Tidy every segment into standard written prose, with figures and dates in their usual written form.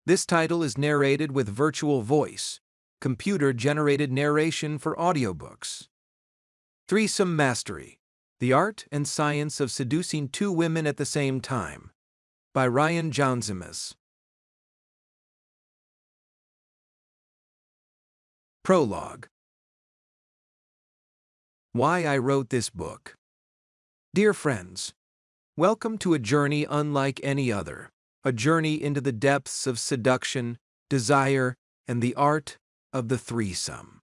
This title is narrated with virtual voice, computer-generated narration for audiobooks. Threesome Mastery: The Art and Science of Seducing Two Women at the Same Time, by Ryan Jaunzemis. Prologue. Why I wrote this book. Dear friends, welcome to a journey unlike any other, a journey into the depths of seduction, desire, and the art of the threesome.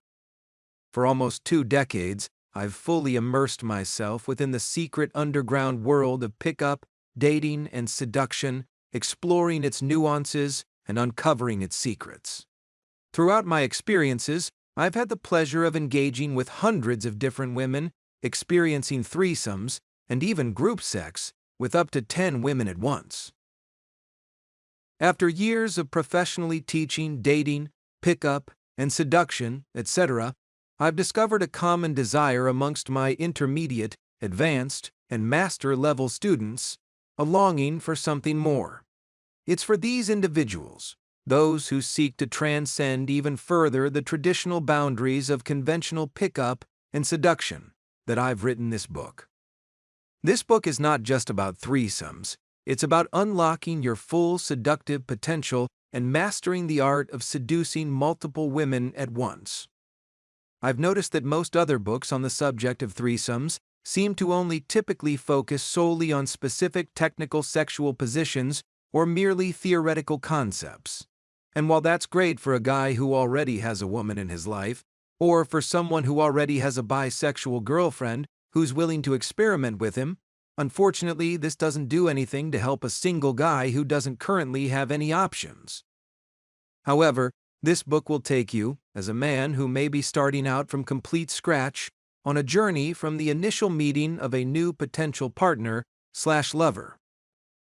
For almost 2 decades, I've fully immersed myself within the secret underground world of pickup, dating, and seduction, exploring its nuances and uncovering its secrets. Throughout my experiences, I've had the pleasure of engaging with hundreds of different women, experiencing threesomes, and even group sex with up to 10 women at once. After years of professionally teaching dating, pickup, and seduction, etc., I've discovered a common desire amongst my intermediate, advanced, and master-level students, a longing for something more. It's for these individuals, those who seek to transcend even further the traditional boundaries of conventional pickup and seduction, that I've written this book. This book is not just about threesomes, it's about unlocking your full seductive potential and mastering the art of seducing multiple women at once. I've noticed that most other books on the subject of threesomes seem to only typically focus solely on specific technical sexual positions or merely theoretical concepts. And while that's great for a guy who already has a woman in his life, or for someone who already has a bisexual girlfriend who's willing to experiment with him, unfortunately, this doesn't do anything to help a single guy who doesn't currently have any options. However, this book will take you, as a man who may be starting out from complete scratch, on a journey from the initial meeting of a new potential partner/lover,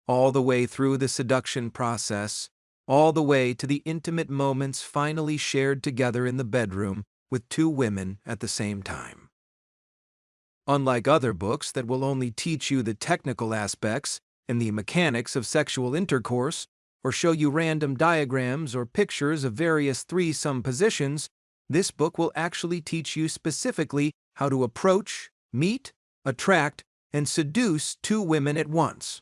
all the way through the seduction process, all the way to the intimate moments finally shared together in the bedroom with 2 women at the same time. Unlike other books that will only teach you the technical aspects and the mechanics of sexual intercourse, or show you random diagrams or pictures of various threesome positions, this book will actually teach you specifically how to approach, meet, attract, and seduce 2 women at once.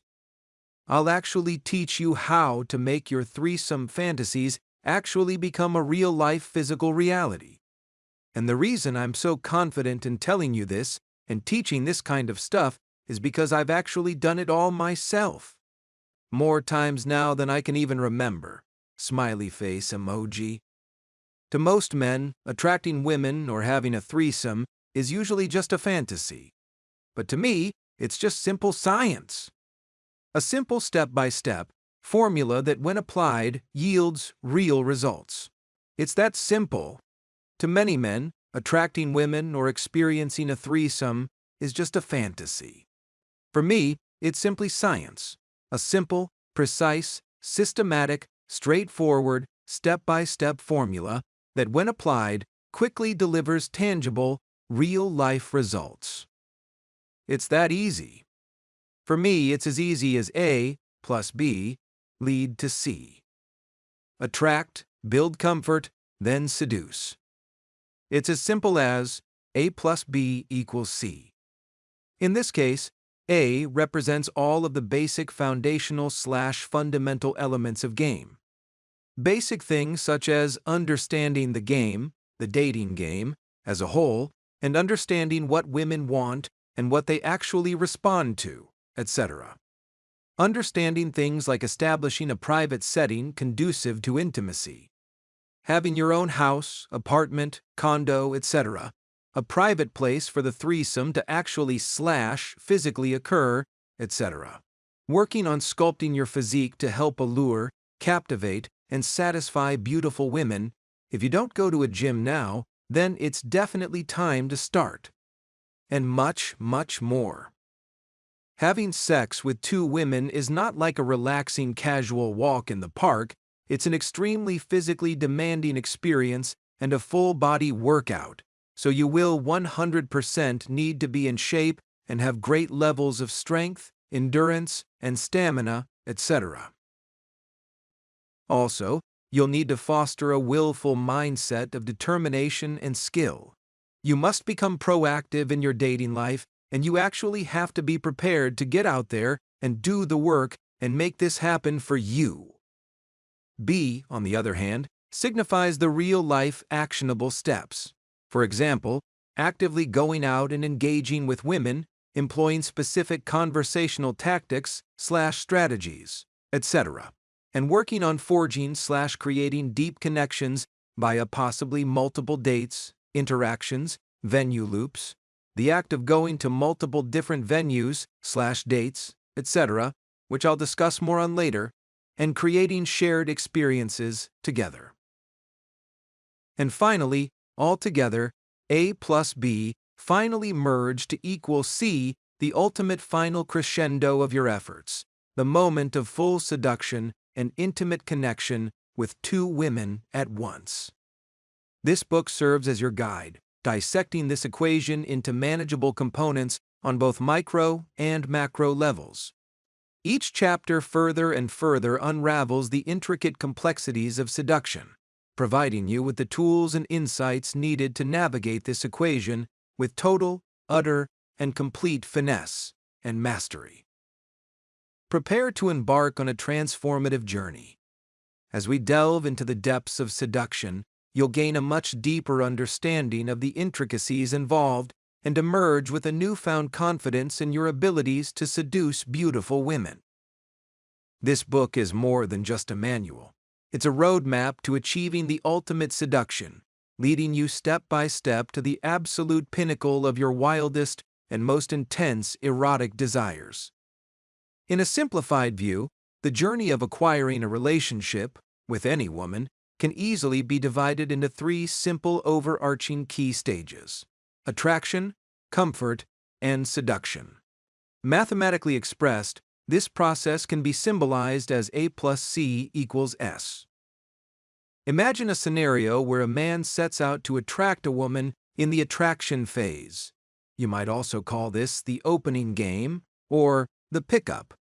I'll actually teach you how to make your threesome fantasies actually become a real-life physical reality. And the reason I'm so confident in telling you this and teaching this kind of stuff is because I've actually done it all myself. More times now than I can even remember. Smiley face emoji. To most men, attracting women or having a threesome is usually just a fantasy. But to me, it's just simple science. A simple step-by-step formula that, when applied, yields real results. It's that simple. To many men, attracting women or experiencing a threesome is just a fantasy. For me, it's simply science. A simple, precise, systematic, straightforward, step-by-step formula that, when applied, quickly delivers tangible, real-life results. It's that easy. For me, it's as easy as A plus B lead to C. Attract, build comfort, then seduce. It's as simple as A plus B equals C. In this case, A represents all of the basic foundational/fundamental elements of game. Basic things such as understanding the game, the dating game, as a whole, and understanding what women want and what they actually respond to, etc. Understanding things like establishing a private setting conducive to intimacy. Having your own house, apartment, condo, etc. A private place for the threesome to actually physically occur, etc. Working on sculpting your physique to help allure, captivate, and satisfy beautiful women. If you don't go to a gym now, then it's definitely time to start. And much, much more. Having sex with 2 women is not like a relaxing casual walk in the park. It's an extremely physically demanding experience and a full-body workout, so you will 100% need to be in shape and have great levels of strength, endurance, and stamina, etc. Also, you'll need to foster a willful mindset of determination and skill. You must become proactive in your dating life, and you actually have to be prepared to get out there and do the work and make this happen for you. B, on the other hand, signifies the real-life actionable steps. For example, actively going out and engaging with women, employing specific conversational tactics/strategies, etc., and working on forging/creating deep connections via possibly multiple dates, interactions, venue loops, the act of going to multiple different venues/dates, etc., which I'll discuss more on later, and creating shared experiences together. And finally, altogether, A plus B finally merge to equal C, the ultimate final crescendo of your efforts, the moment of full seduction and intimate connection with two women at once. This book serves as your guide, dissecting this equation into manageable components on both micro and macro levels. Each chapter further and further unravels the intricate complexities of seduction, providing you with the tools and insights needed to navigate this equation with total, utter, and complete finesse and mastery. Prepare to embark on a transformative journey. As we delve into the depths of seduction, you'll gain a much deeper understanding of the intricacies involved and emerge with a newfound confidence in your abilities to seduce beautiful women. This book is more than just a manual. It's a roadmap to achieving the ultimate seduction, leading you step by step to the absolute pinnacle of your wildest and most intense erotic desires. In a simplified view, the journey of acquiring a relationship with any woman can easily be divided into three simple overarching key stages: attraction, comfort, and seduction. Mathematically expressed, this process can be symbolized as A plus C equals S. Imagine a scenario where a man sets out to attract a woman in the attraction phase. You might also call this the opening game or the pickup.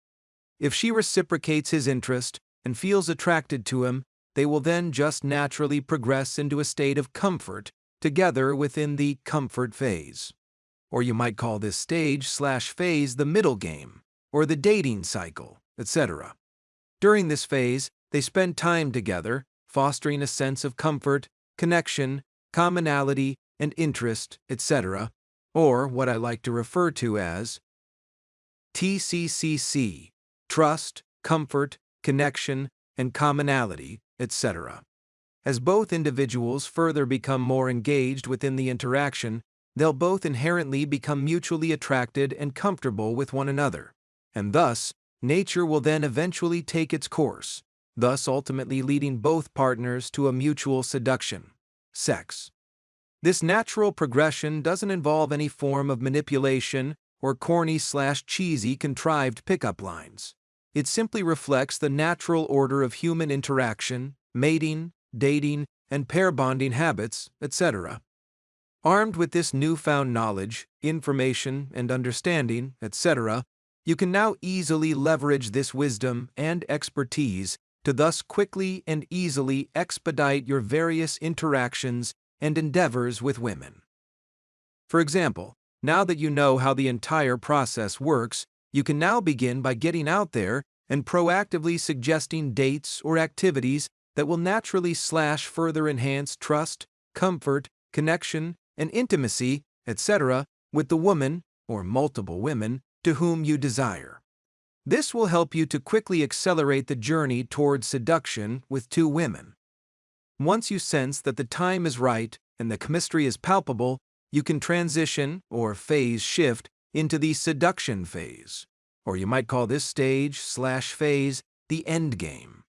If she reciprocates his interest and feels attracted to him, they will then just naturally progress into a state of comfort together within the comfort phase. Or you might call this stage/phase the middle game, or the dating cycle, etc. During this phase, they spend time together, fostering a sense of comfort, connection, commonality, and interest, etc., or what I like to refer to as TCCC, trust, comfort, connection, and commonality, etc. As both individuals further become more engaged within the interaction, they'll both inherently become mutually attracted and comfortable with one another, and thus, nature will then eventually take its course, thus ultimately leading both partners to a mutual seduction, sex. This natural progression doesn't involve any form of manipulation or corny/cheesy contrived pickup lines. It simply reflects the natural order of human interaction, mating, dating, and pair bonding habits, etc. Armed with this newfound knowledge, information, and understanding, etc., you can now easily leverage this wisdom and expertise to thus quickly and easily expedite your various interactions and endeavors with women. For example, now that you know how the entire process works, you can now begin by getting out there and proactively suggesting dates or activities that will naturally further enhance trust, comfort, connection, and intimacy, etc., with the woman, or multiple women, to whom you desire. This will help you to quickly accelerate the journey towards seduction with two women. Once you sense that the time is right and the chemistry is palpable, you can transition, or phase shift, into the seduction phase, or you might call this stage/phase the end game.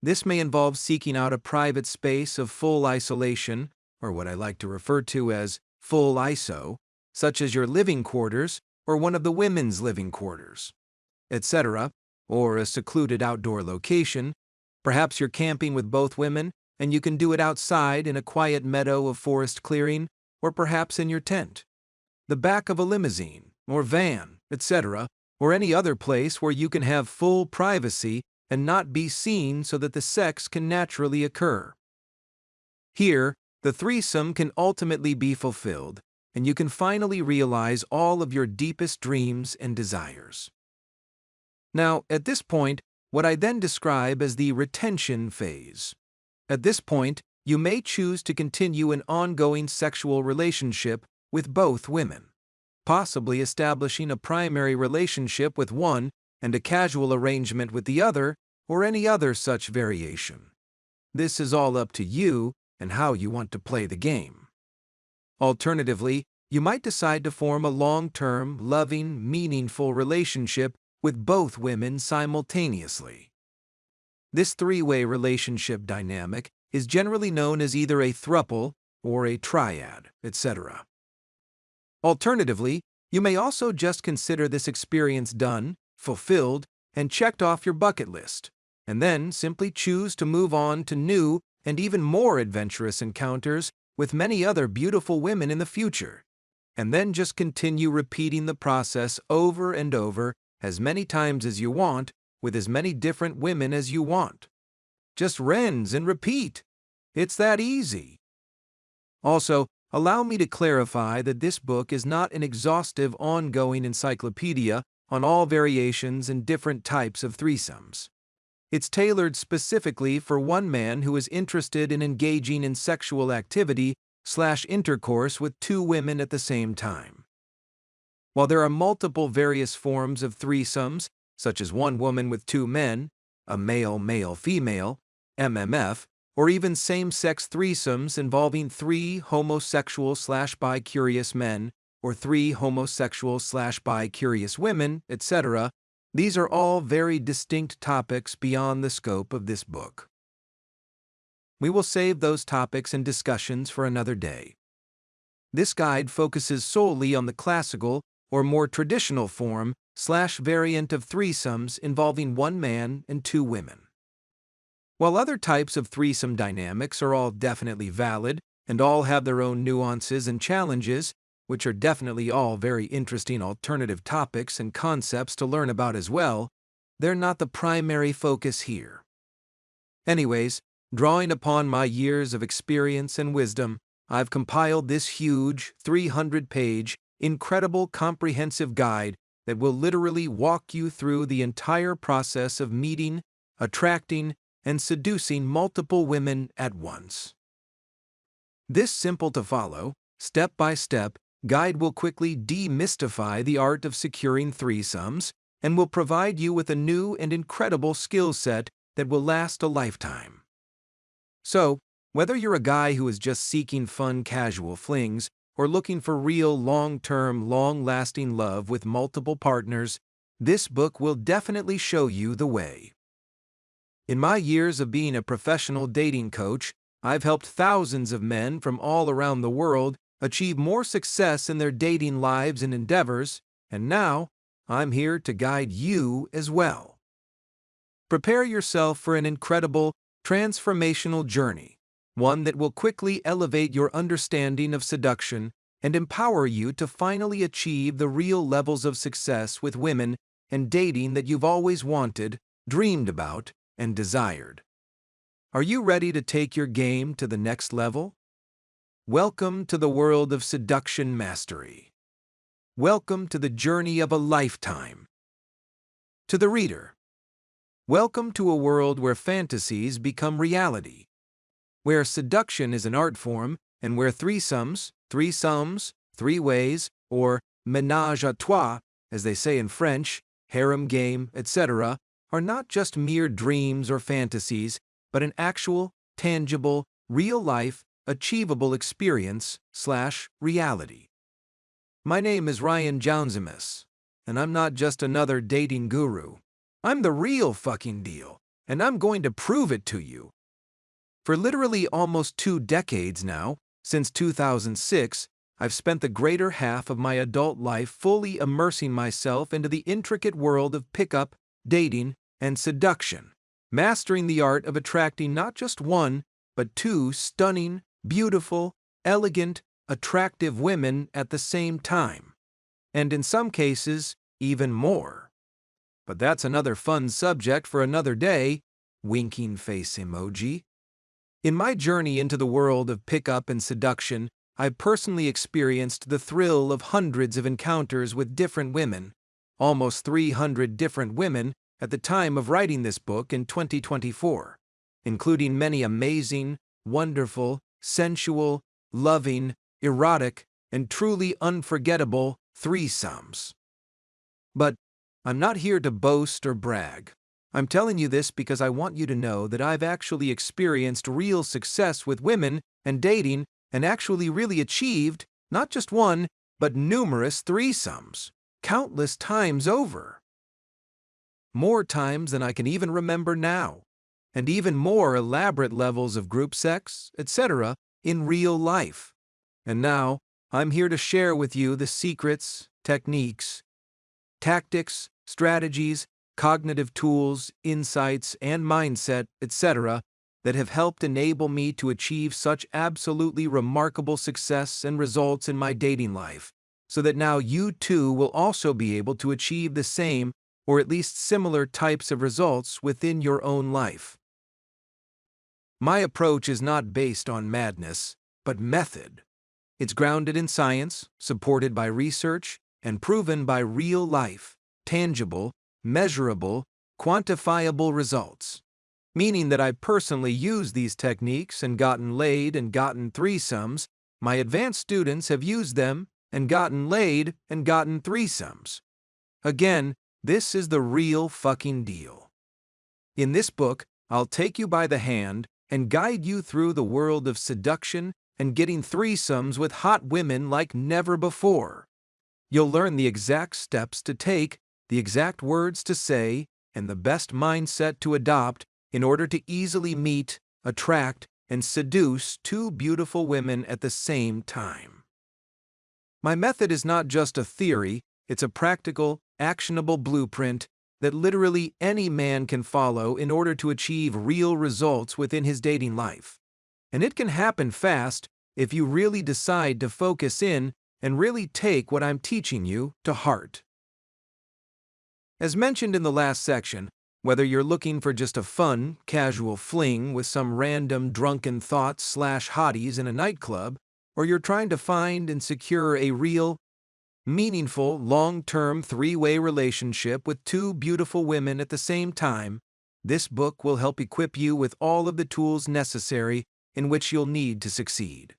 This may involve seeking out a private space of full isolation, or what I like to refer to as full ISO, such as your living quarters or one of the women's living quarters, etc., or a secluded outdoor location. Perhaps you're camping with both women, and you can do it outside in a quiet meadow of forest clearing, or perhaps in your tent, the back of a limousine or van, etc., or any other place where you can have full privacy and not be seen so that the sex can naturally occur. Here, the threesome can ultimately be fulfilled, and you can finally realize all of your deepest dreams and desires. Now, at this point, what I then describe as the retention phase. At this point, you may choose to continue an ongoing sexual relationship with both women, possibly establishing a primary relationship with one and a casual arrangement with the other, or any other such variation. This is all up to you and how you want to play the game. Alternatively, you might decide to form a long-term, loving, meaningful relationship with both women simultaneously. This three-way relationship dynamic is generally known as either a throuple or a triad, etc. Alternatively, you may also just consider this experience done, fulfilled, and checked off your bucket list, and then simply choose to move on to new and even more adventurous encounters with many other beautiful women in the future, and then just continue repeating the process over and over as many times as you want with as many different women as you want. Just rinse and repeat. It's that easy. Also, allow me to clarify that this book is not an exhaustive ongoing encyclopedia on all variations and different types of threesomes. It's tailored specifically for one man who is interested in engaging in sexual activity/intercourse with two women at the same time. While there are multiple various forms of threesomes, such as one woman with two men, a male-male-female, MMF, or even same-sex threesomes involving three homosexual/bi-curious men, or three homosexual/bi-curious women, etc., these are all very distinct topics beyond the scope of this book. We will save those topics and discussions for another day. This guide focuses solely on the classical or more traditional form/variant of threesomes involving one man and two women. While other types of threesome dynamics are all definitely valid and all have their own nuances and challenges, which are definitely all very interesting alternative topics and concepts to learn about as well, they're not the primary focus here. Anyways, drawing upon my years of experience and wisdom, I've compiled this huge, 300-page, incredible comprehensive guide that will literally walk you through the entire process of meeting, attracting, and seducing multiple women at once. This simple-to-follow, step-by-step guide will quickly demystify the art of securing threesomes and will provide you with a new and incredible skill set that will last a lifetime. So, whether you're a guy who is just seeking fun casual flings or looking for real long-term, long-lasting love with multiple partners, this book will definitely show you the way. In my years of being a professional dating coach, I've helped thousands of men from all around the world achieve more success in their dating lives and endeavors, and now I'm here to guide you as well. Prepare yourself for an incredible, transformational journey, one that will quickly elevate your understanding of seduction and empower you to finally achieve the real levels of success with women and dating that you've always wanted, dreamed about, and desired. Are you ready to take your game to the next level? Welcome to the world of seduction mastery. Welcome to the journey of a lifetime. To the reader, welcome to a world where fantasies become reality, where seduction is an art form, and where threesomes, three ways, or ménage à trois, as they say in French, harem game, etc., are not just mere dreams or fantasies, but an actual, tangible, real-life, achievable experience/reality. My name is Ryan Jaunzemis, and I'm not just another dating guru. I'm the real fucking deal, and I'm going to prove it to you. For literally almost 2 decades now, since 2006, I've spent the greater half of my adult life fully immersing myself into the intricate world of pickup, dating, and seduction, mastering the art of attracting not just one, but two stunning, beautiful, elegant, attractive women at the same time, and in some cases, even more. But that's another fun subject for another day. Winking face emoji. In my journey into the world of pickup and seduction, I personally experienced the thrill of hundreds of encounters with different women, almost 300 different women at the time of writing this book in 2024, including many amazing, wonderful, sensual, loving, erotic, and truly unforgettable threesomes. But I'm not here to boast or brag. I'm telling you this because I want you to know that I've actually experienced real success with women and dating and actually really achieved not just one, but numerous threesomes, countless times over. More times than I can even remember now, and even more elaborate levels of group sex, etc., in real life. And now, I'm here to share with you the secrets, techniques, tactics, strategies, cognitive tools, insights, and mindset, etc., that have helped enable me to achieve such absolutely remarkable success and results in my dating life, so that now you too will also be able to achieve the same or at least similar types of results within your own life. My approach is not based on madness, but method. It's grounded in science, supported by research, and proven by real life, tangible, measurable, quantifiable results. Meaning that I personally used these techniques and gotten laid and gotten threesomes. My advanced students have used them and gotten laid and gotten threesomes. Again, this is the real fucking deal. In this book, I'll take you by the hand and guide you through the world of seduction and getting threesomes with hot women like never before. You'll learn the exact steps to take, the exact words to say, and the best mindset to adopt in order to easily meet, attract, and seduce two beautiful women at the same time. My method is not just a theory, it's a practical, actionable blueprint that literally any man can follow in order to achieve real results within his dating life. And it can happen fast if you really decide to focus in and really take what I'm teaching you to heart. As mentioned in the last section, whether you're looking for just a fun, casual fling with some random drunken thoughts/hotties in a nightclub, or you're trying to find and secure a real, meaningful, long-term three-way relationship with two beautiful women at the same time, this book will help equip you with all of the tools necessary in which you'll need to succeed.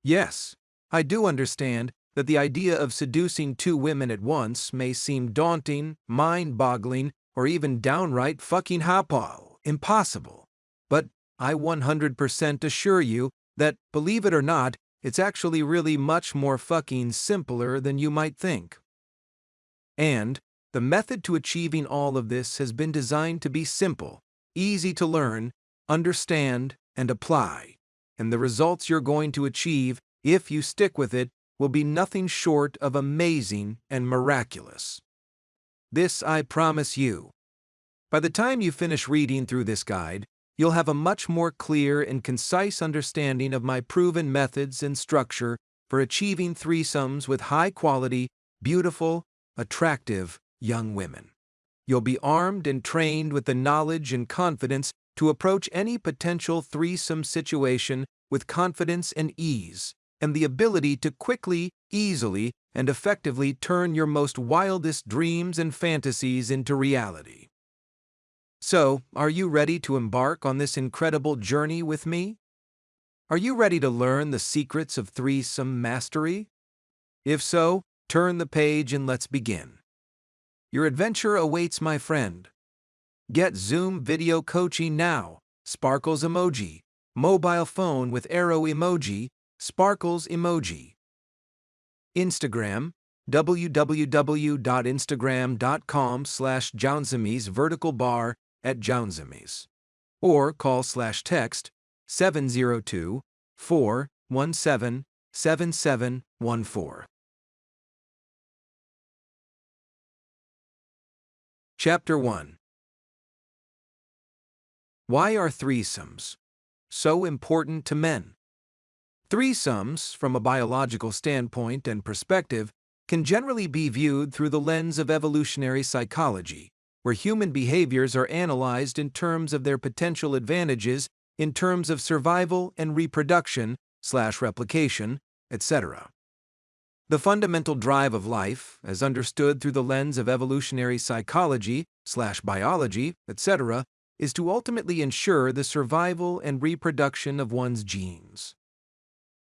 Yes, I do understand that the idea of seducing two women at once may seem daunting, mind-boggling, or even downright fucking impossible. But I 100% assure you that, believe it or not, it's actually really much more fucking simpler than you might think. And the method to achieving all of this has been designed to be simple, easy to learn, understand, and apply. And the results you're going to achieve, if you stick with it, will be nothing short of amazing and miraculous. This I promise you. By the time you finish reading through this guide, you'll have a much more clear and concise understanding of my proven methods and structure for achieving threesomes with high-quality, beautiful, attractive young women. You'll be armed and trained with the knowledge and confidence to approach any potential threesome situation with confidence and ease, and the ability to quickly, easily, and effectively turn your most wildest dreams and fantasies into reality. So, are you ready to embark on this incredible journey with me? Are you ready to learn the secrets of threesome mastery? If so, turn the page and let's begin. Your adventure awaits, my friend. Get Zoom video coaching now. Sparkles emoji. Mobile phone with arrow emoji. Sparkles emoji. Instagram, www.instagram.com/Jaunzemis vertical bar at Jaunzemis. Or call/text 702-417-7714. Chapter 1. Why are threesomes so important to men? Threesomes, from a biological standpoint and perspective, can generally be viewed through the lens of evolutionary psychology, where human behaviors are analyzed in terms of their potential advantages, in terms of survival and reproduction/replication, etc. The fundamental drive of life, as understood through the lens of evolutionary psychology/biology, etc., is to ultimately ensure the survival and reproduction of one's genes.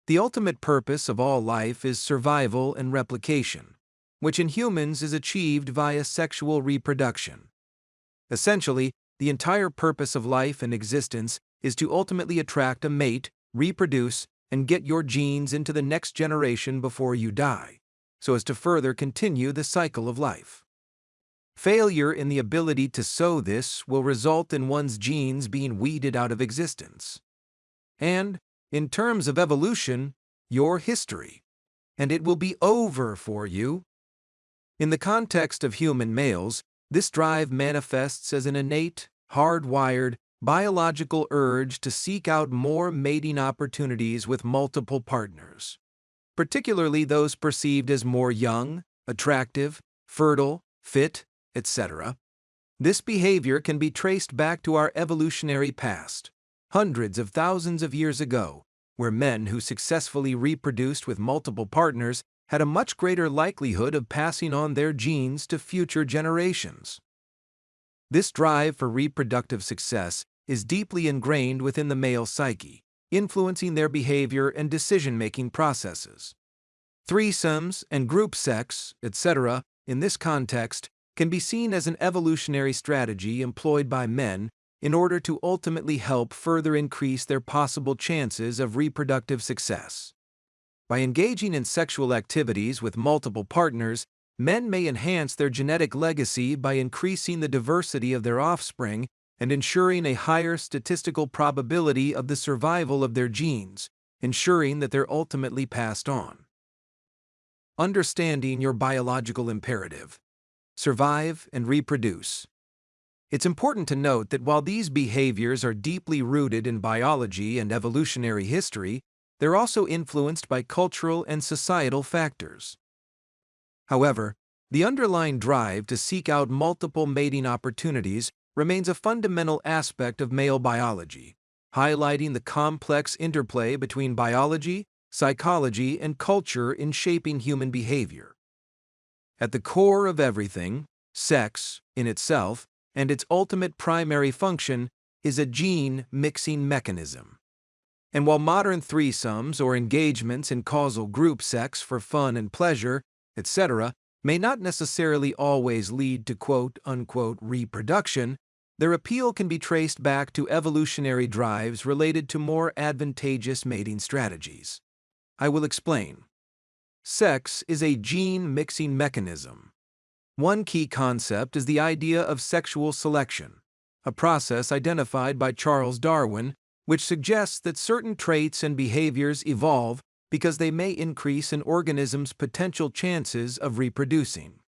The ultimate purpose of all life is survival and replication, which in humans is achieved via sexual reproduction. Essentially, the entire purpose of life and existence is to ultimately attract a mate, reproduce, and get your genes into the next generation before you die, so as to further continue the cycle of life. Failure in the ability to so this will result in one's genes being weeded out of existence. And, in terms of evolution, your history, and it will be over for you. In the context of human males, this drive manifests as an innate, hardwired, biological urge to seek out more mating opportunities with multiple partners, particularly those perceived as more young, attractive, fertile, fit, etc. This behavior can be traced back to our evolutionary past, hundreds of thousands of years ago, where men who successfully reproduced with multiple partners had a much greater likelihood of passing on their genes to future generations. This drive for reproductive success is deeply ingrained within the male psyche, influencing their behavior and decision-making processes. Threesomes and group sex, etc., in this context, can be seen as an evolutionary strategy employed by men in order to ultimately help further increase their possible chances of reproductive success. By engaging in sexual activities with multiple partners, men may enhance their genetic legacy by increasing the diversity of their offspring and ensuring a higher statistical probability of the survival of their genes, ensuring that they're ultimately passed on. Understanding your biological imperative. Survive and reproduce. It's important to note that while these behaviors are deeply rooted in biology and evolutionary history, they're also influenced by cultural and societal factors. However, the underlying drive to seek out multiple mating opportunities remains a fundamental aspect of male biology, highlighting the complex interplay between biology, psychology, and culture in shaping human behavior. At the core of everything, sex, in itself, and its ultimate primary function, is a gene-mixing mechanism. And while modern threesomes or engagements in causal group sex for fun and pleasure, etc., may not necessarily always lead to quote-unquote reproduction, their appeal can be traced back to evolutionary drives related to more advantageous mating strategies. I will explain. Sex is a gene-mixing mechanism. One key concept is the idea of sexual selection, a process identified by Charles Darwin, which suggests that certain traits and behaviors evolve because they may increase an organism's potential chances of reproducing.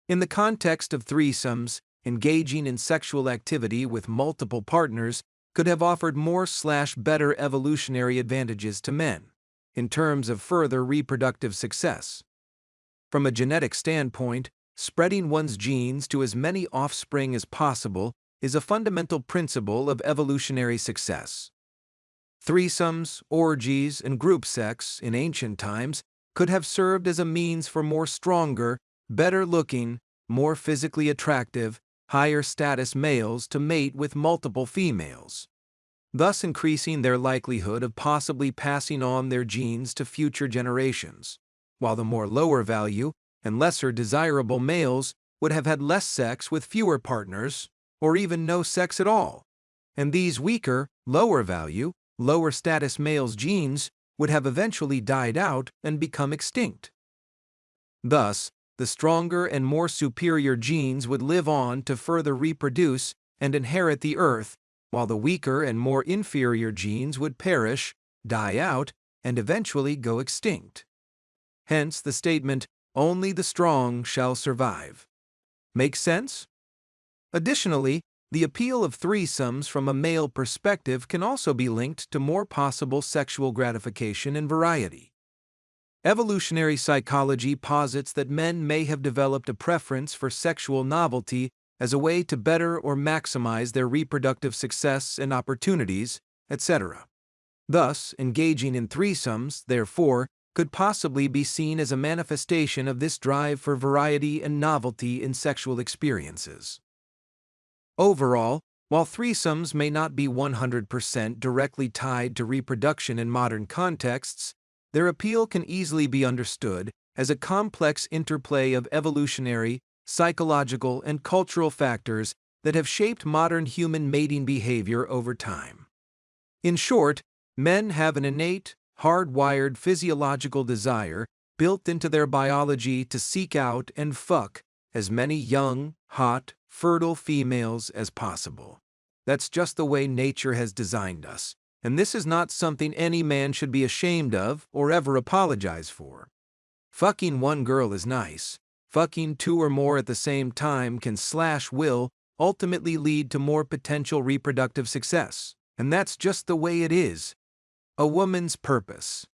In the context of threesomes, engaging in sexual activity with multiple partners could have offered more/better evolutionary advantages to men, in terms of further reproductive success. From a genetic standpoint, spreading one's genes to as many offspring as possible is a fundamental principle of evolutionary success. Threesomes, orgies, and group sex in ancient times could have served as a means for more stronger, better-looking, more physically attractive, higher-status males to mate with multiple females, thus increasing their likelihood of possibly passing on their genes to future generations, while the more lower-value and lesser desirable males would have had less sex with fewer partners, or even no sex at all, and these weaker, lower-value, lower-status males' genes would have eventually died out and become extinct. Thus, the stronger and more superior genes would live on to further reproduce and inherit the earth, while the weaker and more inferior genes would perish, die out, and eventually go extinct. Hence the statement, "Only the strong shall survive." Make sense? Additionally, the appeal of threesomes from a male perspective can also be linked to more possible sexual gratification and variety. Evolutionary psychology posits that men may have developed a preference for sexual novelty as a way to better or maximize their reproductive success and opportunities, etc. Thus, engaging in threesomes, therefore, could possibly be seen as a manifestation of this drive for variety and novelty in sexual experiences. Overall, while threesomes may not be 100% directly tied to reproduction in modern contexts, their appeal can easily be understood as a complex interplay of evolutionary, psychological, and cultural factors that have shaped modern human mating behavior over time. In short, men have an innate, hardwired physiological desire built into their biology to seek out and fuck as many young, hot, fertile females as possible. That's just the way nature has designed us, and this is not something any man should be ashamed of or ever apologize for. Fucking one girl is nice. Fucking two or more at the same time will ultimately lead to more potential reproductive success, and that's just the way it is. A woman's purpose.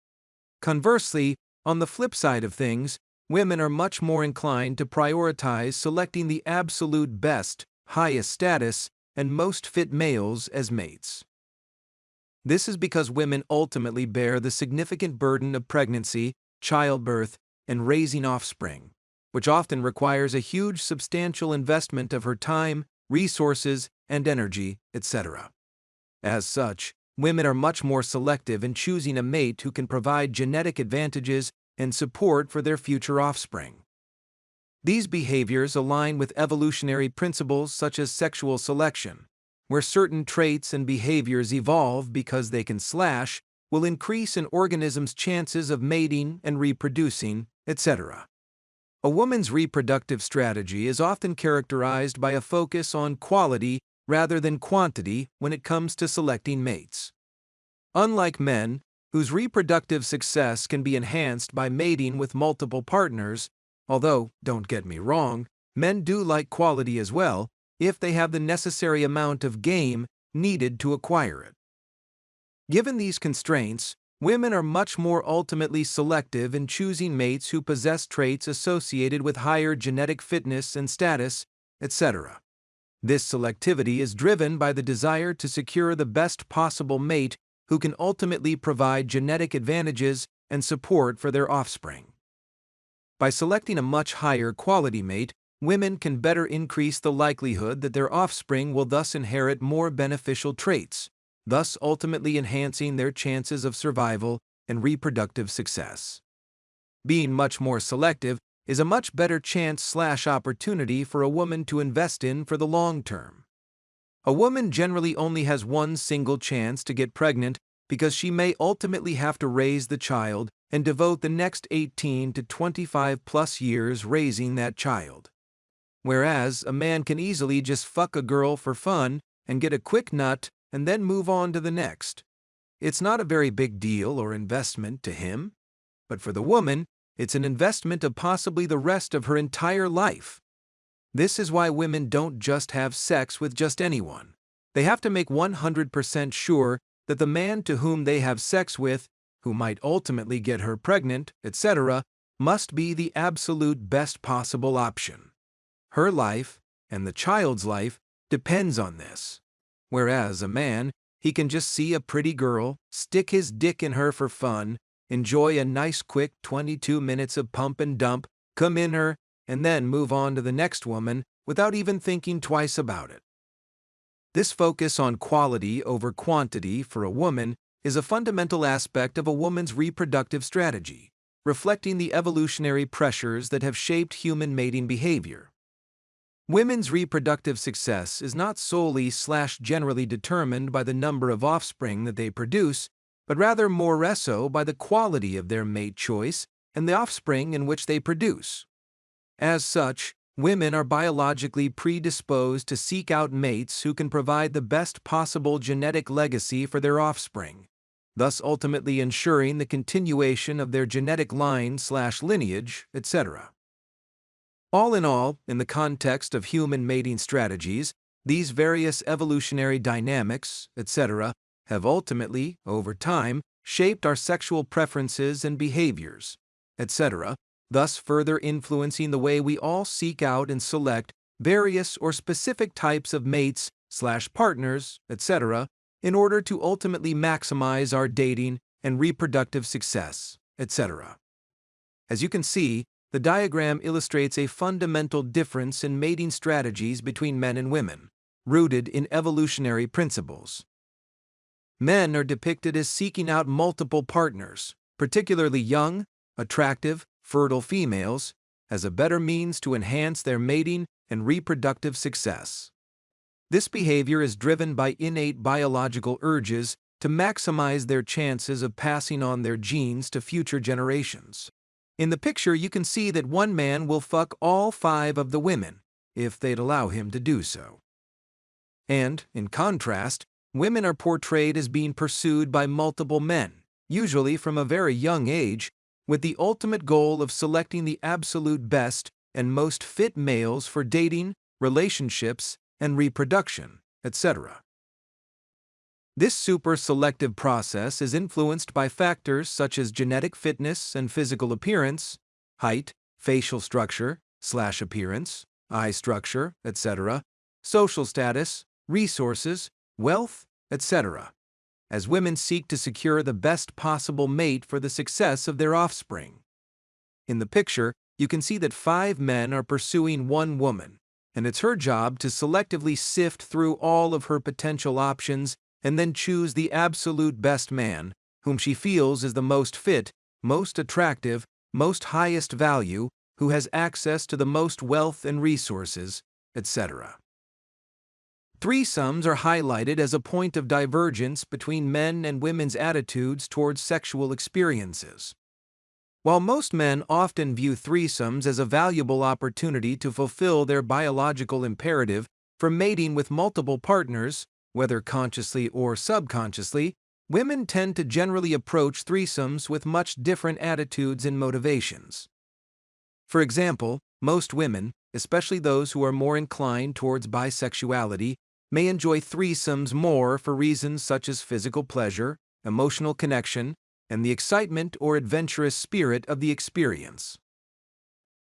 Conversely, on the flip side of things, women are much more inclined to prioritize selecting the absolute best, highest status, and most fit males as mates. This is because women ultimately bear the significant burden of pregnancy, childbirth, and raising offspring, which often requires a huge substantial investment of her time, resources, and energy, etc. As such, women are much more selective in choosing a mate who can provide genetic advantages and support for their future offspring. These behaviors align with evolutionary principles such as sexual selection, where certain traits and behaviors evolve because they can will increase an organism's chances of mating and reproducing, etc. A woman's reproductive strategy is often characterized by a focus on quality rather than quantity when it comes to selecting mates. Unlike men, whose reproductive success can be enhanced by mating with multiple partners, although, don't get me wrong, men do like quality as well, if they have the necessary amount of game needed to acquire it. Given these constraints, women are much more ultimately selective in choosing mates who possess traits associated with higher genetic fitness and status, etc. This selectivity is driven by the desire to secure the best possible mate who can ultimately provide genetic advantages and support for their offspring. By selecting a much higher quality mate, women can better increase the likelihood that their offspring will thus inherit more beneficial traits, thus ultimately enhancing their chances of survival and reproductive success. Being much more selective is a much better chance/opportunity for a woman to invest in for the long term. A woman generally only has one single chance to get pregnant because she may ultimately have to raise the child and devote the next 18 to 25 plus years raising that child. Whereas a man can easily just fuck a girl for fun and get a quick nut and then move on to the next. It's not a very big deal or investment to him, but for the woman, it's an investment of possibly the rest of her entire life. This is why women don't just have sex with just anyone. They have to make 100% sure that the man to whom they have sex with, who might ultimately get her pregnant, etc., must be the absolute best possible option. Her life, and the child's life, depends on this. Whereas a man, he can just see a pretty girl, stick his dick in her for fun, enjoy a nice quick 22 minutes of pump and dump, come in her, and then move on to the next woman without even thinking twice about it. This focus on quality over quantity for a woman is a fundamental aspect of a woman's reproductive strategy, reflecting the evolutionary pressures that have shaped human mating behavior. Women's reproductive success is not solely/generally determined by the number of offspring that they produce, but rather more so by the quality of their mate choice and the offspring in which they produce. As such, women are biologically predisposed to seek out mates who can provide the best possible genetic legacy for their offspring, thus ultimately ensuring the continuation of their genetic line/lineage, etc. All in all, in the context of human mating strategies, these various evolutionary dynamics, etc., have ultimately, over time, shaped our sexual preferences and behaviors, etc., thus further influencing the way we all seek out and select various or specific types of mates/partners, etc., in order to ultimately maximize our dating and reproductive success, etc. As you can see, the diagram illustrates a fundamental difference in mating strategies between men and women, rooted in evolutionary principles. Men are depicted as seeking out multiple partners, particularly young, attractive, fertile females, as a better means to enhance their mating and reproductive success. This behavior is driven by innate biological urges to maximize their chances of passing on their genes to future generations. In the picture, you can see that one man will fuck all 5 of the women, if they'd allow him to do so. And, in contrast, women are portrayed as being pursued by multiple men, usually from a very young age, with the ultimate goal of selecting the absolute best and most fit males for dating, relationships, and reproduction, etc. This super-selective process is influenced by factors such as genetic fitness and physical appearance, height, facial structure/appearance, eye structure, etc., social status, resources, wealth, etc., as women seek to secure the best possible mate for the success of their offspring. In the picture, you can see that 5 men are pursuing one woman, and it's her job to selectively sift through all of her potential options and then choose the absolute best man, whom she feels is the most fit, most attractive, most highest value, who has access to the most wealth and resources, etc. Threesomes are highlighted as a point of divergence between men and women's attitudes towards sexual experiences. While most men often view threesomes as a valuable opportunity to fulfill their biological imperative for mating with multiple partners, whether consciously or subconsciously, women tend to generally approach threesomes with much different attitudes and motivations. For example, most women, especially those who are more inclined towards bisexuality, may enjoy threesomes more for reasons such as physical pleasure, emotional connection, and the excitement or adventurous spirit of the experience.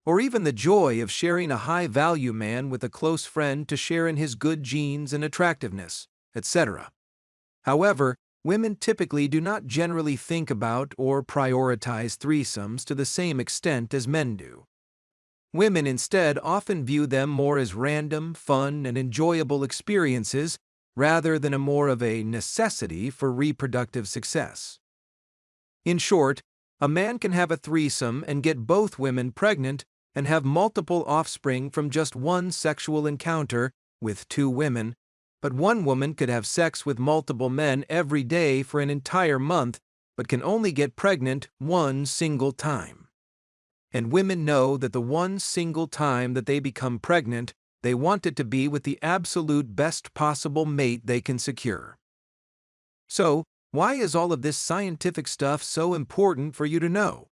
Or even the joy of sharing a high-value man with a close friend to share in his good genes and attractiveness, etc. However, women typically do not generally think about or prioritize threesomes to the same extent as men do. Women instead often view them more as random, fun, and enjoyable experiences rather than more of a necessity for reproductive success. In short, a man can have a threesome and get both women pregnant and have multiple offspring from just one sexual encounter with 2 women, but one woman could have sex with multiple men every day for an entire month but can only get pregnant one single time. And women know that the one single time that they become pregnant, they want it to be with the absolute best possible mate they can secure. So, why is all of this scientific stuff so important for you to know?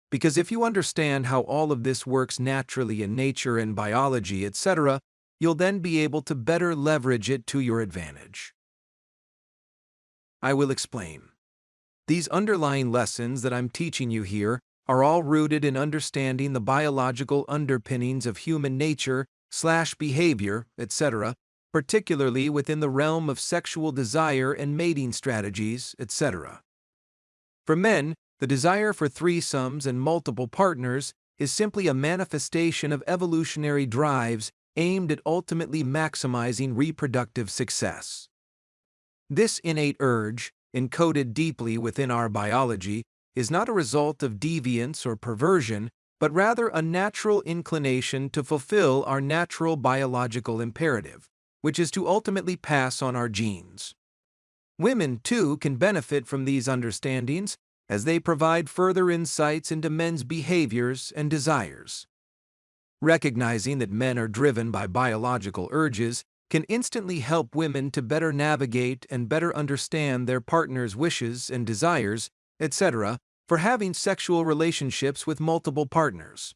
Because if you understand how all of this works naturally in nature and biology, etc., you'll then be able to better leverage it to your advantage. I will explain. These underlying lessons that I'm teaching you here are all rooted in understanding the biological underpinnings of human nature/behavior, etc., particularly within the realm of sexual desire and mating strategies, etc. For men, the desire for threesomes and multiple partners is simply a manifestation of evolutionary drives aimed at ultimately maximizing reproductive success. This innate urge, encoded deeply within our biology, is not a result of deviance or perversion, but rather a natural inclination to fulfill our natural biological imperative, which is to ultimately pass on our genes. Women, too, can benefit from these understandings as they provide further insights into men's behaviors and desires. Recognizing that men are driven by biological urges can instantly help women to better navigate and better understand their partner's wishes and desires, etc., for having sexual relationships with multiple partners.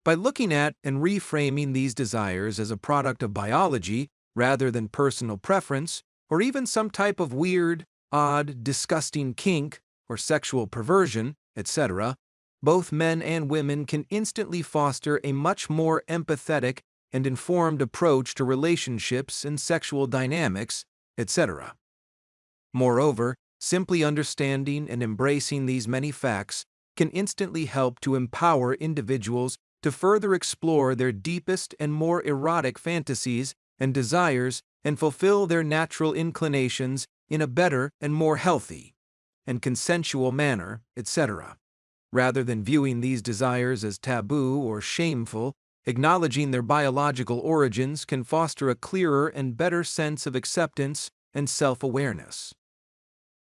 By looking at and reframing these desires as a product of biology rather than personal preference, or even some type of weird, odd, disgusting kink or sexual perversion, etc., both men and women can instantly foster a much more empathetic and informed approach to relationships and sexual dynamics, etc. Moreover, simply understanding and embracing these many facts can instantly help to empower individuals to further explore their deepest and more erotic fantasies and desires and fulfill their natural inclinations in a better and more healthy and consensual manner, etc. Rather than viewing these desires as taboo or shameful, acknowledging their biological origins can foster a clearer and better sense of acceptance and self-awareness.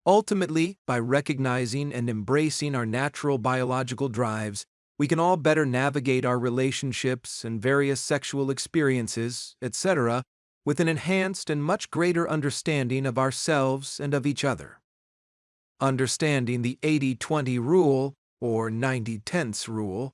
Ultimately, by recognizing and embracing our natural biological drives, we can all better navigate our relationships and various sexual experiences, etc., with an enhanced and much greater understanding of ourselves and of each other. Understanding the 80-20 rule, or 90-10ths rule.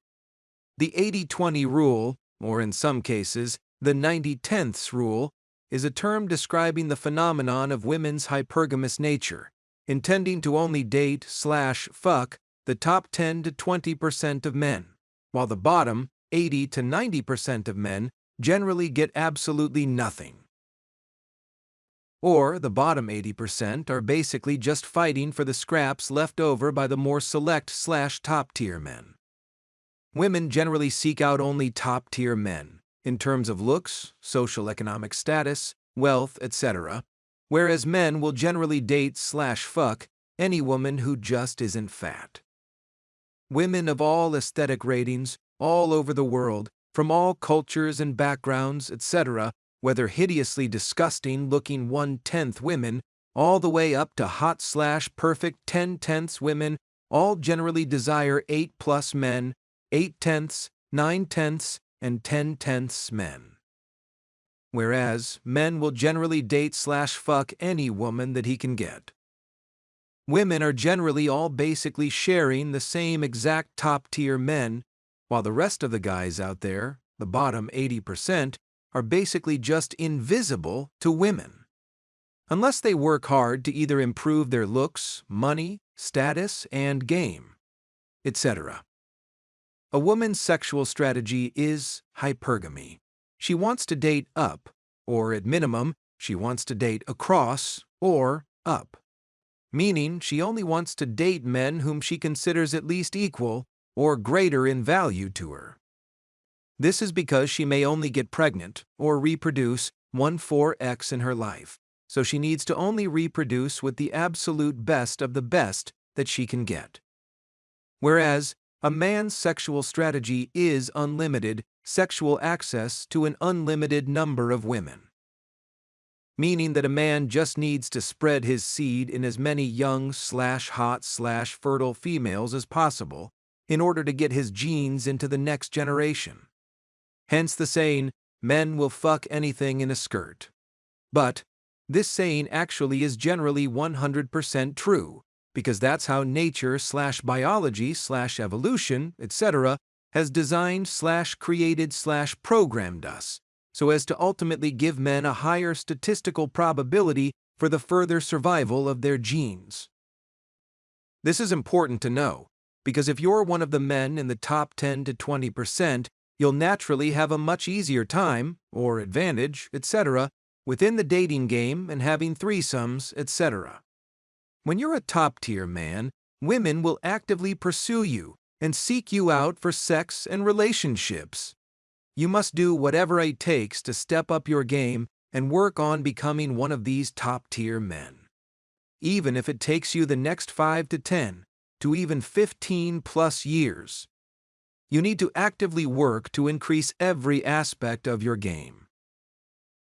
The 80-20 rule, or in some cases, the 90-10ths rule, is a term describing the phenomenon of women's hypergamous nature, intending to only date/fuck the top 10 to 20% of men, while the bottom 80 to 90% of men generally get absolutely nothing. Or the bottom 80% are basically just fighting for the scraps left over by the more select/top-tier men. Women generally seek out only top-tier men, in terms of looks, social economic status, wealth, etc., whereas men will generally date/fuck any woman who just isn't fat. Women of all aesthetic ratings, all over the world, from all cultures and backgrounds, etc., whether hideously disgusting-looking 1/10th women, all the way up to hot/perfect 10/10ths women, all generally desire 8+ men, 8/10ths, 9/10ths, and 10/10ths men. Whereas men will generally date/fuck any woman that he can get. Women are generally all basically sharing the same exact top-tier men, while the rest of the guys out there, the bottom 80%, are basically just invisible to women. Unless they work hard to either improve their looks, money, status, and game, etc. A woman's sexual strategy is hypergamy. She wants to date up, or at minimum, she wants to date across or up. Meaning she only wants to date men whom she considers at least equal or greater in value to her. This is because she may only get pregnant or reproduce 1/4x in her life, so she needs to only reproduce with the absolute best of the best that she can get. Whereas, a man's sexual strategy is unlimited sexual access to an unlimited number of women. Meaning that a man just needs to spread his seed in as many young/hot/fertile females as possible in order to get his genes into the next generation. Hence the saying, men will fuck anything in a skirt. But this saying actually is generally 100% true, because that's how nature/biology/evolution, etc., has designed/created/programmed us, so as to ultimately give men a higher statistical probability for the further survival of their genes. This is important to know, because if you're one of the men in the top 10 to 20%, you'll naturally have a much easier time, or advantage, etc., within the dating game and having threesomes, etc. When you're a top-tier man, women will actively pursue you and seek you out for sex and relationships. You must do whatever it takes to step up your game and work on becoming one of these top-tier men. Even if it takes you the next 5 to 10 to even 15+ years. You need to actively work to increase every aspect of your game.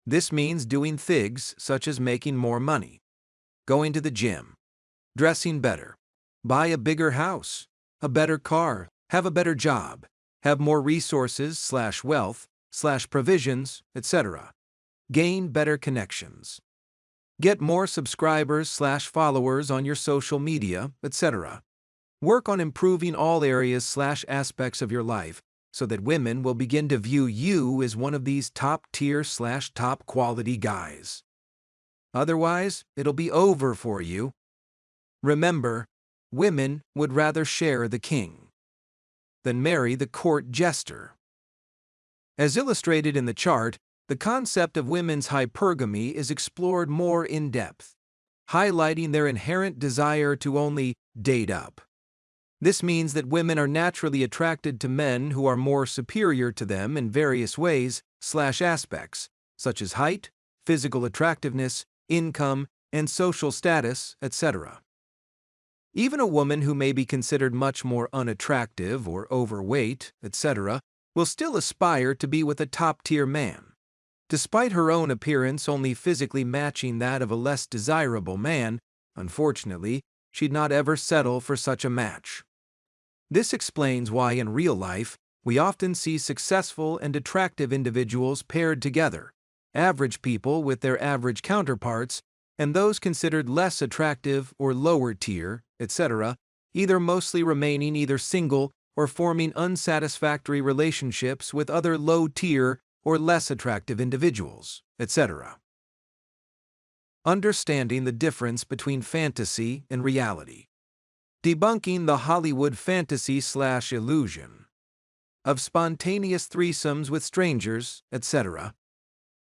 This means doing things such as making more money, going to the gym, dressing better, buy a bigger house, a better car, have a better job, have more resources/wealth/provisions, etc. Gain better connections. Get more subscribers/followers on your social media, etc. Work on improving all areas/aspects of your life so that women will begin to view you as one of these top-tier/top quality guys. Otherwise, it'll be over for you. Remember, women would rather share the king than marry the court jester. As illustrated in the chart, the concept of women's hypergamy is explored more in depth, highlighting their inherent desire to only date up. This means that women are naturally attracted to men who are more superior to them in various ways/aspects, such as height, physical attractiveness, income, and social status, etc. Even a woman who may be considered much more unattractive or overweight, etc., will still aspire to be with a top-tier man. Despite her own appearance only physically matching that of a less desirable man, unfortunately, she'd not ever settle for such a match. This explains why in real life, we often see successful and attractive individuals paired together, average people with their average counterparts, and those considered less attractive or lower tier, etc., either mostly remaining either single or forming unsatisfactory relationships with other low-tier or less attractive individuals, etc. Understanding the difference between fantasy and reality. Debunking the Hollywood fantasy/illusion of spontaneous threesomes with strangers, etc.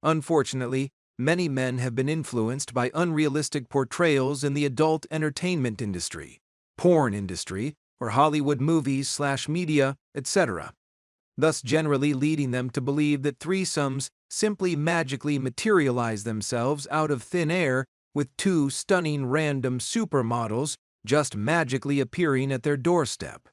Unfortunately, many men have been influenced by unrealistic portrayals in the adult entertainment industry, porn industry, or Hollywood movies/media, etc., thus generally leading them to believe that threesomes simply magically materialize themselves out of thin air with two stunning random supermodels just magically appearing at their doorstep.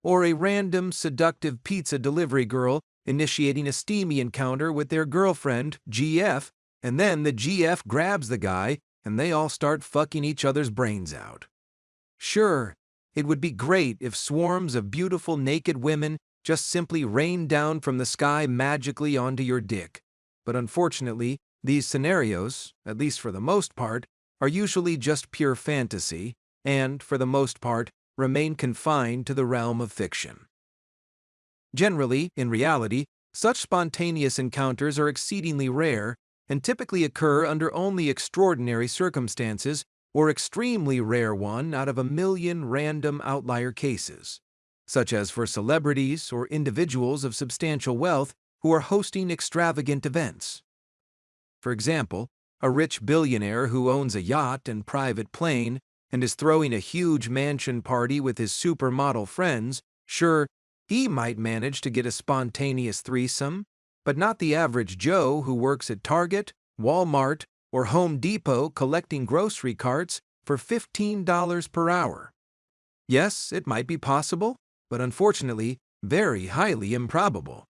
Or a random seductive pizza delivery girl initiating a steamy encounter with their girlfriend, GF, and then the GF grabs the guy and they all start fucking each other's brains out. Sure, it would be great if swarms of beautiful naked women just simply rained down from the sky magically onto your dick, but unfortunately, these scenarios, at least for the most part, are usually just pure fantasy, and, for the most part, remain confined to the realm of fiction. Generally, in reality, such spontaneous encounters are exceedingly rare and typically occur under only extraordinary circumstances or extremely rare one out of a million random outlier cases, such as for celebrities or individuals of substantial wealth who are hosting extravagant events. For example, a rich billionaire who owns a yacht and private plane and is throwing a huge mansion party with his supermodel friends, sure, he might manage to get a spontaneous threesome, but not the average Joe who works at Target, Walmart, or Home Depot collecting grocery carts for $15 per hour. Yes, it might be possible, but unfortunately, very highly improbable.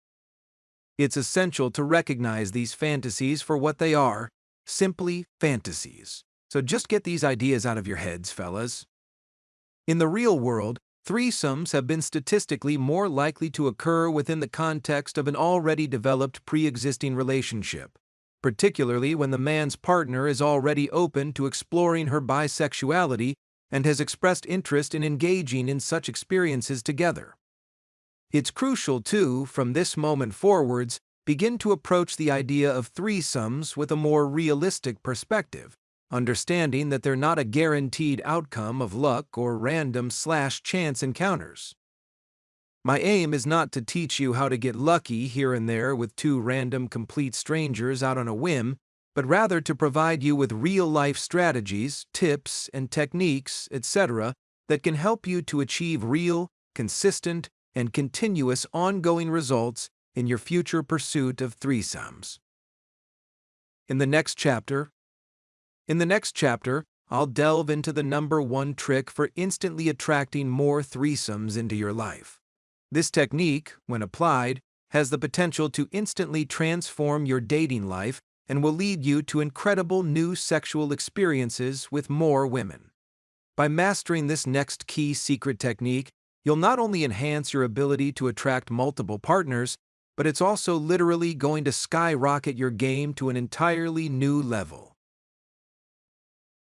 It's essential to recognize these fantasies for what they are, simply fantasies. So just get these ideas out of your heads, fellas. In the real world, threesomes have been statistically more likely to occur within the context of an already developed pre-existing relationship, particularly when the man's partner is already open to exploring her bisexuality and has expressed interest in engaging in such experiences together. It's crucial to, from this moment forwards, begin to approach the idea of threesomes with a more realistic perspective, understanding that they're not a guaranteed outcome of luck or random/chance encounters. My aim is not to teach you how to get lucky here and there with two random complete strangers out on a whim, but rather to provide you with real-life strategies, tips, and techniques, etc., that can help you to achieve real, consistent, and continuous ongoing results in your future pursuit of threesomes. In the next chapter, I'll delve into the #1 trick for instantly attracting more threesomes into your life. This technique, when applied, has the potential to instantly transform your dating life and will lead you to incredible new sexual experiences with more women. By mastering this next key secret technique, you'll not only enhance your ability to attract multiple partners, but it's also literally going to skyrocket your game to an entirely new level.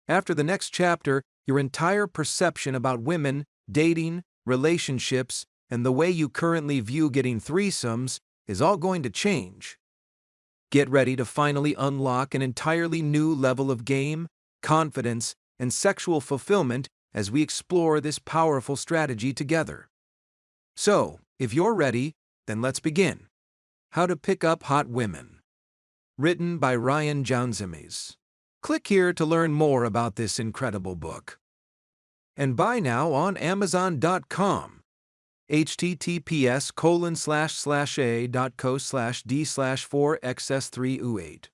After the next chapter, your entire perception about women, dating, relationships, and the way you currently view getting threesomes is all going to change. Get ready to finally unlock an entirely new level of game, confidence, and sexual fulfillment as we explore this powerful strategy together. So, if you're ready, then let's begin. How to Pick Up Hot Women. Written by Ryan Jaunzemis. Click here to learn more about this incredible book. And buy now on Amazon.com. https://a.co/d/4xs3u8.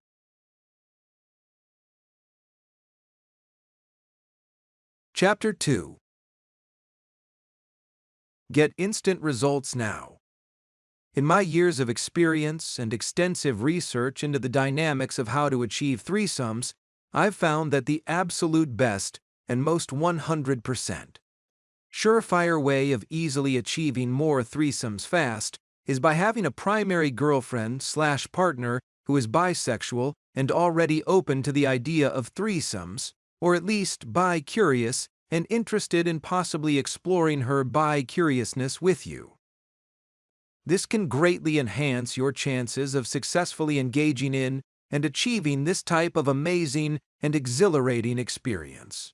Chapter 2. Get instant results now. In my years of experience and extensive research into the dynamics of how to achieve threesomes, I've found that the absolute best and most 100% surefire way of easily achieving more threesomes fast is by having a primary girlfriend/partner who is bisexual and already open to the idea of threesomes, or at least bi-curious and interested in possibly exploring her bi-curiousness with you. This can greatly enhance your chances of successfully engaging in and achieving this type of amazing and exhilarating experience.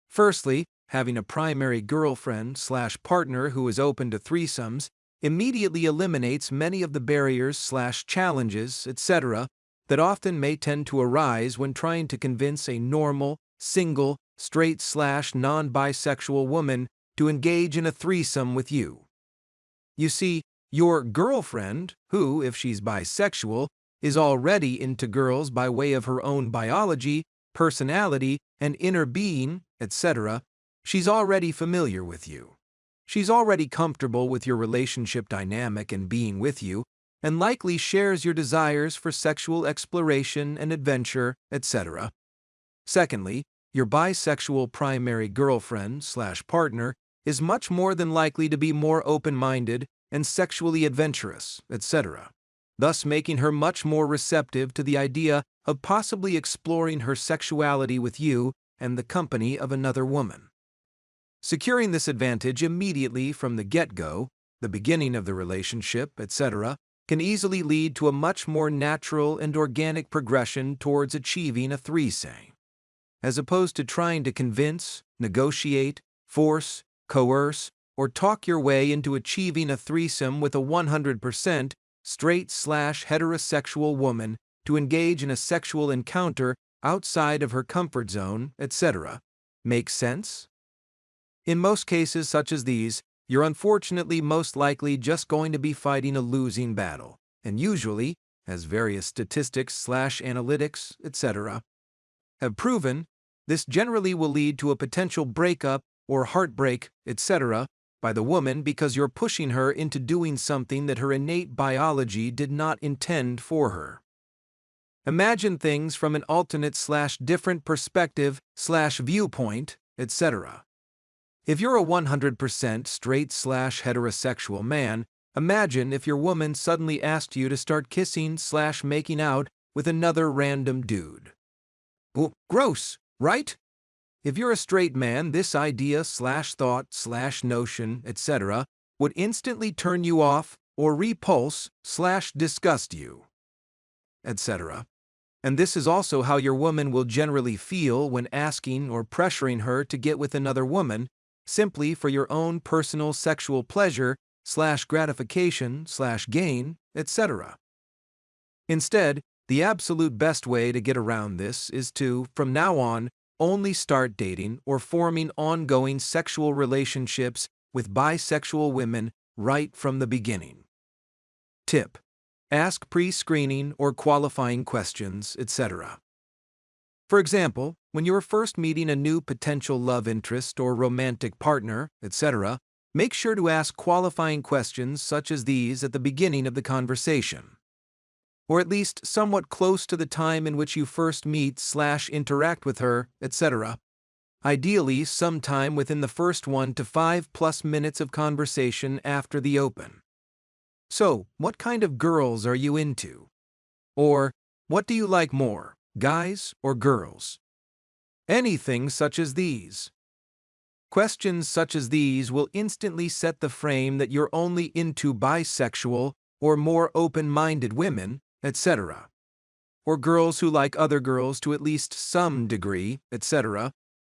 Firstly, having a primary girlfriend/partner who is open to threesomes immediately eliminates many of the barriers/challenges, etc., that often may tend to arise when trying to convince a normal, single, straight/non-bisexual woman to engage in a threesome with you. You see, your girlfriend, who, if she's bisexual, is already into girls by way of her own biology, personality, and inner being, etc., she's already familiar with you. She's already comfortable with your relationship dynamic and being with you, and likely shares your desires for sexual exploration and adventure, etc. Secondly, your bisexual primary girlfriend/partner is much more than likely to be more open-minded and sexually adventurous, etc., thus making her much more receptive to the idea of possibly exploring her sexuality with you and the company of another woman. Securing this advantage immediately from the get-go, the beginning of the relationship, etc., can easily lead to a much more natural and organic progression towards achieving a threesome, as opposed to trying to convince, negotiate, force, coerce, or talk your way into achieving a threesome with a 100% straight/heterosexual woman to engage in a sexual encounter outside of her comfort zone, etc. Make sense? In most cases such as these, you're unfortunately most likely just going to be fighting a losing battle, and usually, as various statistics/analytics, etc., have proven, this generally will lead to a potential breakup or heartbreak, etc., by the woman because you're pushing her into doing something that her innate biology did not intend for her. Imagine things from an alternate/different perspective/viewpoint, etc. If you're a 100% straight/heterosexual man, imagine if your woman suddenly asked you to start kissing/making out with another random dude. Ooh, gross, right? If you're a straight man, this idea/thought/notion, etc., would instantly turn you off or repulse/disgust you, etc. And this is also how your woman will generally feel when asking or pressuring her to get with another woman, simply for your own personal sexual pleasure/gratification/gain, etc. Instead, the absolute best way to get around this is to, from now on, only start dating or forming ongoing sexual relationships with bisexual women right from the beginning. Tip: ask pre-screening or qualifying questions, etc. For example, when you're first meeting a new potential love interest or romantic partner, etc., make sure to ask qualifying questions such as these at the beginning of the conversation, or at least somewhat close to the time in which you first meet/interact with her, etc. Ideally, sometime within the first 1 to 5+ minutes of conversation after the open. So, what kind of girls are you into? Or, what do you like more, guys or girls? Anything such as these. Questions such as these will instantly set the frame that you're only into bisexual or more open-minded women, etc., or girls who like other girls to at least some degree, etc.,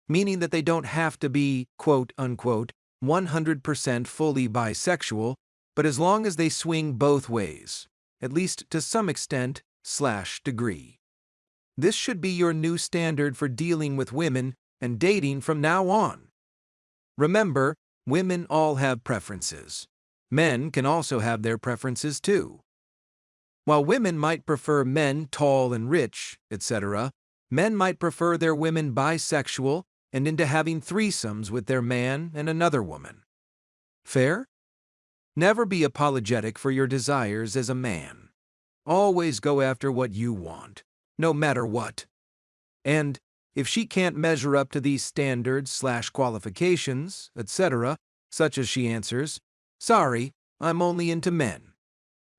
meaning that they don't have to be, quote-unquote, 100% fully bisexual, but as long as they swing both ways, at least to some extent/degree. This should be your new standard for dealing with women and dating from now on. Remember, women all have preferences. Men can also have their preferences too. While women might prefer men tall and rich, etc., men might prefer their women bisexual and into having threesomes with their man and another woman. Fair? Never be apologetic for your desires as a man. Always go after what you want, no matter what. And if she can't measure up to these standards/qualifications, etc., such as she answers, "Sorry, I'm only into men,"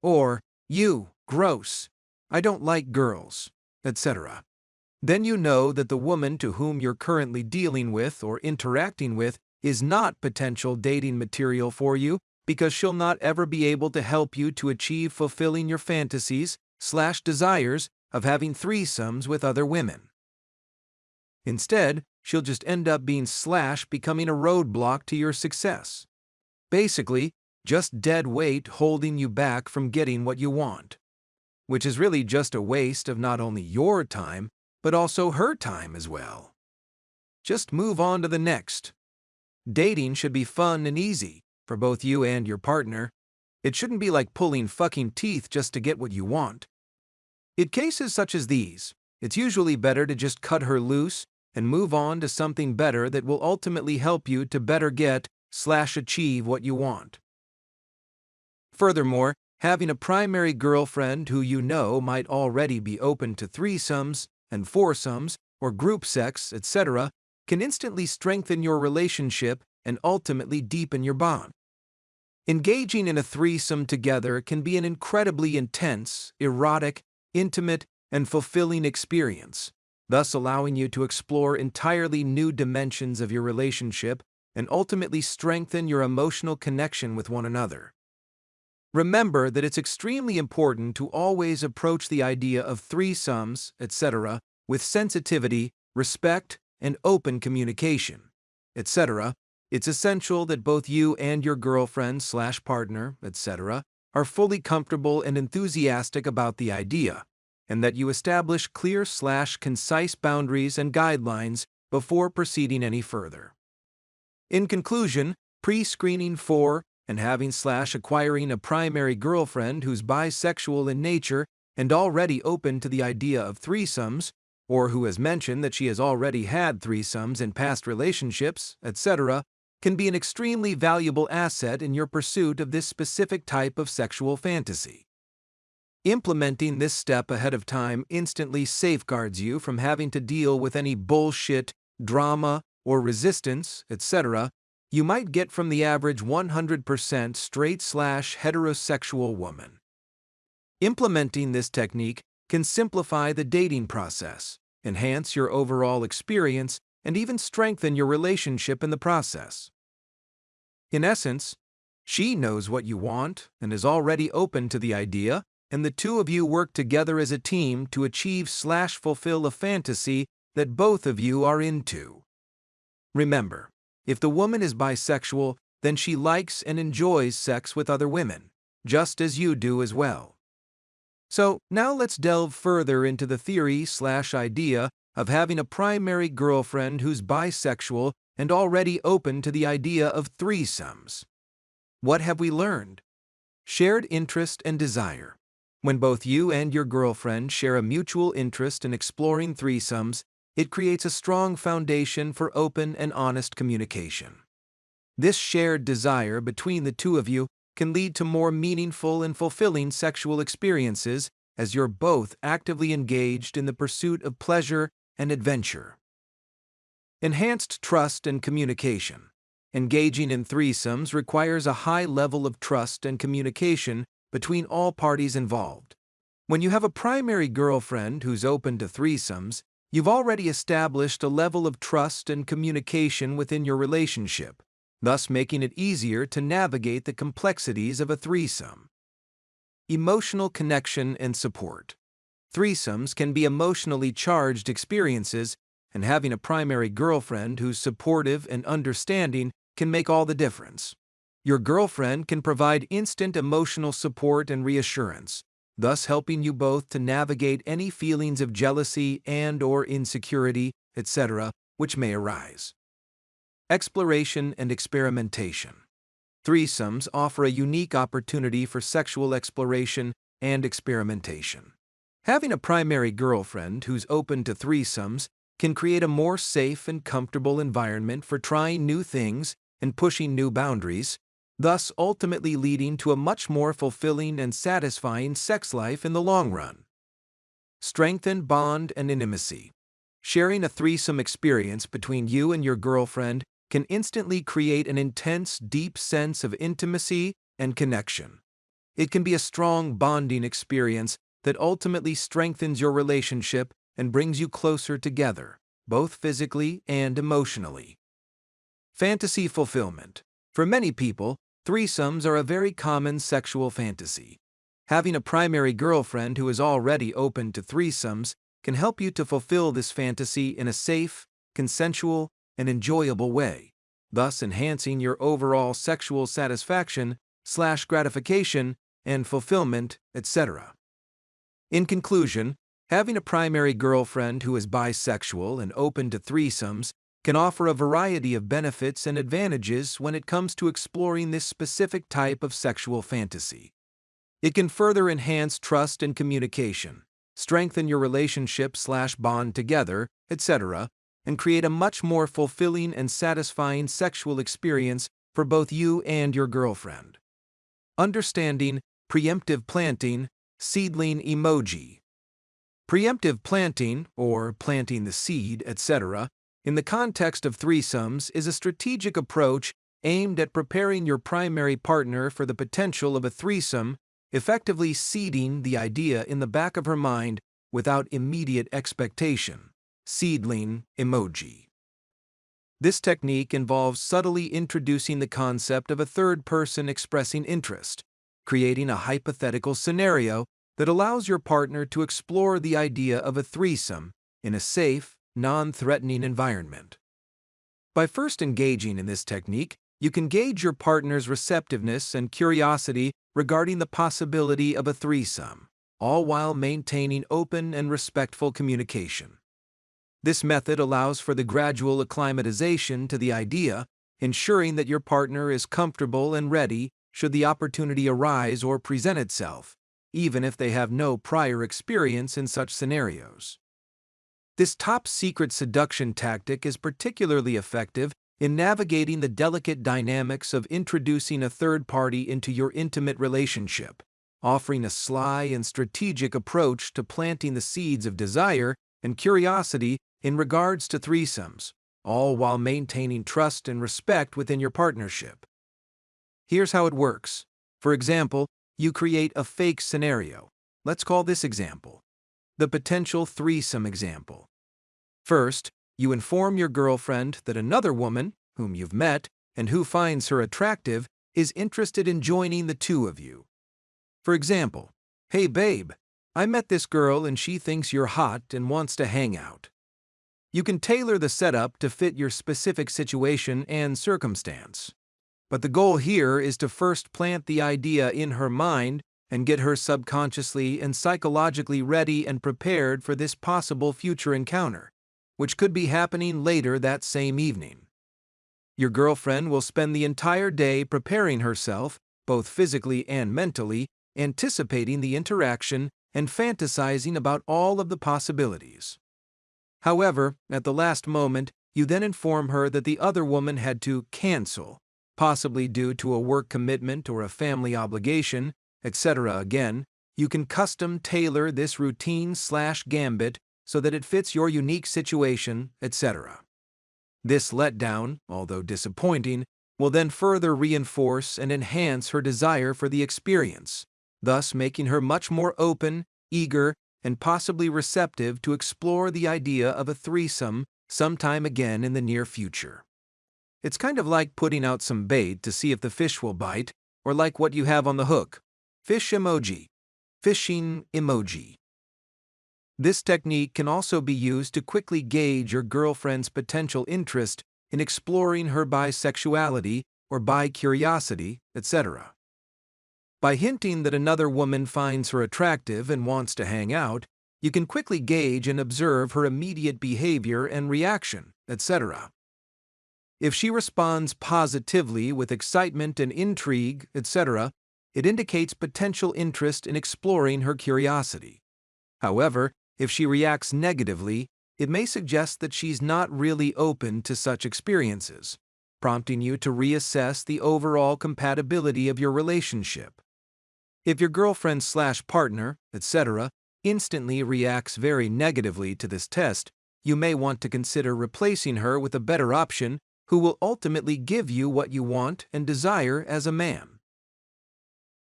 or "You, gross, I don't like girls," etc., then you know that the woman to whom you're currently dealing with or interacting with is not potential dating material for you, because she'll not ever be able to help you to achieve fulfilling your fantasies/desires of having threesomes with other women. Instead, she'll just end up becoming a roadblock to your success. Basically, just dead weight holding you back from getting what you want, which is really just a waste of not only your time, but also her time as well. Just move on to the next. Dating should be fun and easy for both you and your partner. It shouldn't be like pulling fucking teeth just to get what you want. In cases such as these, it's usually better to just cut her loose and move on to something better that will ultimately help you to better get/achieve what you want. Furthermore, having a primary girlfriend who you know might already be open to threesomes and foursomes or group sex, etc., can instantly strengthen your relationship and ultimately deepen your bond. Engaging in a threesome together can be an incredibly intense, erotic, intimate, and fulfilling experience, thus allowing you to explore entirely new dimensions of your relationship and ultimately strengthen your emotional connection with one another. Remember that it's extremely important to always approach the idea of threesomes, etc., with sensitivity, respect, and open communication, etc. It's essential that both you and your girlfriend/partner, etc., are fully comfortable and enthusiastic about the idea, and that you establish clear/concise boundaries and guidelines before proceeding any further. In conclusion, pre-screening for and having/acquiring a primary girlfriend who's bisexual in nature and already open to the idea of threesomes, or who has mentioned that she has already had threesomes in past relationships, etc., can be an extremely valuable asset in your pursuit of this specific type of sexual fantasy. Implementing this step ahead of time instantly safeguards you from having to deal with any bullshit, drama, or resistance, etc., you might get from the average 100% straight/heterosexual woman. Implementing this technique can simplify the dating process, enhance your overall experience, and even strengthen your relationship in the process. In essence, she knows what you want and is already open to the idea, and the two of you work together as a team to achieve/fulfill a fantasy that both of you are into. Remember, if the woman is bisexual, then she likes and enjoys sex with other women, just as you do as well. So now let's delve further into the theory/idea of having a primary girlfriend who's bisexual and already open to the idea of threesomes. What have we learned? Shared interest and desire. When both you and your girlfriend share a mutual interest in exploring threesomes, it creates a strong foundation for open and honest communication. This shared desire between the two of you can lead to more meaningful and fulfilling sexual experiences as you're both actively engaged in the pursuit of pleasure and adventure. Enhanced trust and communication. Engaging in threesomes requires a high level of trust and communication between all parties involved. When you have a primary girlfriend who's open to threesomes, you've already established a level of trust and communication within your relationship, thus making it easier to navigate the complexities of a threesome. Emotional connection and support. Threesomes can be emotionally charged experiences, and having a primary girlfriend who's supportive and understanding can make all the difference. Your girlfriend can provide instant emotional support and reassurance, thus helping you both to navigate any feelings of jealousy and/or insecurity, etc., which may arise. Exploration and experimentation. Threesomes offer a unique opportunity for sexual exploration and experimentation. Having a primary girlfriend who's open to threesomes can create a more safe and comfortable environment for trying new things and pushing new boundaries, thus ultimately leading to a much more fulfilling and satisfying sex life in the long run. Strengthen bond and intimacy. Sharing a threesome experience between you and your girlfriend can instantly create an intense, deep sense of intimacy and connection. It can be a strong bonding experience that ultimately strengthens your relationship and brings you closer together, both physically and emotionally. Fantasy fulfillment. For many people, threesomes are a very common sexual fantasy. Having a primary girlfriend who is already open to threesomes can help you to fulfill this fantasy in a safe, consensual, and enjoyable way, thus enhancing your overall sexual satisfaction/gratification and fulfillment, etc. In conclusion, having a primary girlfriend who is bisexual and open to threesomes can offer a variety of benefits and advantages when it comes to exploring this specific type of sexual fantasy. It can further enhance trust and communication, strengthen your relationship/bond together, etc., and create a much more fulfilling and satisfying sexual experience for both you and your girlfriend. Understanding preemptive planting, seedling emoji. Preemptive planting, or planting the seed, etc., in the context of threesomes is a strategic approach aimed at preparing your primary partner for the potential of a threesome, effectively seeding the idea in the back of her mind without immediate expectation. Seedling emoji. This technique involves subtly introducing the concept of a third person expressing interest, creating a hypothetical scenario that allows your partner to explore the idea of a threesome in a safe, non-threatening environment. By first engaging in this technique, you can gauge your partner's receptiveness and curiosity regarding the possibility of a threesome, all while maintaining open and respectful communication. This method allows for the gradual acclimatization to the idea, ensuring that your partner is comfortable and ready should the opportunity arise or present itself, even if they have no prior experience in such scenarios. This top-secret seduction tactic is particularly effective in navigating the delicate dynamics of introducing a third party into your intimate relationship, offering a sly and strategic approach to planting the seeds of desire and curiosity in regards to threesomes, all while maintaining trust and respect within your partnership. Here's how it works. For example, you create a fake scenario. Let's call this example the potential threesome example. First, you inform your girlfriend that another woman, whom you've met and who finds her attractive, is interested in joining the two of you. For example, "Hey babe, I met this girl and she thinks you're hot and wants to hang out." You can tailor the setup to fit your specific situation and circumstance. But the goal here is to first plant the idea in her mind and get her subconsciously and psychologically ready and prepared for this possible future encounter, which could be happening later that same evening. Your girlfriend will spend the entire day preparing herself, both physically and mentally, anticipating the interaction and fantasizing about all of the possibilities. However, at the last moment, you then inform her that the other woman had to cancel, possibly due to a work commitment or a family obligation, etc. Again, you can custom tailor this routine/gambit so that it fits your unique situation, etc. This letdown, although disappointing, will then further reinforce and enhance her desire for the experience, thus making her much more open, eager, and possibly receptive to explore the idea of a threesome sometime again in the near future. It's kind of like putting out some bait to see if the fish will bite, or like what you have on the hook. Fish emoji. Fishing emoji. This technique can also be used to quickly gauge your girlfriend's potential interest in exploring her bisexuality or bi-curiosity, etc. By hinting that another woman finds her attractive and wants to hang out, you can quickly gauge and observe her immediate behavior and reaction, etc. If she responds positively with excitement and intrigue, etc., it indicates potential interest in exploring her curiosity. However, if she reacts negatively, it may suggest that she's not really open to such experiences, prompting you to reassess the overall compatibility of your relationship. If your girlfriend/partner, etc., instantly reacts very negatively to this test, you may want to consider replacing her with a better option who will ultimately give you what you want and desire as a man.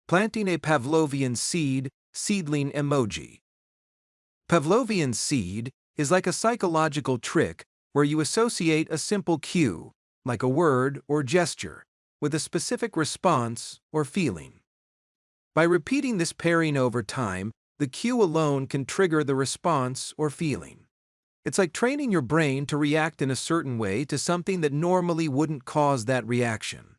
Planting a Pavlovian seedling emoji. Pavlovian seed is like a psychological trick where you associate a simple cue, like a word or gesture, with a specific response or feeling. By repeating this pairing over time, the cue alone can trigger the response or feeling. It's like training your brain to react in a certain way to something that normally wouldn't cause that reaction.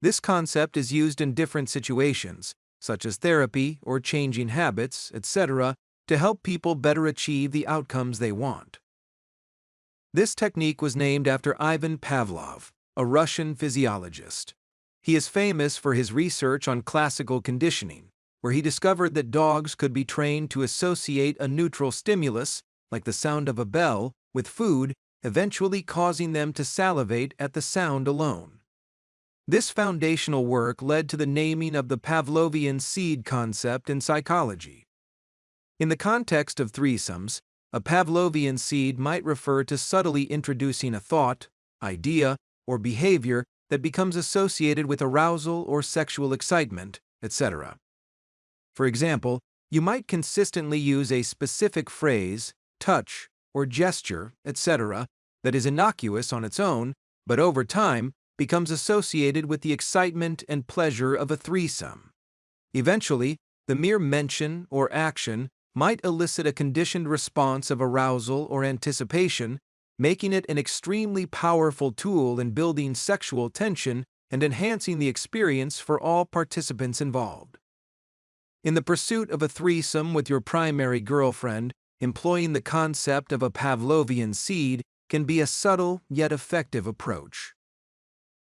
This concept is used in different situations, such as therapy or changing habits, etc., to help people better achieve the outcomes they want. This technique was named after Ivan Pavlov, a Russian physiologist. He is famous for his research on classical conditioning, where he discovered that dogs could be trained to associate a neutral stimulus, like the sound of a bell, with food, eventually causing them to salivate at the sound alone. This foundational work led to the naming of the Pavlovian seed concept in psychology. In the context of threesomes, a Pavlovian seed might refer to subtly introducing a thought, idea, or behavior that becomes associated with arousal or sexual excitement, etc. For example, you might consistently use a specific phrase, touch, or gesture, etc., that is innocuous on its own, but over time becomes associated with the excitement and pleasure of a threesome. Eventually, the mere mention or action might elicit a conditioned response of arousal or anticipation, making it an extremely powerful tool in building sexual tension and enhancing the experience for all participants involved. In the pursuit of a threesome with your primary girlfriend, employing the concept of a Pavlovian seed can be a subtle yet effective approach.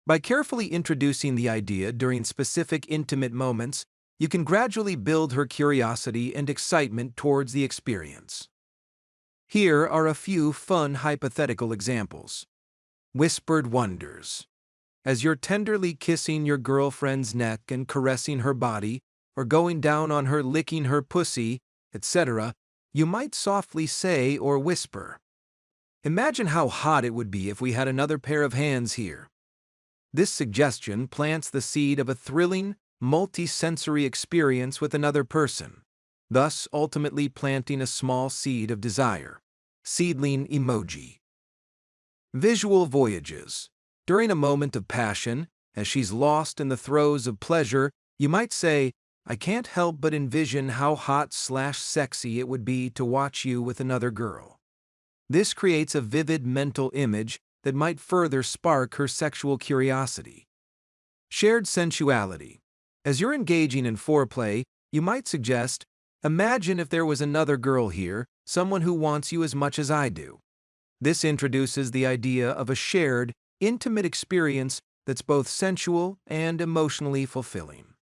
By carefully introducing the idea during specific intimate moments, you can gradually build her curiosity and excitement towards the experience. Here are a few fun hypothetical examples. Whispered wonders. As you're tenderly kissing your girlfriend's neck and caressing her body, or going down on her licking her pussy, etc., you might softly say or whisper, "Imagine how hot it would be if we had another pair of hands here." This suggestion plants the seed of a thrilling, multi-sensory experience with another person, thus ultimately planting a small seed of desire. Seedling emoji. Visual voyages. During a moment of passion, as she's lost in the throes of pleasure, you might say, "I can't help but envision how hot/sexy it would be to watch you with another girl." This creates a vivid mental image that might further spark her sexual curiosity. Shared sensuality. As you're engaging in foreplay, you might suggest, "Imagine if there was another girl here, someone who wants you as much as I do." This introduces the idea of a shared, intimate experience that's both sensual and emotionally fulfilling.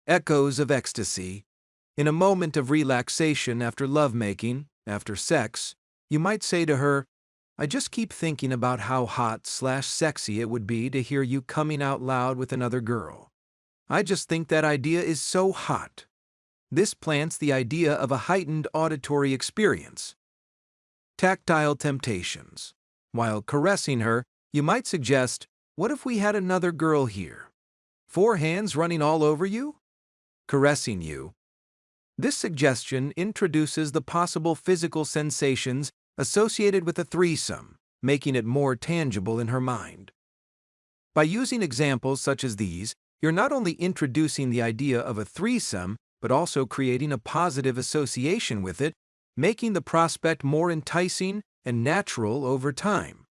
Echoes of ecstasy. In a moment of relaxation after lovemaking, after sex, you might say to her, "I just keep thinking about how hot/sexy it would be to hear you coming out loud with another girl. I just think that idea is so hot." This plants the idea of a heightened auditory experience. Tactile temptations. While caressing her, you might suggest, "What if we had another girl here? 4 hands running all over you? Caressing you." This suggestion introduces the possible physical sensations associated with a threesome, making it more tangible in her mind. By using examples such as these, you're not only introducing the idea of a threesome, but also creating a positive association with it, making the prospect more enticing and natural over time.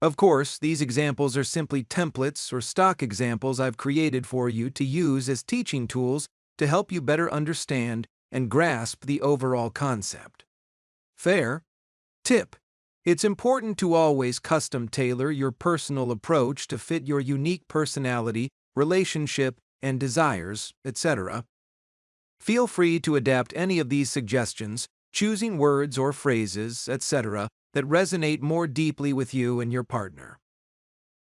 Of course, these examples are simply templates or stock examples I've created for you to use as teaching tools to help you better understand and grasp the overall concept. Fair? Tip: it's important to always custom tailor your personal approach to fit your unique personality, relationship, and desires, etc. Feel free to adapt any of these suggestions, choosing words or phrases, etc., that resonate more deeply with you and your partner.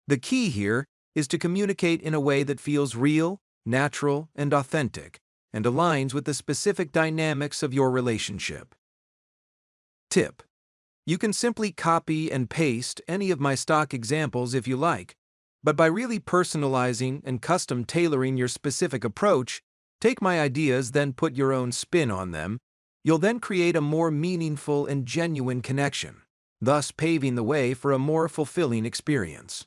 The key here is to communicate in a way that feels real, natural, and authentic, and aligns with the specific dynamics of your relationship. Tip: you can simply copy and paste any of my stock examples if you like, but by really personalizing and custom tailoring your specific approach, take my ideas, then put your own spin on them, you'll then create a more meaningful and genuine connection, thus paving the way for a more fulfilling experience.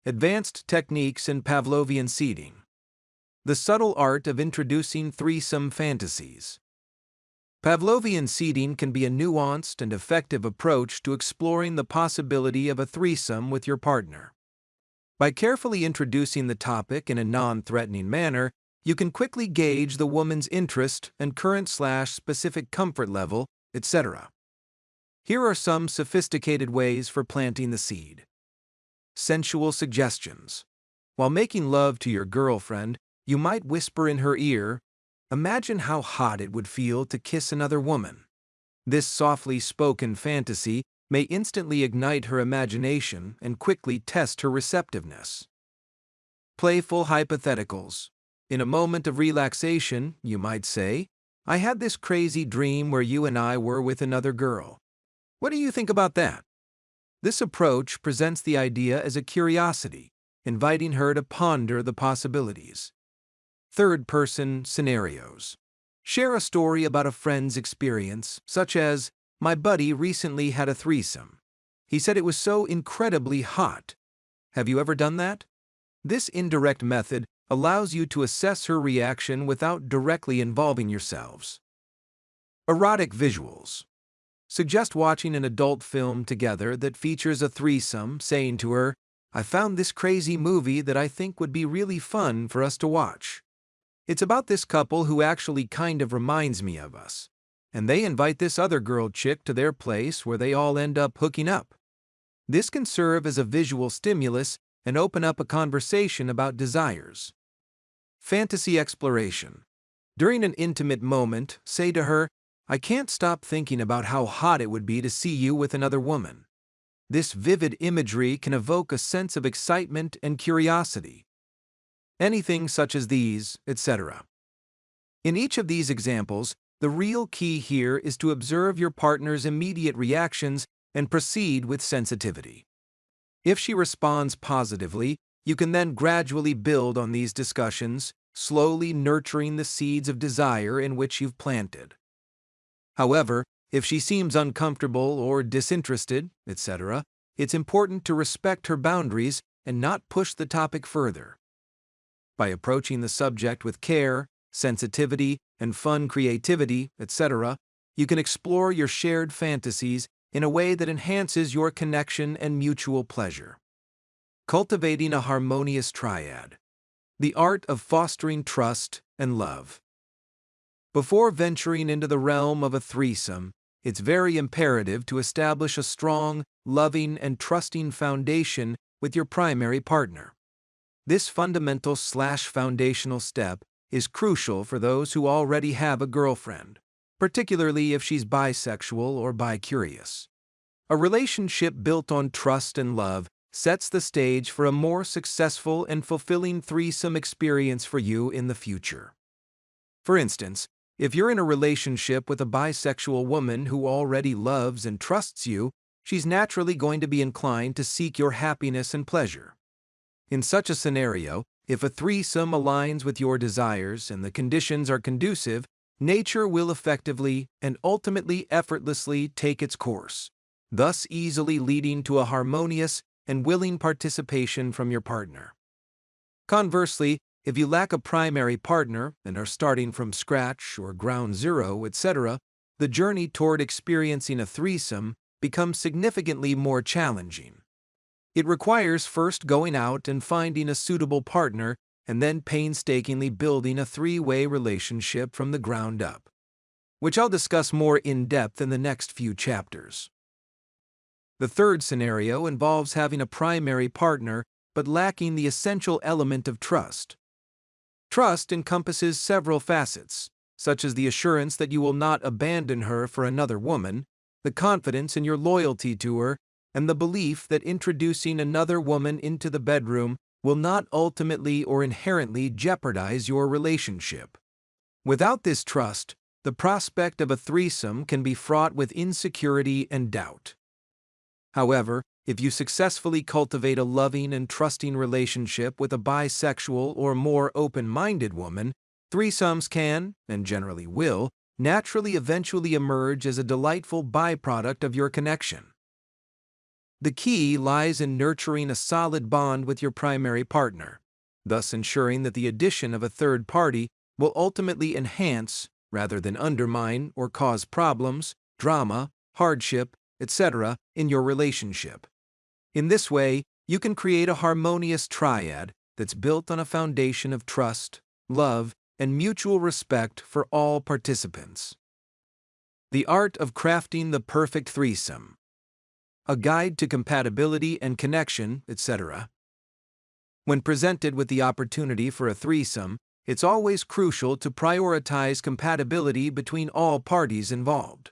Advanced techniques in Pavlovian seeding. The subtle art of introducing threesome fantasies. Pavlovian seeding can be a nuanced and effective approach to exploring the possibility of a threesome with your partner. By carefully introducing the topic in a non-threatening manner, you can quickly gauge the woman's interest and current/specific comfort level, etc. Here are some sophisticated ways for planting the seed. Sensual suggestions. While making love to your girlfriend, you might whisper in her ear, "Imagine how hot it would feel to kiss another woman." This softly spoken fantasy may instantly ignite her imagination and quickly test her receptiveness. Playful hypotheticals. In a moment of relaxation, you might say, "I had this crazy dream where you and I were with another girl. What do you think about that?" This approach presents the idea as a curiosity, inviting her to ponder the possibilities. Third-person scenarios. Share a story about a friend's experience, such as, "My buddy recently had a threesome. He said it was so incredibly hot. Have you ever done that?" This indirect method allows you to assess her reaction without directly involving yourselves. Erotic visuals. Suggest watching an adult film together that features a threesome, saying to her, "I found this crazy movie that I think would be really fun for us to watch. It's about this couple who actually kind of reminds me of us. And they invite this other girl chick to their place where they all end up hooking up." This can serve as a visual stimulus and open up a conversation about desires. Fantasy exploration. During an intimate moment, say to her, "I can't stop thinking about how hot it would be to see you with another woman." This vivid imagery can evoke a sense of excitement and curiosity. Anything such as these, etc. In each of these examples, the real key here is to observe your partner's immediate reactions and proceed with sensitivity. If she responds positively, you can then gradually build on these discussions, slowly nurturing the seeds of desire in which you've planted. However, if she seems uncomfortable or disinterested, etc., it's important to respect her boundaries and not push the topic further. By approaching the subject with care, sensitivity, and fun creativity, etc., you can explore your shared fantasies in a way that enhances your connection and mutual pleasure. Cultivating a harmonious triad. The art of fostering trust and love. Before venturing into the realm of a threesome, it's very imperative to establish a strong, loving, and trusting foundation with your primary partner. This fundamental/foundational step is crucial for those who already have a girlfriend, particularly if she's bisexual or bi-curious. A relationship built on trust and love sets the stage for a more successful and fulfilling threesome experience for you in the future. For instance, if you're in a relationship with a bisexual woman who already loves and trusts you, she's naturally going to be inclined to seek your happiness and pleasure. In such a scenario, if a threesome aligns with your desires and the conditions are conducive, nature will effectively and ultimately effortlessly take its course, thus easily leading to a harmonious and willing participation from your partner. Conversely, if you lack a primary partner and are starting from scratch or ground zero, etc., the journey toward experiencing a threesome becomes significantly more challenging. It requires first going out and finding a suitable partner and then painstakingly building a three-way relationship from the ground up, which I'll discuss more in depth in the next few chapters. The third scenario involves having a primary partner but lacking the essential element of trust. Trust encompasses several facets, such as the assurance that you will not abandon her for another woman, the confidence in your loyalty to her, and the belief that introducing another woman into the bedroom will not ultimately or inherently jeopardize your relationship. Without this trust, the prospect of a threesome can be fraught with insecurity and doubt. However, if you successfully cultivate a loving and trusting relationship with a bisexual or more open-minded woman, threesomes can, and generally will, naturally eventually emerge as a delightful byproduct of your connection. The key lies in nurturing a solid bond with your primary partner, thus ensuring that the addition of a third party will ultimately enhance, rather than undermine or cause problems, drama, hardship, etc. in your relationship. In this way, you can create a harmonious triad that's built on a foundation of trust, love, and mutual respect for all participants. The art of crafting the perfect threesome. A guide to compatibility and connection, etc. When presented with the opportunity for a threesome, it's always crucial to prioritize compatibility between all parties involved.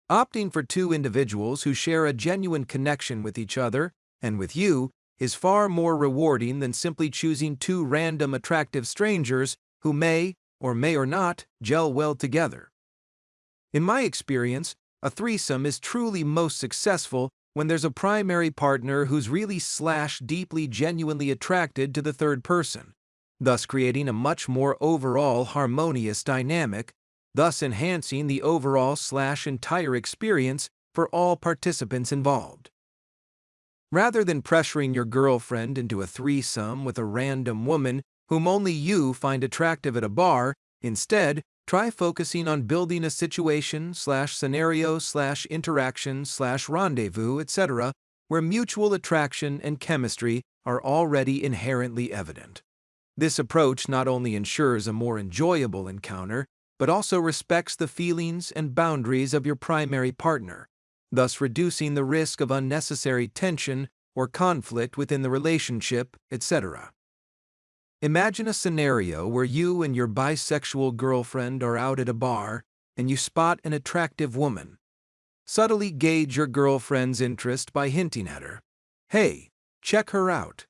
Opting for two individuals who share a genuine connection with each other and with you is far more rewarding than simply choosing two random attractive strangers who may or may or not gel well together. In my experience, a threesome is truly most successful when there's a primary partner who's really deeply genuinely attracted to the third person, thus creating a much more overall harmonious dynamic, thus enhancing the overall entire experience for all participants involved. Rather than pressuring your girlfriend into a threesome with a random woman whom only you find attractive at a bar, instead, try focusing on building a situation/scenario/interaction/rendezvous, etc., where mutual attraction and chemistry are already inherently evident. This approach not only ensures a more enjoyable encounter, but also respects the feelings and boundaries of your primary partner, thus reducing the risk of unnecessary tension or conflict within the relationship, etc. Imagine a scenario where you and your bisexual girlfriend are out at a bar and you spot an attractive woman. Subtly gauge your girlfriend's interest by hinting at her. Hey, check her out.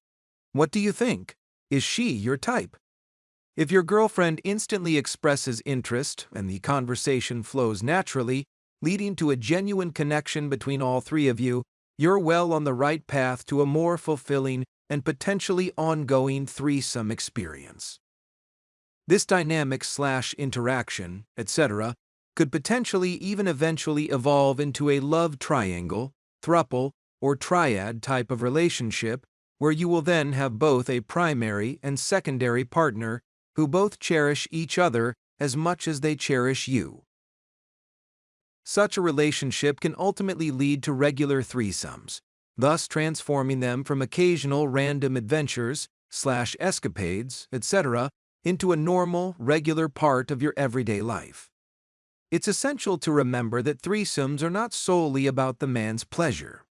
What do you think? Is she your type? If your girlfriend instantly expresses interest and the conversation flows naturally, leading to a genuine connection between all three of you, you're well on the right path to a more fulfilling and potentially ongoing threesome experience. This dynamic/interaction, etc., could potentially even eventually evolve into a love triangle, throuple, or triad type of relationship where you will then have both a primary and secondary partner who both cherish each other as much as they cherish you. Such a relationship can ultimately lead to regular threesomes, thus transforming them from occasional random adventures/escapades, etc., into a normal, regular part of your everyday life. It's essential to remember that threesomes are not solely about the man's pleasure.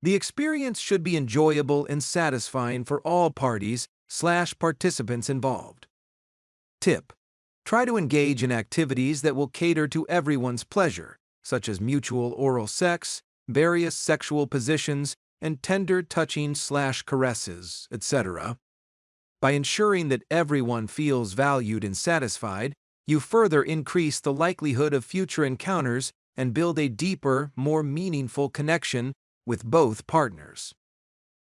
The experience should be enjoyable and satisfying for all parties/participants involved. Tip: try to engage in activities that will cater to everyone's pleasure, such as mutual oral sex, various sexual positions, and tender touching/caresses, etc. By ensuring that everyone feels valued and satisfied, you further increase the likelihood of future encounters and build a deeper, more meaningful connection with both partners.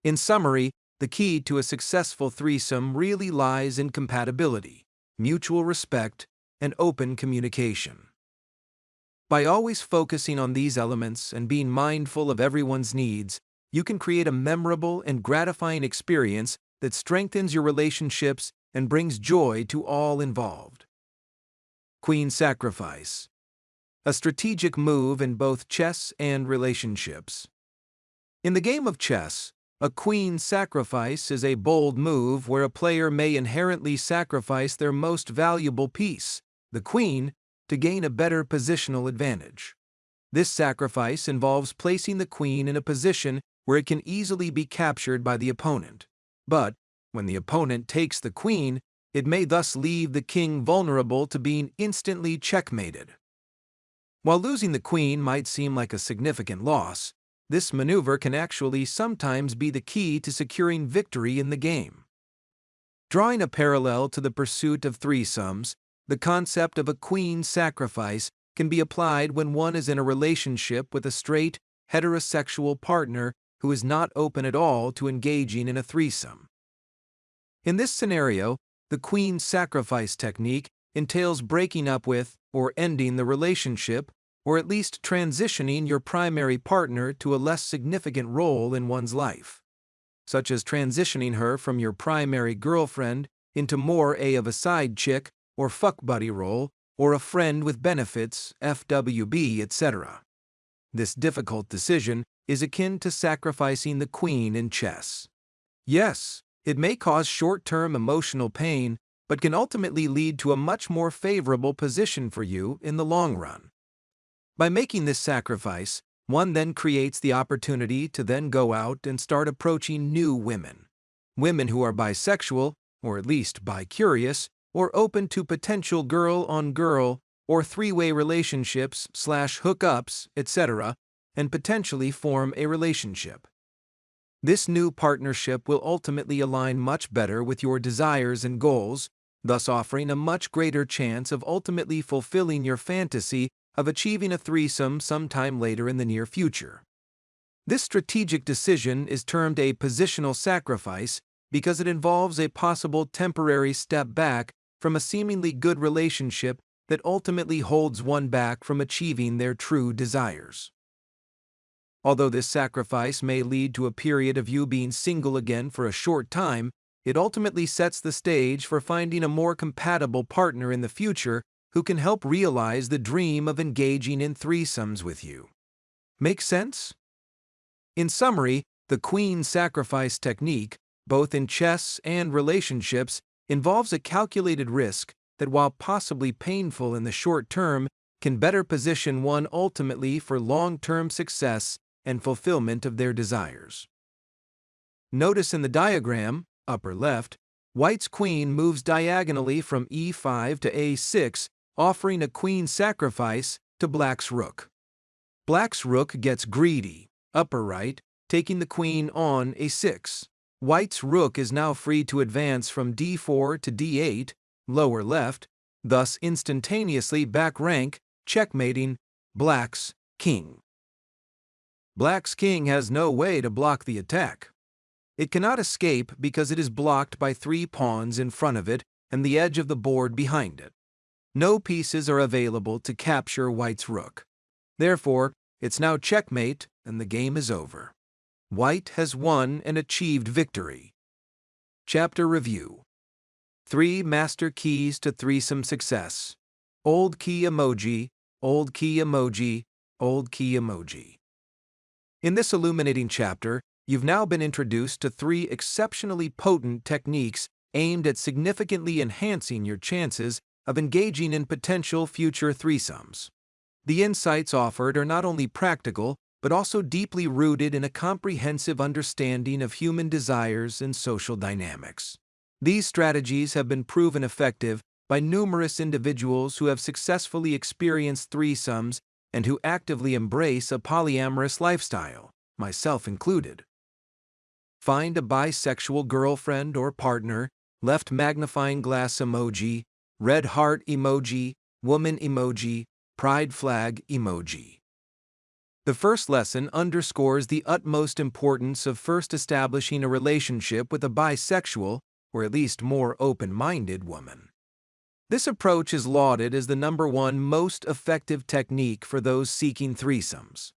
In summary, the key to a successful threesome really lies in compatibility, mutual respect, and open communication. By always focusing on these elements and being mindful of everyone's needs, you can create a memorable and gratifying experience that strengthens your relationships and brings joy to all involved. Queen Sacrifice. A strategic move in both chess and relationships. In the game of chess, A queen sacrifice is a bold move where a player may inherently sacrifice their most valuable piece, the queen, to gain a better positional advantage. This sacrifice involves placing the queen in a position where it can easily be captured by the opponent. But, when the opponent takes the queen, it may thus leave the king vulnerable to being instantly checkmated. While losing the queen might seem like a significant loss, this maneuver can actually sometimes be the key to securing victory in the game. Drawing a parallel to the pursuit of threesomes, the concept of a queen sacrifice can be applied when one is in a relationship with a straight, heterosexual partner who is not open at all to engaging in a threesome. In this scenario, the queen sacrifice technique entails breaking up with or ending the relationship, or at least transitioning your primary partner to a less significant role in one's life, such as transitioning her from your primary girlfriend into more of a side chick or fuck buddy role, or a friend with benefits, FWB, etc. This difficult decision is akin to sacrificing the queen in chess. Yes, it may cause short-term emotional pain, but can ultimately lead to a much more favorable position for you in the long run. By making this sacrifice, one then creates the opportunity to then go out and start approaching new women. Women who are bisexual, or at least bi-curious, or open to potential girl-on-girl or three-way relationships/hookups, etc., and potentially form a relationship. This new partnership will ultimately align much better with your desires and goals, thus offering a much greater chance of ultimately fulfilling your fantasy of achieving a threesome sometime later in the near future. This strategic decision is termed a positional sacrifice because it involves a possible temporary step back from a seemingly good relationship that ultimately holds one back from achieving their true desires. Although this sacrifice may lead to a period of you being single again for a short time, it ultimately sets the stage for finding a more compatible partner in the future who can help realize the dream of engaging in threesomes with you. Make sense? In summary, the queen sacrifice technique, both in chess and relationships, involves a calculated risk that, while possibly painful in the short term, can better position one ultimately for long-term success and fulfillment of their desires. Notice in the diagram, upper left, White's queen moves diagonally from e5 to a6, offering a queen sacrifice to Black's rook. Black's rook gets greedy, upper right, taking the queen on a6. White's rook is now free to advance from d4 to d8, lower left, thus instantaneously back rank, checkmating Black's king. Black's king has no way to block the attack. It cannot escape because it is blocked by 3 pawns in front of it and the edge of the board behind it. No pieces are available to capture White's rook. Therefore, it's now checkmate and the game is over. White has won and achieved victory. Chapter Review. 3 Master Keys to Threesome Success. Old key emoji, old key emoji, old key emoji. In this illuminating chapter, you've now been introduced to 3 exceptionally potent techniques aimed at significantly enhancing your chances of engaging in potential future threesomes. The insights offered are not only practical, but also deeply rooted in a comprehensive understanding of human desires and social dynamics. These strategies have been proven effective by numerous individuals who have successfully experienced threesomes and who actively embrace a polyamorous lifestyle, myself included. Find a bisexual girlfriend or partner, left magnifying glass emoji, red heart emoji, woman emoji, pride flag emoji. The first lesson underscores the utmost importance of first establishing a relationship with a bisexual, or at least more open-minded woman. This approach is lauded as the #1 most effective technique for those seeking threesomes.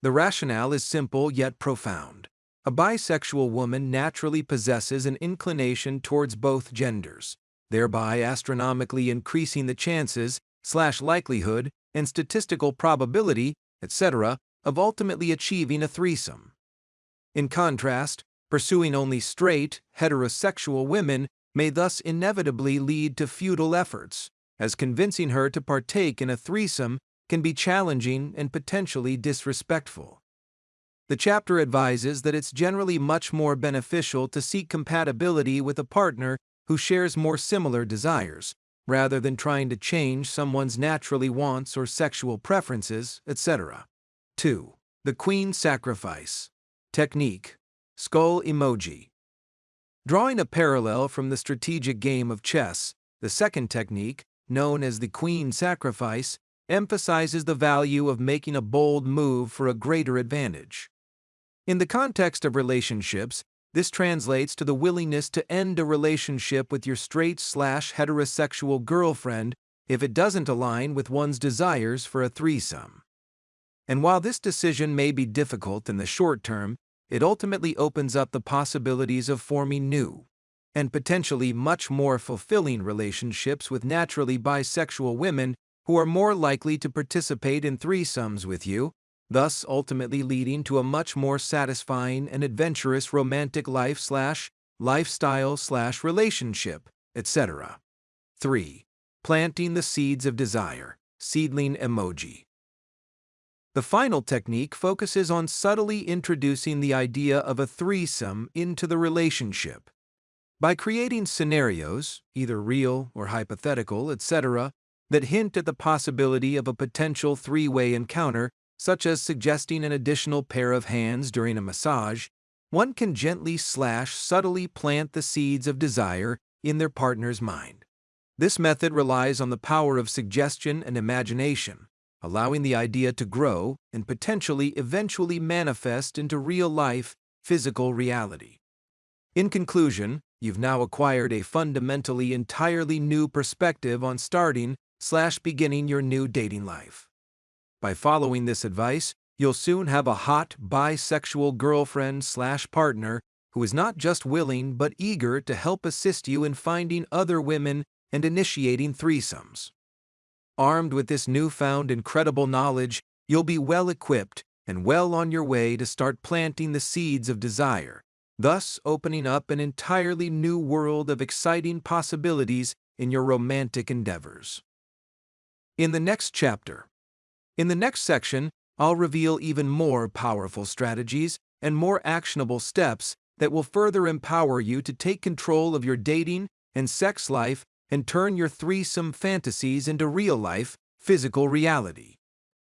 The rationale is simple yet profound. A bisexual woman naturally possesses an inclination towards both genders, thereby astronomically increasing the chances/likelihood and statistical probability, etc., of ultimately achieving a threesome. In contrast, pursuing only straight, heterosexual women may thus inevitably lead to futile efforts, as convincing her to partake in a threesome can be challenging and potentially disrespectful. The chapter advises that it's generally much more beneficial to seek compatibility with a partner who shares more similar desires, rather than trying to change someone's naturally wants or sexual preferences, etc. 2. The Queen Sacrifice. Technique. Skull emoji. Drawing a parallel from the strategic game of chess, the second technique, known as the Queen Sacrifice, emphasizes the value of making a bold move for a greater advantage. In the context of relationships, this translates to the willingness to end a relationship with your straight/heterosexual girlfriend if it doesn't align with one's desires for a threesome. And while this decision may be difficult in the short term, it ultimately opens up the possibilities of forming new, and potentially much more fulfilling relationships with naturally bisexual women who are more likely to participate in threesomes with you, thus ultimately leading to a much more satisfying and adventurous romantic lifestyle/relationship, etc. 3. Planting the seeds of desire. Seedling emoji. The final technique focuses on subtly introducing the idea of a threesome into the relationship. By creating scenarios, either real or hypothetical, etc., that hint at the possibility of a potential three-way encounter, such as suggesting an additional pair of hands during a massage, one can gently/subtly plant the seeds of desire in their partner's mind. This method relies on the power of suggestion and imagination, allowing the idea to grow and potentially eventually manifest into real-life, physical reality. In conclusion, you've now acquired a fundamentally entirely new perspective on starting/beginning your new dating life. By following this advice, you'll soon have a hot, bisexual girlfriend/partner who is not just willing but eager to help assist you in finding other women and initiating threesomes. Armed with this newfound incredible knowledge, you'll be well equipped and well on your way to start planting the seeds of desire, thus opening up an entirely new world of exciting possibilities in your romantic endeavors. In the next section, I'll reveal even more powerful strategies and more actionable steps that will further empower you to take control of your dating and sex life and turn your threesome fantasies into real-life, physical reality.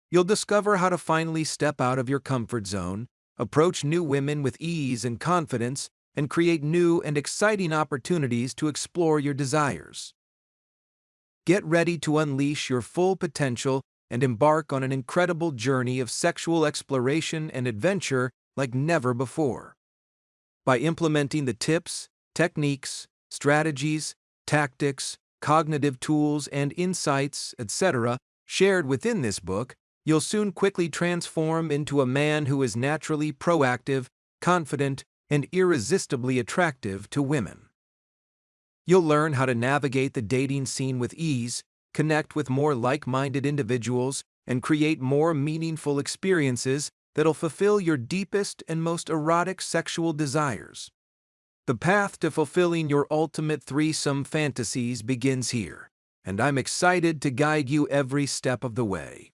You'll discover how to finally step out of your comfort zone, approach new women with ease and confidence, and create new and exciting opportunities to explore your desires. Get ready to unleash your full potential and embark on an incredible journey of sexual exploration and adventure like never before. By implementing the tips, techniques, strategies, tactics, cognitive tools, and insights, etc., shared within this book, you'll soon quickly transform into a man who is naturally proactive, confident, and irresistibly attractive to women. You'll learn how to navigate the dating scene with ease, connect with more like-minded individuals, and create more meaningful experiences that'll fulfill your deepest and most erotic sexual desires. The path to fulfilling your ultimate threesome fantasies begins here, and I'm excited to guide you every step of the way.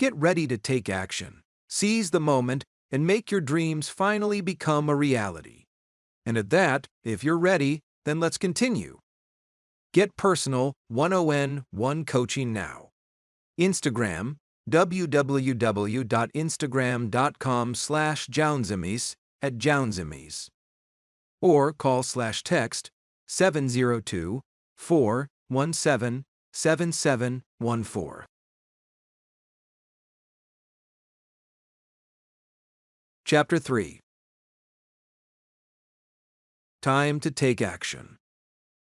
Get ready to take action, seize the moment, and make your dreams finally become a reality. And at that, if you're ready, then let's continue. Get personal 101 coaching now. Instagram, www.instagram.com/Jaunzemis @Jaunzemis. Or call/text 702-417-7714. Chapter 3. Time to take action.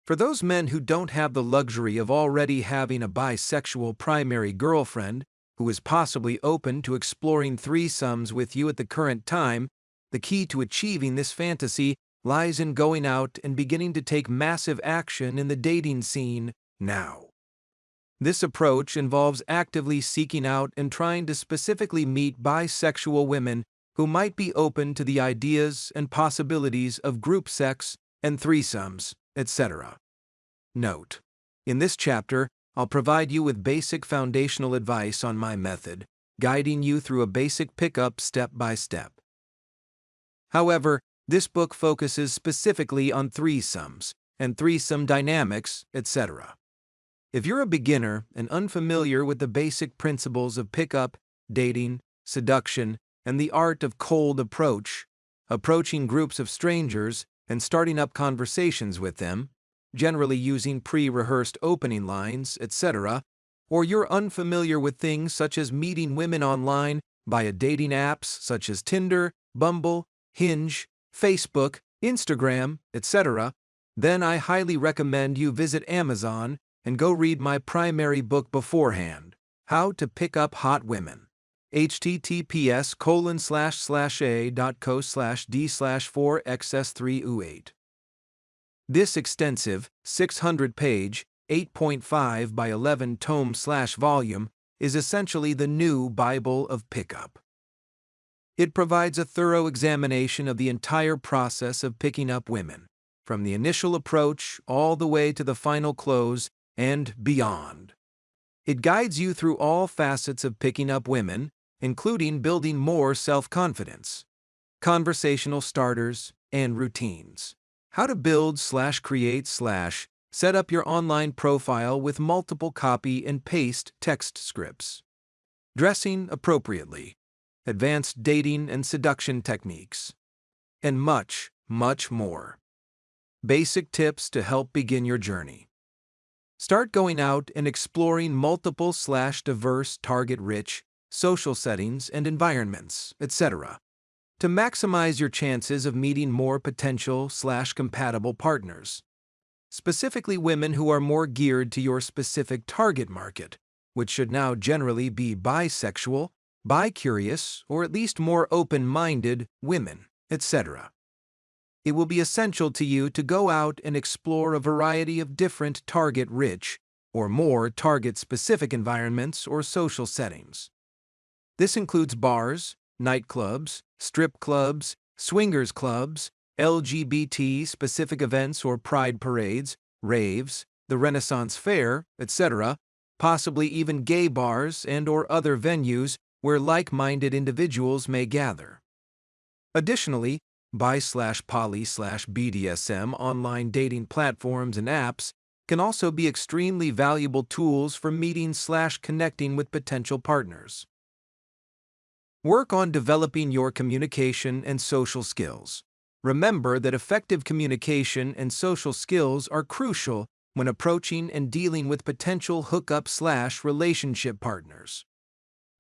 For those men who don't have the luxury of already having a bisexual primary girlfriend who is possibly open to exploring threesomes with you at the current time, the key to achieving this fantasy lies in going out and beginning to take massive action in the dating scene now. This approach involves actively seeking out and trying to specifically meet bisexual women who might be open to the ideas and possibilities of group sex and threesomes, etc. Note: in this chapter, I'll provide you with basic foundational advice on my method, guiding you through a basic pickup step by step. However, this book focuses specifically on threesomes and threesome dynamics, etc. If you're a beginner and unfamiliar with the basic principles of pickup, dating, seduction, and the art of cold approach, approaching groups of strangers and starting up conversations with them, generally using pre-rehearsed opening lines, etc., or you're unfamiliar with things such as meeting women online via dating apps such as Tinder, Bumble, Hinge, Facebook, Instagram, etc., then I highly recommend you visit Amazon and go read my primary book beforehand, How to Pick Up Hot Women. https://a.co/d/4xs3u8. This extensive, 600-page, 8.5 by 11 tome/volume is essentially the new Bible of pickup. It provides a thorough examination of the entire process of picking up women, from the initial approach all the way to the final close and beyond. It guides you through all facets of picking up women, including building more self-confidence, conversational starters, and routines. How to build/create/set up your online profile with multiple copy and paste text scripts. Dressing appropriately, advanced dating and seduction techniques, and much, much more. Basic tips to help begin your journey. Start going out and exploring multiple/diverse target-rich social settings and environments, etc., to maximize your chances of meeting more potential/compatible partners, specifically women who are more geared to your specific target market, which should now generally be bisexual, bi-curious, or at least more open-minded women, etc. It will be essential to you to go out and explore a variety of different target-rich or more target-specific environments or social settings. This includes bars, nightclubs, strip clubs, swingers clubs, LGBT-specific events or pride parades, raves, the Renaissance Fair, etc., possibly even gay bars and/or other venues where like-minded individuals may gather. Additionally, bi/poly/BDSM online dating platforms and apps can also be extremely valuable tools for meeting/connecting with potential partners. Work on developing your communication and social skills. Remember that effective communication and social skills are crucial when approaching and dealing with potential hookup/relationship partners.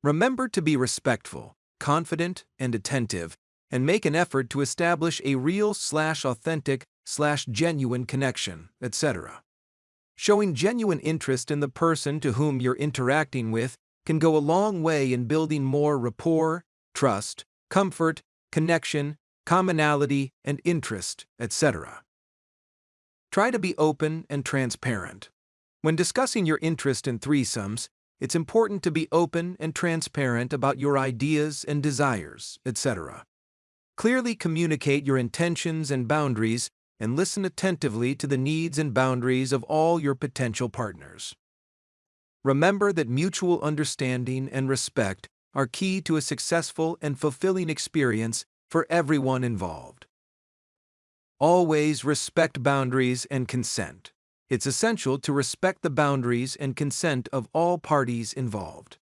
Remember to be respectful, confident, and attentive, and make an effort to establish a real/authentic/genuine connection, etc. Showing genuine interest in the person to whom you're interacting with can go a long way in building more rapport, trust, comfort, connection, commonality, and interest, etc. Try to be open and transparent. When discussing your interest in threesomes, it's important to be open and transparent about your ideas and desires, etc. Clearly communicate your intentions and boundaries and listen attentively to the needs and boundaries of all your potential partners. Remember that mutual understanding and respect are key to a successful and fulfilling experience for everyone involved. Always respect boundaries and consent. It's essential to respect the boundaries and consent of all parties involved.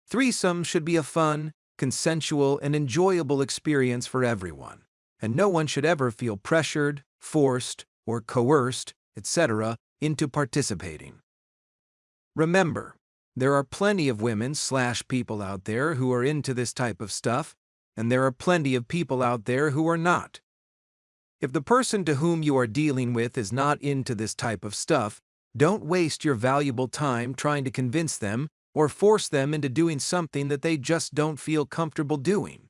Threesome should be a fun, consensual, and enjoyable experience for everyone, and no one should ever feel pressured, forced, or coerced, etc., into participating. Remember, there are plenty of women/people out there who are into this type of stuff, and there are plenty of people out there who are not. If the person to whom you are dealing with is not into this type of stuff, don't waste your valuable time trying to convince them or force them into doing something that they just don't feel comfortable doing.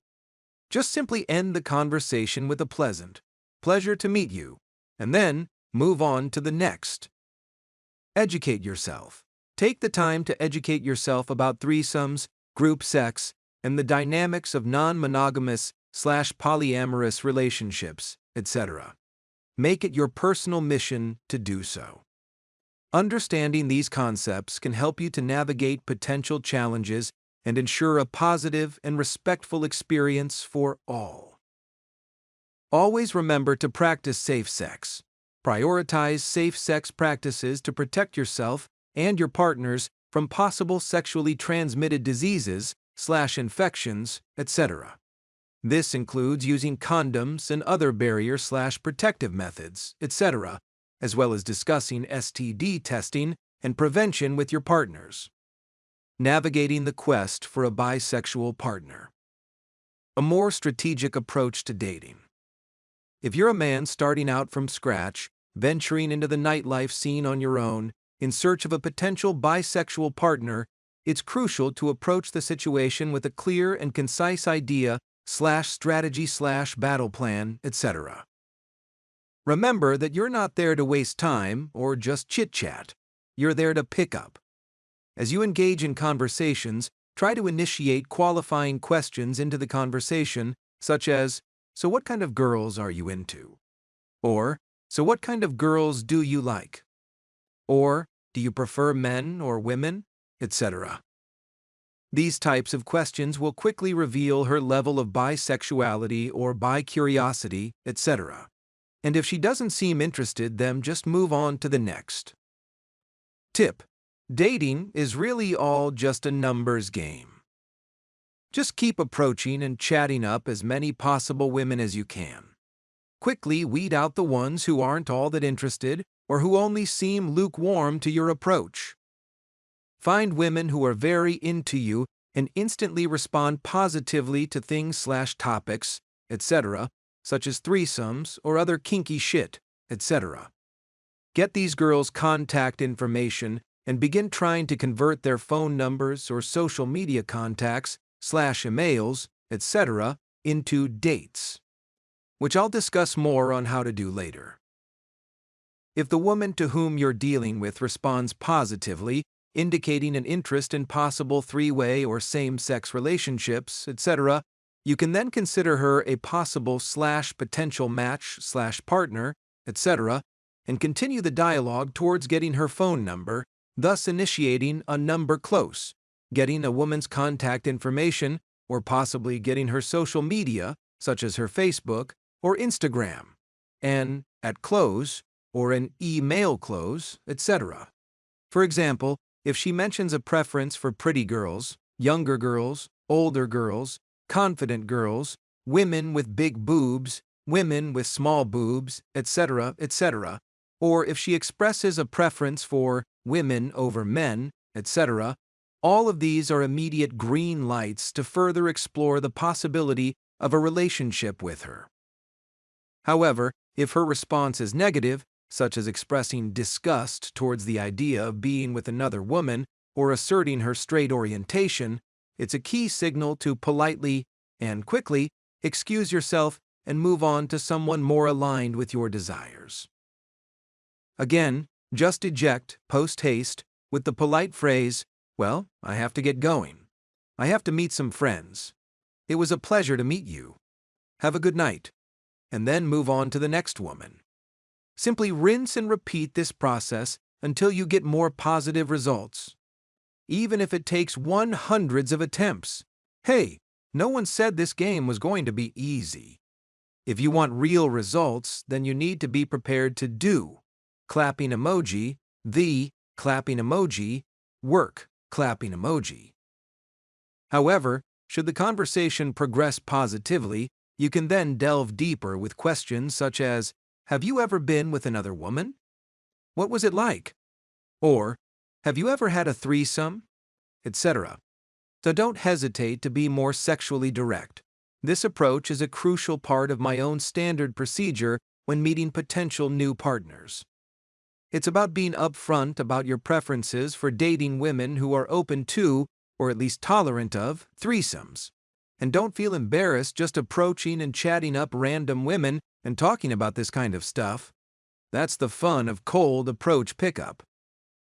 Just simply end the conversation with a pleasure to meet you, and then move on to the next. Educate yourself. Take the time to educate yourself about threesomes, group sex, and the dynamics of non-monogamous/polyamorous relationships, etc. Make it your personal mission to do so. Understanding these concepts can help you to navigate potential challenges and ensure a positive and respectful experience for all. Always remember to practice safe sex. Prioritize safe sex practices to protect yourself and your partners from possible sexually transmitted diseases/infections, etc. This includes using condoms and other barrier/protective methods, etc., as well as discussing STD testing and prevention with your partners. Navigating the quest for a bisexual partner. A more strategic approach to dating. If you're a man starting out from scratch, venturing into the nightlife scene on your own, in search of a potential bisexual partner, it's crucial to approach the situation with a clear and concise idea/strategy/battle plan, etc. Remember that you're not there to waste time or just chit-chat. You're there to pick up. As you engage in conversations, try to initiate qualifying questions into the conversation, such as, "So what kind of girls are you into?" Or, "So what kind of girls do you like?" Or, "Do you prefer men or women?" etc. These types of questions will quickly reveal her level of bisexuality or bi-curiosity, etc. And if she doesn't seem interested, then just move on to the next. Tip: dating is really all just a numbers game. Just keep approaching and chatting up as many possible women as you can. Quickly weed out the ones who aren't all that interested or who only seem lukewarm to your approach. Find women who are very into you and instantly respond positively to things/topics, etc., such as threesomes or other kinky shit, etc. Get these girls' contact information and begin trying to convert their phone numbers or social media contacts/emails, etc., into dates, which I'll discuss more on how to do later. If the woman to whom you're dealing with responds positively, indicating an interest in possible three-way or same-sex relationships, etc., you can then consider her a possible/potential match/partner, etc., and continue the dialogue towards getting her phone number, thus initiating a number close, getting a woman's contact information, or possibly getting her social media, such as her Facebook or Instagram, an at close or an email close, etc. For example, if she mentions a preference for pretty girls, younger girls, older girls, confident girls, women with big boobs, women with small boobs, etc., etc., or if she expresses a preference for women over men, etc., all of these are immediate green lights to further explore the possibility of a relationship with her. However, if her response is negative, such as expressing disgust towards the idea of being with another woman or asserting her straight orientation, it's a key signal to politely and quickly excuse yourself and move on to someone more aligned with your desires. Again, just eject post-haste with the polite phrase, "Well, I have to get going. I have to meet some friends. It was a pleasure to meet you. Have a good night," and then move on to the next woman. Simply rinse and repeat this process until you get more positive results. Even if it takes 100s of attempts. Hey, no one said this game was going to be easy. If you want real results, then you need to be prepared to do. Clapping emoji, the clapping emoji, work, clapping emoji. However, should the conversation progress positively, you can then delve deeper with questions such as, "Have you ever been with another woman? What was it like?" Or, "Have you ever had a threesome?" etc. So don't hesitate to be more sexually direct. This approach is a crucial part of my own standard procedure when meeting potential new partners. It's about being upfront about your preferences for dating women who are open to, or at least tolerant of, threesomes. And don't feel embarrassed just approaching and chatting up random women and talking about this kind of stuff. That's the fun of cold approach pickup.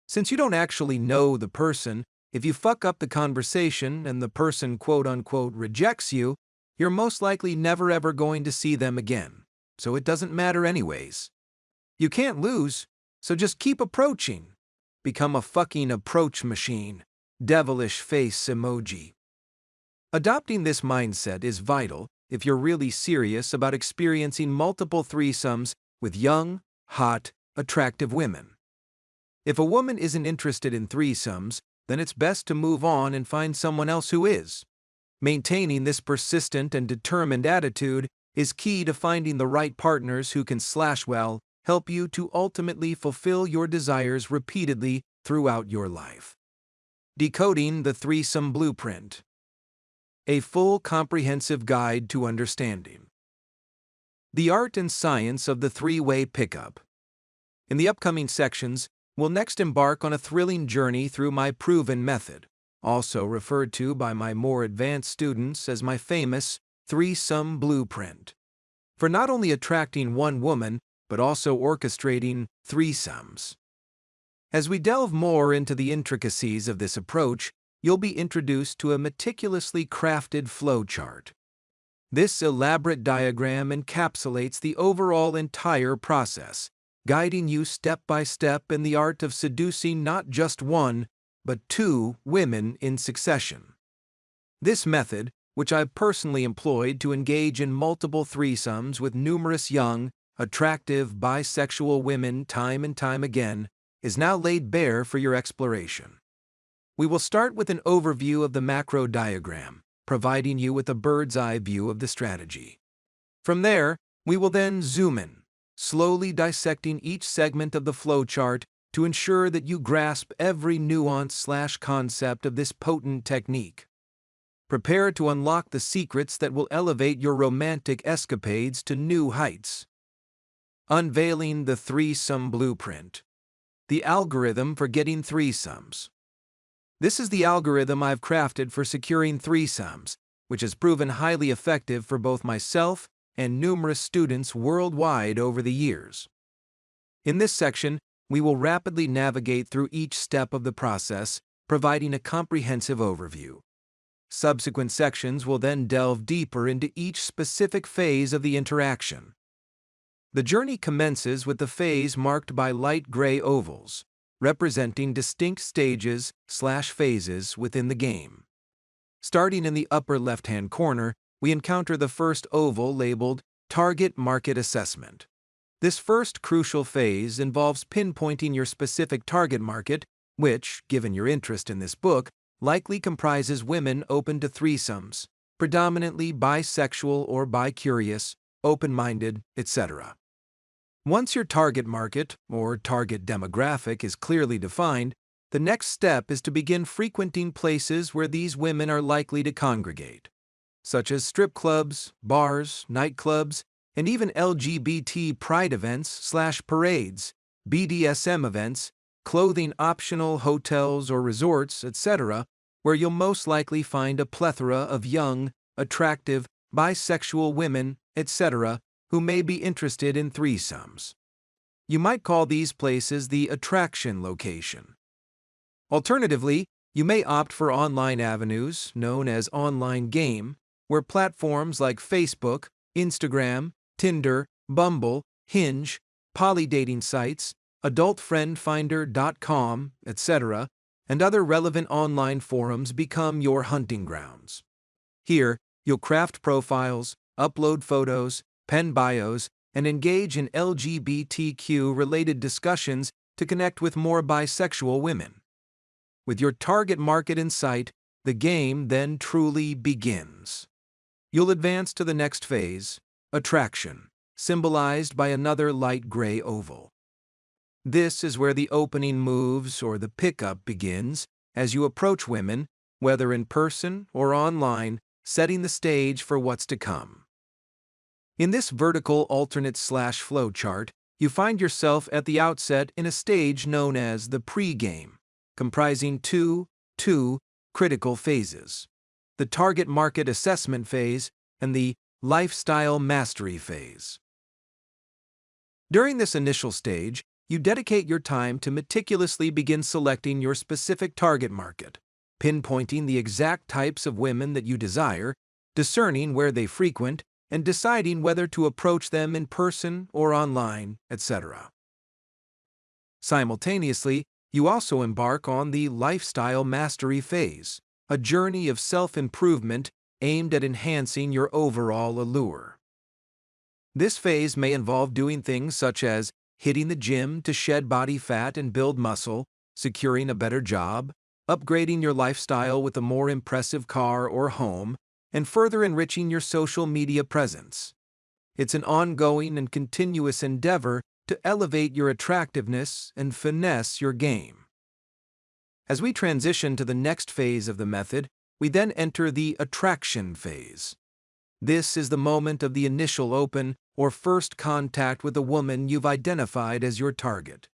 Since you don't actually know the person, If you fuck up the conversation and the person quote-unquote rejects you, you're most likely never ever going to see them again, so it doesn't matter anyways. You can't lose, so just keep approaching. Become a fucking approach machine. Devilish face emoji. Adopting this mindset is vital if you're really serious about experiencing multiple threesomes with young, hot, attractive women. If a woman isn't interested in threesomes, then it's best to move on and find someone else who is. Maintaining this persistent and determined attitude is key to finding the right partners who can help you to ultimately fulfill your desires repeatedly throughout your life. Decoding the Threesome Blueprint. A full comprehensive guide to understanding the art and science of the three-way pickup. In the upcoming sections, we'll next embark on a thrilling journey through my proven method, also referred to by my more advanced students as my famous Threesome Blueprint, for not only attracting one woman, but also orchestrating threesomes. As we delve more into the intricacies of this approach, you'll be introduced to a meticulously crafted flowchart. This elaborate diagram encapsulates the overall entire process, guiding you step by step in the art of seducing not just one, but two women in succession. This method, which I've personally employed to engage in multiple threesomes with numerous young, attractive bisexual women time and time again, is now laid bare for your exploration. We will start with an overview of the macro diagram, providing you with a bird's-eye view of the strategy. From there, we will then zoom in, slowly dissecting each segment of the flowchart to ensure that you grasp every nuance/concept of this potent technique. Prepare to unlock the secrets that will elevate your romantic escapades to new heights. Unveiling the Threesome Blueprint. The algorithm for getting threesomes. This is the algorithm I've crafted for securing threesomes, which has proven highly effective for both myself and numerous students worldwide over the years. In this section, we will rapidly navigate through each step of the process, providing a comprehensive overview. Subsequent sections will then delve deeper into each specific phase of the interaction. The journey commences with the phase marked by light gray ovals, representing distinct stages/phases within the game. Starting in the upper left-hand corner, we encounter the first oval labeled Target Market Assessment. This first crucial phase involves pinpointing your specific target market, which, given your interest in this book, likely comprises women open to threesomes, predominantly bisexual or bi-curious, open-minded, etc. Once your target market, or target demographic, is clearly defined, the next step is to begin frequenting places where these women are likely to congregate, such as strip clubs, bars, nightclubs, and even LGBT pride events/parades, BDSM events, clothing-optional hotels or resorts, etc., where you'll most likely find a plethora of young, attractive, bisexual women, etc., who may be interested in threesomes. You might call these places the attraction location. Alternatively, you may opt for online avenues, known as online game, where platforms like Facebook, Instagram, Tinder, Bumble, Hinge, polydating sites, adultfriendfinder.com, etc., and other relevant online forums become your hunting grounds. Here, you'll craft profiles, upload photos, pen bios, and engage in LGBTQ-related discussions to connect with more bisexual women. With your target market in sight, the game then truly begins. You'll advance to the next phase, attraction, symbolized by another light gray oval. This is where the opening moves or the pickup begins as you approach women, whether in person or online, setting the stage for what's to come. In this vertical alternate/flow chart, you find yourself at the outset in a stage known as the pre-game, comprising two critical phases: the target market assessment phase and the lifestyle mastery phase. During this initial stage, you dedicate your time to meticulously begin selecting your specific target market, pinpointing the exact types of women that you desire, discerning where they frequent, and deciding whether to approach them in person or online, etc. Simultaneously, you also embark on the lifestyle mastery phase, a journey of self-improvement aimed at enhancing your overall allure. This phase may involve doing things such as hitting the gym to shed body fat and build muscle, securing a better job, upgrading your lifestyle with a more impressive car or home, and further enriching your social media presence. It's an ongoing and continuous endeavor to elevate your attractiveness and finesse your game. As we transition to the next phase of the method, we then enter the attraction phase. This is the moment of the initial open or first contact with a woman you've identified as your target.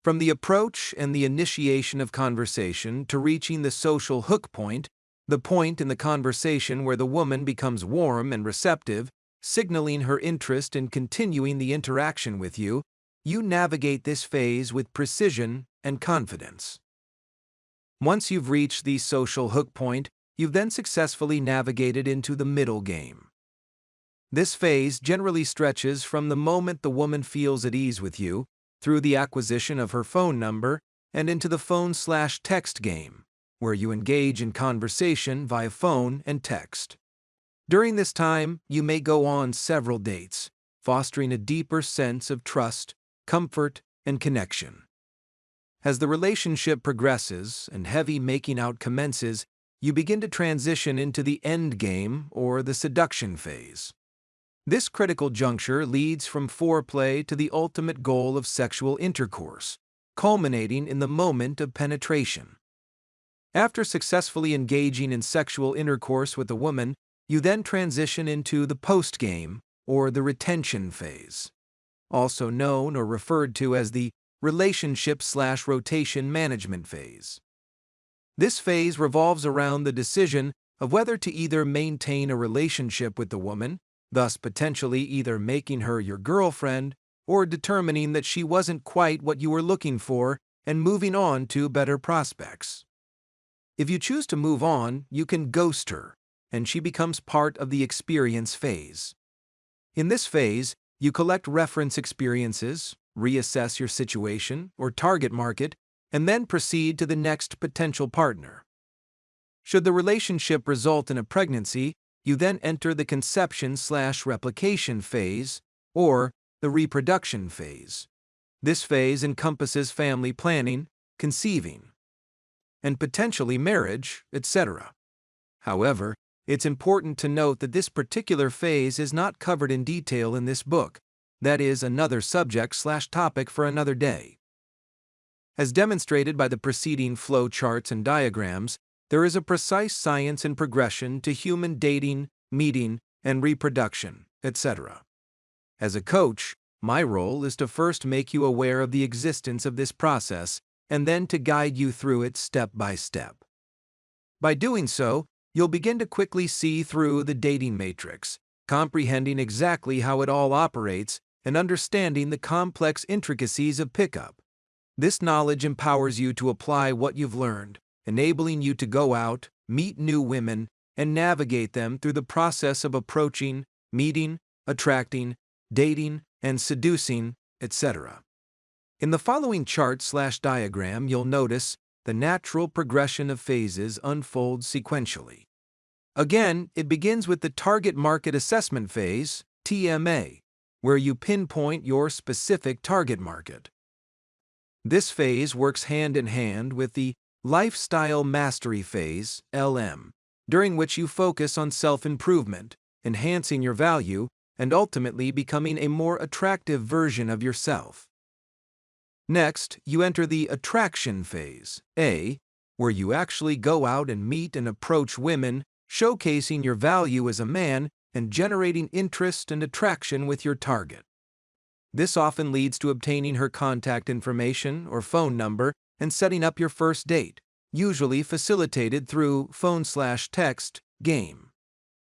From the approach and the initiation of conversation to reaching the social hook point, the point in the conversation where the woman becomes warm and receptive, signaling her interest in continuing the interaction with you, you navigate this phase with precision and confidence. Once you've reached the social hook point, you've then successfully navigated into the middle game. This phase generally stretches from the moment the woman feels at ease with you, through the acquisition of her phone number, and into the phone/text game, where you engage in conversation via phone and text. During this time, you may go on several dates, fostering a deeper sense of trust, comfort, and connection. As the relationship progresses and heavy making out commences, you begin to transition into the end game or the seduction phase. This critical juncture leads from foreplay to the ultimate goal of sexual intercourse, culminating in the moment of penetration. After successfully engaging in sexual intercourse with a woman, you then transition into the post-game or the retention phase, also known or referred to as the relationship/rotation management phase. This phase revolves around the decision of whether to either maintain a relationship with the woman, thus potentially either making her your girlfriend or determining that she wasn't quite what you were looking for and moving on to better prospects. If you choose to move on, you can ghost her, and she becomes part of the experience phase. In this phase, you collect reference experiences, reassess your situation or target market, and then proceed to the next potential partner. Should the relationship result in a pregnancy, you then enter the conception/replication phase, or the reproduction phase. This phase encompasses family planning, conceiving, and potentially marriage, etc. However, it's important to note that this particular phase is not covered in detail in this book. That is another subject/topic for another day. As demonstrated by the preceding flow charts and diagrams, there is a precise science and progression to human dating, meeting, and reproduction, etc. As a coach, my role is to first make you aware of the existence of this process and then to guide you through it step by step. By doing so, you'll begin to quickly see through the dating matrix, comprehending exactly how it all operates and understanding the complex intricacies of pickup. This knowledge empowers you to apply what you've learned, enabling you to go out, meet new women, and navigate them through the process of approaching, meeting, attracting, dating, and seducing, etc. In the following chart/diagram, you'll notice the natural progression of phases unfolds sequentially. Again, it begins with the Target Market Assessment phase, TMA, where you pinpoint your specific target market. This phase works hand in hand with the Lifestyle Mastery phase, LM, during which you focus on self-improvement, enhancing your value, and ultimately becoming a more attractive version of yourself. Next, you enter the Attraction phase, A, where you actually go out and meet and approach women, showcasing your value as a man and generating interest and attraction with your target. This often leads to obtaining her contact information or phone number and setting up your first date, usually facilitated through phone/text game.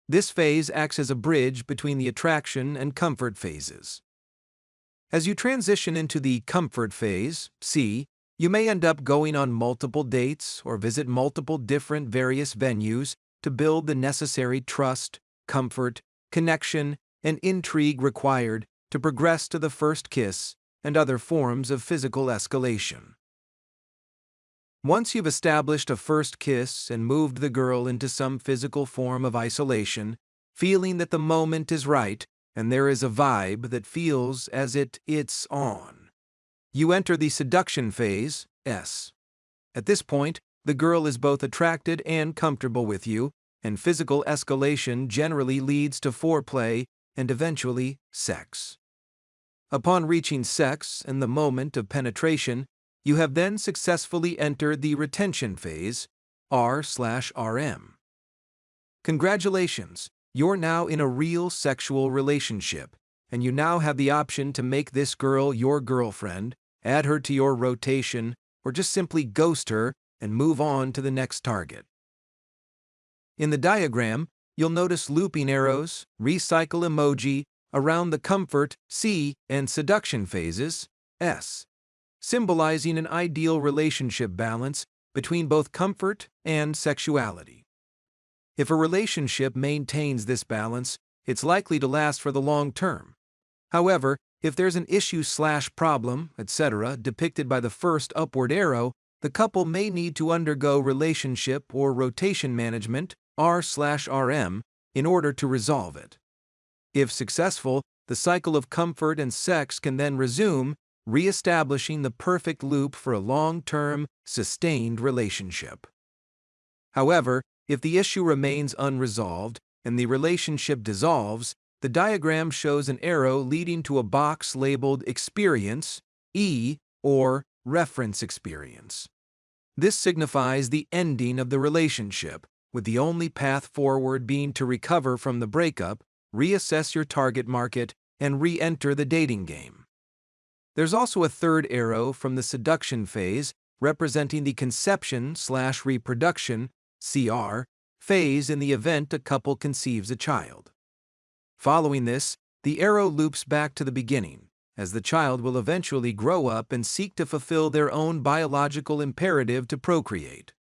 This phase acts as a bridge between the attraction and comfort phases. As you transition into the comfort phase, C, You may end up going on multiple dates or visit multiple different various venues to build the necessary trust, comfort, connection, and intrigue required to progress to the first kiss and other forms of physical escalation. Once you've established a first kiss and moved the girl into some physical form of isolation, feeling that the moment is right and there is a vibe that feels as it's on, you enter the seduction phase, S. At this point, the girl is both attracted and comfortable with you, and physical escalation generally leads to foreplay and eventually sex. Upon reaching sex and the moment of penetration, you have then successfully entered the retention phase, R/RM. Congratulations, you're now in a real sexual relationship, and you now have the option to make this girl your girlfriend, add her to your rotation, or just simply ghost her and move on to the next target. In the diagram, you'll notice looping arrows, recycle emoji, around the comfort, C, and seduction phases, S, symbolizing an ideal relationship balance between both comfort and sexuality. If a relationship maintains this balance, it's likely to last for the long term. However, if there's an issue/problem, etc., depicted by the first upward arrow, the couple may need to undergo relationship or rotation management, R/RM, in order to resolve it. If successful, the cycle of comfort and sex can then resume, re-establishing the perfect loop for a long-term, sustained relationship. However, if the issue remains unresolved and the relationship dissolves, the diagram shows an arrow leading to a box labeled Experience, E, or Reference Experience. This signifies the ending of the relationship, with the only path forward being to recover from the breakup, reassess your target market, and re-enter the dating game. There's also a third arrow from the seduction phase, representing the conception/reproduction, CR, phase in the event a couple conceives a child. Following this, the arrow loops back to the beginning, as the child will eventually grow up and seek to fulfill their own biological imperative to procreate.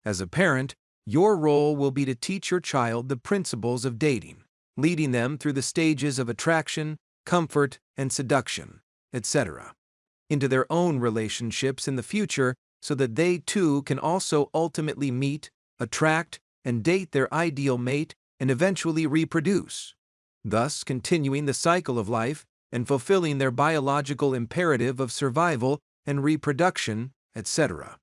As a parent, your role will be to teach your child the principles of dating, leading them through the stages of attraction, comfort, and seduction, etc., into their own relationships in the future so that they too can also ultimately meet, attract, and date their ideal mate and eventually reproduce, thus continuing the cycle of life and fulfilling their biological imperative of survival and reproduction, etc.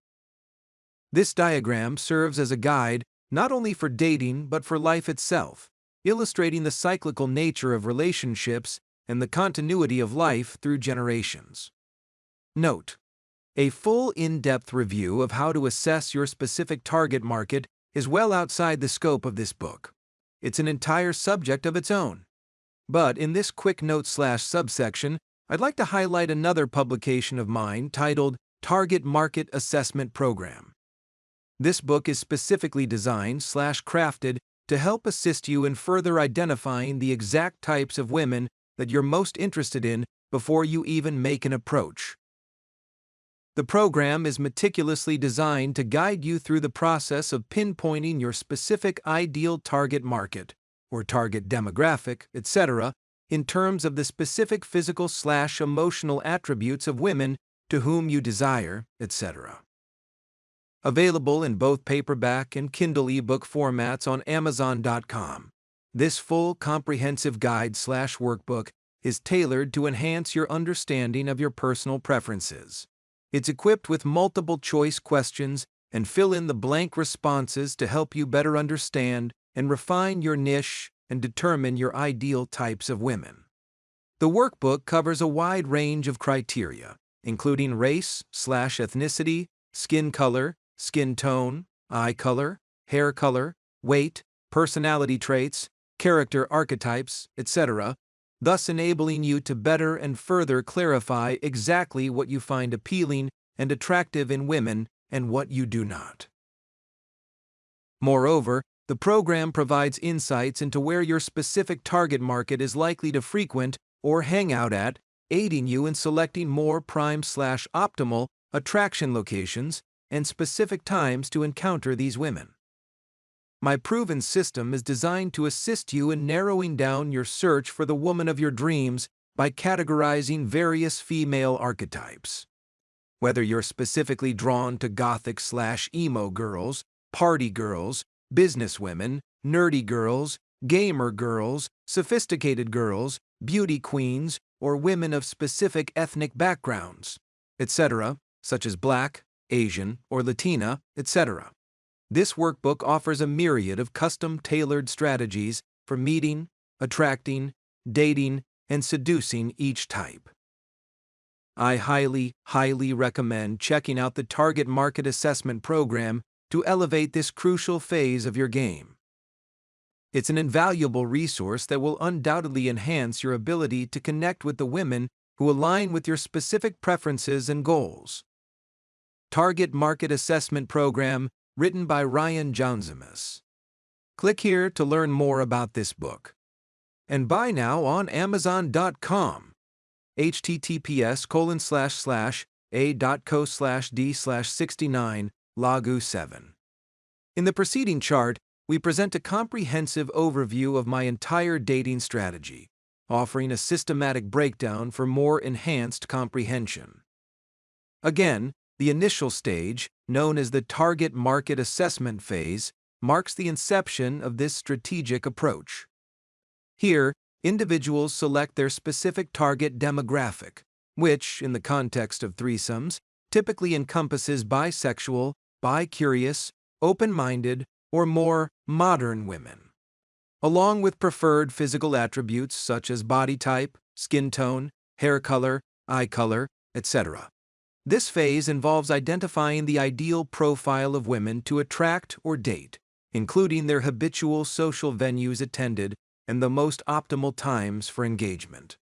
This diagram serves as a guide not only for dating but for life itself, illustrating the cyclical nature of relationships and the continuity of life through generations. Note: a full in-depth review of how to assess your specific target market is well outside the scope of this book. It's an entire subject of its own. But in this quick note/subsection, I'd like to highlight another publication of mine titled Target Market Assessment Program. This book is specifically designed/crafted to help assist you in further identifying the exact types of women that you're most interested in before you even make an approach. The program is meticulously designed to guide you through the process of pinpointing your specific ideal target market, or target demographic, etc., in terms of the specific physical/emotional attributes of women to whom you desire, etc. Available in both paperback and Kindle ebook formats on Amazon.com. This full comprehensive guide/workbook is tailored to enhance your understanding of your personal preferences. It's equipped with multiple choice questions and fill-in-the-blank responses to help you better understand and refine your niche and determine your ideal types of women. The workbook covers a wide range of criteria, including race/ethnicity, skin color, skin tone, eye color, hair color, weight, personality traits, character archetypes, etc., thus enabling you to better and further clarify exactly what you find appealing and attractive in women and what you do not. Moreover, the program provides insights into where your specific target market is likely to frequent or hang out at, aiding you in selecting more prime/optimal attraction locations, and specific times to encounter these women. My proven system is designed to assist you in narrowing down your search for the woman of your dreams by categorizing various female archetypes. Whether you're specifically drawn to gothic/emo girls, party girls, businesswomen, nerdy girls, gamer girls, sophisticated girls, beauty queens, or women of specific ethnic backgrounds, etc., such as Black, Asian, or Latina, etc. This workbook offers a myriad of custom-tailored strategies for meeting, attracting, dating, and seducing each type. I highly recommend checking out the Target Market Assessment Program to elevate this crucial phase of your game. It's an invaluable resource that will undoubtedly enhance your ability to connect with the women who align with your specific preferences and goals. Target Market Assessment Program, written by Ryan Jaunzemis. Click here to learn more about this book. And buy now on Amazon.com. https://a.co/d/69 Lagu 7. In the preceding chart, we present a comprehensive overview of my entire dating strategy, offering a systematic breakdown for more enhanced comprehension. Again, the initial stage, known as the Target Market Assessment phase, marks the inception of this strategic approach. Here, individuals select their specific target demographic, which, in the context of threesomes, typically encompasses bisexual, bi-curious, open-minded, or more modern women, along with preferred physical attributes such as body type, skin tone, hair color, eye color, etc. This phase involves identifying the ideal profile of women to attract or date, including their habitual social venues attended and the most optimal times for engagement.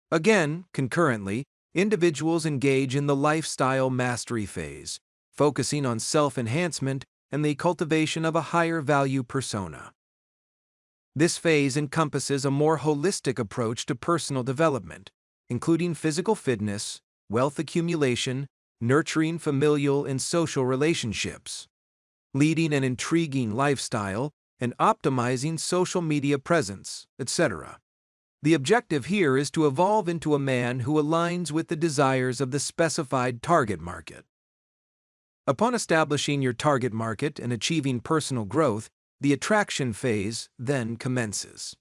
Again, concurrently, individuals engage in the lifestyle mastery phase, focusing on self-enhancement and the cultivation of a higher value persona. This phase encompasses a more holistic approach to personal development, including physical fitness, wealth accumulation, nurturing familial and social relationships, leading an intriguing lifestyle, and optimizing social media presence, etc. The objective here is to evolve into a man who aligns with the desires of the specified target market. Upon establishing your target market and achieving personal growth, the attraction phase then commences.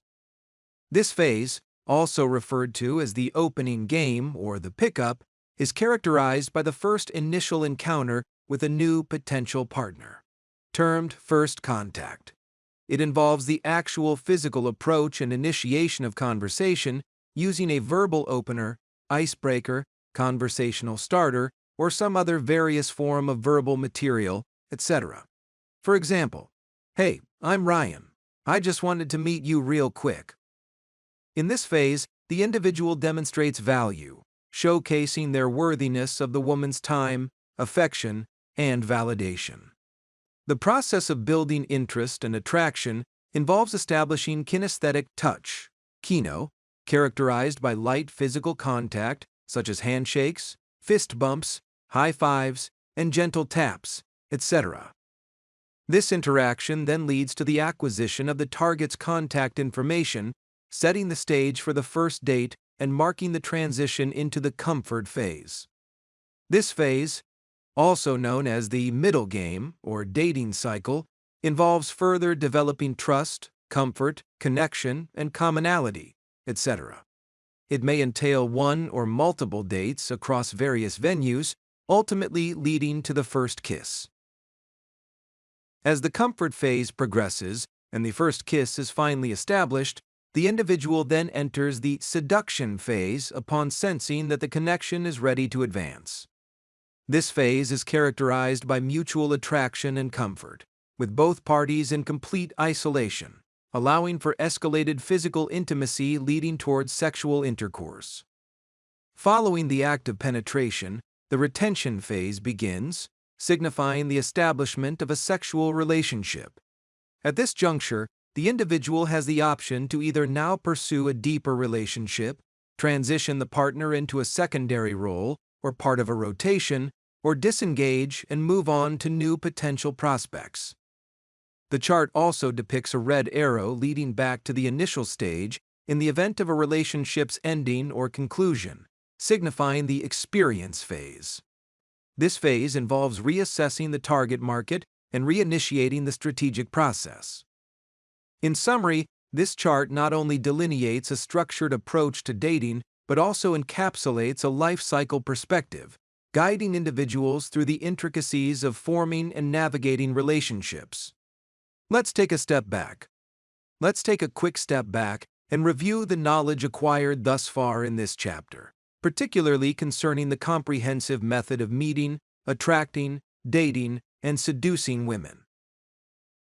This phase, also referred to as the opening game or the pickup, is characterized by the first initial encounter with a new potential partner, termed first contact. It involves the actual physical approach and initiation of conversation using a verbal opener, icebreaker, conversational starter, or some other various form of verbal material, etc. For example, "Hey, I'm Ryan. I just wanted to meet you real quick." In this phase, the individual demonstrates value, showcasing their worthiness of the woman's time, affection, and validation. The process of building interest and attraction involves establishing kinesthetic touch, kino, characterized by light physical contact such as handshakes, fist bumps, high fives, and gentle taps, etc. This interaction then leads to the acquisition of the target's contact information, setting the stage for the first date and marking the transition into the comfort phase. This phase, also known as the middle game or dating cycle, involves further developing trust, comfort, connection, and commonality, etc. It may entail one or multiple dates across various venues, ultimately leading to the first kiss. As the comfort phase progresses and the first kiss is finally established, the individual then enters the seduction phase upon sensing that the connection is ready to advance. This phase is characterized by mutual attraction and comfort, with both parties in complete isolation, allowing for escalated physical intimacy leading towards sexual intercourse. Following the act of penetration, the retention phase begins, signifying the establishment of a sexual relationship. At this juncture, the individual has the option to either now pursue a deeper relationship, transition the partner into a secondary role, or part of a rotation, or disengage and move on to new potential prospects. The chart also depicts a red arrow leading back to the initial stage in the event of a relationship's ending or conclusion, signifying the experience phase. This phase involves reassessing the target market and reinitiating the strategic process. In summary, this chart not only delineates a structured approach to dating, but also encapsulates a life cycle perspective, guiding individuals through the intricacies of forming and navigating relationships. Let's take a step back. Let's take a quick step back and review the knowledge acquired thus far in this chapter, particularly concerning the comprehensive method of meeting, attracting, dating, and seducing women.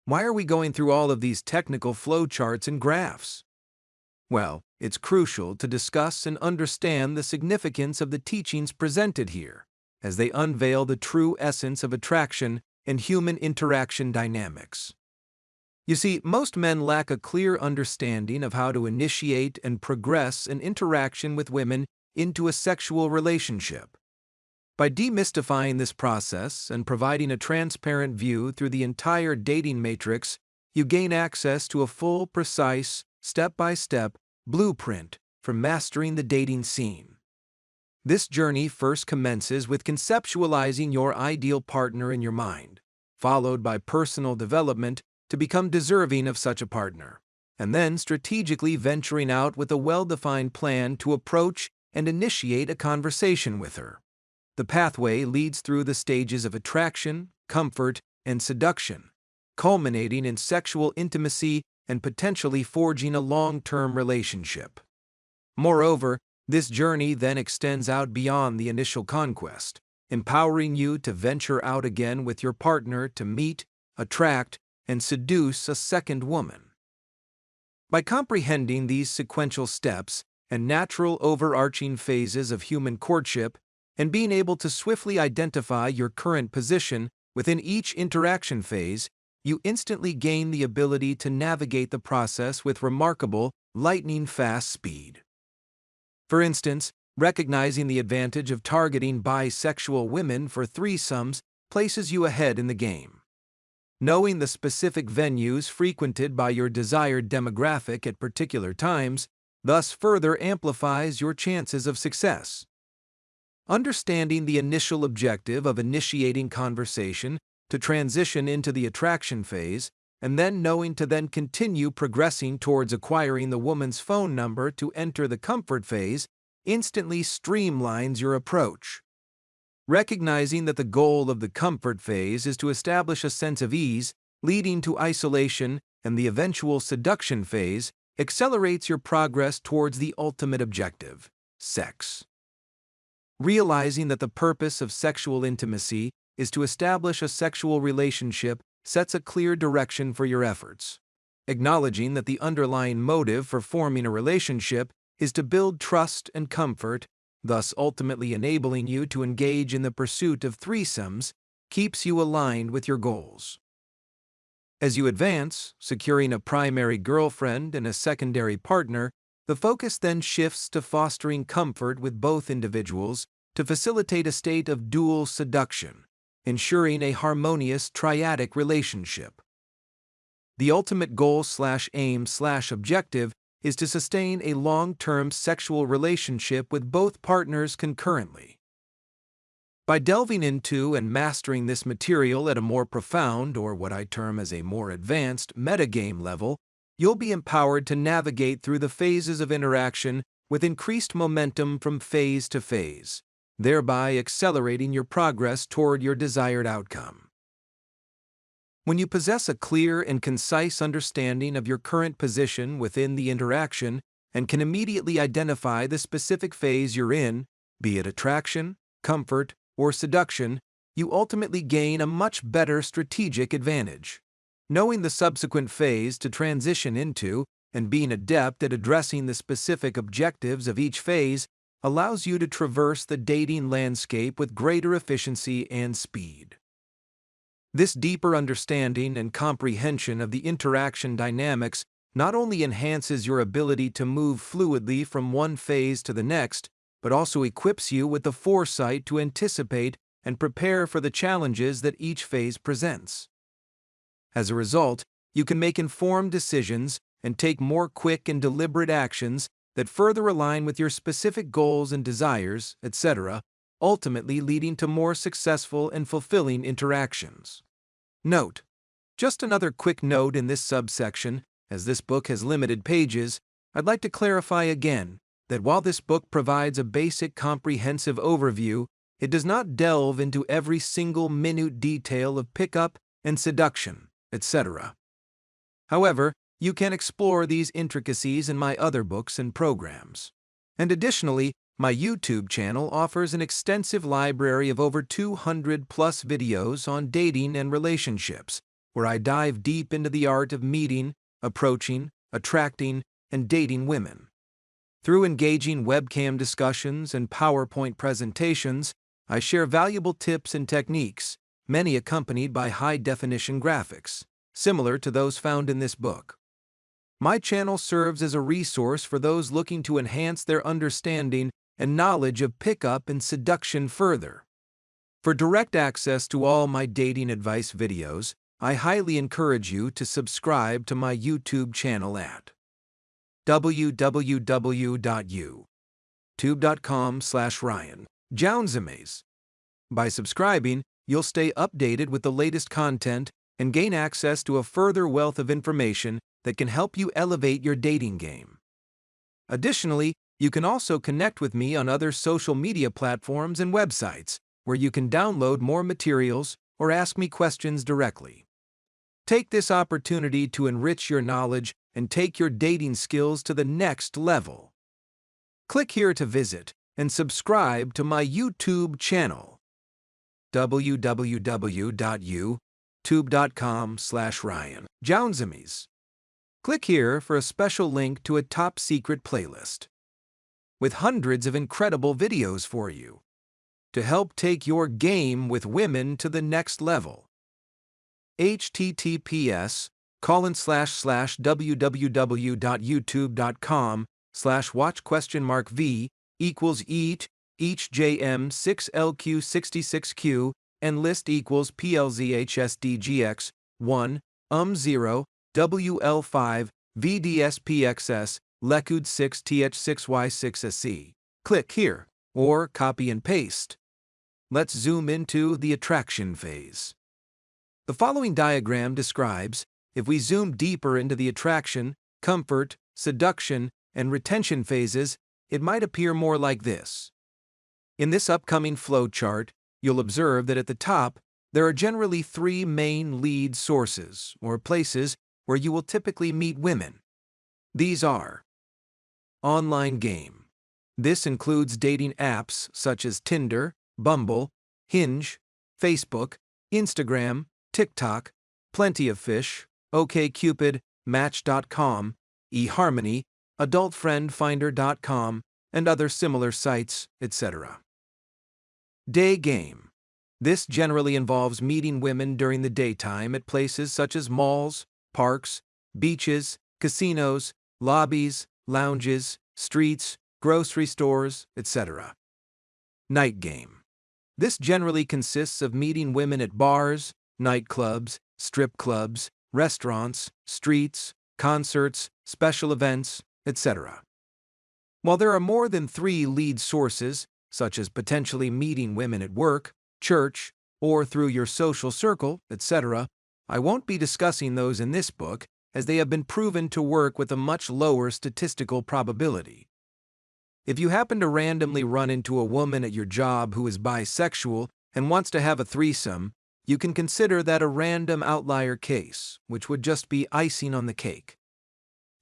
Why are we going through all of these technical flowcharts and graphs? Well, it's crucial to discuss and understand the significance of the teachings presented here, as they unveil the true essence of attraction and human interaction dynamics. You see, most men lack a clear understanding of how to initiate and progress an interaction with women into a sexual relationship. By demystifying this process and providing a transparent view through the entire dating matrix, you gain access to a full, precise, step-by-step blueprint for mastering the dating scene. This journey first commences with conceptualizing your ideal partner in your mind, followed by personal development to become deserving of such a partner, and then strategically venturing out with a well-defined plan to approach and initiate a conversation with her. The pathway leads through the stages of attraction, comfort, and seduction, culminating in sexual intimacy and potentially forging a long-term relationship. Moreover, this journey then extends out beyond the initial conquest, empowering you to venture out again with your partner to meet, attract, and seduce a second woman. By comprehending these sequential steps and natural overarching phases of human courtship, and being able to swiftly identify your current position within each interaction phase, you instantly gain the ability to navigate the process with remarkable, lightning-fast speed. For instance, recognizing the advantage of targeting bisexual women for threesomes places you ahead in the game. Knowing the specific venues frequented by your desired demographic at particular times thus further amplifies your chances of success. Understanding the initial objective of initiating conversation to transition into the attraction phase, and then knowing to then continue progressing towards acquiring the woman's phone number to enter the comfort phase, instantly streamlines your approach. Recognizing that the goal of the comfort phase is to establish a sense of ease, leading to isolation, and the eventual seduction phase accelerates your progress towards the ultimate objective, sex. Realizing that the purpose of sexual intimacy is to establish a sexual relationship sets a clear direction for your efforts. Acknowledging that the underlying motive for forming a relationship is to build trust and comfort, thus ultimately enabling you to engage in the pursuit of threesomes, keeps you aligned with your goals. As you advance, securing a primary girlfriend and a secondary partner, the focus then shifts to fostering comfort with both individuals to facilitate a state of dual seduction, ensuring a harmonious triadic relationship. The ultimate goal/aim/objective is to sustain a long-term sexual relationship with both partners concurrently. By delving into and mastering this material at a more profound, or what I term as a more advanced, metagame level, you'll be empowered to navigate through the phases of interaction with increased momentum from phase to phase, thereby accelerating your progress toward your desired outcome. When you possess a clear and concise understanding of your current position within the interaction and can immediately identify the specific phase you're in, be it attraction, comfort, or seduction, you ultimately gain a much better strategic advantage. Knowing the subsequent phase to transition into and being adept at addressing the specific objectives of each phase allows you to traverse the dating landscape with greater efficiency and speed. This deeper understanding and comprehension of the interaction dynamics not only enhances your ability to move fluidly from one phase to the next, but also equips you with the foresight to anticipate and prepare for the challenges that each phase presents. As a result, you can make informed decisions and take more quick and deliberate actions that further align with your specific goals and desires, etc., ultimately leading to more successful and fulfilling interactions. Note: just another quick note in this subsection, as this book has limited pages, I'd like to clarify again that while this book provides a basic comprehensive overview, it does not delve into every single minute detail of pickup and seduction, etc. However, you can explore these intricacies in my other books and programs. And additionally, my YouTube channel offers an extensive library of over 200+ videos on dating and relationships, where I dive deep into the art of meeting, approaching, attracting, and dating women. Through engaging webcam discussions and PowerPoint presentations, I share valuable tips and techniques, many accompanied by high-definition graphics, similar to those found in this book. My channel serves as a resource for those looking to enhance their understanding and knowledge of pickup and seduction further. For direct access to all my dating advice videos, I highly encourage you to subscribe to my YouTube channel at www.youtube.com/Ryan Jaunzemis. By subscribing, you'll stay updated with the latest content and gain access to a further wealth of information that can help you elevate your dating game. Additionally, you can also connect with me on other social media platforms and websites, where you can download more materials or ask me questions directly. Take this opportunity to enrich your knowledge and take your dating skills to the next level. Click here to visit and subscribe to my YouTube channel, www.youtube.com/Ryan Jaunzemis. Click here for a special link to a top-secret playlist with hundreds of incredible videos for you to help take your game with women to the next level. https://www.youtube.com/watch?v each JM6LQ66Q and list PLZHSDGX 1 0 WL5 VDSPXS Lekud 6 TH6Y6SC. Click here, or copy and paste. Let's zoom into the attraction phase. The following diagram describes, if we zoom deeper into the attraction, comfort, seduction, and retention phases, it might appear more like this. In this upcoming flow chart, you'll observe that at the top, there are generally 3 main lead sources, or places, where you will typically meet women. These are: online game. This includes dating apps such as Tinder, Bumble, Hinge, Facebook, Instagram, TikTok, Plenty of Fish, OkCupid, Match.com, eHarmony, AdultFriendFinder.com, and other similar sites, etc. Day game. This generally involves meeting women during the daytime at places such as malls, parks, beaches, casinos, lobbies, lounges, streets, grocery stores, etc. Night game. This generally consists of meeting women at bars, nightclubs, strip clubs, restaurants, streets, concerts, special events, etc. While there are more than 3 lead sources, such as potentially meeting women at work, church, or through your social circle, etc., I won't be discussing those in this book, as they have been proven to work with a much lower statistical probability. If you happen to randomly run into a woman at your job who is bisexual and wants to have a threesome, you can consider that a random outlier case, which would just be icing on the cake.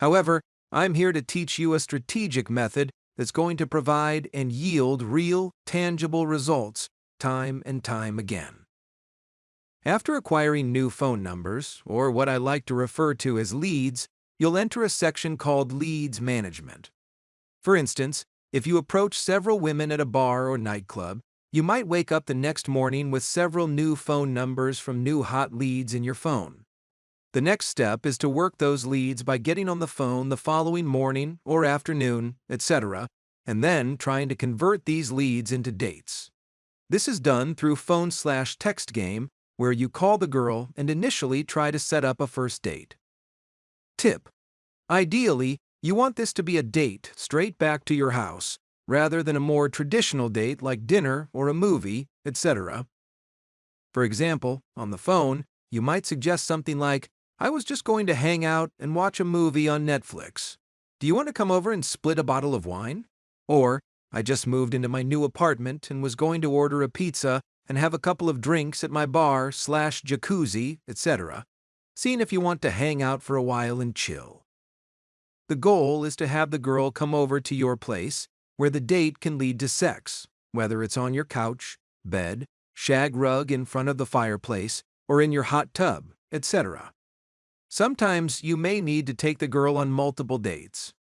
However, I'm here to teach you a strategic method that's going to provide and yield real, tangible results time and time again. After acquiring new phone numbers, or what I like to refer to as leads, you'll enter a section called Leads Management. For instance, if you approach several women at a bar or nightclub, you might wake up the next morning with several new phone numbers from new hot leads in your phone. The next step is to work those leads by getting on the phone the following morning or afternoon, etc., and then trying to convert these leads into dates. This is done through phone/text game, where you call the girl and initially try to set up a first date. Tip: ideally, you want this to be a date straight back to your house, rather than a more traditional date like dinner or a movie, etc. For example, on the phone, you might suggest something like, "I was just going to hang out and watch a movie on Netflix. Do you want to come over and split a bottle of wine?" Or, "I just moved into my new apartment and was going to order a pizza and have a couple of drinks at my bar/jacuzzi, etc." Seeing if you want to hang out for a while and chill. The goal is to have the girl come over to your place, where the date can lead to sex, whether it's on your couch, bed, shag rug in front of the fireplace, or in your hot tub, etc. Sometimes you may need to take the girl on multiple dates.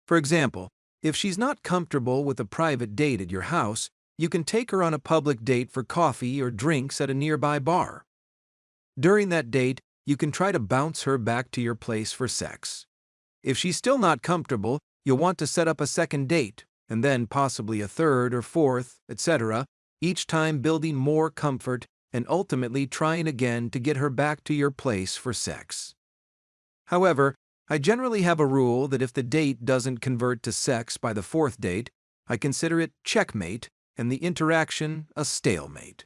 For example, if she's not comfortable with a private date at your house, you can take her on a public date for coffee or drinks at a nearby bar. During that date, you can try to bounce her back to your place for sex. If she's still not comfortable, you'll want to set up a second date, and then possibly a third or fourth, etc., each time building more comfort and ultimately trying again to get her back to your place for sex. However, I generally have a rule that if the date doesn't convert to sex by the fourth date, I consider it checkmate and the interaction a stalemate.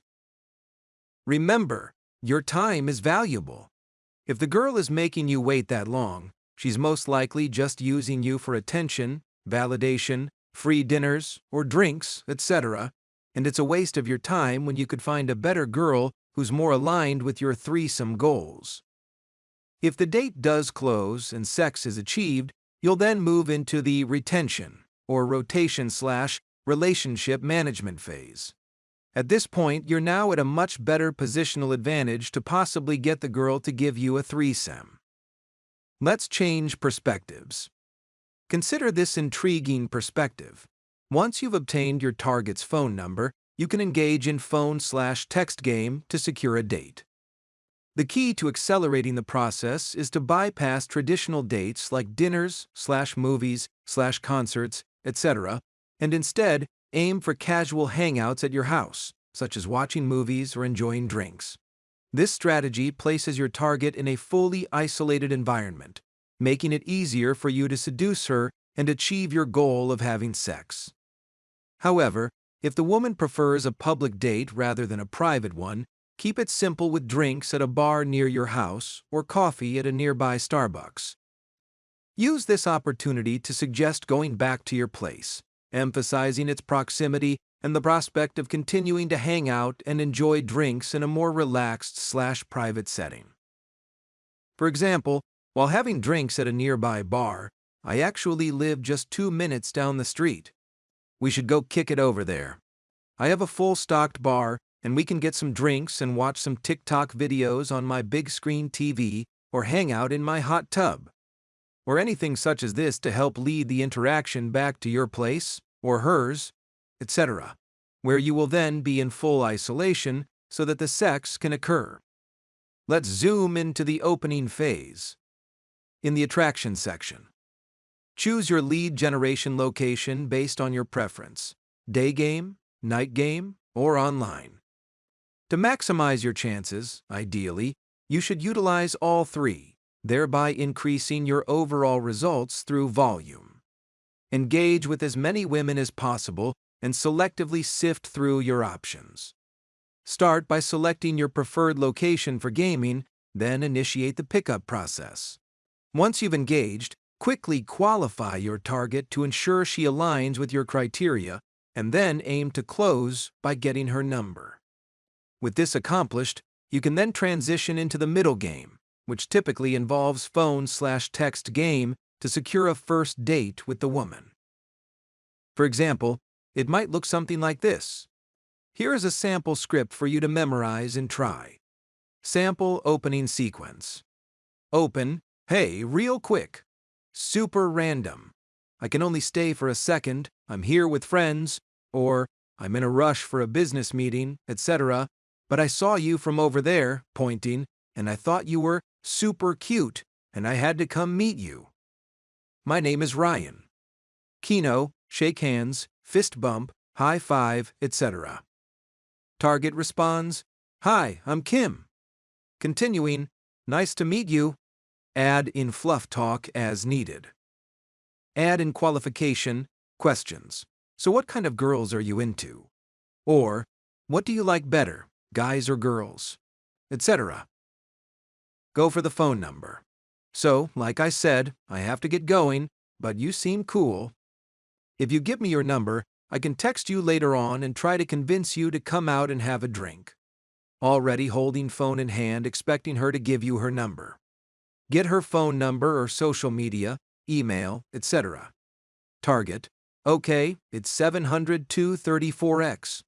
Remember, your time is valuable. If the girl is making you wait that long, she's most likely just using you for attention, validation, free dinners, or drinks, etc., and it's a waste of your time when you could find a better girl who's more aligned with your threesome goals. If the date does close and sex is achieved, you'll then move into the retention or rotation/relationship management phase. At this point, you're now at a much better positional advantage to possibly get the girl to give you a threesome. Let's change perspectives. Consider this intriguing perspective. Once you've obtained your target's phone number, you can engage in phone/text game to secure a date. The key to accelerating the process is to bypass traditional dates like dinners/movies/concerts, etc., and instead aim for casual hangouts at your house, such as watching movies or enjoying drinks. This strategy places your target in a fully isolated environment, making it easier for you to seduce her and achieve your goal of having sex. However, if the woman prefers a public date rather than a private one, keep it simple with drinks at a bar near your house or coffee at a nearby Starbucks. Use this opportunity to suggest going back to your place, emphasizing its proximity and the prospect of continuing to hang out and enjoy drinks in a more relaxed/private setting. For example, while having drinks at a nearby bar, "I actually live just 2 minutes down the street. We should go kick it over there. I have a full-stocked bar, and we can get some drinks and watch some TikTok videos on my big screen TV or hang out in my hot tub." Or anything such as this to help lead the interaction back to your place, or hers, etc., where you will then be in full isolation so that the sex can occur. Let's zoom into the opening phase. In the attraction section, choose your lead generation location based on your preference: day game, night game, or online. To maximize your chances, ideally, you should utilize all three, thereby increasing your overall results through volume. Engage with as many women as possible and selectively sift through your options. Start by selecting your preferred location for gaming, then initiate the pickup process. Once you've engaged, quickly qualify your target to ensure she aligns with your criteria, and then aim to close by getting her number. With this accomplished, you can then transition into the middle game, which typically involves phone/text game to secure a first date with the woman. For example, it might look something like this. Here is a sample script for you to memorize and try. Sample opening sequence. Open, "Hey, real quick. Super random. I can only stay for a second. I'm here with friends," or "I'm in a rush for a business meeting," etc., "but I saw you from over there," pointing, "and I thought you were super cute, and I had to come meet you. My name is Ryan. Kino, shake hands, fist bump, high five, etc. Target responds, "Hi, I'm Kim." Continuing, "Nice to meet you." Add in fluff talk as needed. Add in qualification, questions. So what kind of girls are you into? Or, what do you like better, guys or girls? Etc. Go for the phone number. So, like I said, I have to get going, but you seem cool. If you give me your number, I can text you later on and try to convince you to come out and have a drink. Already holding phone in hand, expecting her to give you her number. Get her phone number or social media, email, etc. Target. Okay, it's 700-234X.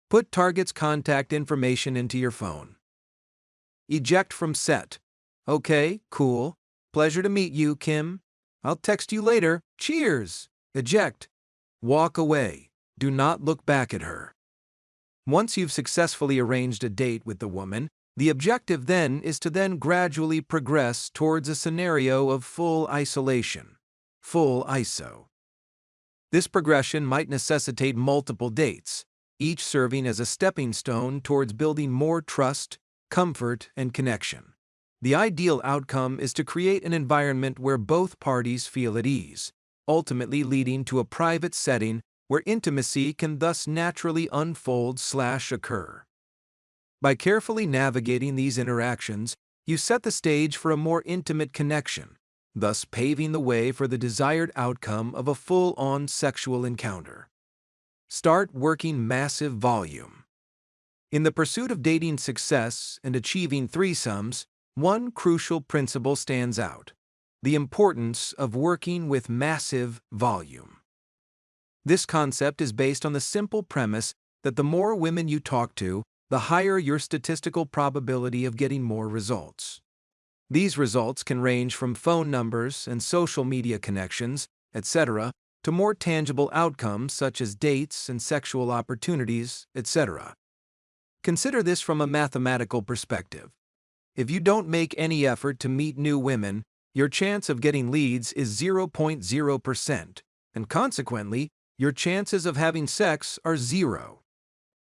Put target's contact information into your phone. Eject from set. Okay, cool. Pleasure to meet you, Kim. I'll text you later. Cheers. Eject. Walk away. Do not look back at her. Once you've successfully arranged a date with the woman, the objective then is to gradually progress towards a scenario of full isolation, full ISO. This progression might necessitate multiple dates, each serving as a stepping stone towards building more trust, comfort, and connection. The ideal outcome is to create an environment where both parties feel at ease, ultimately leading to a private setting where intimacy can thus naturally unfold/occur. By carefully navigating these interactions, you set the stage for a more intimate connection, thus paving the way for the desired outcome of a full-on sexual encounter. Start working massive volume. In the pursuit of dating success and achieving threesomes, one crucial principle stands out: the importance of working with massive volume. This concept is based on the simple premise that the more women you talk to, the higher your statistical probability of getting more results. These results can range from phone numbers and social media connections, etc., to more tangible outcomes such as dates and sexual opportunities, etc. Consider this from a mathematical perspective. If you don't make any effort to meet new women, your chance of getting leads is 0.0%, and consequently, your chances of having sex are 0.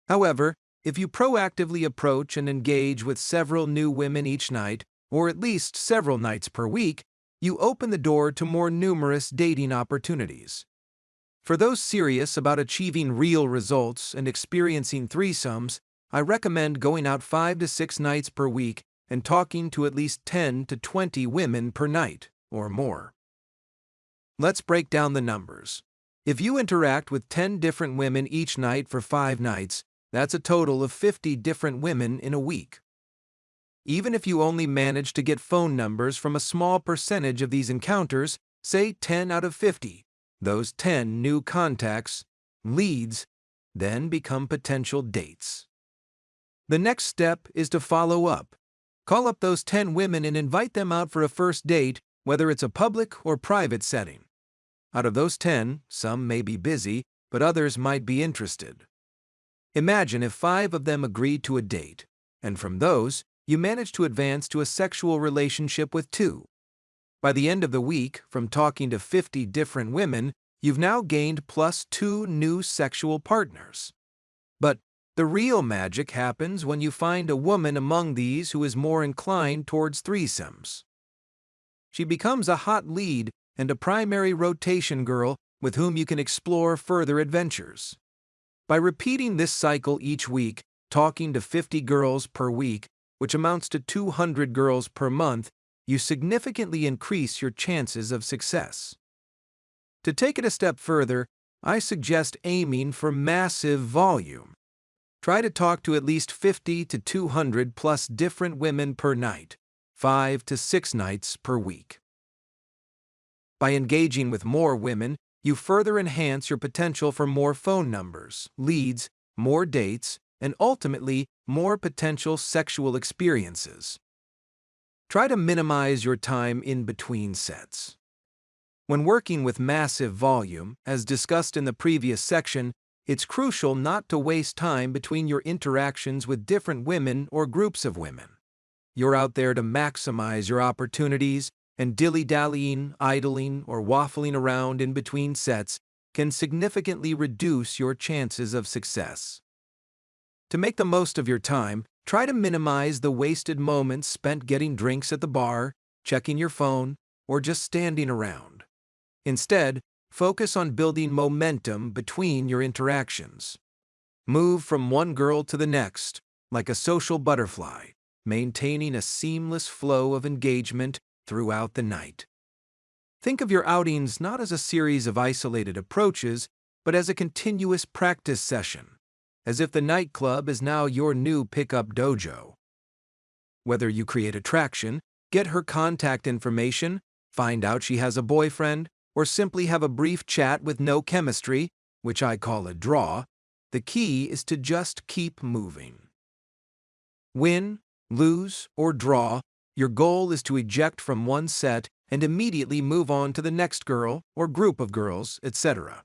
However, if you proactively approach and engage with several new women each night, or at least several nights per week, you open the door to more numerous dating opportunities. For those serious about achieving real results and experiencing threesomes, I recommend going out 5 to 6 nights per week and talking to at least 10 to 20 women per night, or more. Let's break down the numbers. If you interact with 10 different women each night for 5 nights, that's a total of 50 different women in a week. Even if you only manage to get phone numbers from a small percentage of these encounters, say 10 out of 50, those 10 new contacts, leads, then become potential dates. The next step is to follow up. Call up those 10 women and invite them out for a first date, whether it's a public or private setting. Out of those 10, some may be busy, but others might be interested. Imagine if 5 of them agreed to a date, and from those, you managed to advance to a sexual relationship with 2. By the end of the week, from talking to 50 different women, you've now gained +2 new sexual partners. But the real magic happens when you find a woman among these who is more inclined towards threesomes. She becomes a hot lead and a primary rotation girl with whom you can explore further adventures. By repeating this cycle each week, talking to 50 girls per week, which amounts to 200 girls per month, you significantly increase your chances of success. To take it a step further, I suggest aiming for massive volume. Try to talk to at least 50 to 200 plus different women per night, 5 to 6 nights per week. By engaging with more women, you further enhance your potential for more phone numbers, leads, more dates, and ultimately, more potential sexual experiences. Try to minimize your time in between sets. When working with massive volume, as discussed in the previous section, it's crucial not to waste time between your interactions with different women or groups of women. You're out there to maximize your opportunities, and dilly-dallying, idling, or waffling around in between sets can significantly reduce your chances of success. To make the most of your time, try to minimize the wasted moments spent getting drinks at the bar, checking your phone, or just standing around. Instead, focus on building momentum between your interactions. Move from one girl to the next, like a social butterfly, maintaining a seamless flow of engagement throughout the night. Think of your outings not as a series of isolated approaches, but as a continuous practice session, as if the nightclub is now your new pickup dojo. Whether you create attraction, get her contact information, find out she has a boyfriend, or simply have a brief chat with no chemistry, which I call a draw, the key is to just keep moving. Win, lose, or draw, your goal is to eject from one set and immediately move on to the next girl or group of girls, etc.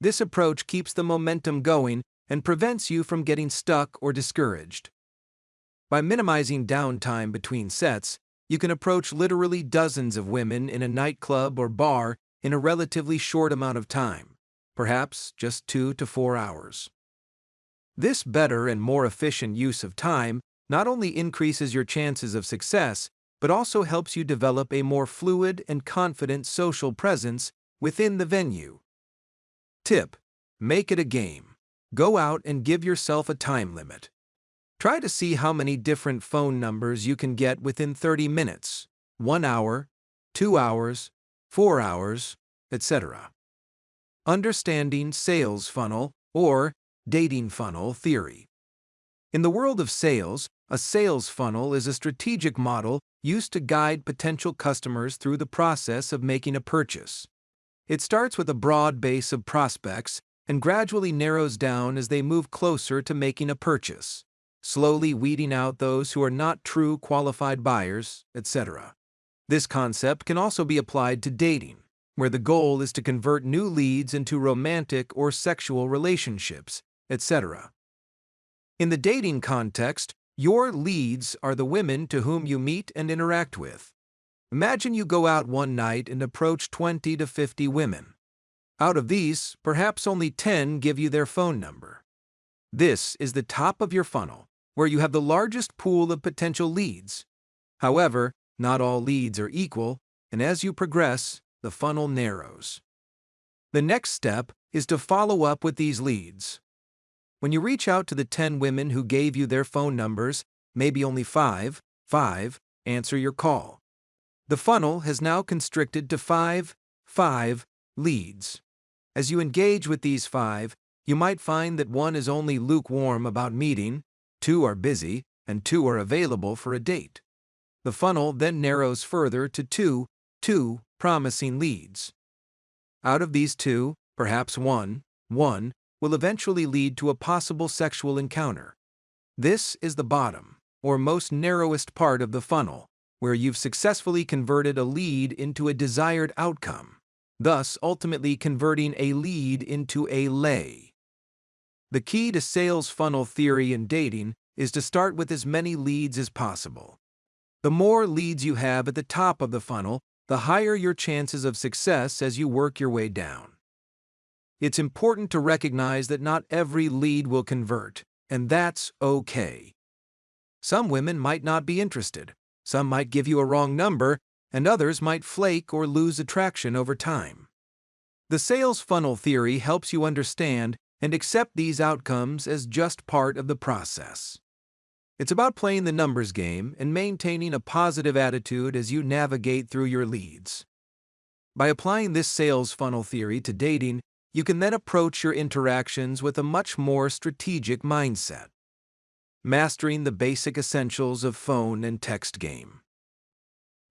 This approach keeps the momentum going and prevents you from getting stuck or discouraged. By minimizing downtime between sets, you can approach literally dozens of women in a nightclub or bar in a relatively short amount of time, perhaps just 2 to 4 hours. This better and more efficient use of time not only increases your chances of success, but also helps you develop a more fluid and confident social presence within the venue. Tip: make it a game. Go out and give yourself a time limit. Try to see how many different phone numbers you can get within 30 minutes, 1 hour, 2 hours, 4 hours, etc. Understanding sales funnel or dating funnel theory. In the world of sales, a sales funnel is a strategic model used to guide potential customers through the process of making a purchase. It starts with a broad base of prospects and gradually narrows down as they move closer to making a purchase, slowly weeding out those who are not true qualified buyers, etc. This concept can also be applied to dating, where the goal is to convert new leads into romantic or sexual relationships, etc. In the dating context, your leads are the women to whom you meet and interact with. Imagine you go out one night and approach 20 to 50 women. Out of these, perhaps only 10 give you their phone number. This is the top of your funnel, where you have the largest pool of potential leads. However, not all leads are equal, and as you progress, the funnel narrows. The next step is to follow up with these leads. When you reach out to the 10 women who gave you their phone numbers, maybe only 5 answer your call. The funnel has now constricted to 5 leads. As you engage with these 5, you might find that 1 is only lukewarm about meeting, 2 are busy, and 2 are available for a date. The funnel then narrows further to 2 promising leads. Out of these 2, perhaps one will eventually lead to a possible sexual encounter. This is the bottom, or most narrowest part of the funnel, where you've successfully converted a lead into a desired outcome, thus ultimately converting a lead into a lay. The key to sales funnel theory in dating is to start with as many leads as possible. The more leads you have at the top of the funnel, the higher your chances of success as you work your way down. It's important to recognize that not every lead will convert, and that's okay. Some women might not be interested, some might give you a wrong number, and others might flake or lose attraction over time. The sales funnel theory helps you understand and accept these outcomes as just part of the process. It's about playing the numbers game and maintaining a positive attitude as you navigate through your leads. By applying this sales funnel theory to dating, you can then approach your interactions with a much more strategic mindset. Mastering the basic essentials of phone and text game.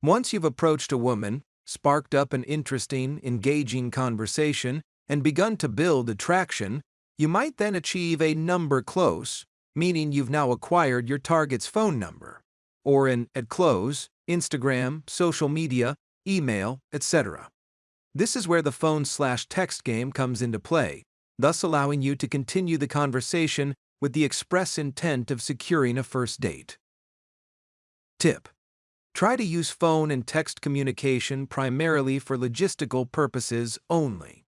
Once you've approached a woman, sparked up an interesting, engaging conversation, and begun to build attraction, you might then achieve a number close, meaning you've now acquired your target's phone number, or an at close, Instagram, social media, email, etc. This is where the phone/text game comes into play, thus allowing you to continue the conversation with the express intent of securing a first date. Tip: try to use phone and text communication primarily for logistical purposes only.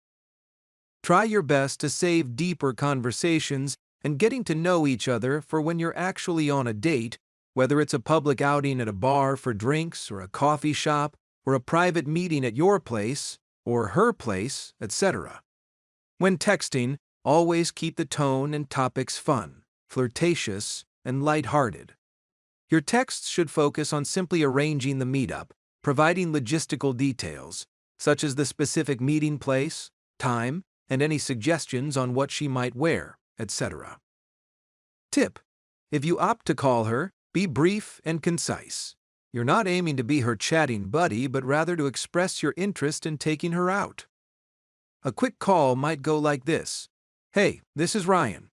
Try your best to save deeper conversations and getting to know each other for when you're actually on a date, whether it's a public outing at a bar for drinks or a coffee shop or a private meeting at your place or her place, etc. When texting, always keep the tone and topics fun, flirtatious, and lighthearted. Your texts should focus on simply arranging the meetup, providing logistical details, such as the specific meeting place, time, and any suggestions on what she might wear, etc. Tip: if you opt to call her, be brief and concise. You're not aiming to be her chatting buddy, but rather to express your interest in taking her out. A quick call might go like this: "Hey, this is Ryan.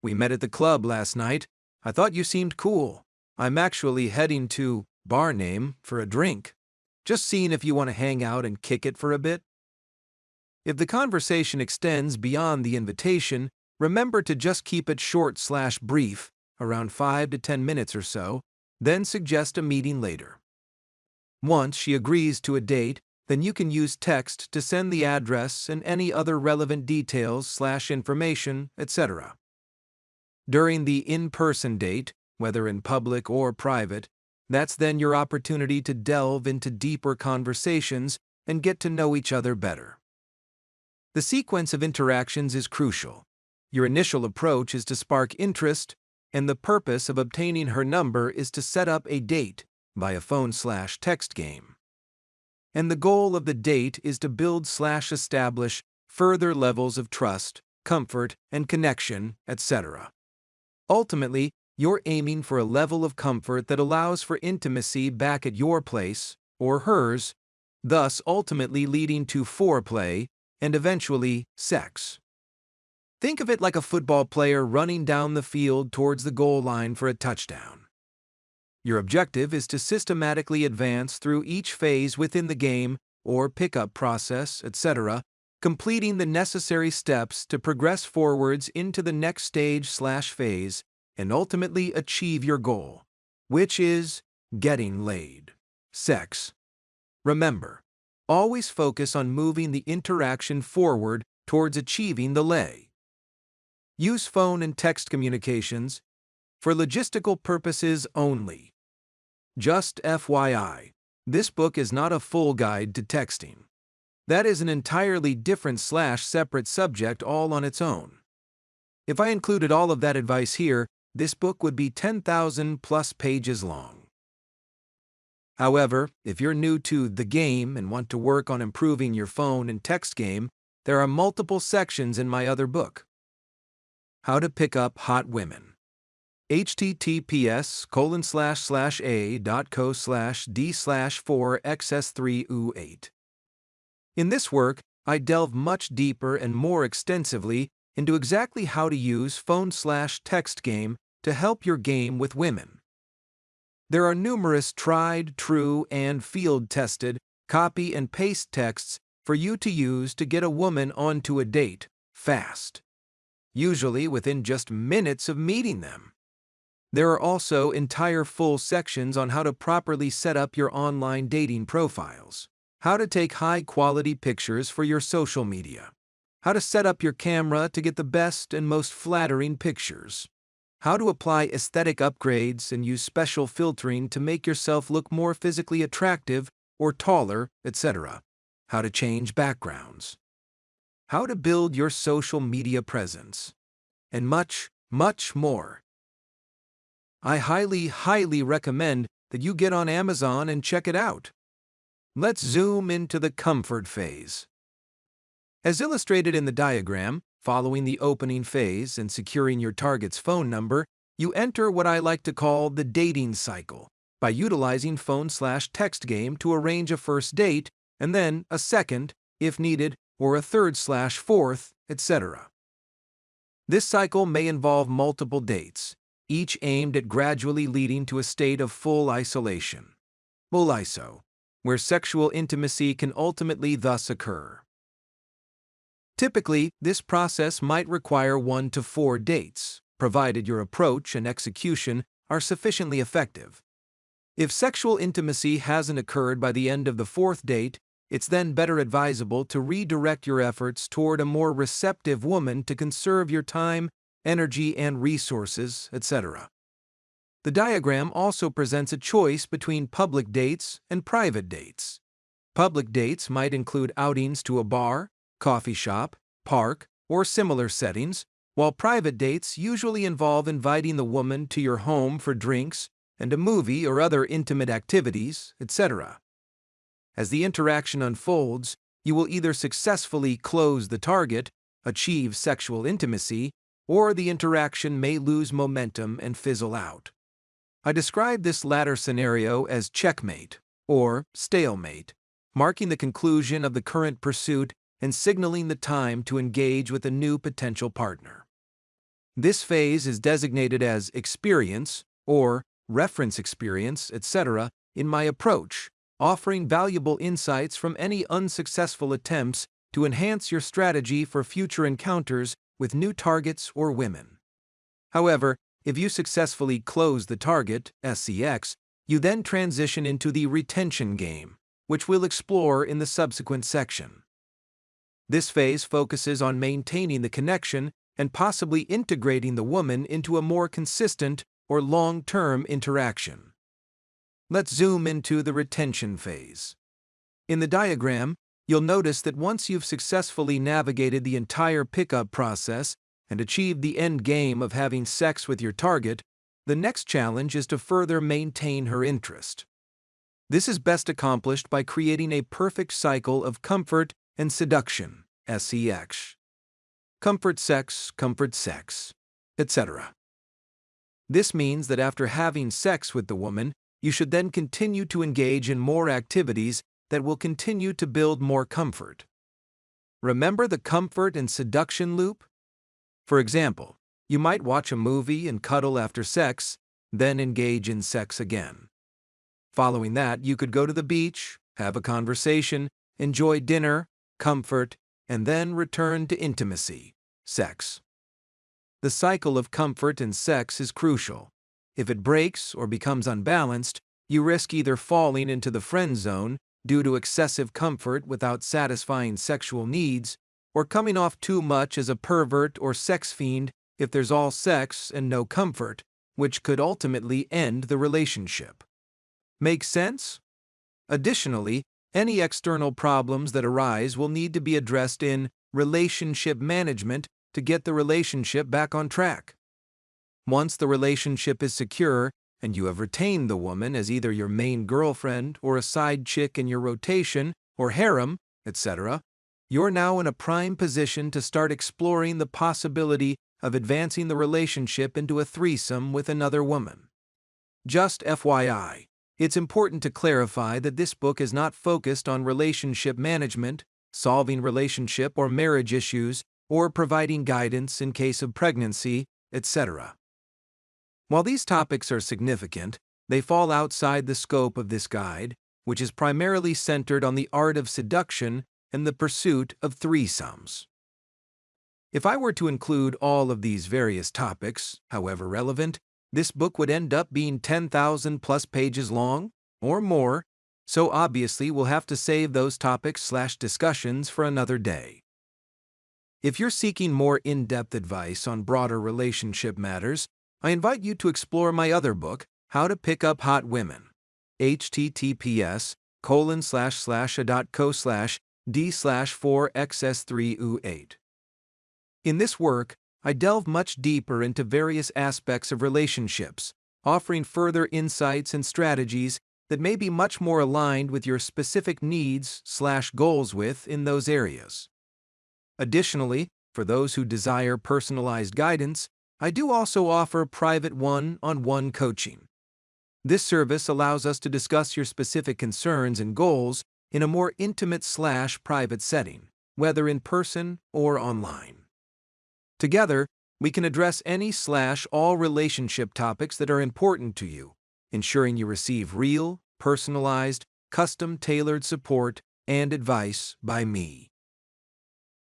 We met at the club last night. I thought you seemed cool. I'm actually heading to bar name for a drink. Just seeing if you want to hang out and kick it for a bit." If the conversation extends beyond the invitation, remember to just keep it short/brief, around 5 to 10 minutes or so, then suggest a meeting later. Once she agrees to a date, then you can use text to send the address and any other relevant details/information, etc. During the in-person date, whether in public or private, that's then your opportunity to delve into deeper conversations and get to know each other better. The sequence of interactions is crucial. Your initial approach is to spark interest, and the purpose of obtaining her number is to set up a date by a phone/text game. And the goal of the date is to build/establish further levels of trust, comfort, and connection, etc. Ultimately, you're aiming for a level of comfort that allows for intimacy back at your place or hers, thus ultimately leading to foreplay and eventually sex. Think of it like a football player running down the field towards the goal line for a touchdown. Your objective is to systematically advance through each phase within the game or pickup process, etc., completing the necessary steps to progress forwards into the next stage/phase and ultimately achieve your goal, which is getting laid. Sex. Remember, always focus on moving the interaction forward towards achieving the lay. Use phone and text communications for logistical purposes only. Just FYI, this book is not a full guide to texting. That is an entirely different/separate subject all on its own. If I included all of that advice here, this book would be 10,000 plus pages long. However, if you're new to the game and want to work on improving your phone and text game, there are multiple sections in my other book. How to Pick Up Hot Women. https://a.co/d/4xs3u8. In this work, I delve much deeper and more extensively into exactly how to use phone/text game to help your game with women. There are numerous tried, true, and field-tested copy and paste texts for you to use to get a woman onto a date fast, usually within just minutes of meeting them. There are also entire full sections on how to properly set up your online dating profiles, how to take high-quality pictures for your social media, how to set up your camera to get the best and most flattering pictures, how to apply aesthetic upgrades and use special filtering to make yourself look more physically attractive or taller, etc., how to change backgrounds, how to build your social media presence, and much, much more. I highly recommend that you get on Amazon and check it out. Let's zoom into the comfort phase. As illustrated in the diagram, following the opening phase and securing your target's phone number, you enter what I like to call the dating cycle by utilizing phone/text game to arrange a first date and then a second, if needed, or a third/fourth, etc. This cycle may involve multiple dates, each aimed at gradually leading to a state of full isolation, full ISO, where sexual intimacy can ultimately thus occur. Typically, this process might require 1 to 4 dates, provided your approach and execution are sufficiently effective. If sexual intimacy hasn't occurred by the end of the 4th date, it's then better advisable to redirect your efforts toward a more receptive woman to conserve your time, energy, and resources, etc. The diagram also presents a choice between public dates and private dates. Public dates might include outings to a bar, coffee shop, park, or similar settings, while private dates usually involve inviting the woman to your home for drinks and a movie or other intimate activities, etc. As the interaction unfolds, you will either successfully close the target, achieve sexual intimacy, or the interaction may lose momentum and fizzle out. I describe this latter scenario as checkmate or stalemate, marking the conclusion of the current pursuit and signaling the time to engage with a new potential partner. This phase is designated as experience or reference experience, etc. in my approach, offering valuable insights from any unsuccessful attempts to enhance your strategy for future encounters with new targets or women. However, if you successfully close the target, SCX, you then transition into the retention game, which we'll explore in the subsequent section. This phase focuses on maintaining the connection and possibly integrating the woman into a more consistent or long-term interaction. Let's zoom into the retention phase. In the diagram, you'll notice that once you've successfully navigated the entire pickup process and achieved the end game of having sex with your target, the next challenge is to further maintain her interest. This is best accomplished by creating a perfect cycle of comfort and seduction, SEX. Comfort sex, etc. This means that after having sex with the woman, you should then continue to engage in more activities that will continue to build more comfort. Remember the comfort and seduction loop? For example, you might watch a movie and cuddle after sex, then engage in sex again. Following that, you could go to the beach, have a conversation, enjoy dinner, comfort, and then return to intimacy, sex. The cycle of comfort and sex is crucial. If it breaks or becomes unbalanced, you risk either falling into the friend zone due to excessive comfort without satisfying sexual needs, or coming off too much as a pervert or sex fiend if there's all sex and no comfort, which could ultimately end the relationship. Make sense? Additionally, any external problems that arise will need to be addressed in relationship management to get the relationship back on track. Once the relationship is secure and you have retained the woman as either your main girlfriend or a side chick in your rotation or harem, etc., you're now in a prime position to start exploring the possibility of advancing the relationship into a threesome with another woman. Just FYI, it's important to clarify that this book is not focused on relationship management, solving relationship or marriage issues, or providing guidance in case of pregnancy, etc. While these topics are significant, they fall outside the scope of this guide, which is primarily centered on the art of seduction and the pursuit of threesomes. If I were to include all of these various topics, however relevant, this book would end up being 10,000 plus pages long, or more, so obviously we'll have to save those topics/discussions for another day. If you're seeking more in-depth advice on broader relationship matters, I invite you to explore my other book, How to Pick Up Hot Women, https://a.co/d/4xs3u8. In this work, I delve much deeper into various aspects of relationships, offering further insights and strategies that may be much more aligned with your specific needs/goals within those areas. Additionally, for those who desire personalized guidance, I do also offer private one-on-one coaching. This service allows us to discuss your specific concerns and goals in a more intimate/private setting, whether in person or online. Together, we can address any/all relationship topics that are important to you, ensuring you receive real, personalized, custom-tailored support and advice by me.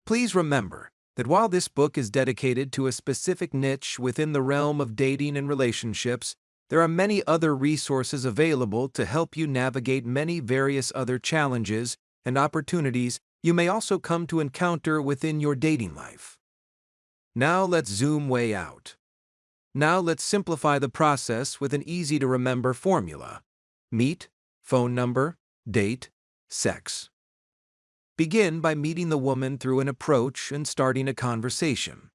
Please remember that while this book is dedicated to a specific niche within the realm of dating and relationships, there are many other resources available to help you navigate many various other challenges and opportunities you may also come to encounter within your dating life. Now let's zoom way out. Now let's simplify the process with an easy-to-remember formula. Meet, phone number, date, sex. Begin by meeting the woman through an approach and starting a conversation.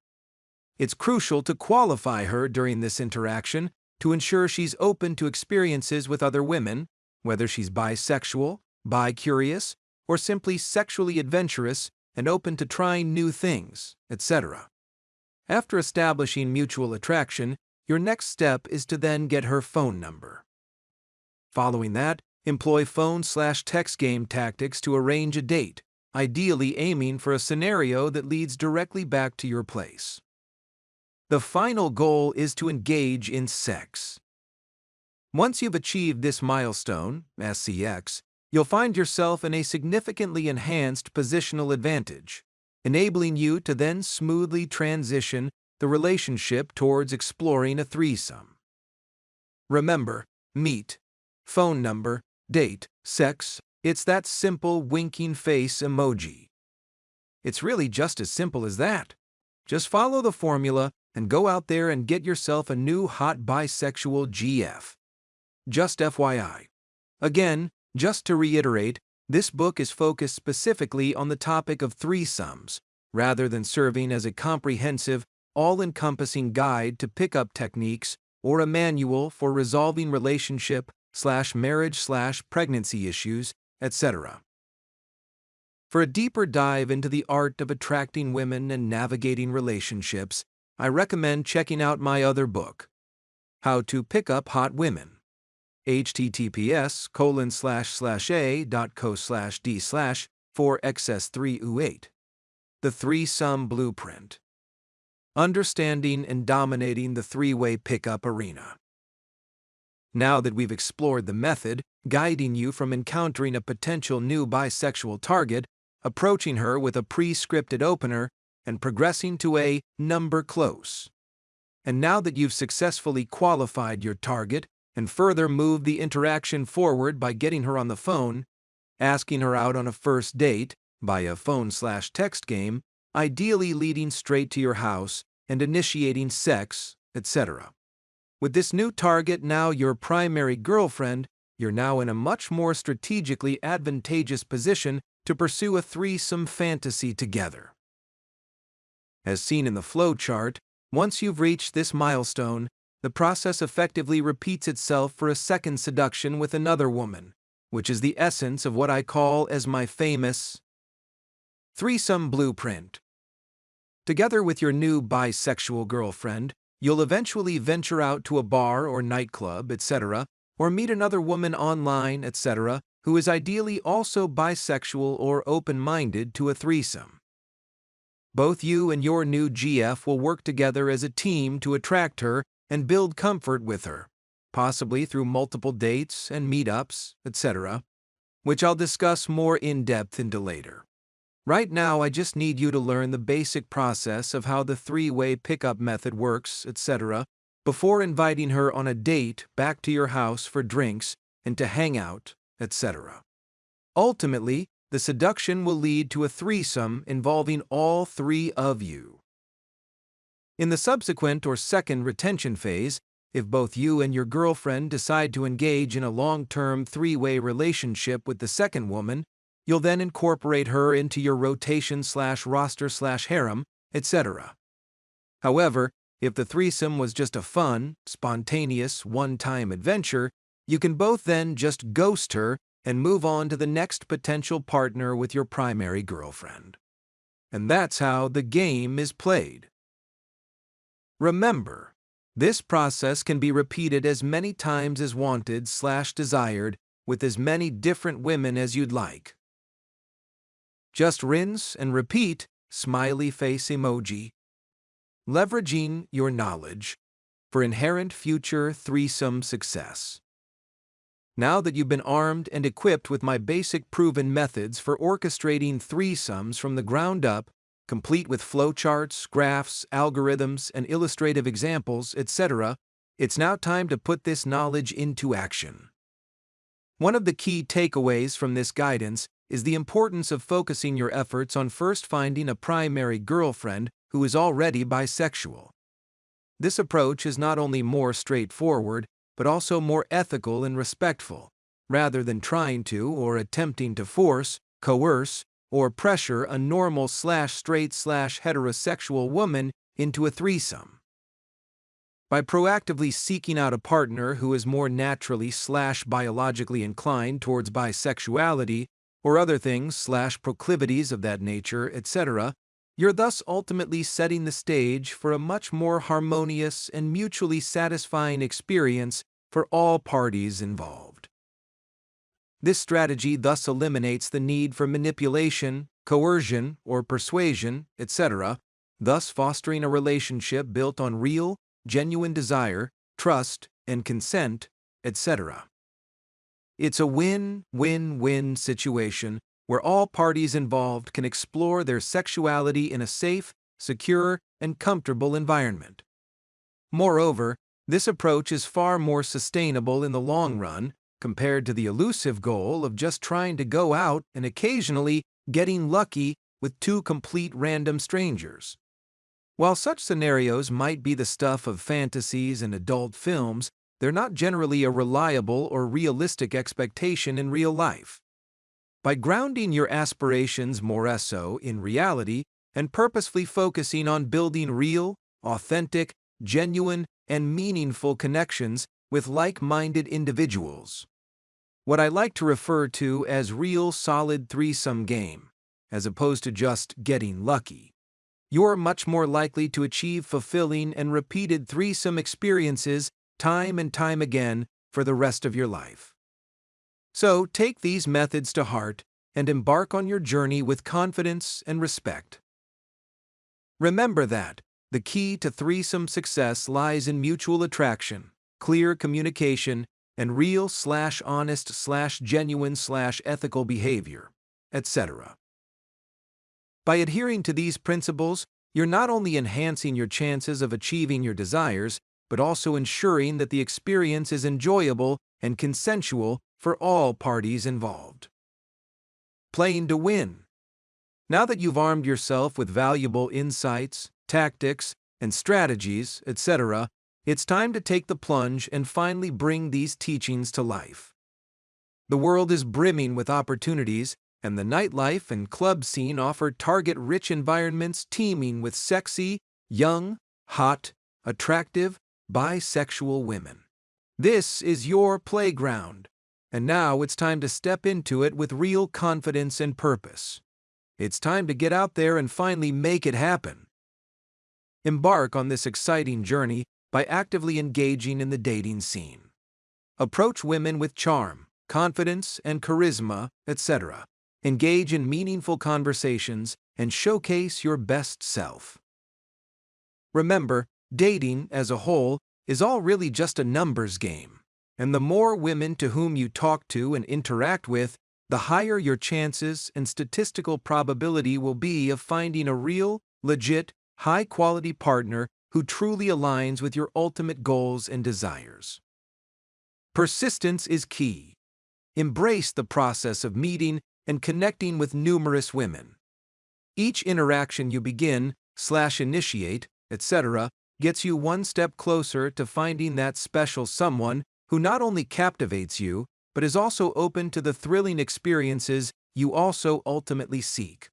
It's crucial to qualify her during this interaction to ensure she's open to experiences with other women, whether she's bisexual, bi-curious, or simply sexually adventurous and open to trying new things, etc. After establishing mutual attraction, your next step is to then get her phone number. Following that, employ phone/text game tactics to arrange a date, ideally aiming for a scenario that leads directly back to your place. The final goal is to engage in sex. Once you've achieved this milestone, SCX, you'll find yourself in a significantly enhanced positional advantage, enabling you to then smoothly transition the relationship towards exploring a threesome. Remember, meet, phone number, date, sex, it's that simple winking face emoji. It's really just as simple as that. Just follow the formula and go out there and get yourself a new hot bisexual GF. Just FYI. Again, just to reiterate, this book is focused specifically on the topic of threesomes, rather than serving as a comprehensive, all-encompassing guide to pickup techniques or a manual for resolving relationship/marriage/pregnancy issues, etc. For a deeper dive into the art of attracting women and navigating relationships, I recommend checking out my other book, How to Pick Up Hot Women. https://a.co/d/4xs3u8. The Threesome Blueprint. Understanding and dominating the three-way pickup arena. Now that we've explored the method, guiding you from encountering a potential new bisexual target, approaching her with a pre-scripted opener, and progressing to a number close. And now that you've successfully qualified your target and further moved the interaction forward by getting her on the phone, asking her out on a first date by a phone/text game, ideally leading straight to your house and initiating sex, etc. With this new target now your primary girlfriend, you're now in a much more strategically advantageous position to pursue a threesome fantasy together. As seen in the flowchart, once you've reached this milestone, the process effectively repeats itself for a second seduction with another woman, which is the essence of what I call as my famous Threesome Blueprint. Together with your new bisexual girlfriend, you'll eventually venture out to a bar or nightclub, etc., or meet another woman online, etc., who is ideally also bisexual or open-minded to a threesome. Both you and your new GF will work together as a team to attract her and build comfort with her, possibly through multiple dates and meetups, etc., which I'll discuss more in-depth into later. Right now, I just need you to learn the basic process of how the three-way pickup method works, etc., before inviting her on a date back to your house for drinks and to hang out, etc. Ultimately, the seduction will lead to a threesome involving all three of you. In the subsequent or second retention phase, if both you and your girlfriend decide to engage in a long-term three-way relationship with the second woman, you'll then incorporate her into your rotation/roster/harem, etc. However, if the threesome was just a fun, spontaneous, one-time adventure, you can both then just ghost her and move on to the next potential partner with your primary girlfriend. And that's how the game is played. Remember, this process can be repeated as many times as wanted/desired with as many different women as you'd like. Just rinse and repeat, smiley face emoji. Leveraging your knowledge for inherent future threesome success. Now that you've been armed and equipped with my basic proven methods for orchestrating threesomes from the ground up, complete with flowcharts, graphs, algorithms, and illustrative examples, etc., it's now time to put this knowledge into action. One of the key takeaways from this guidance is the importance of focusing your efforts on first finding a primary girlfriend who is already bisexual. This approach is not only more straightforward, but also more ethical and respectful, rather than trying to or attempting to force, coerce, or pressure a normal/straight/heterosexual woman into a threesome. By proactively seeking out a partner who is more naturally/biologically inclined towards bisexuality or other things/proclivities of that nature, etc., you're thus ultimately setting the stage for a much more harmonious and mutually satisfying experience for all parties involved. This strategy thus eliminates the need for manipulation, coercion, or persuasion, etc., thus fostering a relationship built on real, genuine desire, trust, and consent, etc. It's a win-win-win situation where all parties involved can explore their sexuality in a safe, secure, and comfortable environment. Moreover, this approach is far more sustainable in the long run compared to the elusive goal of just trying to go out and occasionally getting lucky with two complete random strangers. While such scenarios might be the stuff of fantasies and adult films, they're not generally a reliable or realistic expectation in real life. By grounding your aspirations more so in reality and purposefully focusing on building real, authentic, genuine, and meaningful connections with like-minded individuals. What I like to refer to as real solid threesome game, as opposed to just getting lucky. You're much more likely to achieve fulfilling and repeated threesome experiences time and time again for the rest of your life. So take these methods to heart and embark on your journey with confidence and respect. Remember that the key to threesome success lies in mutual attraction, clear communication, and real/honest/genuine/ethical behavior, etc. By adhering to these principles, you're not only enhancing your chances of achieving your desires, but also ensuring that the experience is enjoyable and consensual for all parties involved. Playing to win. Now that you've armed yourself with valuable insights, tactics, and strategies, etc., it's time to take the plunge and finally bring these teachings to life. The world is brimming with opportunities, and the nightlife and club scene offer target-rich environments teeming with sexy, young, hot, attractive, bisexual women. This is your playground, and now it's time to step into it with real confidence and purpose. It's time to get out there and finally make it happen. Embark on this exciting journey by actively engaging in the dating scene. Approach women with charm, confidence, and charisma, etc. Engage in meaningful conversations and showcase your best self. Remember, dating, as a whole, is all really just a numbers game, and the more women to whom you talk to and interact with, the higher your chances and statistical probability will be of finding a real, legit, high-quality partner who truly aligns with your ultimate goals and desires. Persistence is key. Embrace the process of meeting and connecting with numerous women. Each interaction you begin/initiate, etc., gets you one step closer to finding that special someone who not only captivates you, but is also open to the thrilling experiences you also ultimately seek.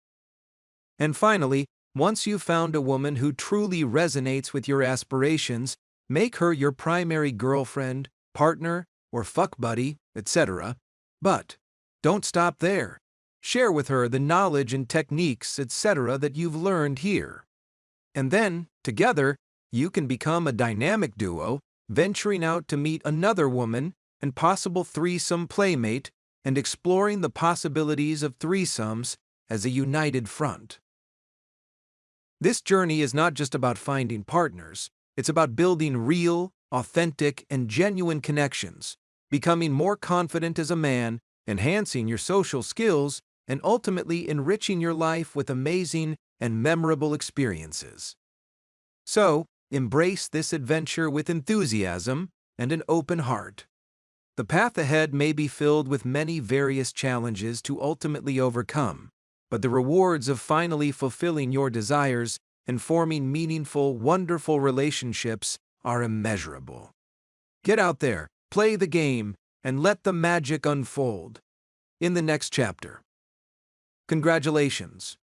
And finally, once you've found a woman who truly resonates with your aspirations, make her your primary girlfriend, partner, or fuck buddy, etc. But don't stop there. Share with her the knowledge and techniques, etc. that you've learned here. And then, together, you can become a dynamic duo, venturing out to meet another woman and possible threesome playmate, and exploring the possibilities of threesomes as a united front. This journey is not just about finding partners, it's about building real, authentic, and genuine connections, becoming more confident as a man, enhancing your social skills, and ultimately enriching your life with amazing and memorable experiences. So, embrace this adventure with enthusiasm and an open heart. The path ahead may be filled with many various challenges to ultimately overcome, but the rewards of finally fulfilling your desires and forming meaningful, wonderful relationships are immeasurable. Get out there, play the game, and let the magic unfold. In the next chapter. Congratulations!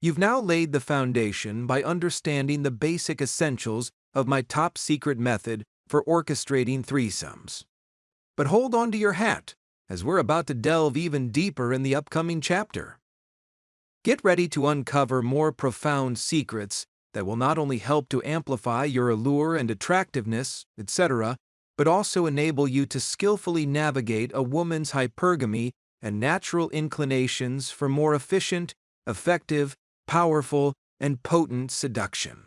You've now laid the foundation by understanding the basic essentials of my top-secret method for orchestrating threesomes. But hold on to your hat, as we're about to delve even deeper in the upcoming chapter. Get ready to uncover more profound secrets that will not only help to amplify your allure and attractiveness, etc., but also enable you to skillfully navigate a woman's hypergamy and natural inclinations for more efficient, effective, powerful, and potent seduction.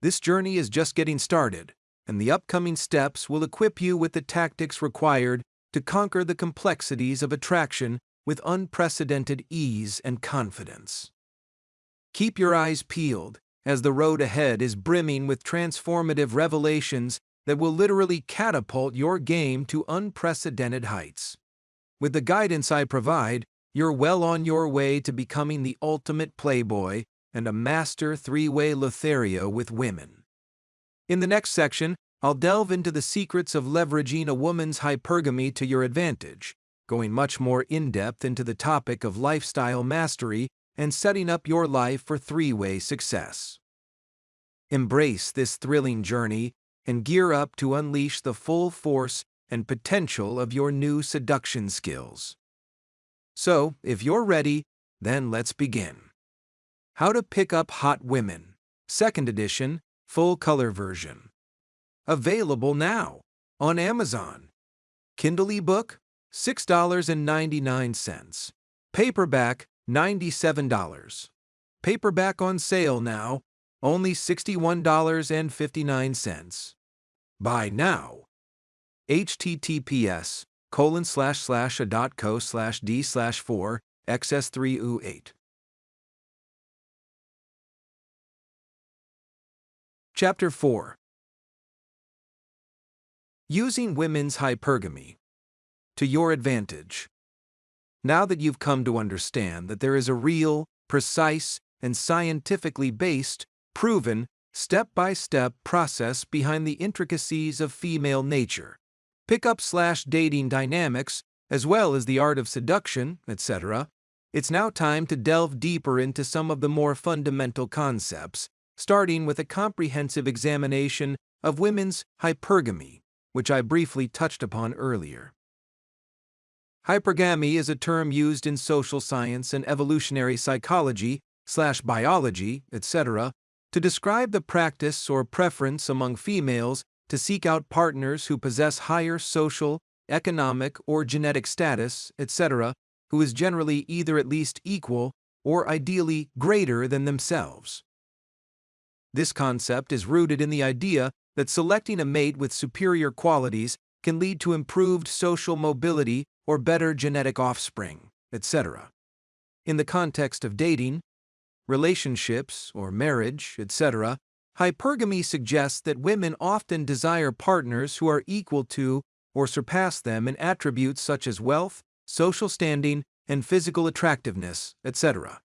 This journey is just getting started, and the upcoming steps will equip you with the tactics required to conquer the complexities of attraction with unprecedented ease and confidence. Keep your eyes peeled, as the road ahead is brimming with transformative revelations that will literally catapult your game to unprecedented heights. With the guidance I provide, you're well on your way to becoming the ultimate playboy and a master three-way Lothario with women. In the next section, I'll delve into the secrets of leveraging a woman's hypergamy to your advantage, going much more in-depth into the topic of lifestyle mastery and setting up your life for three-way success. Embrace this thrilling journey and gear up to unleash the full force and potential of your new seduction skills. So, if you're ready, then let's begin. How to Pick Up Hot Women, 2nd edition, full color version. Available now on Amazon. Kindle ebook, $6.99. Paperback, $97. Paperback on sale now, only $61.59. Buy now. https://a.co/d/4xs3u8. Chapter 4. Using women's hypergamy to your advantage. Now that you've come to understand that there is a real, precise, and scientifically based, proven, step-by-step process behind the intricacies of female nature, pickup/dating dynamics, as well as the art of seduction, etc., it's now time to delve deeper into some of the more fundamental concepts, starting with a comprehensive examination of women's hypergamy, which I briefly touched upon earlier. Hypergamy is a term used in social science and evolutionary psychology/biology, etc., to describe the practice or preference among females to seek out partners who possess higher social, economic, or genetic status, etc., who is generally either at least equal or ideally greater than themselves. This concept is rooted in the idea that selecting a mate with superior qualities can lead to improved social mobility or better genetic offspring, etc. In the context of dating, relationships, or marriage, etc., hypergamy suggests that women often desire partners who are equal to or surpass them in attributes such as wealth, social standing, and physical attractiveness, etc.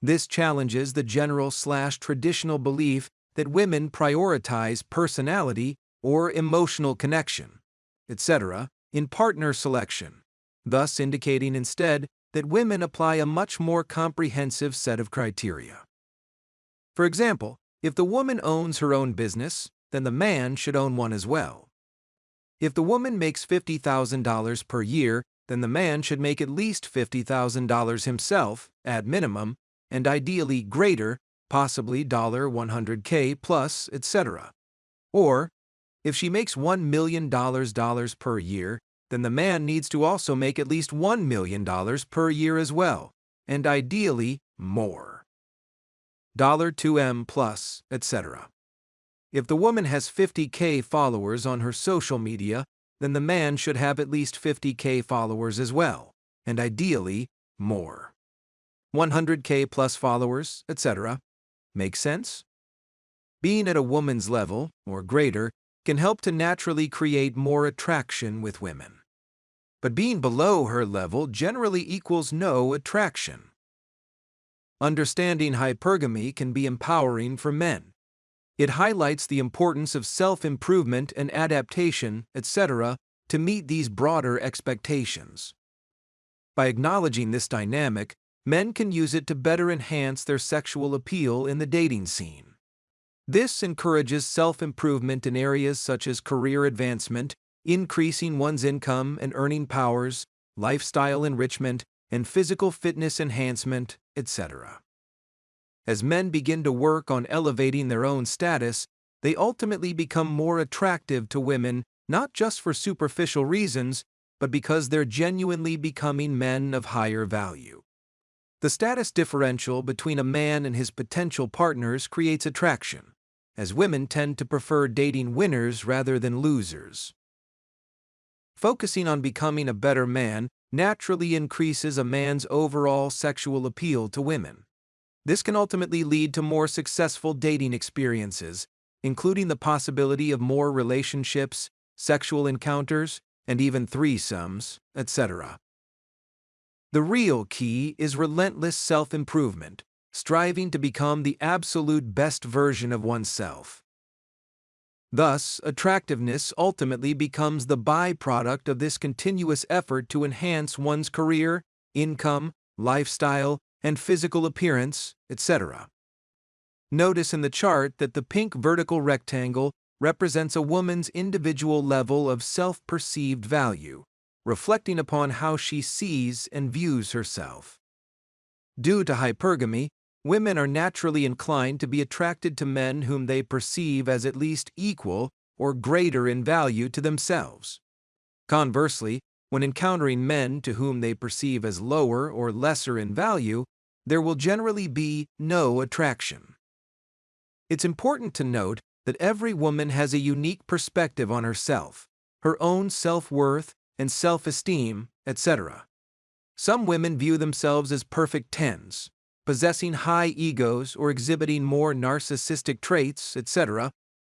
This challenges the general/traditional belief that women prioritize personality or emotional connection, etc., in partner selection, thus indicating instead that women apply a much more comprehensive set of criteria. For example, if the woman owns her own business, then the man should own one as well. If the woman makes $50,000 per year, then the man should make at least $50,000 himself, at minimum, and ideally greater, possibly $100K plus, etc. Or, if she makes $1 million per year, then the man needs to also make at least $1 million per year as well, and ideally more. $2M plus, etc. If the woman has 50K followers on her social media, then the man should have at least 50K followers as well, and ideally more. 100K plus followers, etc. Make sense? Being at a woman's level, or greater, can help to naturally create more attraction with women. but being below her level generally equals no attraction. Understanding hypergamy can be empowering for men. It highlights the importance of self-improvement and adaptation, etc., to meet these broader expectations. By acknowledging this dynamic, men can use it to better enhance their sexual appeal in the dating scene. This encourages self-improvement in areas such as career advancement, increasing one's income and earning powers, lifestyle enrichment, and physical fitness enhancement, etc. As men begin to work on elevating their own status, they ultimately become more attractive to women, not just for superficial reasons, but because they're genuinely becoming men of higher value. The status differential between a man and his potential partners creates attraction, as women tend to prefer dating winners rather than losers. Focusing on becoming a better man naturally increases a man's overall sexual appeal to women. This can ultimately lead to more successful dating experiences, including the possibility of more relationships, sexual encounters, and even threesomes, etc. The real key is relentless self-improvement, striving to become the absolute best version of oneself. Thus, attractiveness ultimately becomes the byproduct of this continuous effort to enhance one's career, income, lifestyle, and physical appearance, etc. Notice in the chart that the pink vertical rectangle represents a woman's individual level of self-perceived value, reflecting upon how she sees and views herself. Due to hypergamy, women are naturally inclined to be attracted to men whom they perceive as at least equal or greater in value to themselves. Conversely, when encountering men to whom they perceive as lower or lesser in value, there will generally be no attraction. It's important to note that every woman has a unique perspective on herself, her own self-worth and self-esteem, etc. Some women view themselves as perfect tens, possessing high egos or exhibiting more narcissistic traits, etc.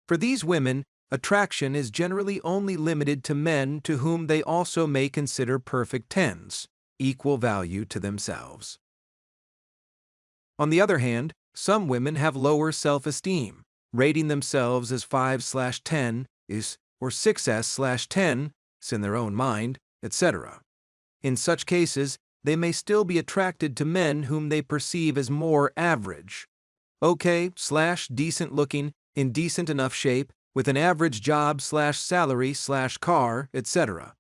For these women, attraction is generally only limited to men to whom they also may consider perfect tens, equal value to themselves. On the other hand, some women have lower self-esteem, rating themselves as 5/10 is or 6S/10 in their own mind, etc. In such cases, they may still be attracted to men whom they perceive as more average, okay/decent looking, in decent enough shape, with an average job/salary/car, etc.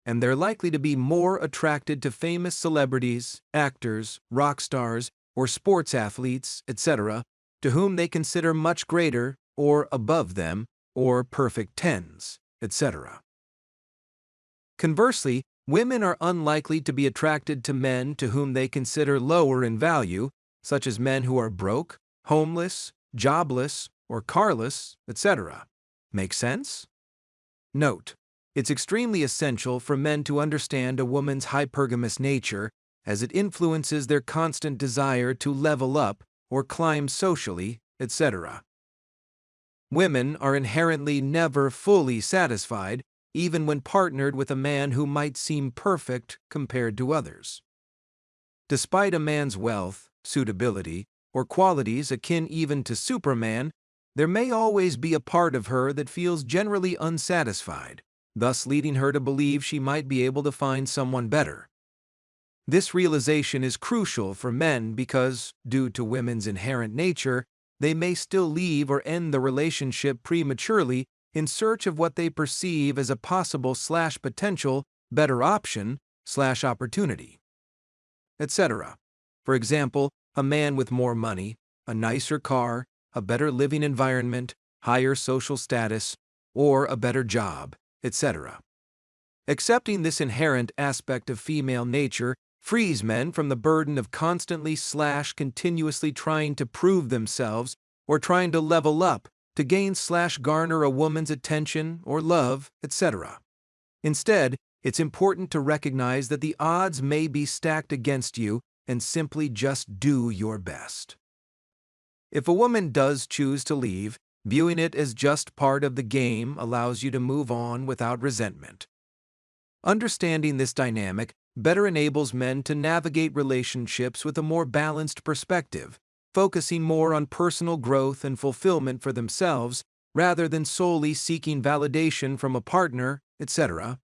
And they're likely to be more attracted to famous celebrities, actors, rock stars, or sports athletes, etc., to whom they consider much greater, or above them, or perfect tens, etc. Conversely, women are unlikely to be attracted to men to whom they consider lower in value, such as men who are broke, homeless, jobless, or carless, etc. Make sense? Note: it's extremely essential for men to understand a woman's hypergamous nature, as it influences their constant desire to level up or climb socially, etc. Women are inherently never fully satisfied, even when partnered with a man who might seem perfect compared to others. Despite a man's wealth, suitability, or qualities akin even to Superman, there may always be a part of her that feels generally unsatisfied, thus leading her to believe she might be able to find someone better. This realization is crucial for men because, due to women's inherent nature, they may still leave or end the relationship prematurely in search of what they perceive as a possible/potential better option/opportunity, etc. For example, a man with more money, a nicer car, a better living environment, higher social status, or a better job, etc. Accepting this inherent aspect of female nature frees men from the burden of constantly/continuously trying to prove themselves or trying to level up to gain/garner a woman's attention or love, etc. Instead, it's important to recognize that the odds may be stacked against you and simply just do your best. If a woman does choose to leave, viewing it as just part of the game allows you to move on without resentment. Understanding this dynamic better enables men to navigate relationships with a more balanced perspective, focusing more on personal growth and fulfillment for themselves rather than solely seeking validation from a partner, etc.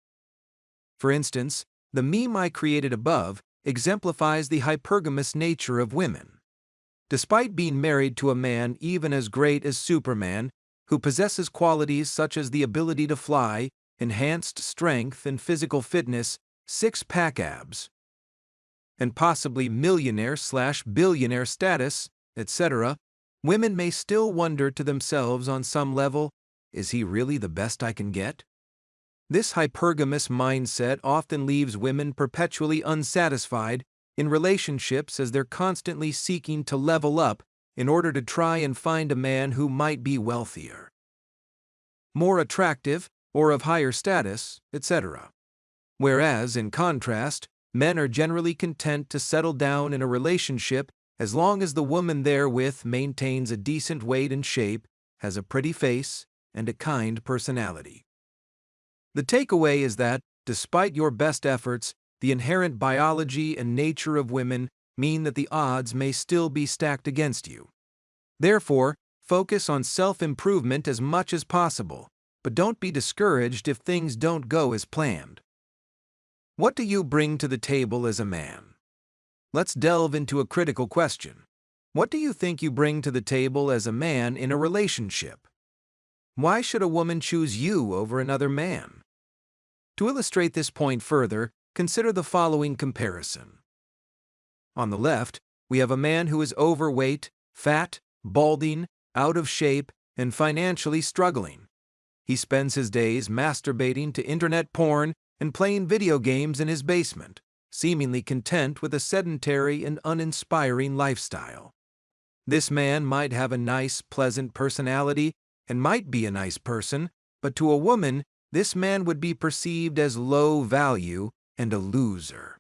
For instance, the meme I created above exemplifies the hypergamous nature of women. Despite being married to a man even as great as Superman, who possesses qualities such as the ability to fly, enhanced strength and physical fitness, six-pack abs, and possibly millionaire/billionaire status, etc., women may still wonder to themselves on some level, is he really the best I can get? This hypergamous mindset often leaves women perpetually unsatisfied in relationships as they're constantly seeking to level up in order to try and find a man who might be wealthier, more attractive, or of higher status, etc. Whereas, in contrast, men are generally content to settle down in a relationship as long as the woman therewith maintains a decent weight and shape, has a pretty face, and a kind personality. The takeaway is that, despite your best efforts, the inherent biology and nature of women mean that the odds may still be stacked against you. Therefore, focus on self-improvement as much as possible, but don't be discouraged if things don't go as planned. What do you bring to the table as a man? Let's delve into a critical question. What do you think you bring to the table as a man in a relationship? Why should a woman choose you over another man? To illustrate this point further, consider the following comparison. On the left, we have a man who is overweight, fat, balding, out of shape, and financially struggling. He spends his days masturbating to internet porn and playing video games in his basement, seemingly content with a sedentary and uninspiring lifestyle. This man might have a nice, pleasant personality and might be a nice person, but to a woman, this man would be perceived as low value and a loser.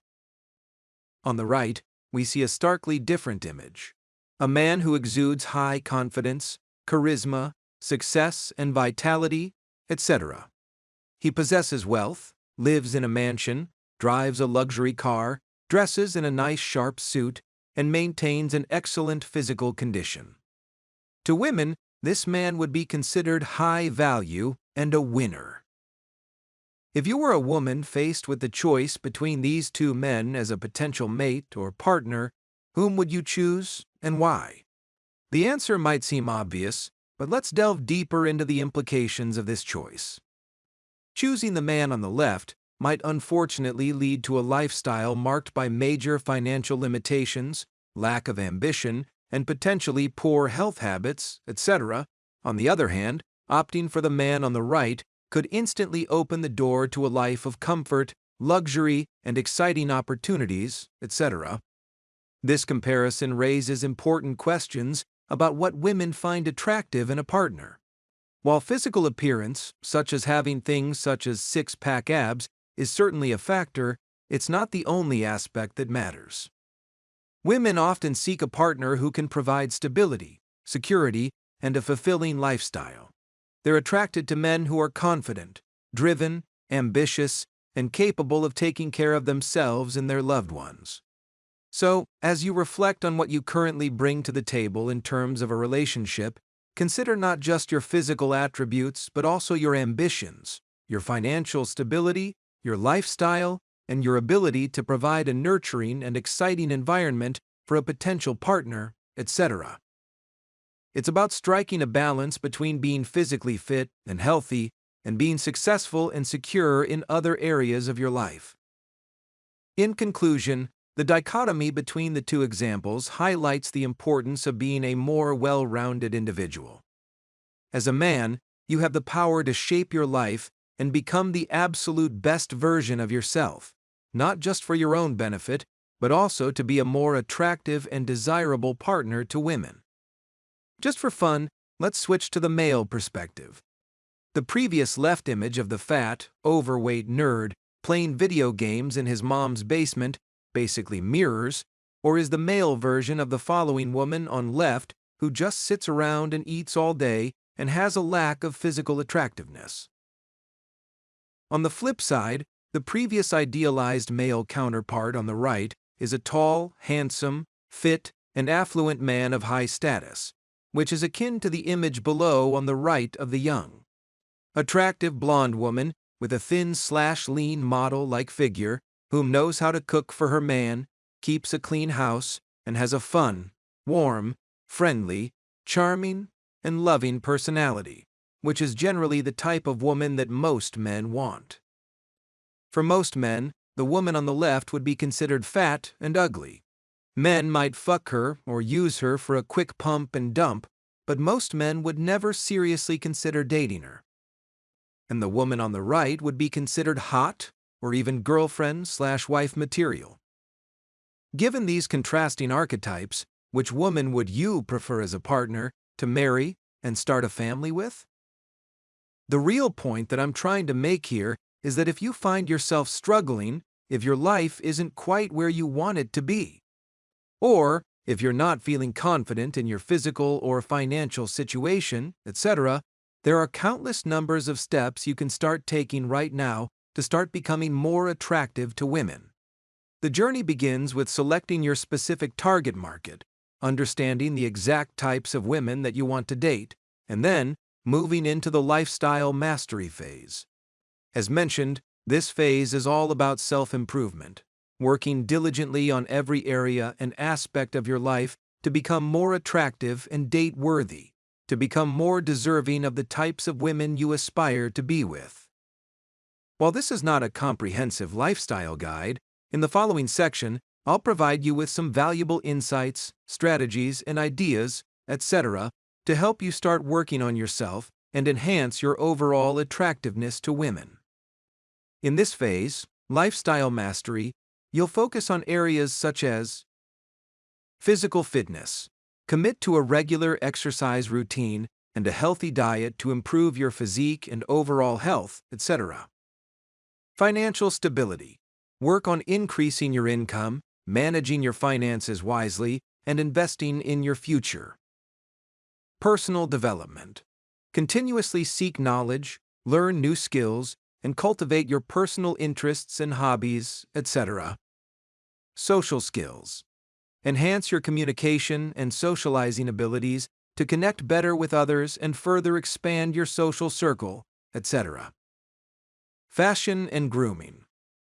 On the right, we see a starkly different image. A man who exudes high confidence, charisma, success, and vitality, etc. He possesses wealth, lives in a mansion, drives a luxury car, dresses in a nice sharp suit, and maintains an excellent physical condition. To women, this man would be considered high value and a winner. If you were a woman faced with the choice between these two men as a potential mate or partner, whom would you choose and why? The answer might seem obvious, but let's delve deeper into the implications of this choice. Choosing the man on the left might unfortunately lead to a lifestyle marked by major financial limitations, lack of ambition, and potentially poor health habits, etc. On the other hand, opting for the man on the right could instantly open the door to a life of comfort, luxury, and exciting opportunities, etc. This comparison raises important questions about what women find attractive in a partner. While physical appearance, such as having things such as six-pack abs, is certainly a factor, it's not the only aspect that matters. Women often seek a partner who can provide stability, security, and a fulfilling lifestyle. They're attracted to men who are confident, driven, ambitious, and capable of taking care of themselves and their loved ones. So, as you reflect on what you currently bring to the table in terms of a relationship, consider not just your physical attributes but also your ambitions, your financial stability, your lifestyle, and your ability to provide a nurturing and exciting environment for a potential partner, etc. It's about striking a balance between being physically fit and healthy and being successful and secure in other areas of your life. In conclusion, the dichotomy between the two examples highlights the importance of being a more well-rounded individual. As a man, you have the power to shape your life and become the absolute best version of yourself, not just for your own benefit, but also to be a more attractive and desirable partner to women. Just for fun, let's switch to the male perspective. The previous left image of the fat, overweight nerd playing video games in his mom's basement basically mirrors, or is the male version of the following woman on left who just sits around and eats all day and has a lack of physical attractiveness. On the flip side, The previous idealized male counterpart on the right is a tall, handsome, fit, and affluent man of high status, which is akin to the image below on the right of the young. Attractive blonde woman with a thin/lean model-like figure whom knows how to cook for her man, keeps a clean house, and has a fun, warm, friendly, charming, and loving personality, which is generally the type of woman that most men want. For most men, the woman on the left would be considered fat and ugly. Men might fuck her or use her for a quick pump and dump, but most men would never seriously consider dating her. And the woman on the right would be considered hot or even girlfriend/wife material. Given these contrasting archetypes, which woman would you prefer as a partner to marry and start a family with? The real point that I'm trying to make here is that if you find yourself struggling, if your life isn't quite where you want it to be, or if you're not feeling confident in your physical or financial situation, etc., there are countless numbers of steps you can start taking right now to start becoming more attractive to women. The journey begins with selecting your specific target market, understanding the exact types of women that you want to date, and then moving into the lifestyle mastery phase. As mentioned, this phase is all about self-improvement, working diligently on every area and aspect of your life to become more attractive and date-worthy, to become more deserving of the types of women you aspire to be with. While this is not a comprehensive lifestyle guide, in the following section, I'll provide you with some valuable insights, strategies, and ideas, etc., to help you start working on yourself and enhance your overall attractiveness to women. In this phase, lifestyle mastery, you'll focus on areas such as physical fitness. Commit to a regular exercise routine and a healthy diet to improve your physique and overall health, etc. Financial stability. Work on increasing your income, managing your finances wisely, and investing in your future. Personal development. Continuously seek knowledge, learn new skills, and cultivate your personal interests and hobbies, etc. Social skills. Enhance your communication and socializing abilities to connect better with others and further expand your social circle, etc. Fashion and grooming.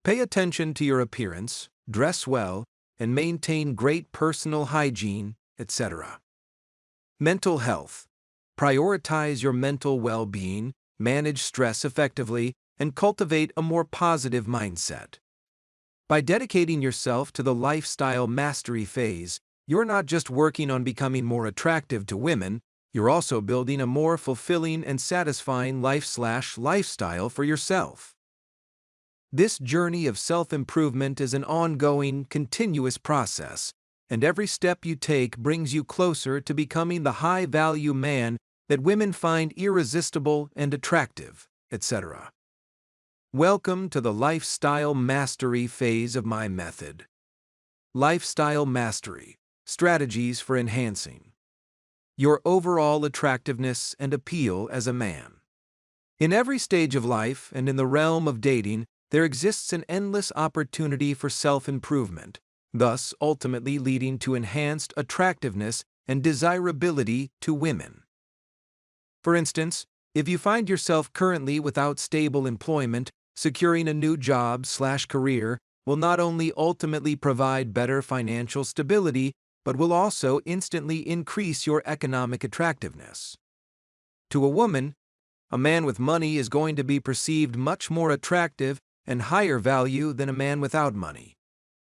Pay attention to your appearance, dress well, and maintain great personal hygiene, etc. Mental health. Prioritize your mental well-being, manage stress effectively, and cultivate a more positive mindset. By dedicating yourself to the lifestyle mastery phase, you're not just working on becoming more attractive to women, you're also building a more fulfilling and satisfying lifestyle for yourself. This journey of self-improvement is an ongoing, continuous process, and every step you take brings you closer to becoming the high-value man that women find irresistible and attractive, etc. Welcome to the lifestyle mastery phase of my method. Lifestyle mastery, strategies for enhancing your overall attractiveness and appeal as a man. In every stage of life and in the realm of dating, there exists an endless opportunity for self-improvement, thus ultimately leading to enhanced attractiveness and desirability to women. For instance, if you find yourself currently without stable employment, securing a new job/career will not only ultimately provide better financial stability, but will also instantly increase your economic attractiveness. To a woman, a man with money is going to be perceived much more attractive and higher value than a man without money.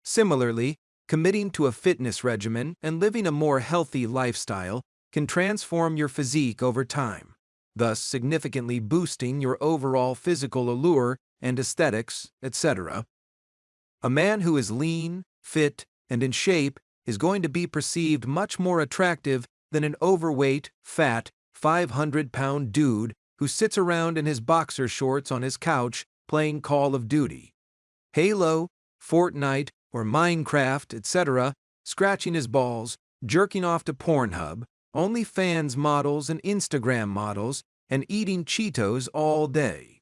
Similarly, committing to a fitness regimen and living a more healthy lifestyle can transform your physique over time, thus significantly boosting your overall physical allure and aesthetics, etc. A man who is lean, fit, and in shape is going to be perceived much more attractive than an overweight, fat, 500-pound dude who sits around in his boxer shorts on his couch playing Call of Duty, Halo, Fortnite, or Minecraft, etc., scratching his balls, jerking off to Pornhub, OnlyFans models and Instagram models, and eating Cheetos all day.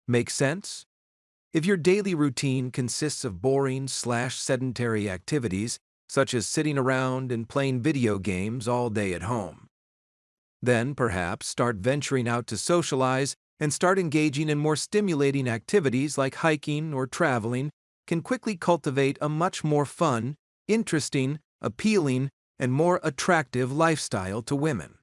Make sense? If your daily routine consists of boring/sedentary activities, such as sitting around and playing video games all day at home, then perhaps start venturing out to socialize and start engaging in more stimulating activities like hiking or traveling can quickly cultivate a much more fun, interesting, appealing, and more attractive lifestyle to women.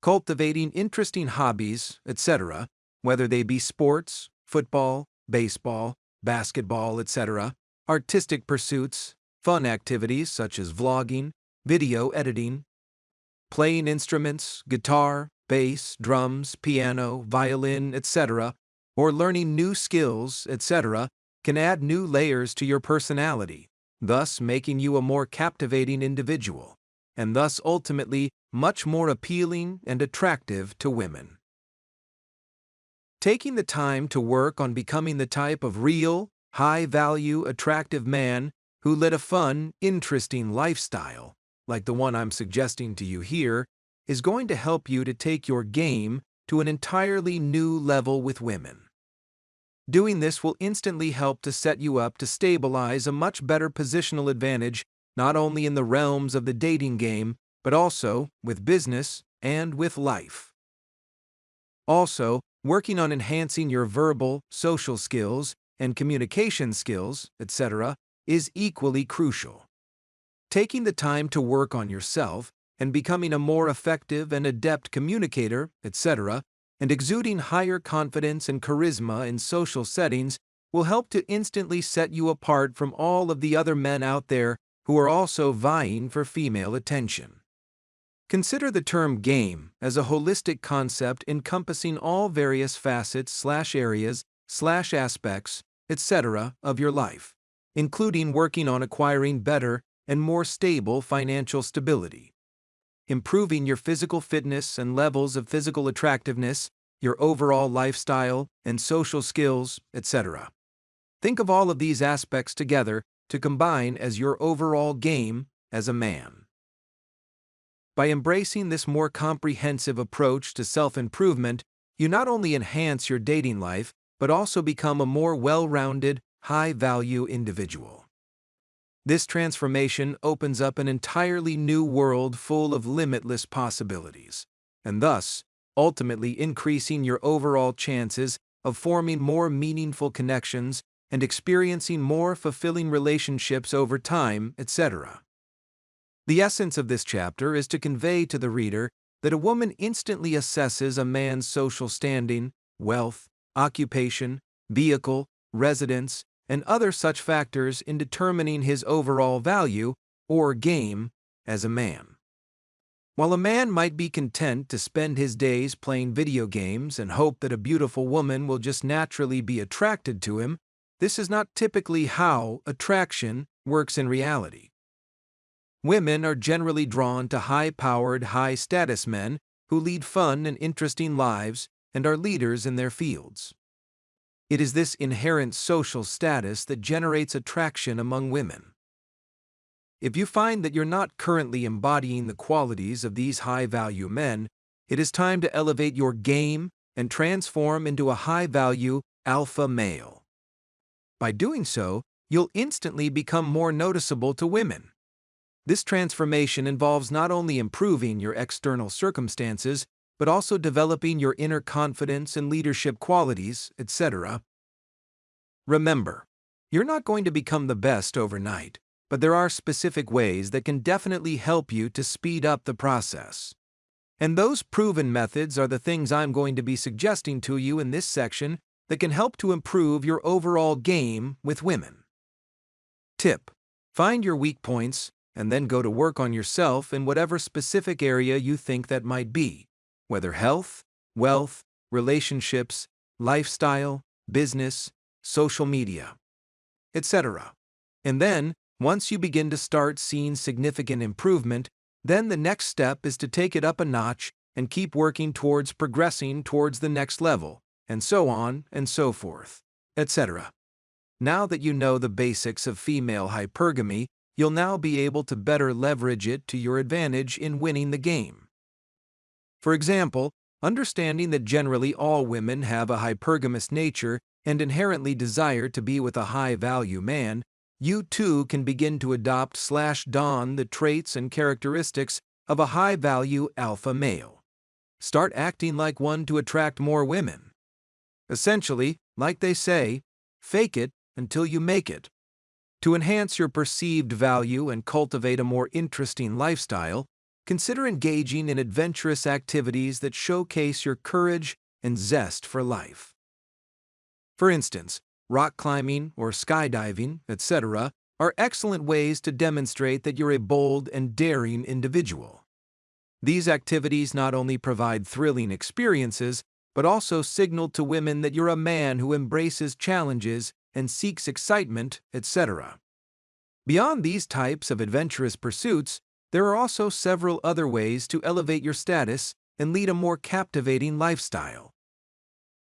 Cultivating interesting hobbies, etc., whether they be sports, football, baseball, basketball, etc., artistic pursuits, fun activities such as vlogging, video editing, playing instruments, guitar, bass, drums, piano, violin, etc., or learning new skills, etc., can add new layers to your personality, thus making you a more captivating individual, and thus ultimately much more appealing and attractive to women. Taking the time to work on becoming the type of real, high-value, attractive man who led a fun, interesting lifestyle, like the one I'm suggesting to you here, is going to help you to take your game to an entirely new level with women. Doing this will instantly help to set you up to stabilize a much better positional advantage not only in the realms of the dating game, but also with business and with life. Also, working on enhancing your verbal, social skills, and communication skills, etc., is equally crucial. Taking the time to work on yourself and becoming a more effective and adept communicator, etc., and exuding higher confidence and charisma in social settings will help to instantly set you apart from all of the other men out there who are also vying for female attention. Consider the term game as a holistic concept encompassing all various facets/areas/aspects, etc. of your life, including working on acquiring better and more stable financial stability, improving your physical fitness and levels of physical attractiveness, your overall lifestyle and social skills, etc. Think of all of these aspects together to combine as your overall game as a man. By embracing this more comprehensive approach to self-improvement, you not only enhance your dating life, but also become a more well-rounded, high-value individual. This transformation opens up an entirely new world full of limitless possibilities, and thus, ultimately increasing your overall chances of forming more meaningful connections and experiencing more fulfilling relationships over time, etc. The essence of this chapter is to convey to the reader that a woman instantly assesses a man's social standing, wealth, occupation, vehicle, residence, and other such factors in determining his overall value, or game, as a man. While a man might be content to spend his days playing video games and hope that a beautiful woman will just naturally be attracted to him, this is not typically how attraction works in reality. Women are generally drawn to high-powered, high-status men who lead fun and interesting lives and are leaders in their fields. It is this inherent social status that generates attraction among women. If you find that you're not currently embodying the qualities of these high-value men, it is time to elevate your game and transform into a high-value alpha male. By doing so, you'll instantly become more noticeable to women. This transformation involves not only improving your external circumstances, but also developing your inner confidence and leadership qualities, etc. Remember, you're not going to become the best overnight, but there are specific ways that can definitely help you to speed up the process. And those proven methods are the things I'm going to be suggesting to you in this section that can help to improve your overall game with women. Tip: find your weak points and then go to work on yourself in whatever specific area you think that might be, whether health, wealth, relationships, lifestyle, business, social media, etc. And then, once you begin to start seeing significant improvement, then the next step is to take it up a notch and keep working towards progressing towards the next level, and so on and so forth, etc. Now that you know the basics of female hypergamy, you'll now be able to better leverage it to your advantage in winning the game. For example, understanding that generally all women have a hypergamous nature and inherently desire to be with a high-value man, you too can begin to adopt/don the traits and characteristics of a high-value alpha male. Start acting like one to attract more women. Essentially, like they say, fake it until you make it. To enhance your perceived value and cultivate a more interesting lifestyle, consider engaging in adventurous activities that showcase your courage and zest for life. For instance, rock climbing or skydiving, etc., are excellent ways to demonstrate that you're a bold and daring individual. These activities not only provide thrilling experiences, but also signal to women that you're a man who embraces challenges and seeks excitement, etc. Beyond these types of adventurous pursuits, there are also several other ways to elevate your status and lead a more captivating lifestyle.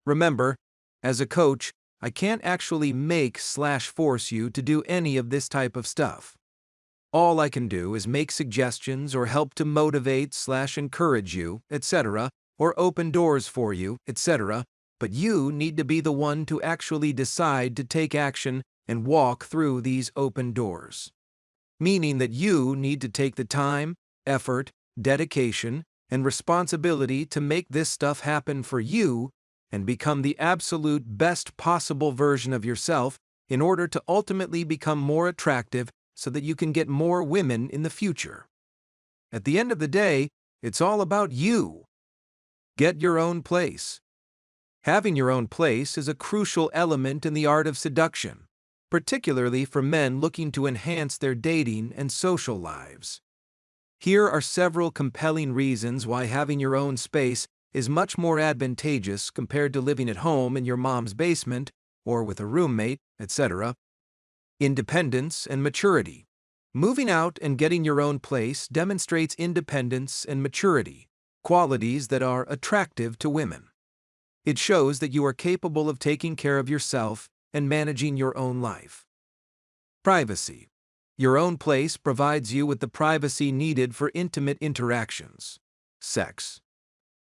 Remember, as a coach, I can't actually make/force you to do any of this type of stuff. All I can do is make suggestions or help to motivate/encourage you, etc., or open doors for you, etc., but you need to be the one to actually decide to take action and walk through these open doors. Meaning that you need to take the time, effort, dedication, and responsibility to make this stuff happen for you and become the absolute best possible version of yourself in order to ultimately become more attractive so that you can get more women in the future. At the end of the day, it's all about you. Get your own place. Having your own place is a crucial element in the art of seduction, particularly for men looking to enhance their dating and social lives. Here are several compelling reasons why having your own space is much more advantageous compared to living at home in your mom's basement or with a roommate, etc. Independence and maturity. Moving out and getting your own place demonstrates independence and maturity, qualities that are attractive to women. It shows that you are capable of taking care of yourself and managing your own life. Privacy. Your own place provides you with the privacy needed for intimate interactions. Sex.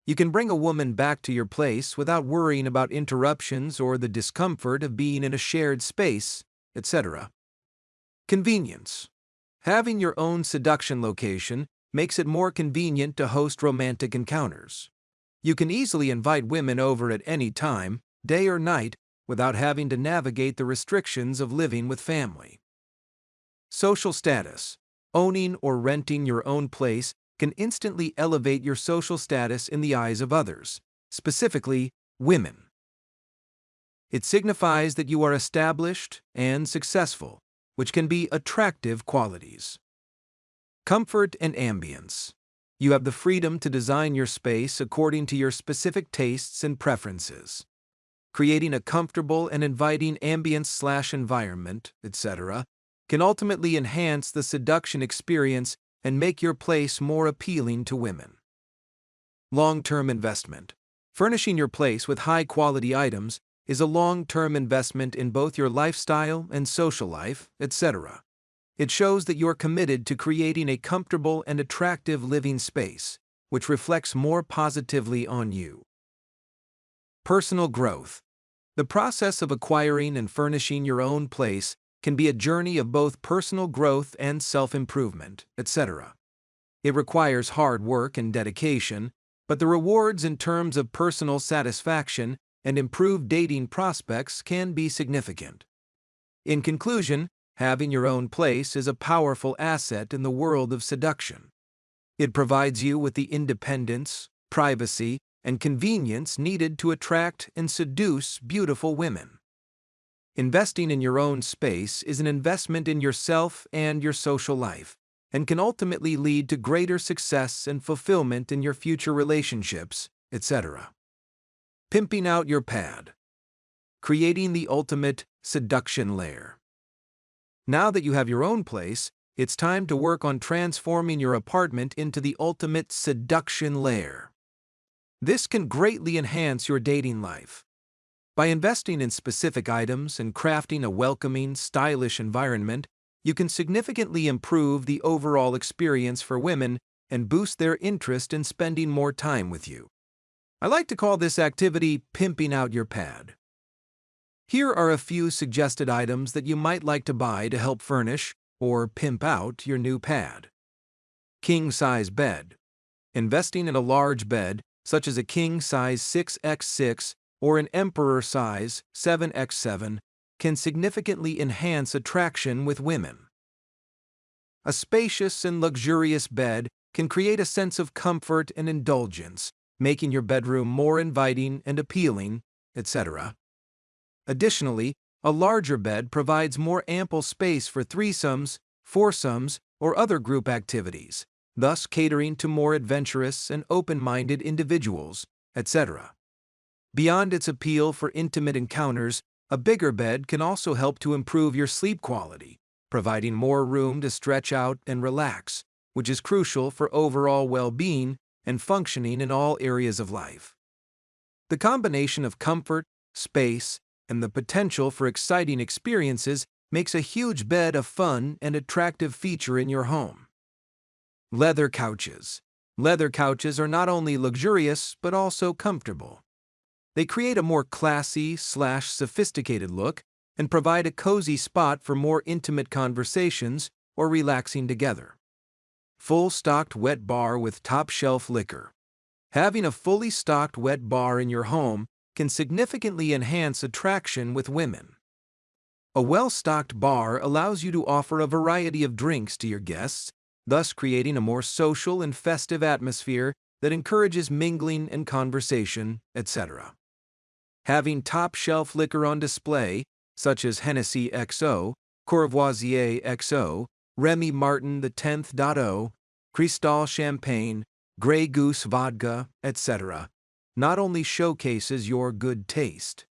You can bring a woman back to your place without worrying about interruptions or the discomfort of being in a shared space, etc. Convenience. Having your own seduction location makes it more convenient to host romantic encounters. You can easily invite women over at any time, day or night, without having to navigate the restrictions of living with family. Social status. Owning or renting your own place can instantly elevate your social status in the eyes of others, specifically women. It signifies that you are established and successful, which can be attractive qualities. Comfort and ambience. You have the freedom to design your space according to your specific tastes and preferences. Creating a comfortable and inviting ambience/environment, etc., can ultimately enhance the seduction experience and make your place more appealing to women. Long-term investment. Furnishing your place with high-quality items is a long-term investment in both your lifestyle and social life, etc. It shows that you are committed to creating a comfortable and attractive living space, which reflects more positively on you. Personal growth. The process of acquiring and furnishing your own place can be a journey of both personal growth and self-improvement, etc. It requires hard work and dedication, but the rewards in terms of personal satisfaction and improved dating prospects can be significant. In conclusion, having your own place is a powerful asset in the world of seduction. It provides you with the independence, privacy, and convenience needed to attract and seduce beautiful women. Investing in your own space is an investment in yourself and your social life, and can ultimately lead to greater success and fulfillment in your future relationships, etc. Pimping out your pad. Creating the ultimate seduction lair. Now that you have your own place, it's time to work on transforming your apartment into the ultimate seduction lair. This can greatly enhance your dating life. By investing in specific items and crafting a welcoming, stylish environment, you can significantly improve the overall experience for women and boost their interest in spending more time with you. I like to call this activity pimping out your pad. Here are a few suggested items that you might like to buy to help furnish or pimp out your new pad. King-size bed. Investing in a large bed, such as a king-size 6x6 or an emperor-size 7x7, can significantly enhance attraction with women. A spacious and luxurious bed can create a sense of comfort and indulgence, making your bedroom more inviting and appealing, etc. Additionally, a larger bed provides more ample space for threesomes, foursomes, or other group activities, thus catering to more adventurous and open-minded individuals, etc. Beyond its appeal for intimate encounters, a bigger bed can also help to improve your sleep quality, providing more room to stretch out and relax, which is crucial for overall well-being and functioning in all areas of life. The combination of comfort, space, and the potential for exciting experiences makes a huge bed a fun and attractive feature in your home. Leather couches. Leather couches are not only luxurious but also comfortable. They create a more classy/sophisticated look and provide a cozy spot for more intimate conversations or relaxing together. Full-stocked wet bar with top-shelf liquor. Having a fully stocked wet bar in your home can significantly enhance attraction with women. A well-stocked bar allows you to offer a variety of drinks to your guests, thus creating a more social and festive atmosphere that encourages mingling and conversation, etc. Having top-shelf liquor on display, such as Hennessy XO, Courvoisier XO, Remy Martin the 10th.0, Cristal Champagne, Grey Goose Vodka, etc., not only showcases your good taste.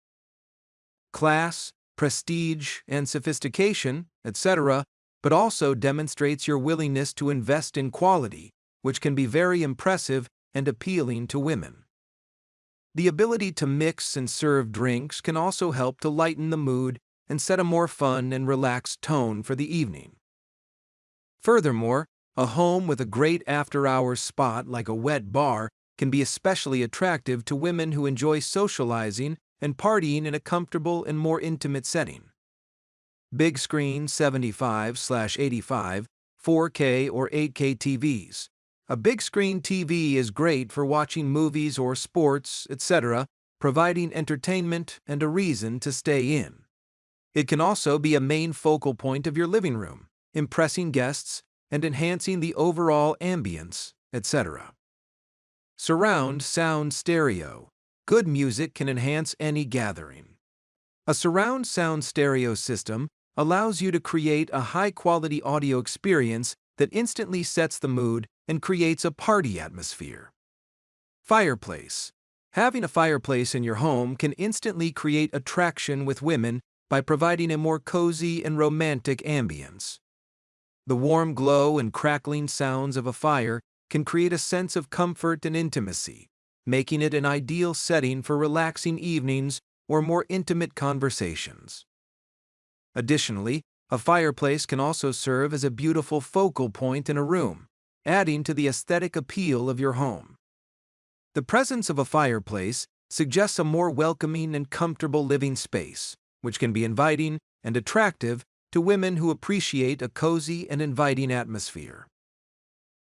Class, prestige, and sophistication, etc., but also demonstrates your willingness to invest in quality, which can be very impressive and appealing to women. The ability to mix and serve drinks can also help to lighten the mood and set a more fun and relaxed tone for the evening. Furthermore, a home with a great after-hours spot like a wet bar can be especially attractive to women who enjoy socializing and partying in a comfortable and more intimate setting. Big screen 75/85, 4K or 8K TVs. A big screen TV is great for watching movies or sports, etc., providing entertainment and a reason to stay in. It can also be a main focal point of your living room, impressing guests and enhancing the overall ambience, etc. Surround sound stereo. Good music can enhance any gathering. A surround sound stereo system allows you to create a high-quality audio experience that instantly sets the mood and creates a party atmosphere. Fireplace. Having a fireplace in your home can instantly create attraction with women by providing a more cozy and romantic ambience. The warm glow and crackling sounds of a fire can create a sense of comfort and intimacy, making it an ideal setting for relaxing evenings or more intimate conversations. Additionally, a fireplace can also serve as a beautiful focal point in a room, adding to the aesthetic appeal of your home. The presence of a fireplace suggests a more welcoming and comfortable living space, which can be inviting and attractive to women who appreciate a cozy and inviting atmosphere.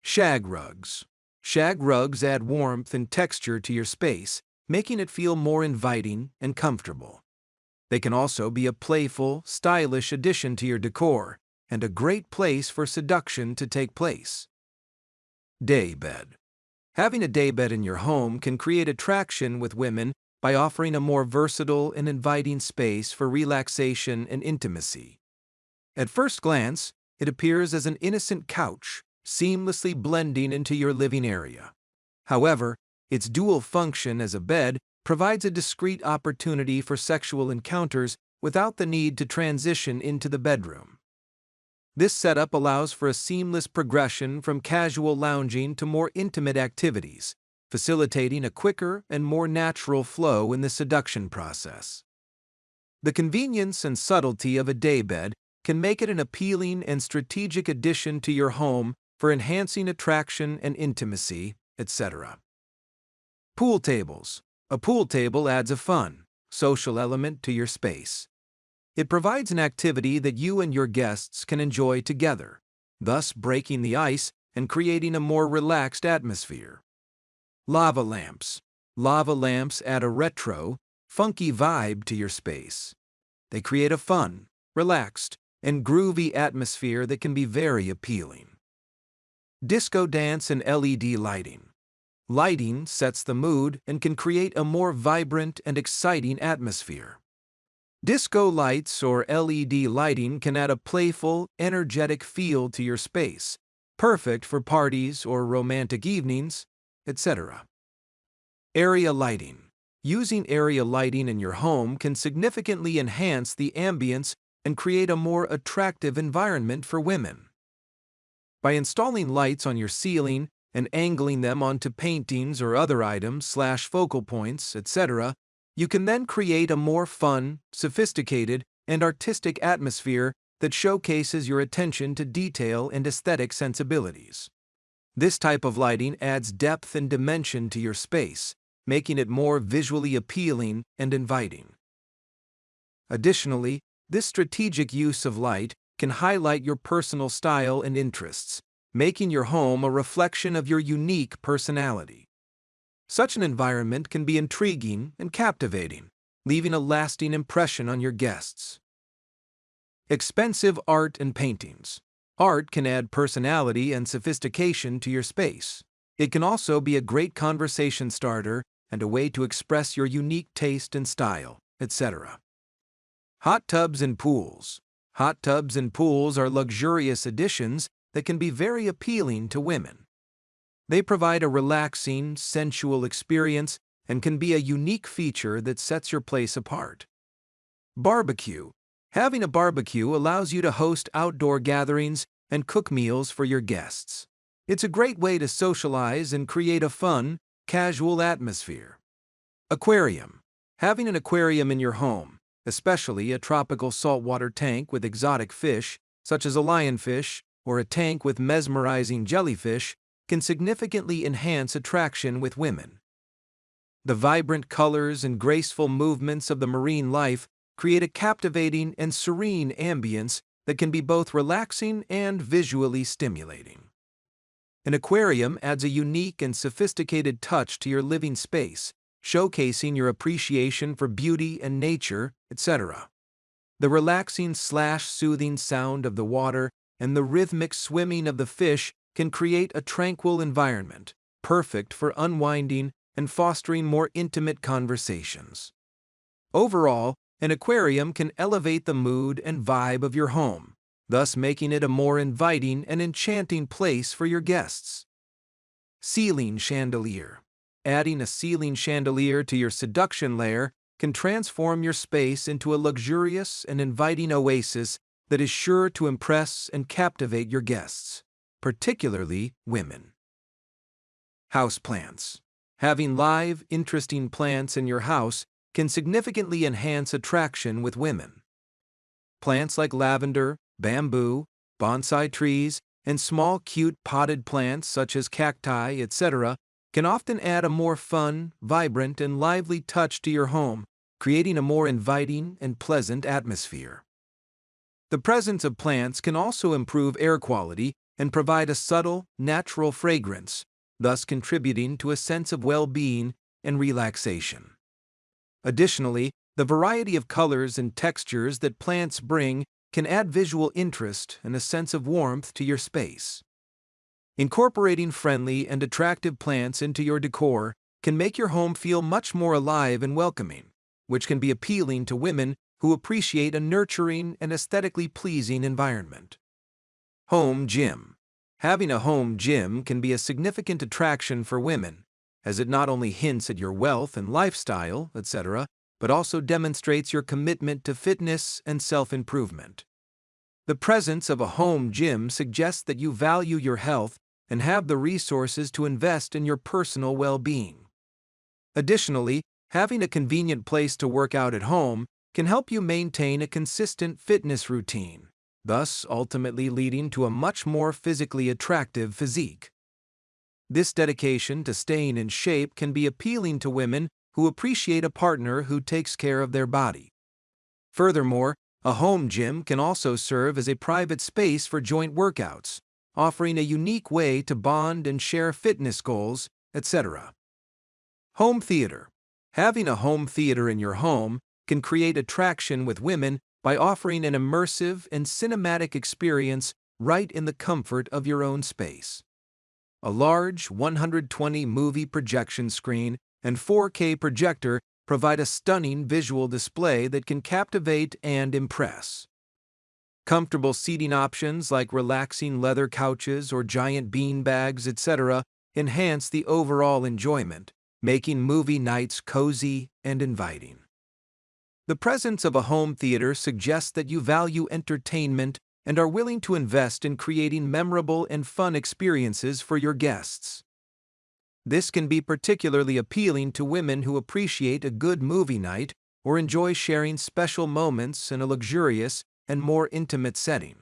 Shag rugs. Shag rugs add warmth and texture to your space, making it feel more inviting and comfortable. They can also be a playful, stylish addition to your decor and a great place for seduction to take place. Daybed. Having a daybed in your home can create attraction with women by offering a more versatile and inviting space for relaxation and intimacy. At first glance, it appears as an innocent couch, seamlessly blending into your living area. However, its dual function as a bed provides a discreet opportunity for sexual encounters without the need to transition into the bedroom. This setup allows for a seamless progression from casual lounging to more intimate activities, facilitating a quicker and more natural flow in the seduction process. The convenience and subtlety of a daybed can make it an appealing and strategic addition to your home for enhancing attraction and intimacy, etc. Pool tables. A pool table adds a fun, social element to your space. It provides an activity that you and your guests can enjoy together, thus breaking the ice and creating a more relaxed atmosphere. Lava lamps. Lava lamps add a retro, funky vibe to your space. They create a fun, relaxed, and groovy atmosphere that can be very appealing. Disco dance and LED lighting. Lighting sets the mood and can create a more vibrant and exciting atmosphere. Disco lights or LED lighting can add a playful, energetic feel to your space, perfect for parties or romantic evenings, etc. Area lighting. Using area lighting in your home can significantly enhance the ambience and create a more attractive environment for women. By installing lights on your ceiling and angling them onto paintings or other items/focal points, etc., you can then create a more fun, sophisticated, and artistic atmosphere that showcases your attention to detail and aesthetic sensibilities. This type of lighting adds depth and dimension to your space, making it more visually appealing and inviting. Additionally, this strategic use of light can highlight your personal style and interests, making your home a reflection of your unique personality. Such an environment can be intriguing and captivating, leaving a lasting impression on your guests. Expensive art and paintings. Art can add personality and sophistication to your space. It can also be a great conversation starter and a way to express your unique taste and style, etc. Hot tubs and pools. Hot tubs and pools are luxurious additions that can be very appealing to women. They provide a relaxing, sensual experience and can be a unique feature that sets your place apart. Barbecue. Having a barbecue allows you to host outdoor gatherings and cook meals for your guests. It's a great way to socialize and create a fun, casual atmosphere. Aquarium. Having an aquarium in your home, especially a tropical saltwater tank with exotic fish, such as a lionfish, or a tank with mesmerizing jellyfish, can significantly enhance attraction with women. The vibrant colors and graceful movements of the marine life create a captivating and serene ambience that can be both relaxing and visually stimulating. An aquarium adds a unique and sophisticated touch to your living space, showcasing your appreciation for beauty and nature, etc. The relaxing/soothing sound of the water and the rhythmic swimming of the fish can create a tranquil environment, perfect for unwinding and fostering more intimate conversations. Overall, an aquarium can elevate the mood and vibe of your home, thus making it a more inviting and enchanting place for your guests. Ceiling chandelier. Adding a ceiling chandelier to your seduction layer can transform your space into a luxurious and inviting oasis that is sure to impress and captivate your guests, particularly women. Houseplants. Having live, interesting plants in your house can significantly enhance attraction with women. Plants like lavender, bamboo, bonsai trees, and small cute potted plants such as cacti, etc., can often add a more fun, vibrant, and lively touch to your home, creating a more inviting and pleasant atmosphere. The presence of plants can also improve air quality and provide a subtle, natural fragrance, thus contributing to a sense of well-being and relaxation. Additionally, the variety of colors and textures that plants bring can add visual interest and a sense of warmth to your space. Incorporating friendly and attractive plants into your decor can make your home feel much more alive and welcoming, which can be appealing to women who appreciate a nurturing and aesthetically pleasing environment. Home gym. Having a home gym can be a significant attraction for women, as it not only hints at your wealth and lifestyle, etc., but also demonstrates your commitment to fitness and self-improvement. The presence of a home gym suggests that you value your health and have the resources to invest in your personal well-being. Additionally, having a convenient place to work out at home can help you maintain a consistent fitness routine, thus ultimately leading to a much more physically attractive physique. This dedication to staying in shape can be appealing to women who appreciate a partner who takes care of their body. Furthermore, a home gym can also serve as a private space for joint workouts, offering a unique way to bond and share fitness goals, etc. Home theater. Having a home theater in your home can create attraction with women by offering an immersive and cinematic experience right in the comfort of your own space. A large 120 movie projection screen and 4K projector provide a stunning visual display that can captivate and impress. Comfortable seating options like relaxing leather couches or giant bean bags, etc., enhance the overall enjoyment, making movie nights cozy and inviting. The presence of a home theater suggests that you value entertainment and are willing to invest in creating memorable and fun experiences for your guests. This can be particularly appealing to women who appreciate a good movie night or enjoy sharing special moments in a luxurious and more intimate setting.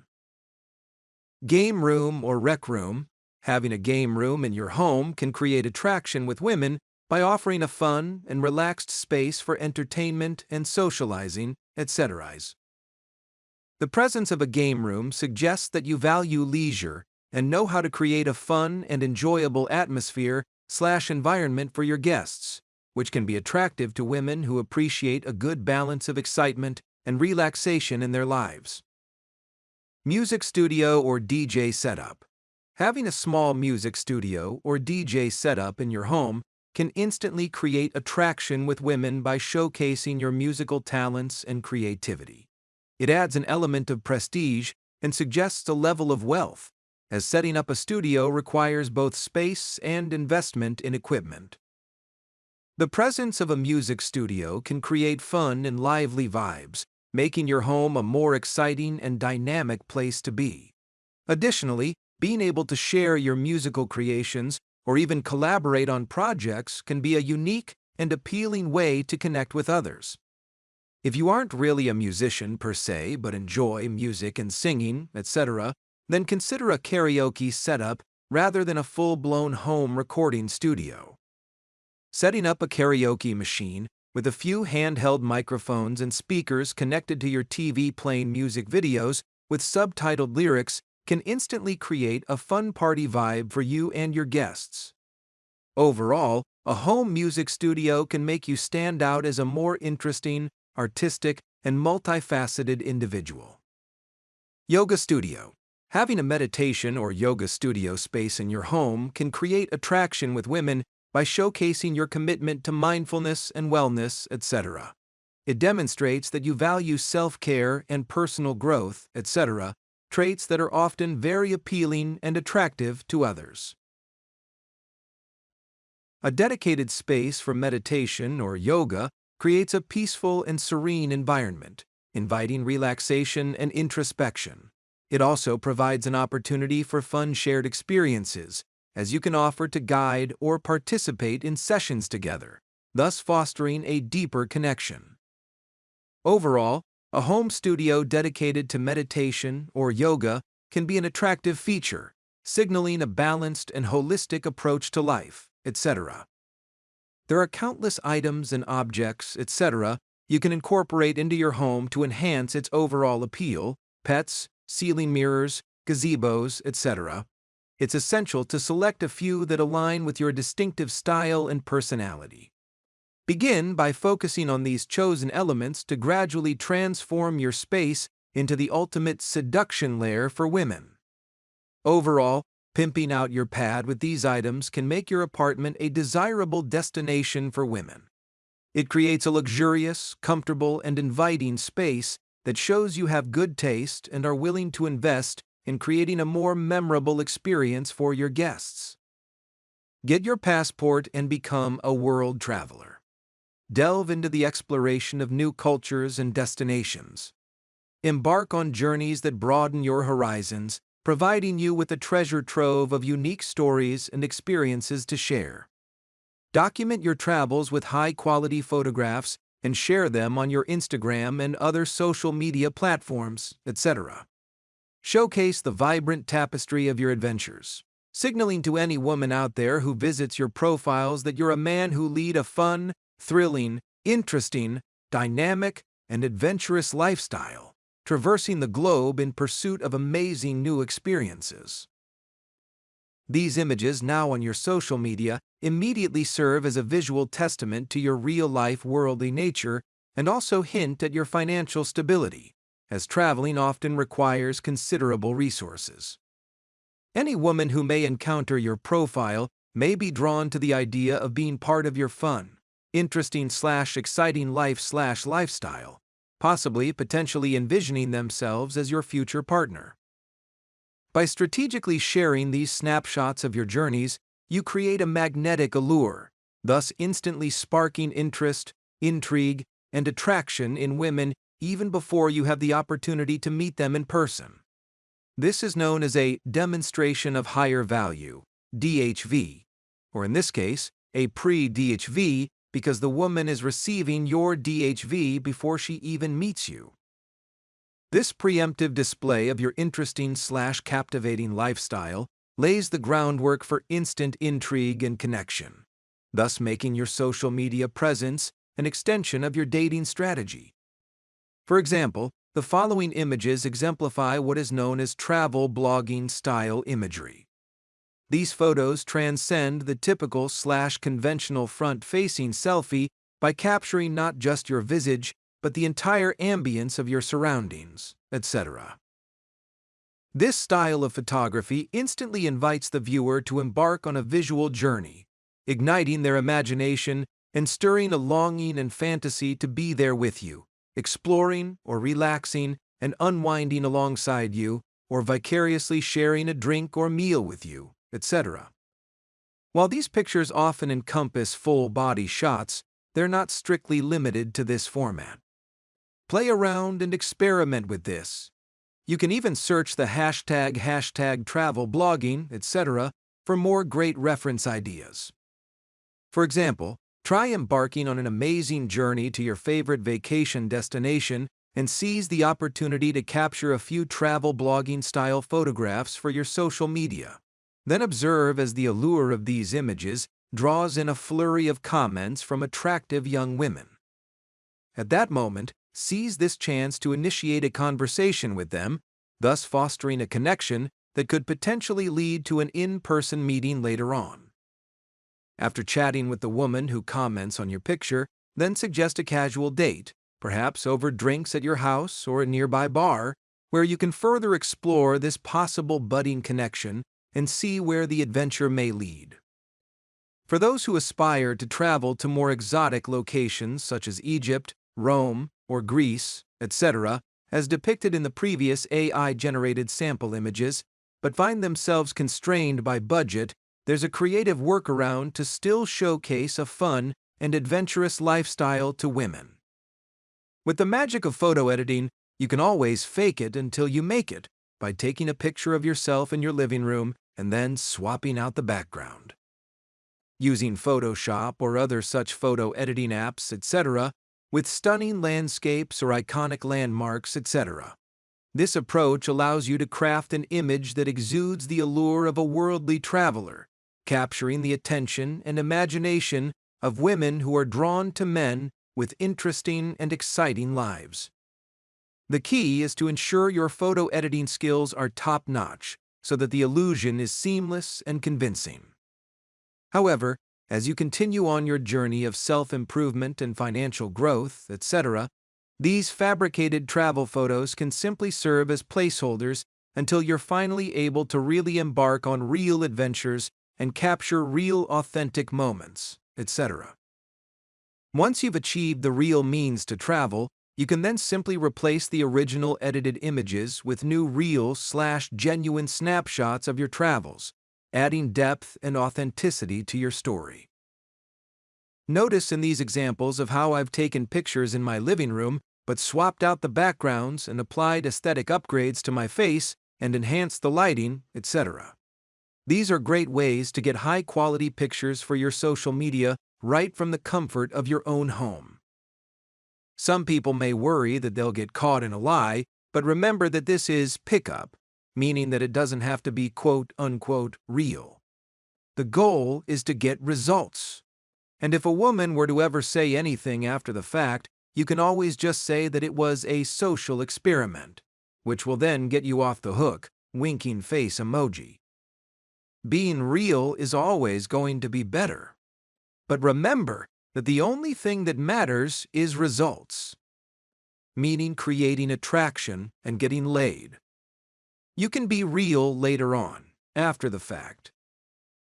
Game room or rec room. Having a game room in your home can create attraction with women by offering a fun and relaxed space for entertainment and socializing, etc. The presence of a game room suggests that you value leisure and know how to create a fun and enjoyable atmosphere/environment for your guests, which can be attractive to women who appreciate a good balance of excitement and relaxation in their lives. Music studio or DJ setup. Having a small music studio or DJ setup in your home can instantly create attraction with women by showcasing your musical talents and creativity. It adds an element of prestige and suggests a level of wealth, as setting up a studio requires both space and investment in equipment. The presence of a music studio can create fun and lively vibes, making your home a more exciting and dynamic place to be. Additionally, being able to share your musical creations or even collaborate on projects can be a unique and appealing way to connect with others. If you aren't really a musician per se but enjoy music and singing, etc., then consider a karaoke setup rather than a full-blown home recording studio. Setting up a karaoke machine with a few handheld microphones and speakers connected to your TV playing music videos with subtitled lyrics can instantly create a fun party vibe for you and your guests. Overall, a home music studio can make you stand out as a more interesting, artistic, and multifaceted individual. Yoga studio. Having a meditation or yoga studio space in your home can create attraction with women by showcasing your commitment to mindfulness and wellness, etc. It demonstrates that you value self-care and personal growth, etc., traits that are often very appealing and attractive to others. A dedicated space for meditation or yoga creates a peaceful and serene environment, inviting relaxation and introspection. It also provides an opportunity for fun shared experiences, as you can offer to guide or participate in sessions together, thus fostering a deeper connection. Overall, a home studio dedicated to meditation or yoga can be an attractive feature, signaling a balanced and holistic approach to life, etc. There are countless items and objects, etc., you can incorporate into your home to enhance its overall appeal: pets, ceiling mirrors, gazebos, etc. It's essential to select a few that align with your distinctive style and personality. Begin by focusing on these chosen elements to gradually transform your space into the ultimate seduction lair for women. Overall, pimping out your pad with these items can make your apartment a desirable destination for women. It creates a luxurious, comfortable, and inviting space that shows you have good taste and are willing to invest in creating a more memorable experience for your guests. Get your passport and become a world traveler. Delve into the exploration of new cultures and destinations. Embark on journeys that broaden your horizons, providing you with a treasure trove of unique stories and experiences to share. Document your travels with high-quality photographs and share them on your Instagram and other social media platforms, etc. Showcase the vibrant tapestry of your adventures, signaling to any woman out there who visits your profiles that you're a man who leads a fun, thrilling, interesting, dynamic, and adventurous lifestyle, traversing the globe in pursuit of amazing new experiences. These images, now on your social media, immediately serve as a visual testament to your real-life worldly nature and also hint at your financial stability, as traveling often requires considerable resources. Any woman who may encounter your profile may be drawn to the idea of being part of your fun, interesting/exciting lifestyle, possibly potentially envisioning themselves as your future partner. By strategically sharing these snapshots of your journeys, you create a magnetic allure, thus instantly sparking interest, intrigue, and attraction in women even before you have the opportunity to meet them in person. This is known as a demonstration of higher value, DHV, or in this case, a pre-DHV, because the woman is receiving your DHV before she even meets you. This preemptive display of your interesting/captivating lifestyle lays the groundwork for instant intrigue and connection, thus making your social media presence an extension of your dating strategy. For example, the following images exemplify what is known as travel blogging style imagery. These photos transcend the typical/conventional front-facing selfie by capturing not just your visage, but the entire ambience of your surroundings, etc. This style of photography instantly invites the viewer to embark on a visual journey, igniting their imagination and stirring a longing and fantasy to be there with you, exploring or relaxing and unwinding alongside you, or vicariously sharing a drink or meal with you, etc. While these pictures often encompass full-body shots, they're not strictly limited to this format. Play around and experiment with this. You can even search the hashtag travel blogging, etc. for more great reference ideas. For example, try embarking on an amazing journey to your favorite vacation destination and seize the opportunity to capture a few travel blogging style photographs for your social media. Then observe as the allure of these images draws in a flurry of comments from attractive young women. At that moment, seize this chance to initiate a conversation with them, thus fostering a connection that could potentially lead to an in-person meeting later on. After chatting with the woman who comments on your picture, then suggest a casual date, perhaps over drinks at your house or a nearby bar, where you can further explore this possible budding connection and see where the adventure may lead. For those who aspire to travel to more exotic locations such as Egypt, Rome, or Greece, etc., as depicted in the previous AI-generated sample images, but find themselves constrained by budget, there's a creative workaround to still showcase a fun and adventurous lifestyle to women. With the magic of photo editing, you can always fake it until you make it by taking a picture of yourself in your living room and then swapping out the background. Using Photoshop or other such photo editing apps, etc., with stunning landscapes or iconic landmarks, etc. This approach allows you to craft an image that exudes the allure of a worldly traveler, capturing the attention and imagination of women who are drawn to men with interesting and exciting lives. The key is to ensure your photo editing skills are top-notch so that the illusion is seamless and convincing. However, as you continue on your journey of self-improvement and financial growth, etc., these fabricated travel photos can simply serve as placeholders until you're finally able to really embark on real adventures and capture real authentic moments, etc. Once you've achieved the real means to travel, you can then simply replace the original edited images with new real/genuine snapshots of your travels, adding depth and authenticity to your story. Notice in these examples of how I've taken pictures in my living room, but swapped out the backgrounds and applied aesthetic upgrades to my face and enhanced the lighting, etc. These are great ways to get high-quality pictures for your social media right from the comfort of your own home. Some people may worry that they'll get caught in a lie, but remember that this is pickup, meaning that it doesn't have to be quote-unquote real. The goal is to get results. And if a woman were to ever say anything after the fact, you can always just say that it was a social experiment, which will then get you off the hook, winking face emoji. Being real is always going to be better. But remember that the only thing that matters is results, meaning creating attraction and getting laid. You can be real later on, after the fact.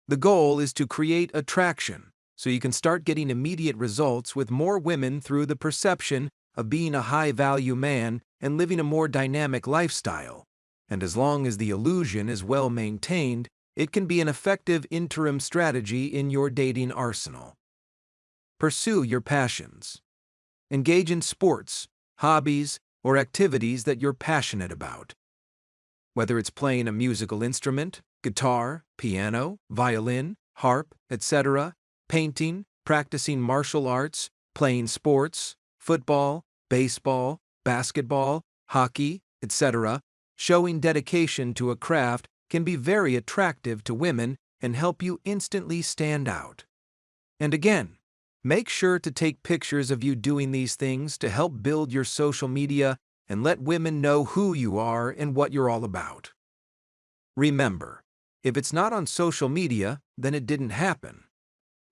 The goal is to create attraction, so you can start getting immediate results with more women through the perception of being a high-value man and living a more dynamic lifestyle. And as long as the illusion is well maintained, it can be an effective interim strategy in your dating arsenal. Pursue your passions. Engage in sports, hobbies, or activities that you're passionate about. Whether it's playing a musical instrument, guitar, piano, violin, harp, etc., painting, practicing martial arts, playing sports, football, baseball, basketball, hockey, etc., showing dedication to a craft can be very attractive to women and help you instantly stand out. And again, make sure to take pictures of you doing these things to help build your social media and let women know who you are and what you're all about. Remember, if it's not on social media, then it didn't happen.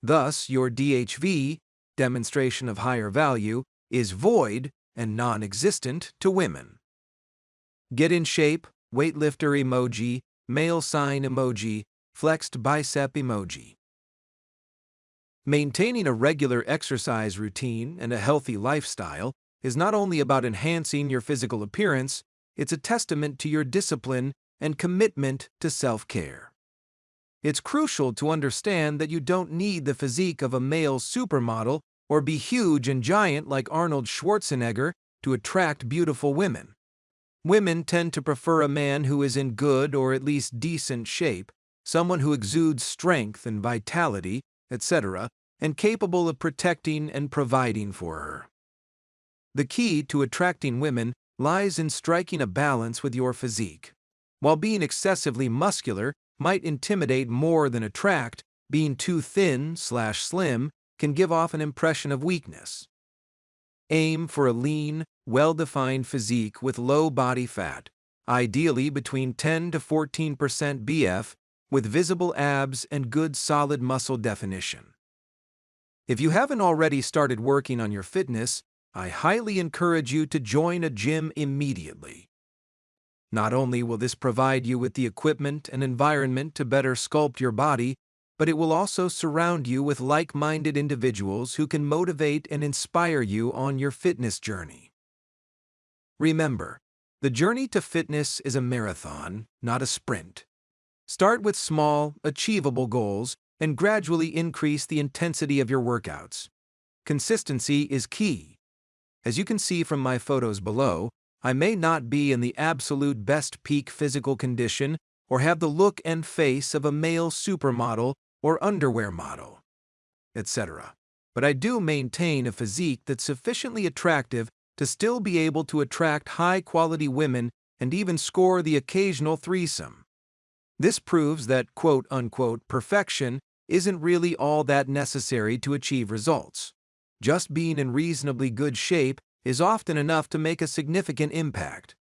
Thus, your DHV, demonstration of higher value, is void and non-existent to women. Get in shape, weightlifter emoji, male sign emoji, flexed bicep emoji. Maintaining a regular exercise routine and a healthy lifestyle is not only about enhancing your physical appearance, it's a testament to your discipline and commitment to self-care. It's crucial to understand that you don't need the physique of a male supermodel or be huge and giant like Arnold Schwarzenegger to attract beautiful women. Women tend to prefer a man who is in good or at least decent shape, someone who exudes strength and vitality, etc., and capable of protecting and providing for her. The key to attracting women lies in striking a balance with your physique. While being excessively muscular might intimidate more than attract, being too thin/slim can give off an impression of weakness. Aim for a lean, well-defined physique with low body fat, ideally between 10 to 14% BF, with visible abs and good solid muscle definition. If you haven't already started working on your fitness, I highly encourage you to join a gym immediately. Not only will this provide you with the equipment and environment to better sculpt your body, but it will also surround you with like-minded individuals who can motivate and inspire you on your fitness journey. Remember, the journey to fitness is a marathon, not a sprint. Start with small, achievable goals and gradually increase the intensity of your workouts. Consistency is key. As you can see from my photos below, I may not be in the absolute best peak physical condition or have the look and face of a male supermodel or underwear model, etc. But I do maintain a physique that's sufficiently attractive to still be able to attract high-quality women and even score the occasional threesome. This proves that quote-unquote perfection isn't really all that necessary to achieve results. Just being in reasonably good shape is often enough to make a significant impact.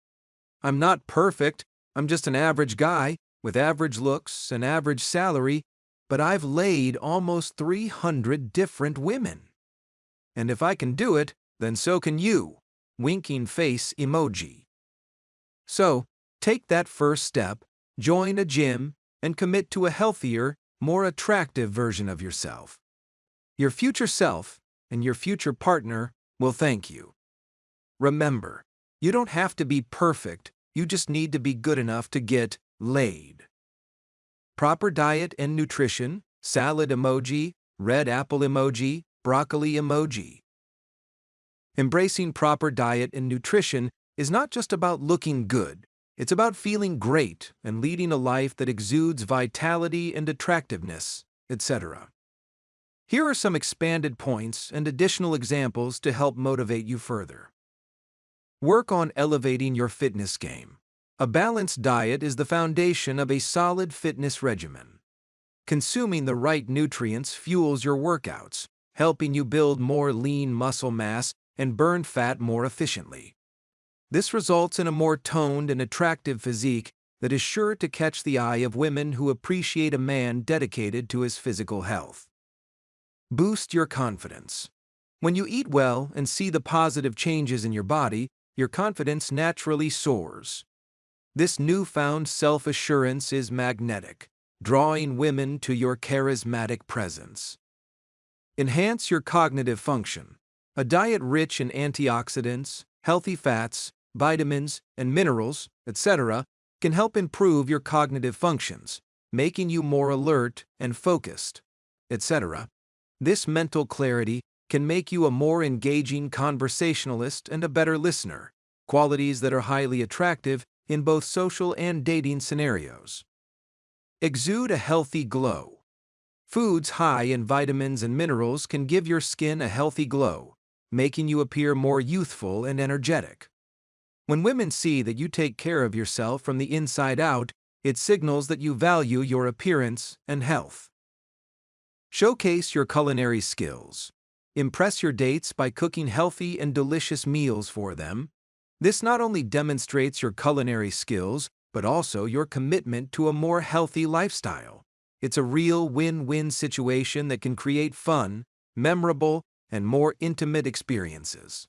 I'm not perfect, I'm just an average guy with average looks and average salary, but I've laid almost 300 different women. And if I can do it, then so can you. Winking face emoji. So, take that first step, join a gym, and commit to a healthier, more attractive version of yourself. Your future self and your future partner will thank you. Remember, you don't have to be perfect, you just need to be good enough to get laid. Proper diet and nutrition, salad emoji, red apple emoji, broccoli emoji. Embracing proper diet and nutrition is not just about looking good, it's about feeling great and leading a life that exudes vitality and attractiveness, etc. Here are some expanded points and additional examples to help motivate you further. Work on elevating your fitness game. A balanced diet is the foundation of a solid fitness regimen. Consuming the right nutrients fuels your workouts, helping you build more lean muscle mass and burn fat more efficiently. This results in a more toned and attractive physique that is sure to catch the eye of women who appreciate a man dedicated to his physical health. Boost your confidence. When you eat well and see the positive changes in your body, your confidence naturally soars. This newfound self-assurance is magnetic, drawing women to your charismatic presence. Enhance your cognitive function. A diet rich in antioxidants, healthy fats, vitamins, and minerals, etc., can help improve your cognitive functions, making you more alert and focused, etc. This mental clarity can make you a more engaging conversationalist and a better listener, qualities that are highly attractive in both social and dating scenarios. Exude a healthy glow. Foods high in vitamins and minerals can give your skin a healthy glow, making you appear more youthful and energetic. When women see that you take care of yourself from the inside out, it signals that you value your appearance and health. Showcase your culinary skills. Impress your dates by cooking healthy and delicious meals for them. This not only demonstrates your culinary skills, but also your commitment to a more healthy lifestyle. It's a real win-win situation that can create fun, memorable, and more intimate experiences.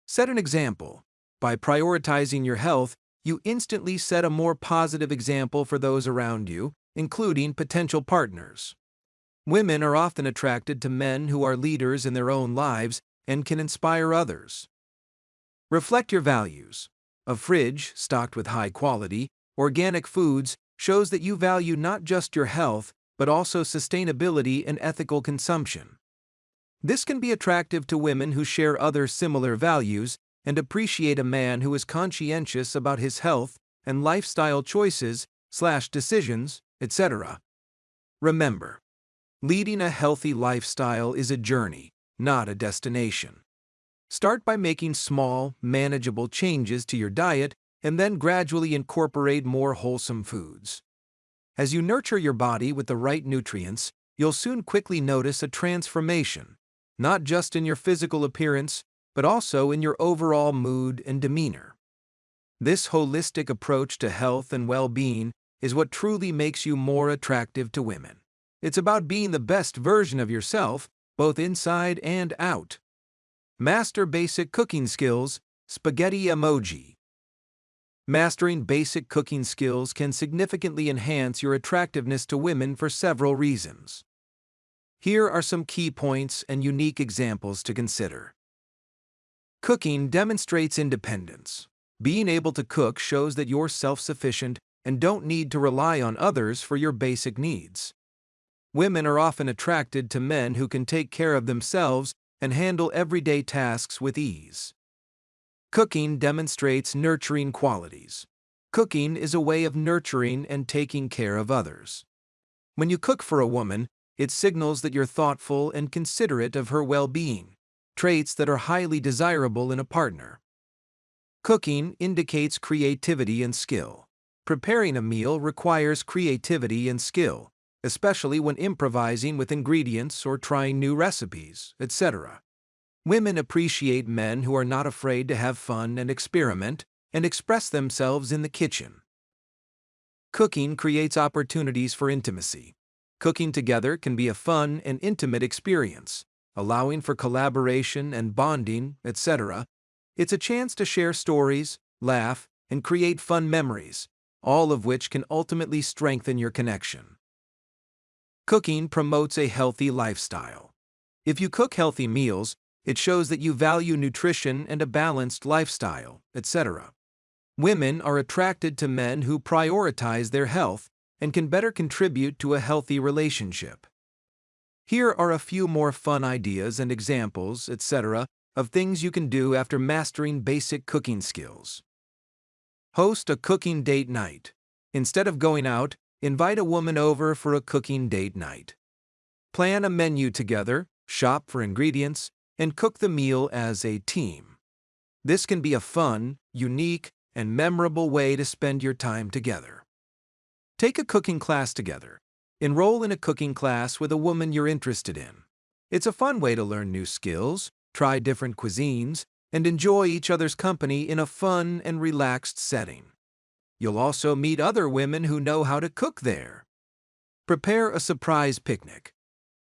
Set an example. By prioritizing your health, you instantly set a more positive example for those around you, including potential partners. Women are often attracted to men who are leaders in their own lives and can inspire others. Reflect your values. A fridge stocked with high-quality, organic foods shows that you value not just your health, but also sustainability and ethical consumption. This can be attractive to women who share other similar values and appreciate a man who is conscientious about his health and lifestyle choices/decisions, etc. Remember, leading a healthy lifestyle is a journey, not a destination. Start by making small, manageable changes to your diet and then gradually incorporate more wholesome foods. As you nurture your body with the right nutrients, you'll soon quickly notice a transformation, not just in your physical appearance, but also in your overall mood and demeanor. This holistic approach to health and well-being is what truly makes you more attractive to women. It's about being the best version of yourself, both inside and out. Master basic cooking skills, spaghetti emoji. Mastering basic cooking skills can significantly enhance your attractiveness to women for several reasons. Here are some key points and unique examples to consider. Cooking demonstrates independence. Being able to cook shows that you're self-sufficient and don't need to rely on others for your basic needs. Women are often attracted to men who can take care of themselves and handle everyday tasks with ease. Cooking demonstrates nurturing qualities. Cooking is a way of nurturing and taking care of others. When you cook for a woman, it signals that you're thoughtful and considerate of her well-being, traits that are highly desirable in a partner. Cooking indicates creativity and skill. Preparing a meal requires creativity and skill, especially when improvising with ingredients or trying new recipes, etc. Women appreciate men who are not afraid to have fun and experiment and express themselves in the kitchen. Cooking creates opportunities for intimacy. Cooking together can be a fun and intimate experience, allowing for collaboration and bonding, etc. It's a chance to share stories, laugh, and create fun memories, all of which can ultimately strengthen your connection. Cooking promotes a healthy lifestyle. If you cook healthy meals, it shows that you value nutrition and a balanced lifestyle, etc. Women are attracted to men who prioritize their health and can better contribute to a healthy relationship. Here are a few more fun ideas and examples, etc., of things you can do after mastering basic cooking skills. Host a cooking date night. Instead of going out, invite a woman over for a cooking date night. Plan a menu together, shop for ingredients, and cook the meal as a team. This can be a fun, unique, and memorable way to spend your time together. Take a cooking class together. Enroll in a cooking class with a woman you're interested in. It's a fun way to learn new skills, try different cuisines, and enjoy each other's company in a fun and relaxed setting. You'll also meet other women who know how to cook there. Prepare a surprise picnic.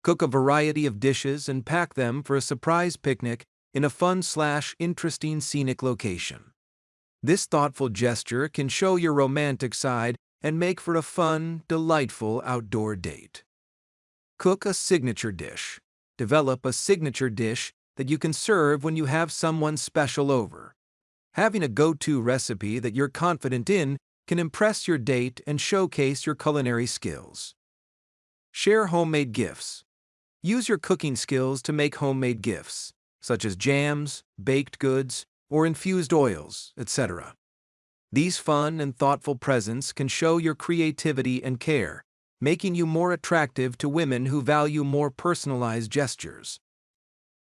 Cook a variety of dishes and pack them for a surprise picnic in a fun/interesting scenic location. This thoughtful gesture can show your romantic side and make for a fun, delightful outdoor date. Cook a signature dish. Develop a signature dish that you can serve when you have someone special over. Having a go-to recipe that you're confident in can impress your date and showcase your culinary skills. Share homemade gifts. Use your cooking skills to make homemade gifts, such as jams, baked goods, or infused oils, etc. These fun and thoughtful presents can show your creativity and care, making you more attractive to women who value more personalized gestures.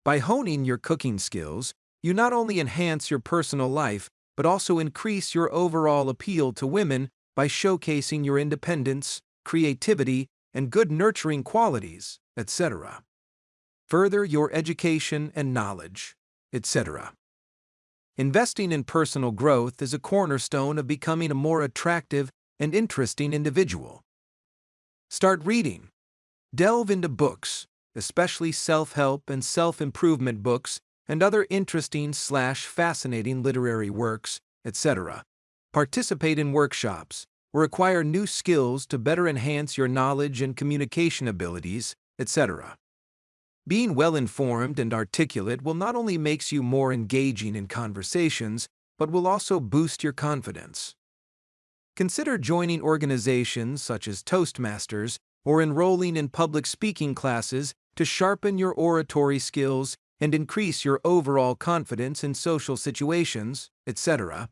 By honing your cooking skills, you not only enhance your personal life, but also increase your overall appeal to women by showcasing your independence, creativity, and good nurturing qualities, etc. Further your education and knowledge, etc. Investing in personal growth is a cornerstone of becoming a more attractive and interesting individual. Start reading. Delve into books, especially self-help and self-improvement books and other interesting/fascinating literary works, etc. Participate in workshops or acquire new skills to better enhance your knowledge and communication abilities, etc. Being well-informed and articulate will not only make you more engaging in conversations, but will also boost your confidence. Consider joining organizations such as Toastmasters or enrolling in public speaking classes to sharpen your oratory skills and increase your overall confidence in social situations, etc.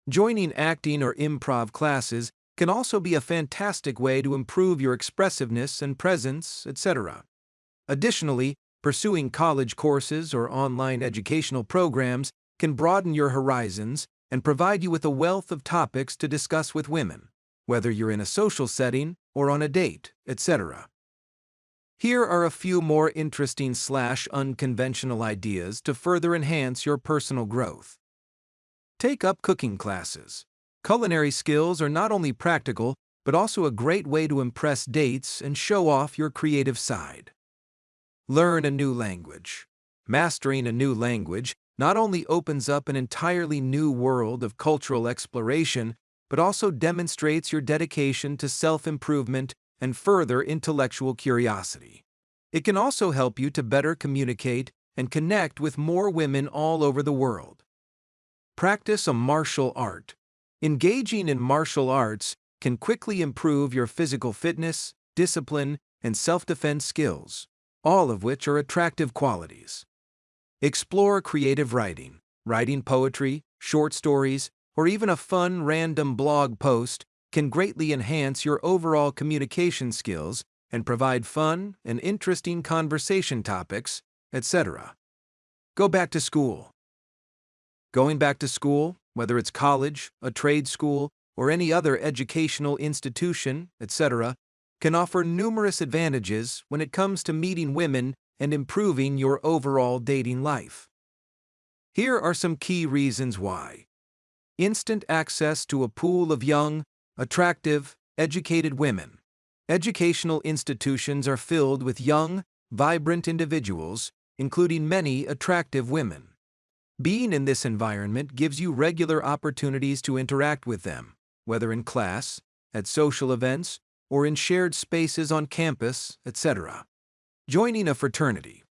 Joining acting or improv classes can also be a fantastic way to improve your expressiveness and presence, etc. Additionally, pursuing college courses or online educational programs can broaden your horizons and provide you with a wealth of topics to discuss with women, whether you're in a social setting or on a date, etc. Here are a few more interesting/unconventional ideas to further enhance your personal growth. Take up cooking classes. Culinary skills are not only practical, but also a great way to impress dates and show off your creative side. Learn a new language. Mastering a new language not only opens up an entirely new world of cultural exploration, but also demonstrates your dedication to self-improvement and further intellectual curiosity. It can also help you to better communicate and connect with more women all over the world. Practice a martial art. Engaging in martial arts can quickly improve your physical fitness, discipline, and self-defense skills, all of which are attractive qualities. Explore creative writing. Writing poetry, short stories, or even a fun random blog post can greatly enhance your overall communication skills and provide fun and interesting conversation topics, etc. Go back to school. Going back to school, whether it's college, a trade school, or any other educational institution, etc., can offer numerous advantages when it comes to meeting women and improving your overall dating life. Here are some key reasons why. Instant access to a pool of young, attractive, educated women. Educational institutions are filled with young, vibrant individuals, including many attractive women. Being in this environment gives you regular opportunities to interact with them, whether in class, at social events, or in shared spaces on campus, etc. Joining a fraternity.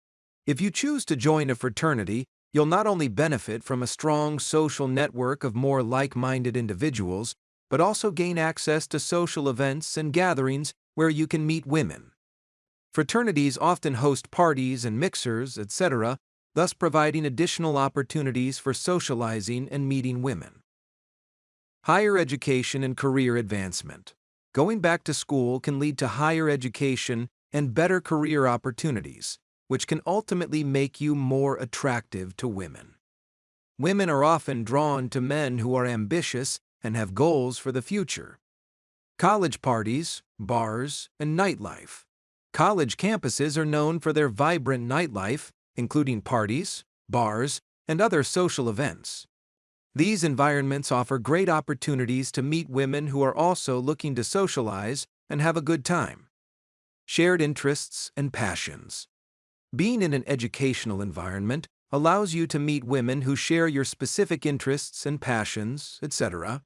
If you choose to join a fraternity, you'll not only benefit from a strong social network of more like-minded individuals, but also gain access to social events and gatherings where you can meet women. Fraternities often host parties and mixers, etc., thus providing additional opportunities for socializing and meeting women. Higher education and career advancement. Going back to school can lead to higher education and better career opportunities, which can ultimately make you more attractive to women. Women are often drawn to men who are ambitious and have goals for the future. College parties, bars, and nightlife. College campuses are known for their vibrant nightlife, including parties, bars, and other social events. These environments offer great opportunities to meet women who are also looking to socialize and have a good time. Shared interests and passions. Being in an educational environment allows you to meet women who share your specific interests and passions, etc.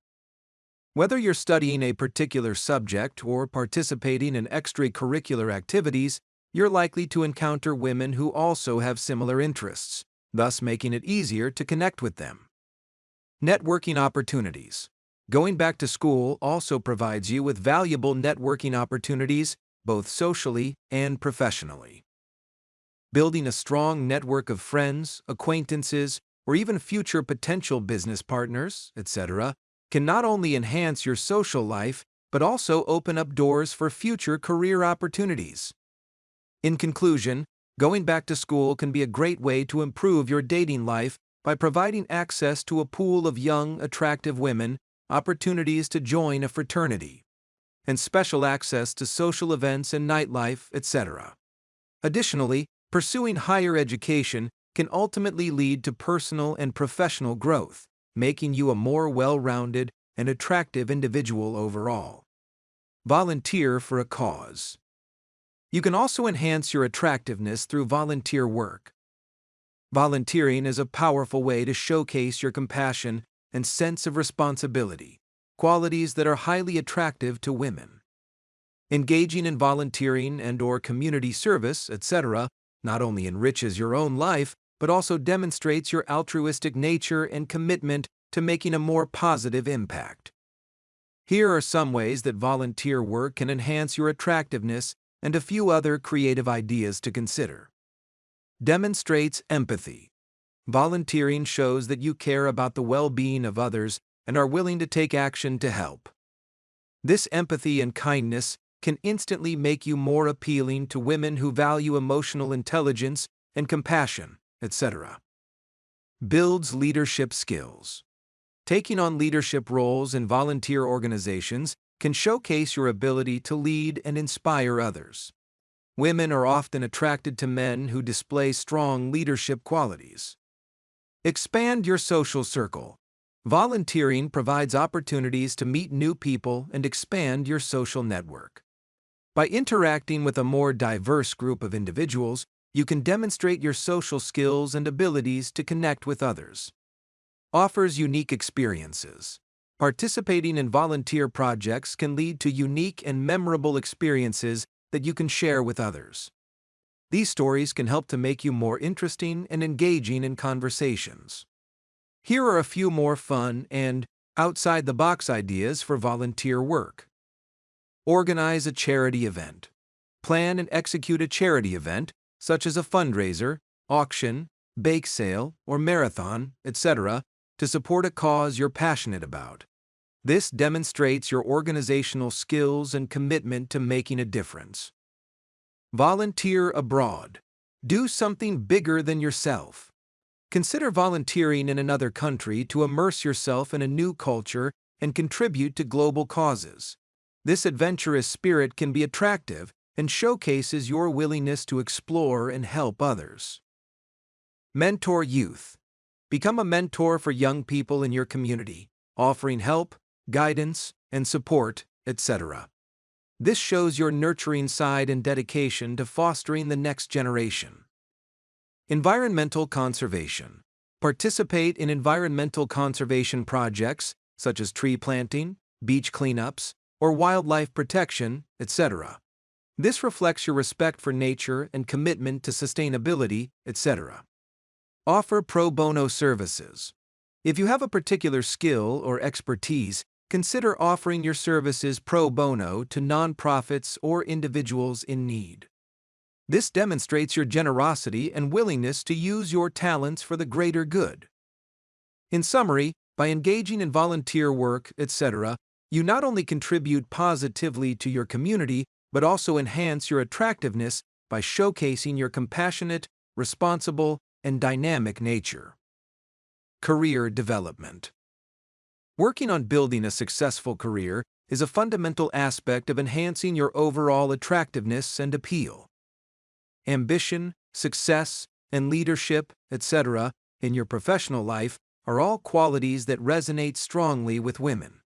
Whether you're studying a particular subject or participating in extracurricular activities, you're likely to encounter women who also have similar interests, thus making it easier to connect with them. Networking opportunities. Going back to school also provides you with valuable networking opportunities, both socially and professionally. Building a strong network of friends, acquaintances, or even future potential business partners, etc., can not only enhance your social life, but also open up doors for future career opportunities. In conclusion, going back to school can be a great way to improve your dating life by providing access to a pool of young, attractive women, opportunities to join a fraternity, and special access to social events and nightlife, etc. Additionally, pursuing higher education can ultimately lead to personal and professional growth, making you a more well-rounded and attractive individual overall. Volunteer for a cause. You can also enhance your attractiveness through volunteer work. Volunteering is a powerful way to showcase your compassion and sense of responsibility, qualities that are highly attractive to women. Engaging in volunteering and/or community service, etc., not only enriches your own life, but also demonstrates your altruistic nature and commitment to making a more positive impact. Here are some ways that volunteer work can enhance your attractiveness and a few other creative ideas to consider. Demonstrates empathy. Volunteering shows that you care about the well-being of others and are willing to take action to help. This empathy and kindness can instantly make you more appealing to women who value emotional intelligence and compassion, etc. Builds leadership skills. Taking on leadership roles in volunteer organizations can showcase your ability to lead and inspire others. Women are often attracted to men who display strong leadership qualities. Expand your social circle. Volunteering provides opportunities to meet new people and expand your social network. By interacting with a more diverse group of individuals, you can demonstrate your social skills and abilities to connect with others. Offers unique experiences. Participating in volunteer projects can lead to unique and memorable experiences that you can share with others. These stories can help to make you more interesting and engaging in conversations. Here are a few more fun and outside-the-box ideas for volunteer work. Organize a charity event. Plan and execute a charity event, such as a fundraiser, auction, bake sale, or marathon, etc., to support a cause you're passionate about. This demonstrates your organizational skills and commitment to making a difference. Volunteer abroad. Do something bigger than yourself. Consider volunteering in another country to immerse yourself in a new culture and contribute to global causes. This adventurous spirit can be attractive and showcases your willingness to explore and help others. Mentor youth. Become a mentor for young people in your community, offering help, guidance, and support, etc. This shows your nurturing side and dedication to fostering the next generation. Environmental conservation. Participate in environmental conservation projects such as tree planting, beach cleanups, or wildlife protection, etc. This reflects your respect for nature and commitment to sustainability, etc. Offer pro bono services. If you have a particular skill or expertise, consider offering your services pro bono to nonprofits or individuals in need. This demonstrates your generosity and willingness to use your talents for the greater good. In summary, by engaging in volunteer work, etc., you not only contribute positively to your community, but also enhance your attractiveness by showcasing your compassionate, responsible, and dynamic nature. Career development. Working on building a successful career is a fundamental aspect of enhancing your overall attractiveness and appeal. Ambition, success, and leadership, etc., in your professional life are all qualities that resonate strongly with women.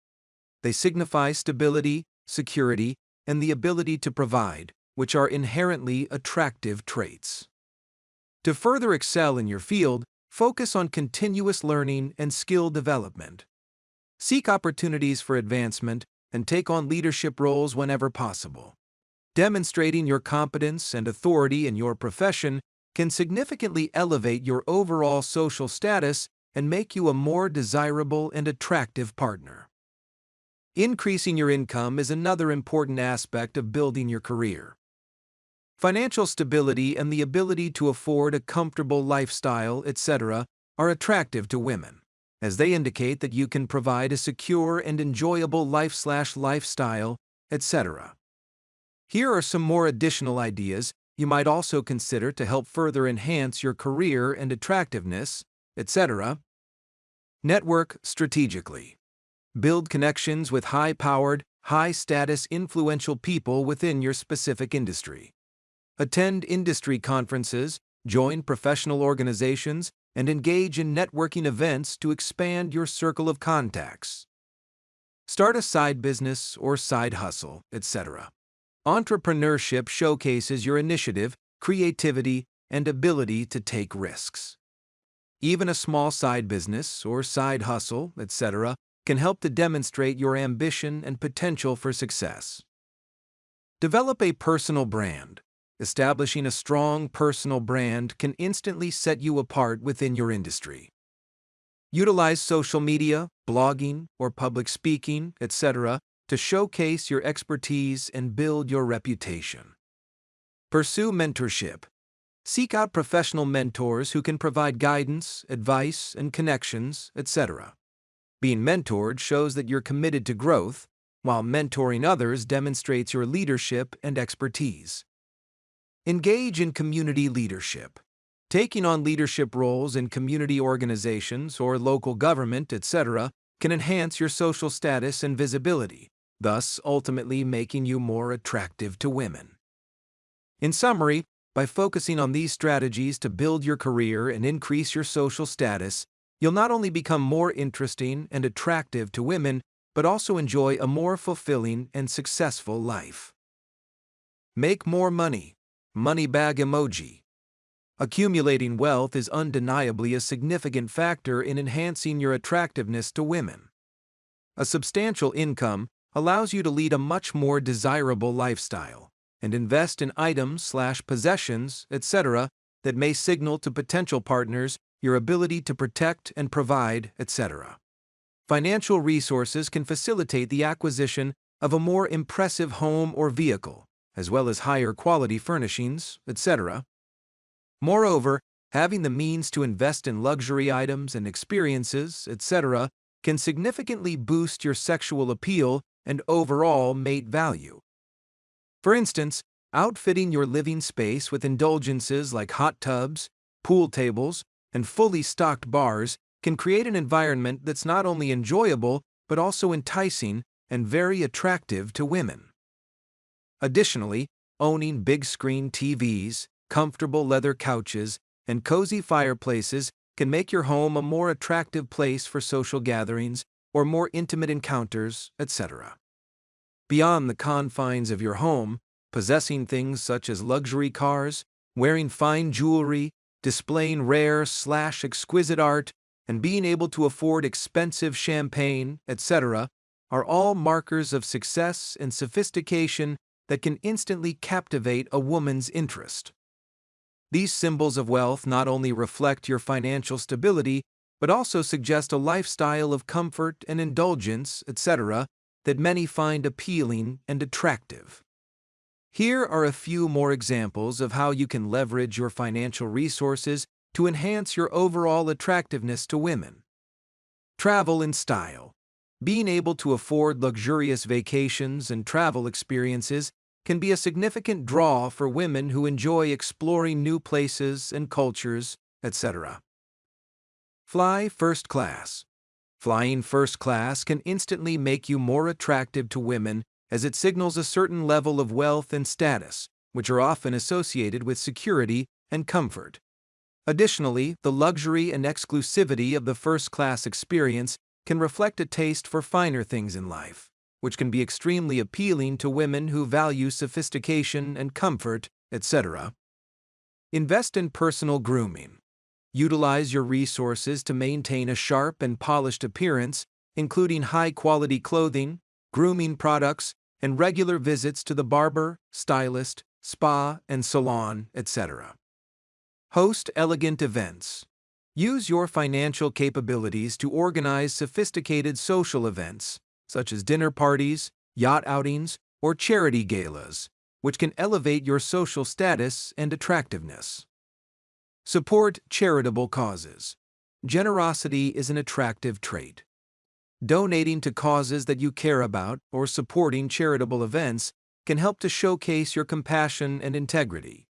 They signify stability, security, and the ability to provide, which are inherently attractive traits. To further excel in your field, focus on continuous learning and skill development. Seek opportunities for advancement and take on leadership roles whenever possible. Demonstrating your competence and authority in your profession can significantly elevate your overall social status and make you a more desirable and attractive partner. Increasing your income is another important aspect of building your career. Financial stability and the ability to afford a comfortable lifestyle, etc., are attractive to women, as they indicate that you can provide a secure and enjoyable lifestyle, etc. Here are some more additional ideas you might also consider to help further enhance your career and attractiveness, etc. Network strategically. Build connections with high-powered, high-status, influential people within your specific industry. Attend industry conferences, join professional organizations, and engage in networking events to expand your circle of contacts. Start a side business or side hustle, etc. Entrepreneurship showcases your initiative, creativity, and ability to take risks. Even a small side business or side hustle, etc., can help to demonstrate your ambition and potential for success. Develop a personal brand. Establishing a strong personal brand can instantly set you apart within your industry. Utilize social media, blogging, or public speaking, etc., to showcase your expertise and build your reputation. Pursue mentorship. Seek out professional mentors who can provide guidance, advice, and connections, etc. Being mentored shows that you're committed to growth, while mentoring others demonstrates your leadership and expertise. Engage in community leadership. Taking on leadership roles in community organizations or local government, etc., can enhance your social status and visibility, thus ultimately making you more attractive to women. In summary, by focusing on these strategies to build your career and increase your social status, you'll not only become more interesting and attractive to women, but also enjoy a more fulfilling and successful life. Make more money. Money bag emoji. Accumulating wealth is undeniably a significant factor in enhancing your attractiveness to women. A substantial income allows you to lead a much more desirable lifestyle and invest in items/possessions, etc., that may signal to potential partners your ability to protect and provide, etc. Financial resources can facilitate the acquisition of a more impressive home or vehicle, as well as higher quality furnishings, etc. Moreover, having the means to invest in luxury items and experiences, etc., can significantly boost your sexual appeal and overall mate value. For instance, outfitting your living space with indulgences like hot tubs, pool tables, and fully stocked bars can create an environment that's not only enjoyable but also enticing and very attractive to women. Additionally, owning big-screen TVs, comfortable leather couches, and cozy fireplaces can make your home a more attractive place for social gatherings or more intimate encounters, etc. Beyond the confines of your home, possessing things such as luxury cars, wearing fine jewelry, displaying rare/exquisite art, and being able to afford expensive champagne, etc., are all markers of success and sophistication that can instantly captivate a woman's interest. These symbols of wealth not only reflect your financial stability, but also suggest a lifestyle of comfort and indulgence, etc., that many find appealing and attractive. Here are a few more examples of how you can leverage your financial resources to enhance your overall attractiveness to women. Travel in style. Being able to afford luxurious vacations and travel experiences can be a significant draw for women who enjoy exploring new places and cultures, etc. Fly first class. Flying first class can instantly make you more attractive to women as it signals a certain level of wealth and status, which are often associated with security and comfort. Additionally, the luxury and exclusivity of the first-class experience can reflect a taste for finer things in life, which can be extremely appealing to women who value sophistication and comfort, etc. Invest in personal grooming. Utilize your resources to maintain a sharp and polished appearance, including high-quality clothing, grooming products, and regular visits to the barber, stylist, spa, and salon, etc. Host elegant events. Use your financial capabilities to organize sophisticated social events, such as dinner parties, yacht outings, or charity galas, which can elevate your social status and attractiveness. Support charitable causes. Generosity is an attractive trait. Donating to causes that you care about or supporting charitable events can help to showcase your compassion and integrity.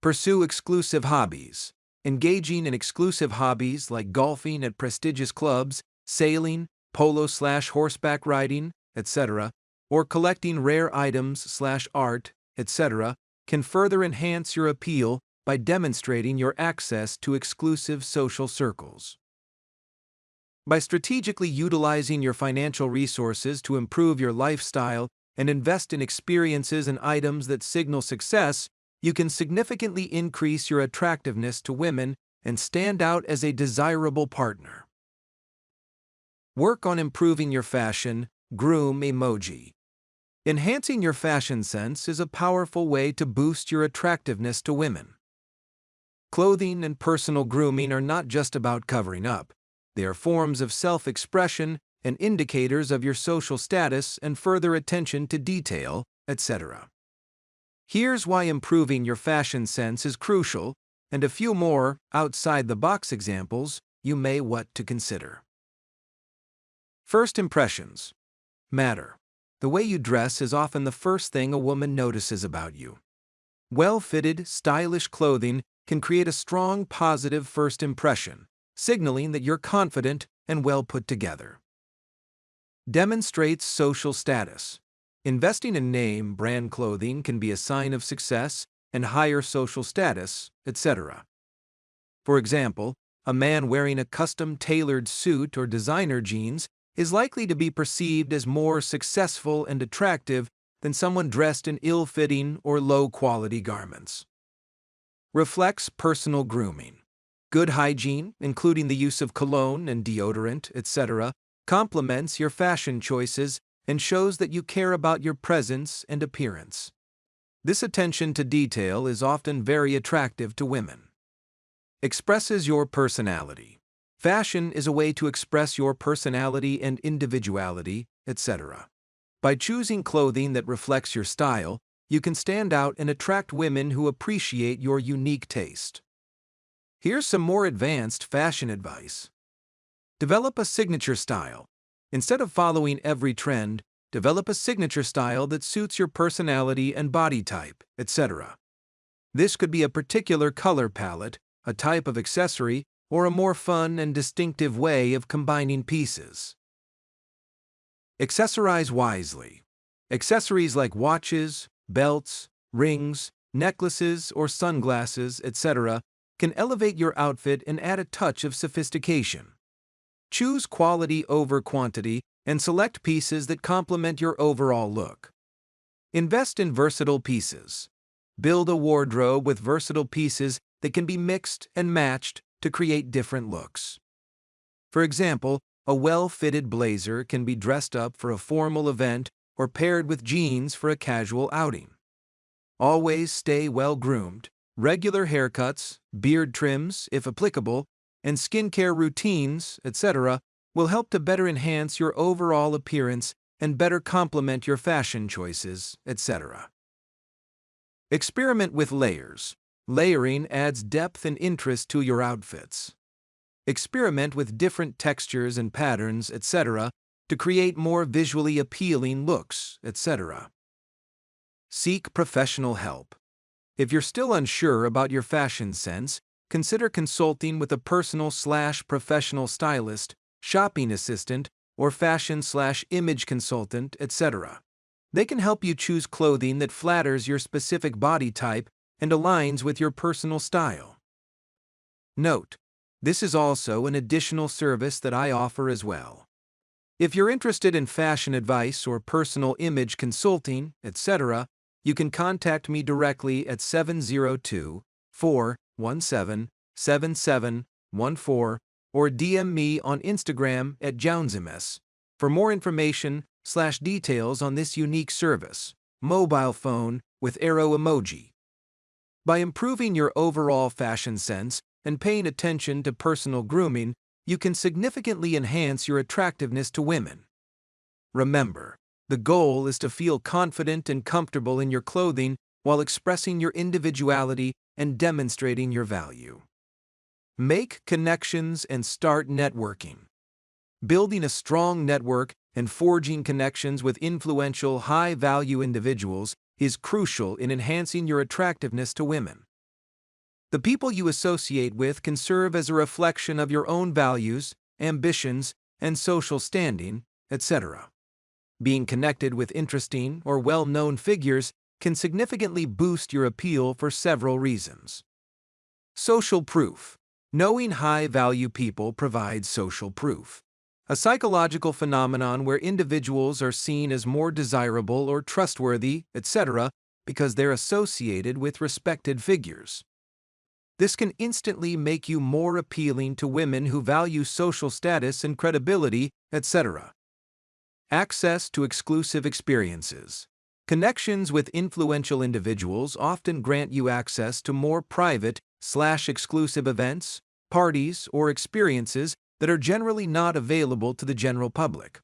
Pursue exclusive hobbies. Engaging in exclusive hobbies like golfing at prestigious clubs, sailing, polo/horseback riding, etc., or collecting rare items/art, etc., can further enhance your appeal by demonstrating your access to exclusive social circles. By strategically utilizing your financial resources to improve your lifestyle and invest in experiences and items that signal success, you can significantly increase your attractiveness to women and stand out as a desirable partner. Work on improving your fashion. Groom emoji. Enhancing your fashion sense is a powerful way to boost your attractiveness to women. Clothing and personal grooming are not just about covering up. They are forms of self-expression and indicators of your social status and further attention to detail, etc. Here's why improving your fashion sense is crucial, and a few more outside-the-box examples you may want to consider. First impressions matter. The way you dress is often the first thing a woman notices about you. Well-fitted, stylish clothing can create a strong, positive first impression, signaling that you're confident and well put together. Demonstrates social status. Investing in name brand clothing can be a sign of success and higher social status, etc. For example, a man wearing a custom-tailored suit or designer jeans is likely to be perceived as more successful and attractive than someone dressed in ill-fitting or low-quality garments. Reflects personal grooming. Good hygiene, including the use of cologne and deodorant, etc., complements your fashion choices and shows that you care about your presence and appearance. This attention to detail is often very attractive to women. Expresses your personality. Fashion is a way to express your personality and individuality, etc. By choosing clothing that reflects your style, you can stand out and attract women who appreciate your unique taste. Here's some more advanced fashion advice. Develop a signature style. Instead of following every trend, develop a signature style that suits your personality and body type, etc. This could be a particular color palette, a type of accessory, or a more fun and distinctive way of combining pieces. Accessorize wisely. Accessories like watches, belts, rings, necklaces, or sunglasses, etc., can elevate your outfit and add a touch of sophistication. Choose quality over quantity and select pieces that complement your overall look. Invest in versatile pieces. Build a wardrobe with versatile pieces that can be mixed and matched to create different looks. For example, a well-fitted blazer can be dressed up for a formal event or paired with jeans for a casual outing. Always stay well-groomed. Regular haircuts, beard trims, if applicable, and skincare routines, etc., will help to better enhance your overall appearance and better complement your fashion choices, etc. Experiment with layers. Layering adds depth and interest to your outfits. Experiment with different textures and patterns, etc., to create more visually appealing looks, etc. Seek professional help. If you're still unsure about your fashion sense, consider consulting with a personal/professional stylist shopping assistant, or fashion/image consultant, etc. They can help you choose clothing that flatters your specific body type and aligns with your personal style. Note: this is also an additional service that I offer as well. If you're interested in fashion advice or personal image consulting, etc., you can contact me directly at 702-417-7714 or DM me on Instagram at Jaunzemis for more information/details on this unique service, mobile phone with arrow emoji. By improving your overall fashion sense and paying attention to personal grooming, you can significantly enhance your attractiveness to women. Remember, the goal is to feel confident and comfortable in your clothing while expressing your individuality and demonstrating your value. Make connections and start networking. Building a strong network and forging connections with influential, high-value individuals is crucial in enhancing your attractiveness to women. The people you associate with can serve as a reflection of your own values, ambitions, and social standing, etc. Being connected with interesting or well-known figures can significantly boost your appeal for several reasons. Social proof. Knowing high-value people provides social proof, a psychological phenomenon where individuals are seen as more desirable or trustworthy, etc., because they're associated with respected figures. This can instantly make you more appealing to women who value social status and credibility, etc. Access to exclusive experiences. Connections with influential individuals often grant you access to more private/exclusive events, parties, or experiences that are generally not available to the general public.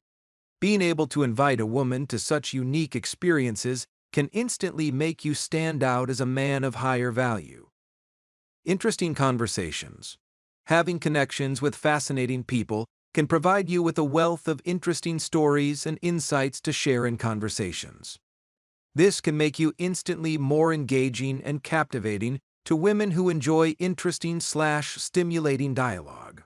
Being able to invite a woman to such unique experiences can instantly make you stand out as a man of higher value. Interesting conversations. Having connections with fascinating people can provide you with a wealth of interesting stories and insights to share in conversations. This can make you instantly more engaging and captivating to women who enjoy interesting/stimulating dialogue.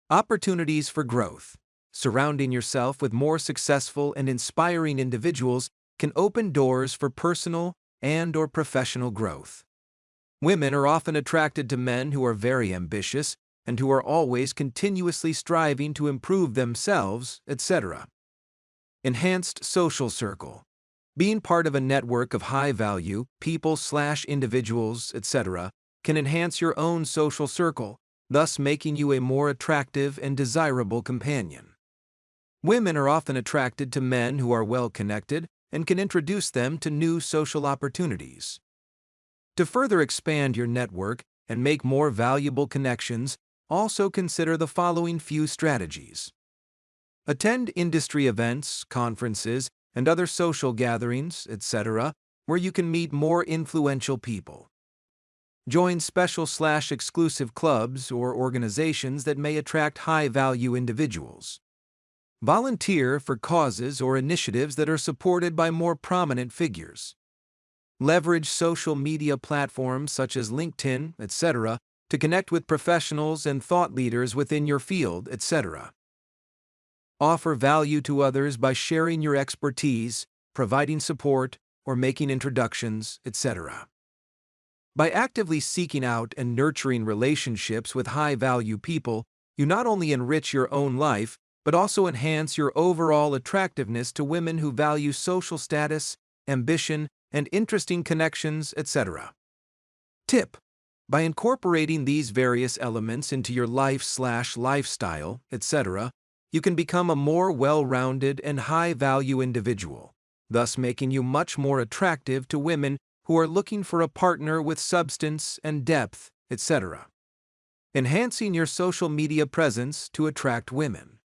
Opportunities for growth. Surrounding yourself with more successful and inspiring individuals can open doors for personal and/or professional growth. Women are often attracted to men who are very ambitious and who are always continuously striving to improve themselves, etc. Enhanced social circle. Being part of a network of high-value people/individuals, etc., can enhance your own social circle, thus making you a more attractive and desirable companion. Women are often attracted to men who are well-connected and can introduce them to new social opportunities. To further expand your network and make more valuable connections, also consider the following few strategies. Attend industry events, conferences, and other social gatherings, etc., where you can meet more influential people. Join special/exclusive clubs or organizations that may attract high-value individuals. Volunteer for causes or initiatives that are supported by more prominent figures. Leverage social media platforms such as LinkedIn, etc., to connect with professionals and thought leaders within your field, etc. Offer value to others by sharing your expertise, providing support, or making introductions, etc. By actively seeking out and nurturing relationships with high-value people, you not only enrich your own life, but also enhance your overall attractiveness to women who value social status, ambition, and interesting connections, etc. Tip: by incorporating these various elements into your life/lifestyle, etc., you can become a more well-rounded and high-value individual, thus making you much more attractive to women who are looking for a partner with substance and depth, etc. Enhancing your social media presence to attract women.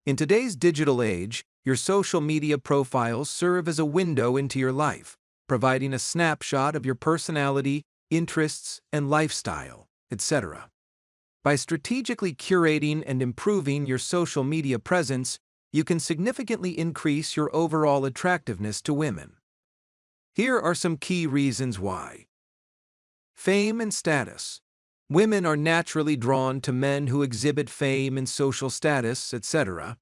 In today's digital age, your social media profiles serve as a window into your life, providing a snapshot of your personality, interests, and lifestyle, etc. By strategically curating and improving your social media presence, you can significantly increase your overall attractiveness to women. Here are some key reasons why. Fame and status. Women are naturally drawn to men who exhibit fame and social status, etc.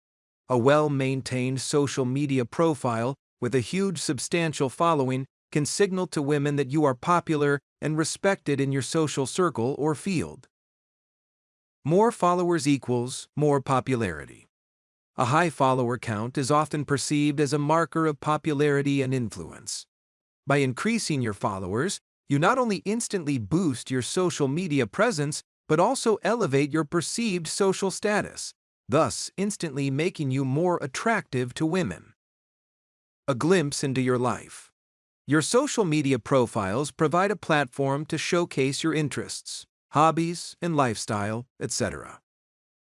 A well-maintained social media profile with a huge substantial following can signal to women that you are popular and respected in your social circle or field. More followers equals more popularity. A high follower count is often perceived as a marker of popularity and influence. By increasing your followers, you not only instantly boost your social media presence, but also elevate your perceived social status, thus instantly making you more attractive to women. A glimpse into your life. Your social media profiles provide a platform to showcase your interests, hobbies, and lifestyle, etc.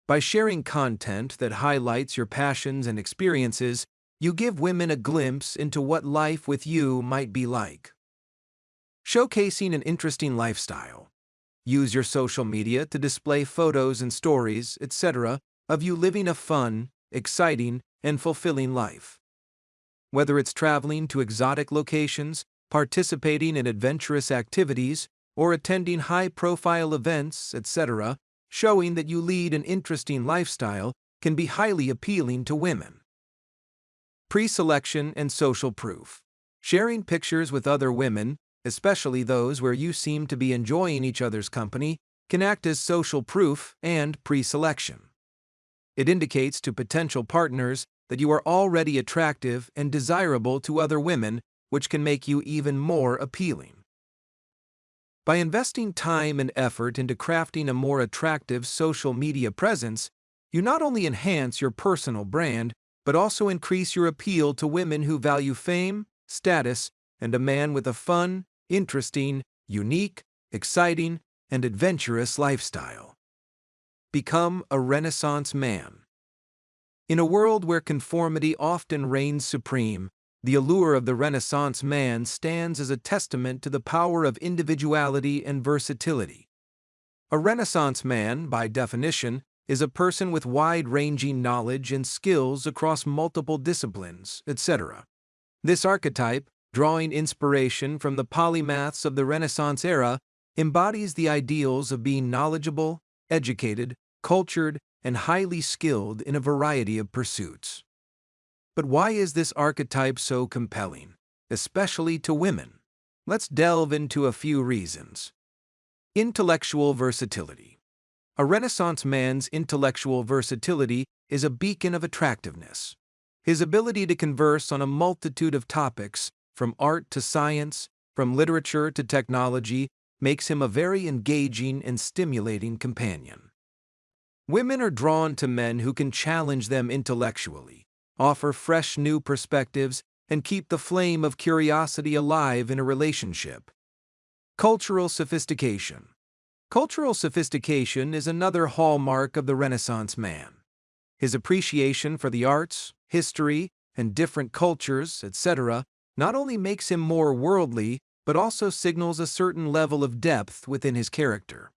By sharing content that highlights your passions and experiences, you give women a glimpse into what life with you might be like. Showcasing an interesting lifestyle. Use your social media to display photos and stories, etc., of you living a fun, exciting, and fulfilling life. Whether it's traveling to exotic locations, participating in adventurous activities, or attending high-profile events, etc., showing that you lead an interesting lifestyle can be highly appealing to women. Pre-selection and social proof. Sharing pictures with other women, especially those where you seem to be enjoying each other's company, can act as social proof and pre-selection. It indicates to potential partners that you are already attractive and desirable to other women, which can make you even more appealing. By investing time and effort into crafting a more attractive social media presence, you not only enhance your personal brand, but also increase your appeal to women who value fame, status, and a man with a fun, interesting, unique, exciting, and adventurous lifestyle. Become a Renaissance man. In a world where conformity often reigns supreme, the allure of the Renaissance man stands as a testament to the power of individuality and versatility. A Renaissance man, by definition, is a person with wide-ranging knowledge and skills across multiple disciplines, etc. This archetype, drawing inspiration from the polymaths of the Renaissance era, embodies the ideals of being knowledgeable, educated, cultured, and highly skilled in a variety of pursuits. But why is this archetype so compelling, especially to women? Let's delve into a few reasons. Intellectual versatility. A Renaissance man's intellectual versatility is a beacon of attractiveness. His ability to converse on a multitude of topics, from art to science, from literature to technology, makes him a very engaging and stimulating companion. Women are drawn to men who can challenge them intellectually, offer fresh new perspectives, and keep the flame of curiosity alive in a relationship. Cultural sophistication. Cultural sophistication is another hallmark of the Renaissance man. His appreciation for the arts, history, and different cultures, etc., not only makes him more worldly, but also signals a certain level of depth within his character.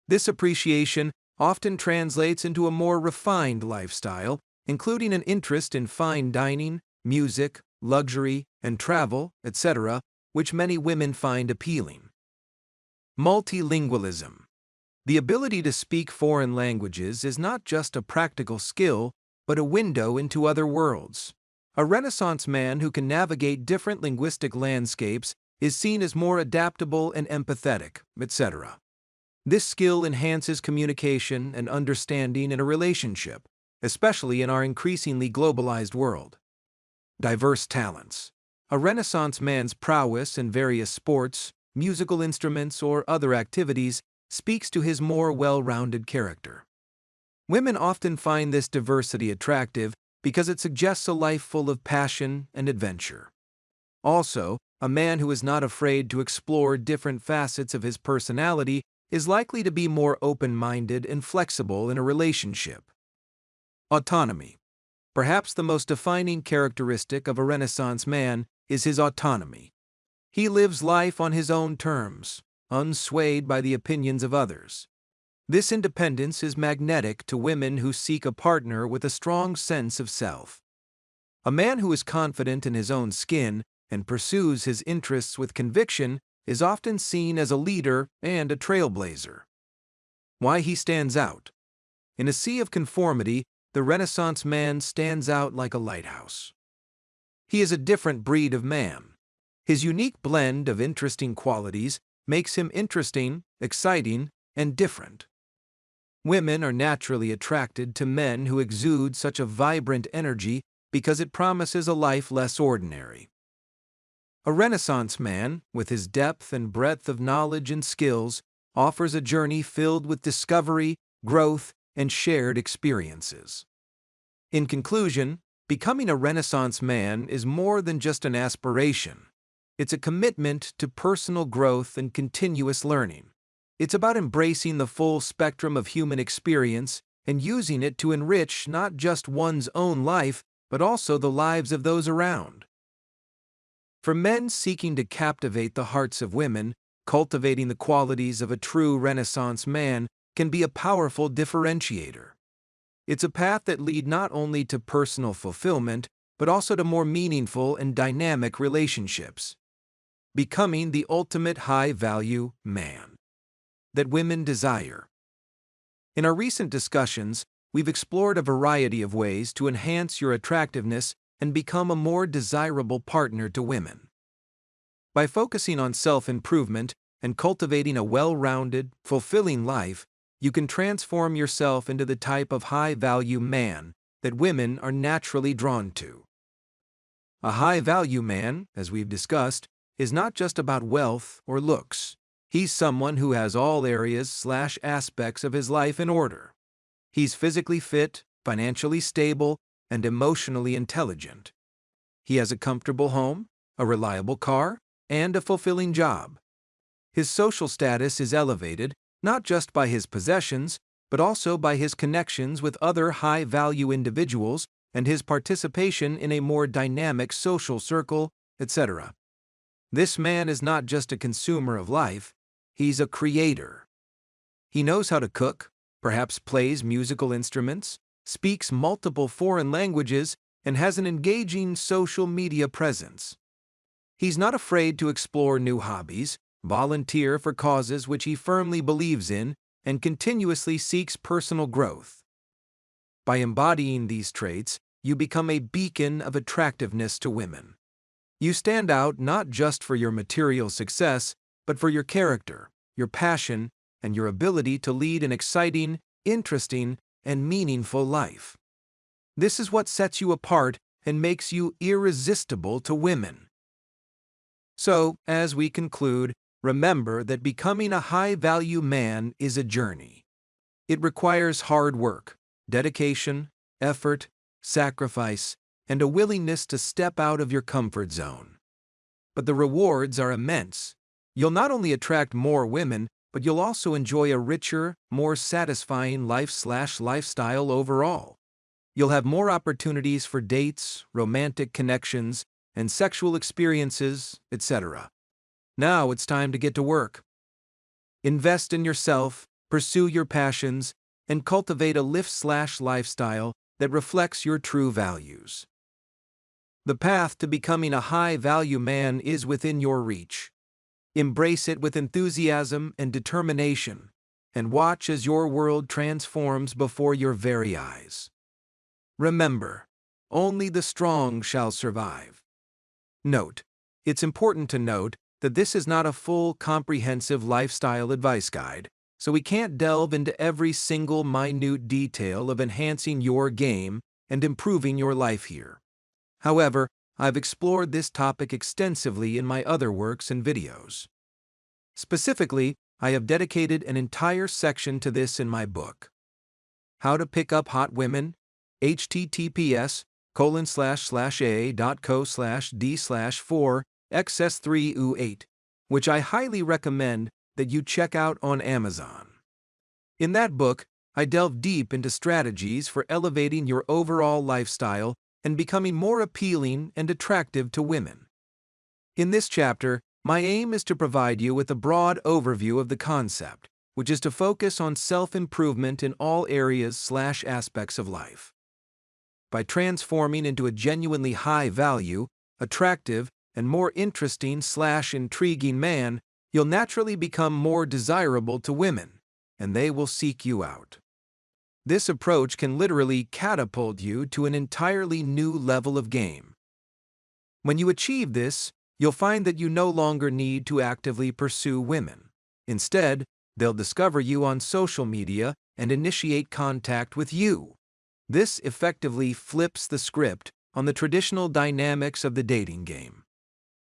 This appreciation often translates into a more refined lifestyle, including an interest in fine dining, music, luxury, and travel, etc., which many women find appealing. Multilingualism. The ability to speak foreign languages is not just a practical skill, but a window into other worlds. A Renaissance man who can navigate different linguistic landscapes is seen as more adaptable and empathetic, etc. This skill enhances communication and understanding in a relationship, especially in our increasingly globalized world. Diverse talents. A Renaissance man's prowess in various sports, musical instruments, or other activities speaks to his more well-rounded character. Women often find this diversity attractive because it suggests a life full of passion and adventure. Also, a man who is not afraid to explore different facets of his personality is likely to be more open-minded and flexible in a relationship. Autonomy. Perhaps the most defining characteristic of a Renaissance man is his autonomy. He lives life on his own terms, unswayed by the opinions of others. This independence is magnetic to women who seek a partner with a strong sense of self. A man who is confident in his own skin and pursues his interests with conviction is often seen as a leader and a trailblazer. Why he stands out. In a sea of conformity, the Renaissance man stands out like a lighthouse. He is a different breed of man. His unique blend of interesting qualities makes him interesting, exciting, and different. Women are naturally attracted to men who exude such a vibrant energy because it promises a life less ordinary. A Renaissance man, with his depth and breadth of knowledge and skills, offers a journey filled with discovery, growth, and shared experiences. In conclusion, becoming a Renaissance man is more than just an aspiration. It's a commitment to personal growth and continuous learning. It's about embracing the full spectrum of human experience and using it to enrich not just one's own life, but also the lives of those around. For men seeking to captivate the hearts of women, cultivating the qualities of a true Renaissance man can be a powerful differentiator. It's a path that leads not only to personal fulfillment, but also to more meaningful and dynamic relationships. Becoming the ultimate high-value man that women desire. In our recent discussions, we've explored a variety of ways to enhance your attractiveness and become a more desirable partner to women. By focusing on self-improvement and cultivating a well-rounded, fulfilling life, you can transform yourself into the type of high-value man that women are naturally drawn to. A high-value man, as we've discussed, is not just about wealth or looks. He's someone who has all areas/aspects of his life in order. He's physically fit, financially stable, and emotionally intelligent. He has a comfortable home, a reliable car, and a fulfilling job. His social status is elevated, not just by his possessions, but also by his connections with other high-value individuals and his participation in a more dynamic social circle, etc. This man is not just a consumer of life, he's a creator. He knows how to cook, perhaps plays musical instruments, speaks multiple foreign languages, and has an engaging social media presence. He's not afraid to explore new hobbies, volunteer for causes which he firmly believes in, and continuously seeks personal growth. By embodying these traits, you become a beacon of attractiveness to women. You stand out not just for your material success, but for your character, your passion, and your ability to lead an exciting, interesting, and meaningful life. This is what sets you apart and makes you irresistible to women. So, as we conclude, remember that becoming a high-value man is a journey. It requires hard work, dedication, effort, sacrifice, and a willingness to step out of your comfort zone. But the rewards are immense. You'll not only attract more women, but you'll also enjoy a richer, more satisfying lifestyle overall. You'll have more opportunities for dates, romantic connections, and sexual experiences, etc. Now it's time to get to work. Invest in yourself, pursue your passions, and cultivate a lifestyle that reflects your true values. The path to becoming a high-value man is within your reach. Embrace it with enthusiasm and determination, and watch as your world transforms before your very eyes. Remember, only the strong shall survive. Note: it's important to note that this is not a full, comprehensive lifestyle advice guide, so we can't delve into every single minute detail of enhancing your game and improving your life here. However, I've explored this topic extensively in my other works and videos. Specifically, I have dedicated an entire section to this in my book. How to Pick Up Hot Women, https://a.co/d/4xs3u8, which I highly recommend that you check out on Amazon. In that book, I delve deep into strategies for elevating your overall lifestyle and becoming more appealing and attractive to women. In this chapter, my aim is to provide you with a broad overview of the concept, which is to focus on self-improvement in all areas/aspects of life. By transforming into a genuinely high-value, attractive, and more interesting/intriguing man, you'll naturally become more desirable to women, and they will seek you out. This approach can literally catapult you to an entirely new level of game. When you achieve this, you'll find that you no longer need to actively pursue women. Instead, they'll discover you on social media and initiate contact with you. This effectively flips the script on the traditional dynamics of the dating game.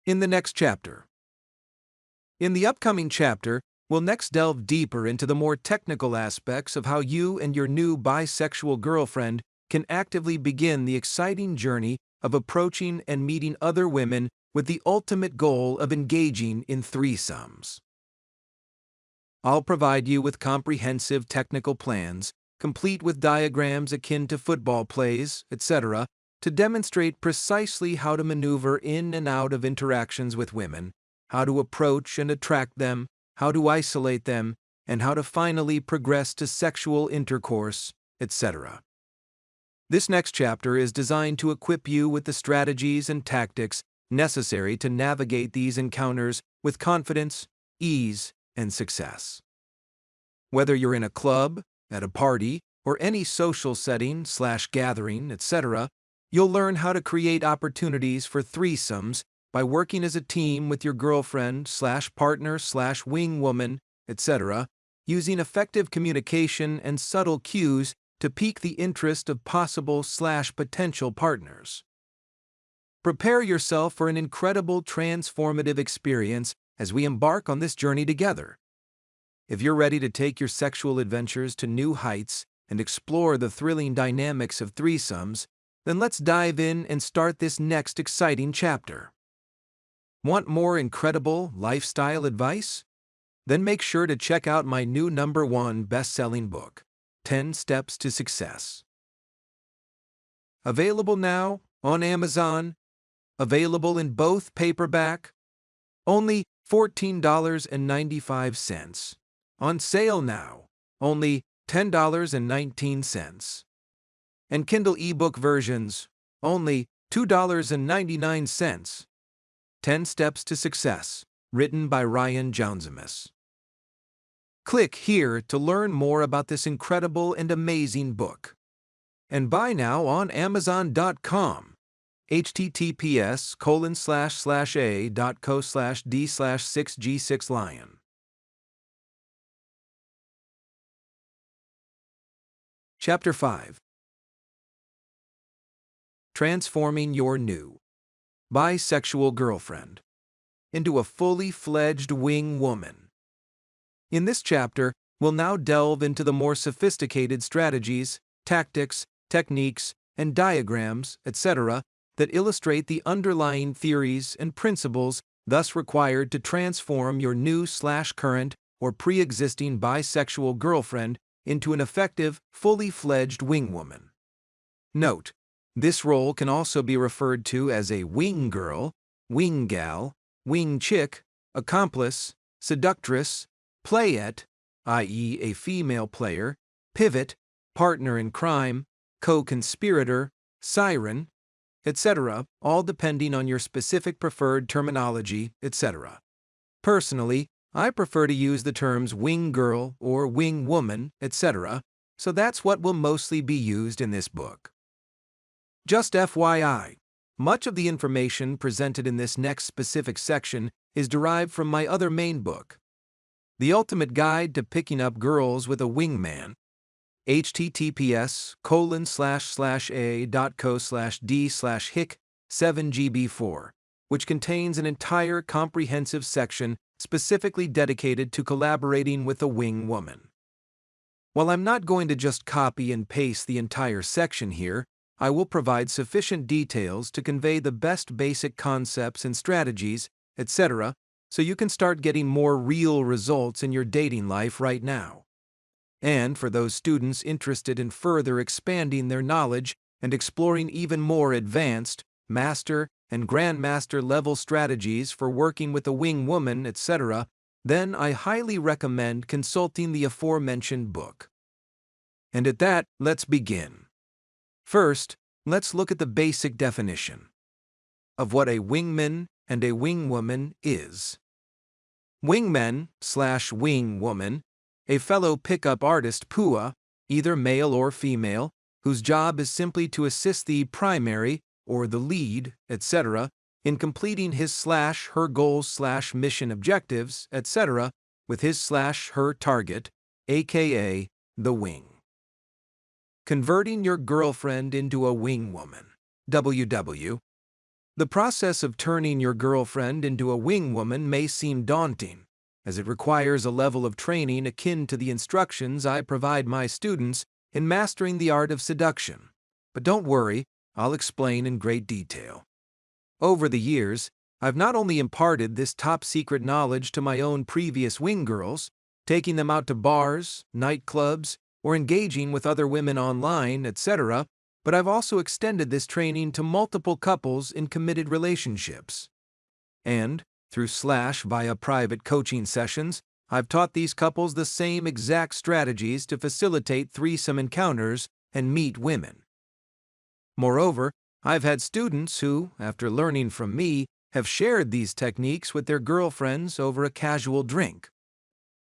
In the next chapter. In the upcoming chapter, we'll next delve deeper into the more technical aspects of how you and your new bisexual girlfriend can actively begin the exciting journey of approaching and meeting other women with the ultimate goal of engaging in threesomes. I'll provide you with comprehensive technical plans, complete with diagrams akin to football plays, etc., to demonstrate precisely how to maneuver in and out of interactions with women, how to approach and attract them, how to isolate them, and how to finally progress to sexual intercourse, etc. This next chapter is designed to equip you with the strategies and tactics necessary to navigate these encounters with confidence, ease, and success. Whether you're in a club, at a party, or any social setting/gathering, etc., you'll learn how to create opportunities for threesomes by working as a team with your girlfriend/partner/wing woman, etc., using effective communication and subtle cues to pique the interest of possible/potential partners. Prepare yourself for an incredible transformative experience as we embark on this journey together. If you're ready to take your sexual adventures to new heights and explore the thrilling dynamics of threesomes, then let's dive in and start this next exciting chapter. Want more incredible lifestyle advice? Then make sure to check out my new #1 best-selling book, 10 Steps to Success. Available now on Amazon, available in both paperback, only $14.95. On sale now, only $10.19. And Kindle ebook versions, only $2.99. 10 Steps to Success, written by Ryan Jaunzemis. Click here to learn more about this incredible and amazing book. And buy now on Amazon.com. https://a.co/d/6g6lion. Chapter 5. Transforming your new bisexual girlfriend into a fully fledged wing woman. In this chapter, we'll now delve into the more sophisticated strategies, tactics, techniques, and diagrams, etc., that illustrate the underlying theories and principles thus required to transform your new/current or pre-existing bisexual girlfriend into an effective, fully fledged wing woman. Note, this role can also be referred to as a wing girl, wing gal, wing chick, accomplice, seductress, playette, i.e. a female player, pivot, partner in crime, co-conspirator, siren, etc., all depending on your specific preferred terminology, etc. Personally, I prefer to use the terms wing girl or wing woman, etc., so that's what will mostly be used in this book. Just FYI, much of the information presented in this next specific section is derived from my other main book, The Ultimate Guide to Picking Up Girls with a Wingman, https://a.co/d/hic7gb4, which contains an entire comprehensive section specifically dedicated to collaborating with a wing woman. While I'm not going to just copy and paste the entire section here, I will provide sufficient details to convey the best basic concepts and strategies, etc., so you can start getting more real results in your dating life right now. And for those students interested in further expanding their knowledge and exploring even more advanced, master, and grandmaster level strategies for working with a wing woman, etc., then I highly recommend consulting the aforementioned book. And at that, let's begin. First, let's look at the basic definition of what a wingman and a wing woman is. Wingman/wing woman a fellow pickup artist PUA, either male or female, whose job is simply to assist the primary or the lead, etc., in completing his/her goals/mission objectives, etc., with his/her target, aka the wing. Converting your girlfriend into a wing woman. WW. The process of turning your girlfriend into a wing woman may seem daunting, as it requires a level of training akin to the instructions I provide my students in mastering the art of seduction. But don't worry, I'll explain in great detail. Over the years, I've not only imparted this top-secret knowledge to my own previous wing girls, taking them out to bars, nightclubs, or engaging with other women online, etc., but I've also extended this training to multiple couples in committed relationships. And, via private coaching sessions, I've taught these couples the same exact strategies to facilitate threesome encounters and meet women. Moreover, I've had students who, after learning from me, have shared these techniques with their girlfriends over a casual drink.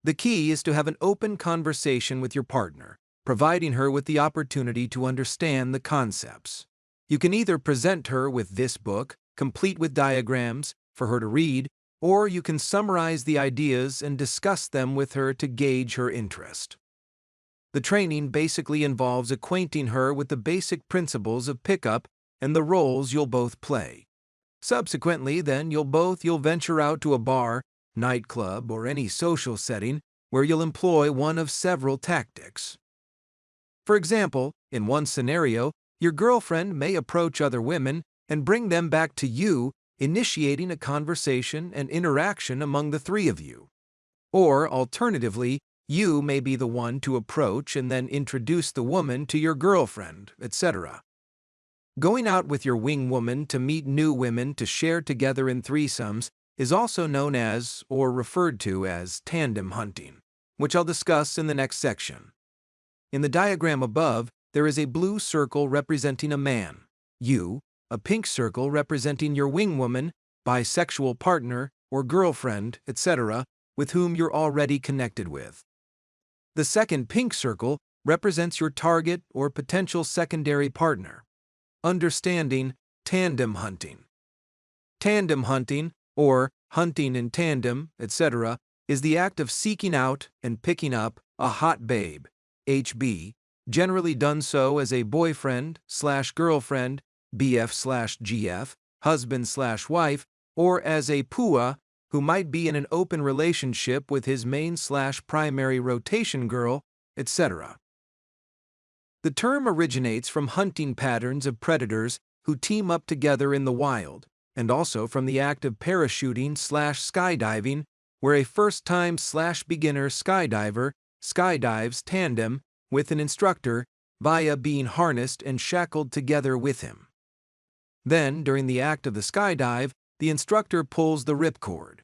The key is to have an open conversation with your partner, providing her with the opportunity to understand the concepts. You can either present her with this book, complete with diagrams, for her to read, or you can summarize the ideas and discuss them with her to gauge her interest. The training basically involves acquainting her with the basic principles of pickup and the roles you'll both play. Subsequently, then, you'll venture out to a bar, nightclub, or any social setting where you'll employ one of several tactics. For example, in one scenario, your girlfriend may approach other women and bring them back to you, initiating a conversation and interaction among the three of you. Or, alternatively, you may be the one to approach and then introduce the woman to your girlfriend, etc. Going out with your wing woman to meet new women to share together in threesomes is also known as, or referred to as, tandem hunting, which I'll discuss in the next section. In the diagram above, there is a blue circle representing a man, you, a pink circle representing your wing woman, bisexual partner, or girlfriend, etc., with whom you're already connected with. The second pink circle represents your target or potential secondary partner. Understanding tandem hunting. Tandem hunting, or hunting in tandem, etc., is the act of seeking out and picking up a hot babe, HB, generally done so as a boyfriend/girlfriend, BF/GF, husband/wife, or as a PUA who might be in an open relationship with his main/primary rotation girl, etc. The term originates from hunting patterns of predators who team up together in the wild, and also from the act of parachuting/skydiving, where a first-time/beginner skydiver skydives tandem with an instructor via being harnessed and shackled together with him. Then, during the act of the skydive, the instructor pulls the ripcord.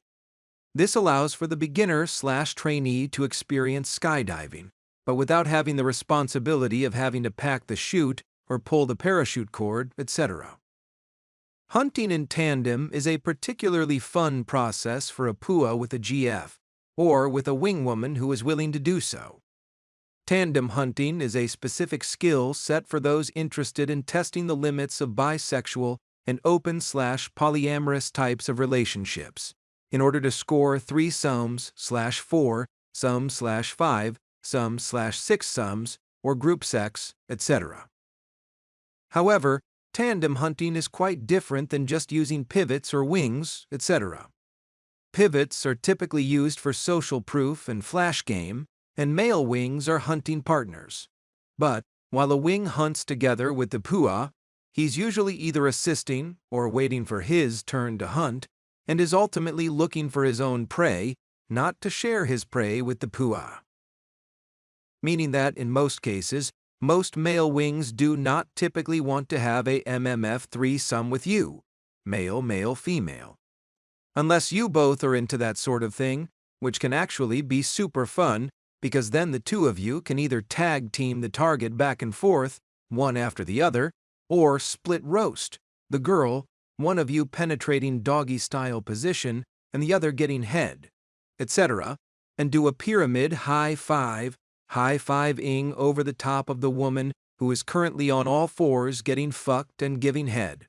This allows for the beginner/trainee to experience skydiving, but without having the responsibility of having to pack the chute or pull the parachute cord, etc. Hunting in tandem is a particularly fun process for a PUA with a GF, or with a wing woman who is willing to do so. Tandem hunting is a specific skill set for those interested in testing the limits of bisexual and open/polyamorous types of relationships, in order to score threesomes/4, some/5, some/6 sums, or group sex, etc. However, tandem hunting is quite different than just using pivots or wings, etc. Pivots are typically used for social proof and flash game, and male wings are hunting partners. But, while a wing hunts together with the PUA, he's usually either assisting or waiting for his turn to hunt, and is ultimately looking for his own prey, not to share his prey with the PUA. Meaning that, in most cases, most male wings do not typically want to have a MMF threesome with you, male, female. Unless you both are into that sort of thing, which can actually be super fun, because then the two of you can either tag team the target back and forth, one after the other, or split roast, the girl, one of you penetrating doggy-style position and the other getting head, etc., and do a pyramid high-fiving over the top of the woman who is currently on all fours getting fucked and giving head,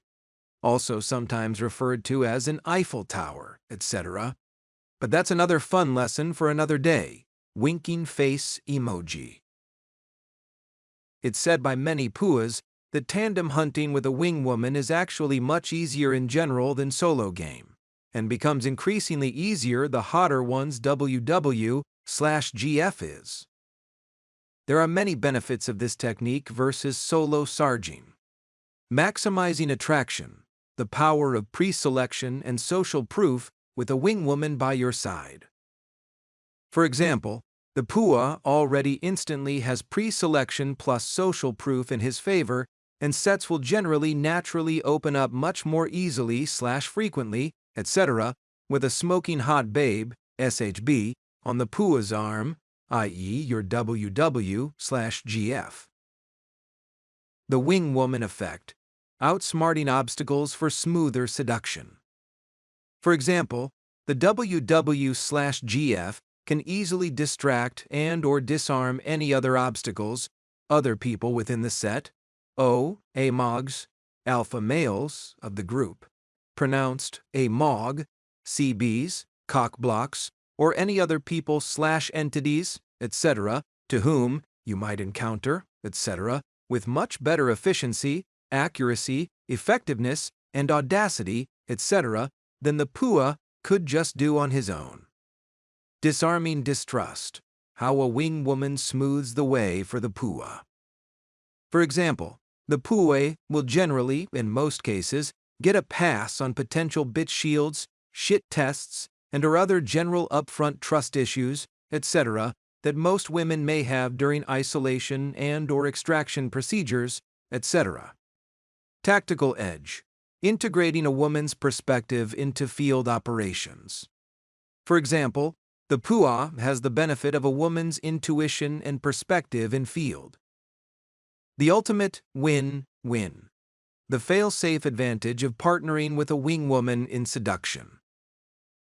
also sometimes referred to as an Eiffel Tower, etc. But that's another fun lesson for another day. Winking face emoji. It's said by many puas that tandem hunting with a wing woman is actually much easier in general than solo game, and becomes increasingly easier the hotter one's WW/GF is. There are many benefits of this technique versus solo sarging. Maximizing attraction, the power of pre-selection and social proof with a wing woman by your side. For example, the pua already instantly has pre-selection plus social proof in his favor, and sets will generally naturally open up much more easily/frequently, etc., with a smoking hot babe, SHB, on the pua's arm, i.e. your WW/GF. The wing woman effect, outsmarting obstacles for smoother seduction. For example, the WW/GF can easily distract and/or disarm any other obstacles, other people within the set, AMOGs, alpha males of the group, pronounced AMOG, CBs, cockblocks, or any other people/entities, etc., to whom you might encounter, etc., with much better efficiency, accuracy, effectiveness, and audacity, etc., than the pua could just do on his own. Disarming distrust, how a wing woman smooths the way for the pua. For example, the pua will generally, in most cases, get a pass on potential bitch shields, shit tests, and/or other general upfront trust issues, etc., that most women may have during isolation and/or extraction procedures, etc. Tactical edge, integrating a woman's perspective into field operations. For example, the pua has the benefit of a woman's intuition and perspective in field. The ultimate win-win. The fail-safe advantage of partnering with a wing woman in seduction.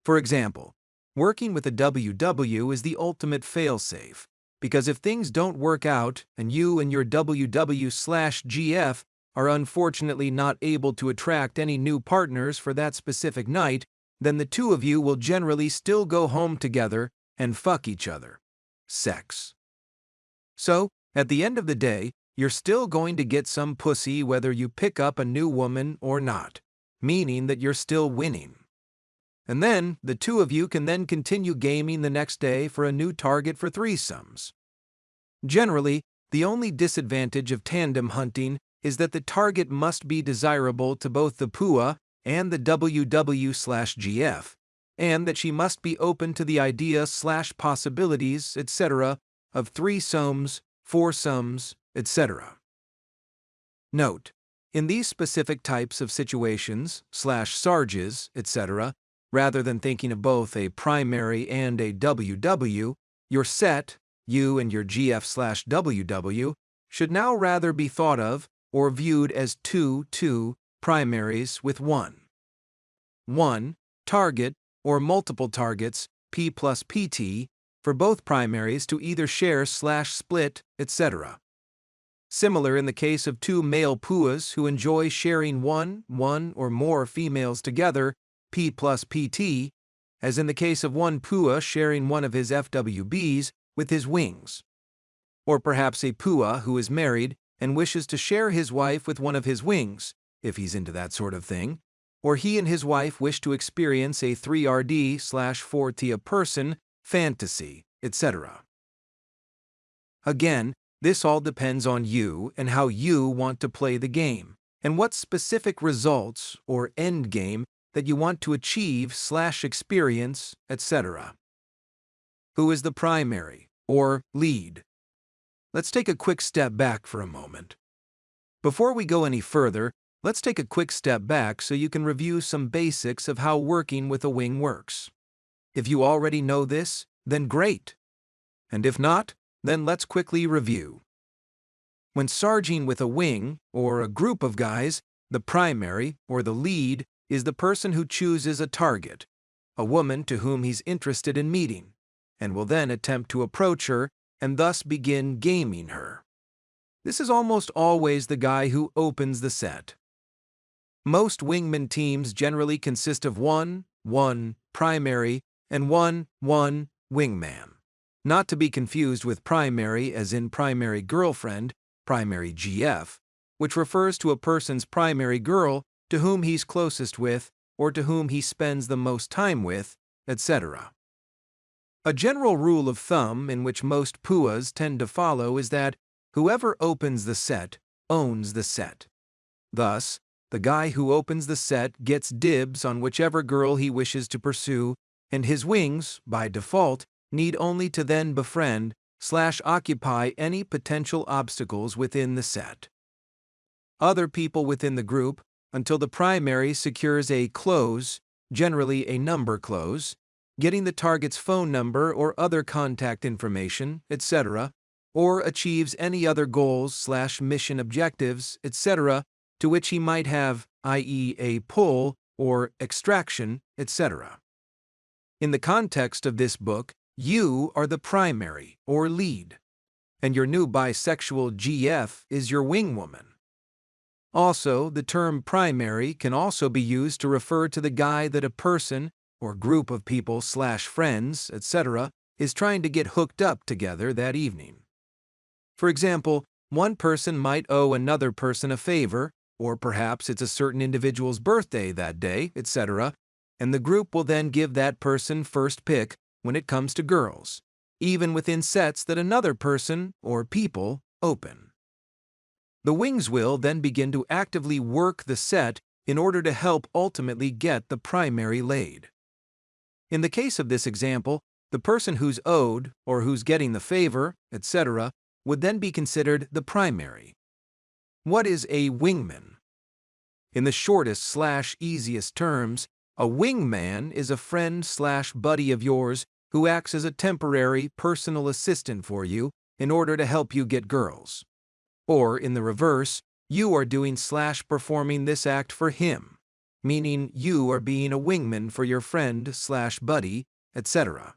For example, working with a WW is the ultimate fail-safe, because if things don't work out and you and your WW/GF are unfortunately not able to attract any new partners for that specific night, then the two of you will generally still go home together and fuck each other. Sex. So, at the end of the day, you're still going to get some pussy whether you pick up a new woman or not, meaning that you're still winning. And then, the two of you can then continue gaming the next day for a new target for threesomes. Generally, the only disadvantage of tandem hunting is that the target must be desirable to both the pua and the WW/GF, and that she must be open to the idea/possibilities, etc., of threesomes, foursomes, etc. Note: in these specific types of situations/sarges, etc., rather than thinking of both a primary and a WW, your set, you and your GF/WW, should now rather be thought of or viewed as two primaries with one target or multiple targets, P plus PT, for both primaries to either share/split, etc. Similar in the case of two male puas who enjoy sharing one or more females together, P plus PT, as in the case of one pua sharing one of his FWBs with his wings. Or perhaps a pua who is married and wishes to share his wife with one of his wings, if he's into that sort of thing, or he and his wife wish to experience a 3RD/4T person fantasy, etc. Again, this all depends on you and how you want to play the game, and what specific results or end game that you want to achieve/experience, etc. Who is the primary, or lead? Let's take a quick step back for a moment. Before we go any further, let's take a quick step back so you can review some basics of how working with a wing works. If you already know this, then great. And if not, then let's quickly review. When sarging with a wing, or a group of guys, the primary, or the lead, is the person who chooses a target, a woman to whom he's interested in meeting. and will then attempt to approach her and thus begin gaming her. This is almost always the guy who opens the set. Most wingman teams generally consist of one primary and one wingman. Not to be confused with primary as in primary girlfriend, primary GF, which refers to a person's primary girl to whom he's closest with or to whom he spends the most time with, etc. A general rule of thumb in which most PUAs tend to follow is that whoever opens the set owns the set. Thus, the guy who opens the set gets dibs on whichever girl he wishes to pursue, and his wings, by default, need only to then befriend/occupy any potential obstacles within the set. Other people within the group, until the primary secures a close, generally a number close, getting the target's phone number or other contact information, etc., or achieves any other goals/mission objectives, etc., to which he might have, i.e., a pull or extraction, etc. In the context of this book, you are the primary or lead, and your new bisexual GF is your wingwoman. Also, the term primary can also be used to refer to the guy that a person or group of people/friends, etc., is trying to get hooked up together that evening. For example, one person might owe another person a favor, or perhaps it's a certain individual's birthday that day, etc., and the group will then give that person first pick when it comes to girls, even within sets that another person or people open. The wings will then begin to actively work the set in order to help ultimately get the primary laid. In the case of this example, the person who's owed or who's getting the favor, etc., would then be considered the primary. What is a wingman? In the shortest/easiest terms, a wingman is a friend/buddy of yours who acts as a temporary personal assistant for you in order to help you get girls. Or, in the reverse, you are doing/performing this act for him, meaning you are being a wingman for your friend/buddy, etc.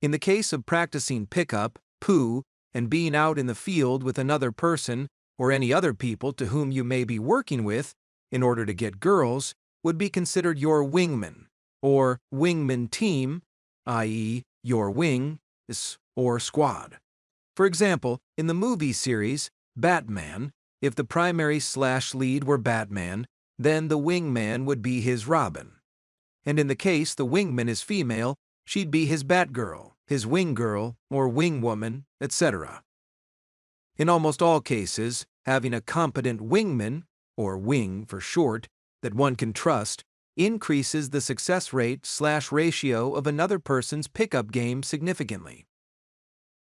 In the case of practicing pickup, PU, and being out in the field with another person or any other people to whom you may be working with in order to get girls, would be considered your wingman or wingman team, i.e., your wing or squad. For example, in the movie series Batman, if the primary/lead were Batman, then the wingman would be his Robin. And in the case the wingman is female, she'd be his Batgirl, his Winggirl, or Wingwoman, etc. In almost all cases, having a competent wingman, or wing for short, that one can trust, increases the success rate/ratio of another person's pickup game significantly.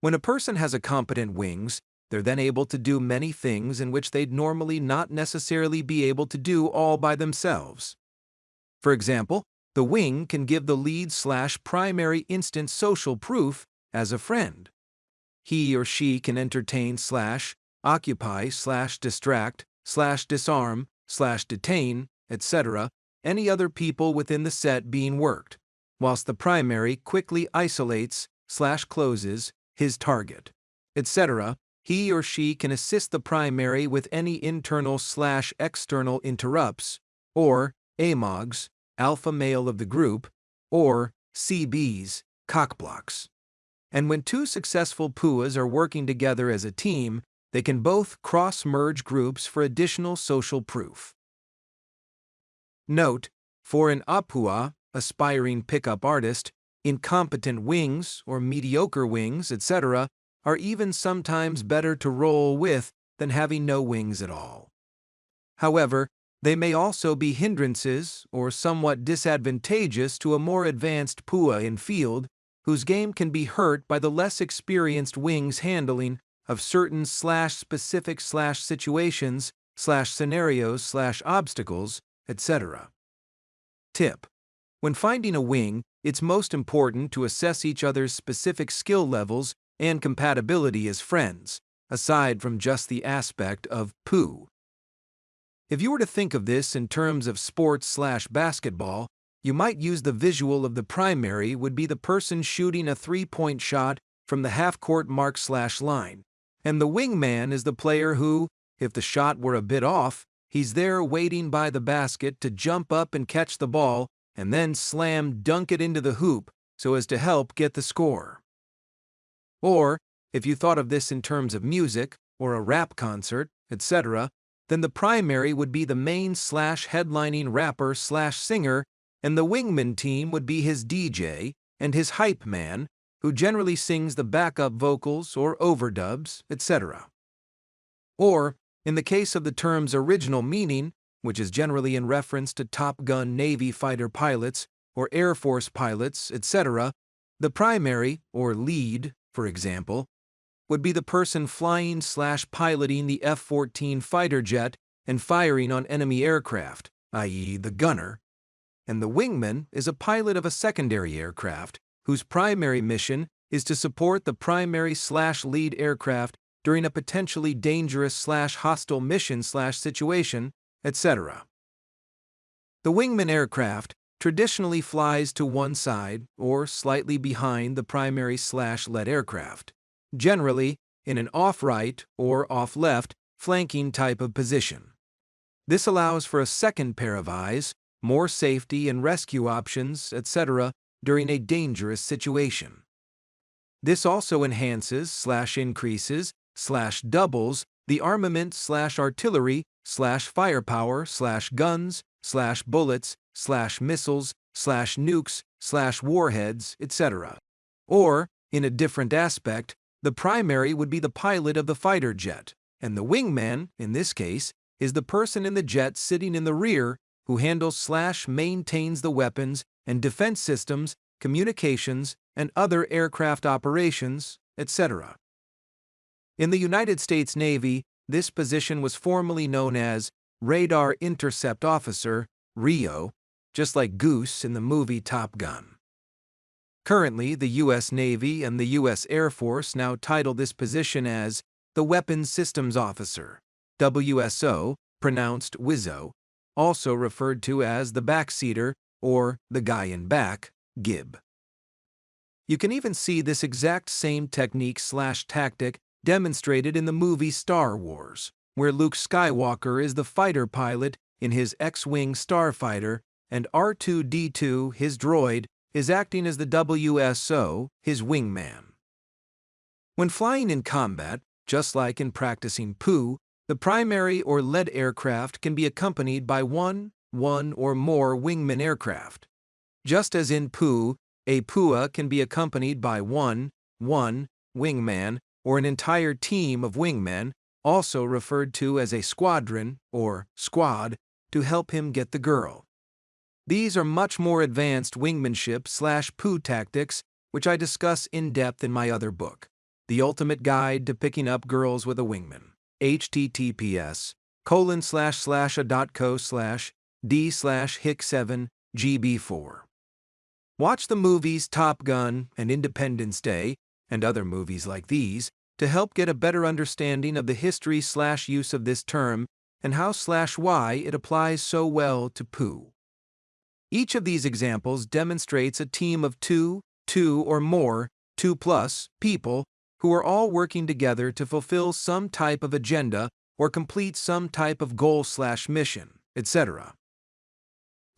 When a person has a competent wings, they're then able to do many things in which they'd normally not necessarily be able to do all by themselves. For example, the wing can give the lead/primary instant social proof as a friend. He or she can entertain/occupy/distract/disarm/detain, etc., any other people within the set being worked, whilst the primary quickly isolates/closes his target, etc. He or she can assist the primary with any internal/external interrupts, or AMOGs, alpha male of the group, or CBs, cockblocks. And when two successful PUAs are working together as a team, they can both cross-merge groups for additional social proof. Note, for an APUA, aspiring pickup artist, incompetent wings or mediocre wings, etc., are even sometimes better to roll with than having no wings at all. However, they may also be hindrances or somewhat disadvantageous to a more advanced PUA in field, whose game can be hurt by the less experienced wings' handling of certain specific/situations/scenarios/obstacles, etc. Tip: when finding a wing, it's most important to assess each other's specific skill levels and compatibility as friends, aside from just the aspect of PU. If you were to think of this in terms of sports/basketball, you might use the visual of the primary would be the person shooting a three-point shot from the half-court mark/line, and the wingman is the player who, if the shot were a bit off, he's there waiting by the basket to jump up and catch the ball and then slam dunk it into the hoop so as to help get the score. Or, if you thought of this in terms of music, or a rap concert, etc., then the primary would be the main/headlining rapper/singer, and the wingman team would be his DJ and his hype man, who generally sings the backup vocals or overdubs, etc. Or, in the case of the term's original meaning, which is generally in reference to Top Gun Navy fighter pilots or Air Force pilots, etc., the primary, or lead, for example, would be the person flying/piloting the F-14 fighter jet and firing on enemy aircraft, i.e. the gunner, and the wingman is a pilot of a secondary aircraft whose primary mission is to support the primary/lead aircraft during a potentially dangerous/hostile mission/situation, etc. The wingman aircraft traditionally flies to one side or slightly behind the primary/lead aircraft, generally in an off-right or off-left flanking type of position. This allows for a second pair of eyes, more safety and rescue options, etc. during a dangerous situation. This also enhances/increases/doubles the armament/artillery/firepower/guns/bullets/missiles/nukes/warheads, etc. Or, in a different aspect, the primary would be the pilot of the fighter jet, and the wingman, in this case, is the person in the jet sitting in the rear who handles/maintains the weapons and defense systems, communications, and other aircraft operations, etc. In the United States Navy, this position was formerly known as Radar Intercept Officer, RIO, just like Goose in the movie Top Gun. Currently, the U.S. Navy and the U.S. Air Force now title this position as the Weapons Systems Officer, WSO, pronounced WISO, also referred to as the backseater or the guy in back, GIB. You can even see this exact same technique/tactic demonstrated in the movie Star Wars, where Luke Skywalker is the fighter pilot in his X-Wing starfighter and R2-D2, his droid, is acting as the WSO, his wingman. When flying in combat, just like in practicing POO, the primary or lead aircraft can be accompanied by one or more wingman aircraft. Just as in POO, a PUA can be accompanied by one wingman or an entire team of wingmen, also referred to as a squadron or squad, to help him get the girl. These are much more advanced wingmanship/POO tactics, which I discuss in depth in my other book, The Ultimate Guide to Picking Up Girls with a Wingman, https://a.co/d/hic7gb4. Watch the movies Top Gun and Independence Day, and other movies like these, to help get a better understanding of the history/use of this term and how/why it applies so well to POO. Each of these examples demonstrates a team of two or more, 2+ people who are all working together to fulfill some type of agenda or complete some type of goal/mission, etc.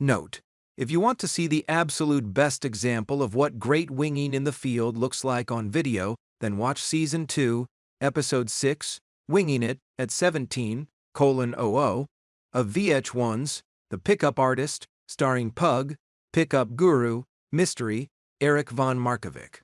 Note: if you want to see the absolute best example of what great winging in the field looks like on video, then watch Season 2, Episode 6, Winging It at 17:00 of VH1's The Pickup Artist, starring Pug, Pickup Guru, Mystery, Eric Von Markovic.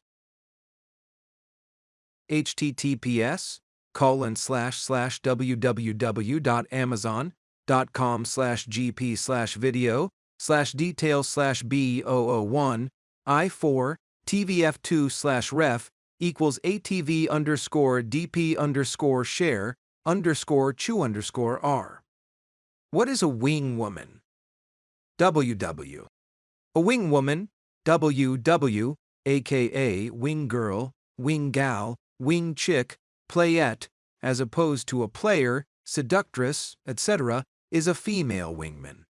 https://www.amazon.com/gp/video/details/B001 I4 TVF2/ref equals ATV_DP_share_chew_R. What is a wing woman? WW. A wing woman, WW, aka wing girl, wing gal, wing chick, playette, as opposed to a player, seductress, etc., is a female wingman.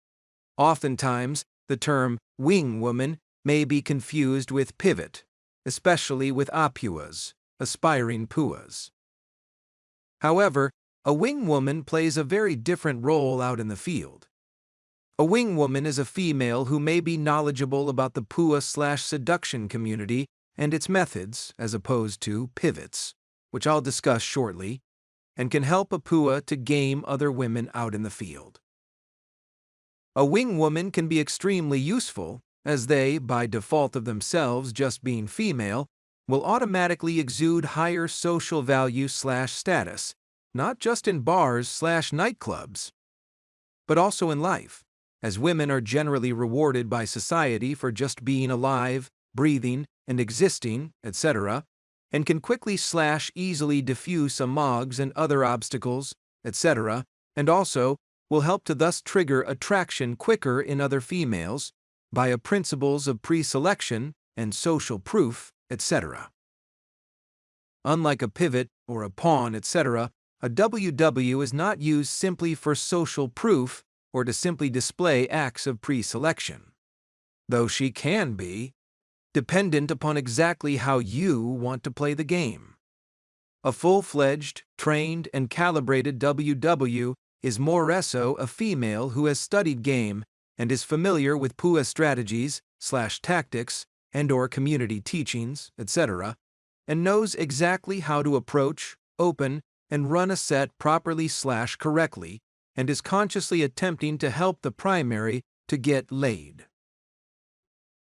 Oftentimes, The term wing woman may be confused with pivot, especially with apuas, aspiring puas. However, a wing woman plays a very different role out in the field. A wing woman is a female who may be knowledgeable about the pua/seduction community and its methods, as opposed to pivots, which I'll discuss shortly, and can help a pua to game other women out in the field. A wing woman can be extremely useful, as they, by default of themselves just being female, will automatically exude higher social value/status, not just in bars/nightclubs, but also in life, as women are generally rewarded by society for just being alive, breathing, and existing, etc., and can quickly/easily diffuse amogs and other obstacles, etc., and also will help to thus trigger attraction quicker in other females by a principles of pre-selection and social proof, etc. Unlike a pivot or a pawn, etc., a WW is not used simply for social proof or to simply display acts of pre-selection, though she can be, dependent upon exactly how you want to play the game. A full-fledged, trained, and calibrated WW is more so a female who has studied game and is familiar with PUA strategies/tactics and/or community teachings, etc., and knows exactly how to approach, open, and run a set properly/correctly, and is consciously attempting to help the primary to get laid.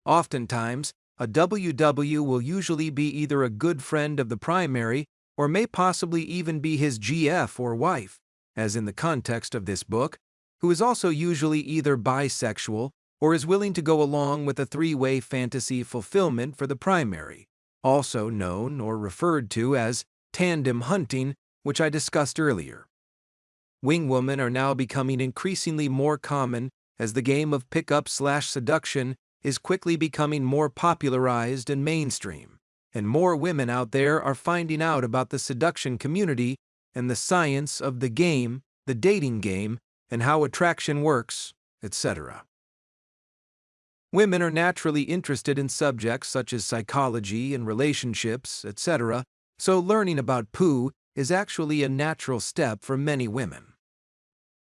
Oftentimes, a WW will usually be either a good friend of the primary or may possibly even be his GF or wife, as in the context of this book, who is also usually either bisexual or is willing to go along with a three-way fantasy fulfillment for the primary, also known or referred to as tandem hunting, which I discussed earlier. Wingwomen are now becoming increasingly more common as the game of pickup/seduction is quickly becoming more popularized and mainstream, and more women out there are finding out about the seduction community and the science of the game, the dating game, and how attraction works, etc. Women are naturally interested in subjects such as psychology and relationships, etc., so learning about POO is actually a natural step for many women.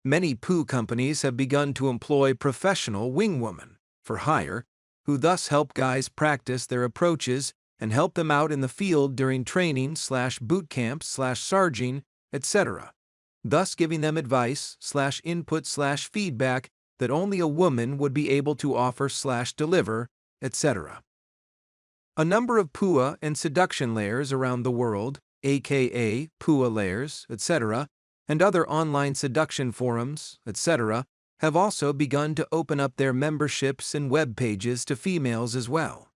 Many POO companies have begun to employ professional wingwomen for hire, who thus help guys practice their approaches and help them out in the field during training/boot camps/sarging, etc., thus giving them advice/input/feedback that only a woman would be able to offer/deliver, etc. A number of PUA and seduction layers around the world, aka PUA layers, etc., and other online seduction forums, etc., have also begun to open up their memberships and web pages to females as well.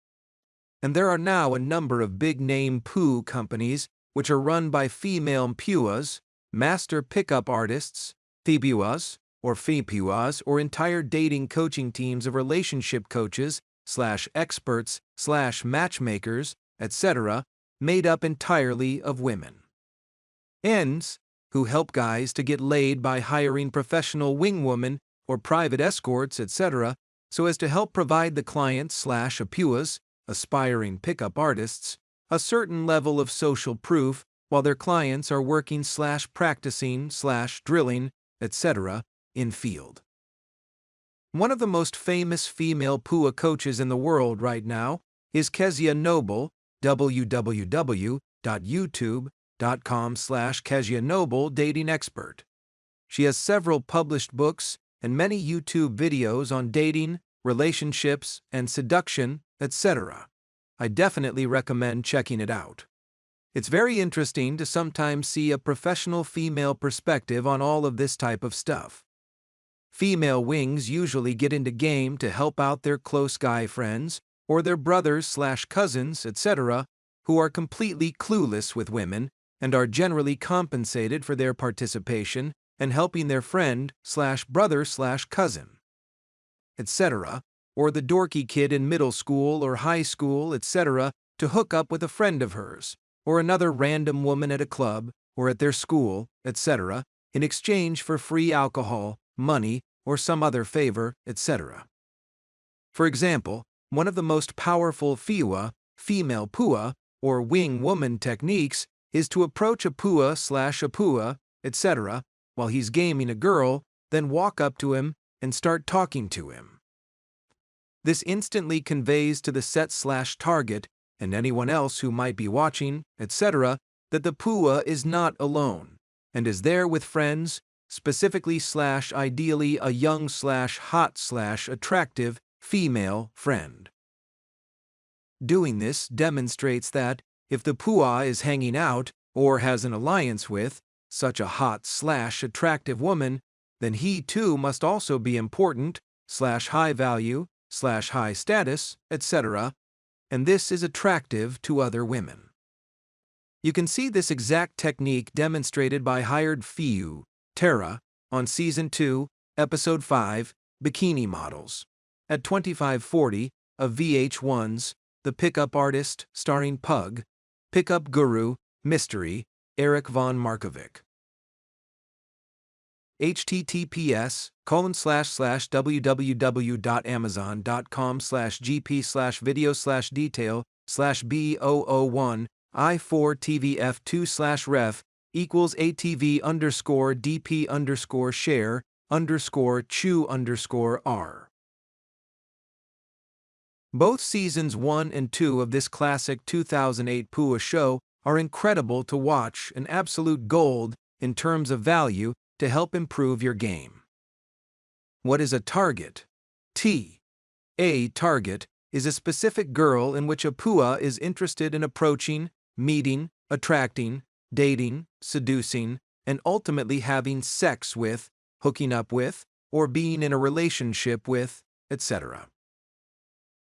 And there are now a number of big-name POO companies which are run by female PUAs, master pickup artists, THPUAs, or FEPUAs, or entire dating coaching teams of relationship coaches/experts/matchmakers, etc., made up entirely of women. Ends, who help guys to get laid by hiring professional wingwomen or private escorts, etc., so as to help provide the clients/APUAs, aspiring pickup artists, a certain level of social proof while their clients are working/practicing/drilling, etc., in field. One of the most famous female PUA coaches in the world right now is Kezia Noble, www.youtube.com/Kezia Noble dating expert. She has several published books and many YouTube videos on dating, relationships, and seduction, etc. I definitely recommend checking it out. It's very interesting to sometimes see a professional female perspective on all of this type of stuff. Female wings usually get into game to help out their close guy friends or their brothers/cousins, etc., who are completely clueless with women and are generally compensated for their participation and helping their friend/brother/cousin, etc., or the dorky kid in middle school or high school, etc., to hook up with a friend of hers, or another random woman at a club or at their school, etc., in exchange for free alcohol, money, or some other favor, etc. For example, one of the most powerful FIWA, female PUA, or wing woman techniques is to approach a PUA/a PUA, etc., while he's gaming a girl, then walk up to him and start talking to him. This instantly conveys to the set/target and anyone else who might be watching, etc., that the PUA is not alone and is there with friends, specifically/ideally a young/hot/attractive female friend. Doing this demonstrates that, if the PUA is hanging out or has an alliance with such a hot/attractive woman, then he too must also be important/high value/high status, etc., and this is attractive to other women. You can see this exact technique demonstrated by hired FIU, Tara, on Season 2, Episode 5, Bikini Models, at 2540 of VH1's The Pickup Artist, starring Pug, Pickup Guru, Mystery, Eric Von Markovic. https://www.amazon.com/gp/video/detail/B001 I4TVF2/ref equals ATV_DP_share_chew_R. Both Seasons 1 and 2 of this classic 2008 PUA show are incredible to watch and absolute gold in terms of value to help improve your game. What is a target? A target is a specific girl in which a PUA is interested in approaching, meeting, attracting, dating, seducing, and ultimately having sex with, hooking up with, or being in a relationship with, etc.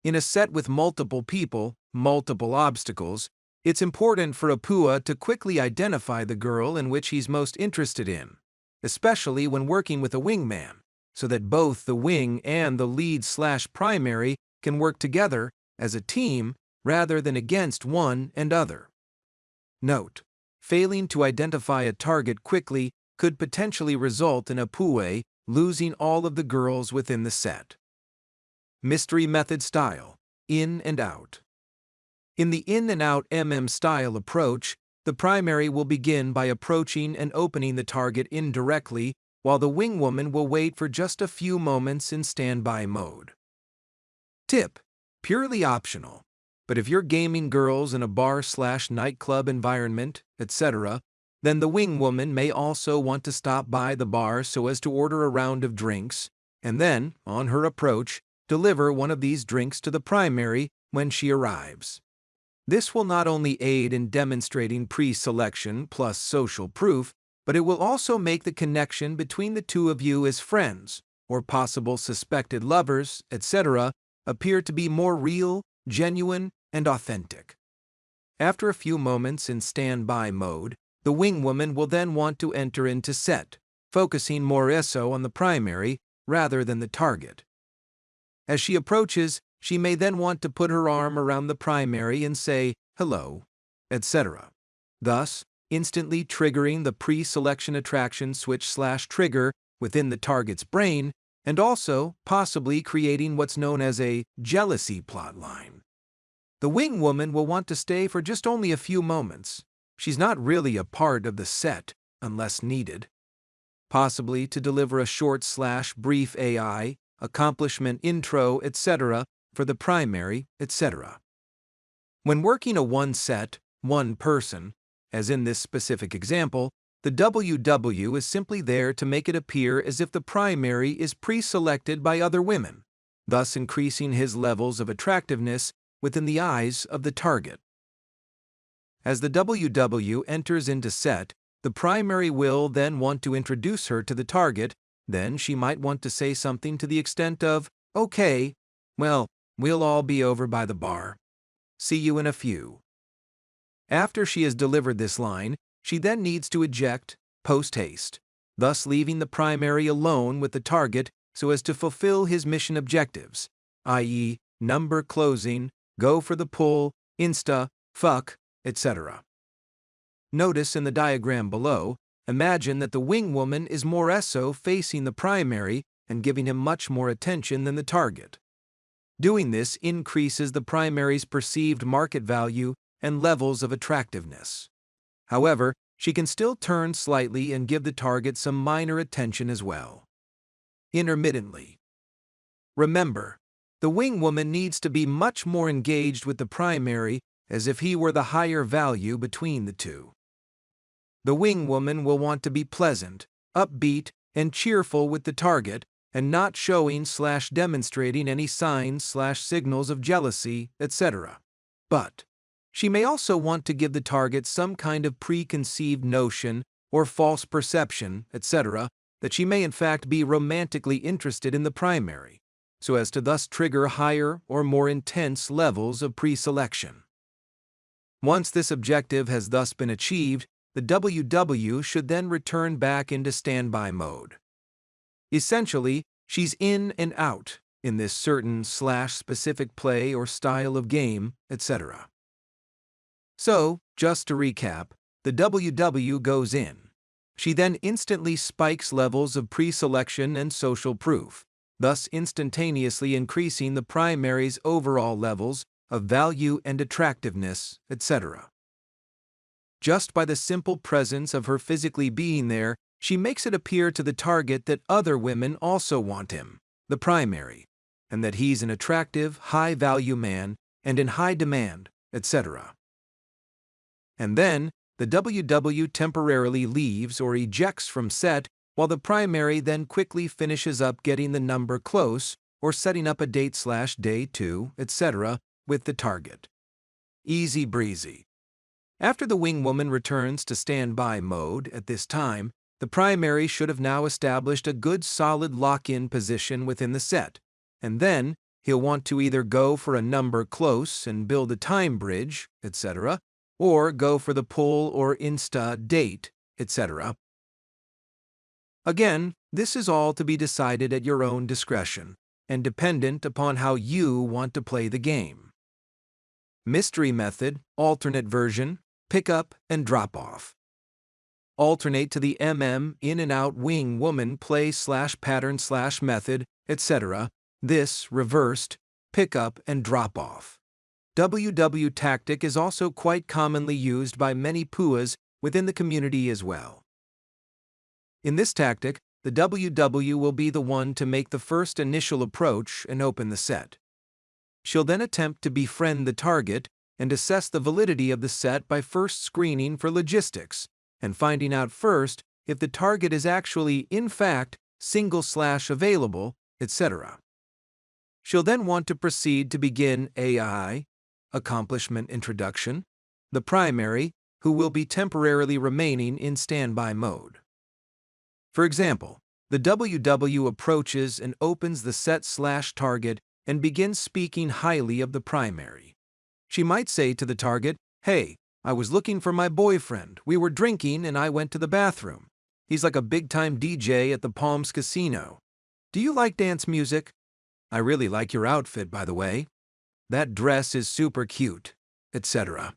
In a set with multiple people, multiple obstacles, it's important for a PUA to quickly identify the girl in which he's most interested in, especially when working with a wingman, so that both the wing and the lead/primary can work together as a team rather than against one and other. Note: failing to identify a target quickly could potentially result in a PUA losing all of the girls within the set. Mystery method style: in and out. In the in and out style approach, the primary will begin by approaching and opening the target indirectly, while the wingwoman will wait for just a few moments in standby mode. Tip: purely optional, but if you're gaming girls in a bar/nightclub environment, etc., then the wingwoman may also want to stop by the bar so as to order a round of drinks, and then, on her approach, deliver one of these drinks to the primary when she arrives. This will not only aid in demonstrating pre-selection plus social proof, but it will also make the connection between the two of you as friends, or possible suspected lovers, etc., appear to be more real, genuine, and authentic. After a few moments in standby mode, the wingwoman will then want to enter into set, focusing more so on the primary rather than the target. As she approaches, she may then want to put her arm around the primary and say, "hello," etc., thus instantly triggering the pre-selection attraction switch/trigger within the target's brain, and also possibly creating what's known as a jealousy plotline. The wingwoman will want to stay for just only a few moments. She's not really a part of the set unless needed. Possibly to deliver a short/brief AI, accomplishment intro, etc., for the primary, etc. When working a one set, one person, as in this specific example, the WW is simply there to make it appear as if the primary is pre-selected by other women, thus increasing his levels of attractiveness within the eyes of the target. As the WW enters into set, the primary will then want to introduce her to the target. Then she might want to say something to the extent of, "Okay, well, we'll all be over by the bar. See you in a few." After she has delivered this line, she then needs to eject post-haste, thus leaving the primary alone with the target so as to fulfill his mission objectives, i.e., number closing, go for the pull, insta, fuck, etc. Notice in the diagram below, imagine that the wingwoman is more so facing the primary and giving him much more attention than the target. Doing this increases the primary's perceived market value and levels of attractiveness. However, she can still turn slightly and give the target some minor attention as well. Intermittently. Remember, the wing woman needs to be much more engaged with the primary as if he were the higher value between the two. The wing woman will want to be pleasant, upbeat, and cheerful with the target, and not showing/demonstrating any signs/signals of jealousy, etc. But she may also want to give the target some kind of preconceived notion or false perception, etc., that she may in fact be romantically interested in the primary, so as to thus trigger higher or more intense levels of pre-selection. Once this objective has thus been achieved, the WW should then return back into standby mode. Essentially, she's in and out in this certain/specific play or style of game, etc. So, just to recap, the WW goes in. She then instantly spikes levels of pre-selection and social proof, thus instantaneously increasing the primary's overall levels of value and attractiveness, etc. Just by the simple presence of her physically being there, she makes it appear to the target that other women also want him, the primary, and that he's an attractive, high-value man and in high demand, etc. And then, the WW temporarily leaves or ejects from set while the primary then quickly finishes up getting the number close or setting up a date/day to, etc. with the target. Easy breezy. After the wing woman returns to standby mode at this time, the primary should have now established a good solid lock-in position within the set, and then he'll want to either go for a number close and build a time bridge, etc., or go for the pull or insta date, etc. Again, this is all to be decided at your own discretion and dependent upon how you want to play the game. Mystery method, alternate version, pick up and drop off. Alternate to the in and out wing woman play/pattern/method, etc. This reversed, pick up and drop off. WW tactic is also quite commonly used by many PUAs within the community as well. In this tactic, the WW will be the one to make the first initial approach and open the set. She'll then attempt to befriend the target and assess the validity of the set by first screening for logistics and finding out first if the target is actually, in fact, single/available, etc. She'll then want to proceed to begin AI, accomplishment introduction, the primary, who will be temporarily remaining in standby mode. For example, the WW approaches and opens the set/target and begins speaking highly of the primary. She might say to the target, "Hey, I was looking for my boyfriend. We were drinking and I went to the bathroom. He's like a big-time DJ at the Palms Casino. Do you like dance music? I really like your outfit, by the way. That dress is super cute," etc.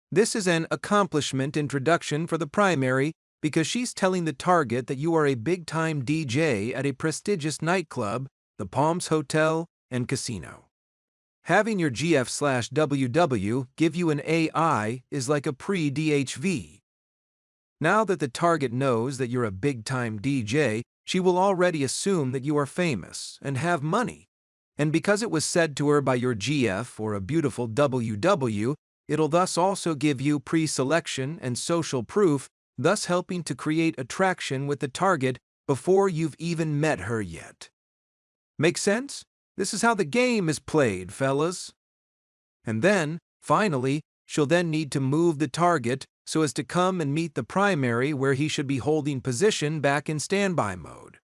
This is an accomplishment introduction for the primary because she's telling the target that you are a big-time DJ at a prestigious nightclub, the Palms Hotel and Casino. Having your GF/WW give you an AI is like a pre-DHV. Now that the target knows that you're a big-time DJ, she will already assume that you are famous and have money. And because it was said to her by your GF or a beautiful WW, it'll thus also give you pre-selection and social proof, thus helping to create attraction with the target before you've even met her yet. Make sense? This is how the game is played, fellas. And then, finally, she'll then need to move the target so as to come and meet the primary where he should be holding position back in standby mode.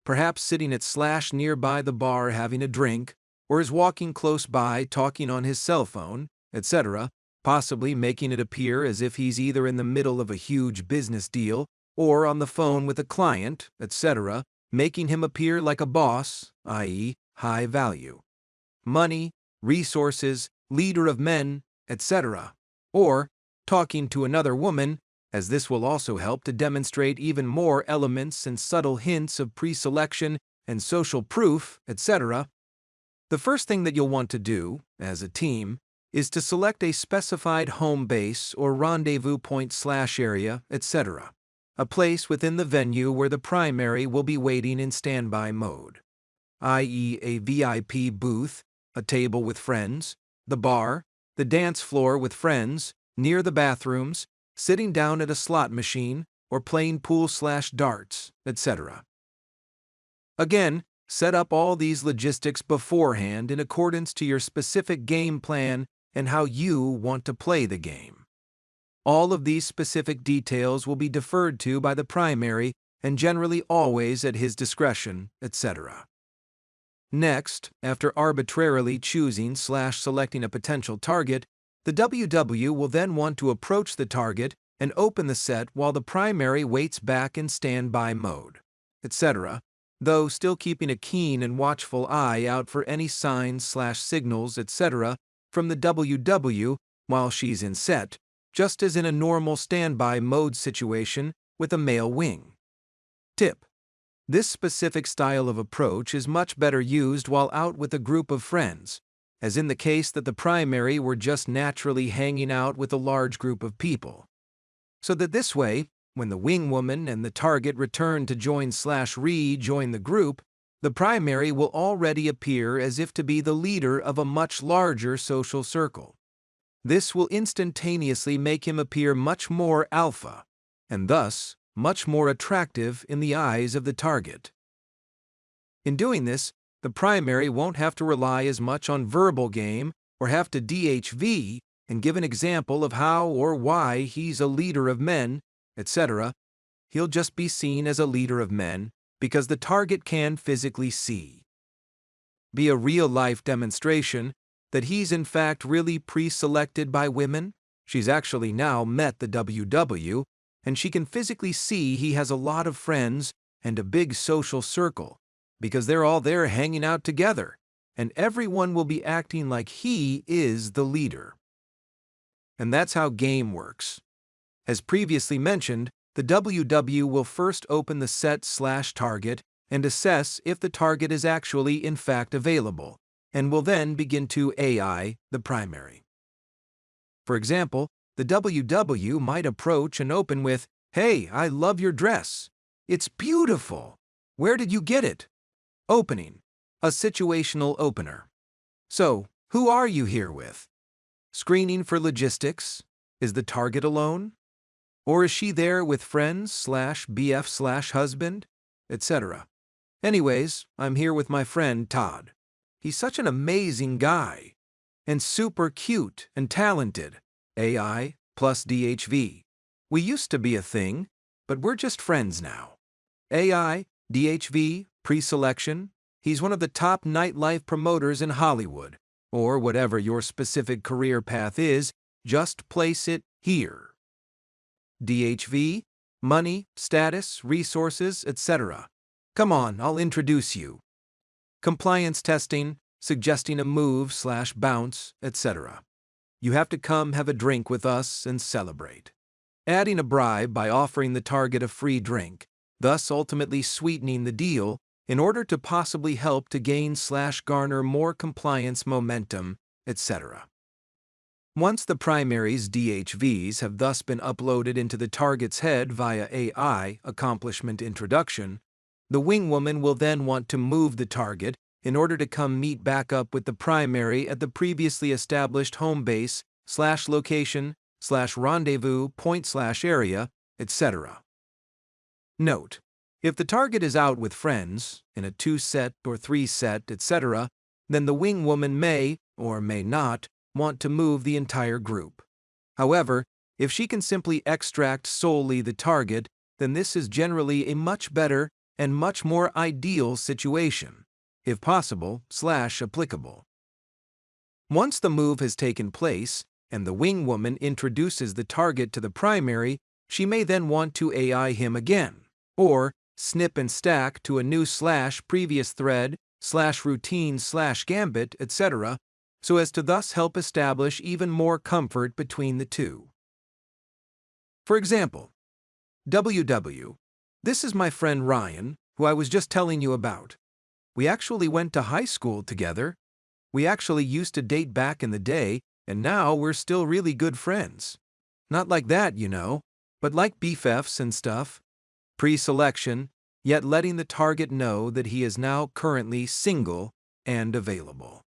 Perhaps sitting at / nearby the bar having a drink, or is walking close by talking on his cell phone, etc., possibly making it appear as if he's either in the middle of a huge business deal or on the phone with a client, etc., making him appear like a boss, i.e., high value. Money, resources, leader of men, etc. Or talking to another woman, as this will also help to demonstrate even more elements and subtle hints of pre-selection and social proof, etc. The first thing that you'll want to do, as a team, is to select a specified home base or rendezvous point/area, etc., a place within the venue where the primary will be waiting in standby mode, i.e. a VIP booth, a table with friends, the bar, the dance floor with friends, near the bathrooms, sitting down at a slot machine, or playing pool/darts, etc. Again, set up all these logistics beforehand in accordance to your specific game plan and how you want to play the game. All of these specific details will be deferred to by the primary and generally always at his discretion, etc. Next, after arbitrarily choosing/selecting a potential target, the WW will then want to approach the target and open the set while the primary waits back in standby mode, etc., though still keeping a keen and watchful eye out for any signs/signals, etc., from the WW while she's in set, just as in a normal standby mode situation with a male wing. Tip: this specific style of approach is much better used while out with a group of friends, as in the case that the primary were just naturally hanging out with a large group of people. So that this way, when the wing woman and the target return to join/rejoin the group, the primary will already appear as if to be the leader of a much larger social circle. This will instantaneously make him appear much more alpha, and thus much more attractive in the eyes of the target. In doing this, the primary won't have to rely as much on verbal game or have to DHV and give an example of how or why he's a leader of men, etc. He'll just be seen as a leader of men because the target can physically see. Be a real-life demonstration that he's in fact really pre-selected by women. She's actually now met the WW, and she can physically see he has a lot of friends and a big social circle, because they're all there hanging out together, and everyone will be acting like he is the leader. And that's how game works. As previously mentioned, the WW will first open the set/target and assess if the target is actually in fact available, and will then begin to AI the primary. For example, the WW might approach and open with, "Hey, I love your dress. It's beautiful. Where did you get it?" Opening, a situational opener. So, who are you here with? Screening for logistics. Is the target alone? Or is she there with friends/BF/husband, etc.? Anyways, I'm here with my friend Todd. He's such an amazing guy. And super cute and talented. AI plus DHV. We used to be a thing, but we're just friends now. AI, DHV, pre-selection. He's one of the top nightlife promoters in Hollywood. Or whatever your specific career path is, just place it here. DHV, money, status, resources, etc. Come on, I'll introduce you. Compliance testing, suggesting a move/bounce, etc. You have to come have a drink with us and celebrate. Adding a bribe by offering the target a free drink, thus ultimately sweetening the deal in order to possibly help to gain/garner more compliance momentum, etc. Once the primary's DHVs have thus been uploaded into the target's head via AI accomplishment introduction, the wing woman will then want to move the target in order to come meet back up with the primary at the previously established home base/location/rendezvous point/area, etc. Note: if the target is out with friends, in a 2-set or 3-set, etc., then the wing woman may, or may not, want to move the entire group. However, if she can simply extract solely the target, then this is generally a much better and much more ideal situation, if possible/applicable. Once the move has taken place, and the wing woman introduces the target to the primary, she may then want to AI him again, or snip and stack to a new /previous thread/routine/gambit, etc., so as to thus help establish even more comfort between the two. For example, WW, this is my friend Ryan, who I was just telling you about. We actually went to high school together, We actually used to date back in the day, and now we're still really good friends. Not like that, but like BFFs and stuff. Pre-selection, yet letting the target know that he is now currently single and available.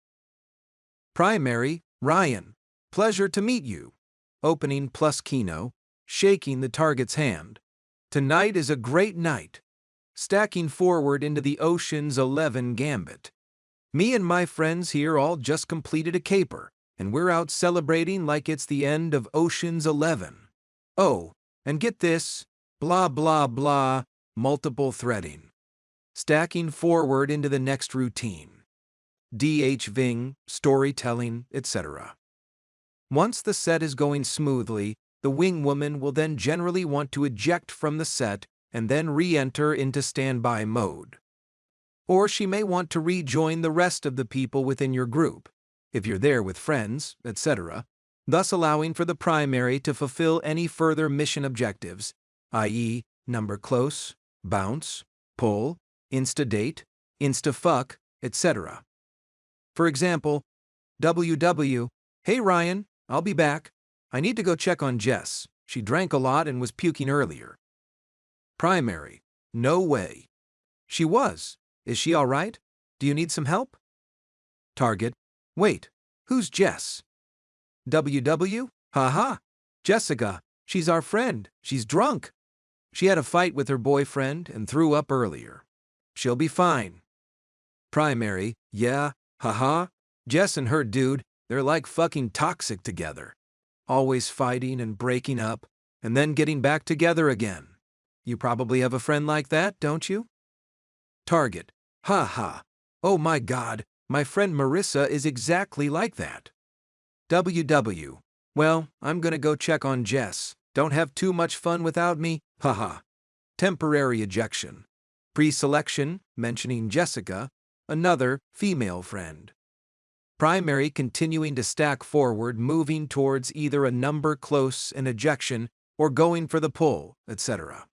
Primary, Ryan. Pleasure to meet you. Opening plus keynote, shaking the target's hand. Tonight is a great night. Stacking forward into the Ocean's 11 gambit. Me and my friends here all just completed a caper, and we're out celebrating like it's the end of Ocean's 11. Oh, and get this, blah blah blah, multiple threading. Stacking forward into the next routine. DHVing, storytelling, etc. Once the set is going smoothly, the wing woman will then generally want to eject from the set and then re-enter into standby mode. Or she may want to rejoin the rest of the people within your group, if you're there with friends, etc., thus allowing for the primary to fulfill any further mission objectives, i.e., number close, bounce, pull, insta-date, insta-fuck, etc. For example, WW, hey Ryan, I'll be back. I need to go check on Jess. She drank a lot and was puking earlier. Primary, no way. She was. Is she all right? Do you need some help? Target, wait, who's Jess? WW, haha, Jessica, she's our friend. She's drunk. She had a fight with her boyfriend and threw up earlier. She'll be fine. Primary, yeah, haha, Jess and her dude, they're like fucking toxic together. Always fighting and breaking up, and then getting back together again. You probably have a friend like that, don't you? Target, haha, oh my god, my friend Marissa is exactly like that. WW, well, I'm gonna go check on Jess. Don't have too much fun without me, haha. Temporary ejection. Pre-selection, mentioning Jessica, another female friend. Primary continuing to stack forward, moving towards either a number close and ejection or going for the pull, etc.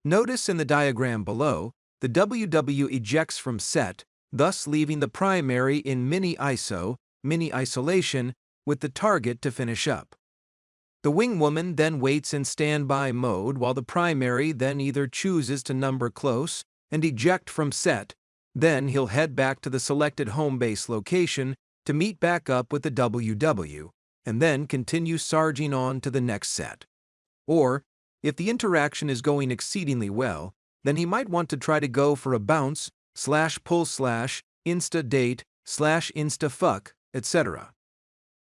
Notice in the diagram below, the WW ejects from set, thus leaving the primary in mini-ISO, mini-isolation, with the target to finish up. The wing woman then waits in standby mode while the primary then either chooses to number close and eject from set, then he'll head back to the selected home base location to meet back up with the WW, and then continue sarging on to the next set. Or, if the interaction is going exceedingly well, then he might want to try to go for a bounce, /pull / insta-date / insta-fuck, etc.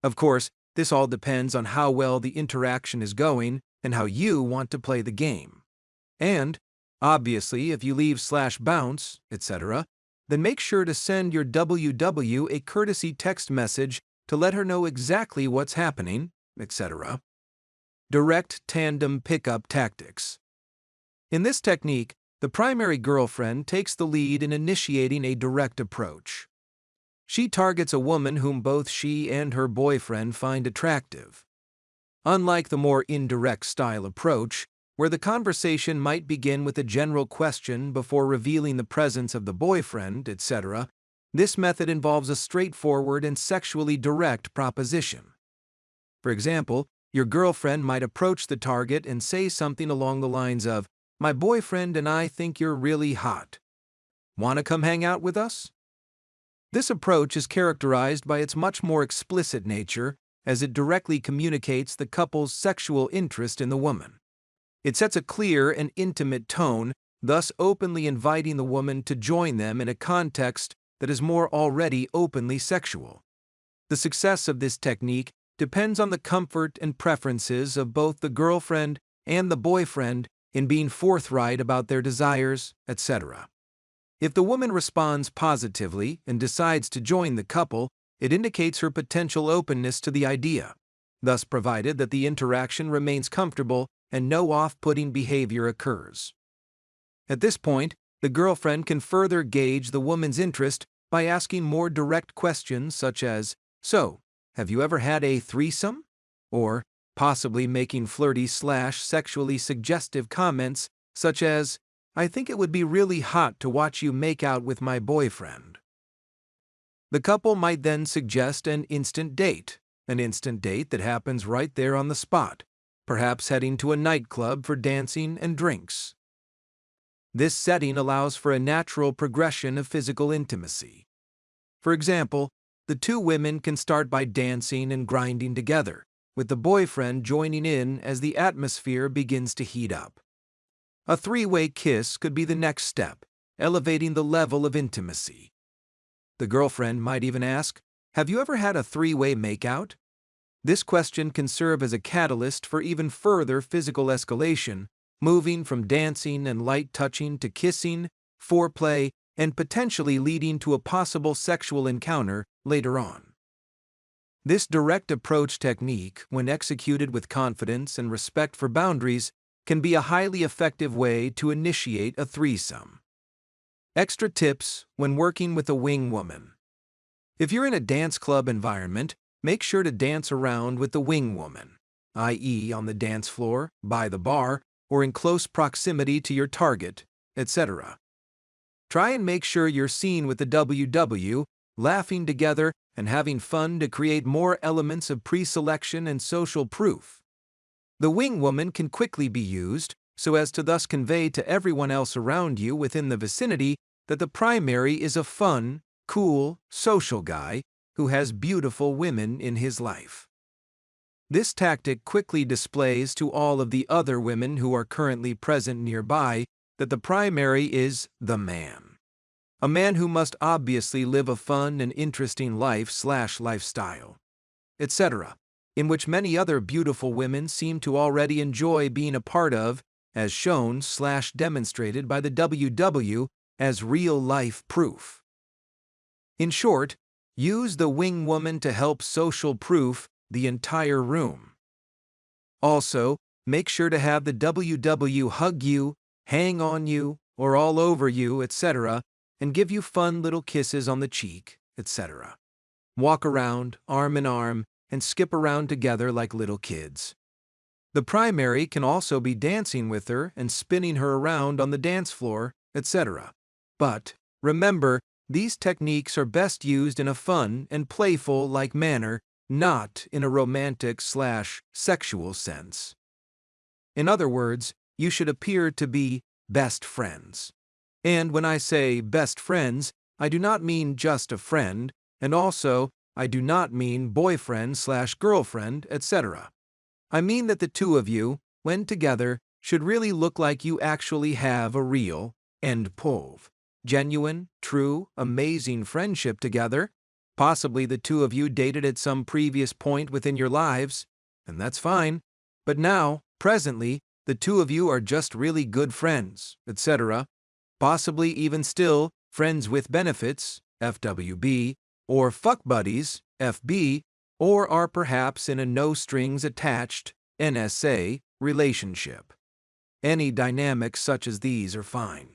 Of course, this all depends on how well the interaction is going and how you want to play the game. And, obviously, if you leave /bounce, etc., then make sure to send your WW a courtesy text message to let her know exactly what's happening, etc. Direct tandem pickup tactics. In this technique, the primary girlfriend takes the lead in initiating a direct approach. She targets a woman whom both she and her boyfriend find attractive. Unlike the more indirect style approach, where the conversation might begin with a general question before revealing the presence of the boyfriend, etc., this method involves a straightforward and sexually direct proposition. For example, your girlfriend might approach the target and say something along the lines of, "My boyfriend and I think you're really hot. Wanna come hang out with us?" This approach is characterized by its much more explicit nature, as it directly communicates the couple's sexual interest in the woman. It sets a clear and intimate tone, thus openly inviting the woman to join them in a context that is more already openly sexual. The success of this technique depends on the comfort and preferences of both the girlfriend and the boyfriend in being forthright about their desires, etc. If the woman responds positively and decides to join the couple, it indicates her potential openness to the idea, thus provided that the interaction remains comfortable and no off-putting behavior occurs. At this point, the girlfriend can further gauge the woman's interest by asking more direct questions such as, "So, have you ever had a threesome?" Or possibly making flirty / sexually suggestive comments such as, "I think it would be really hot to watch you make out with my boyfriend." The couple might then suggest an instant date that happens right there on the spot, perhaps heading to a nightclub for dancing and drinks. This setting allows for a natural progression of physical intimacy. For example, the two women can start by dancing and grinding together, with the boyfriend joining in as the atmosphere begins to heat up. A three-way kiss could be the next step, elevating the level of intimacy. The girlfriend might even ask, "Have you ever had a three-way makeout?" This question can serve as a catalyst for even further physical escalation, moving from dancing and light touching to kissing, foreplay, and potentially leading to a possible sexual encounter later on. This direct approach technique, when executed with confidence and respect for boundaries, can be a highly effective way to initiate a threesome. Extra tips when working with a wing woman. If you're in a dance club environment, make sure to dance around with the wing woman, i.e. on the dance floor, by the bar, or in close proximity to your target, etc. Try and make sure you're seen with the WW, laughing together and having fun to create more elements of pre-selection and social proof. The wing woman can quickly be used so as to thus convey to everyone else around you within the vicinity that the primary is a fun, cool, social guy who has beautiful women in his life. This tactic quickly displays to all of the other women who are currently present nearby that the primary is the man. A man who must obviously live a fun and interesting life/lifestyle, etc., in which many other beautiful women seem to already enjoy being a part of, as shown/demonstrated by the WW as real-life proof. In short, use the wing woman to help social proof the entire room. Also, make sure to have the WW hug you, hang on you, or all over you, etc., and give you fun little kisses on the cheek, etc. Walk around, arm in arm, and skip around together like little kids. The primary can also be dancing with her and spinning her around on the dance floor, etc. But, remember, these techniques are best used in a fun and playful-like manner, not in a romantic/sexual sense. In other words, you should appear to be best friends. And when I say best friends, I do not mean just a friend, and also, I do not mean boyfriend/girlfriend, etc. I mean that the two of you, when together, should really look like you actually have a real, genuine, true, amazing friendship together. Possibly the two of you dated at some previous point within your lives, and that's fine. But now, presently, the two of you are just really good friends, etc. Possibly even still friends with benefits, FWB, or fuck buddies, FB, or are perhaps in a no-strings-attached, NSA, relationship. Any dynamics such as these are fine.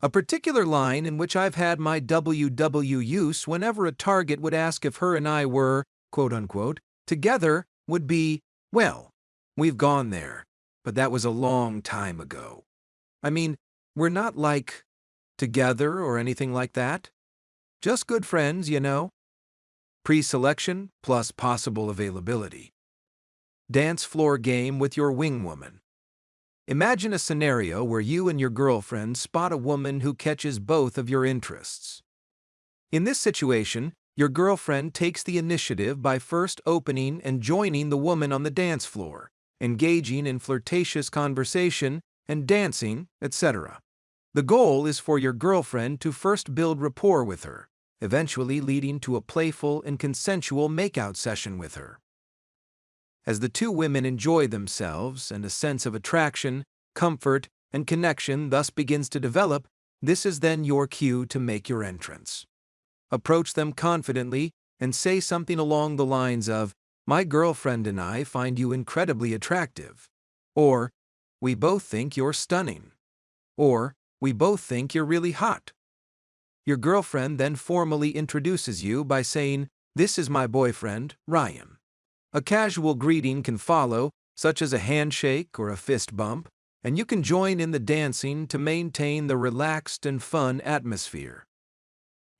A particular line in which I've had my WW use whenever a target would ask if her and I were, quote-unquote, together would be, "Well, we've gone there, but that was a long time ago. I mean, we're not like together or anything like that. Just good friends, you know." Pre-selection plus possible availability. Dance floor game with your wing woman. Imagine a scenario where you and your girlfriend spot a woman who catches both of your interests. In this situation, your girlfriend takes the initiative by first opening and joining the woman on the dance floor, engaging in flirtatious conversation and dancing, etc. The goal is for your girlfriend to first build rapport with her, eventually leading to a playful and consensual makeout session with her. As the two women enjoy themselves and a sense of attraction, comfort, and connection thus begins to develop, this is then your cue to make your entrance. Approach them confidently and say something along the lines of, "My girlfriend and I find you incredibly attractive," or, "We both think you're stunning," or, "We both think you're really hot." Your girlfriend then formally introduces you by saying, "This is my boyfriend, Ryan." A casual greeting can follow, such as a handshake or a fist bump, and you can join in the dancing to maintain the relaxed and fun atmosphere.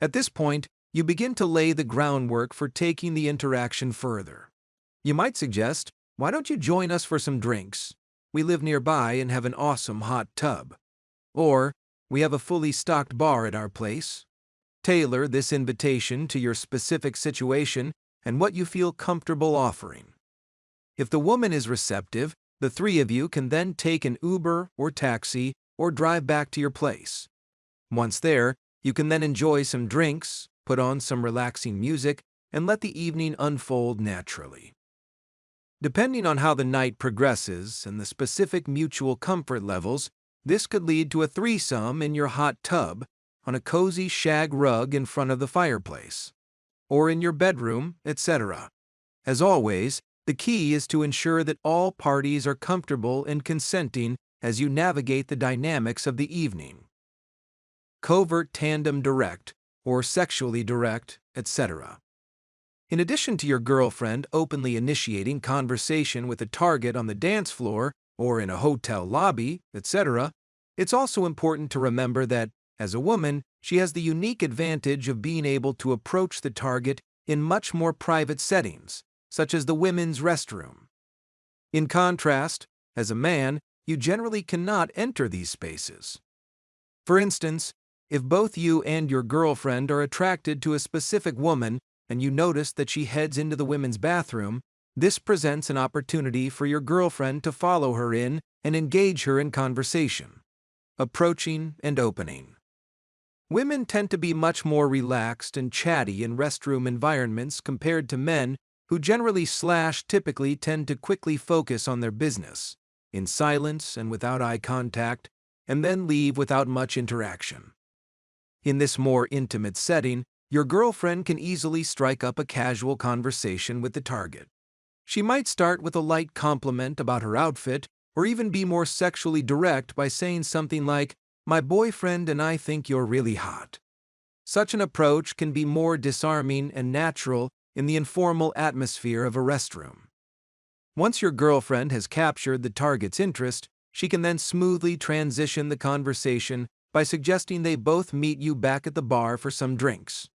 At this point, you begin to lay the groundwork for taking the interaction further. You might suggest, "Why don't you join us for some drinks? We live nearby and have an awesome hot tub." Or, "We have a fully stocked bar at our place." Tailor this invitation to your specific situation and what you feel comfortable offering. If the woman is receptive, the three of you can then take an Uber or taxi or drive back to your place. Once there, you can then enjoy some drinks, put on some relaxing music, and let the evening unfold naturally. Depending on how the night progresses and the specific mutual comfort levels, this could lead to a threesome in your hot tub, on a cozy shag rug in front of the fireplace, or in your bedroom, etc. As always, the key is to ensure that all parties are comfortable and consenting as you navigate the dynamics of the evening. Covert tandem direct, or sexually direct, etc. In addition to your girlfriend openly initiating conversation with a target on the dance floor or in a hotel lobby, etc., it's also important to remember that, as a woman, she has the unique advantage of being able to approach the target in much more private settings, such as the women's restroom. In contrast, as a man, you generally cannot enter these spaces. For instance, if both you and your girlfriend are attracted to a specific woman and you notice that she heads into the women's bathroom, this presents an opportunity for your girlfriend to follow her in and engage her in conversation. Approaching and opening. Women tend to be much more relaxed and chatty in restroom environments compared to men who typically tend to quickly focus on their business, in silence and without eye contact, and then leave without much interaction. In this more intimate setting, your girlfriend can easily strike up a casual conversation with the target. She might start with a light compliment about her outfit, or even be more sexually direct by saying something like, "My boyfriend and I think you're really hot." Such an approach can be more disarming and natural in the informal atmosphere of a restroom. Once your girlfriend has captured the target's interest, she can then smoothly transition the conversation by suggesting they both meet you back at the bar for some drinks.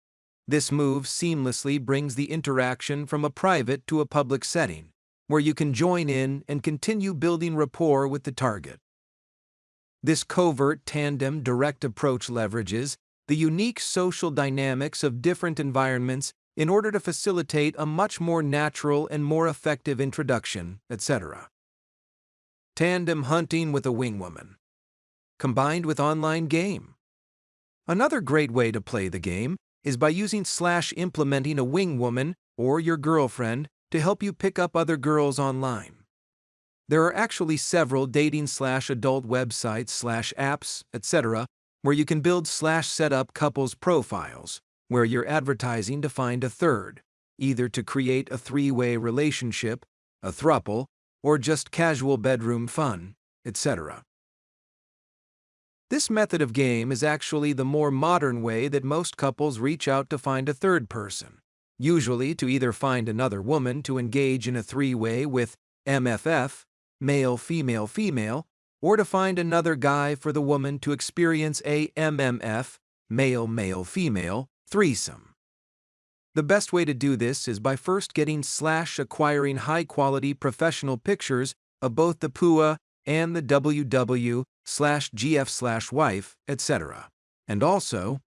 This move seamlessly brings the interaction from a private to a public setting, where you can join in and continue building rapport with the target. This covert tandem direct approach leverages the unique social dynamics of different environments in order to facilitate a much more natural and more effective introduction, etc. Tandem hunting with a wingwoman. Combined with online game. Another great way to play the game is by using/implementing a wingwoman or your girlfriend to help you pick up other girls online. There are actually several dating/adult websites/apps, etc., where you can build/set up couples profiles, where you're advertising to find a third, either to create a three-way relationship, a throuple, or just casual bedroom fun, etc. This method of game is actually the more modern way that most couples reach out to find a third person, usually to either find another woman to engage in a three-way with MFF, male, female, female, or to find another guy for the woman to experience a MMF, male, male, female, threesome. The best way to do this is by first getting/acquiring high-quality professional pictures of both the PUA and the WW/GF/wife, etc. And also,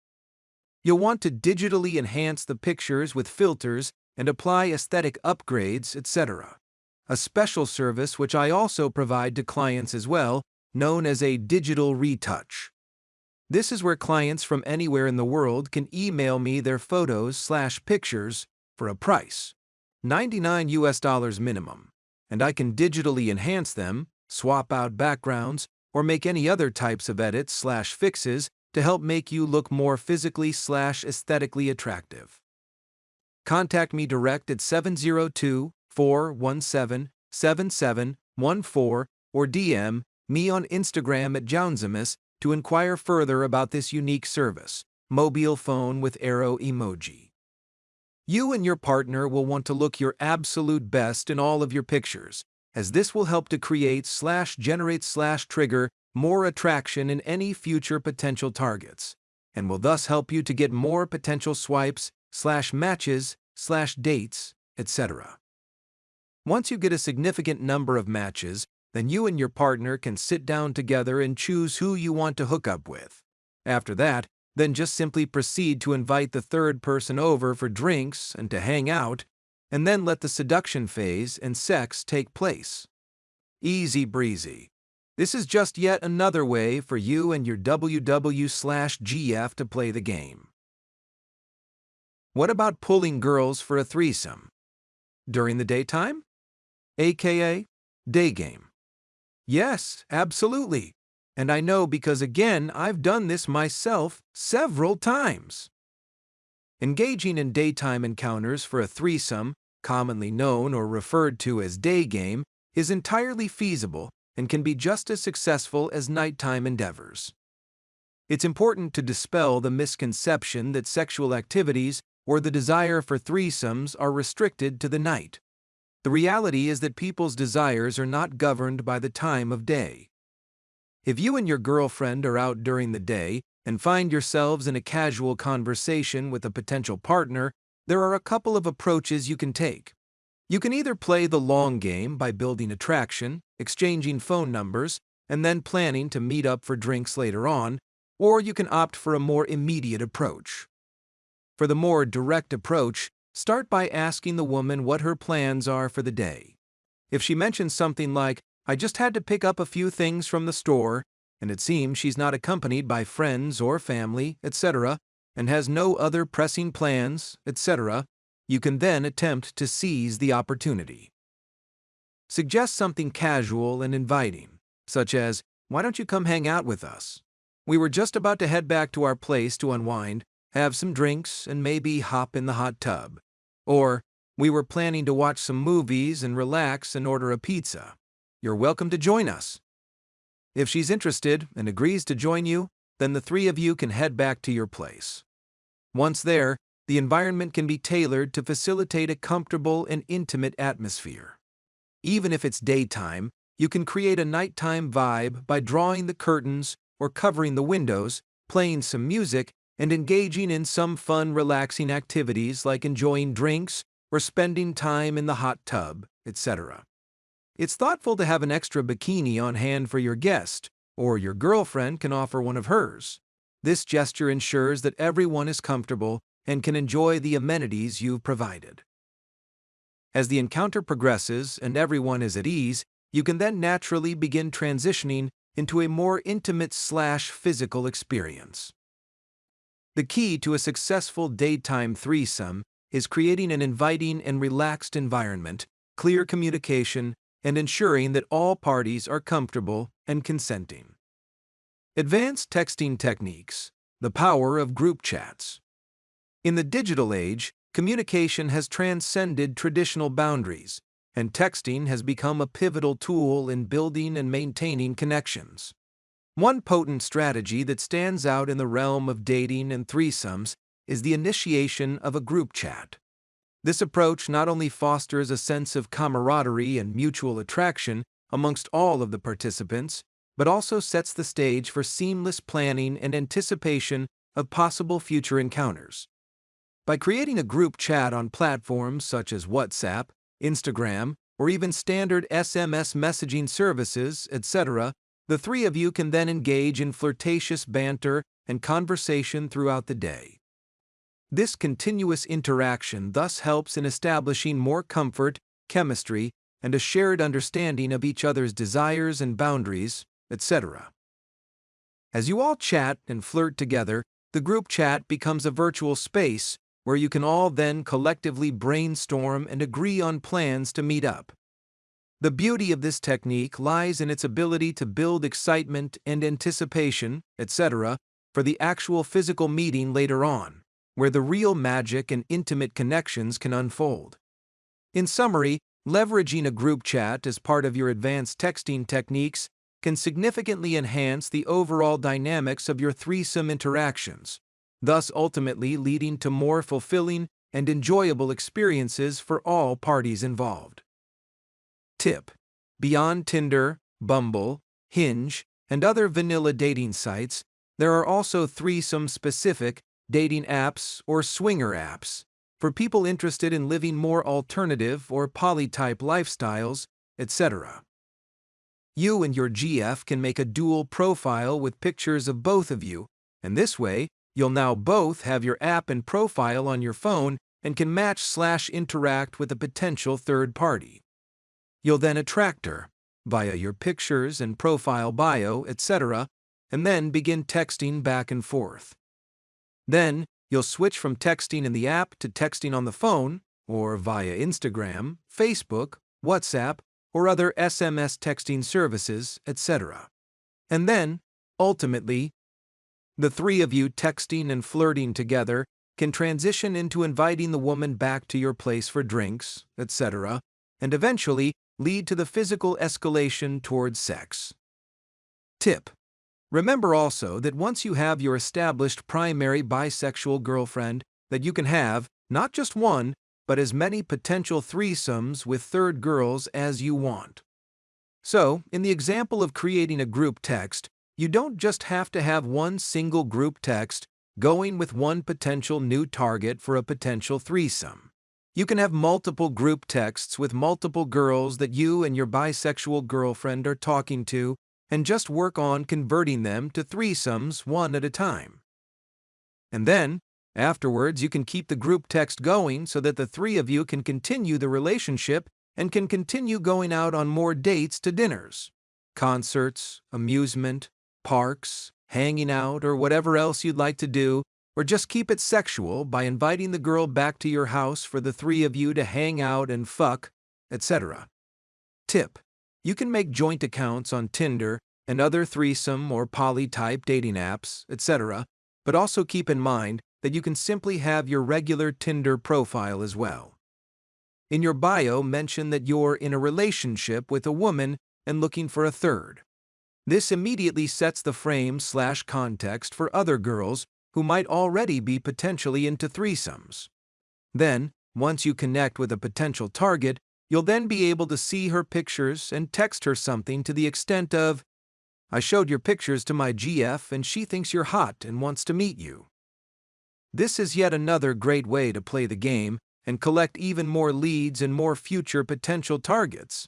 you'll want to digitally enhance the pictures with filters and apply aesthetic upgrades, etc. A special service which I also provide to clients as well, known as a digital retouch. This is where clients from anywhere in the world can email me their photos/pictures for a price, $99 minimum, and I can digitally enhance them, swap out backgrounds, or make any other types of edits/fixes to help make you look more physically/aesthetically attractive. Contact me direct at 702-417-7714 or DM me on Instagram at Jaunzemis to inquire further about this unique service, mobile phone with arrow emoji. You and your partner will want to look your absolute best in all of your pictures, as this will help to create/generate/trigger more attraction in any future potential targets, and will thus help you to get more potential swipes matches/dates, etc. Once you get a significant number of matches, then you and your partner can sit down together and choose who you want to hook up with. After that, then just simply proceed to invite the third person over for drinks and to hang out, and then let the seduction phase and sex take place. Easy breezy. This is just yet another way for you and your WW/GF to play the game. What about pulling girls for a threesome? During the daytime? AKA, day game. Yes, absolutely. And I know because again, I've done this myself several times. Engaging in daytime encounters for a threesome, commonly known or referred to as day game, is entirely feasible and can be just as successful as nighttime endeavors. It's important to dispel the misconception that sexual activities or the desire for threesomes are restricted to the night. The reality is that people's desires are not governed by the time of day. If you and your girlfriend are out during the day and find yourselves in a casual conversation with a potential partner, there are a couple of approaches you can take. You can either play the long game by building attraction, exchanging phone numbers, and then planning to meet up for drinks later on, or you can opt for a more immediate approach. For the more direct approach, start by asking the woman what her plans are for the day. If she mentions something like, "I just had to pick up a few things from the store," and it seems she's not accompanied by friends or family, etc., and has no other pressing plans, etc., you can then attempt to seize the opportunity. Suggest something casual and inviting, such as, "Why don't you come hang out with us? We were just about to head back to our place to unwind, have some drinks, and maybe hop in the hot tub." Or, "We were planning to watch some movies and relax and order a pizza. You're welcome to join us." If she's interested and agrees to join you, then the three of you can head back to your place. Once there, the environment can be tailored to facilitate a comfortable and intimate atmosphere. Even if it's daytime, you can create a nighttime vibe by drawing the curtains or covering the windows, playing some music, and engaging in some fun, relaxing activities like enjoying drinks or spending time in the hot tub, etc. It's thoughtful to have an extra bikini on hand for your guest, or your girlfriend can offer one of hers. This gesture ensures that everyone is comfortable and can enjoy the amenities you've provided. As the encounter progresses and everyone is at ease, you can then naturally begin transitioning into a more intimate/physical experience. The key to a successful daytime threesome is creating an inviting and relaxed environment, clear communication, and ensuring that all parties are comfortable and consenting. Advanced texting techniques, the power of group chats. In the digital age, communication has transcended traditional boundaries, and texting has become a pivotal tool in building and maintaining connections. One potent strategy that stands out in the realm of dating and threesomes is the initiation of a group chat. This approach not only fosters a sense of camaraderie and mutual attraction amongst all of the participants, but also sets the stage for seamless planning and anticipation of possible future encounters. By creating a group chat on platforms such as WhatsApp, Instagram, or even standard SMS messaging services, etc., the three of you can then engage in flirtatious banter and conversation throughout the day. This continuous interaction thus helps in establishing more comfort, chemistry, and a shared understanding of each other's desires and boundaries, etc. As you all chat and flirt together, the group chat becomes a virtual space where you can all then collectively brainstorm and agree on plans to meet up. The beauty of this technique lies in its ability to build excitement and anticipation, etc., for the actual physical meeting later on, where the real magic and intimate connections can unfold. In summary, leveraging a group chat as part of your advanced texting techniques can significantly enhance the overall dynamics of your threesome interactions, thus ultimately leading to more fulfilling and enjoyable experiences for all parties involved. Tip: beyond Tinder, Bumble, Hinge, and other vanilla dating sites, there are also threesome-specific, dating apps, or swinger apps, for people interested in living more alternative or polytype lifestyles, etc. You and your GF can make a dual profile with pictures of both of you, and this way, you'll now both have your app and profile on your phone and can match/interact with a potential third party. You'll then attract her via your pictures and profile bio, etc., and then begin texting back and forth. Then, you'll switch from texting in the app to texting on the phone, or via Instagram, Facebook, WhatsApp, or other SMS texting services, etc. And then, ultimately, the three of you texting and flirting together can transition into inviting the woman back to your place for drinks, etc., and eventually lead to the physical escalation towards sex. Tip: remember also that once you have your established primary bisexual girlfriend, that you can have not just one, but as many potential threesomes with third girls as you want. So, in the example of creating a group text, you don't just have to have one single group text going with one potential new target for a potential threesome. You can have multiple group texts with multiple girls that you and your bisexual girlfriend are talking to, and just work on converting them to threesomes one at a time. And then, afterwards, you can keep the group text going so that the three of you can continue the relationship and can continue going out on more dates to dinners, concerts, amusement, parks, hanging out, or whatever else you'd like to do, or just keep it sexual by inviting the girl back to your house for the three of you to hang out and fuck, etc. Tip: you can make joint accounts on Tinder and other threesome or poly-type dating apps, etc., but also keep in mind that you can simply have your regular Tinder profile as well. In your bio, mention that you're in a relationship with a woman and looking for a third. This immediately sets the frame/context for other girls who might already be potentially into threesomes. Then, once you connect with a potential target, you'll then be able to see her pictures and text her something to the extent of, "I showed your pictures to my GF and she thinks you're hot and wants to meet you." This is yet another great way to play the game and collect even more leads and more future potential targets.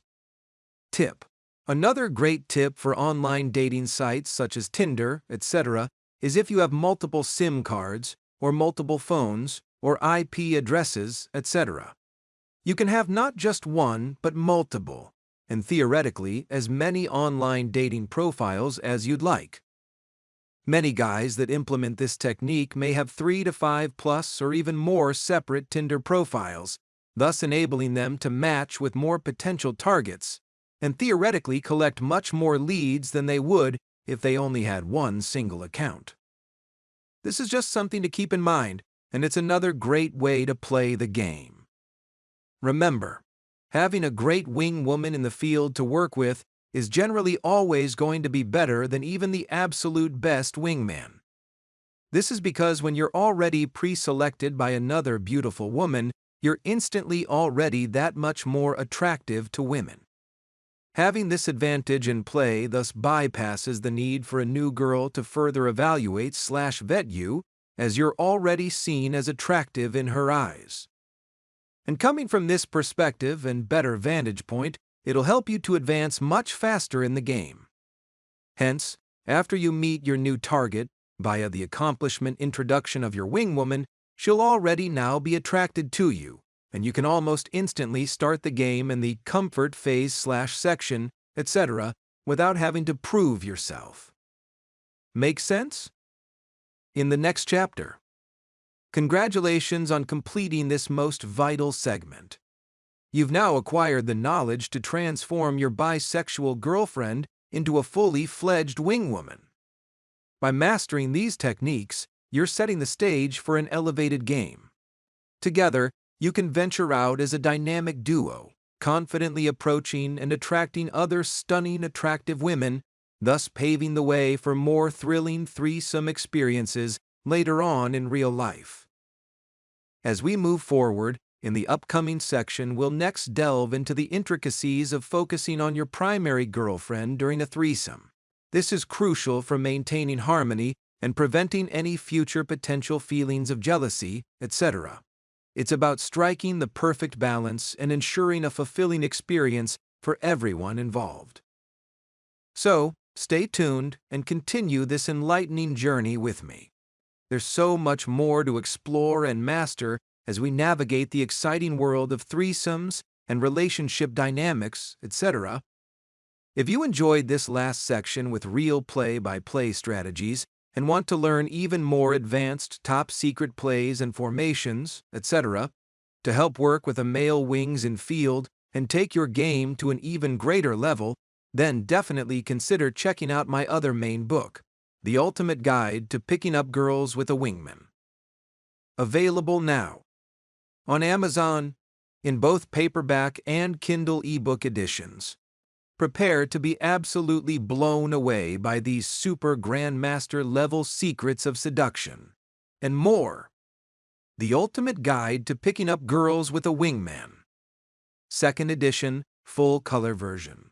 Tip: another great tip for online dating sites such as Tinder, etc., is if you have multiple SIM cards, or multiple phones, or IP addresses, etc. You can have not just one, but multiple, and theoretically as many online dating profiles as you'd like. Many guys that implement this technique may have 3 to 5 plus or even more separate Tinder profiles, thus enabling them to match with more potential targets, and theoretically collect much more leads than they would if they only had one single account. This is just something to keep in mind, and it's another great way to play the game. Remember, having a great wing woman in the field to work with is generally always going to be better than even the absolute best wingman. This is because when you're already pre-selected by another beautiful woman, you're instantly already that much more attractive to women. Having this advantage in play thus bypasses the need for a new girl to further evaluate/vet you, as you're already seen as attractive in her eyes. And coming from this perspective and better vantage point, it'll help you to advance much faster in the game. Hence, after you meet your new target, via the accomplishment introduction of your wingwoman, she'll already now be attracted to you, and you can almost instantly start the game in the comfort phase/section, etc., without having to prove yourself. Make sense? In the next chapter. Congratulations on completing this most vital segment. You've now acquired the knowledge to transform your bisexual girlfriend into a fully fledged wingwoman. By mastering these techniques, you're setting the stage for an elevated game. Together, you can venture out as a dynamic duo, confidently approaching and attracting other stunning, attractive women, thus paving the way for more thrilling threesome experiences later on in real life. As we move forward, in the upcoming section, we'll next delve into the intricacies of focusing on your primary girlfriend during a threesome. This is crucial for maintaining harmony and preventing any future potential feelings of jealousy, etc. It's about striking the perfect balance and ensuring a fulfilling experience for everyone involved. So, stay tuned and continue this enlightening journey with me. There's so much more to explore and master as we navigate the exciting world of threesomes and relationship dynamics, etc. If you enjoyed this last section with real play-by-play strategies and want to learn even more advanced top-secret plays and formations, etc., to help work with a male wings in field and take your game to an even greater level, then definitely consider checking out my other main book, The Ultimate Guide to Picking Up Girls with a Wingman. Available now on Amazon in both paperback and Kindle ebook editions. Prepare to be absolutely blown away by these super grandmaster level secrets of seduction and more. The Ultimate Guide to Picking Up Girls with a Wingman. Second edition, full color version.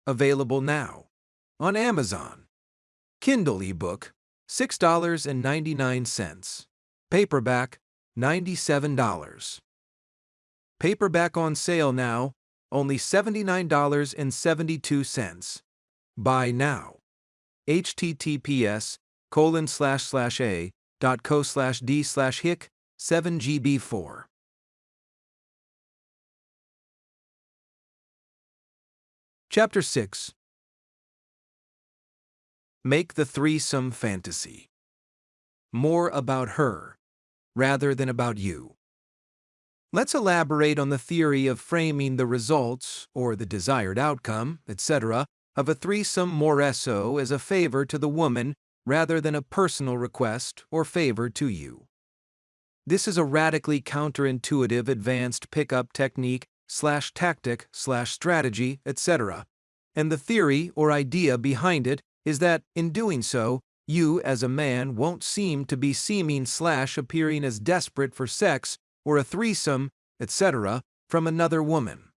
Available now on Amazon. Kindle ebook, $6.99. Paperback, $97. Paperback on sale now, only $79.72. Buy now. https://a.co/d/hic7gb4. Chapter 6. Make the threesome fantasy. More about her, rather than about you. Let's elaborate on the theory of framing the results, or the desired outcome, etc., of a threesome more so as a favor to the woman rather than a personal request or favor to you. This is a radically counterintuitive advanced pickup technique / tactic / strategy, etc., and the theory or idea behind it is that, in doing so, you as a man won't seem to be seeming / appearing as desperate for sex or a threesome, etc., from another woman.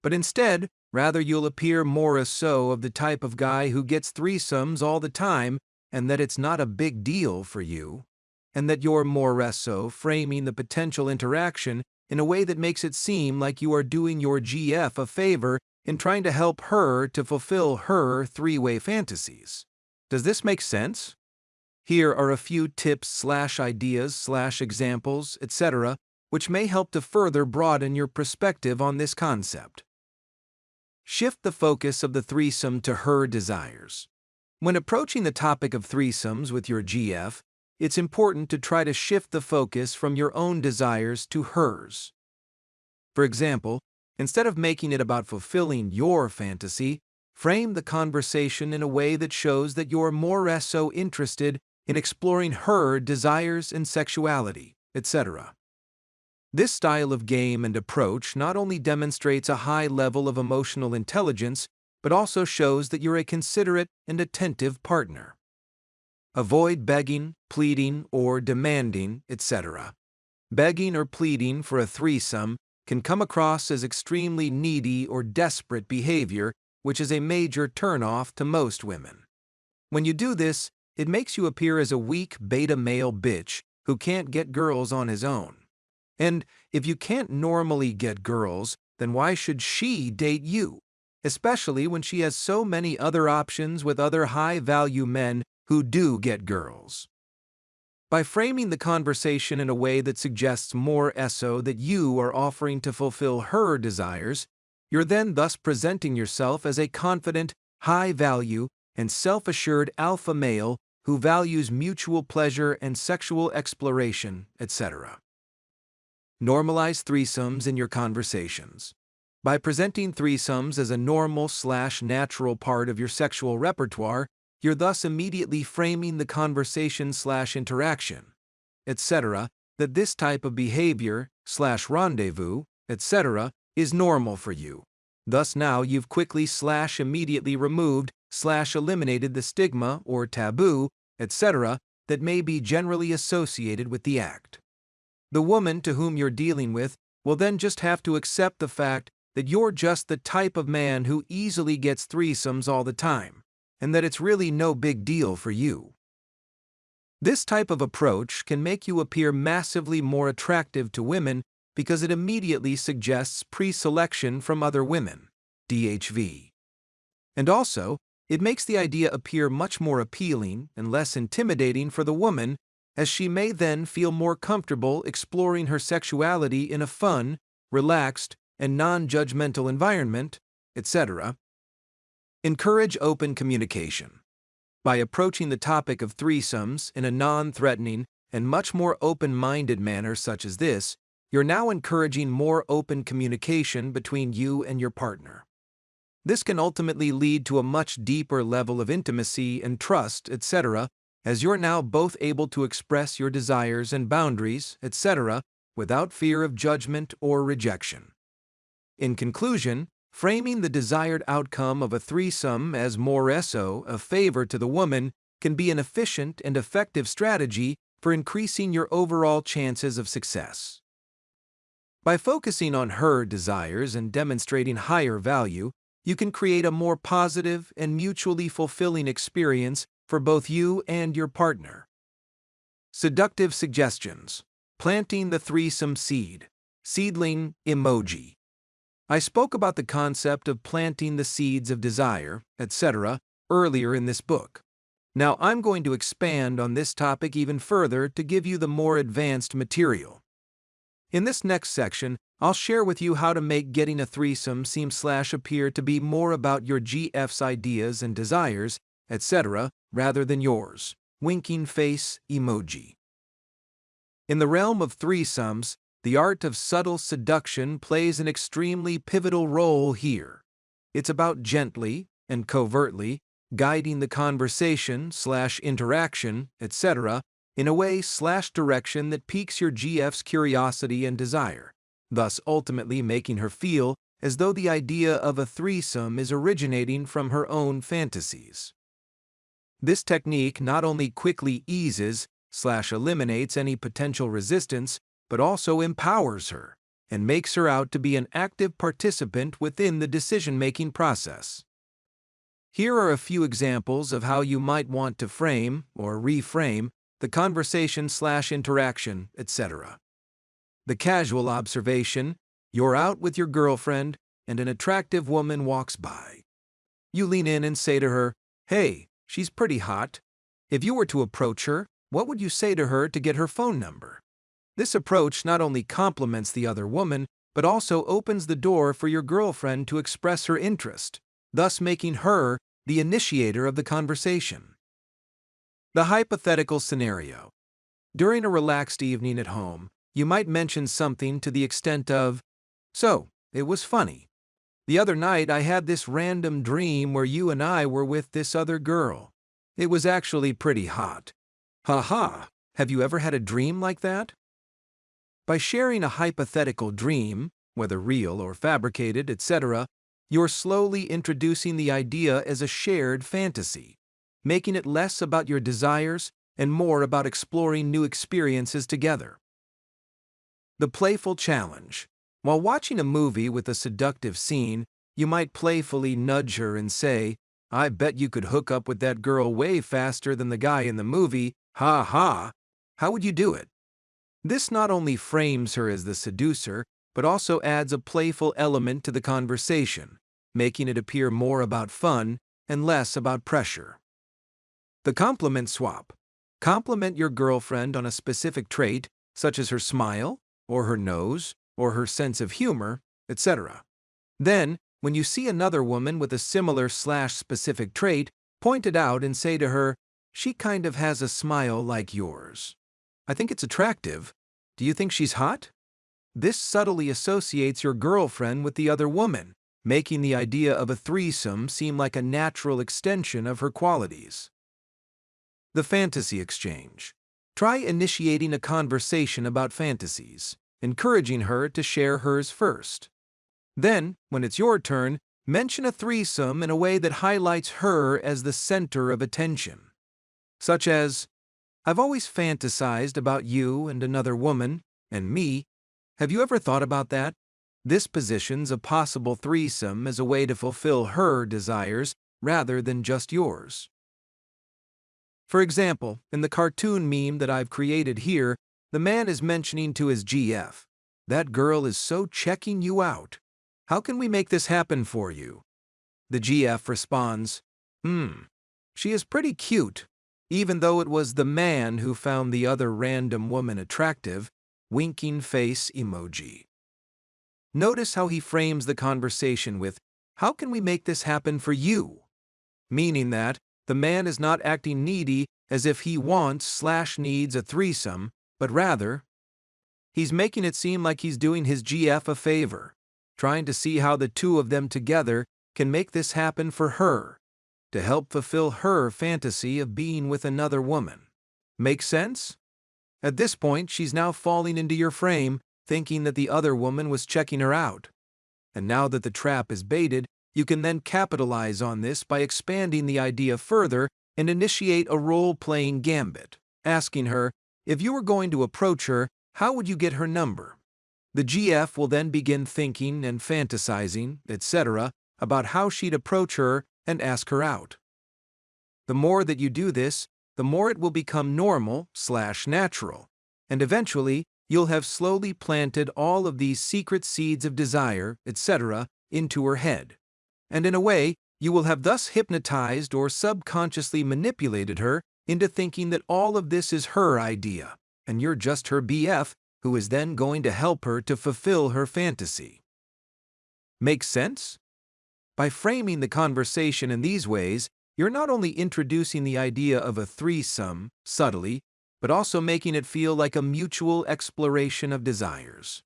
But instead, rather you'll appear more so of the type of guy who gets threesomes all the time, and that it's not a big deal for you, and that you're more so framing the potential interaction in a way that makes it seem like you are doing your GF a favor in trying to help her to fulfill her three-way fantasies. Does this make sense? Here are a few tips / ideas / examples, etc., which may help to further broaden your perspective on this concept. Shift the focus of the threesome to her desires. When approaching the topic of threesomes with your GF, it's important to try to shift the focus from your own desires to hers. For example, instead of making it about fulfilling your fantasy, frame the conversation in a way that shows that you're more so interested in exploring her desires and sexuality, etc. This style of game and approach not only demonstrates a high level of emotional intelligence, but also shows that you're a considerate and attentive partner. Avoid begging, pleading, or demanding, etc. Begging or pleading for a threesome can come across as extremely needy or desperate behavior, which is a major turnoff to most women. When you do this, it makes you appear as a weak beta male bitch who can't get girls on his own. And if you can't normally get girls, then why should she date you? Especially when she has so many other options with other high-value men who do get girls. By framing the conversation in a way that suggests more so that you are offering to fulfill her desires, you're then thus presenting yourself as a confident, high-value, and self-assured alpha male who values mutual pleasure and sexual exploration, etc. Normalize threesomes in your conversations. By presenting threesomes as a normal / natural part of your sexual repertoire, you're thus immediately framing the conversation / interaction, etc., that this type of behavior / rendezvous, etc., is normal for you. Thus now you've quickly / immediately removed / eliminated the stigma or taboo, etc., that may be generally associated with the act. The woman to whom you're dealing with will then just have to accept the fact that you're just the type of man who easily gets threesomes all the time, and that it's really no big deal for you. This type of approach can make you appear massively more attractive to women because it immediately suggests pre-selection from other women, DHV. And also, it makes the idea appear much more appealing and less intimidating for the woman, as she may then feel more comfortable exploring her sexuality in a fun, relaxed, and non-judgmental environment, etc. Encourage open communication. By approaching the topic of threesomes in a non-threatening and much more open-minded manner such as this, you're now encouraging more open communication between you and your partner. This can ultimately lead to a much deeper level of intimacy and trust, etc., as you're now both able to express your desires and boundaries, etc., without fear of judgment or rejection. In conclusion, framing the desired outcome of a threesome as more so a favor to the woman can be an efficient and effective strategy for increasing your overall chances of success. By focusing on her desires and demonstrating higher value, you can create a more positive and mutually fulfilling experience for both you and your partner. Seductive suggestions. Planting the threesome seed. Seedling emoji. I spoke about the concept of planting the seeds of desire, etc., earlier in this book. Now I'm going to expand on this topic even further to give you the more advanced material. In this next section, I'll share with you how to make getting a threesome seem/appear to be more about your GF's ideas and desires, etc., rather than yours. Winking face emoji. In the realm of threesomes, the art of subtle seduction plays an extremely pivotal role here. It's about gently and covertly guiding the conversation/interaction, etc., in a way/direction that piques your GF's curiosity and desire, thus ultimately making her feel as though the idea of a threesome is originating from her own fantasies. This technique not only quickly eases/eliminates any potential resistance, but also empowers her and makes her out to be an active participant within the decision-making process. Here are a few examples of how you might want to frame or reframe the conversation/interaction, etc. The casual observation: you're out with your girlfriend and an attractive woman walks by. You lean in and say to her, "Hey, she's pretty hot. If you were to approach her, what would you say to her to get her phone number?" This approach not only compliments the other woman, but also opens the door for your girlfriend to express her interest, thus making her the initiator of the conversation. The hypothetical scenario. During a relaxed evening at home, you might mention something to the extent of, "So, it was funny. The other night I had this random dream where you and I were with this other girl. It was actually pretty hot. Ha ha, have you ever had a dream like that?" By sharing a hypothetical dream, whether real or fabricated, etc., you're slowly introducing the idea as a shared fantasy, making it less about your desires and more about exploring new experiences together. The playful challenge. While watching a movie with a seductive scene, you might playfully nudge her and say, "I bet you could hook up with that girl way faster than the guy in the movie, ha ha." How would you do it? This not only frames her as the seducer, but also adds a playful element to the conversation, making it appear more about fun and less about pressure. The compliment swap. Compliment your girlfriend on a specific trait, such as her smile, or her nose, or her sense of humor, etc. Then, when you see another woman with a similar/specific trait, point it out and say to her, "She kind of has a smile like yours. I think it's attractive. Do you think she's hot?" This subtly associates your girlfriend with the other woman, making the idea of a threesome seem like a natural extension of her qualities. The fantasy exchange. Try initiating a conversation about fantasies, encouraging her to share hers first. Then, when it's your turn, mention a threesome in a way that highlights her as the center of attention. Such as, "I've always fantasized about you and another woman, and me. Have you ever thought about that?" This positions a possible threesome as a way to fulfill her desires rather than just yours. For example, in the cartoon meme that I've created here, the man is mentioning to his GF, "That girl is so checking you out. How can we make this happen for you?" The GF responds, she is pretty cute, even though it was the man who found the other random woman attractive, winking face emoji. Notice how he frames the conversation with, "How can we make this happen for you?" Meaning that the man is not acting needy as if he wants/needs a threesome, but rather, he's making it seem like he's doing his GF a favor, trying to see how the two of them together can make this happen for her, to help fulfill her fantasy of being with another woman. Make sense? At this point, she's now falling into your frame, thinking that the other woman was checking her out. And now that the trap is baited, you can then capitalize on this by expanding the idea further and initiate a role-playing gambit, asking her, if you were going to approach her, how would you get her number? The GF will then begin thinking and fantasizing, etc., about how she'd approach her and ask her out. The more that you do this, the more it will become normal/natural, and eventually you'll have slowly planted all of these secret seeds of desire, etc., into her head. And in a way, you will have thus hypnotized or subconsciously manipulated her into thinking that all of this is her idea, and you're just her BF who is then going to help her to fulfill her fantasy. Make sense? By framing the conversation in these ways, you're not only introducing the idea of a threesome subtly, but also making it feel like a mutual exploration of desires.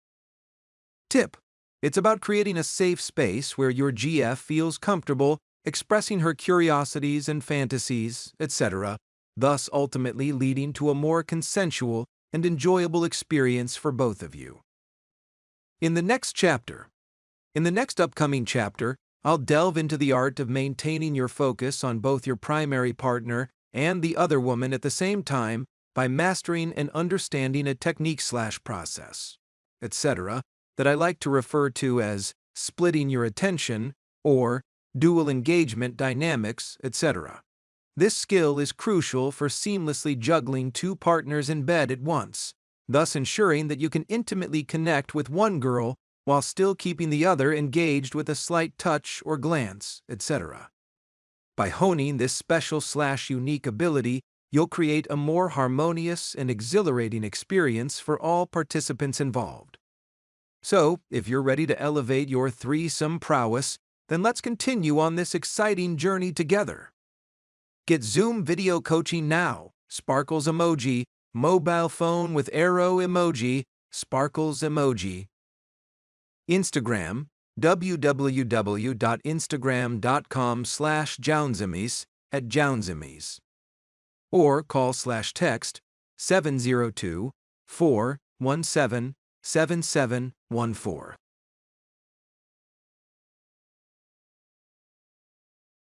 Tip: it's about creating a safe space where your GF feels comfortable expressing her curiosities and fantasies, etc., thus ultimately leading to a more consensual and enjoyable experience for both of you. In the next upcoming chapter, I'll delve into the art of maintaining your focus on both your primary partner and the other woman at the same time by mastering and understanding a technique/process, etc., that I like to refer to as splitting your attention or dual engagement dynamics, etc. This skill is crucial for seamlessly juggling two partners in bed at once, thus ensuring that you can intimately connect with one girl while still keeping the other engaged with a slight touch or glance, etc. By honing this special/unique ability, you'll create a more harmonious and exhilarating experience for all participants involved. So, if you're ready to elevate your threesome prowess, then let's continue on this exciting journey together. Get Zoom video coaching now. Sparkles emoji, mobile phone with arrow emoji, sparkles emoji. Instagram, www.instagram.com/Jaunzemis @Jaunzemis. Or call/text 702-417-7714.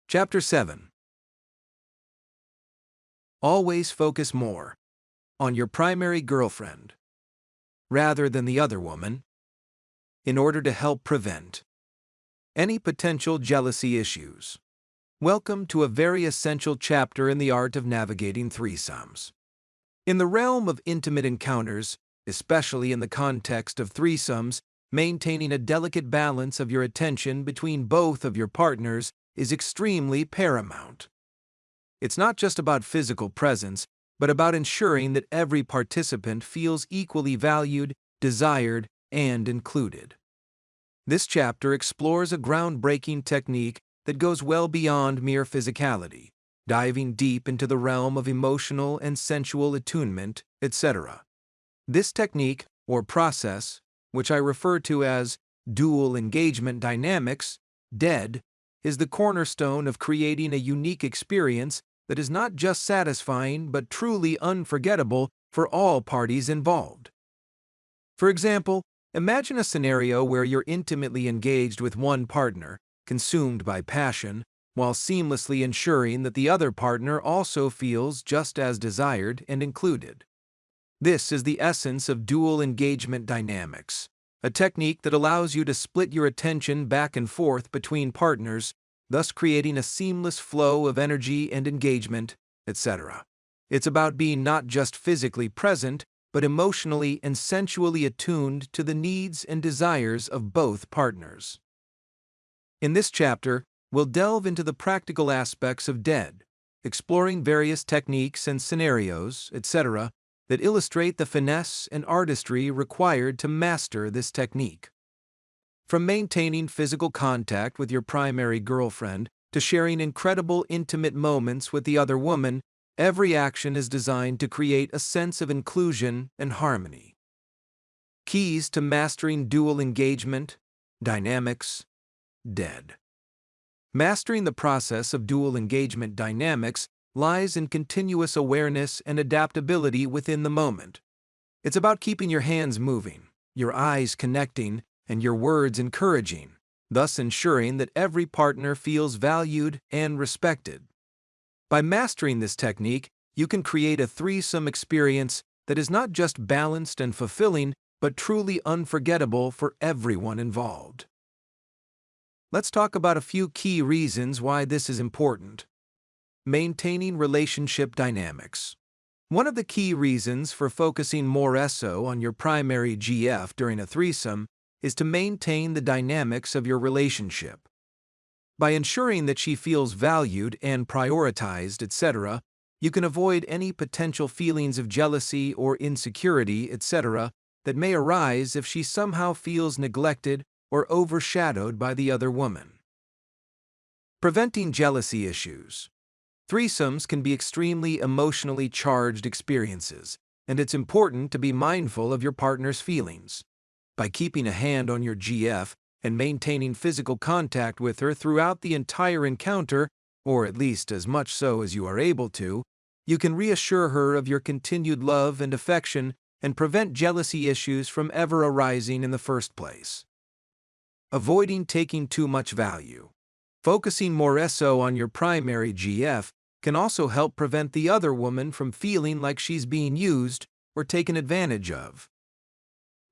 Chapter 7. Always focus more on your primary girlfriend rather than the other woman in order to help prevent any potential jealousy issues. Welcome to a very essential chapter in the art of navigating threesomes. In the realm of intimate encounters, especially in the context of threesomes, maintaining a delicate balance of your attention between both of your partners is extremely paramount. It's not just about physical presence, but about ensuring that every participant feels equally valued, desired, and included. This chapter explores a groundbreaking technique that goes well beyond mere physicality, diving deep into the realm of emotional and sensual attunement, etc. This technique, or process, which I refer to as dual engagement dynamics, DED, is the cornerstone of creating a unique experience that is not just satisfying but truly unforgettable for all parties involved. For example, imagine a scenario where you're intimately engaged with one partner, consumed by passion, while seamlessly ensuring that the other partner also feels just as desired and included. This is the essence of dual engagement dynamics, a technique that allows you to split your attention back and forth between partners, thus creating a seamless flow of energy and engagement, etc. It's about being not just physically present, but emotionally and sensually attuned to the needs and desires of both partners. In this chapter, we'll delve into the practical aspects of DEAD, exploring various techniques and scenarios, etc., that illustrate the finesse and artistry required to master this technique. From maintaining physical contact with your primary girlfriend to sharing incredible intimate moments with the other woman, every action is designed to create a sense of inclusion and harmony. Keys to mastering dual engagement, dynamics, DEAD. Mastering the process of dual engagement dynamics lies in continuous awareness and adaptability within the moment. It's about keeping your hands moving, your eyes connecting, and your words encouraging, thus ensuring that every partner feels valued and respected. By mastering this technique, you can create a threesome experience that is not just balanced and fulfilling, but truly unforgettable for everyone involved. Let's talk about a few key reasons why this is important. Maintaining relationship dynamics. One of the key reasons for focusing more so on your primary GF during a threesome is to maintain the dynamics of your relationship. By ensuring that she feels valued and prioritized, etc., you can avoid any potential feelings of jealousy or insecurity, etc., that may arise if she somehow feels neglected or overshadowed by the other woman. Preventing jealousy issues. Threesomes can be extremely emotionally charged experiences, and it's important to be mindful of your partner's feelings. By keeping a hand on your GF and maintaining physical contact with her throughout the entire encounter, or at least as much so as you are able to, you can reassure her of your continued love and affection and prevent jealousy issues from ever arising in the first place. Avoiding taking too much value. Focusing more so on your primary GF can also help prevent the other woman from feeling like she's being used or taken advantage of,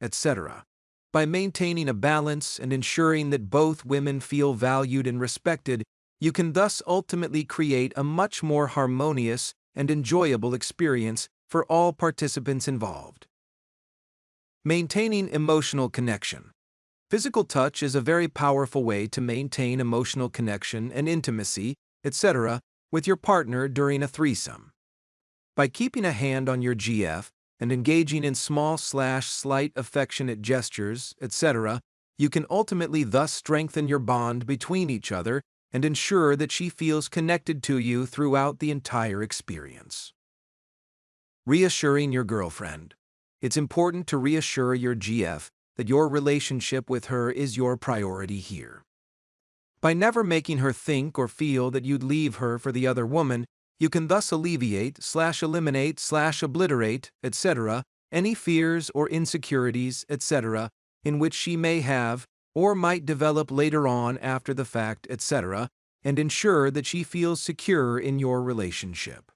etc. By maintaining a balance and ensuring that both women feel valued and respected, you can thus ultimately create a much more harmonious and enjoyable experience for all participants involved. Maintaining emotional connection. Physical touch is a very powerful way to maintain emotional connection and intimacy, etc., with your partner during a threesome. By keeping a hand on your GF and engaging in small/slight affectionate gestures, etc., you can ultimately thus strengthen your bond between each other and ensure that she feels connected to you throughout the entire experience. Reassuring your girlfriend. It's important to reassure your GF that your relationship with her is your priority here. By never making her think or feel that you'd leave her for the other woman, you can thus alleviate/eliminate/obliterate, etc., any fears or insecurities, etc., in which she may have or might develop later on after the fact, etc., and ensure that she feels secure in your relationship.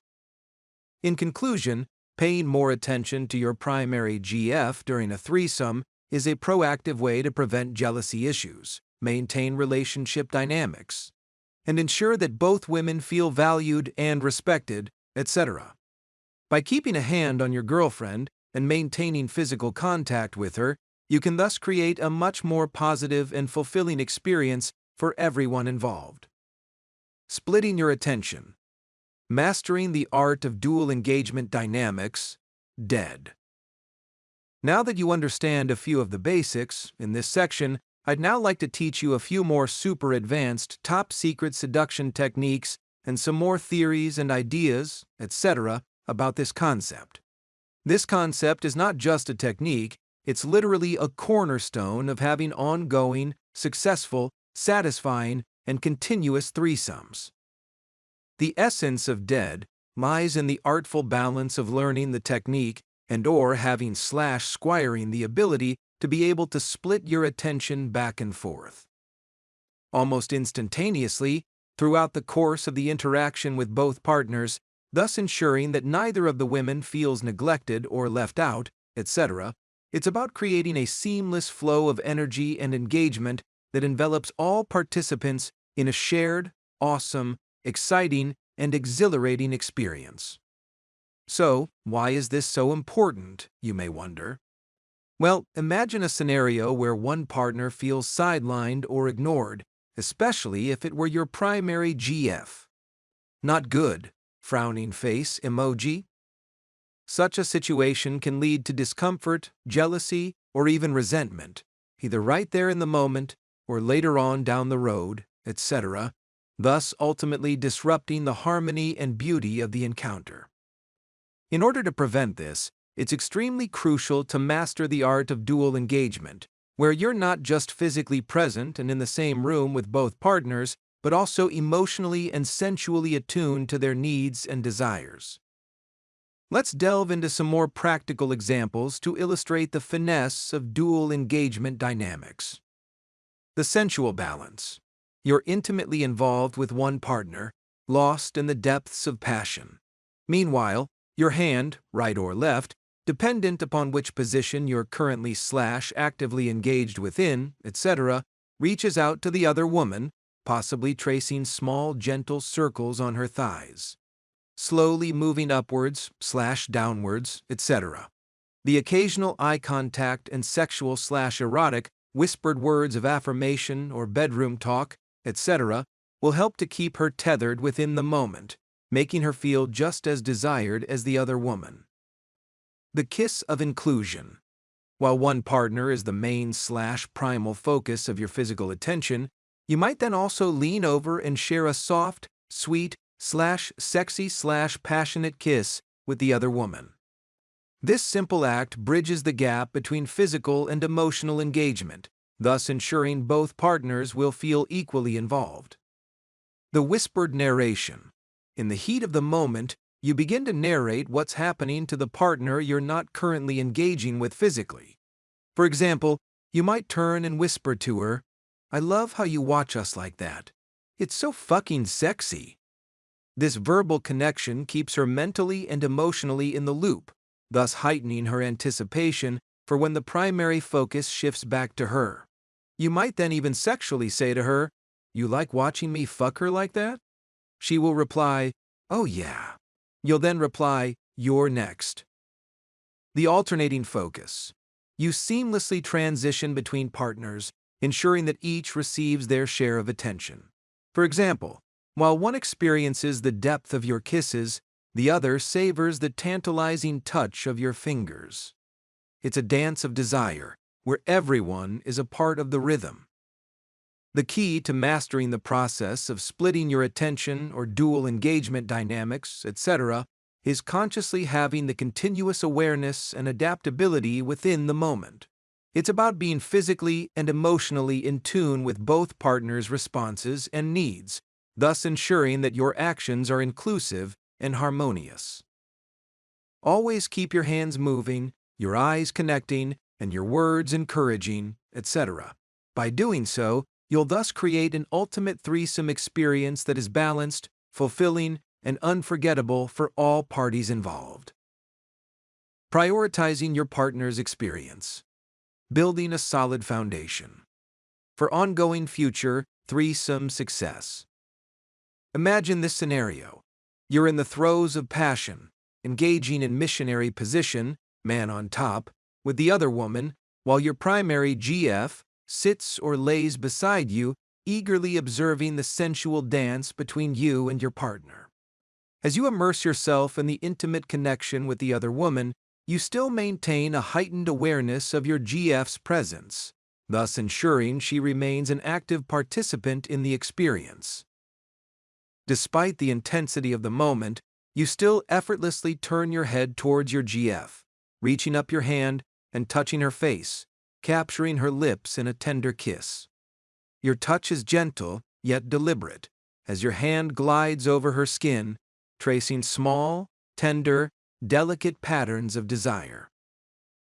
In conclusion, paying more attention to your primary GF during a threesome is a proactive way to prevent jealousy issues, maintain relationship dynamics, and ensure that both women feel valued and respected, etc. By keeping a hand on your girlfriend and maintaining physical contact with her, you can thus create a much more positive and fulfilling experience for everyone involved. Splitting your attention. Mastering the art of dual engagement dynamics, DEAD. Now that you understand a few of the basics, in this section, I'd now like to teach you a few more super advanced, top-secret seduction techniques and some more theories and ideas, etc., about this concept. This concept is not just a technique, it's literally a cornerstone of having ongoing, successful, satisfying, and continuous threesomes. The essence of DEAD lies in the artful balance of learning the technique and/or having/squiring the ability to be able to split your attention back and forth. Almost instantaneously, throughout the course of the interaction with both partners, thus ensuring that neither of the women feels neglected or left out, etc. It's about creating a seamless flow of energy and engagement that envelops all participants in a shared, awesome, exciting, and exhilarating experience. So, why is this so important, you may wonder? Well, imagine a scenario where one partner feels sidelined or ignored, especially if it were your primary GF. Not good. Frowning face emoji. Such a situation can lead to discomfort, jealousy, or even resentment, either right there in the moment or later on down the road, etc., thus ultimately disrupting the harmony and beauty of the encounter. In order to prevent this, it's extremely crucial to master the art of dual engagement, where you're not just physically present and in the same room with both partners, but also emotionally and sensually attuned to their needs and desires. Let's delve into some more practical examples to illustrate the finesse of dual engagement dynamics. The sensual balance. You're intimately involved with one partner, lost in the depths of passion. Meanwhile, your hand, right or left, dependent upon which position you're currently/actively engaged within, etc., reaches out to the other woman, possibly tracing small, gentle circles on her thighs, slowly moving upwards/downwards, etc. The occasional eye contact and sexual/erotic, whispered words of affirmation or bedroom talk, etc., will help to keep her tethered within the moment, making her feel just as desired as the other woman. The kiss of inclusion. While one partner is the main/primal focus of your physical attention, you might then also lean over and share a soft, sweet/sexy/passionate kiss with the other woman. This simple act bridges the gap between physical and emotional engagement, thus ensuring both partners will feel equally involved. The whispered narration. In the heat of the moment, you begin to narrate what's happening to the partner you're not currently engaging with physically. For example, you might turn and whisper to her, "I love how you watch us like that. It's so fucking sexy." This verbal connection keeps her mentally and emotionally in the loop, thus heightening her anticipation for when the primary focus shifts back to her. You might then even sexually say to her, "You like watching me fuck her like that?" She will reply, "Oh yeah." You'll then reply, "You're next." The alternating focus. You seamlessly transition between partners, ensuring that each receives their share of attention. For example, while one experiences the depth of your kisses, the other savors the tantalizing touch of your fingers. It's a dance of desire, where everyone is a part of the rhythm. The key to mastering the process of splitting your attention or dual engagement dynamics, etc., is consciously having the continuous awareness and adaptability within the moment. It's about being physically and emotionally in tune with both partners' responses and needs, thus ensuring that your actions are inclusive and harmonious. Always keep your hands moving, your eyes connecting, and your words encouraging, etc. By doing so, you'll thus create an ultimate threesome experience that is balanced, fulfilling, and unforgettable for all parties involved. Prioritizing your partner's experience. Building a solid foundation for ongoing future threesome success. Imagine this scenario. You're in the throes of passion, engaging in missionary position, man on top, with the other woman, while your primary GF sits or lays beside you, eagerly observing the sensual dance between you and your partner. As you immerse yourself in the intimate connection with the other woman, you still maintain a heightened awareness of your GF's presence, thus ensuring she remains an active participant in the experience. Despite the intensity of the moment, you still effortlessly turn your head towards your GF, reaching up your hand and touching her face, capturing her lips in a tender kiss. Your touch is gentle, yet deliberate, as your hand glides over her skin, tracing small, tender, delicate patterns of desire.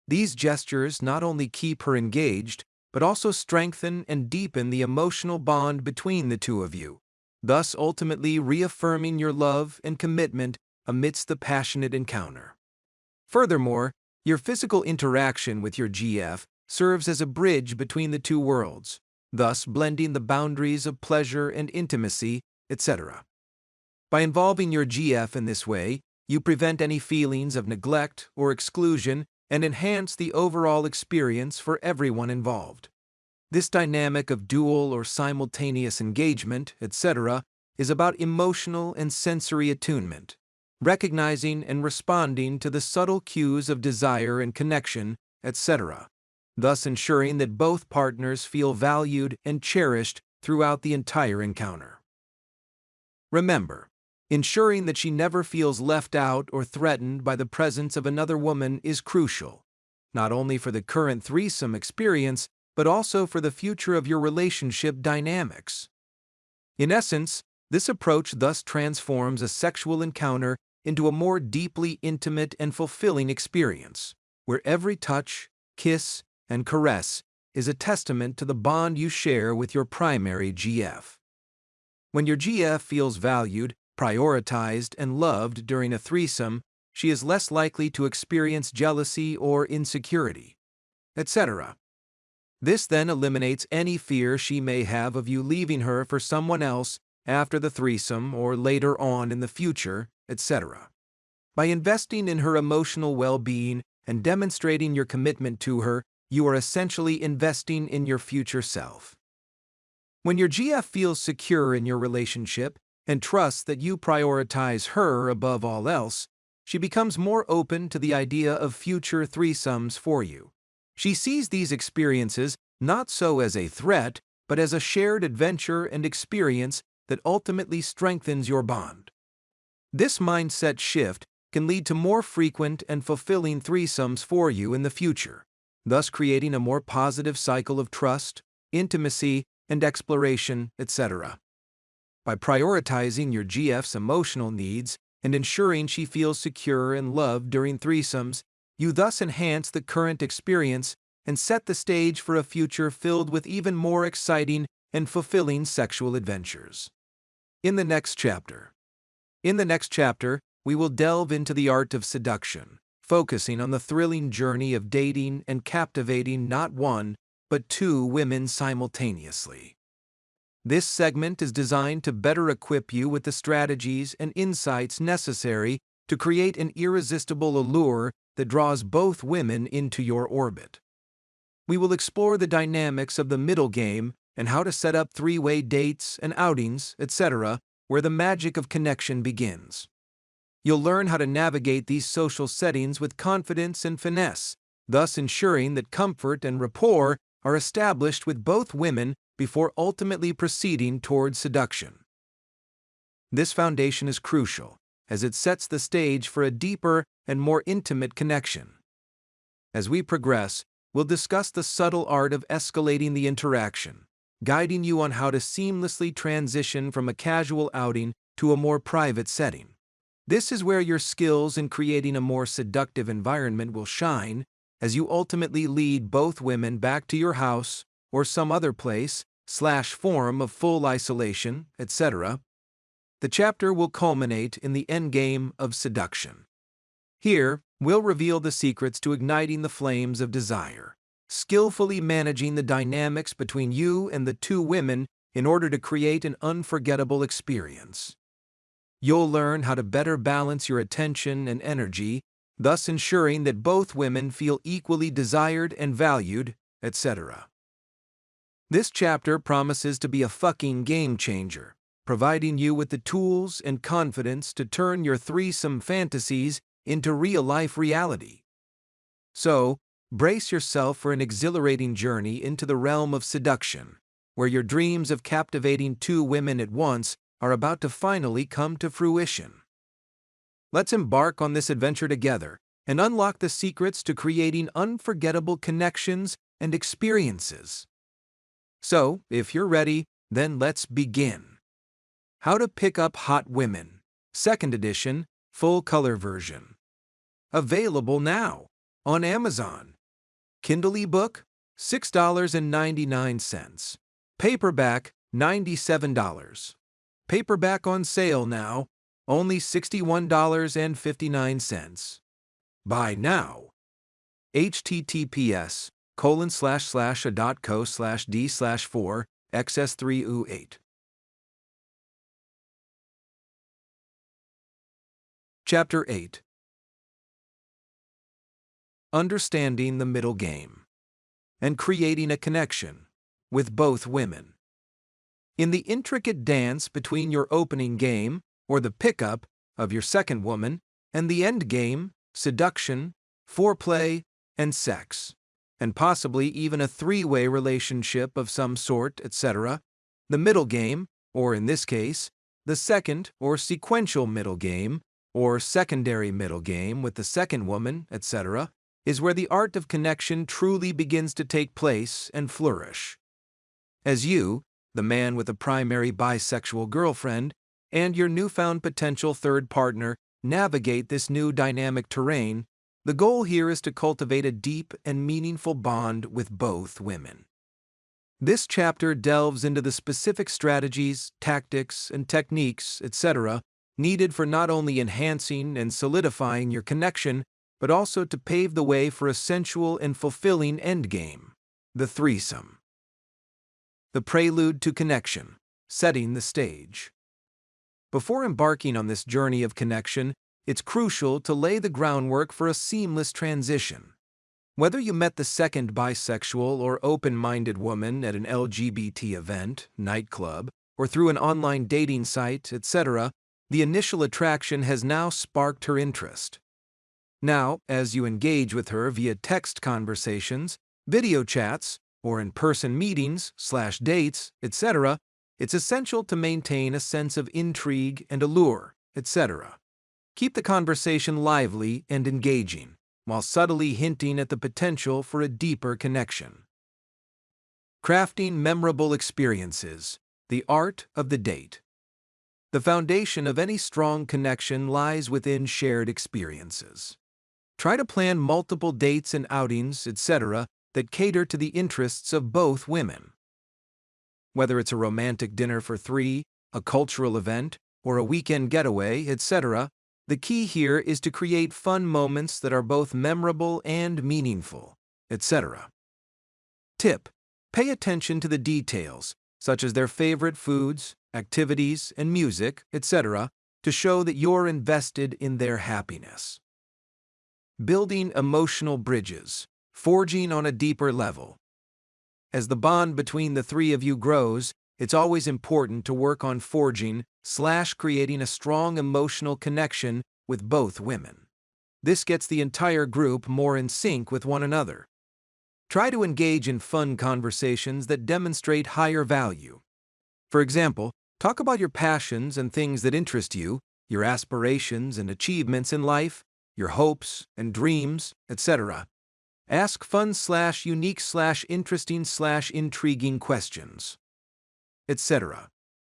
These gestures not only keep her engaged, but also strengthen and deepen the emotional bond between the two of you, thus ultimately reaffirming your love and commitment amidst the passionate encounter. Furthermore, your physical interaction with your GF serves as a bridge between the two worlds, thus blending the boundaries of pleasure and intimacy, etc. By involving your GF in this way, You prevent any feelings of neglect or exclusion and enhance the overall experience for everyone involved. This dynamic of dual or simultaneous engagement, etc., is about emotional and sensory attunement, recognizing and responding to the subtle cues of desire and connection, etc., thus ensuring that both partners feel valued and cherished throughout the entire encounter. Remember, ensuring that she never feels left out or threatened by the presence of another woman is crucial, not only for the current threesome experience, but also for the future of your relationship dynamics. In essence, this approach thus transforms a sexual encounter into a more deeply intimate and fulfilling experience, where every touch, kiss, and caress is a testament to the bond you share with your primary GF. When your GF feels valued, prioritized, and loved during a threesome, she is less likely to experience jealousy or insecurity, etc. This then eliminates any fear she may have of you leaving her for someone else after the threesome or later on in the future, etc. By investing in her emotional well-being and demonstrating your commitment to her, you are essentially investing in your future self. When your GF feels secure in your relationship and trusts that you prioritize her above all else, she becomes more open to the idea of future threesomes for you. She sees these experiences not so as a threat, but as a shared adventure and experience that ultimately strengthens your bond. This mindset shift can lead to more frequent and fulfilling threesomes for you in the future, thus creating a more positive cycle of trust, intimacy, and exploration, etc. By prioritizing your GF's emotional needs and ensuring she feels secure and loved during threesomes, you thus enhance the current experience and set the stage for a future filled with even more exciting and fulfilling sexual adventures. In the next chapter, we will delve into the art of seduction, focusing on the thrilling journey of dating and captivating not one, but two women simultaneously. This segment is designed to better equip you with the strategies and insights necessary to create an irresistible allure that draws both women into your orbit. We will explore the dynamics of the middle game and how to set up three-way dates and outings, etc., where the magic of connection begins. You'll learn how to navigate these social settings with confidence and finesse, thus ensuring that comfort and rapport are established with both women before ultimately proceeding toward seduction. This foundation is crucial, as it sets the stage for a deeper and more intimate connection. As we progress, we'll discuss the subtle art of escalating the interaction, guiding you on how to seamlessly transition from a casual outing to a more private setting. This is where your skills in creating a more seductive environment will shine, as you ultimately lead both women back to your house or some other place/form of full isolation, etc. The chapter will culminate in the endgame of seduction. Here, we'll reveal the secrets to igniting the flames of desire, skillfully managing the dynamics between you and the two women in order to create an unforgettable experience. You'll learn how to better balance your attention and energy, thus ensuring that both women feel equally desired and valued, etc. This chapter promises to be a fucking game changer, providing you with the tools and confidence to turn your threesome fantasies into real-life reality. So, brace yourself for an exhilarating journey into the realm of seduction, where your dreams of captivating two women at once are about to finally come to fruition. Let's embark on this adventure together and unlock the secrets to creating unforgettable connections and experiences. So, if you're ready, then let's begin. How to Pick Up Hot Women, 2nd edition, full color version. Available now on Amazon. Kindle ebook, $6.99. Paperback, $97. Paperback on sale now, only $61.59. Buy now. https://a.co/d/4/xs3u8. Chapter 8. Understanding the middle game and creating a connection with both women. In the intricate dance between your opening game, or the pickup, of your second woman, and the end game, seduction, foreplay, and sex, and possibly even a three-way relationship of some sort, etc., the middle game, or in this case, the second or sequential middle game, or secondary middle game with the second woman, etc., is where the art of connection truly begins to take place and flourish. As you, the man with a primary bisexual girlfriend, and your newfound potential third partner navigate this new dynamic terrain, the goal here is to cultivate a deep and meaningful bond with both women. This chapter delves into the specific strategies, tactics, and techniques, etc., needed for not only enhancing and solidifying your connection, but also to pave the way for a sensual and fulfilling endgame, the threesome. The prelude to connection, setting the stage. Before embarking on this journey of connection, it's crucial to lay the groundwork for a seamless transition. Whether you met the second bisexual or open-minded woman at an LGBT event, nightclub, or through an online dating site, etc., the initial attraction has now sparked her interest. Now, as you engage with her via text conversations, video chats, or in-person meetings/dates, etc., it's essential to maintain a sense of intrigue and allure, etc. Keep the conversation lively and engaging, while subtly hinting at the potential for a deeper connection. Crafting memorable experiences, the art of the date. The foundation of any strong connection lies within shared experiences. Try to plan multiple dates and outings, etc., that cater to the interests of both women. Whether it's a romantic dinner for three, a cultural event, or a weekend getaway, etc., the key here is to create fun moments that are both memorable and meaningful, etc. Tip: pay attention to the details, such as their favorite foods, activities, and music, etc., to show that you're invested in their happiness. Building emotional bridges, forging on a deeper level. As the bond between the three of you grows, it's always important to work on forging/creating a strong emotional connection with both women. This gets the entire group more in sync with one another. Try to engage in fun conversations that demonstrate higher value. For example, talk about your passions and things that interest you, your aspirations and achievements in life, your hopes and dreams, etc. Ask fun/unique/interesting/intriguing questions, etc.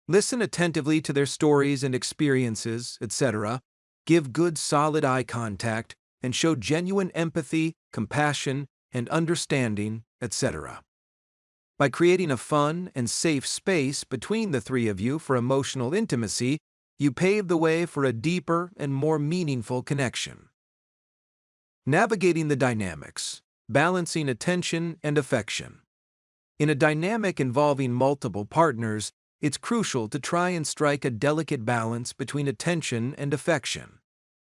Listen attentively to their stories and experiences, etc. Give good solid eye contact and show genuine empathy, compassion, and understanding, etc. By creating a fun and safe space between the three of you for emotional intimacy, you pave the way for a deeper and more meaningful connection. Navigating the dynamics, balancing attention and affection. In a dynamic involving multiple partners, it's crucial to try and strike a delicate balance between attention and affection.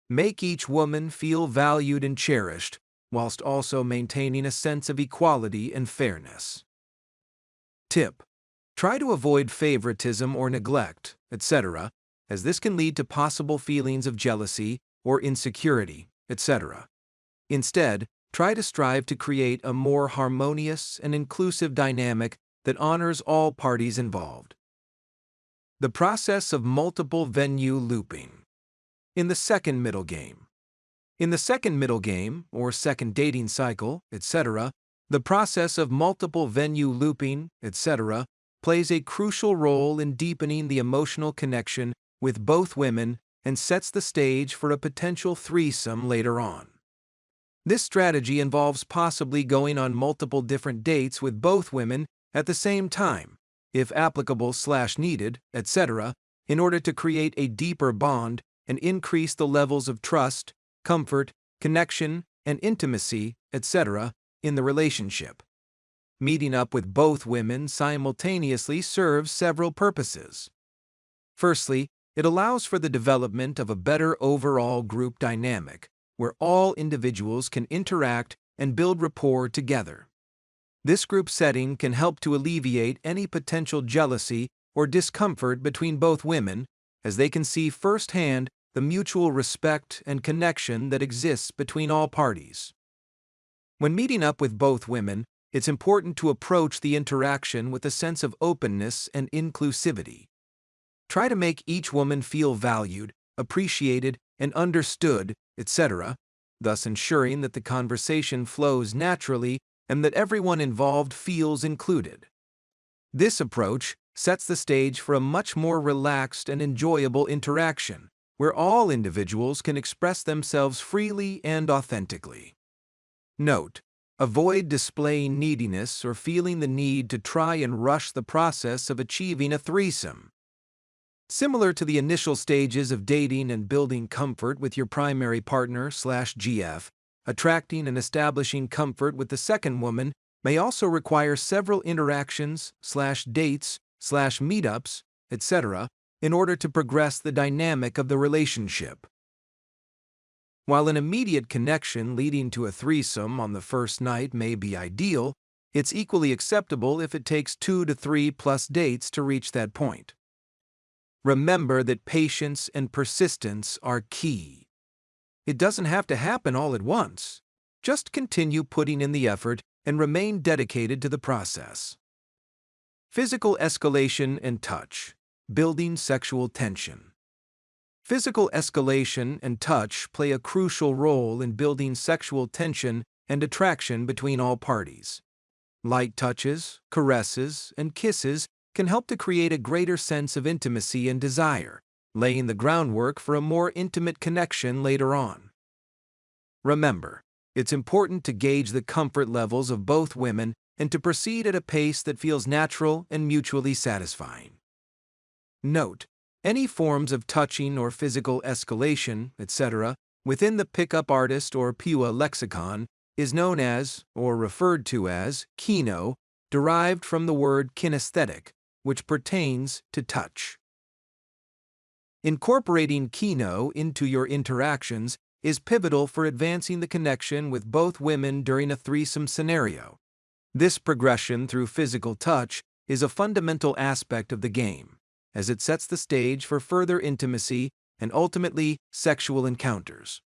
Make each woman feel valued and cherished, whilst also maintaining a sense of equality and fairness. Tip: try to avoid favoritism or neglect, etc., as this can lead to possible feelings of jealousy or insecurity, etc. Instead, try to strive to create a more harmonious and inclusive dynamic that honors all parties involved. The process of multiple venue looping. In the second middle game. In the second middle game, or second dating cycle, etc., the process of multiple venue looping, etc., plays a crucial role in deepening the emotional connection with both women and sets the stage for a potential threesome later on. This strategy involves possibly going on multiple different dates with both women at the same time, if applicable/needed, etc., in order to create a deeper bond and increase the levels of trust, comfort, connection, and intimacy, etc., in the relationship. Meeting up with both women simultaneously serves several purposes. Firstly, It allows for the development of a better overall group dynamic, where all individuals can interact and build rapport together. This group setting can help to alleviate any potential jealousy or discomfort between both women, as they can see firsthand the mutual respect and connection that exists between all parties. When meeting up with both women, it's important to approach the interaction with a sense of openness and inclusivity. Try to make each woman feel valued, appreciated, and understood, etc., thus ensuring that the conversation flows naturally and that everyone involved feels included. This approach sets the stage for a much more relaxed and enjoyable interaction, where all individuals can express themselves freely and authentically. Note: avoid displaying neediness or feeling the need to try and rush the process of achieving a threesome. Similar to the initial stages of dating and building comfort with your primary partner/GF, attracting and establishing comfort with the second woman may also require several interactions/dates/meetups, etc., in order to progress the dynamic of the relationship. While an immediate connection leading to a threesome on the first night may be ideal, it's equally acceptable if it takes 2 to 3+ dates to reach that point. Remember that patience and persistence are key. It doesn't have to happen all at once. Just continue putting in the effort and remain dedicated to the process. Physical escalation and touch. Building sexual tension. Physical escalation and touch play a crucial role in building sexual tension and attraction between all parties. Light touches, caresses, and kisses can help to create a greater sense of intimacy and desire, laying the groundwork for a more intimate connection later on. Remember, it's important to gauge the comfort levels of both women and to proceed at a pace that feels natural and mutually satisfying. Note: any forms of touching or physical escalation, etc., within the pickup artist or PUA lexicon is known as, or referred to as, kino, derived from the word kinesthetic, which pertains to touch. Incorporating kino into your interactions is pivotal for advancing the connection with both women during a threesome scenario. This progression through physical touch is a fundamental aspect of the game, as it sets the stage for further intimacy and ultimately sexual encounters.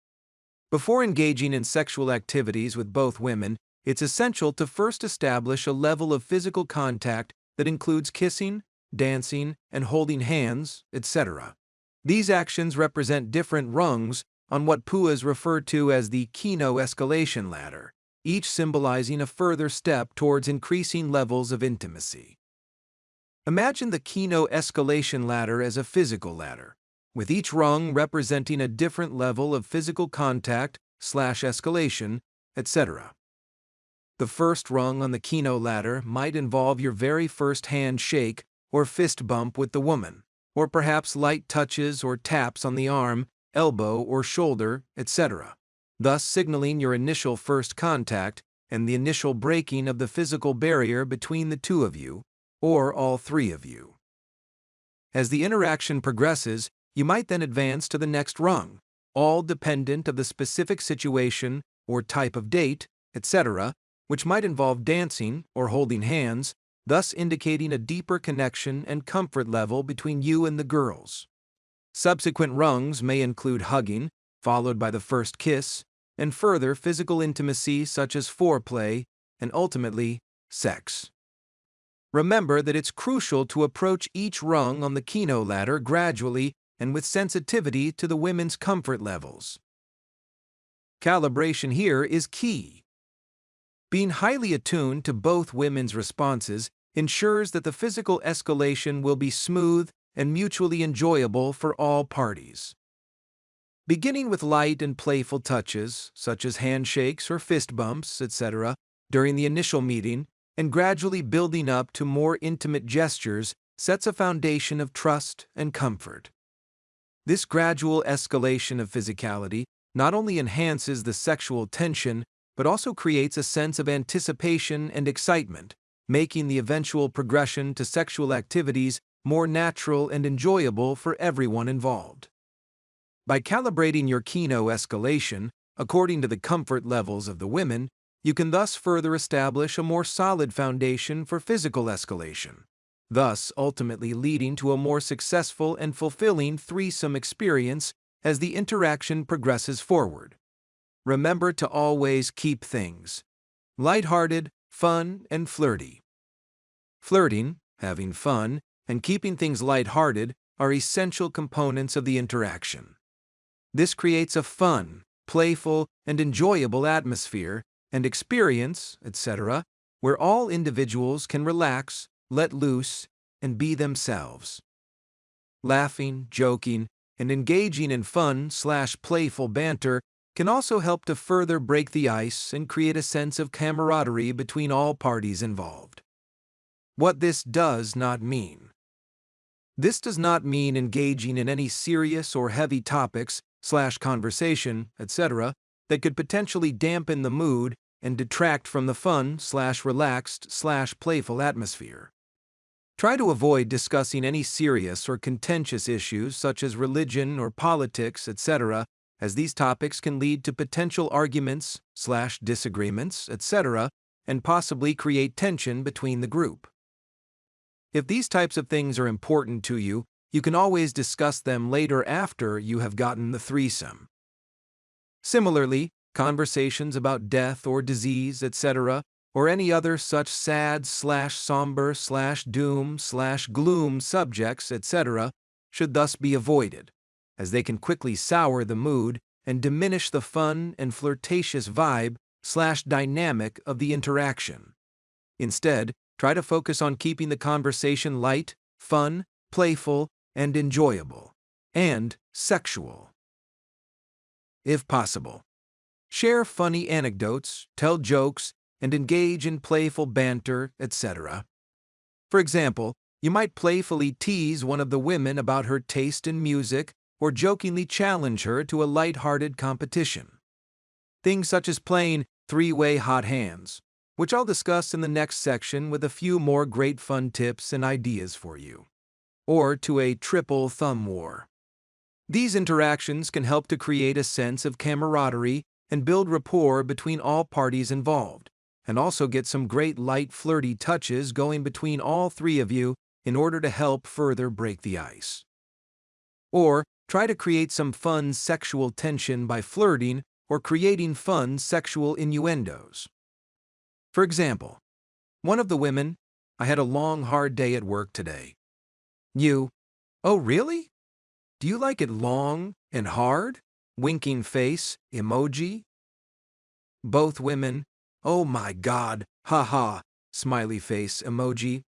Before engaging in sexual activities with both women, it's essential to first establish a level of physical contact that includes kissing, dancing, and holding hands, etc. These actions represent different rungs on what PUAs refer to as the kino escalation ladder, each symbolizing a further step towards increasing levels of intimacy. Imagine the kino escalation ladder as a physical ladder, with each rung representing a different level of physical contact/escalation, etc. The first rung on the kino ladder might involve your very first handshake or fist bump with the woman, or perhaps light touches or taps on the arm, elbow, or shoulder, etc., thus signaling your initial first contact and the initial breaking of the physical barrier between the two of you, or all three of you. As the interaction progresses, you might then advance to the next rung, all dependent of the specific situation or type of date, etc., which might involve dancing or holding hands, thus indicating a deeper connection and comfort level between you and the girls. Subsequent rungs may include hugging, followed by the first kiss, and further physical intimacy such as foreplay, and ultimately, sex. Remember that it's crucial to approach each rung on the kino ladder gradually and with sensitivity to the women's comfort levels. Calibration here is key. Being highly attuned to both women's responses ensures that the physical escalation will be smooth and mutually enjoyable for all parties. Beginning with light and playful touches, such as handshakes or fist bumps, etc., during the initial meeting, and gradually building up to more intimate gestures sets a foundation of trust and comfort. This gradual escalation of physicality not only enhances the sexual tension, but also creates a sense of anticipation and excitement, making the eventual progression to sexual activities more natural and enjoyable for everyone involved. By calibrating your kino escalation according to the comfort levels of the women, you can thus further establish a more solid foundation for physical escalation, thus ultimately leading to a more successful and fulfilling threesome experience as the interaction progresses forward. Remember to always keep things lighthearted, fun, and flirty. Flirting, having fun, and keeping things lighthearted are essential components of the interaction. This creates a fun, playful, and enjoyable atmosphere and experience, etc., where all individuals can relax, let loose, and be themselves. Laughing, joking, and engaging in fun/playful banter can also help to further break the ice and create a sense of camaraderie between all parties involved. What this does not mean. This does not mean engaging in any serious or heavy topics/conversation, etc., that could potentially dampen the mood and detract from the fun/relaxed/playful atmosphere. Try to avoid discussing any serious or contentious issues such as religion or politics, etc., as these topics can lead to potential arguments/disagreements, etc., and possibly create tension between the group. If these types of things are important to you, you can always discuss them later after you have gotten the threesome. Similarly, conversations about death or disease, etc., or any other such sad/somber/doom/gloom subjects, etc., should thus be avoided, as they can quickly sour the mood and diminish the fun and flirtatious vibe/dynamic of the interaction. Instead, try to focus on keeping the conversation light, fun, playful, and enjoyable, and sexual. If possible, share funny anecdotes, tell jokes, and engage in playful banter, etc. For example, you might playfully tease one of the women about her taste in music or jokingly challenge her to a light-hearted competition. Things such as playing three-way hot hands, which I'll discuss in the next section with a few more great fun tips and ideas for you, or to a triple thumb war. These interactions can help to create a sense of camaraderie and build rapport between all parties involved, and also get some great light flirty touches going between all three of you in order to help further break the ice. Or try to create some fun sexual tension by flirting or creating fun sexual innuendos. For example, one of the women, "I had a long, hard day at work today." You, "Oh, really? Do you like it long and hard?" Winking face emoji. Both women, "Oh my God, haha," smiley face emoji.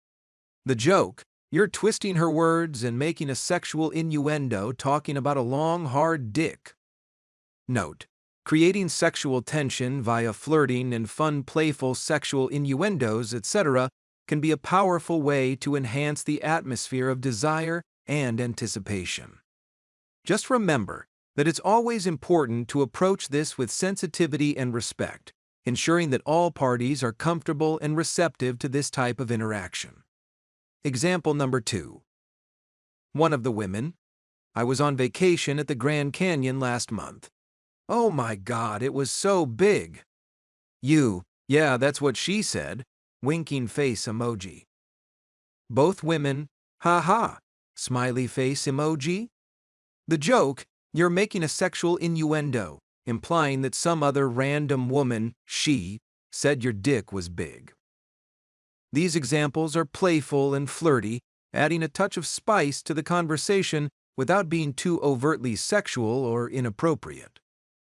The joke, you're twisting her words and making a sexual innuendo talking about a long, hard dick. Note: creating sexual tension via flirting and fun, playful sexual innuendos, etc., can be a powerful way to enhance the atmosphere of desire and anticipation. Just remember that it's always important to approach this with sensitivity and respect, ensuring that all parties are comfortable and receptive to this type of interaction. Example number 2. One of the women, "I was on vacation at the Grand Canyon last month. Oh my God, it was so big." You, "Yeah, that's what she said." Winking face emoji. Both women, "Haha," smiley face emoji. The joke, you're making a sexual innuendo, implying that some other random woman, she, said your dick was big. These examples are playful and flirty, adding a touch of spice to the conversation without being too overtly sexual or inappropriate.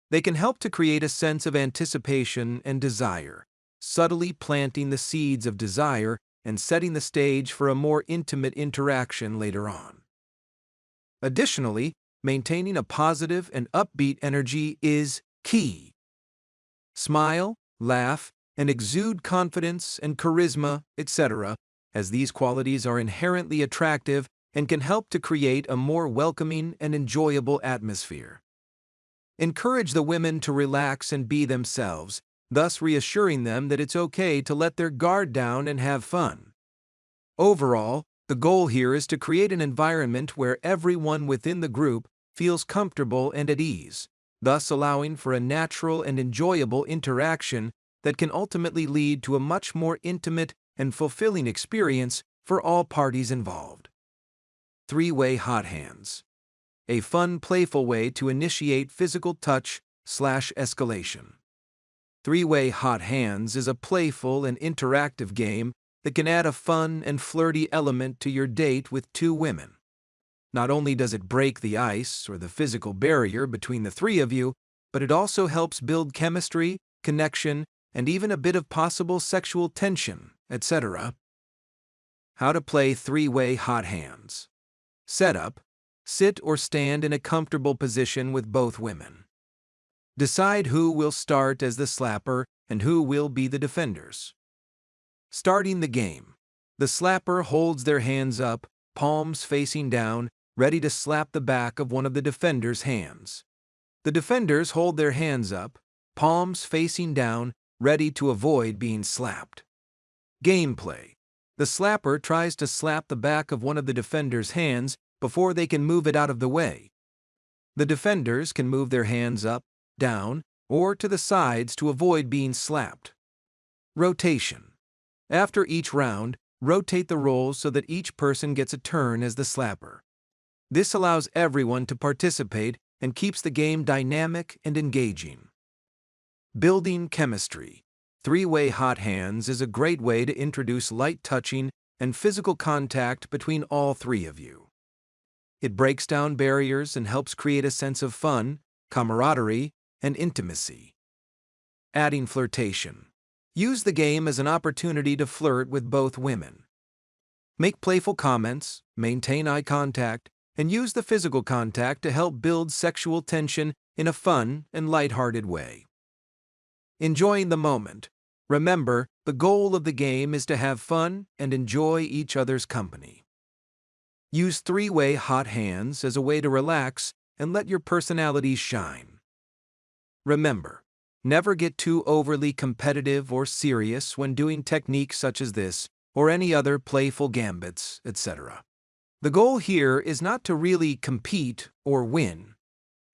They can help to create a sense of anticipation and desire, subtly planting the seeds of desire and setting the stage for a more intimate interaction later on. Additionally, maintaining a positive and upbeat energy is key. Smile, laugh, and exude confidence and charisma, etc., as these qualities are inherently attractive and can help to create a more welcoming and enjoyable atmosphere. Encourage the women to relax and be themselves, thus reassuring them that it's okay to let their guard down and have fun. Overall, The goal here is to create an environment where everyone within the group feels comfortable and at ease, thus allowing for a natural and enjoyable interaction that can ultimately lead to a much more intimate and fulfilling experience for all parties involved. Three-way hot hands. A fun, playful way to initiate physical touch/escalation. Three-way hot hands is a playful and interactive game that can add a fun and flirty element to your date with two women. Not only does it break the ice or the physical barrier between the three of you, but it also helps build chemistry, connection, and even a bit of possible sexual tension, etc. How to play three-way hot hands. Setup: sit or stand in a comfortable position with both women. Decide who will start as the slapper and who will be the defenders. Starting the game. The slapper holds their hands up, palms facing down, ready to slap the back of one of the defenders' hands. The defenders hold their hands up, palms facing down, ready to avoid being slapped. Gameplay. The slapper tries to slap the back of one of the defenders' hands before they can move it out of the way. The defenders can move their hands up, down, or to the sides to avoid being slapped. Rotation. After each round, rotate the roles so that each person gets a turn as the slapper. This allows everyone to participate and keeps the game dynamic and engaging. Building chemistry. Three-way hot hands is a great way to introduce light touching and physical contact between all three of you. It breaks down barriers and helps create a sense of fun, camaraderie, and intimacy. Adding flirtation. Use the game as an opportunity to flirt with both women. Make playful comments, maintain eye contact, and use the physical contact to help build sexual tension in a fun and lighthearted way. Enjoying the moment. Remember, the goal of the game is to have fun and enjoy each other's company. Use three-way hot hands as a way to relax and let your personalities shine. Remember, never get too overly competitive or serious when doing techniques such as this or any other playful gambits, etc. The goal here is not to really compete or win,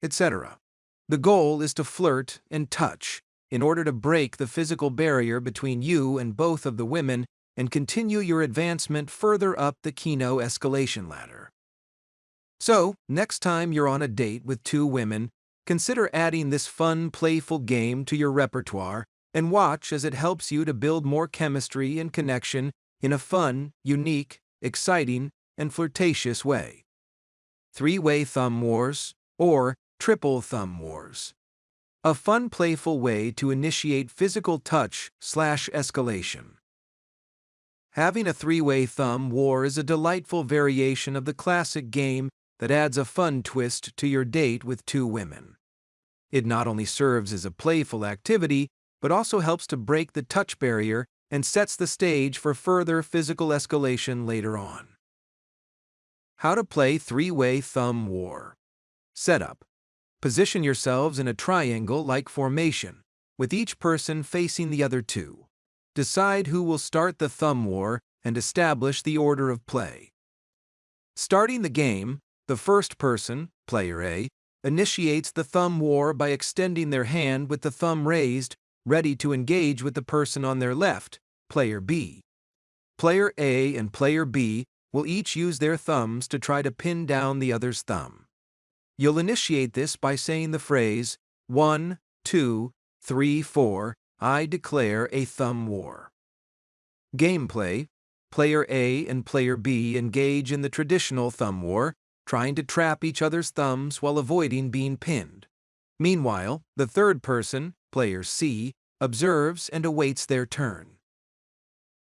etc. The goal is to flirt and touch in order to break the physical barrier between you and both of the women and continue your advancement further up the Kino escalation ladder. So, next time you're on a date with two women, consider adding this fun, playful game to your repertoire and watch as it helps you to build more chemistry and connection in a fun, unique, exciting, and flirtatious way. Three-way thumb wars, or triple thumb wars. A fun, playful way to initiate physical touch/escalation. Having a three-way thumb war is a delightful variation of the classic game that adds a fun twist to your date with two women. It not only serves as a playful activity, but also helps to break the touch barrier and sets the stage for further physical escalation later on. How to play three-way thumb war. Setup. Position yourselves in a triangle-like formation, with each person facing the other two. Decide who will start the thumb war and establish the order of play. Starting the game, the first person, player A, initiates the thumb war by extending their hand with the thumb raised, ready to engage with the person on their left, player B. Player A and player B will each use their thumbs to try to pin down the other's thumb. You'll initiate this by saying the phrase, 1, 2, 3, 4, I declare a thumb war. Gameplay. Player A and player B engage in the traditional thumb war, trying to trap each other's thumbs while avoiding being pinned. Meanwhile, the third person, player C, observes and awaits their turn.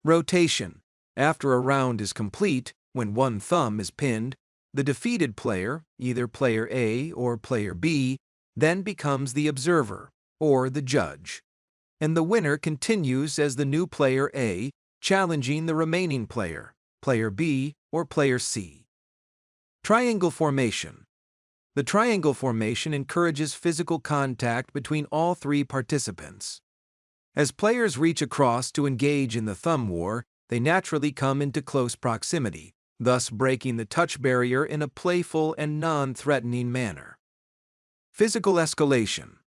Rotation. After a round is complete, when one thumb is pinned, the defeated player, either player A or player B, then becomes the observer, or the judge. And the winner continues as the new player A, challenging the remaining player, player B or player C. Triangle formation. The triangle formation encourages physical contact between all three participants. As players reach across to engage in the thumb war, they naturally come into close proximity, thus breaking the touch barrier in a playful and non-threatening manner. Physical escalation.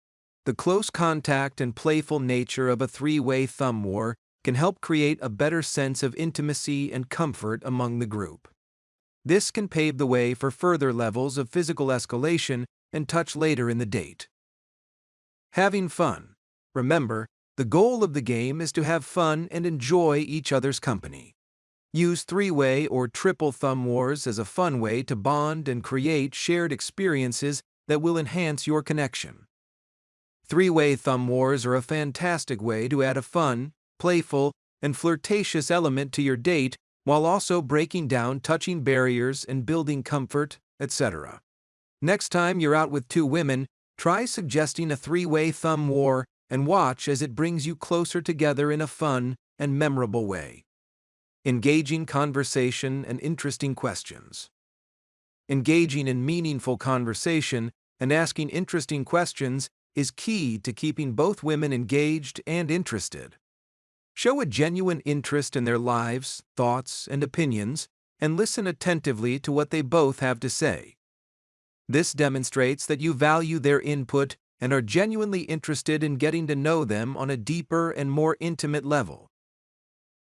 The close contact and playful nature of a three-way thumb war can help create a better sense of intimacy and comfort among the group. This can pave the way for further levels of physical escalation and touch later in the date. Having fun. Remember, the goal of the game is to have fun and enjoy each other's company. Use three-way or triple thumb wars as a fun way to bond and create shared experiences that will enhance your connection. Three-way thumb wars are a fantastic way to add a fun, playful, and flirtatious element to your date while also breaking down touching barriers and building comfort, etc. Next time you're out with two women, try suggesting a three-way thumb war and watch as it brings you closer together in a fun and memorable way. Engaging conversation and interesting questions. Engaging in meaningful conversation and asking interesting questions is key to keeping both women engaged and interested. Show a genuine interest in their lives, thoughts, and opinions, and listen attentively to what they both have to say. This demonstrates that you value their input and are genuinely interested in getting to know them on a deeper and more intimate level.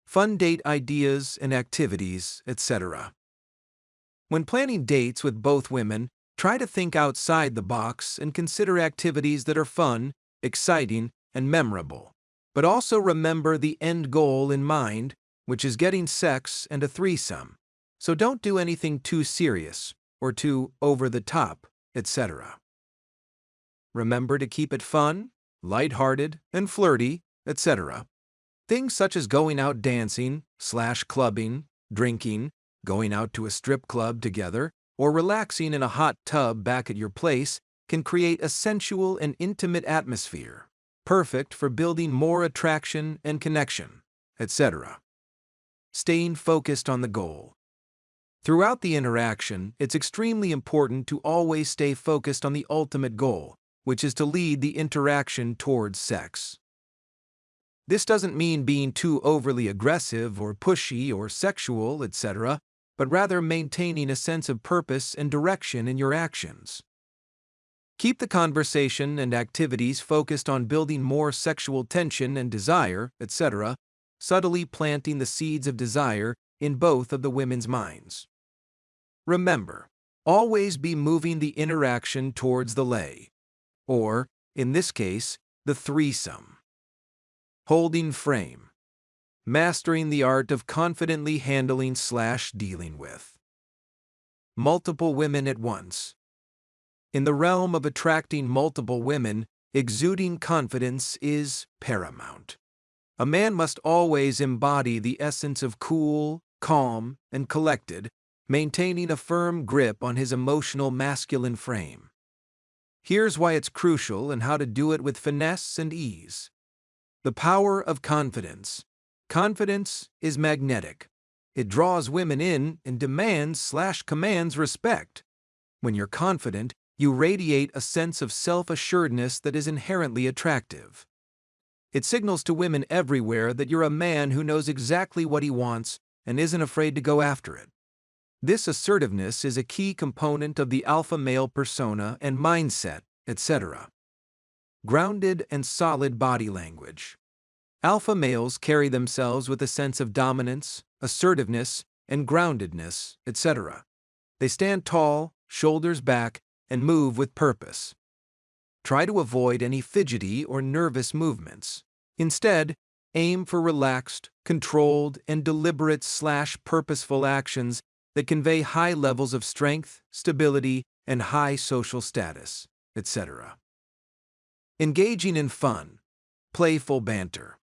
Fun date ideas and activities, etc. When planning dates with both women, try to think outside the box and consider activities that are fun, exciting, and memorable. But also remember the end goal in mind, which is getting sex and a threesome. So don't do anything too serious or too over the top, etc. Remember to keep it fun, lighthearted, and flirty, etc. Things such as going out dancing, /clubbing, drinking, going out to a strip club together, or relaxing in a hot tub back at your place can create a sensual and intimate atmosphere, perfect for building more attraction and connection, etc. Staying focused on the goal. Throughout the interaction, it's extremely important to always stay focused on the ultimate goal, which is to lead the interaction towards sex. This doesn't mean being too overly aggressive or pushy or sexual, etc., but rather maintaining a sense of purpose and direction in your actions. Keep the conversation and activities focused on building more sexual tension and desire, etc., subtly planting the seeds of desire in both of the women's minds. Remember, always be moving the interaction towards the lay, or, in this case, the threesome. Holding frame. Mastering the art of confidently handling/dealing with multiple women at once. In the realm of attracting multiple women, exuding confidence is paramount. A man must always embody the essence of cool, calm, and collected, maintaining a firm grip on his emotional masculine frame. Here's why it's crucial and how to do it with finesse and ease. The power of confidence. Confidence is magnetic. It draws women in and demands/commands respect. When you're confident, you radiate a sense of self-assuredness that is inherently attractive. It signals to women everywhere that you're a man who knows exactly what he wants and isn't afraid to go after it. This assertiveness is a key component of the alpha male persona and mindset, etc. Grounded and solid body language. Alpha males carry themselves with a sense of dominance, assertiveness, and groundedness, etc. They stand tall, shoulders back, and move with purpose. Try to avoid any fidgety or nervous movements. Instead, aim for relaxed, controlled, and deliberate/purposeful actions that convey high levels of strength, stability, and high social status, etc. Engaging in fun, playful banter.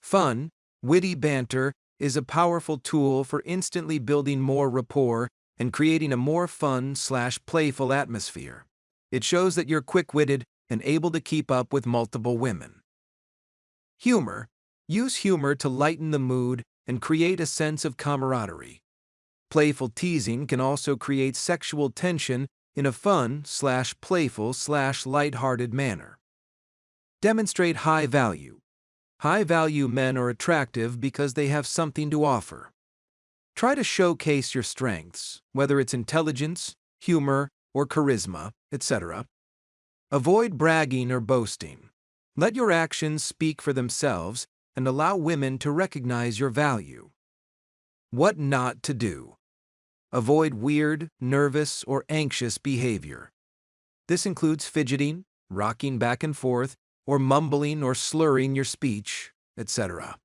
Fun, witty banter is a powerful tool for instantly building more rapport and creating a more fun/playful atmosphere. It shows that you're quick-witted and able to keep up with multiple women. Humor. Use humor to lighten the mood and create a sense of camaraderie. Playful teasing can also create sexual tension in a fun/playful/lighthearted manner. Demonstrate high value. High-value men are attractive because they have something to offer. Try to showcase your strengths, whether it's intelligence, humor, or charisma, etc. Avoid bragging or boasting. Let your actions speak for themselves and allow women to recognize your value. What not to do. Avoid weird, nervous, or anxious behavior. This includes fidgeting, rocking back and forth, or mumbling or slurring your speech, etc.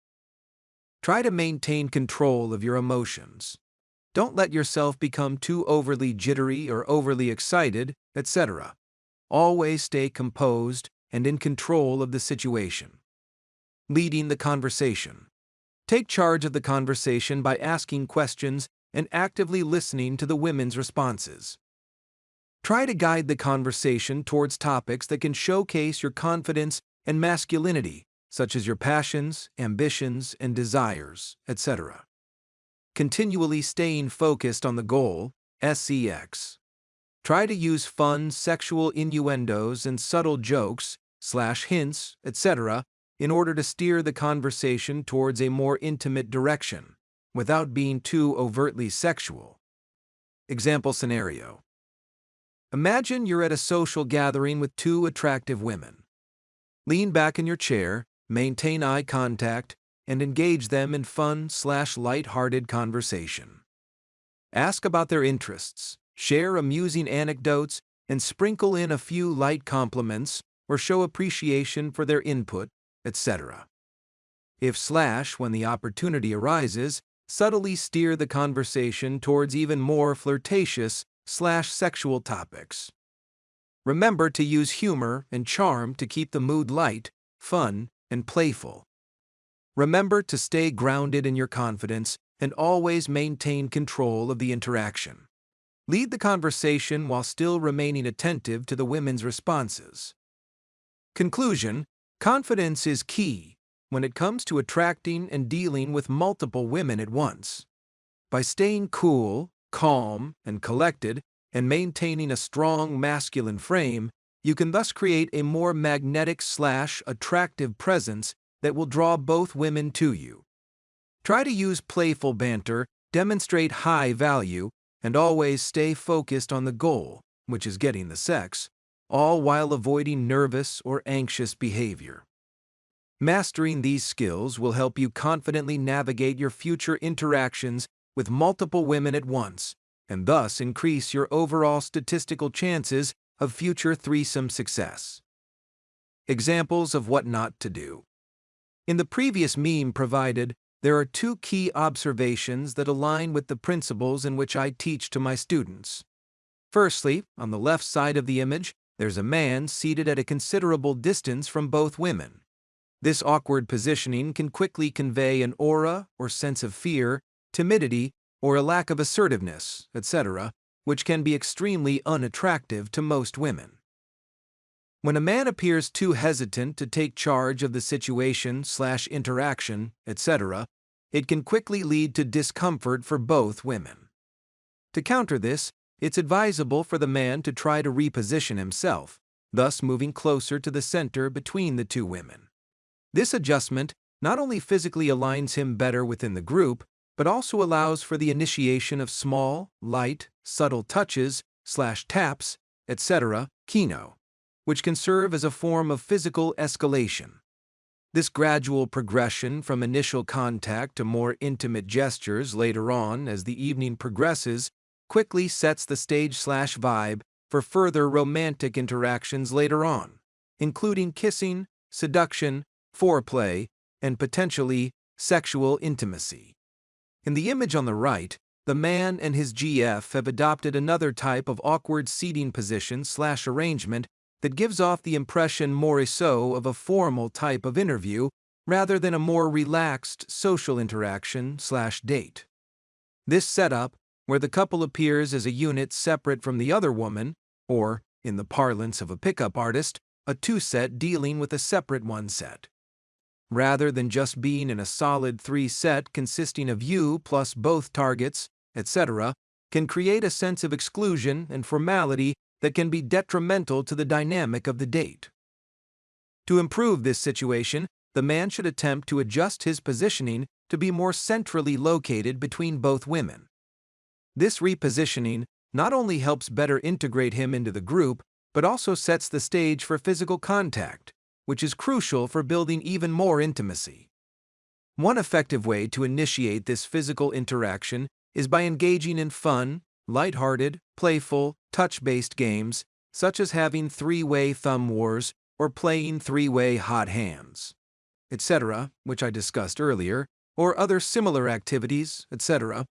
Try to maintain control of your emotions. Don't let yourself become too overly jittery or overly excited, etc. Always stay composed and in control of the situation. Leading the conversation. Take charge of the conversation by asking questions and actively listening to the women's responses. Try to guide the conversation towards topics that can showcase your confidence and masculinity, such as your passions, ambitions, and desires, etc. Continually staying focused on the goal, sex. Try to use fun sexual innuendos and subtle jokes, hints, etc., in order to steer the conversation towards a more intimate direction, without being too overtly sexual. Example scenario. Imagine you're at a social gathering with two attractive women. Lean back in your chair, maintain eye contact, and engage them in fun/light-hearted conversation. Ask about their interests, share amusing anecdotes, and sprinkle in a few light compliments or show appreciation for their input, etc. When the opportunity arises, subtly steer the conversation towards even more flirtatious/sexual topics. Remember to use humor and charm to keep the mood light, fun, and playful. Remember to stay grounded in your confidence and always maintain control of the interaction. Lead the conversation while still remaining attentive to the women's responses. Conclusion: confidence is key when it comes to attracting and dealing with multiple women at once. By staying cool, calm, and collected, and maintaining a strong masculine frame, you can thus create a more magnetic/attractive presence that will draw both women to you. Try to use playful banter, demonstrate high value, and always stay focused on the goal, which is getting the sex, all while avoiding nervous or anxious behavior. Mastering these skills will help you confidently navigate your future interactions with multiple women at once, and thus increase your overall statistical chances of future threesome success. Examples of what not to do. In the previous meme provided, there are two key observations that align with the principles in which I teach to my students. Firstly, on the left side of the image, there's a man seated at a considerable distance from both women. This awkward positioning can quickly convey an aura or sense of fear, timidity, or a lack of assertiveness, etc., which can be extremely unattractive to most women. When a man appears too hesitant to take charge of the situation/interaction, etc., it can quickly lead to discomfort for both women. To counter this, it's advisable for the man to try to reposition himself, thus moving closer to the center between the two women. This adjustment not only physically aligns him better within the group, but also allows for the initiation of small, light, subtle touches/taps, etc., kino, which can serve as a form of physical escalation. This gradual progression from initial contact to more intimate gestures later on as the evening progresses quickly sets the stage/vibe for further romantic interactions later on, including kissing, seduction, foreplay, and potentially sexual intimacy. In the image on the right, the man and his GF have adopted another type of awkward seating position/arrangement that gives off the impression more so of a formal type of interview rather than a more relaxed social interaction/date. This setup, where the couple appears as a unit separate from the other woman, or, in the parlance of a pickup artist, a two-set dealing with a separate one-set. Rather than just being in a solid three-set consisting of you plus both targets, etc., can create a sense of exclusion and formality that can be detrimental to the dynamic of the date. To improve this situation, the man should attempt to adjust his positioning to be more centrally located between both women. This repositioning not only helps better integrate him into the group, but also sets the stage for physical contact, which is crucial for building even more intimacy. One effective way to initiate this physical interaction is by engaging in fun, lighthearted, playful, touch-based games, such as having three-way thumb wars or playing three-way hot hands, etc., which I discussed earlier, or other similar activities, etc.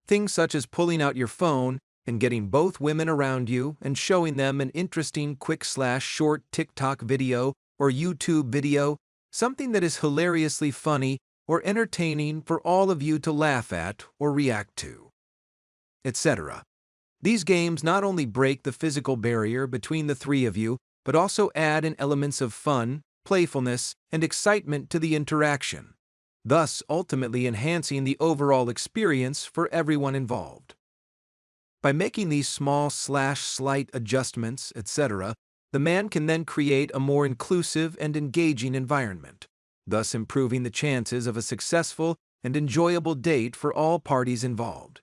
Things such as pulling out your phone and getting both women around you and showing them an interesting quick/short TikTok video or YouTube video, something that is hilariously funny or entertaining for all of you to laugh at or react to, etc. These games not only break the physical barrier between the three of you, but also add in elements of fun, playfulness, and excitement to the interaction, thus ultimately enhancing the overall experience for everyone involved. By making these small/slight adjustments, etc., the man can then create a more inclusive and engaging environment, thus improving the chances of a successful and enjoyable date for all parties involved.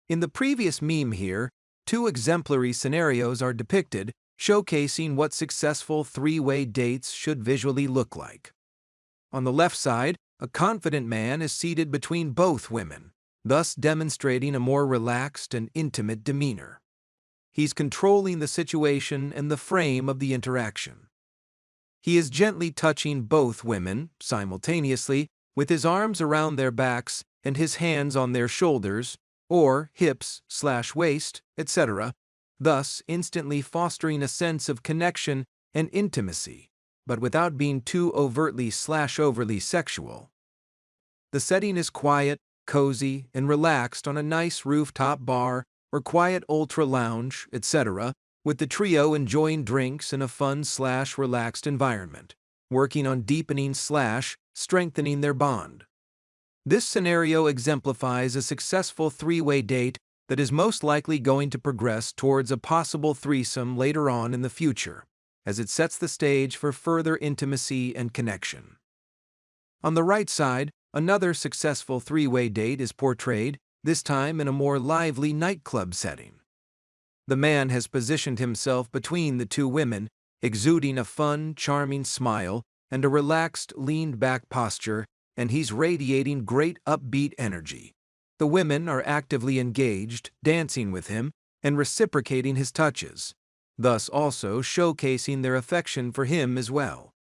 In the previous meme here, two exemplary scenarios are depicted, showcasing what successful three-way dates should visually look like. On the left side, a confident man is seated between both women, thus demonstrating a more relaxed and intimate demeanor. He's controlling the situation and the frame of the interaction. He is gently touching both women simultaneously with his arms around their backs and his hands on their shoulders or hips/waist, etc., thus instantly fostering a sense of connection and intimacy, but without being too overtly/overly sexual. The setting is quiet, cozy, and relaxed on a nice rooftop bar or quiet ultra lounge, etc., with the trio enjoying drinks in a fun/relaxed environment, working on deepening/strengthening their bond. This scenario exemplifies a successful three-way date that is most likely going to progress towards a possible threesome later on in the future, as it sets the stage for further intimacy and connection. On the right side, another successful three-way date is portrayed, this time in a more lively nightclub setting. The man has positioned himself between the two women, exuding a fun, charming smile and a relaxed, leaned-back posture, and he's radiating great upbeat energy. The women are actively engaged, dancing with him, and reciprocating his touches, thus also showcasing their affection for him as well.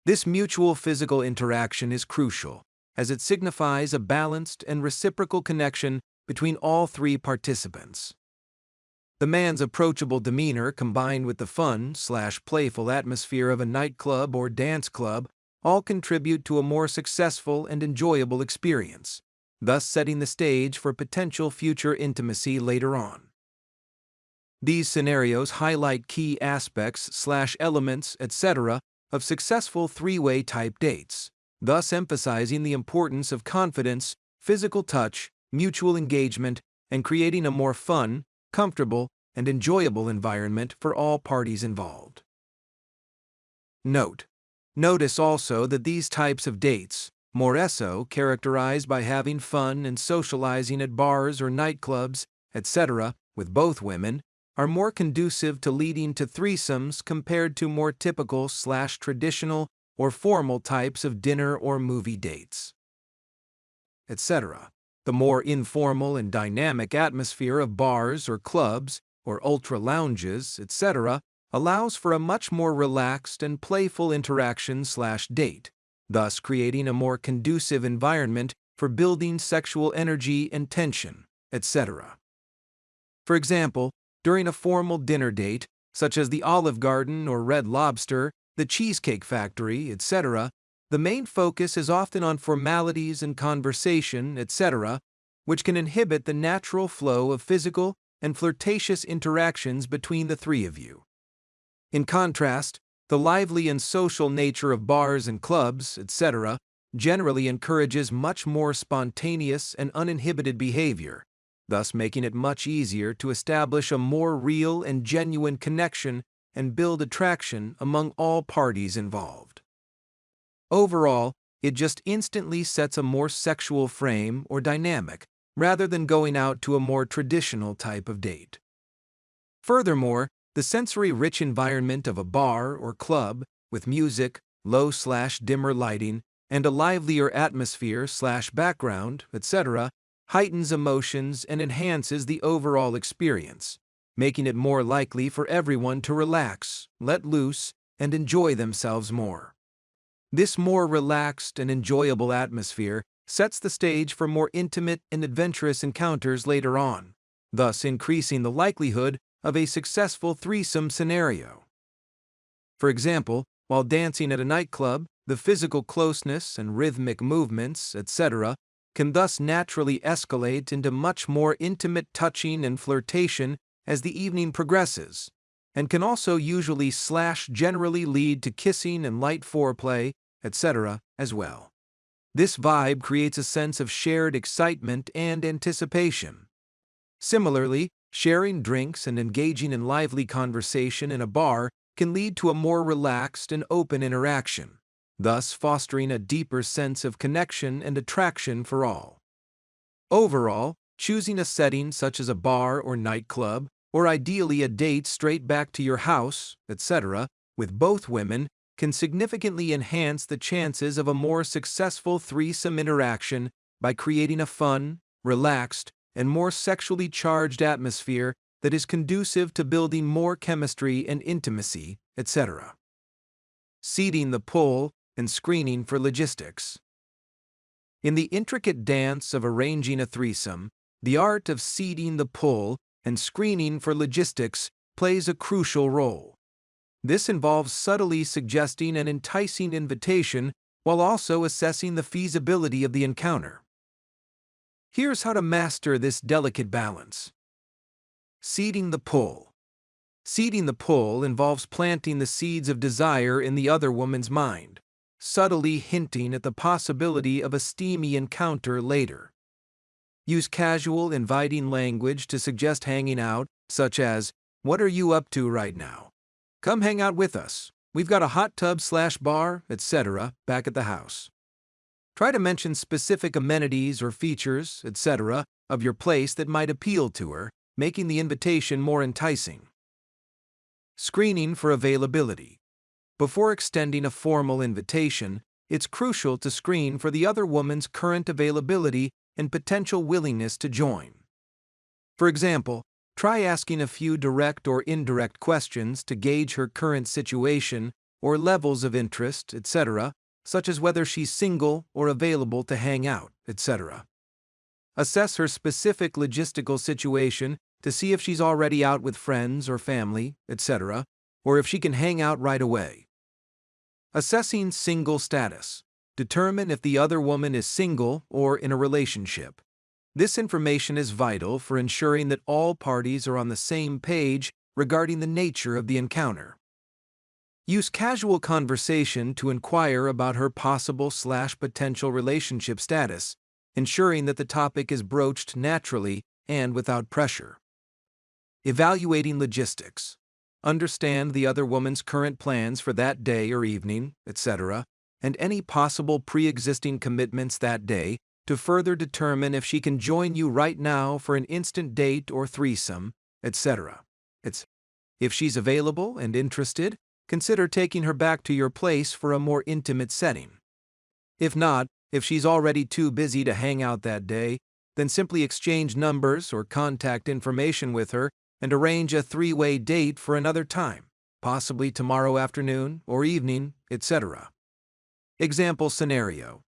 This mutual physical interaction is crucial, as it signifies a balanced and reciprocal connection between all three participants. The man's approachable demeanor combined with the fun/playful atmosphere of a nightclub or dance club all contribute to a more successful and enjoyable experience, thus setting the stage for potential future intimacy later on. These scenarios highlight key aspects/elements, etc., of successful three-way type dates, thus emphasizing the importance of confidence, physical touch, mutual engagement, and creating a more fun, comfortable, and enjoyable environment for all parties involved. Notice also that these types of dates, more so characterized by having fun and socializing at bars or nightclubs, etc., with both women, are more conducive to leading to threesomes compared to more typical/traditional or formal types of dinner or movie dates, etc. The more informal and dynamic atmosphere of bars or clubs or ultra lounges, etc., allows for a much more relaxed and playful interaction/date, thus creating a more conducive environment for building sexual energy and tension, etc. For example, during a formal dinner date, such as the Olive Garden or Red Lobster, the Cheesecake Factory, etc., the main focus is often on formalities and conversation, etc., which can inhibit the natural flow of physical and flirtatious interactions between the three of you. In contrast, the lively and social nature of bars and clubs, etc., generally encourages much more spontaneous and uninhibited behavior, thus making it much easier to establish a more real and genuine connection and build attraction among all parties involved. Overall, it just instantly sets a more sexual frame or dynamic, rather than going out to a more traditional type of date. Furthermore, the sensory-rich environment of a bar or club, with music, low/dimmer lighting, and a livelier atmosphere/background, etc., heightens emotions and enhances the overall experience, making it more likely for everyone to relax, let loose, and enjoy themselves more. This more relaxed and enjoyable atmosphere sets the stage for more intimate and adventurous encounters later on, thus increasing the likelihood of a successful threesome scenario. For example, while dancing at a nightclub, the physical closeness and rhythmic movements, etc., can thus naturally escalate into much more intimate touching and flirtation as the evening progresses, and can also usually/generally lead to kissing and light foreplay, etc., as well. This vibe creates a sense of shared excitement and anticipation. Similarly, sharing drinks and engaging in lively conversation in a bar can lead to a more relaxed and open interaction, thus fostering a deeper sense of connection and attraction for all. Overall, choosing a setting such as a bar or nightclub, or ideally a date straight back to your house, etc., with both women, can significantly enhance the chances of a more successful threesome interaction by creating a fun, relaxed, and more sexually charged atmosphere that is conducive to building more chemistry and intimacy, etc. Seeding the pull and screening for logistics. In the intricate dance of arranging a threesome, the art of seeding the pull and screening for logistics plays a crucial role. This involves subtly suggesting an enticing invitation while also assessing the feasibility of the encounter. Here's how to master this delicate balance. Seeding the pull. Seeding the pull involves planting the seeds of desire in the other woman's mind, subtly hinting at the possibility of a steamy encounter later. Use casual, inviting language to suggest hanging out, such as, "What are you up to right now? Come hang out with us. We've got a hot tub/bar, etc., back at the house." Try to mention specific amenities or features, etc., of your place that might appeal to her, making the invitation more enticing. Screening for availability. Before extending a formal invitation, it's crucial to screen for the other woman's current availability and potential willingness to join. For example, try asking a few direct or indirect questions to gauge her current situation or levels of interest, etc., such as whether she's single or available to hang out, etc. Assess her specific logistical situation to see if she's already out with friends or family, etc., or if she can hang out right away. Assessing single status. Determine if the other woman is single or in a relationship. This information is vital for ensuring that all parties are on the same page regarding the nature of the encounter. Use casual conversation to inquire about her possible/potential relationship status, ensuring that the topic is broached naturally and without pressure. Evaluating logistics. Understand the other woman's current plans for that day or evening, etc., and any possible pre-existing commitments that day to further determine if she can join you right now for an instant date or threesome, etc. If she's available and interested, consider taking her back to your place for a more intimate setting. If not, if she's already too busy to hang out that day, then simply exchange numbers or contact information with her and arrange a three-way date for another time, possibly tomorrow afternoon or evening, etc. Example scenario.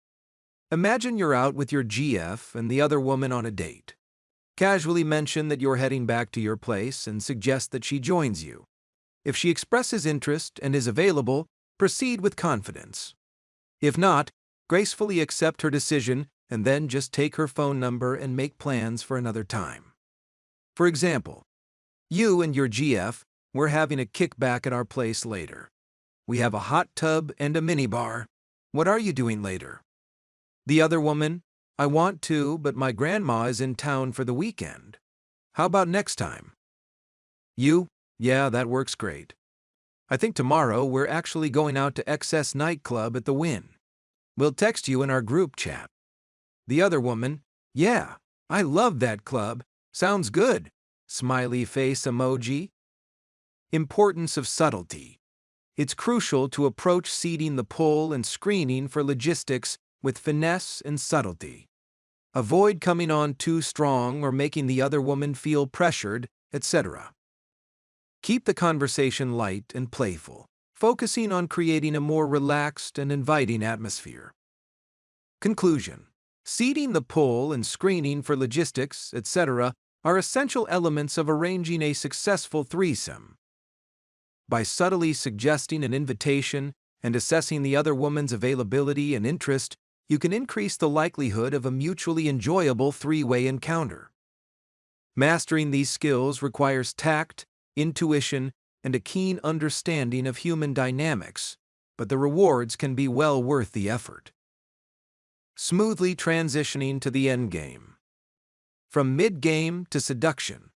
Imagine you're out with your GF and the other woman on a date. Casually mention that you're heading back to your place and suggest that she joins you. If she expresses interest and is available, proceed with confidence. If not, gracefully accept her decision and then just take her phone number and make plans for another time. For example, you and your GF, we're having a kickback at our place later. We have a hot tub and a minibar. What are you doing later? The other woman, I want to, but my grandma is in town for the weekend. How about next time? You, yeah, that works great. I think tomorrow we're actually going out to XS nightclub at the Wynn. We'll text you in our group chat. The other woman, yeah, I love that club. Sounds good. Smiley face emoji. Importance of subtlety. It's crucial to approach seeding the pull and screening for logistics with finesse and subtlety. Avoid coming on too strong or making the other woman feel pressured, etc. Keep the conversation light and playful, focusing on creating a more relaxed and inviting atmosphere. Conclusion. Seeding the pull and screening for logistics, etc., are essential elements of arranging a successful threesome. By subtly suggesting an invitation and assessing the other woman's availability and interest, you can increase the likelihood of a mutually enjoyable three-way encounter. Mastering these skills requires tact, intuition, and a keen understanding of human dynamics, but the rewards can be well worth the effort. Smoothly transitioning to the endgame. From mid-game to seduction.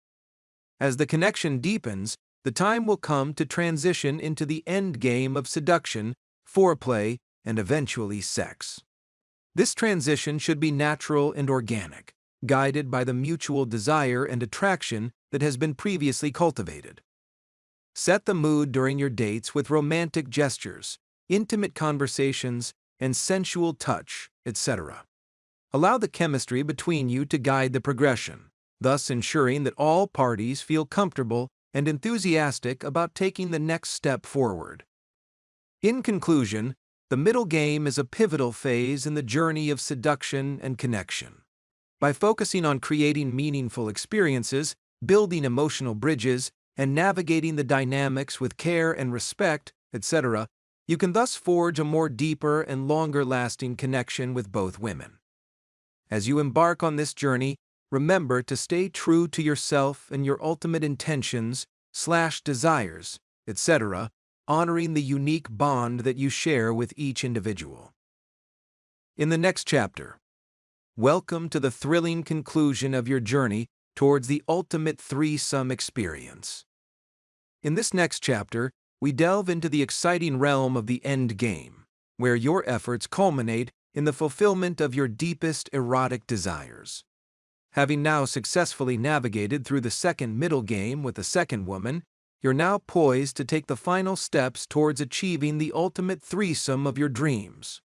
As the connection deepens, the time will come to transition into the endgame of seduction, foreplay, and eventually sex. This transition should be natural and organic, guided by the mutual desire and attraction that has been previously cultivated. Set the mood during your dates with romantic gestures, intimate conversations, and sensual touch, etc. Allow the chemistry between you to guide the progression, thus ensuring that all parties feel comfortable and enthusiastic about taking the next step forward. In conclusion, the middle game is a pivotal phase in the journey of seduction and connection. By focusing on creating meaningful experiences, building emotional bridges, and navigating the dynamics with care and respect, etc., you can thus forge a more deeper and longer-lasting connection with both women. As you embark on this journey, remember to stay true to yourself and your ultimate intentions/desires, etc., honoring the unique bond that you share with each individual. In the next chapter, welcome to the thrilling conclusion of your journey towards the ultimate threesome experience. In this next chapter, we delve into the exciting realm of the end game, where your efforts culminate in the fulfillment of your deepest erotic desires. Having now successfully navigated through the second middle game with the second woman, you're now poised to take the final steps towards achieving the ultimate threesome of your dreams.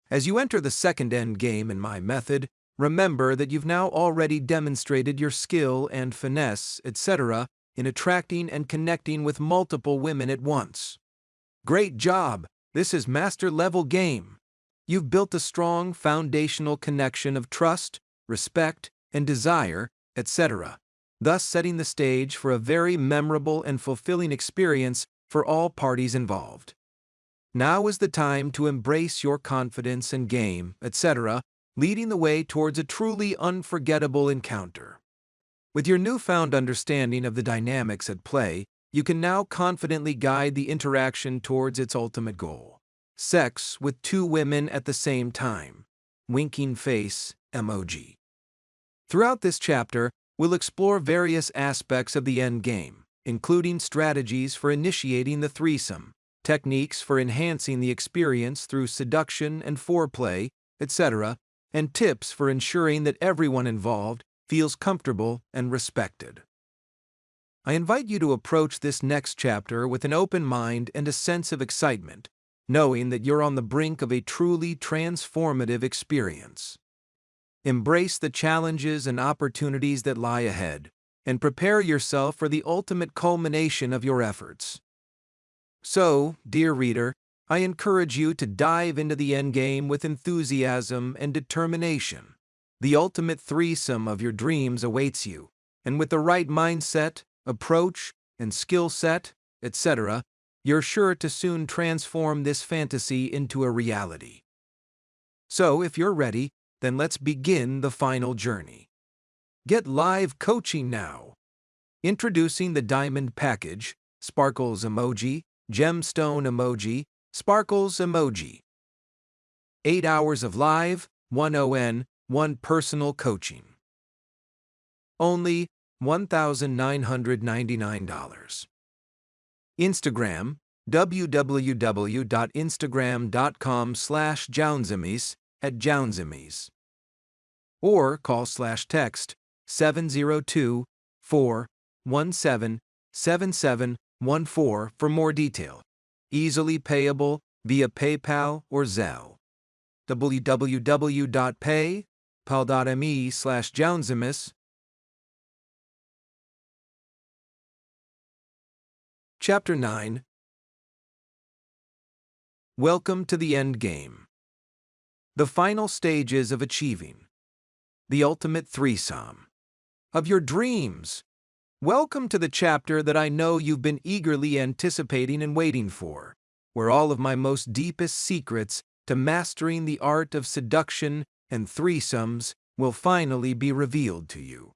As you enter the second end game in my method, remember that you've now already demonstrated your skill and finesse, etc., in attracting and connecting with multiple women at once. Great job! This is master-level game. You've built a strong foundational connection of trust, respect, and desire, etc., thus setting the stage for a very memorable and fulfilling experience for all parties involved. Now is the time to embrace your confidence and game, etc., leading the way towards a truly unforgettable encounter. With your newfound understanding of the dynamics at play, you can now confidently guide the interaction towards its ultimate goal: sex with two women at the same time. Winking face emoji. Throughout this chapter, we'll explore various aspects of the end game, including strategies for initiating the threesome, techniques for enhancing the experience through seduction and foreplay, etc., and tips for ensuring that everyone involved feels comfortable and respected. I invite you to approach this next chapter with an open mind and a sense of excitement, knowing that you're on the brink of a truly transformative experience. Embrace the challenges and opportunities that lie ahead, and prepare yourself for the ultimate culmination of your efforts. So, dear reader, I encourage you to dive into the endgame with enthusiasm and determination. The ultimate threesome of your dreams awaits you, and with the right mindset, approach, and skill set, etc., you're sure to soon transform this fantasy into a reality. So, if you're ready, then let's begin the final journey. Get live coaching now. Introducing the Diamond Package, Sparkles Emoji, Gemstone Emoji, Sparkles Emoji. 8 hours of live, 1 ON, 1 personal coaching. Only $1,999. Instagram, www.instagram.com/Jaunzemis @Jaunzemis, or call/text 702-417-7714 for more detail. Easily payable via PayPal or Zelle. www.paypal.me/Jaunzemis. Chapter 9. Welcome to the End Game. The final stages of achieving the ultimate threesome of your dreams. Welcome to the chapter that I know you've been eagerly anticipating and waiting for, where all of my most deepest secrets to mastering the art of seduction and threesomes will finally be revealed to you.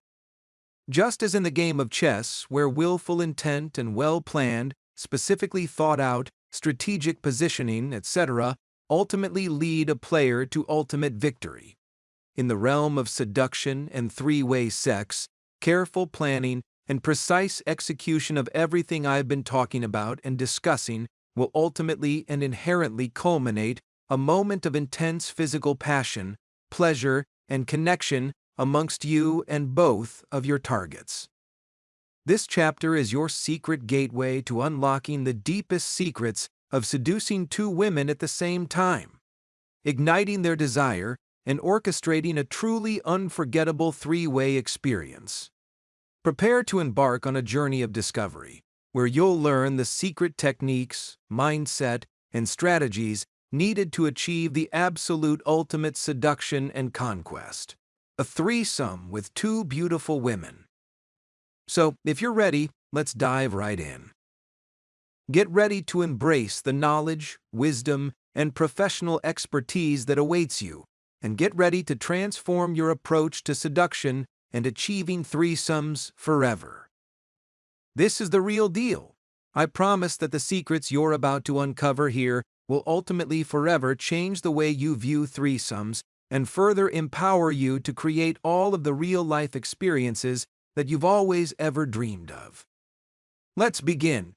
Just as in the game of chess, where willful intent and well-planned, specifically thought-out, strategic positioning, etc., ultimately lead a player to ultimate victory. In the realm of seduction and three-way sex, careful planning and precise execution of everything I've been talking about and discussing will ultimately and inherently culminate a moment of intense physical passion, pleasure, and connection amongst you and both of your targets. This chapter is your secret gateway to unlocking the deepest secrets of seducing two women at the same time, igniting their desire, and orchestrating a truly unforgettable three-way experience. Prepare to embark on a journey of discovery, where you'll learn the secret techniques, mindset, and strategies needed to achieve the absolute ultimate seduction and conquest. A threesome with two beautiful women. So, if you're ready, let's dive right in. Get ready to embrace the knowledge, wisdom, and professional expertise that awaits you, and get ready to transform your approach to seduction and achieving threesomes forever. This is the real deal. I promise that the secrets you're about to uncover here will ultimately forever change the way you view threesomes and further empower you to create all of the real-life experiences that you've always ever dreamed of. Let's begin.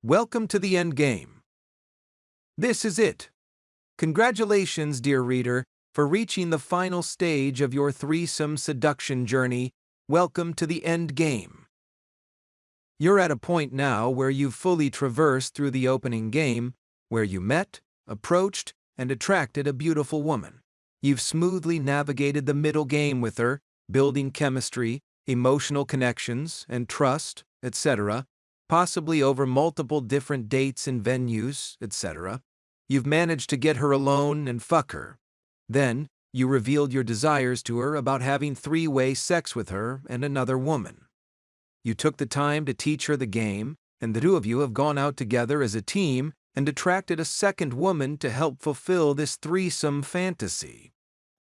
Welcome to the end game. This is it. Congratulations, dear reader, for reaching the final stage of your threesome seduction journey. Welcome to the end game. You're at a point now where you've fully traversed through the opening game, where you met, approached, and attracted a beautiful woman. You've smoothly navigated the middle game with her, building chemistry, emotional connections, and trust, etc., possibly over multiple different dates and venues, etc. You've managed to get her alone and fuck her. Then, you revealed your desires to her about having three-way sex with her and another woman. You took the time to teach her the game, and the two of you have gone out together as a team and attracted a second woman to help fulfill this threesome fantasy.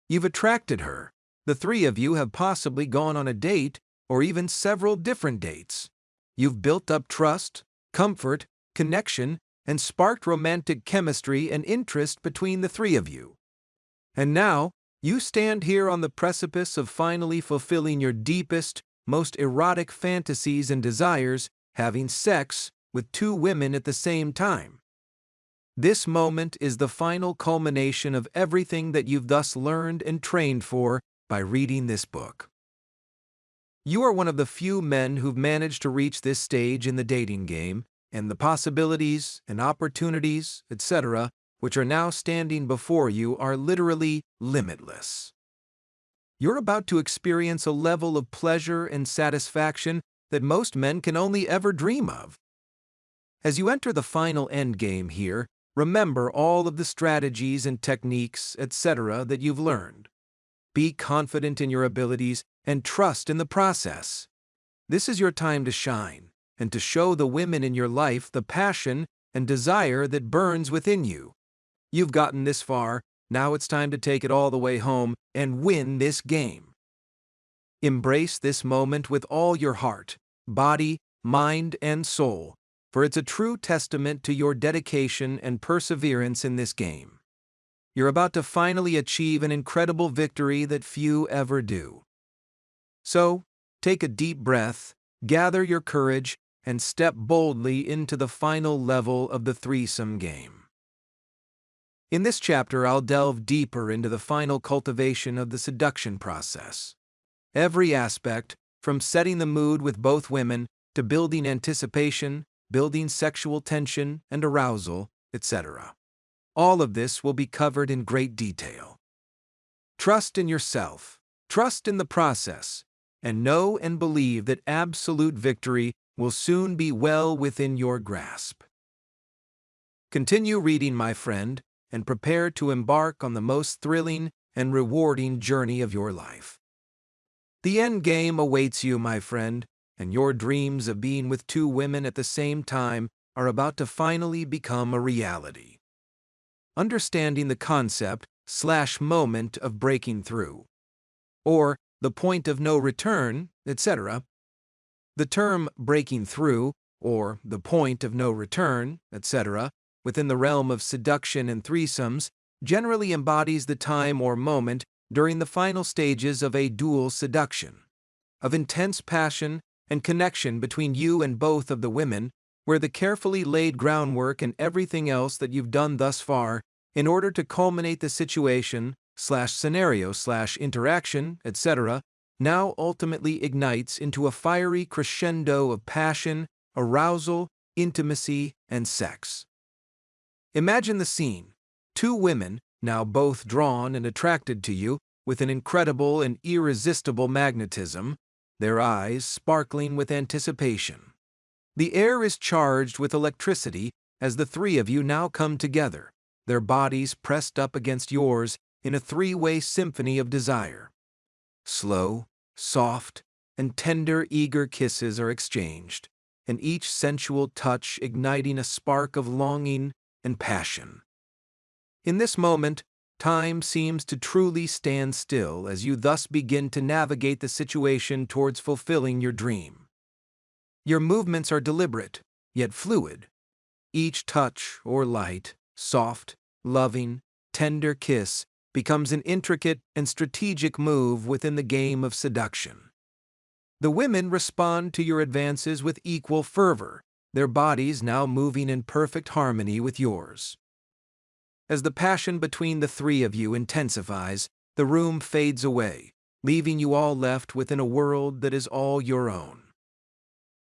You've attracted her. The three of you have possibly gone on a date, or even several different dates. You've built up trust, comfort, connection, and sparked romantic chemistry and interest between the three of you. And now, you stand here on the precipice of finally fulfilling your deepest, most erotic fantasies and desires, having sex with two women at the same time. This moment is the final culmination of everything that you've thus learned and trained for by reading this book. You are one of the few men who've managed to reach this stage in the dating game, and the possibilities and opportunities, etc., which are now standing before you are literally limitless. You're about to experience a level of pleasure and satisfaction that most men can only ever dream of. As you enter the final endgame here, remember all of the strategies and techniques, etc., that you've learned. Be confident in your abilities and trust in the process. This is your time to shine and to show the women in your life the passion and desire that burns within you. You've gotten this far, now it's time to take it all the way home and win this game. Embrace this moment with all your heart, body, mind, and soul, for it's a true testament to your dedication and perseverance in this game. You're about to finally achieve an incredible victory that few ever do. So, take a deep breath, gather your courage, and step boldly into the final level of the threesome game. In this chapter, I'll delve deeper into the final cultivation of the seduction process. Every aspect, from setting the mood with both women to building anticipation, building sexual tension and arousal, etc. All of this will be covered in great detail. Trust in yourself, trust in the process, and know and believe that absolute victory will soon be well within your grasp. Continue reading, my friend, and prepare to embark on the most thrilling and rewarding journey of your life. The end game awaits you, my friend, and your dreams of being with two women at the same time are about to finally become a reality. Understanding the concept/moment of breaking through, or the point of no return, etc. The term breaking through, or the point of no return, etc., within the realm of seduction and threesomes, generally embodies the time or moment during the final stages of a dual seduction, of intense passion and connection between you and both of the women, where the carefully laid groundwork and everything else that you've done thus far in order to culminate the situation/scenario/interaction, etc., now ultimately ignites into a fiery crescendo of passion, arousal, intimacy, and sex. Imagine the scene. Two women, now both drawn and attracted to you with an incredible and irresistible magnetism, their eyes sparkling with anticipation. The air is charged with electricity as the three of you now come together, their bodies pressed up against yours in a three-way symphony of desire. Slow, soft, and tender, eager kisses are exchanged, and each sensual touch igniting a spark of longing and passion. In this moment, time seems to truly stand still as you thus begin to navigate the situation towards fulfilling your dream. Your movements are deliberate, yet fluid. Each touch or light, soft, loving, tender kiss becomes an intricate and strategic move within the game of seduction. The women respond to your advances with equal fervor, their bodies now moving in perfect harmony with yours. As the passion between the three of you intensifies, the room fades away, leaving you all left within a world that is all your own.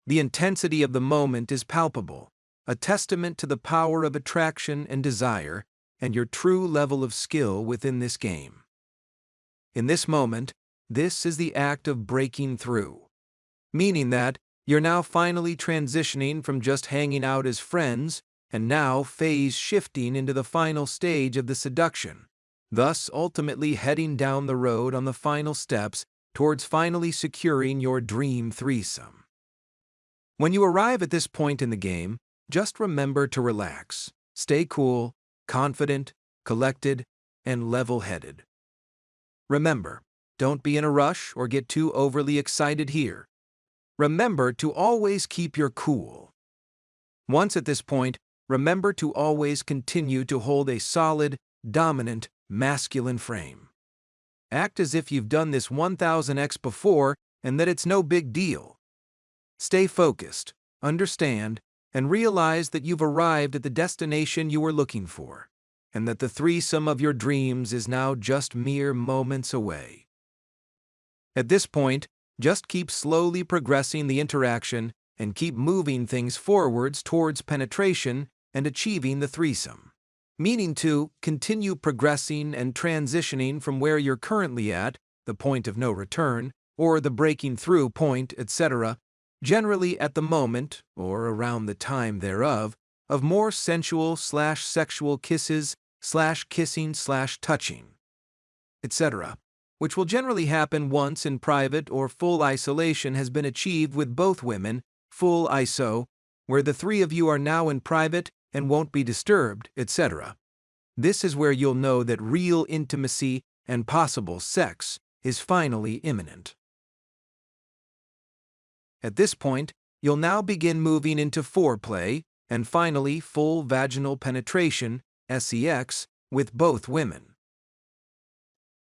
The intensity of the moment is palpable, a testament to the power of attraction and desire, and your true level of skill within this game. In this moment, this is the act of breaking through, meaning that you're now finally transitioning from just hanging out as friends and now phase shifting into the final stage of the seduction, thus ultimately heading down the road on the final steps towards finally securing your dream threesome. When you arrive at this point in the game, just remember to relax, stay cool, confident, collected, and level-headed. Remember, don't be in a rush or get too overly excited here. Remember to always keep your cool. Once at this point, remember to always continue to hold a solid, dominant, masculine frame. Act as if you've done this 1000x before and that it's no big deal. Stay focused, understand, and realize that you've arrived at the destination you were looking for, and that the threesome of your dreams is now just mere moments away. At this point, just keep slowly progressing the interaction and keep moving things forwards towards penetration and achieving the threesome. Meaning to continue progressing and transitioning from where you're currently at, the point of no return, or the breaking through point, etc., generally at the moment, or around the time thereof, of more sensual/sexual kisses/kissing/touching, etc., which will generally happen once in private or full isolation has been achieved with both women, full ISO, where the three of you are now in private and won't be disturbed, etc. This is where you'll know that real intimacy and possible sex is finally imminent. At this point, you'll now begin moving into foreplay and finally full vaginal penetration, sex, with both women.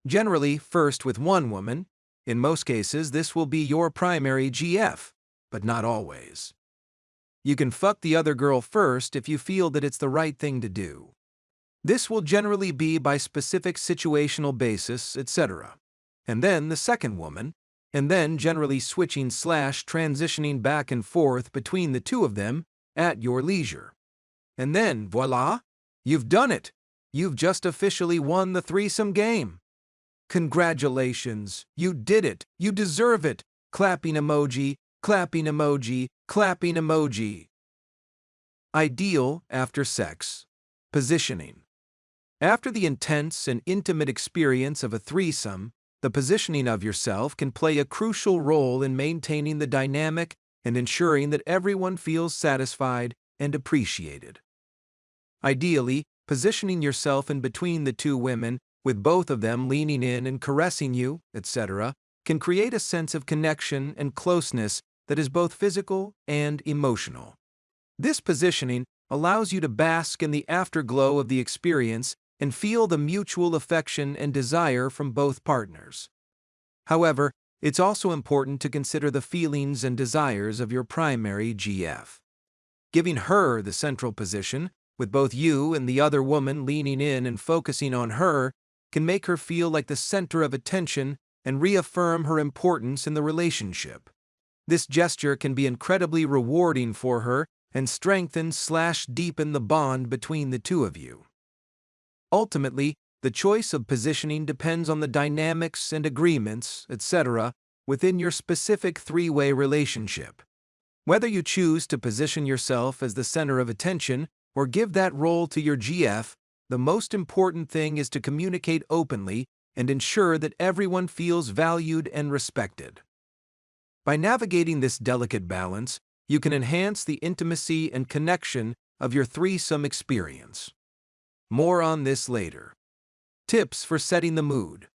Generally, first with one woman. In most cases, this will be your primary GF, but not always. You can fuck the other girl first if you feel that it's the right thing to do. This will generally be by specific situational basis, etc. And then the second woman, and then generally switching/transitioning back and forth between the two of them at your leisure. And then, voila! You've done it! You've just officially won the threesome game! Congratulations! You did it! You deserve it! Clapping emoji, clapping emoji, clapping emoji. Ideal after sex. Positioning. After the intense and intimate experience of a threesome, the positioning of yourself can play a crucial role in maintaining the dynamic and ensuring that everyone feels satisfied and appreciated. Ideally, positioning yourself in between the two women, with both of them leaning in and caressing you, etc., can create a sense of connection and closeness that is both physical and emotional. This positioning allows you to bask in the afterglow of the experience and feel the mutual affection and desire from both partners. However, it's also important to consider the feelings and desires of your primary GF. Giving her the central position, with both you and the other woman leaning in and focusing on her, can make her feel like the center of attention and reaffirm her importance in the relationship. This gesture can be incredibly rewarding for her and strengthen/deepen the bond between the two of you. Ultimately, the choice of positioning depends on the dynamics and agreements, etc., within your specific three-way relationship. Whether you choose to position yourself as the center of attention or give that role to your GF, the most important thing is to communicate openly and ensure that everyone feels valued and respected. By navigating this delicate balance, you can enhance the intimacy and connection of your threesome experience. More on this later. Tips for setting the mood.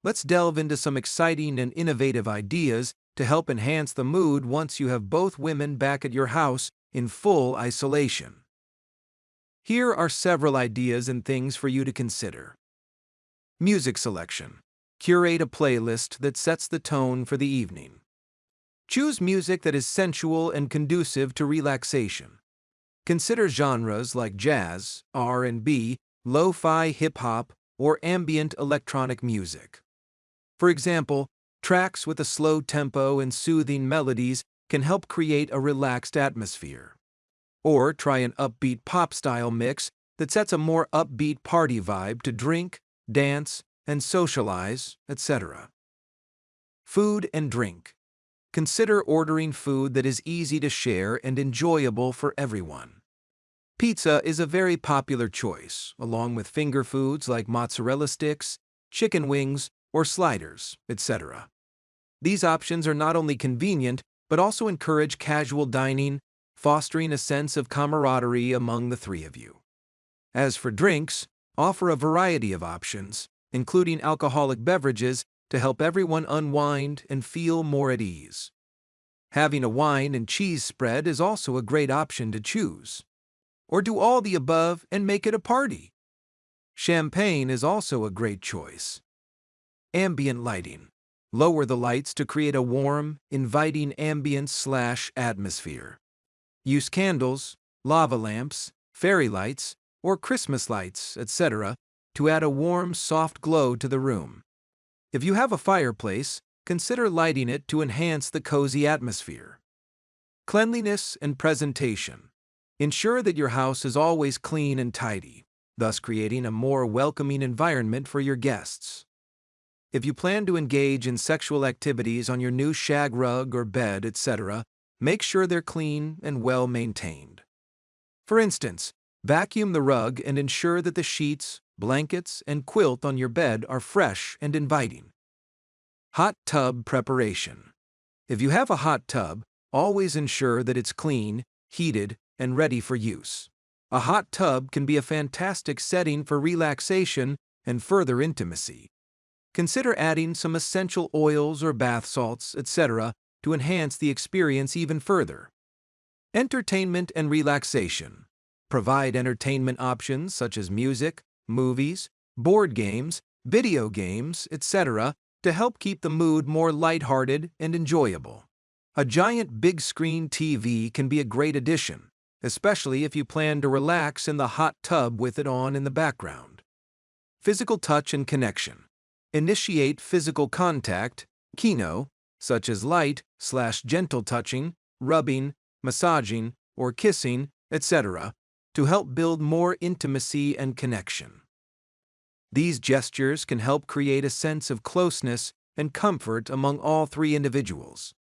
Let's delve into some exciting and innovative ideas to help enhance the mood once you have both women back at your house in full isolation. Here are several ideas and things for you to consider. Music selection. Curate a playlist that sets the tone for the evening. Choose music that is sensual and conducive to relaxation. Consider genres like jazz, R&B, lo-fi hip-hop, or ambient electronic music. For example, tracks with a slow tempo and soothing melodies can help create a relaxed atmosphere. Or try an upbeat pop-style mix that sets a more upbeat party vibe to drink, dance, and socialize, etc. Food and drink. Consider ordering food that is easy to share and enjoyable for everyone. Pizza is a very popular choice, along with finger foods like mozzarella sticks, chicken wings, or sliders, etc. These options are not only convenient, but also encourage casual dining, fostering a sense of camaraderie among the three of you. As for drinks, offer a variety of options, including alcoholic beverages, to help everyone unwind and feel more at ease. Having a wine and cheese spread is also a great option to choose. Or do all the above and make it a party. Champagne is also a great choice. Ambient lighting. Lower the lights to create a warm, inviting ambience/atmosphere. Use candles, lava lamps, fairy lights, or Christmas lights, etc., to add a warm, soft glow to the room. If you have a fireplace, consider lighting it to enhance the cozy atmosphere. Cleanliness and presentation. Ensure that your house is always clean and tidy, thus creating a more welcoming environment for your guests. If you plan to engage in sexual activities on your new shag rug or bed, etc., make sure they're clean and well maintained. For instance, vacuum the rug and ensure that the sheets, blankets, and quilt on your bed are fresh and inviting. Hot tub preparation. If you have a hot tub, always ensure that it's clean, heated, and ready for use. A hot tub can be a fantastic setting for relaxation and further intimacy. Consider adding some essential oils or bath salts, etc., to enhance the experience even further. Entertainment and relaxation. Provide entertainment options such as music, movies, board games, video games, etc., to help keep the mood more lighthearted and enjoyable. A giant big-screen TV can be a great addition, especially if you plan to relax in the hot tub with it on in the background. Physical touch and connection. Initiate physical contact, kino, such as light/gentle touching, rubbing, massaging, or kissing, etc., to help build more intimacy and connection. These gestures can help create a sense of closeness and comfort among all three individuals.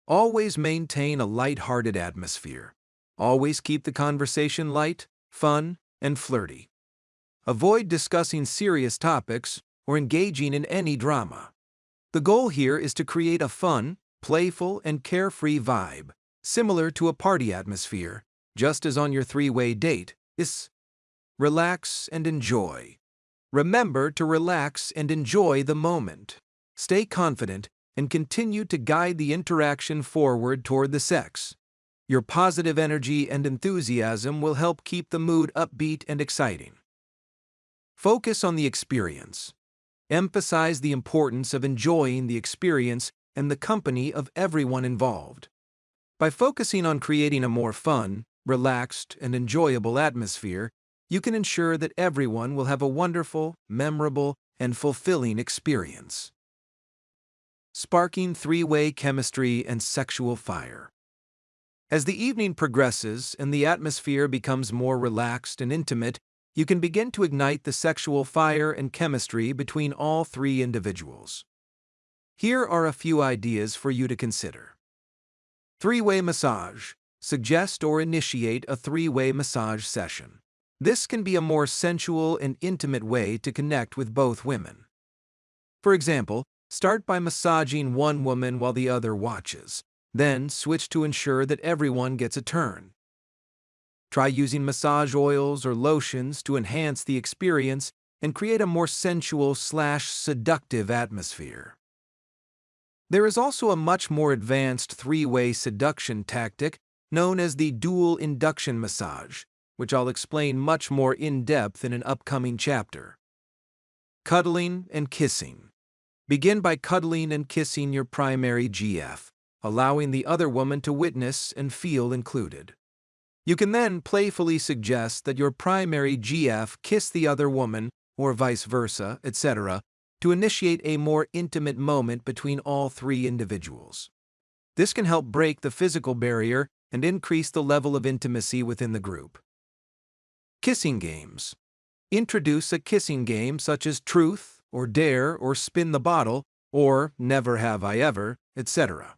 Always maintain a light-hearted atmosphere. Always keep the conversation light, fun, and flirty. Avoid discussing serious topics or engaging in any drama. The goal here is to create a fun, playful, and carefree vibe, similar to a party atmosphere, just as on your three-way date. Relax and enjoy. Remember to relax and enjoy the moment. Stay confident and continue to guide the interaction forward toward the sex. Your positive energy and enthusiasm will help keep the mood upbeat and exciting. Focus on the experience. Emphasize the importance of enjoying the experience and the company of everyone involved. By focusing on creating a more fun, relaxed, and enjoyable atmosphere, you can ensure that everyone will have a wonderful, memorable, and fulfilling experience. Sparking three-way chemistry and sexual fire. As the evening progresses and the atmosphere becomes more relaxed and intimate, you can begin to ignite the sexual fire and chemistry between all three individuals. Here are a few ideas for you to consider. Three-way massage. Suggest or initiate a three-way massage session. This can be a more sensual and intimate way to connect with both women. For example, start by massaging one woman while the other watches. Then switch to ensure that everyone gets a turn. Try using massage oils or lotions to enhance the experience and create a more sensual/seductive atmosphere. There is also a much more advanced three-way seduction tactic known as the dual induction massage, which I'll explain much more in depth in an upcoming chapter. Cuddling and kissing. Begin by cuddling and kissing your primary GF, allowing the other woman to witness and feel included. You can then playfully suggest that your primary GF kiss the other woman, or vice versa, etc., to initiate a more intimate moment between all three individuals. This can help break the physical barrier and increase the level of intimacy within the group. Kissing games. Introduce a kissing game such as Truth, or Dare, or Spin the Bottle, or Never Have I Ever, etc.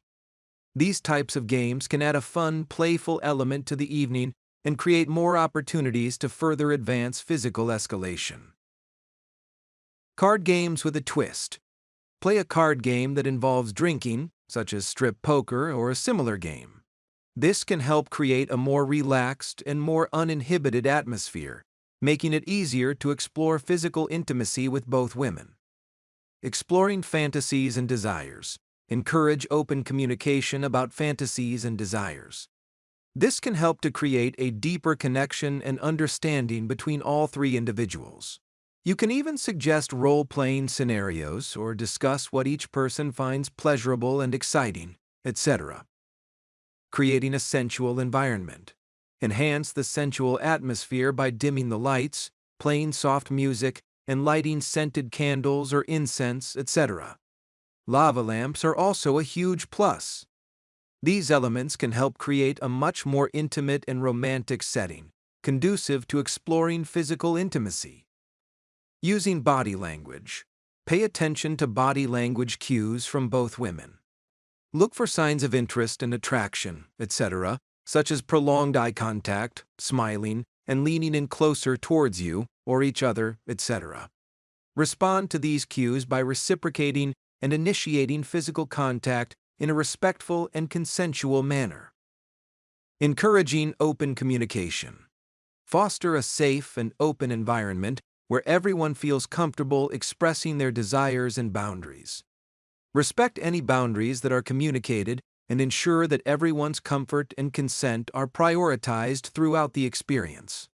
These types of games can add a fun, playful element to the evening and create more opportunities to further advance physical escalation. Card games with a twist. Play a card game that involves drinking, such as strip poker or a similar game. This can help create a more relaxed and more uninhibited atmosphere, making it easier to explore physical intimacy with both women. Exploring fantasies and desires. Encourage open communication about fantasies and desires. This can help to create a deeper connection and understanding between all three individuals. You can even suggest role-playing scenarios or discuss what each person finds pleasurable and exciting, etc. Creating a sensual environment. Enhance the sensual atmosphere by dimming the lights, playing soft music, and lighting scented candles or incense, etc. Lava lamps are also a huge plus. These elements can help create a much more intimate and romantic setting, conducive to exploring physical intimacy. Using body language. Pay attention to body language cues from both women. Look for signs of interest and attraction, etc., such as prolonged eye contact, smiling, and leaning in closer towards you or each other, etc. Respond to these cues by reciprocating and initiating physical contact in a respectful and consensual manner. Encouraging open communication. Foster a safe and open environment where everyone feels comfortable expressing their desires and boundaries. Respect any boundaries that are communicated and ensure that everyone's comfort and consent are prioritized throughout the experience.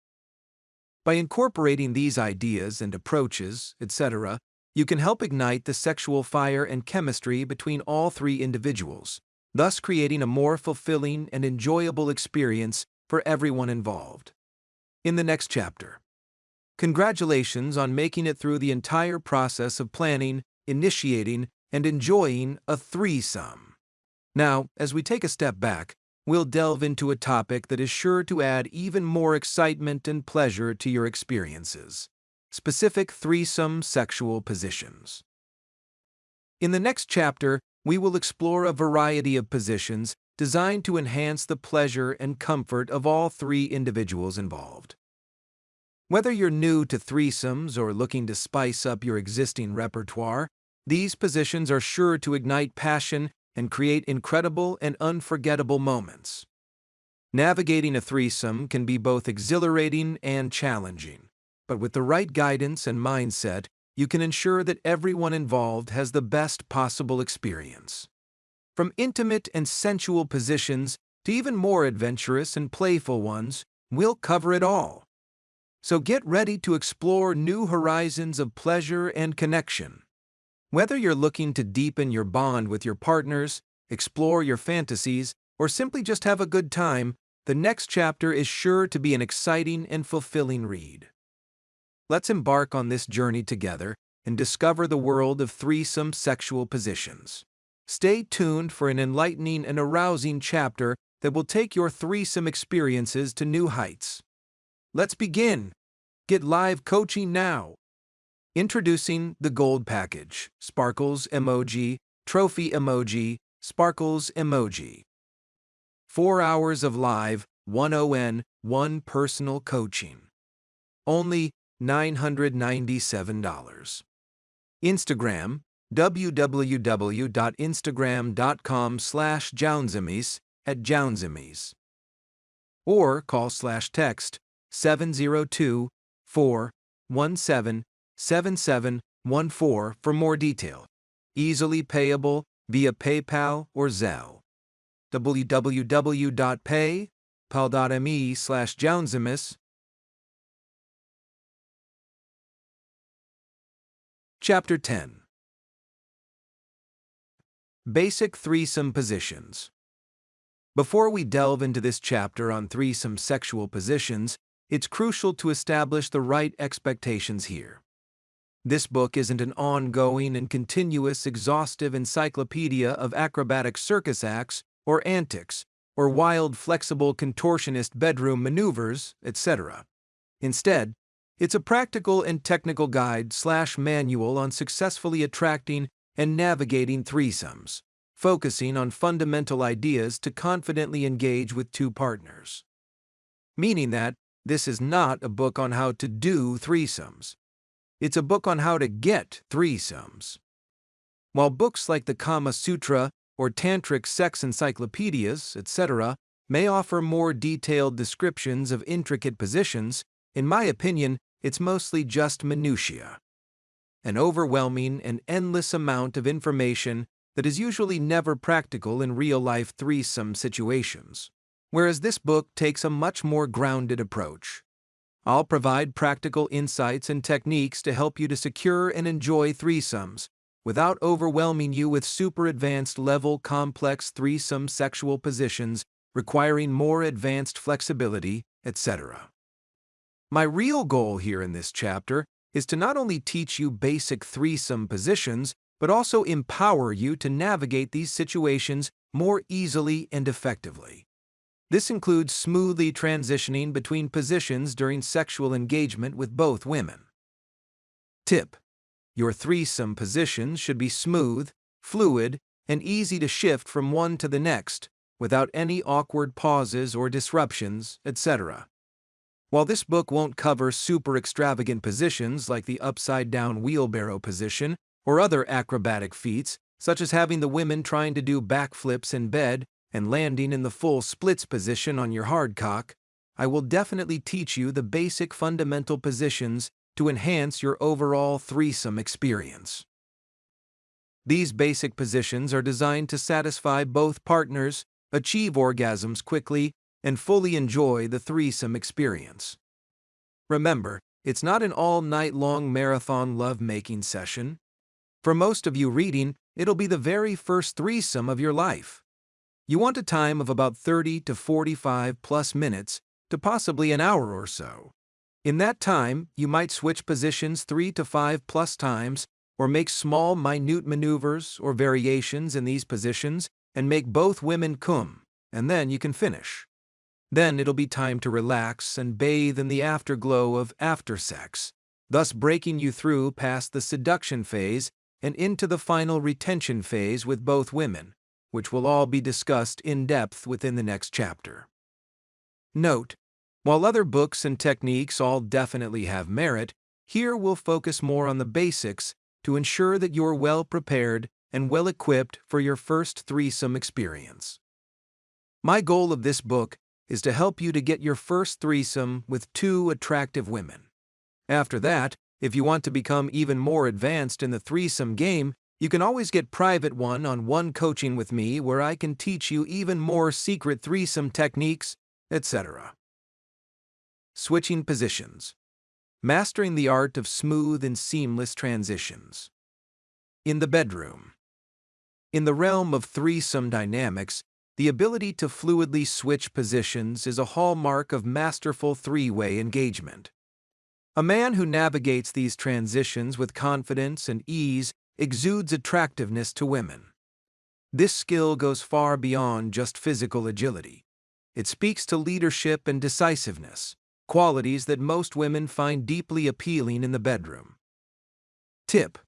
By incorporating these ideas and approaches, etc., you can help ignite the sexual fire and chemistry between all three individuals, thus creating a more fulfilling and enjoyable experience for everyone involved. In the next chapter, congratulations on making it through the entire process of planning, initiating, and enjoying a threesome. Now, as we take a step back, we'll delve into a topic that is sure to add even more excitement and pleasure to your experiences: specific threesome sexual positions. In the next chapter, we will explore a variety of positions designed to enhance the pleasure and comfort of all three individuals involved. Whether you're new to threesomes or looking to spice up your existing repertoire, these positions are sure to ignite passion and create incredible and unforgettable moments. Navigating a threesome can be both exhilarating and challenging, but with the right guidance and mindset, you can ensure that everyone involved has the best possible experience. From intimate and sensual positions to even more adventurous and playful ones, we'll cover it all. So get ready to explore new horizons of pleasure and connection. Whether you're looking to deepen your bond with your partners, explore your fantasies, or simply just have a good time, the next chapter is sure to be an exciting and fulfilling read. Let's embark on this journey together and discover the world of threesome sexual positions. Stay tuned for an enlightening and arousing chapter that will take your threesome experiences to new heights. Let's begin. Get live coaching now. Introducing the Gold Package: Sparkles Emoji, Trophy Emoji, Sparkles Emoji. 4 hours of live, 1 personal coaching. Only $997. Instagram, www.instagram.com/Jaunzemis @Jaunzemis. Or call/text 702-417-7714 for more detail. Easily payable via PayPal or Zelle. www.paypal.me/Jaunzemis. Chapter 10. Basic Threesome Positions. Before we delve into this chapter on threesome sexual positions, it's crucial to establish the right expectations here. This book isn't an ongoing and continuous exhaustive encyclopedia of acrobatic circus acts or antics, or wild flexible contortionist bedroom maneuvers, etc. Instead, it's a practical and technical guide/manual on successfully attracting and navigating threesomes, focusing on fundamental ideas to confidently engage with two partners. Meaning that this is not a book on how to do threesomes. It's a book on how to get threesomes. While books like the Kama Sutra or Tantric sex encyclopedias, etc., may offer more detailed descriptions of intricate positions, in my opinion, it's mostly just minutiae. An overwhelming and endless amount of information that is usually never practical in real-life threesome situations, whereas this book takes a much more grounded approach. I'll provide practical insights and techniques to help you to secure and enjoy threesomes without overwhelming you with super advanced level complex threesome sexual positions requiring more advanced flexibility, etc. My real goal here in this chapter is to not only teach you basic threesome positions, but also empower you to navigate these situations more easily and effectively. This includes smoothly transitioning between positions during sexual engagement with both women. Tip: your threesome positions should be smooth, fluid, and easy to shift from one to the next, without any awkward pauses or disruptions, etc. While this book won't cover super extravagant positions like the upside-down wheelbarrow position or other acrobatic feats, such as having the women trying to do backflips in bed and landing in the full splits position on your hardcock, I will definitely teach you the basic fundamental positions to enhance your overall threesome experience. These basic positions are designed to satisfy both partners, achieve orgasms quickly, and fully enjoy the threesome experience. Remember, it's not an all-night-long marathon love-making session. For most of you reading, it'll be the very first threesome of your life. You want a time of about 30 to 45 plus minutes to possibly an hour or so. In that time, you might switch positions 3 to 5 plus times or make small, minute maneuvers or variations in these positions and make both women come, and then you can finish. Then it'll be time to relax and bathe in the afterglow of after sex, thus breaking you through past the seduction phase and into the final retention phase with both women, which will all be discussed in depth within the next chapter. Note: while other books and techniques all definitely have merit, here we'll focus more on the basics to ensure that you're well prepared and well equipped for your first threesome experience. My goal of this book is to help you to get your first threesome with 2 attractive women. After that, if you want to become even more advanced in the threesome game, you can always get private one-on-one coaching with me where I can teach you even more secret threesome techniques, etc. Switching positions. Mastering the art of smooth and seamless transitions. In the bedroom. In the realm of threesome dynamics, the ability to fluidly switch positions is a hallmark of masterful three-way engagement. A man who navigates these transitions with confidence and ease exudes attractiveness to women. This skill goes far beyond just physical agility. It speaks to leadership and decisiveness, qualities that most women find deeply appealing in the bedroom. Tip: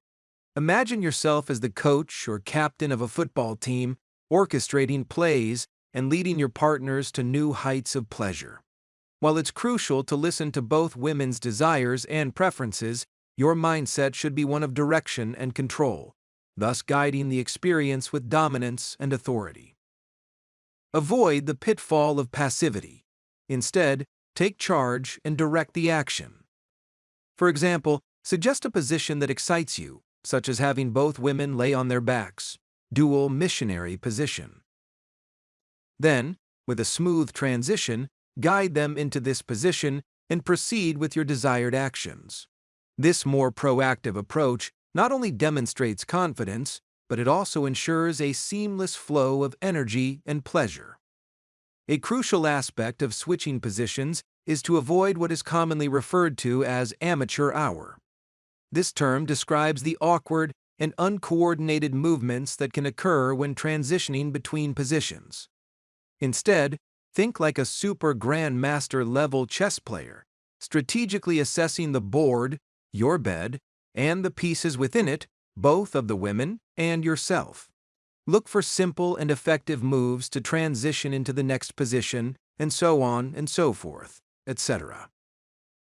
imagine yourself as the coach or captain of a football team, orchestrating plays and leading your partners to new heights of pleasure. While it's crucial to listen to both women's desires and preferences, your mindset should be one of direction and control, thus guiding the experience with dominance and authority. Avoid the pitfall of passivity. Instead, take charge and direct the action. For example, suggest a position that excites you, such as having both women lay on their backs, dual missionary position. Then, with a smooth transition, guide them into this position and proceed with your desired actions. This more proactive approach not only demonstrates confidence, but it also ensures a seamless flow of energy and pleasure. A crucial aspect of switching positions is to avoid what is commonly referred to as amateur hour. This term describes the awkward and uncoordinated movements that can occur when transitioning between positions. Instead, think like a super grandmaster level chess player, strategically assessing the board, your bed, and the pieces within it, both of the women and yourself. Look for simple and effective moves to transition into the next position, and so on and so forth, etc.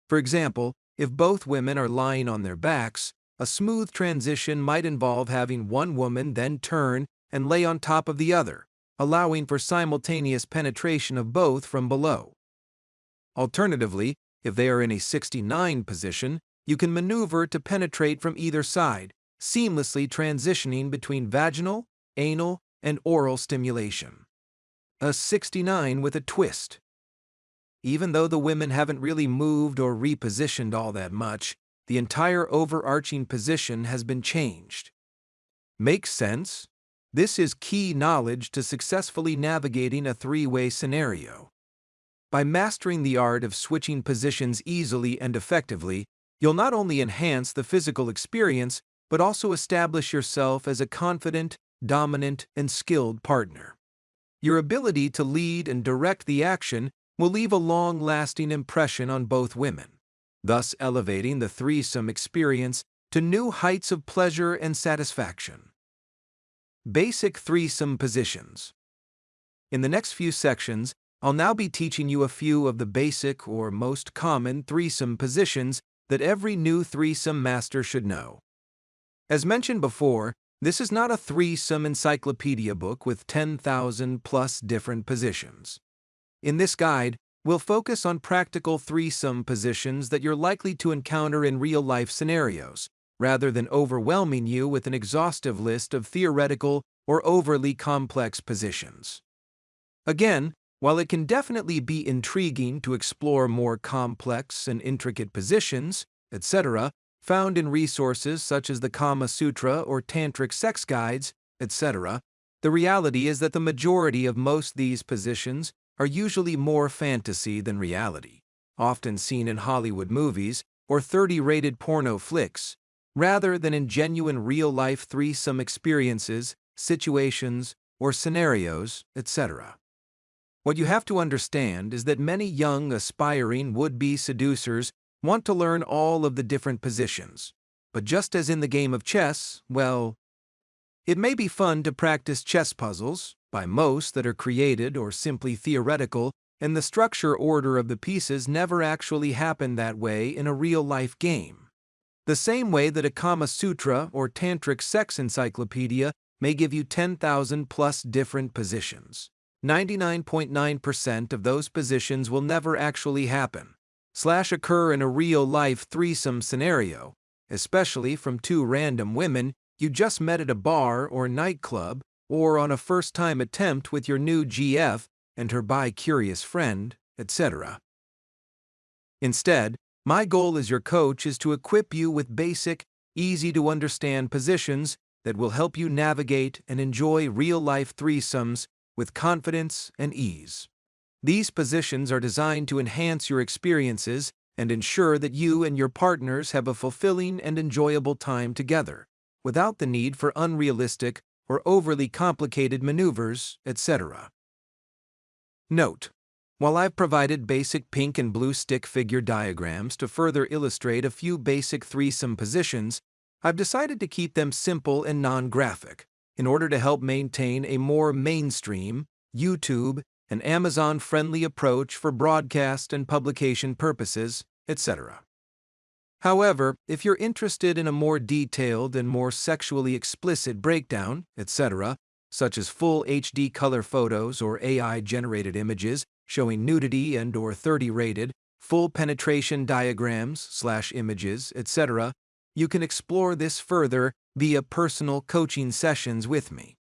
For example, if both women are lying on their backs, a smooth transition might involve having one woman then turn and lay on top of the other, allowing for simultaneous penetration of both from below. Alternatively, if they are in a 69 position, you can maneuver to penetrate from either side, seamlessly transitioning between vaginal, anal, and oral stimulation. A 69 with a twist. Even though the women haven't really moved or repositioned all that much, the entire overarching position has been changed. Makes sense? This is key knowledge to successfully navigating a three-way scenario. By mastering the art of switching positions easily and effectively, you'll not only enhance the physical experience, but also establish yourself as a confident, dominant, and skilled partner. Your ability to lead and direct the action will leave a long-lasting impression on both women, thus elevating the threesome experience to new heights of pleasure and satisfaction. Basic threesome positions. In the next few sections, I'll now be teaching you a few of the basic or most common threesome positions that every new threesome master should know. As mentioned before, this is not a threesome encyclopedia book with 10,000 plus different positions. In this guide, we'll focus on practical threesome positions that you're likely to encounter in real-life scenarios, rather than overwhelming you with an exhaustive list of theoretical or overly complex positions. Again, while it can definitely be intriguing to explore more complex and intricate positions, etc., found in resources such as the Kama Sutra or Tantric sex guides, etc., The reality is that the majority of most these positions are usually more fantasy than reality, often seen in Hollywood movies or 30-rated porno flicks, rather than in genuine real-life threesome experiences, situations, or scenarios, etc. What you have to understand is that many young, aspiring would-be seducers want to learn all of the different positions. But just as in the game of chess, well, it may be fun to practice chess puzzles, by most that are created or simply theoretical, and the structure order of the pieces never actually happen that way in a real-life game. The same way that a Kama Sutra or Tantric sex encyclopedia may give you 10,000 plus different positions. 99.9% of those positions will never actually happen, occur in a real-life threesome scenario, especially from two random women you just met at a bar or nightclub, or on a first-time attempt with your new GF and her bi-curious friend, etc. Instead, my goal as your coach is to equip you with basic, easy-to-understand positions that will help you navigate and enjoy real-life threesomes with confidence and ease. These positions are designed to enhance your experiences and ensure that you and your partners have a fulfilling and enjoyable time together, without the need for unrealistic or overly complicated maneuvers, etc. Note: while I've provided basic pink and blue stick figure diagrams to further illustrate a few basic threesome positions, I've decided to keep them simple and non-graphic in order to help maintain a more mainstream, YouTube, and Amazon-friendly approach for broadcast and publication purposes, etc. However, if you're interested in a more detailed and more sexually explicit breakdown, etc., such as full HD color photos or AI-generated images showing nudity and/or 30-rated, full penetration diagrams/images, etc., you can explore this further via personal coaching sessions with me.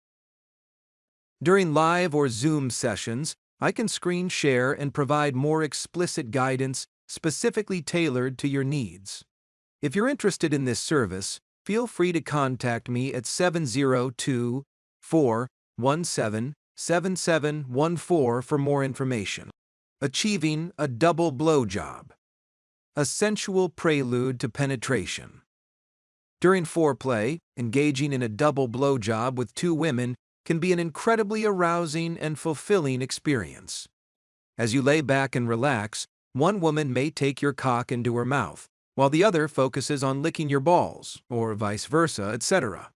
During live or Zoom sessions, I can screen share and provide more explicit guidance specifically tailored to your needs. If you're interested in this service, feel free to contact me at 702-417-7714 for more information. Achieving a double blowjob. A sensual prelude to penetration. During foreplay, engaging in a double blowjob with two women can be an incredibly arousing and fulfilling experience. As you lay back and relax, one woman may take your cock into her mouth, while the other focuses on licking your balls, or vice versa, etc.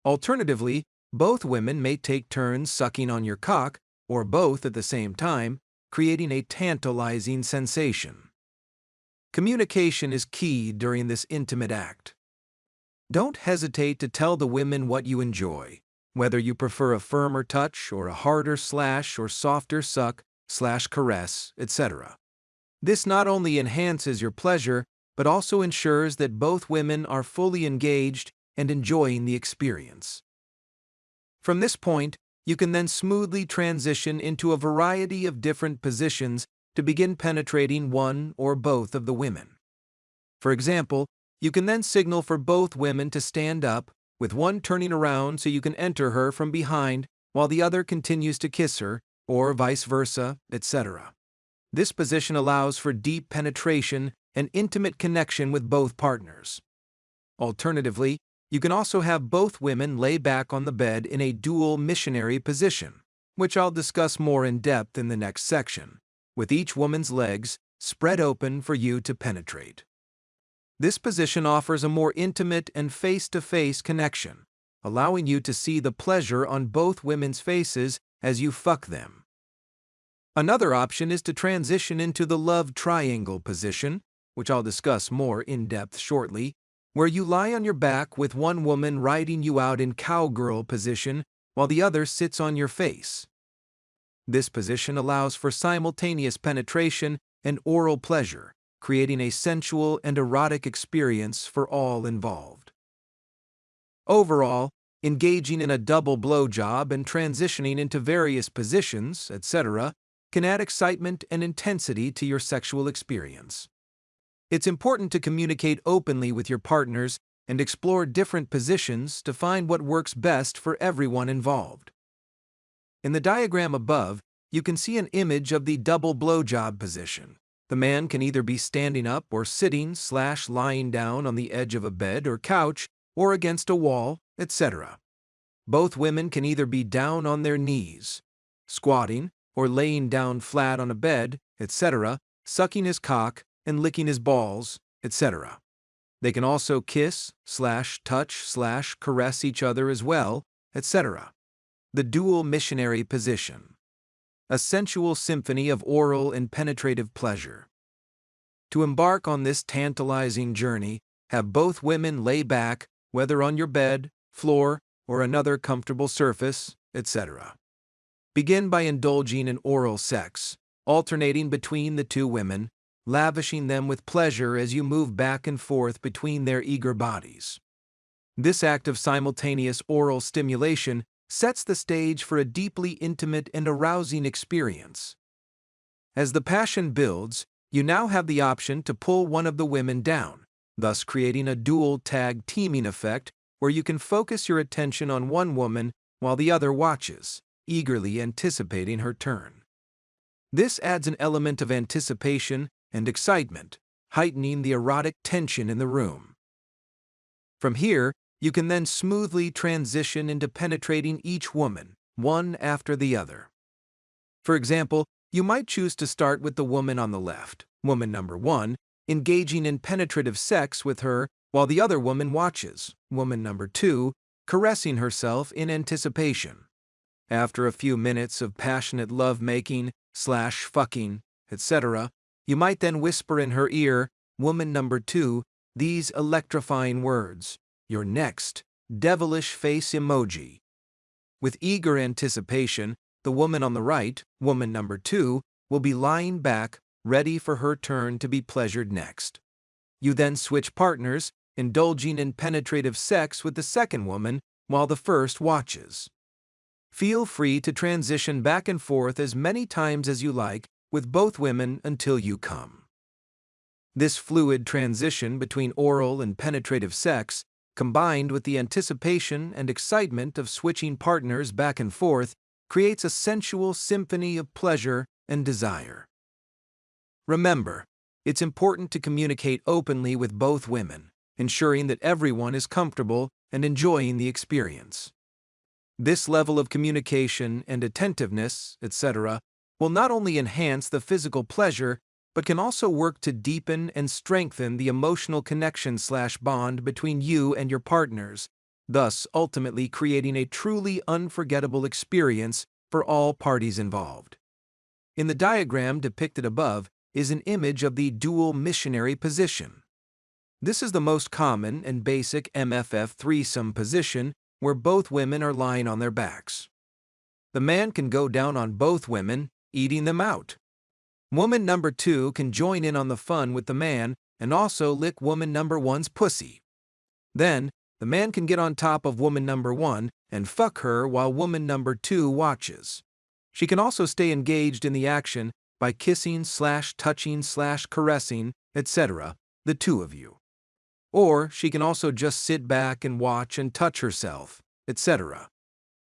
Alternatively, both women may take turns sucking on your cock, or both at the same time, creating a tantalizing sensation. Communication is key during this intimate act. Don't hesitate to tell the women what you enjoy, whether you prefer a firmer touch or a harder slash or softer suck/caress, etc. This not only enhances your pleasure, but also ensures that both women are fully engaged and enjoying the experience. From this point, you can then smoothly transition into a variety of different positions to begin penetrating one or both of the women. For example, you can then signal for both women to stand up, with one turning around so you can enter her from behind while the other continues to kiss her, or vice versa, etc. This position allows for deep penetration and intimate connection with both partners. Alternatively, you can also have both women lay back on the bed in a dual missionary position, which I'll discuss more in depth in the next section, with each woman's legs spread open for you to penetrate. This position offers a more intimate and face-to-face connection, allowing you to see the pleasure on both women's faces as you fuck them. Another option is to transition into the love triangle position, which I'll discuss more in depth shortly, where you lie on your back with one woman riding you out in cowgirl position while the other sits on your face. This position allows for simultaneous penetration and oral pleasure, creating a sensual and erotic experience for all involved. Overall, engaging in a double blowjob and transitioning into various positions, etc., can add excitement and intensity to your sexual experience. It's important to communicate openly with your partners and explore different positions to find what works best for everyone involved. In the diagram above, you can see an image of the double blowjob position. The man can either be standing up or sitting/lying down on the edge of a bed or couch or against a wall, etc. Both women can either be down on their knees, squatting, or laying down flat on a bed, etc., sucking his cock and licking his balls, etc. They can also kiss/touch/caress each other as well, etc. The dual missionary position. A sensual symphony of oral and penetrative pleasure. To embark on this tantalizing journey, have both women lay back, whether on your bed, floor, or another comfortable surface, etc. Begin by indulging in oral sex, alternating between the two women, lavishing them with pleasure as you move back and forth between their eager bodies. This act of simultaneous oral stimulation sets the stage for a deeply intimate and arousing experience. As the passion builds, you now have the option to pull one of the women down, thus creating a dual tag teaming effect where you can focus your attention on one woman while the other watches, eagerly anticipating her turn. This adds an element of anticipation and excitement, heightening the erotic tension in the room. From here, you can then smoothly transition into penetrating each woman, one after the other. For example, you might choose to start with the woman on the left, woman number 1, engaging in penetrative sex with her while the other woman watches, woman number 2, caressing herself in anticipation. After a few minutes of passionate love-making/fucking, etc., you might then whisper in her ear, woman number 2, these electrifying words, your next, devilish face emoji. With eager anticipation, the woman on the right, woman number 2, will be lying back, ready for her turn to be pleasured next. You then switch partners, indulging in penetrative sex with the second woman while the first watches. Feel free to transition back and forth as many times as you like with both women until you come. This fluid transition between oral and penetrative sex, combined with the anticipation and excitement of switching partners back and forth, creates a sensual symphony of pleasure and desire. Remember, it's important to communicate openly with both women, ensuring that everyone is comfortable and enjoying the experience. This level of communication and attentiveness, etc., will not only enhance the physical pleasure, but can also work to deepen and strengthen the emotional connection/bond between you and your partners, thus ultimately creating a truly unforgettable experience for all parties involved. In the diagram depicted above is an image of the dual missionary position. This is the most common and basic MFF threesome position where both women are lying on their backs. The man can go down on both women, eating them out. Woman number 2 can join in on the fun with the man and also lick woman number 1's pussy. Then, the man can get on top of woman number 1 and fuck her while woman number 2 watches. She can also stay engaged in the action by kissing/touching/caressing, etc., the two of you. Or she can also just sit back and watch and touch herself, etc.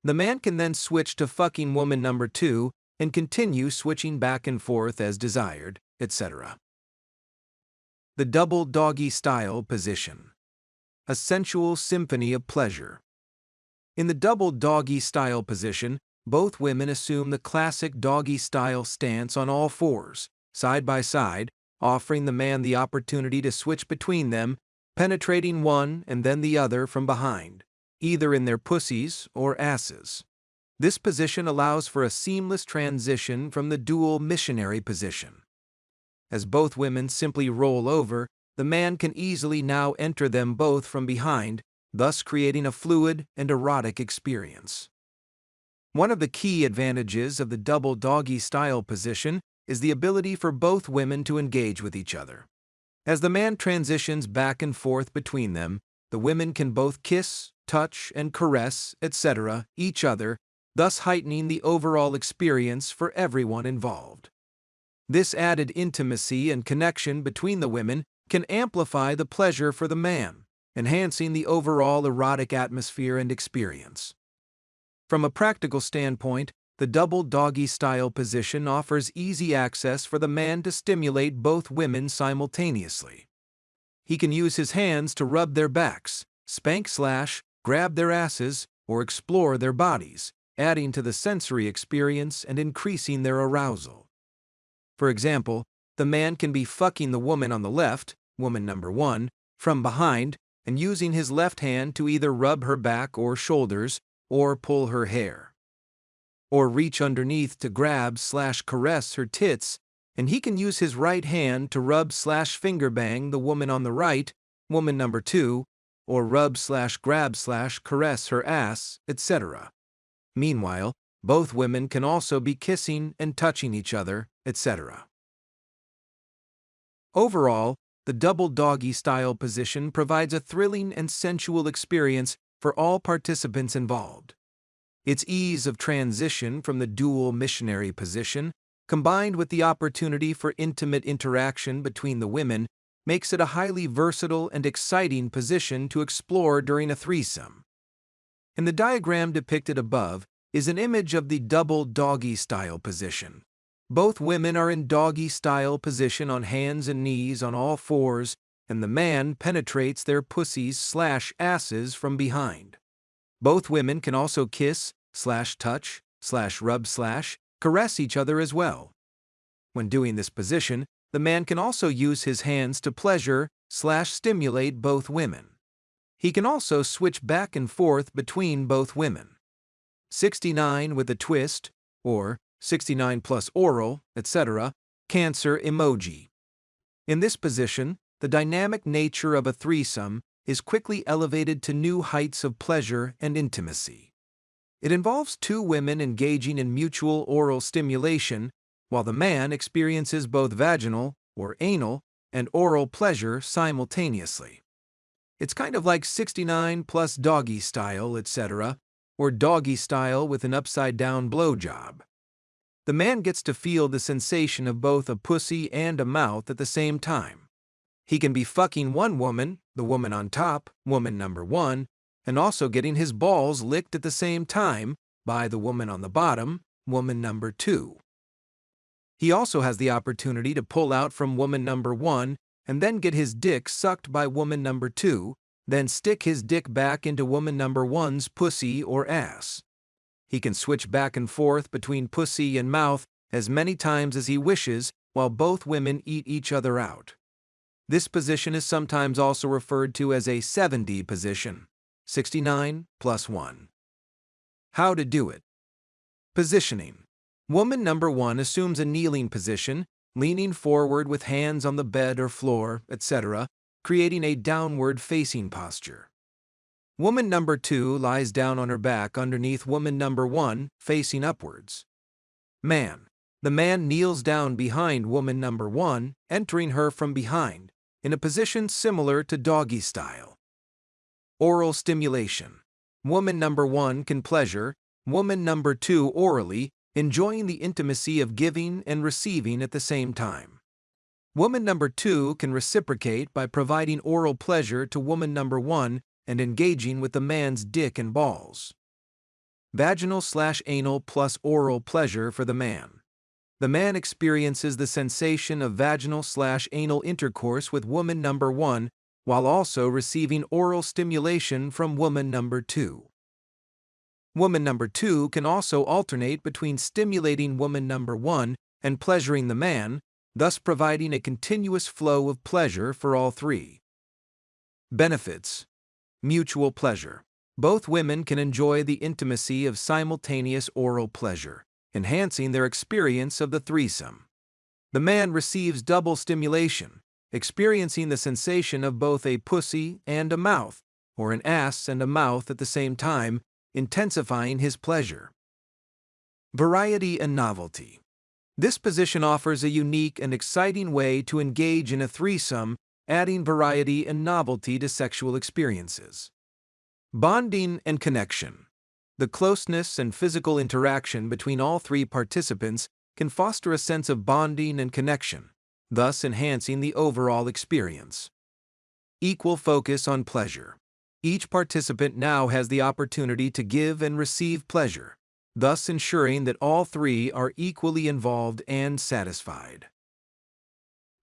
The man can then switch to fucking woman number 2 and continue switching back and forth as desired, etc. The double doggy style position. A sensual symphony of pleasure. In the double doggy style position, both women assume the classic doggy style stance on all fours, side by side, offering the man the opportunity to switch between them, penetrating one and then the other from behind, either in their pussies or asses. This position allows for a seamless transition from the dual missionary position. As both women simply roll over, the man can easily now enter them both from behind, thus creating a fluid and erotic experience. One of the key advantages of the double doggy style position is the ability for both women to engage with each other. As the man transitions back and forth between them, the women can both kiss, touch, and caress, etc., each other, thus heightening the overall experience for everyone involved. This added intimacy and connection between the women can amplify the pleasure for the man, enhancing the overall erotic atmosphere and experience. From a practical standpoint, The double doggy style position offers easy access for the man to stimulate both women simultaneously. He can use his hands to rub their backs, grab their asses, or explore their bodies, adding to the sensory experience and increasing their arousal. For example, the man can be fucking the woman on the left, woman number 1, from behind, and using his left hand to either rub her back or shoulders, or pull her hair. Or reach underneath to grab/caress her tits, and he can use his right hand to rub/finger bang the woman on the right, woman number 2, or rub/grab/caress her ass, etc. Meanwhile, both women can also be kissing and touching each other, etc. Overall, the double doggy style position provides a thrilling and sensual experience for all participants involved. Its ease of transition from the dual missionary position, combined with the opportunity for intimate interaction between the women, makes it a highly versatile and exciting position to explore during a threesome. In the diagram depicted above is an image of the double doggy style position. Both women are in doggy style position on hands and knees on all fours, and the man penetrates their pussies/asses from behind. Both women can also kiss/touch/rub/caress each other as well. When doing this position, the man can also use his hands to pleasure/stimulate both women. He can also switch back and forth between both women. 69 with a twist, or 69 plus oral, etc., Cancer emoji. In this position, the dynamic nature of a threesome is quickly elevated to new heights of pleasure and intimacy. It involves two women engaging in mutual oral stimulation, while the man experiences both vaginal, or anal, and oral pleasure simultaneously. It's kind of like 69 plus doggy style, etc., or doggy style with an upside-down blowjob. The man gets to feel the sensation of both a pussy and a mouth at the same time. He can be fucking one woman, the woman on top, woman number 1, and also getting his balls licked at the same time by the woman on the bottom, woman number 2. He also has the opportunity to pull out from woman number 1 and then get his dick sucked by woman number 2, then stick his dick back into woman number 1's pussy or ass. He can switch back and forth between pussy and mouth as many times as he wishes while both women eat each other out. This position is sometimes also referred to as a 70 position, 69 plus 1. How to do it. Positioning. Woman number 1 assumes a kneeling position, leaning forward with hands on the bed or floor, etc., creating a downward-facing posture. Woman number 2 lies down on her back underneath woman number 1, facing upwards. Man. The man kneels down behind woman number 1, entering her from behind, in a position similar to doggy style. Oral stimulation. Woman number 1 can pleasure woman number 2 orally, enjoying the intimacy of giving and receiving at the same time. Woman number 2 can reciprocate by providing oral pleasure to woman number 1 and engaging with the man's dick and balls. Vaginal/anal plus oral pleasure for the man. The man experiences the sensation of vaginal/anal intercourse with woman number 1 while also receiving oral stimulation from woman number 2. Woman number 2 can also alternate between stimulating woman number 1 and pleasuring the man, thus providing a continuous flow of pleasure for all three. Benefits. Mutual pleasure. Both women can enjoy the intimacy of simultaneous oral pleasure, enhancing their experience of the threesome. The man receives double stimulation, experiencing the sensation of both a pussy and a mouth, or an ass and a mouth at the same time, intensifying his pleasure. Variety and novelty. This position offers a unique and exciting way to engage in a threesome, adding variety and novelty to sexual experiences. Bonding and connection. The closeness and physical interaction between all three participants can foster a sense of bonding and connection, thus enhancing the overall experience. Equal focus on pleasure. Each participant now has the opportunity to give and receive pleasure, thus ensuring that all three are equally involved and satisfied.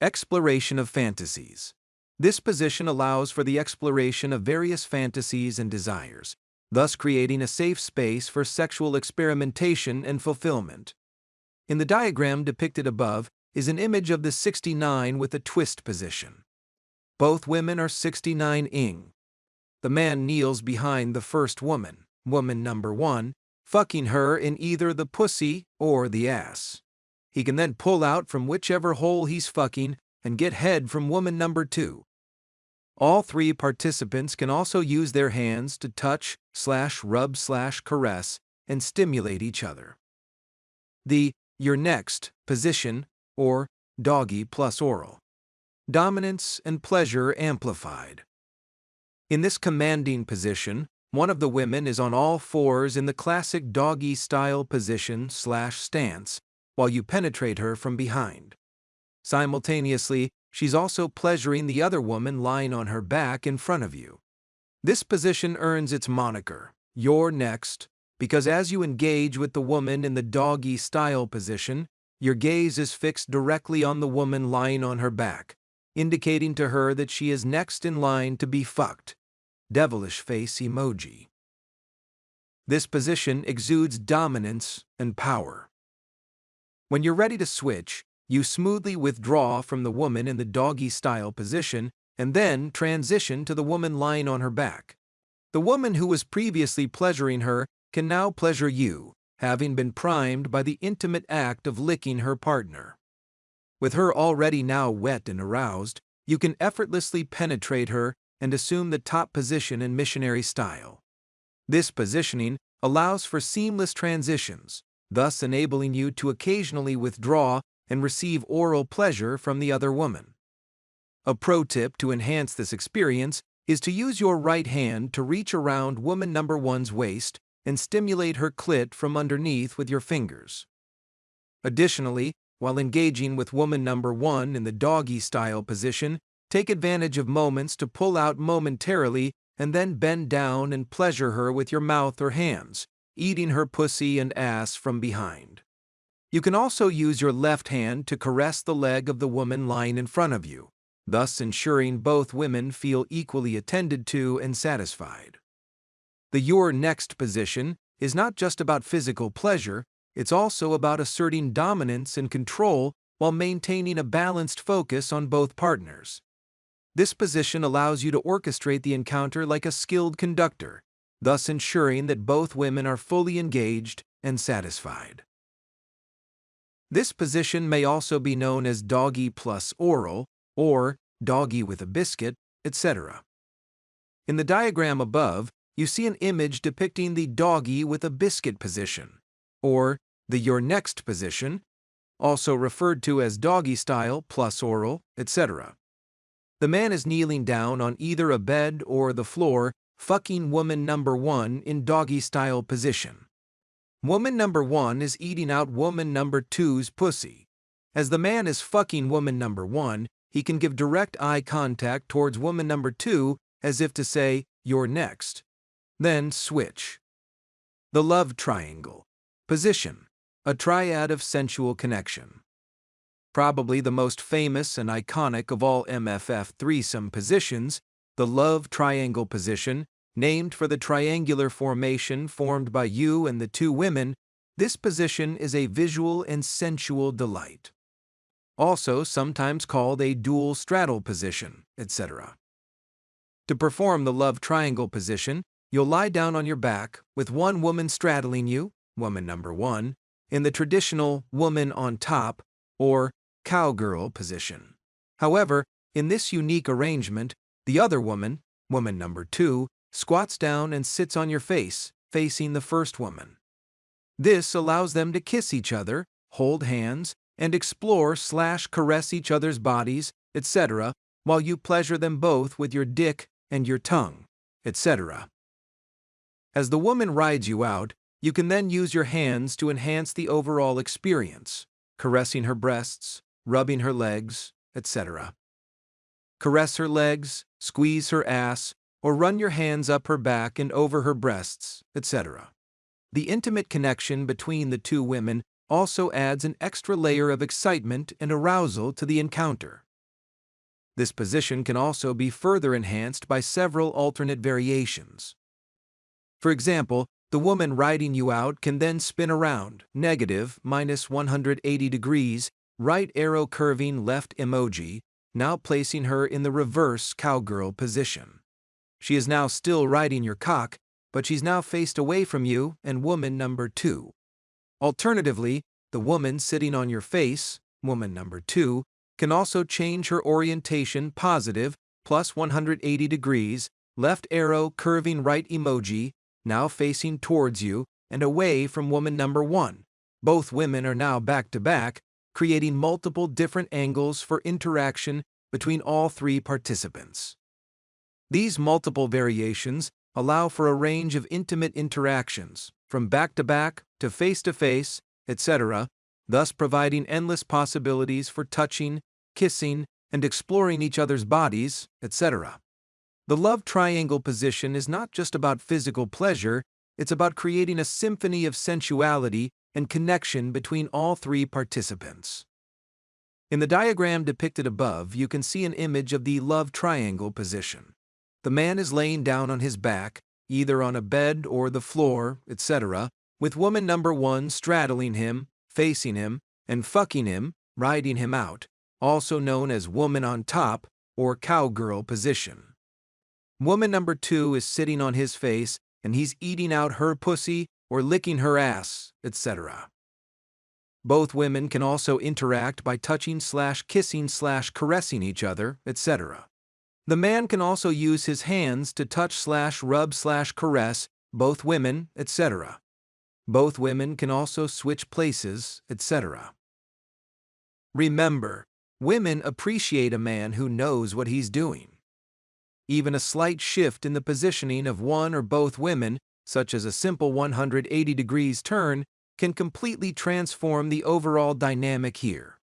Exploration of fantasies. This position allows for the exploration of various fantasies and desires, thus creating a safe space for sexual experimentation and fulfillment. In the diagram depicted above is an image of the 69 with a twist position. Both women are 69ing. The man kneels behind the first woman, woman number 1, fucking her in either the pussy or the ass. He can then pull out from whichever hole he's fucking and get head from woman number 2. All three participants can also use their hands to touch, rub, caress, and stimulate each other. The "you're next" position, or doggy plus oral. Dominance and pleasure amplified. In this commanding position, one of the women is on all fours in the classic doggy-style position / stance, while you penetrate her from behind. Simultaneously, she's also pleasuring the other woman lying on her back in front of you. This position earns its moniker, "You're next," because as you engage with the woman in the doggy-style position, your gaze is fixed directly on the woman lying on her back, indicating to her that she is next in line to be fucked. Devilish face emoji. This position exudes dominance and power. When you're ready to switch, you smoothly withdraw from the woman in the doggy-style position and then transition to the woman lying on her back. The woman who was previously pleasuring her can now pleasure you, having been primed by the intimate act of licking her partner. With her already now wet and aroused, you can effortlessly penetrate her and assume the top position in missionary style. This positioning allows for seamless transitions, thus enabling you to occasionally withdraw and receive oral pleasure from the other woman. A pro tip to enhance this experience is to use your right hand to reach around woman number 1's waist and stimulate her clit from underneath with your fingers. Additionally, while engaging with woman number 1 in the doggy-style position, take advantage of moments to pull out momentarily and then bend down and pleasure her with your mouth or hands, eating her pussy and ass from behind. You can also use your left hand to caress the leg of the woman lying in front of you, thus ensuring both women feel equally attended to and satisfied. The "you're next" position is not just about physical pleasure, it's also about asserting dominance and control while maintaining a balanced focus on both partners. This position allows you to orchestrate the encounter like a skilled conductor, thus ensuring that both women are fully engaged and satisfied. This position may also be known as doggy plus oral, or doggy with a biscuit, etc. In the diagram above, you see an image depicting the doggy with a biscuit position, or the "you're next" position, also referred to as doggy style plus oral, etc. The man is kneeling down on either a bed or the floor, fucking woman number 1 in doggy-style position. Woman number 1 is eating out woman number 2's pussy. As the man is fucking woman number 1, he can give direct eye contact towards woman number 2 as if to say, "You're next." Then switch. The love triangle. Position. A triad of sensual connection. Probably the most famous and iconic of all MFF threesome positions, the love triangle position, named for the triangular formation formed by you and the two women, this position is a visual and sensual delight. Also sometimes called a dual straddle position, etc. To perform the love triangle position, you'll lie down on your back with one woman straddling you, woman number 1, in the traditional woman on top or cowgirl position. However, in this unique arrangement, the other woman, woman number 2, squats down and sits on your face, facing the first woman. This allows them to kiss each other, hold hands, and explore/caress each other's bodies, etc., while you pleasure them both with your dick and your tongue, etc. As the woman rides you out, you can then use your hands to enhance the overall experience, caressing her breasts, rubbing her legs, etc. Caress her legs, squeeze her ass, or run your hands up her back and over her breasts, etc. The intimate connection between the two women also adds an extra layer of excitement and arousal to the encounter. This position can also be further enhanced by several alternate variations. For example, the woman riding you out can then spin around, -180 degrees, right arrow curving left emoji, now placing her in the reverse cowgirl position. She is now still riding your cock, but she's now faced away from you and woman number 2. Alternatively, the woman sitting on your face, woman number 2, can also change her orientation positive, +180 degrees, left arrow curving right emoji, now facing towards you and away from woman number 1. Both women are now back to back, creating multiple different angles for interaction between all three participants. These multiple variations allow for a range of intimate interactions, from back-to-back to face-to-face, etc., thus providing endless possibilities for touching, kissing, and exploring each other's bodies, etc. The love triangle position is not just about physical pleasure, it's about creating a symphony of sensuality and connection between all three participants. In the diagram depicted above, you can see an image of the love triangle position. The man is laying down on his back, either on a bed or the floor, etc., with woman number 1 straddling him, facing him, and fucking him, riding him out, also known as woman on top or cowgirl position. Woman number 2 is sitting on his face and he's eating out her pussy or licking her ass, etc. Both women can also interact by touching/kissing/caressing each other, etc. The man can also use his hands to touch/rub/caress both women, etc. Both women can also switch places, etc. Remember, women appreciate a man who knows what he's doing. Even a slight shift in the positioning of one or both women, such as a simple 180 degrees turn, can completely transform the overall dynamic here.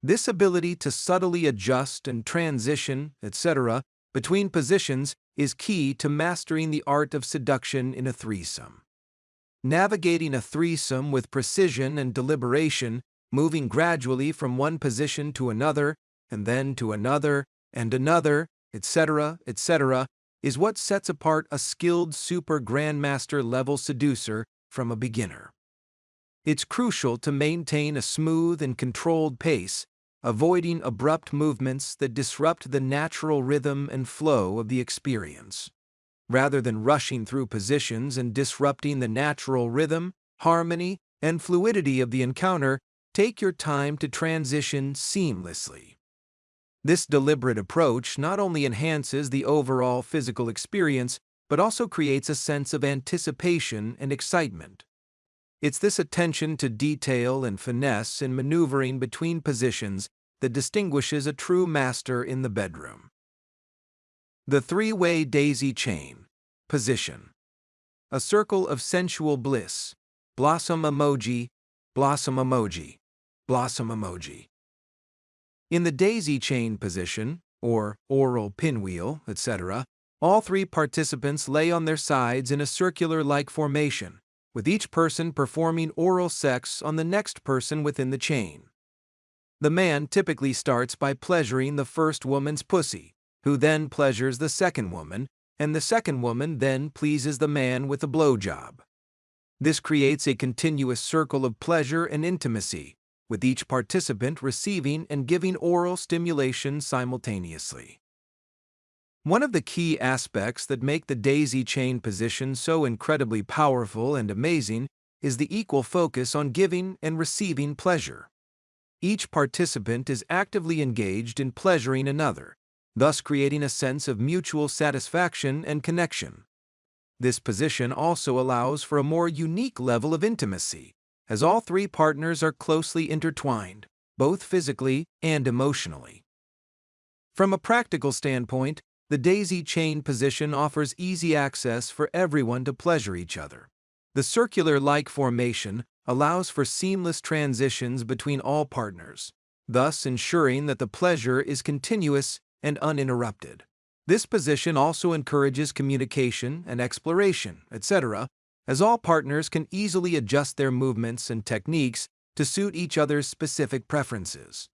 This ability to subtly adjust and transition, etc., between positions is key to mastering the art of seduction in a threesome. Navigating a threesome with precision and deliberation, moving gradually from one position to another, and then to another, and another, etc., etc., is what sets apart a skilled super grandmaster level seducer from a beginner. It's crucial to maintain a smooth and controlled pace, avoiding abrupt movements that disrupt the natural rhythm and flow of the experience. Rather than rushing through positions and disrupting the natural rhythm, harmony, and fluidity of the encounter, take your time to transition seamlessly. This deliberate approach not only enhances the overall physical experience, but also creates a sense of anticipation and excitement. It's this attention to detail and finesse in maneuvering between positions that distinguishes a true master in the bedroom. The three-way daisy chain position. A circle of sensual bliss. Blossom emoji, blossom emoji, blossom emoji. In the daisy chain position, or oral pinwheel, etc., all three participants lay on their sides in a circular-like formation, with each person performing oral sex on the next person within the chain. The man typically starts by pleasuring the first woman's pussy, who then pleasures the second woman, and the second woman then pleases the man with a blowjob. This creates a continuous circle of pleasure and intimacy, with each participant receiving and giving oral stimulation simultaneously. One of the key aspects that make the daisy chain position so incredibly powerful and amazing is the equal focus on giving and receiving pleasure. Each participant is actively engaged in pleasuring another, thus creating a sense of mutual satisfaction and connection. This position also allows for a more unique level of intimacy, as all three partners are closely intertwined, both physically and emotionally. From a practical standpoint, the daisy chain position offers easy access for everyone to pleasure each other. The circular-like formation allows for seamless transitions between all partners, thus ensuring that the pleasure is continuous and uninterrupted. This position also encourages communication and exploration, etc., as all partners can easily adjust their movements and techniques to suit each other's specific preferences.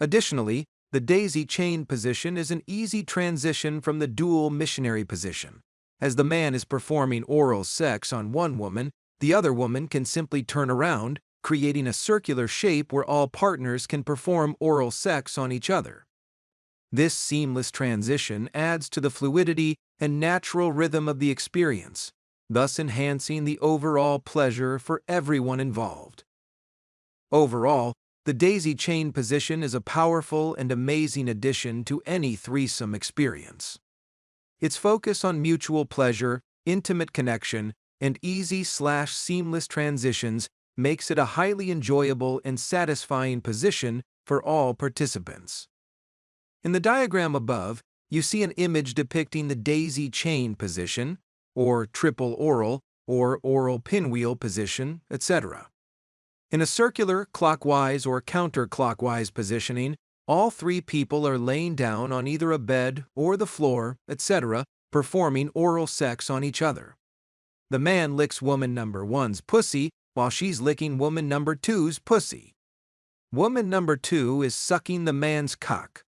Additionally, the daisy chain position is an easy transition from the dual missionary position. As the man is performing oral sex on one woman, the other woman can simply turn around, creating a circular shape where all partners can perform oral sex on each other. This seamless transition adds to the fluidity and natural rhythm of the experience, thus enhancing the overall pleasure for everyone involved. Overall, the daisy chain position is a powerful and amazing addition to any threesome experience. Its focus on mutual pleasure, intimate connection, and easy/seamless transitions makes it a highly enjoyable and satisfying position for all participants. In the diagram above, you see an image depicting the daisy chain position, or triple oral, or oral pinwheel position, etc. In a circular, clockwise, or counterclockwise positioning, all three people are laying down on either a bed or the floor, etc., performing oral sex on each other. The man licks woman number 1's pussy while she's licking woman number 2's pussy. Woman number 2 is sucking the man's cock.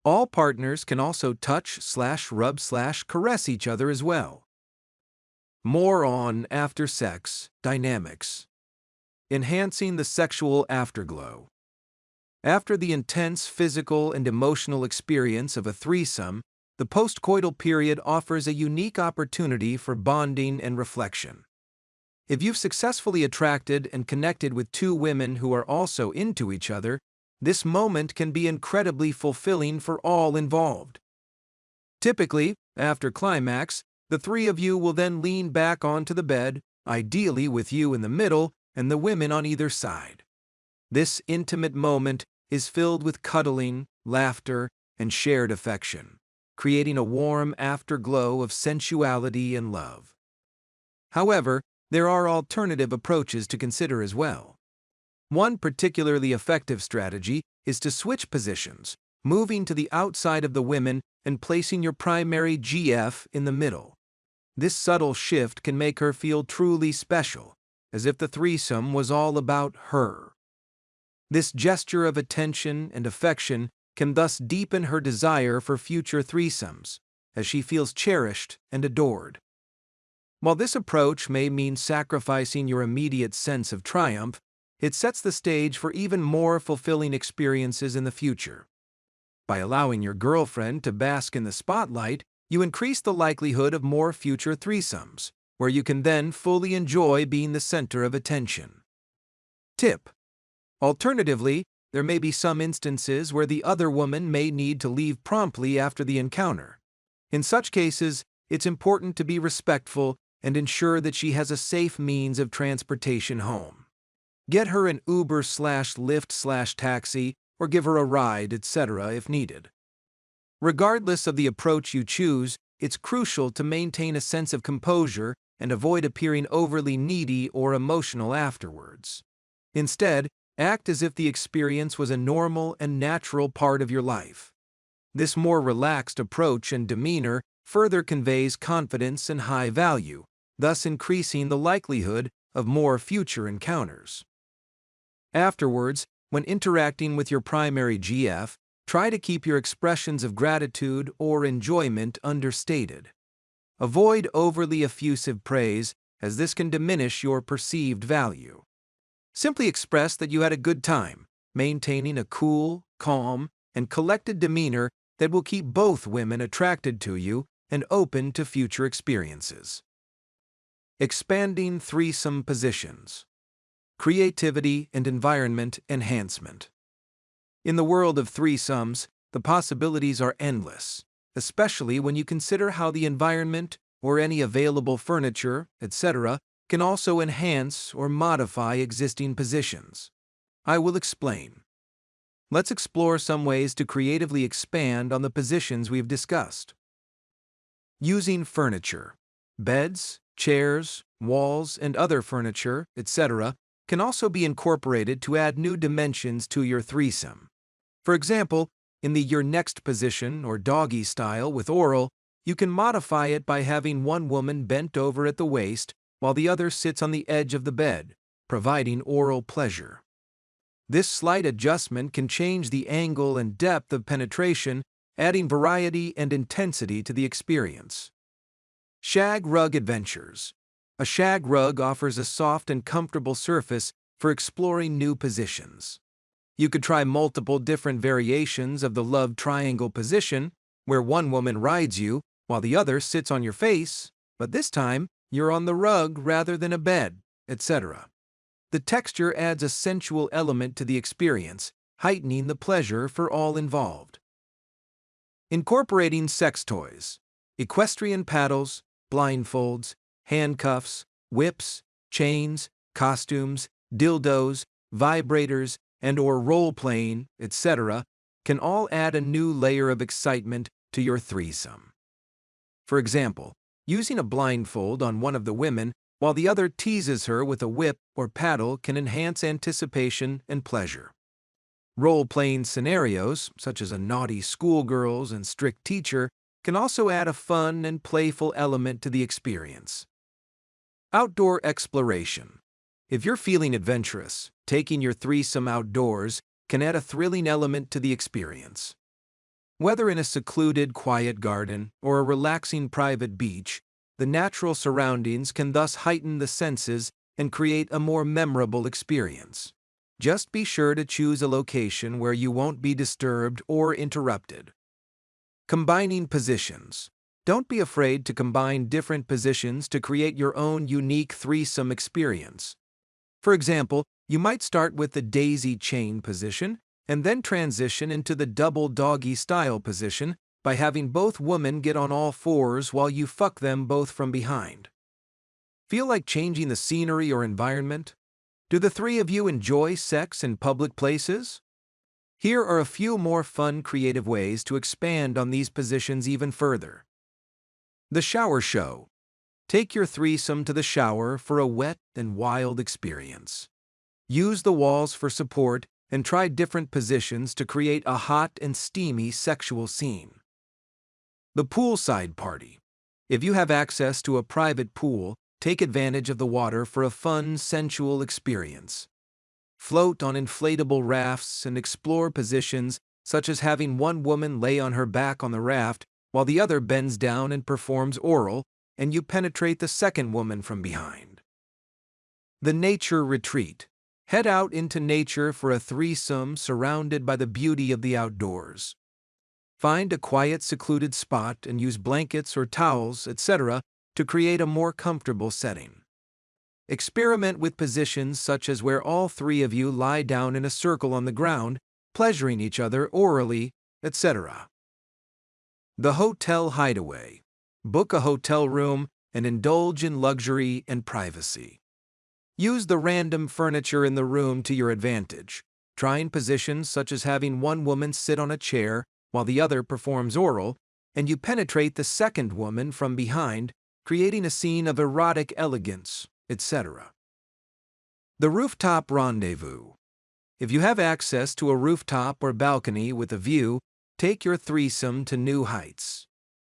All partners can also touch/rub/caress each other as well. More on after sex dynamics. Enhancing the sexual afterglow. After the intense physical and emotional experience of a threesome, the postcoital period offers a unique opportunity for bonding and reflection. If you've successfully attracted and connected with two women who are also into each other, this moment can be incredibly fulfilling for all involved. Typically, after climax, the three of you will then lean back onto the bed, ideally with you in the middle and the women on either side. This intimate moment is filled with cuddling, laughter, and shared affection, creating a warm afterglow of sensuality and love. However, there are alternative approaches to consider as well. One particularly effective strategy is to switch positions, moving to the outside of the women and placing your primary GF in the middle. This subtle shift can make her feel truly special, as if the threesome was all about her. This gesture of attention and affection can thus deepen her desire for future threesomes, as she feels cherished and adored. While this approach may mean sacrificing your immediate sense of triumph, it sets the stage for even more fulfilling experiences in the future. By allowing your girlfriend to bask in the spotlight, you increase the likelihood of more future threesomes, where you can then fully enjoy being the center of attention. Tip: alternatively, there may be some instances where the other woman may need to leave promptly after the encounter. In such cases, it's important to be respectful and ensure that she has a safe means of transportation home. Get her an Uber/Lyft/taxi or give her a ride, etc. if needed. Regardless of the approach you choose, it's crucial to maintain a sense of composure and avoid appearing overly needy or emotional afterwards. Instead, act as if the experience was a normal and natural part of your life. This more relaxed approach and demeanor further conveys confidence and high value, thus increasing the likelihood of more future encounters. Afterwards, when interacting with your primary GF, try to keep your expressions of gratitude or enjoyment understated. Avoid overly effusive praise, as this can diminish your perceived value. Simply express that you had a good time, maintaining a cool, calm, and collected demeanor that will keep both women attracted to you and open to future experiences. Expanding threesome positions. Creativity and environment enhancement. In the world of threesomes, the possibilities are endless, especially when you consider how the environment or any available furniture, etc., can also enhance or modify existing positions. I will explain. Let's explore some ways to creatively expand on the positions we've discussed. Using furniture. Beds, chairs, walls, and other furniture, etc., can also be incorporated to add new dimensions to your threesome. For example, in the your next position or doggy style with oral, you can modify it by having one woman bent over at the waist while the other sits on the edge of the bed, providing oral pleasure. This slight adjustment can change the angle and depth of penetration, adding variety and intensity to the experience. Shag Rug Adventures. A shag rug offers a soft and comfortable surface for exploring new positions. You could try multiple different variations of the love triangle position, where one woman rides you while the other sits on your face, but this time you're on the rug rather than a bed, etc. The texture adds a sensual element to the experience, heightening the pleasure for all involved. Incorporating sex toys. Equestrian paddles, blindfolds, handcuffs, whips, chains, costumes, dildos, vibrators, and/or role-playing, etc., can all add a new layer of excitement to your threesome. For example, using a blindfold on one of the women while the other teases her with a whip or paddle can enhance anticipation and pleasure. Role-playing scenarios, such as a naughty schoolgirl and strict teacher, can also add a fun and playful element to the experience. Outdoor exploration. If you're feeling adventurous, taking your threesome outdoors can add a thrilling element to the experience. Whether in a secluded, quiet garden or a relaxing private beach, the natural surroundings can thus heighten the senses and create a more memorable experience. Just be sure to choose a location where you won't be disturbed or interrupted. Combining positions. Don't be afraid to combine different positions to create your own unique threesome experience. For example, you might start with the daisy chain position and then transition into the double doggy style position by having both women get on all fours while you fuck them both from behind. Feel like changing the scenery or environment? Do the three of you enjoy sex in public places? Here are a few more fun, creative ways to expand on these positions even further. The shower show. Take your threesome to the shower for a wet and wild experience. Use the walls for support and try different positions to create a hot and steamy sexual scene. The poolside party. If you have access to a private pool, take advantage of the water for a fun, sensual experience. Float on inflatable rafts and explore positions such as having one woman lay on her back on the raft while the other bends down and performs oral, and you penetrate the second woman from behind. The nature retreat. Head out into nature for a threesome surrounded by the beauty of the outdoors. Find a quiet, secluded spot and use blankets or towels, etc., to create a more comfortable setting. Experiment with positions such as where all three of you lie down in a circle on the ground, pleasuring each other orally, etc. The hotel hideaway. Book a hotel room and indulge in luxury and privacy. Use the random furniture in the room to your advantage, trying positions such as having one woman sit on a chair while the other performs oral, and you penetrate the second woman from behind, creating a scene of erotic elegance, etc. The rooftop rendezvous. If you have access to a rooftop or balcony with a view, take your threesome to new heights.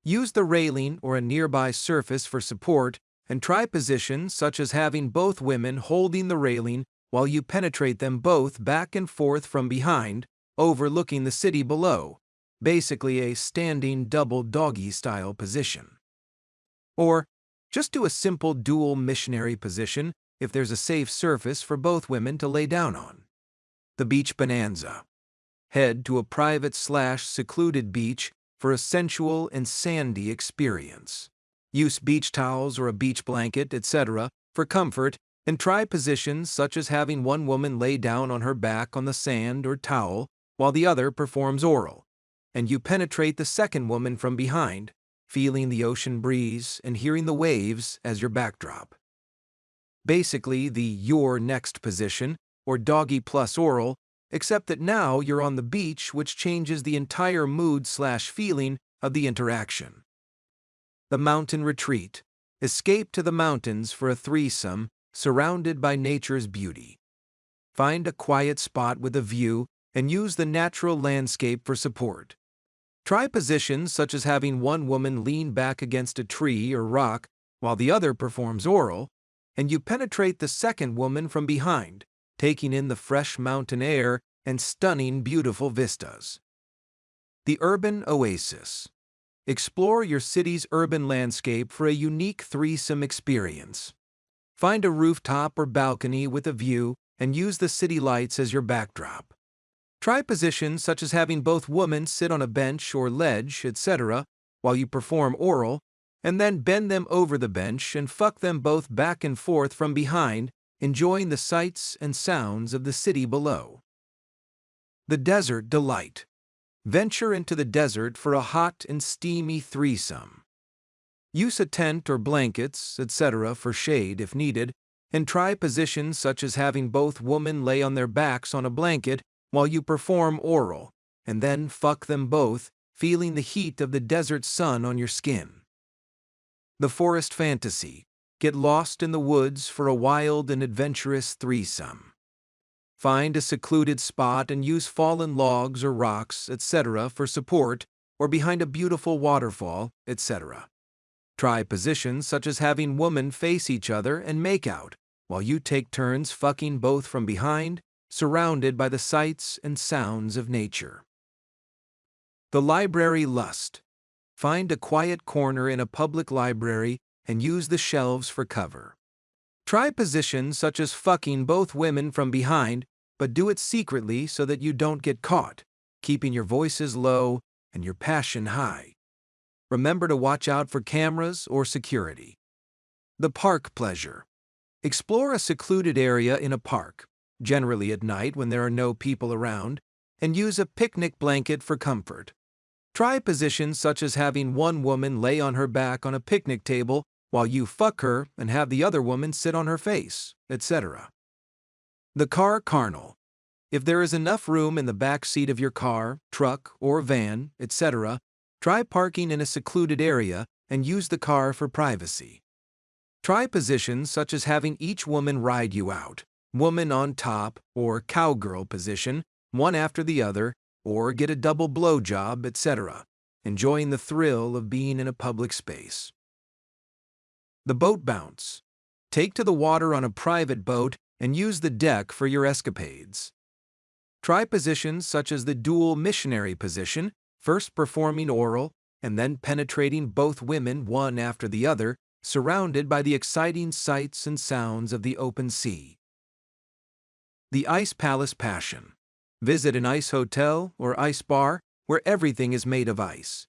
Use the railing or a nearby surface for support and try positions such as having both women holding the railing while you penetrate them both back and forth from behind, overlooking the city below, basically a standing double doggy style position. Or just do a simple dual missionary position if there's a safe surface for both women to lay down on. The beach bonanza. Head to a private/secluded beach for a sensual and sandy experience. Use beach towels or a beach blanket, etc., for comfort, and try positions such as having one woman lay down on her back on the sand or towel while the other performs oral, and you penetrate the second woman from behind, feeling the ocean breeze and hearing the waves as your backdrop. Basically, the your next position, or doggy plus oral, except that now you're on the beach, which changes the entire mood/feeling of the interaction. The mountain retreat. Escape to the mountains for a threesome, surrounded by nature's beauty. Find a quiet spot with a view and use the natural landscape for support. Try positions such as having one woman lean back against a tree or rock while the other performs oral, and you penetrate the second woman from behind, taking in the fresh mountain air and stunning beautiful vistas. The urban oasis. Explore your city's urban landscape for a unique threesome experience. Find a rooftop or balcony with a view and use the city lights as your backdrop. Try positions such as having both women sit on a bench or ledge, etc., while you perform oral, and then bend them over the bench and fuck them both back and forth from behind, enjoying the sights and sounds of the city below. The desert delight. Venture into the desert for a hot and steamy threesome. Use a tent or blankets, etc., for shade if needed, and try positions such as having both women lay on their backs on a blanket while you perform oral, and then fuck them both, feeling the heat of the desert sun on your skin. The forest fantasy. Get lost in the woods for a wild and adventurous threesome. Find a secluded spot and use fallen logs or rocks, etc., for support, or behind a beautiful waterfall, etc. Try positions such as having women face each other and make out, while you take turns fucking both from behind, surrounded by the sights and sounds of nature. The library lust. Find a quiet corner in a public library and use the shelves for cover. Try positions such as fucking both women from behind, but do it secretly so that you don't get caught, keeping your voices low and your passion high. Remember to watch out for cameras or security. The park pleasure. Explore a secluded area in a park, generally at night when there are no people around, and use a picnic blanket for comfort. Try positions such as having one woman lay on her back on a picnic table while you fuck her and have the other woman sit on her face, etc. The car carnal. If there is enough room in the back seat of your car, truck, or van, etc., try parking in a secluded area and use the car for privacy. Try positions such as having each woman ride you out, woman on top, or cowgirl position, one after the other, or get a double blowjob, etc., enjoying the thrill of being in a public space. The boat bounce. Take to the water on a private boat and use the deck for your escapades. Try positions such as the dual missionary position, first performing oral and then penetrating both women one after the other, surrounded by the exciting sights and sounds of the open sea. The Ice Palace passion. Visit an ice hotel or ice bar where everything is made of ice.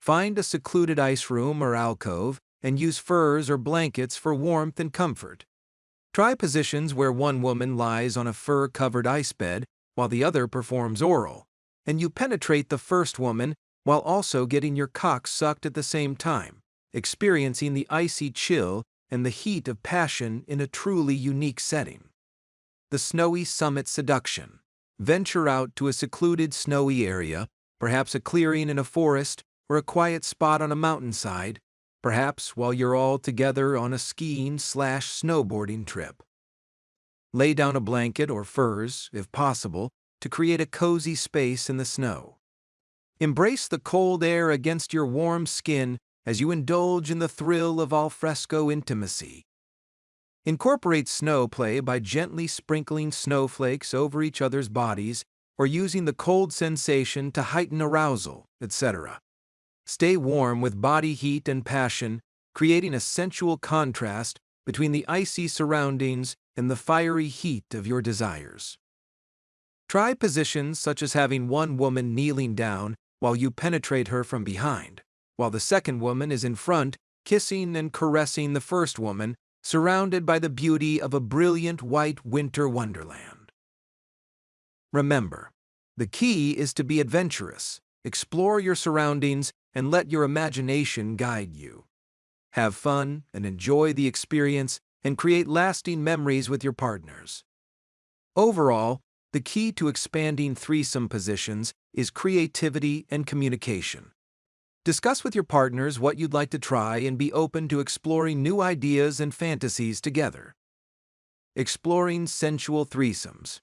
Find a secluded ice room or alcove and use furs or blankets for warmth and comfort. Try positions where one woman lies on a fur-covered ice bed while the other performs oral, and you penetrate the first woman while also getting your cock sucked at the same time, experiencing the icy chill and the heat of passion in a truly unique setting. The snowy summit seduction. Venture out to a secluded snowy area, perhaps a clearing in a forest or a quiet spot on a mountainside, perhaps while you're all together on a skiing/snowboarding trip. Lay down a blanket or furs, if possible, to create a cozy space in the snow. Embrace the cold air against your warm skin as you indulge in the thrill of al fresco intimacy. Incorporate snow play by gently sprinkling snowflakes over each other's bodies or using the cold sensation to heighten arousal, etc. Stay warm with body heat and passion, creating a sensual contrast between the icy surroundings and the fiery heat of your desires. Try positions such as having one woman kneeling down while you penetrate her from behind, while the second woman is in front, kissing and caressing the first woman, surrounded by the beauty of a brilliant white winter wonderland. Remember, the key is to be adventurous, explore your surroundings, and let your imagination guide you. Have fun and enjoy the experience and create lasting memories with your partners. Overall, the key to expanding threesome positions is creativity and communication. Discuss with your partners what you'd like to try and be open to exploring new ideas and fantasies together. Exploring sensual threesomes.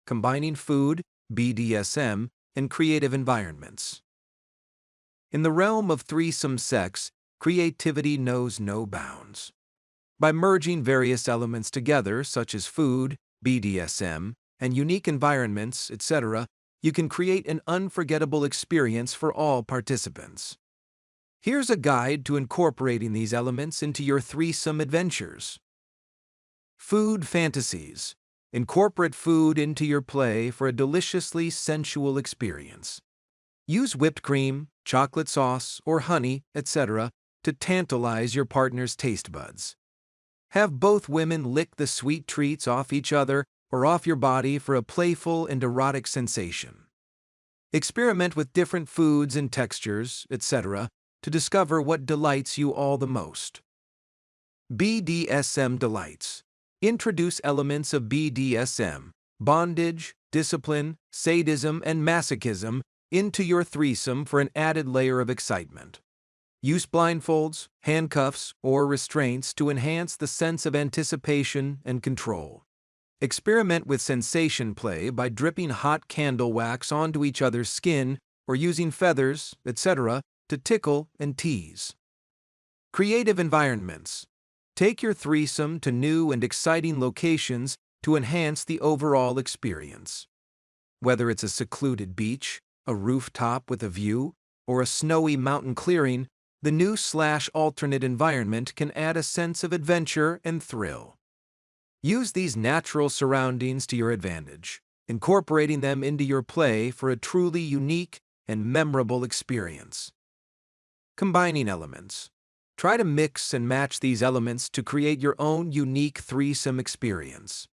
Combining food, BDSM, and creative environments. In the realm of threesome sex, creativity knows no bounds. By merging various elements together, such as food, BDSM, and unique environments, etc., you can create an unforgettable experience for all participants. Here's a guide to incorporating these elements into your threesome adventures. Food fantasies. Incorporate food into your play for a deliciously sensual experience. Use whipped cream, chocolate sauce, or honey, etc., to tantalize your partner's taste buds. Have both women lick the sweet treats off each other or off your body for a playful and erotic sensation. Experiment with different foods and textures, etc., to discover what delights you all the most. BDSM delights. Introduce elements of BDSM, bondage, discipline, sadism, and masochism into your threesome for an added layer of excitement. Use blindfolds, handcuffs, or restraints to enhance the sense of anticipation and control. Experiment with sensation play by dripping hot candle wax onto each other's skin or using feathers, etc., to tickle and tease. Creative environments. Take your threesome to new and exciting locations to enhance the overall experience. Whether it's a secluded beach, a rooftop with a view, or a snowy mountain clearing, the new/alternate environment can add a sense of adventure and thrill. Use these natural surroundings to your advantage, incorporating them into your play for a truly unique and memorable experience. Combining elements. Try to mix and match these elements to create your own unique threesome experience.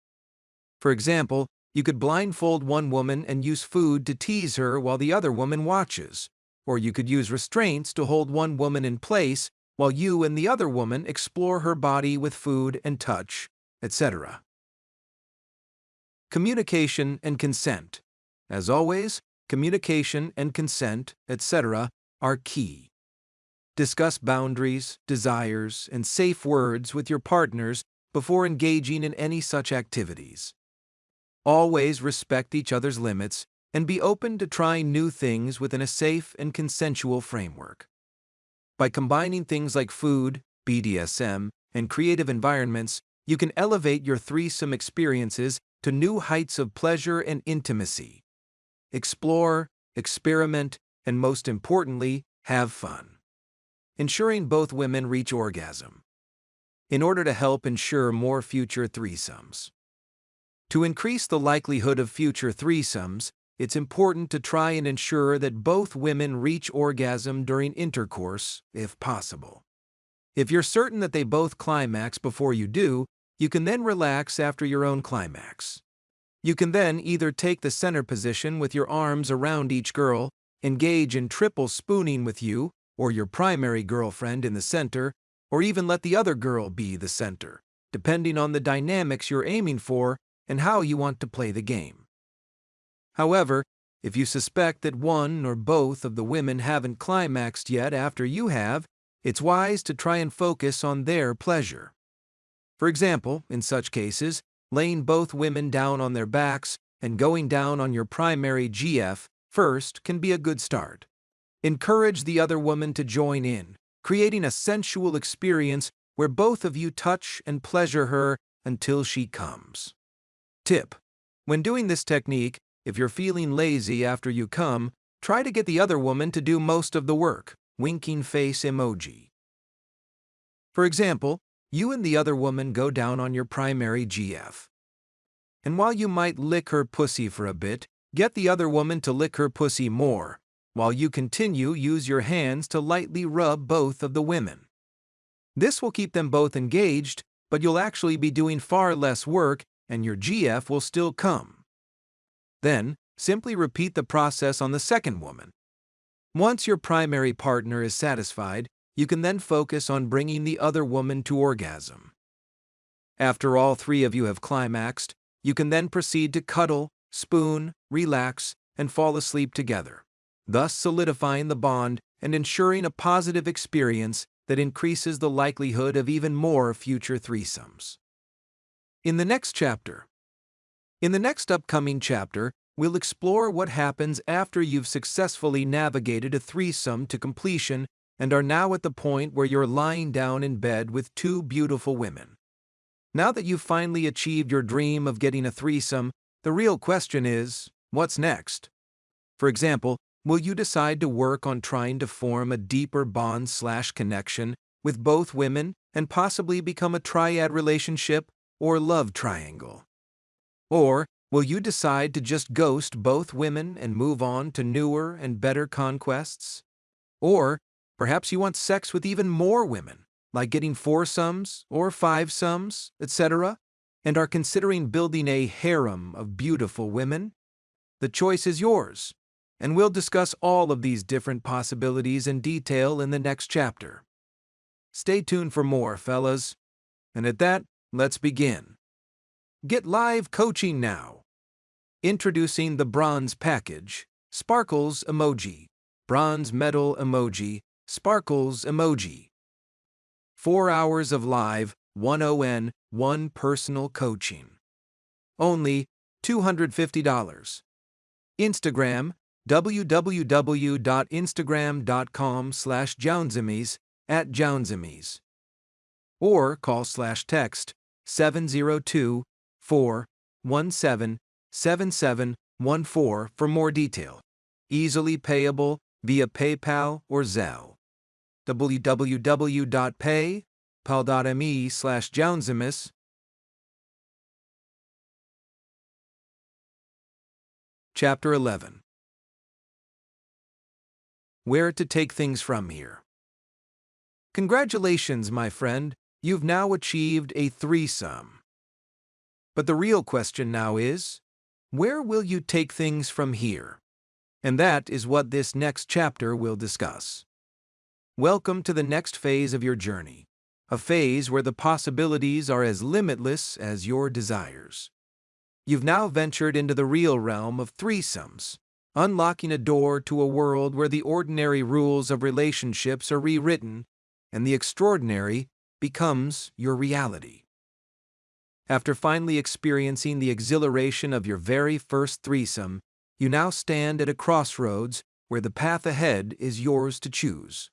For example, you could blindfold one woman and use food to tease her while the other woman watches, or you could use restraints to hold one woman in place while you and the other woman explore her body with food and touch, etc. Communication and consent. As always, communication and consent, etc., are key. Discuss boundaries, desires, and safe words with your partners before engaging in any such activities. Always respect each other's limits and be open to trying new things within a safe and consensual framework. By combining things like food, BDSM, and creative environments, you can elevate your threesome experiences to new heights of pleasure and intimacy. Explore, experiment, and most importantly, have fun. Ensuring both women reach orgasm. In order to help ensure more future threesomes. To increase the likelihood of future threesomes, it's important to try and ensure that both women reach orgasm during intercourse, if possible. If you're certain that they both climax before you do, you can then relax after your own climax. You can then either take the center position with your arms around each girl, engage in triple spooning with you, or your primary girlfriend in the center, or even let the other girl be the center, depending on the dynamics you're aiming for and how you want to play the game. However, if you suspect that one or both of the women haven't climaxed yet after you have, it's wise to try and focus on their pleasure. For example, in such cases, laying both women down on their backs and going down on your primary GF first can be a good start. Encourage the other woman to join in, creating a sensual experience where both of you touch and pleasure her until she comes. Tip: when doing this technique, if you're feeling lazy after you come, try to get the other woman to do most of the work. Winking face emoji. For example, you and the other woman go down on your primary GF. And while you might lick her pussy for a bit, get the other woman to lick her pussy more. While you continue, use your hands to lightly rub both of the women. This will keep them both engaged, but you'll actually be doing far less work and your GF will still come. Then, simply repeat the process on the second woman. Once your primary partner is satisfied, you can then focus on bringing the other woman to orgasm. After all three of you have climaxed, you can then proceed to cuddle, spoon, relax, and fall asleep together, thus solidifying the bond and ensuring a positive experience that increases the likelihood of even more future threesomes. In the next upcoming chapter, we'll explore what happens after you've successfully navigated a threesome to completion and are now at the point where you're lying down in bed with two beautiful women. Now that you've finally achieved your dream of getting a threesome, the real question is, what's next? For example, will you decide to work on trying to form a deeper bond/connection with both women and possibly become a triad relationship or love triangle? Or will you decide to just ghost both women and move on to newer and better conquests? Or perhaps you want sex with even more women, like getting foursomes or fivesomes, etc., and are considering building a harem of beautiful women? The choice is yours, and we'll discuss all of these different possibilities in detail in the next chapter. Stay tuned for more, fellas. And at that, let's begin. Get live coaching now. Introducing the Bronze Package, Sparkles Emoji, Bronze Medal Emoji, Sparkles Emoji. 4 hours of live, 1 personal coaching. Only $250. Instagram, www.instagram.com/Jaunzemis @Jaunzemis. Or call/text 702-417-7714 for more detail. Easily payable via PayPal or Zelle. www.paypal.me/Jaunzemis. Chapter 11. Where to take things from here. Congratulations, my friend, you've now achieved a threesome. But the real question now is, where will you take things from here? And that is what this next chapter will discuss. Welcome to the next phase of your journey, a phase where the possibilities are as limitless as your desires. You've now ventured into the real realm of threesomes, unlocking a door to a world where the ordinary rules of relationships are rewritten and the extraordinary becomes your reality. After finally experiencing the exhilaration of your very first threesome, you now stand at a crossroads where the path ahead is yours to choose.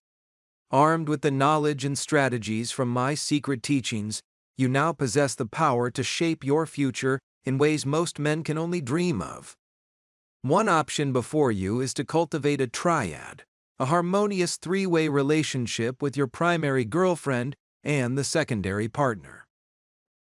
Armed with the knowledge and strategies from my secret teachings, you now possess the power to shape your future in ways most men can only dream of. One option before you is to cultivate a triad, a harmonious three-way relationship with your primary girlfriend and the secondary partner.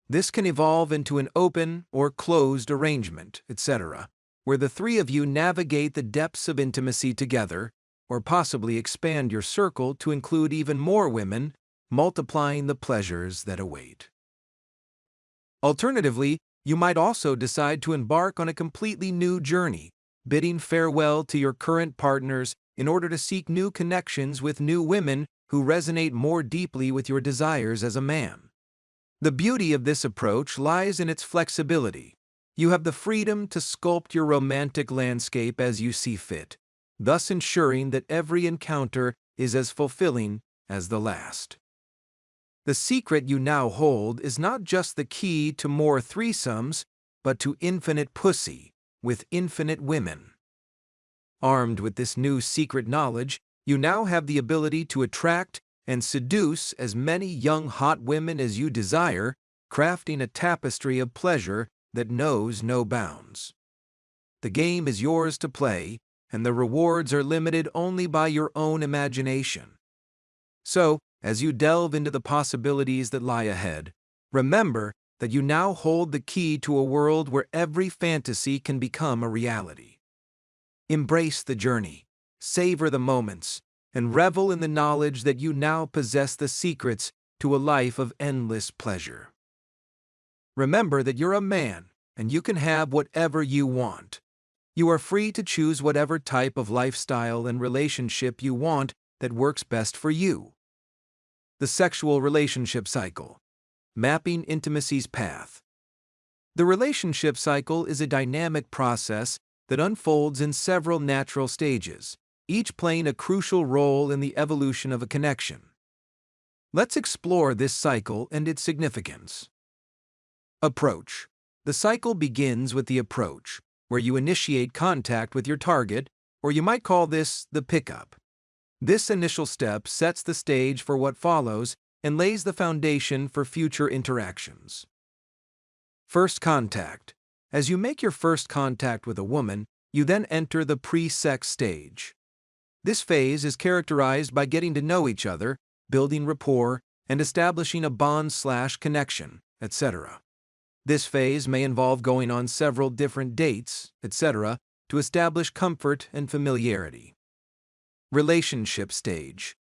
This can evolve into an open or closed arrangement, etc., where the three of you navigate the depths of intimacy together, or possibly expand your circle to include even more women, multiplying the pleasures that await. Alternatively, you might also decide to embark on a completely new journey, bidding farewell to your current partners in order to seek new connections with new women who resonate more deeply with your desires as a man. The beauty of this approach lies in its flexibility. You have the freedom to sculpt your romantic landscape as you see fit, thus ensuring that every encounter is as fulfilling as the last. The secret you now hold is not just the key to more threesomes, but to infinite pussy with infinite women. Armed with this new secret knowledge, you now have the ability to attract and seduce as many young hot women as you desire, crafting a tapestry of pleasure that knows no bounds. The game is yours to play, and the rewards are limited only by your own imagination. So, as you delve into the possibilities that lie ahead, remember that you now hold the key to a world where every fantasy can become a reality. Embrace the journey, savor the moments, and revel in the knowledge that you now possess the secrets to a life of endless pleasure. Remember that you're a man, and you can have whatever you want. You are free to choose whatever type of lifestyle and relationship you want that works best for you. The sexual relationship cycle. Mapping intimacy's path. The relationship cycle is a dynamic process that unfolds in several natural stages, each playing a crucial role in the evolution of a connection. Let's explore this cycle and its significance. Approach. The cycle begins with the approach, where you initiate contact with your target, or you might call this the pickup. This initial step sets the stage for what follows and lays the foundation for future interactions. First contact. As you make your first contact with a woman, you then enter the pre-sex stage. This phase is characterized by getting to know each other, building rapport, and establishing a bond/connection, etc. This phase may involve going on several different dates, etc., to establish comfort and familiarity. Relationship stage.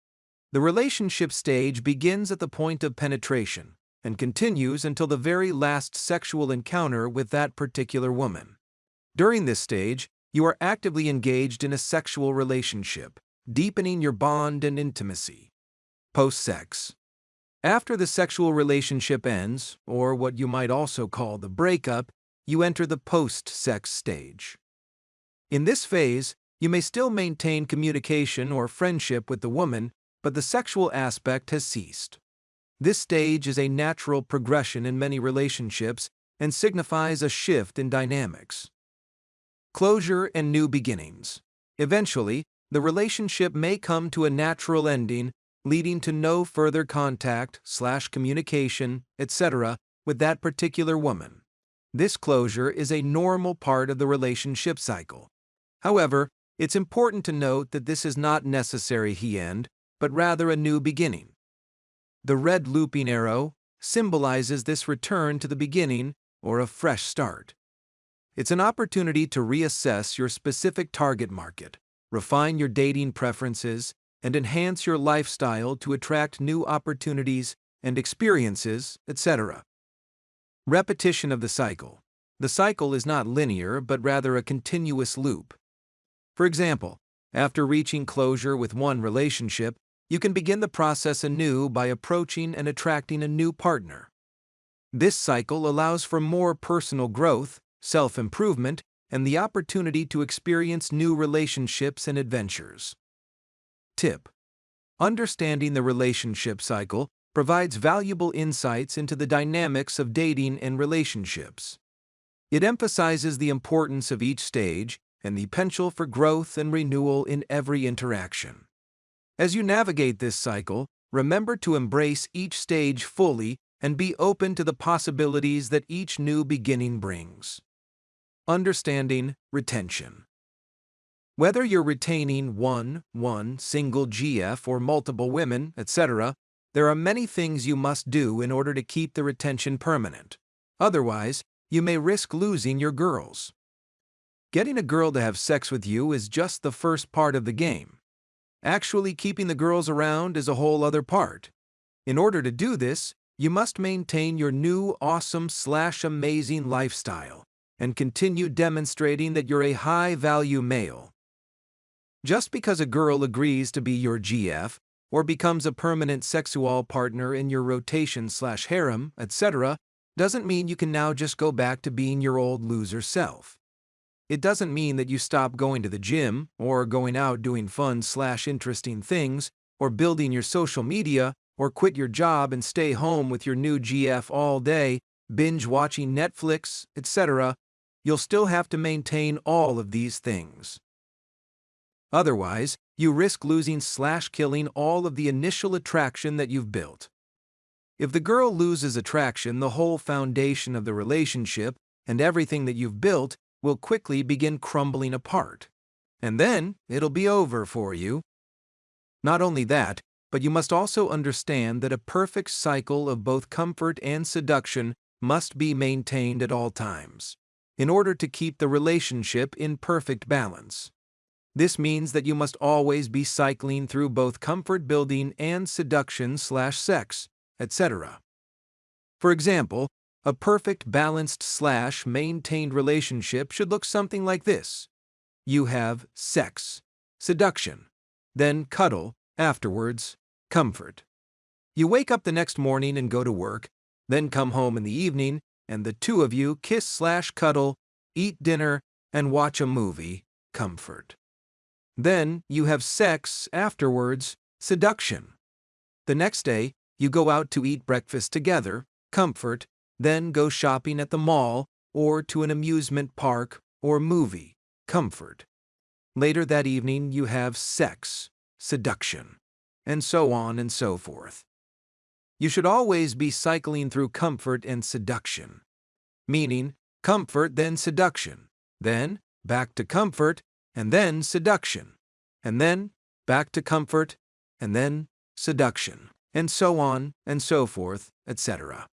The relationship stage begins at the point of penetration and continues until the very last sexual encounter with that particular woman. During this stage, you are actively engaged in a sexual relationship, deepening your bond and intimacy. Post-sex. After the sexual relationship ends, or what you might also call the breakup, you enter the post-sex stage. In this phase, you may still maintain communication or friendship with the woman, but the sexual aspect has ceased. This stage is a natural progression in many relationships and signifies a shift in dynamics. Closure and new beginnings. Eventually, the relationship may come to a natural ending, leading to no further contact/communication, etc., with that particular woman. This closure is a normal part of the relationship cycle. However, it's important to note that this is not necessarily the end, but rather a new beginning. The red looping arrow symbolizes this return to the beginning or a fresh start. It's an opportunity to reassess your specific target market, refine your dating preferences, and enhance your lifestyle to attract new opportunities and experiences, etc. Repetition of the cycle. The cycle is not linear, but rather a continuous loop. For example, after reaching closure with one relationship, you can begin the process anew by approaching and attracting a new partner. This cycle allows for more personal growth, self-improvement, and the opportunity to experience new relationships and adventures. Tip: understanding the relationship cycle provides valuable insights into the dynamics of dating and relationships. It emphasizes the importance of each stage and the potential for growth and renewal in every interaction. As you navigate this cycle, remember to embrace each stage fully and be open to the possibilities that each new beginning brings. Understanding retention. Whether you're retaining one single GF or multiple women, etc., there are many things you must do in order to keep the retention permanent. Otherwise, you may risk losing your girls. Getting a girl to have sex with you is just the first part of the game. Actually keeping the girls around is a whole other part. In order to do this, you must maintain your new awesome/amazing lifestyle and continue demonstrating that you're a high-value male. Just because a girl agrees to be your GF or becomes a permanent sexual partner in your rotation/harem, etc., doesn't mean you can now just go back to being your old loser self. It doesn't mean that you stop going to the gym, or going out doing fun/interesting things, or building your social media, or quit your job and stay home with your new GF all day, binge-watching Netflix, etc. You'll still have to maintain all of these things. Otherwise, you risk losing/killing all of the initial attraction that you've built. If the girl loses attraction, the whole foundation of the relationship and everything that you've built will quickly begin crumbling apart. And then it'll be over for you. Not only that, but you must also understand that a perfect cycle of both comfort and seduction must be maintained at all times, in order to keep the relationship in perfect balance. This means that you must always be cycling through both comfort building and seduction/sex, etc. For example, a perfect balanced/maintained relationship should look something like this. You have sex, seduction, then cuddle, afterwards, comfort. You wake up the next morning and go to work, then come home in the evening, and the two of you kiss/cuddle, eat dinner, and watch a movie, comfort. Then you have sex, afterwards, seduction. The next day, you go out to eat breakfast together, comfort, then go shopping at the mall or to an amusement park or movie, comfort. Later that evening, you have sex, seduction, and so on and so forth. You should always be cycling through comfort and seduction, meaning comfort then seduction, then back to comfort, and then seduction, and then back to comfort, and then seduction, and so on and so forth, etc.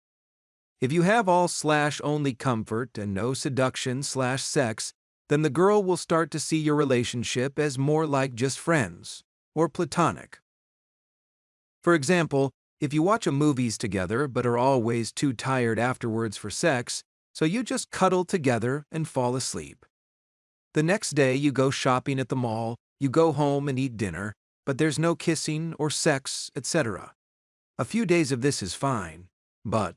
If you have all/only comfort and no seduction/sex, then the girl will start to see your relationship as more like just friends, or platonic. For example, if you watch a movies together but are always too tired afterwards for sex, so you just cuddle together and fall asleep. The next day you go shopping at the mall, you go home and eat dinner, but there's no kissing or sex, etc. A few days of this is fine, but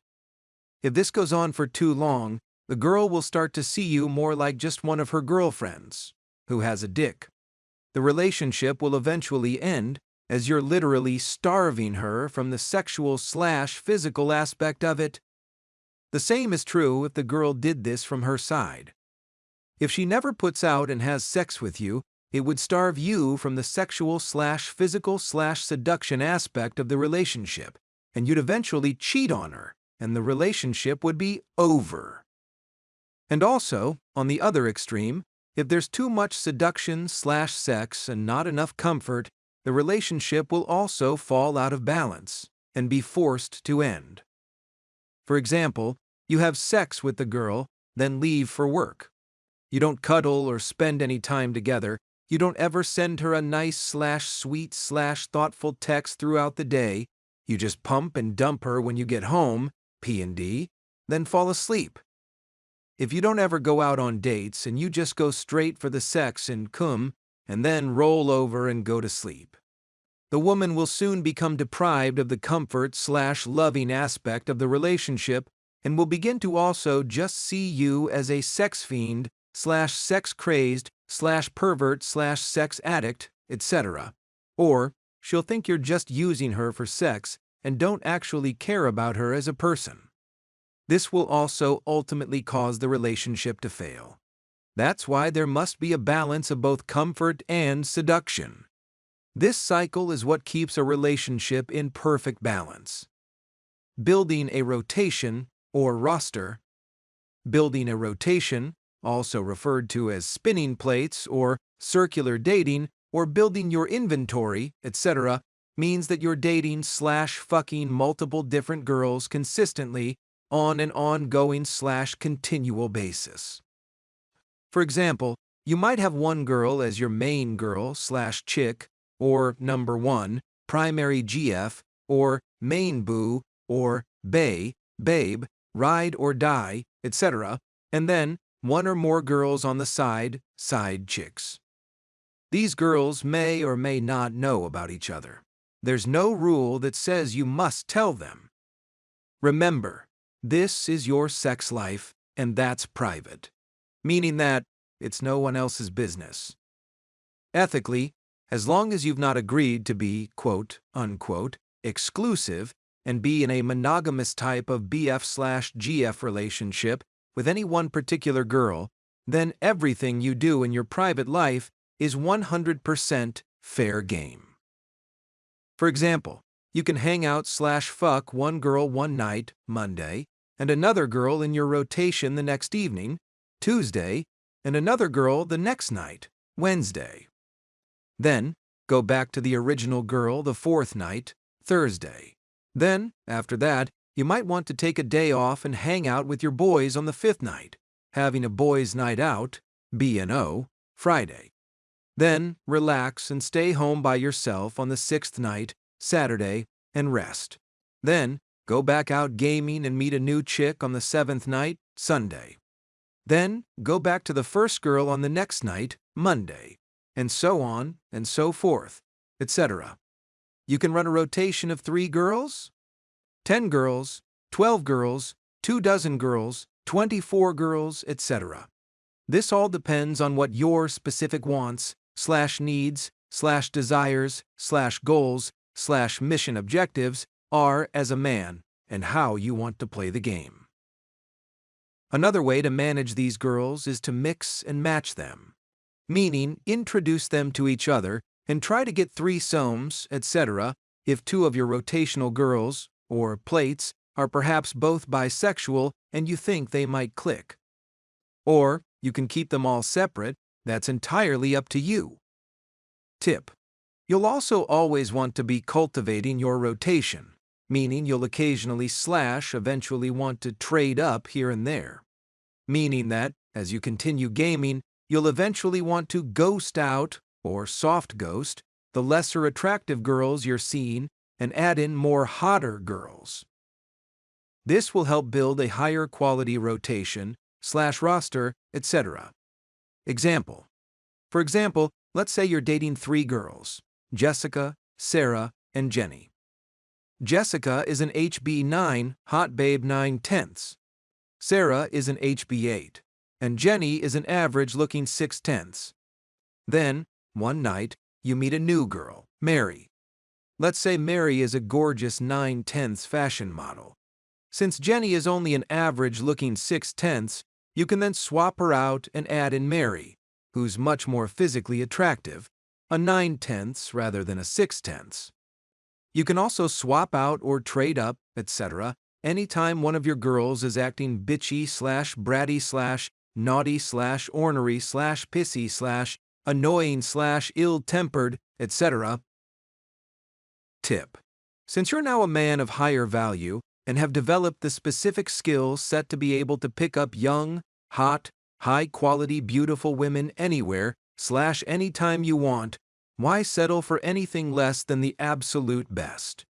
if this goes on for too long, the girl will start to see you more like just one of her girlfriends, who has a dick. The relationship will eventually end, as you're literally starving her from the sexual/physical aspect of it. The same is true if the girl did this from her side. If she never puts out and has sex with you, it would starve you from the sexual/physical/seduction aspect of the relationship, and you'd eventually cheat on her, and the relationship would be over. And also, on the other extreme, if there's too much seduction/sex and not enough comfort, the relationship will also fall out of balance and be forced to end. For example, you have sex with the girl, then leave for work. You don't cuddle or spend any time together. You don't ever send her a nice/sweet/thoughtful text throughout the day. You just pump and dump her when you get home, P&D, then fall asleep. If you don't ever go out on dates and you just go straight for the sex and cum, and then roll over and go to sleep, the woman will soon become deprived of the comfort/loving aspect of the relationship and will begin to also just see you as a sex fiend/sex crazed/pervert/sex addict, etc. Or she'll think you're just using her for sex and don't actually care about her as a person. This will also ultimately cause the relationship to fail. That's why there must be a balance of both comfort and seduction. This cycle is what keeps a relationship in perfect balance. Building a rotation, or roster. Building a rotation, also referred to as spinning plates or circular dating or building your inventory, etc., means that you're dating/fucking multiple different girls consistently on an ongoing/continual basis. For example, you might have one girl as your main girl/chick, or number one, primary GF, or main boo, or bae, babe, ride or die, etc., and then one or more girls on the side chicks. These girls may or may not know about each other. There's no rule that says you must tell them. Remember, this is your sex life, and that's private, meaning that it's no one else's business. Ethically, as long as you've not agreed to be, quote-unquote, exclusive and be in a monogamous type of BF/GF relationship with any one particular girl, then everything you do in your private life is 100% fair game. For example, you can hang out/fuck one girl one night, Monday, and another girl in your rotation the next evening, Tuesday, and another girl the next night, Wednesday. Then, go back to the original girl the fourth night, Thursday. Then, after that, you might want to take a day off and hang out with your boys on the fifth night, having a boys' night out, B&O, Friday. Then, relax and stay home by yourself on the sixth night, Saturday, and rest. Then, go back out gaming and meet a new chick on the seventh night, Sunday. Then, go back to the first girl on the next night, Monday, and so on and so forth, etc. You can run a rotation of 3 girls, 10 girls, 12 girls, 24 girls, 24 girls, etc. This all depends on what your specific wants/needs/desires/goals/mission objectives are as a man and how you want to play the game. Another way to manage these girls is to mix and match them, meaning introduce them to each other and try to get threesomes, etc., if two of your rotational girls, or plates, are perhaps both bisexual and you think they might click. Or, you can keep them all separate, that's entirely up to you. Tip: you'll also always want to be cultivating your rotation, meaning you'll occasionally eventually want to trade up here and there. Meaning that, as you continue gaming, you'll eventually want to ghost out, or soft ghost, the lesser attractive girls you're seeing and add in more hotter girls. This will help build a higher quality rotation/roster, etc. Example. For example, let's say you're dating 3 girls: Jessica, Sarah, and Jenny. Jessica is an HB9, hot babe 9/10. Sarah is an HB8, and Jenny is an average-looking 6/10. Then, one night, you meet a new girl, Mary. Let's say Mary is a gorgeous 9/10 fashion model. Since Jenny is only an average-looking 6/10, you can then swap her out and add in Mary, who's much more physically attractive, a 9/10 rather than a 6/10. You can also swap out or trade up, etc., anytime one of your girls is acting bitchy/bratty/naughty/ornery/pissy/annoying/ill-tempered, etc. Tip: since you're now a man of higher value and have developed the specific skill set to be able to pick up young, hot, high-quality, beautiful women anywhere/anytime you want, why settle for anything less than the absolute best?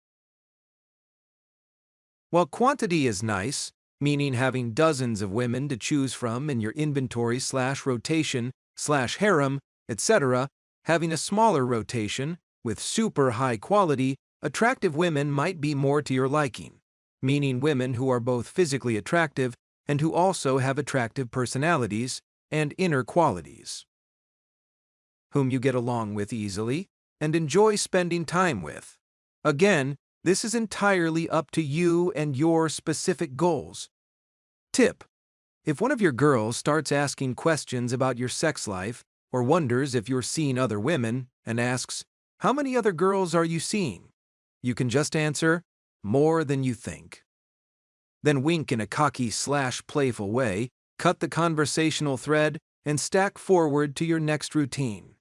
While quantity is nice, meaning having dozens of women to choose from in your inventory/rotation/harem, etc., having a smaller rotation, with super high quality, attractive women might be more to your liking, meaning women who are both physically attractive and who also have attractive personalities and inner qualities, whom you get along with easily and enjoy spending time with. Again, this is entirely up to you and your specific goals. Tip: if one of your girls starts asking questions about your sex life or wonders if you're seeing other women and asks, "How many other girls are you seeing?" you can just answer, "More than you think." Then wink in a cocky/playful way, cut the conversational thread, and stack forward to your next routine.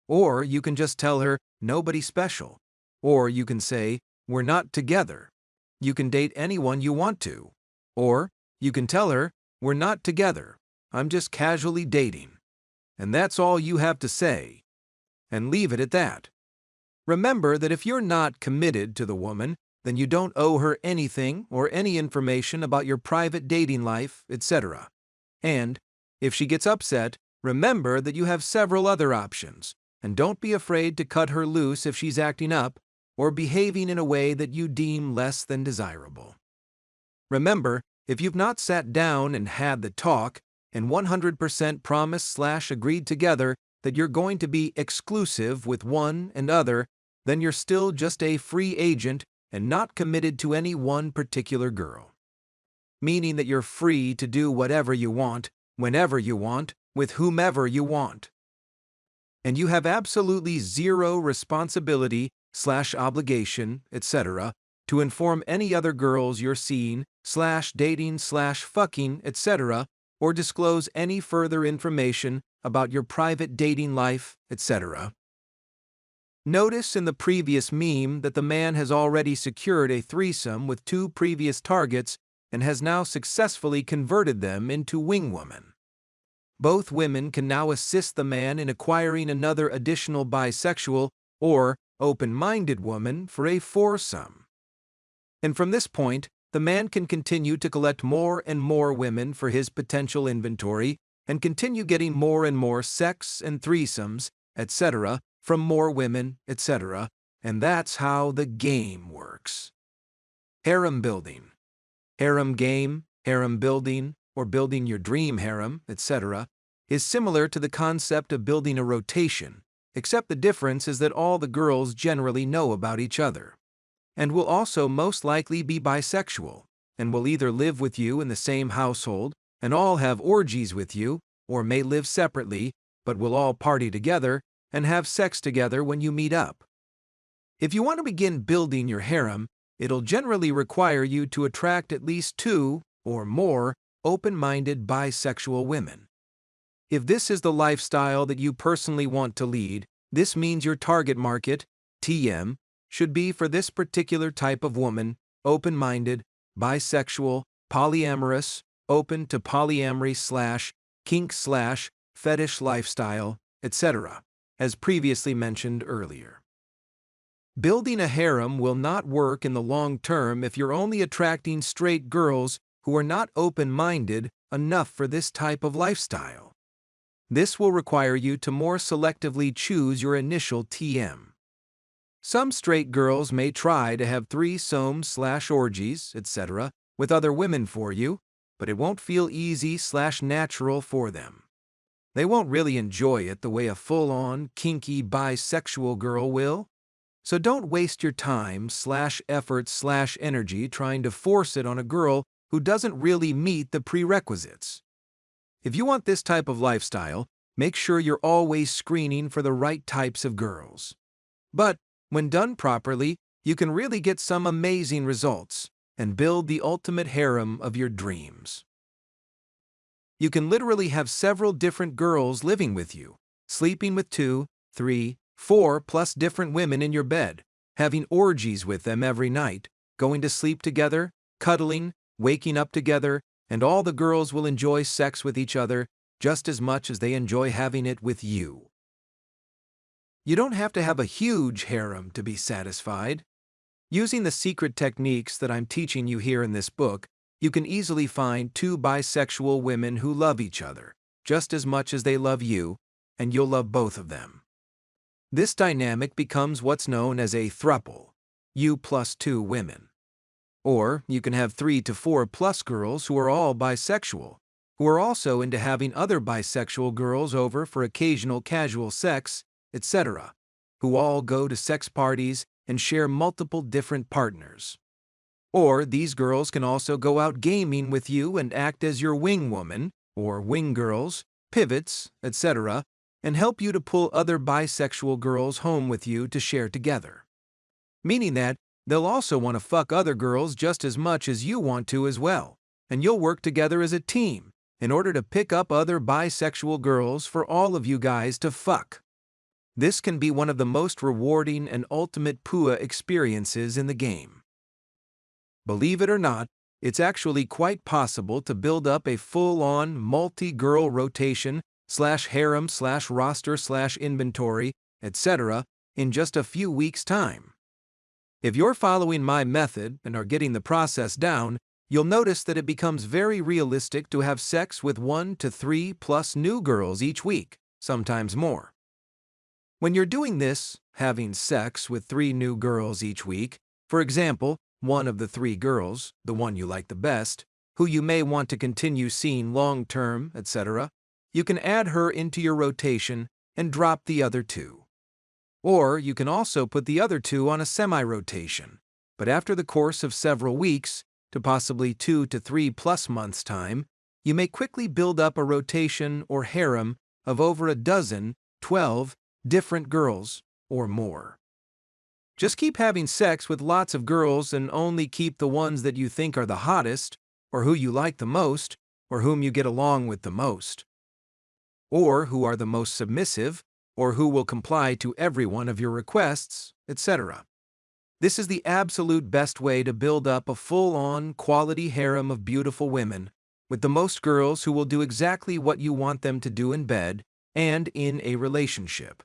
Or you can just tell her, "Nobody special." Or you can say, "We're not together. You can date anyone you want to." Or you can tell her, "We're not together. I'm just casually dating." And that's all you have to say. And leave it at that. Remember that if you're not committed to the woman, then you don't owe her anything or any information about your private dating life, etc. And, if she gets upset, remember that you have several other options, and don't be afraid to cut her loose if she's acting up or behaving in a way that you deem less than desirable. Remember, if you've not sat down and had the talk and 100% promised/agreed together that you're going to be exclusive with one and other, then you're still just a free agent and not committed to any one particular girl. Meaning that you're free to do whatever you want, whenever you want, with whomever you want. And you have absolutely zero responsibility/obligation, etc., to inform any other girls you're seeing/dating/fucking, etc., or disclose any further information about your private dating life, etc. Notice in the previous meme that the man has already secured a threesome with 2 previous targets and has now successfully converted them into wingwoman. Both women can now assist the man in acquiring another additional bisexual or open-minded woman for a foursome. And from this point, the man can continue to collect more and more women for his potential inventory and continue getting more and more sex and threesomes, etc., from more women, etc., and that's how the game works. Harem building. Harem game, harem building, or building your dream harem, etc., is similar to the concept of building a rotation, except the difference is that all the girls generally know about each other, and will also most likely be bisexual, and will either live with you in the same household and all have orgies with you, or may live separately, but will all party together, and have sex together when you meet up. If you want to begin building your harem, it'll generally require you to attract at least 2 or more open-minded bisexual women. If this is the lifestyle that you personally want to lead, this means your target market, TM, should be for this particular type of woman, open-minded, bisexual, polyamorous, open to polyamory / kink / fetish lifestyle, etc., as previously mentioned earlier. Building a harem will not work in the long term if you're only attracting straight girls who are not open-minded enough for this type of lifestyle. This will require you to more selectively choose your initial TM. Some straight girls may try to have threesomes / orgies, etc., with other women for you, but it won't feel easy / natural for them. They won't really enjoy it the way a full-on, kinky bisexual girl will. So don't waste your time / effort / energy trying to force it on a girl who doesn't really meet the prerequisites. If you want this type of lifestyle, make sure you're always screening for the right types of girls. But when done properly, you can really get some amazing results and build the ultimate harem of your dreams. You can literally have several different girls living with you, sleeping with 2, 3, 4 plus different women in your bed, having orgies with them every night, going to sleep together, cuddling, waking up together, and all the girls will enjoy sex with each other just as much as they enjoy having it with you. You don't have to have a huge harem to be satisfied. Using the secret techniques that I'm teaching you here in this book, you can easily find 2 bisexual women who love each other just as much as they love you, and you'll love both of them. This dynamic becomes what's known as a throuple, you plus 2 women. Or you can have 3 to 4 plus girls who are all bisexual, who are also into having other bisexual girls over for occasional casual sex, etc., who all go to sex parties and share multiple different partners. Or these girls can also go out gaming with you and act as your wing woman, or wing girls, pivots, etc., and help you to pull other bisexual girls home with you to share together. Meaning that they'll also want to fuck other girls just as much as you want to as well, and you'll work together as a team in order to pick up other bisexual girls for all of you guys to fuck. This can be one of the most rewarding and ultimate PUA experiences in the game. Believe it or not, it's actually quite possible to build up a full-on multi-girl rotation / harem / roster / inventory, etc. in just a few weeks' time. If you're following my method and are getting the process down, you'll notice that it becomes very realistic to have sex with 1 to 3 plus new girls each week, sometimes more. When you're doing this, having sex with 3 new girls each week, for example, one of the 3 girls, the one you like the best, who you may want to continue seeing long-term, etc., you can add her into your rotation and drop the other 2. Or you can also put the other 2 on a semi-rotation, but after the course of several weeks, to possibly 2 to 3 plus months' time, you may quickly build up a rotation or harem of over a dozen, 12, different girls or more. Just keep having sex with lots of girls and only keep the ones that you think are the hottest, or who you like the most, or whom you get along with the most, or who are the most submissive, or who will comply to every one of your requests, etc. This is the absolute best way to build up a full-on, quality harem of beautiful women, with the most girls who will do exactly what you want them to do in bed and in a relationship.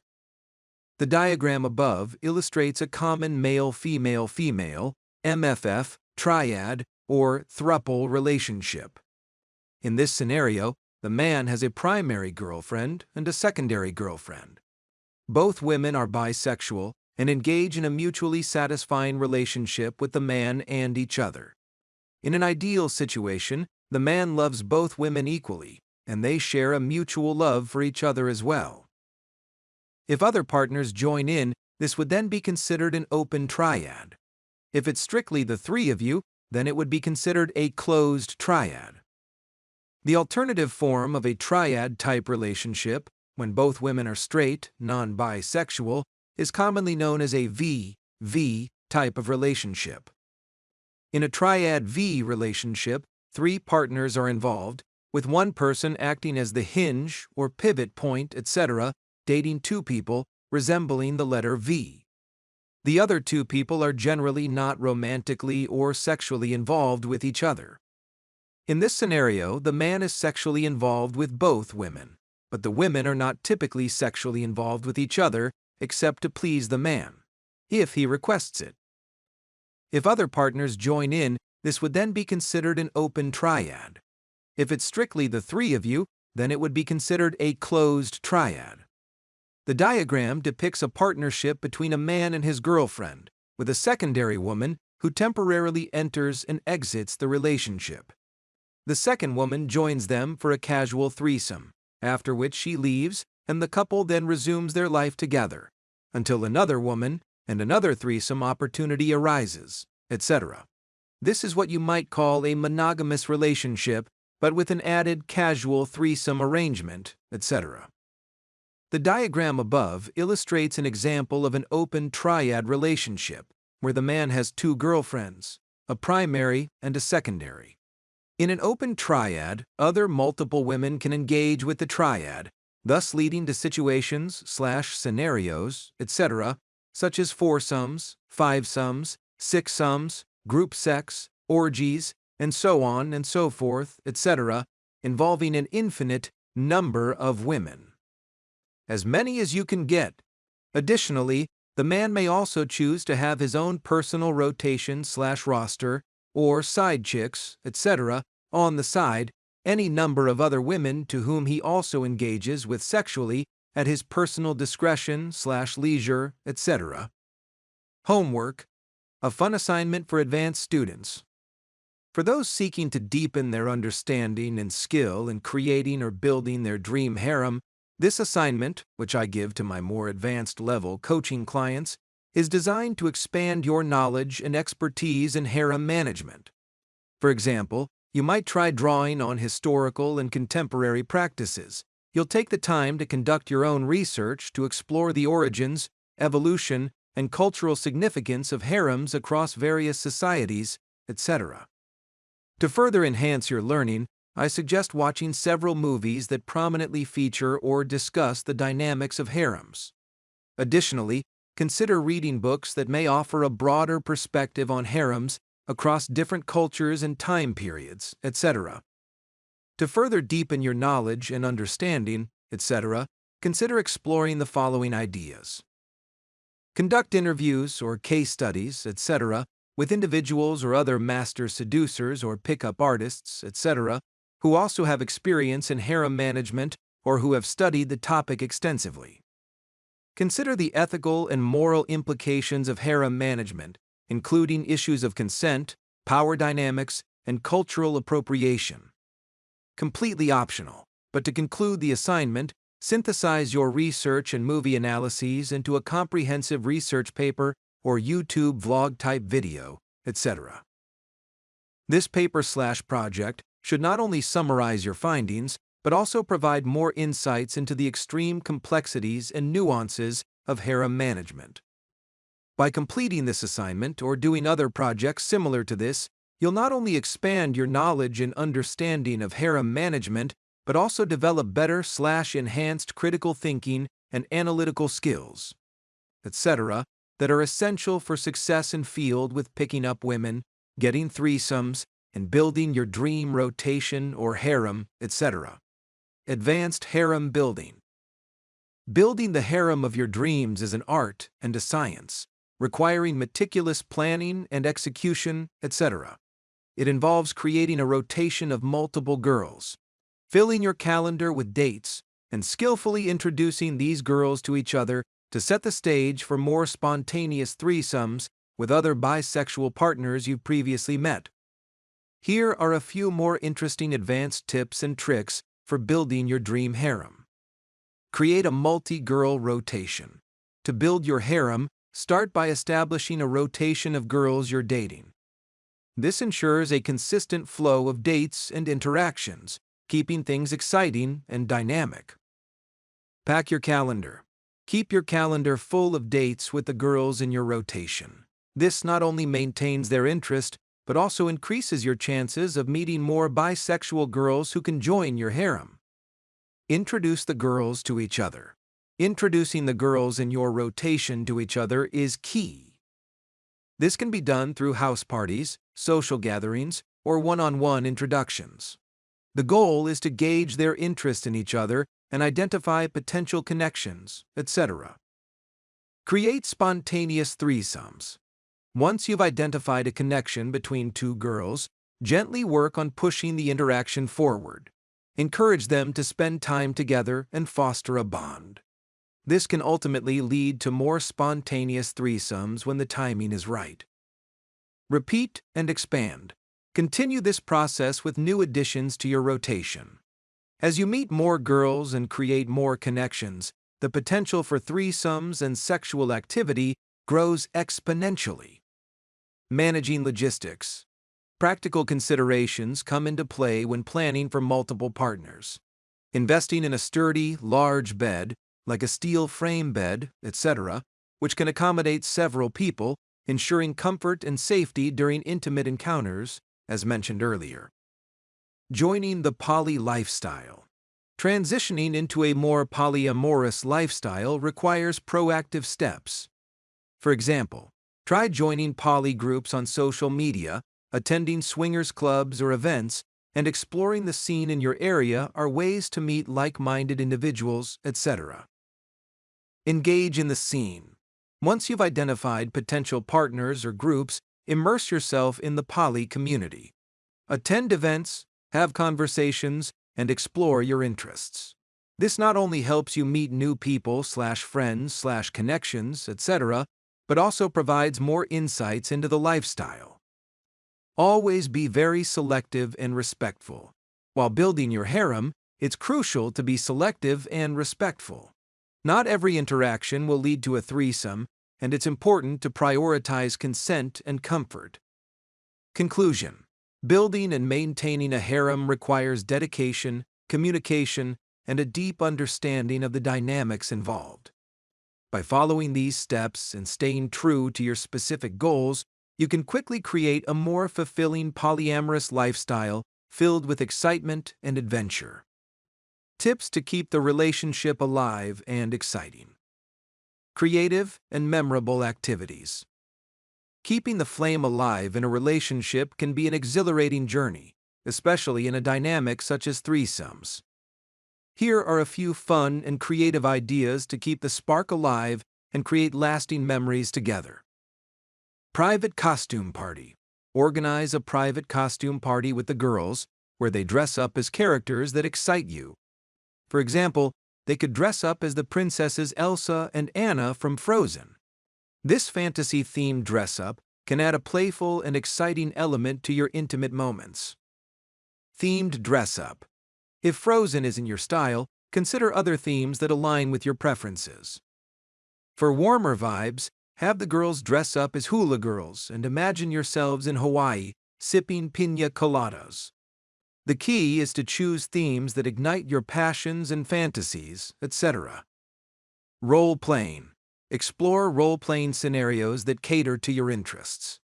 The diagram above illustrates a common male-female-female, MFF, triad, or throuple relationship. In this scenario, the man has a primary girlfriend and a secondary girlfriend. Both women are bisexual and engage in a mutually satisfying relationship with the man and each other. In an ideal situation, the man loves both women equally, and they share a mutual love for each other as well. If other partners join in, this would then be considered an open triad. If it's strictly the 3 of you, then it would be considered a closed triad. The alternative form of a triad-type relationship, when both women are straight, non-bisexual, is commonly known as a V type of relationship. In a triad V relationship, 3 partners are involved, with one person acting as the hinge or pivot point, etc., dating 2 people resembling the letter V. The other 2 people are generally not romantically or sexually involved with each other. In this scenario, the man is sexually involved with both women, but the women are not typically sexually involved with each other except to please the man, if he requests it. If other partners join in, this would then be considered an open triad. If it's strictly the 3 of you, then it would be considered a closed triad. The diagram depicts a partnership between a man and his girlfriend, with a secondary woman who temporarily enters and exits the relationship. The second woman joins them for a casual threesome, after which she leaves and the couple then resumes their life together, until another woman and another threesome opportunity arises, etc. This is what you might call a monogamous relationship, but with an added casual threesome arrangement, etc. The diagram above illustrates an example of an open triad relationship, where the man has 2 girlfriends, a primary and a secondary. In an open triad, other multiple women can engage with the triad, thus leading to situations/scenarios, etc., such as foursomes, fivesomes, sixsomes, group sex, orgies, and so on and so forth, etc., involving an infinite number of women. As many as you can get. Additionally, the man may also choose to have his own personal rotation/roster, or side chicks, etc., on the side, any number of other women to whom he also engages with sexually at his personal discretion/leisure, etc. Homework, a fun assignment for advanced students. For those seeking to deepen their understanding and skill in creating or building their dream harem, this assignment, which I give to my more advanced level coaching clients, is designed to expand your knowledge and expertise in harem management. For example, you might try drawing on historical and contemporary practices. You'll take the time to conduct your own research to explore the origins, evolution, and cultural significance of harems across various societies, etc. To further enhance your learning, I suggest watching several movies that prominently feature or discuss the dynamics of harems. Additionally, consider reading books that may offer a broader perspective on harems across different cultures and time periods, etc. To further deepen your knowledge and understanding, etc., consider exploring the following ideas. Conduct interviews or case studies, etc., with individuals or other master seducers or pickup artists, etc., who also have experience in harem management or who have studied the topic extensively. Consider the ethical and moral implications of harem management, including issues of consent, power dynamics, and cultural appropriation. Completely optional, but to conclude the assignment, synthesize your research and movie analyses into a comprehensive research paper or YouTube vlog-type video, etc. This paper/project should not only summarize your findings, but also provide more insights into the extreme complexities and nuances of harem management. By completing this assignment or doing other projects similar to this, you'll not only expand your knowledge and understanding of harem management, but also develop better/enhanced critical thinking and analytical skills, etc., that are essential for success in field with picking up women, getting threesomes, and building your dream rotation or harem, etc. Advanced harem building. Building the harem of your dreams is an art and a science, requiring meticulous planning and execution, etc. It involves creating a rotation of multiple girls, filling your calendar with dates, and skillfully introducing these girls to each other to set the stage for more spontaneous threesomes with other bisexual partners you've previously met. Here are a few more interesting advanced tips and tricks for building your dream harem. Create a multi-girl rotation. To build your harem, start by establishing a rotation of girls you're dating. This ensures a consistent flow of dates and interactions, keeping things exciting and dynamic. Pack your calendar. Keep your calendar full of dates with the girls in your rotation. This not only maintains their interest, but also increases your chances of meeting more bisexual girls who can join your harem. Introduce the girls to each other. Introducing the girls in your rotation to each other is key. This can be done through house parties, social gatherings, or one-on-one introductions. The goal is to gauge their interest in each other and identify potential connections, etc. Create spontaneous threesomes. Once you've identified a connection between two girls, gently work on pushing the interaction forward. Encourage them to spend time together and foster a bond. This can ultimately lead to more spontaneous threesomes when the timing is right. Repeat and expand. Continue this process with new additions to your rotation. As you meet more girls and create more connections, the potential for threesomes and sexual activity grows exponentially. Managing logistics. Practical considerations come into play when planning for multiple partners. Investing in a sturdy, large bed, like a steel frame bed, etc., which can accommodate several people, ensuring comfort and safety during intimate encounters, as mentioned earlier. Joining the poly lifestyle. Transitioning into a more polyamorous lifestyle requires proactive steps. For example, try joining poly groups on social media, attending swingers clubs or events, and exploring the scene in your area are ways to meet like-minded individuals, etc. Engage in the scene. Once you've identified potential partners or groups, immerse yourself in the poly community. Attend events, have conversations, and explore your interests. This not only helps you meet new people/friends/connections, etc., but also provides more insights into the lifestyle. Always be very selective and respectful. While building your harem, it's crucial to be selective and respectful. Not every interaction will lead to a threesome, and it's important to prioritize consent and comfort. Conclusion. Building and maintaining a harem requires dedication, communication, and a deep understanding of the dynamics involved. By following these steps and staying true to your specific goals, you can quickly create a more fulfilling polyamorous lifestyle filled with excitement and adventure. Tips to keep the relationship alive and exciting. Creative and memorable activities. Keeping the flame alive in a relationship can be an exhilarating journey, especially in a dynamic such as threesomes. Here are a few fun and creative ideas to keep the spark alive and create lasting memories together. Private costume party. Organize a private costume party with the girls, where they dress up as characters that excite you. For example, they could dress up as the princesses Elsa and Anna from Frozen. This fantasy-themed dress-up can add a playful and exciting element to your intimate moments. Themed dress-up. If Frozen isn't your style, consider other themes that align with your preferences. For warmer vibes, have the girls dress up as hula girls and imagine yourselves in Hawaii, sipping piña coladas. The key is to choose themes that ignite your passions and fantasies, etc. Role-playing. Explore role-playing scenarios that cater to your interests.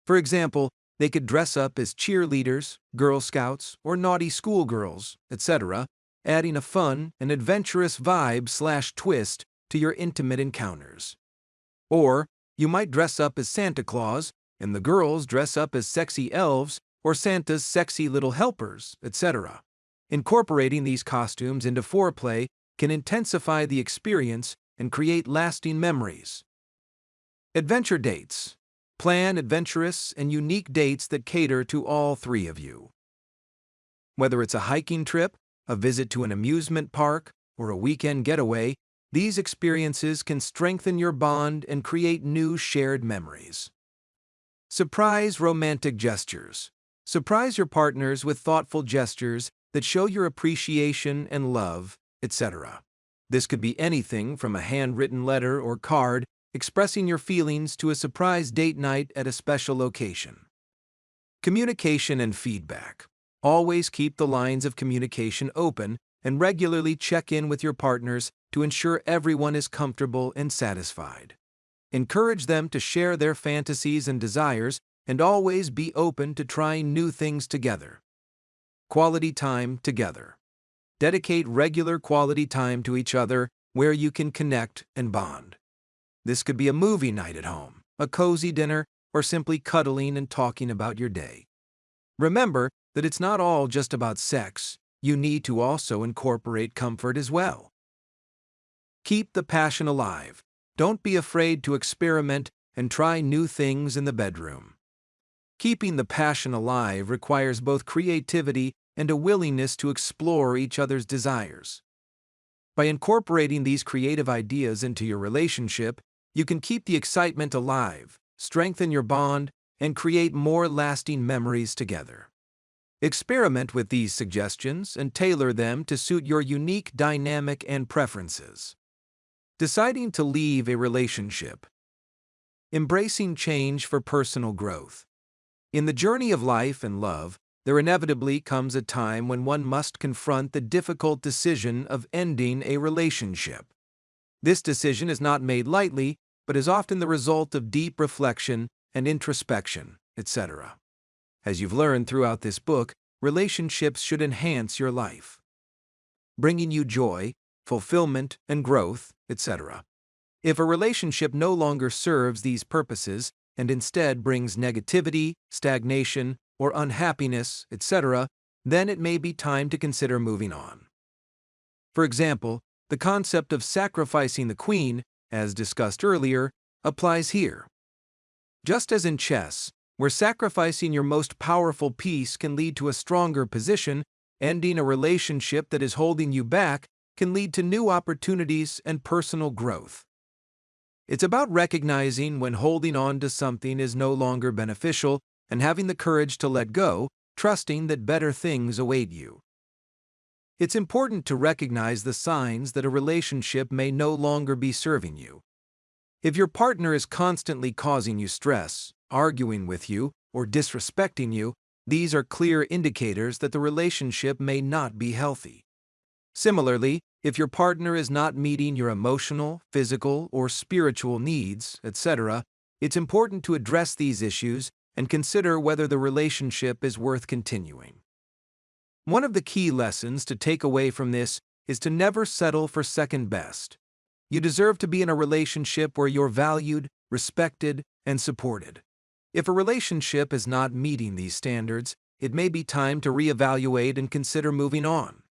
For example, they could dress up as cheerleaders, Girl Scouts, or naughty schoolgirls, etc., adding a fun and adventurous vibe/twist to your intimate encounters. Or, you might dress up as Santa Claus, and the girls dress up as sexy elves or Santa's sexy little helpers, etc. Incorporating these costumes into foreplay can intensify the experience and create lasting memories. Adventure dates. Plan adventurous and unique dates that cater to all three of you. Whether it's a hiking trip, a visit to an amusement park, or a weekend getaway, these experiences can strengthen your bond and create new shared memories. Surprise romantic gestures. Surprise your partners with thoughtful gestures that show your appreciation and love, etc. This could be anything from a handwritten letter or card expressing your feelings to a surprise date night at a special location. Communication and feedback. Always keep the lines of communication open and regularly check in with your partners to ensure everyone is comfortable and satisfied. Encourage them to share their fantasies and desires, and always be open to trying new things together. Quality time together. Dedicate regular quality time to each other where you can connect and bond. This could be a movie night at home, a cozy dinner, or simply cuddling and talking about your day. Remember that it's not all just about sex. You need to also incorporate comfort as well. Keep the passion alive. Don't be afraid to experiment and try new things in the bedroom. Keeping the passion alive requires both creativity and a willingness to explore each other's desires. By incorporating these creative ideas into your relationship, you can keep the excitement alive, strengthen your bond, and create more lasting memories together. Experiment with these suggestions and tailor them to suit your unique dynamic and preferences. Deciding to leave a relationship. Embracing change for personal growth. In the journey of life and love, there inevitably comes a time when one must confront the difficult decision of ending a relationship. This decision is not made lightly, but is often the result of deep reflection and introspection, etc. As you've learned throughout this book, relationships should enhance your life, bringing you joy, fulfillment, and growth, etc. If a relationship no longer serves these purposes and instead brings negativity, stagnation, or unhappiness, etc., then it may be time to consider moving on. For example, the concept of sacrificing the queen, as discussed earlier, applies here. Just as in chess, where sacrificing your most powerful piece can lead to a stronger position, ending a relationship that is holding you back can lead to new opportunities and personal growth. It's about recognizing when holding on to something is no longer beneficial and having the courage to let go, trusting that better things await you. It's important to recognize the signs that a relationship may no longer be serving you. If your partner is constantly causing you stress, arguing with you, or disrespecting you, these are clear indicators that the relationship may not be healthy. Similarly, if your partner is not meeting your emotional, physical, or spiritual needs, etc., it's important to address these issues and consider whether the relationship is worth continuing. One of the key lessons to take away from this is to never settle for second best. You deserve to be in a relationship where you're valued, respected, and supported. If a relationship is not meeting these standards, it may be time to reevaluate and consider moving on.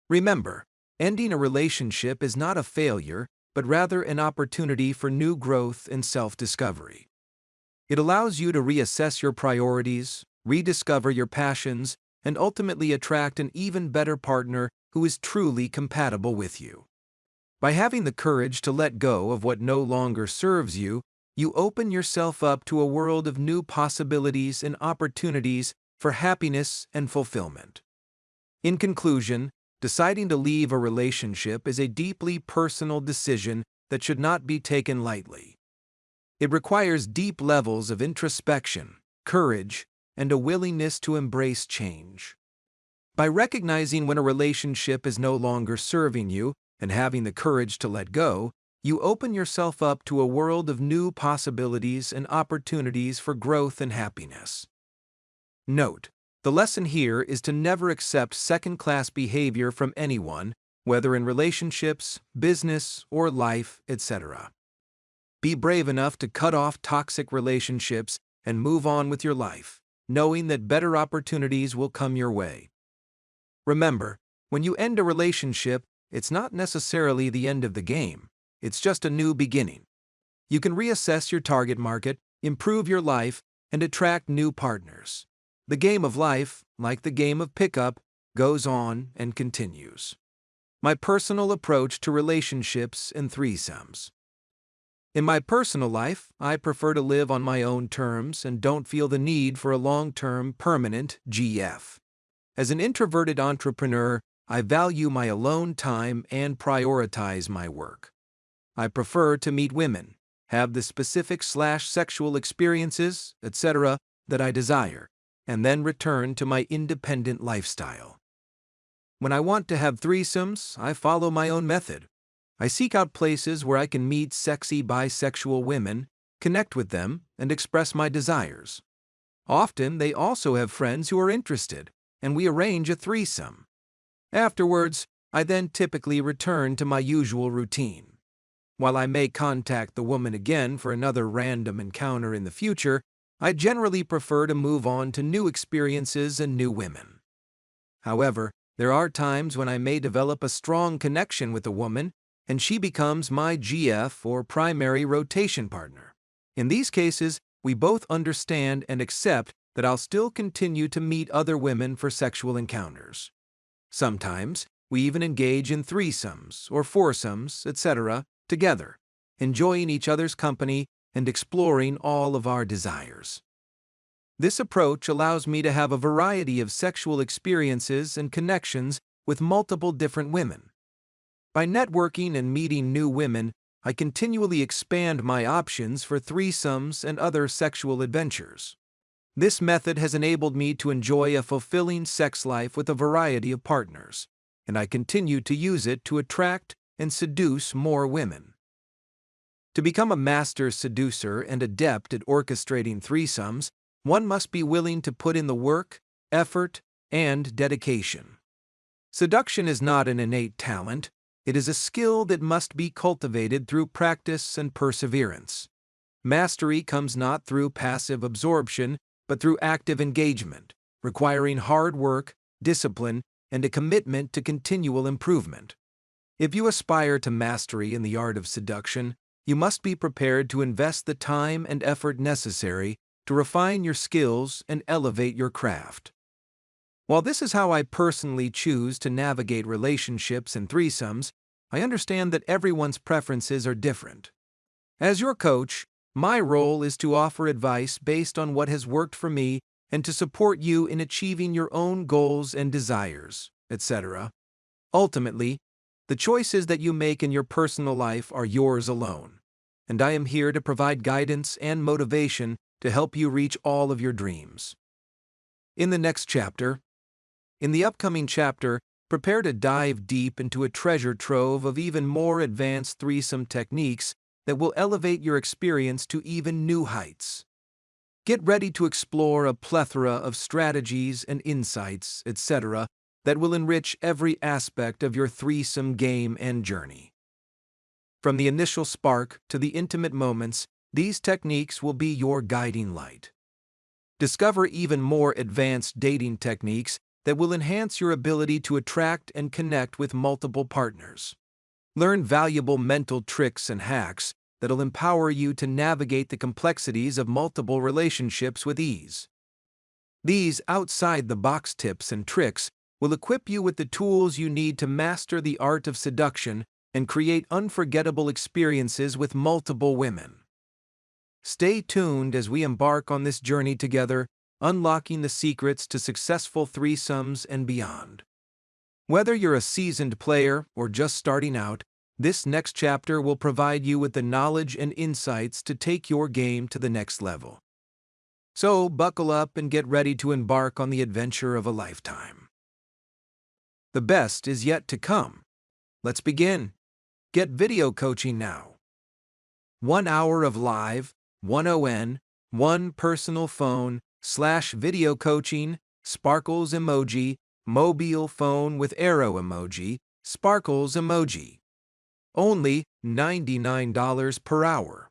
Remember, ending a relationship is not a failure, but rather an opportunity for new growth and self-discovery. It allows you to reassess your priorities, rediscover your passions, and ultimately attract an even better partner who is truly compatible with you. By having the courage to let go of what no longer serves you, you open yourself up to a world of new possibilities and opportunities for happiness and fulfillment. In conclusion, deciding to leave a relationship is a deeply personal decision that should not be taken lightly. It requires deep levels of introspection, courage, and a willingness to embrace change. By recognizing when a relationship is no longer serving you and having the courage to let go, you open yourself up to a world of new possibilities and opportunities for growth and happiness. Note: the lesson here is to never accept second-class behavior from anyone, whether in relationships, business, or life, etc. Be brave enough to cut off toxic relationships and move on with your life, knowing that better opportunities will come your way. Remember, when you end a relationship, it's not necessarily the end of the game. It's just a new beginning. You can reassess your target market, improve your life, and attract new partners. The game of life, like the game of pickup, goes on and continues. My personal approach to relationships and threesomes. In my personal life, I prefer to live on my own terms and don't feel the need for a long-term, permanent GF. As an introverted entrepreneur, I value my alone time and prioritize my work. I prefer to meet women, have the specific/sexual experiences, etc., that I desire, and then return to my independent lifestyle. When I want to have threesomes, I follow my own method. I seek out places where I can meet sexy bisexual women, connect with them, and express my desires. Often, they also have friends who are interested, and we arrange a threesome. Afterwards, I then typically return to my usual routine. While I may contact the woman again for another random encounter in the future, I generally prefer to move on to new experiences and new women. However, there are times when I may develop a strong connection with a woman, and she becomes my GF or primary rotation partner. In these cases, we both understand and accept that I'll still continue to meet other women for sexual encounters. Sometimes, we even engage in threesomes or foursomes, etc., together, enjoying each other's company and exploring all of our desires. This approach allows me to have a variety of sexual experiences and connections with multiple different women. By networking and meeting new women, I continually expand my options for threesomes and other sexual adventures. This method has enabled me to enjoy a fulfilling sex life with a variety of partners, and I continue to use it to attract and seduce more women. To become a master seducer and adept at orchestrating threesomes, one must be willing to put in the work, effort, and dedication. Seduction is not an innate talent. It is a skill that must be cultivated through practice and perseverance. Mastery comes not through passive absorption, but through active engagement, requiring hard work, discipline, and a commitment to continual improvement. If you aspire to mastery in the art of seduction, you must be prepared to invest the time and effort necessary to refine your skills and elevate your craft. While this is how I personally choose to navigate relationships and threesomes, I understand that everyone's preferences are different. As your coach, my role is to offer advice based on what has worked for me and to support you in achieving your own goals and desires, etc. Ultimately, the choices that you make in your personal life are yours alone, and I am here to provide guidance and motivation to help you reach all of your dreams. In the upcoming chapter, prepare to dive deep into a treasure trove of even more advanced threesome techniques that will elevate your experience to even new heights. Get ready to explore a plethora of strategies and insights, etc., that will enrich every aspect of your threesome game and journey. From the initial spark to the intimate moments, these techniques will be your guiding light. Discover even more advanced dating techniques that will enhance your ability to attract and connect with multiple partners. Learn valuable mental tricks and hacks that'll empower you to navigate the complexities of multiple relationships with ease. These outside-the-box tips and tricks will equip you with the tools you need to master the art of seduction and create unforgettable experiences with multiple women. Stay tuned as we embark on this journey together, unlocking the secrets to successful threesomes and beyond. Whether you're a seasoned player or just starting out, this next chapter will provide you with the knowledge and insights to take your game to the next level. So, buckle up and get ready to embark on the adventure of a lifetime. The best is yet to come. Let's begin. Get video coaching now. 1 hour of live, 1 personal phone / video coaching, sparkles emoji, mobile phone with arrow emoji, sparkles emoji. Only $99 per hour.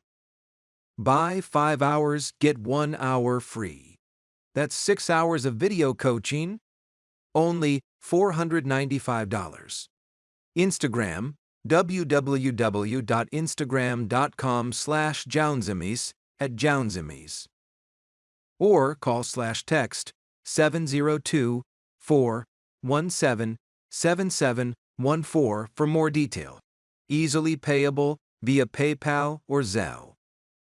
Buy 5 hours, get 1 hour free. That's 6 hours of video coaching, only $495. Instagram, www.instagram.com/Jaunzemis @Jaunzemis. Or call / text 702-417-7714 for more detail. Easily payable via PayPal or Zelle.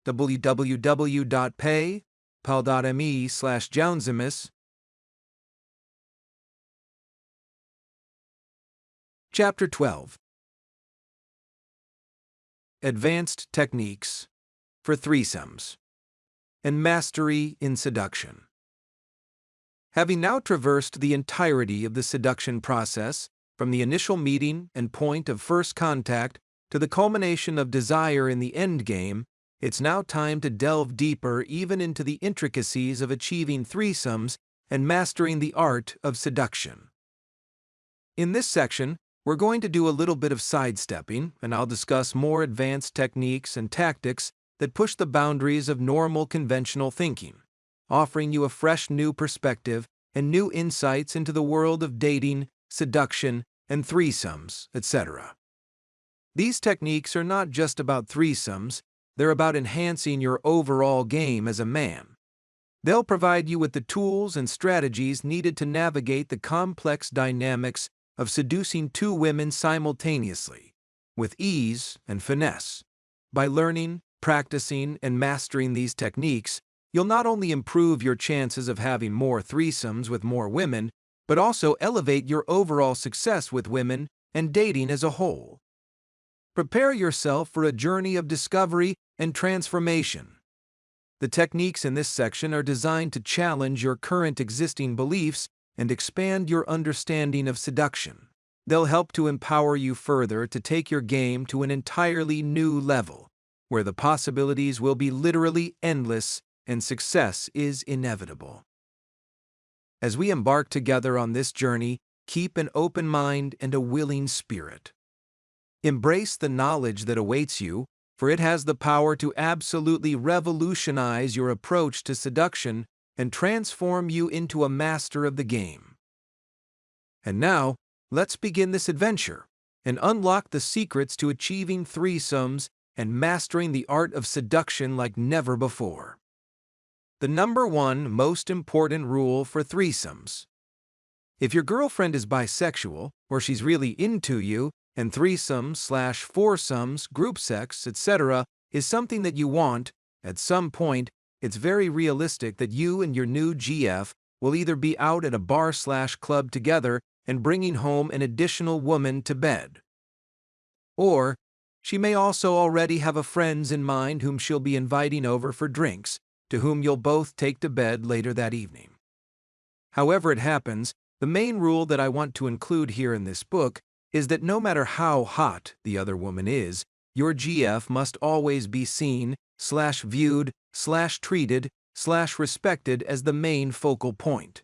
www.paypal.me/Jaunzemis. Chapter 12. Advanced Techniques for Threesomes and Mastery in Seduction. Having now traversed the entirety of the seduction process, from the initial meeting and point of first contact to the culmination of desire in the end game, it's now time to delve deeper even into the intricacies of achieving threesomes and mastering the art of seduction. In this section, we're going to do a little bit of sidestepping, and I'll discuss more advanced techniques and tactics that push the boundaries of normal conventional thinking, offering you a fresh new perspective and new insights into the world of dating, seduction, and threesomes, etc. These techniques are not just about threesomes, they're about enhancing your overall game as a man. They'll provide you with the tools and strategies needed to navigate the complex dynamics of seducing two women simultaneously, with ease and finesse. By learning, practicing, and mastering these techniques, you'll not only improve your chances of having more threesomes with more women, but also elevate your overall success with women and dating as a whole. Prepare yourself for a journey of discovery and transformation. The techniques in this section are designed to challenge your current existing beliefs and expand your understanding of seduction. They'll help to empower you further to take your game to an entirely new level, where the possibilities will be literally endless and success is inevitable. As we embark together on this journey, keep an open mind and a willing spirit. Embrace the knowledge that awaits you, for it has the power to absolutely revolutionize your approach to seduction and transform you into a master of the game. And now, let's begin this adventure and unlock the secrets to achieving threesomes and mastering the art of seduction like never before. The number one most important rule for threesomes. If your girlfriend is bisexual, or she's really into you, and threesomes/foursomes, group sex, etc. is something that you want, at some point, it's very realistic that you and your new GF will either be out at a bar/club together and bringing home an additional woman to bed. Or, she may also already have a friend in mind whom she'll be inviting over for drinks, to whom you'll both take to bed later that evening. However it happens, the main rule that I want to include here in this book is that no matter how hot the other woman is, your GF must always be seen/viewed/treated/respected as the main focal point.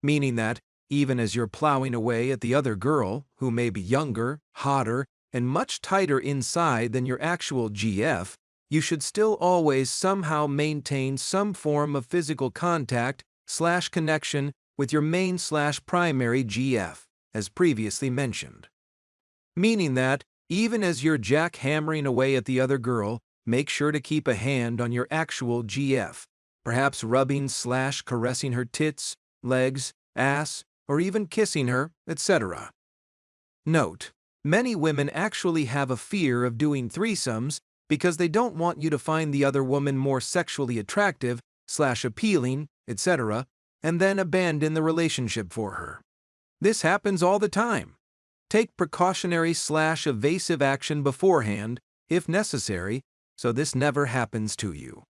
Meaning that, even as you're plowing away at the other girl, who may be younger, hotter, and much tighter inside than your actual GF, you should still always somehow maintain some form of physical contact/connection with your main/primary GF, as previously mentioned. Meaning that, even as you're jackhammering away at the other girl, make sure to keep a hand on your actual GF, perhaps rubbing/caressing her tits, legs, ass, or even kissing her, etc. Note: many women actually have a fear of doing threesomes because they don't want you to find the other woman more sexually attractive/appealing, etc., and then abandon the relationship for her. This happens all the time. Take precautionary/evasive action beforehand, if necessary, so this never happens to you.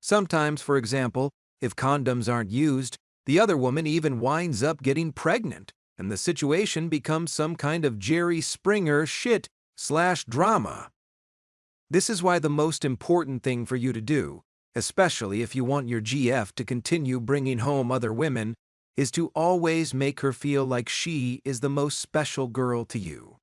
Sometimes, for example, if condoms aren't used, the other woman even winds up getting pregnant, and the situation becomes some kind of Jerry Springer shit/drama. This is why the most important thing for you to do, especially if you want your GF to continue bringing home other women, is to always make her feel like she is the most special girl to you.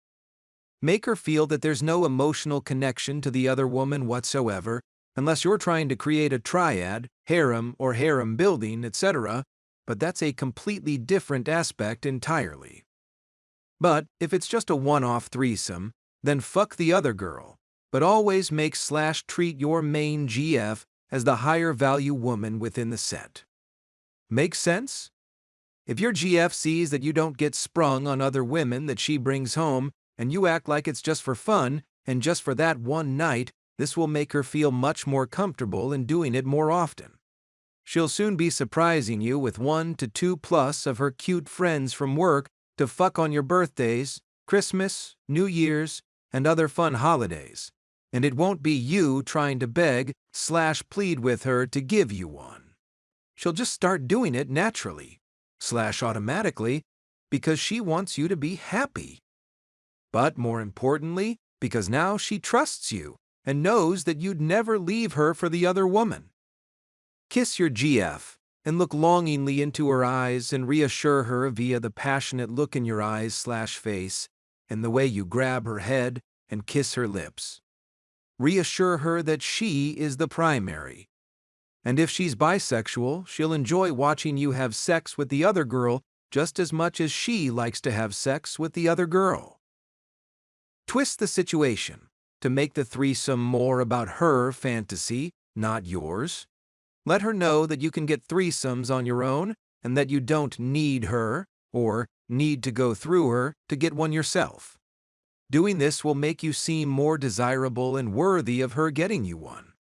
Make her feel that there's no emotional connection to the other woman whatsoever, unless you're trying to create a triad, harem or harem building, etc., but that's a completely different aspect entirely. But if it's just a one-off threesome, then fuck the other girl, but always make/treat your main GF as the higher value woman within the set. Make sense? If your GF sees that you don't get sprung on other women that she brings home, and you act like it's just for fun and just for that one night, this will make her feel much more comfortable in doing it more often. She'll soon be surprising you with 1 to 2+ of her cute friends from work to fuck on your birthdays, Christmas, New Year's, and other fun holidays. And it won't be you trying to beg/plead with her to give you one. she'll just start doing it naturally, automatically, because she wants you to be happy. But more importantly, because now she trusts you and knows that you'd never leave her for the other woman. Kiss your GF and look longingly into her eyes and reassure her via the passionate look in your eyes/face and the way you grab her head and kiss her lips. Reassure her that she is the primary. And if she's bisexual, she'll enjoy watching you have sex with the other girl just as much as she likes to have sex with the other girl. Twist the situation to make the threesome more about her fantasy, not yours. Let her know that you can get threesomes on your own and that you don't need her or need to go through her to get one yourself. Doing this will make you seem more desirable and worthy of her getting you one.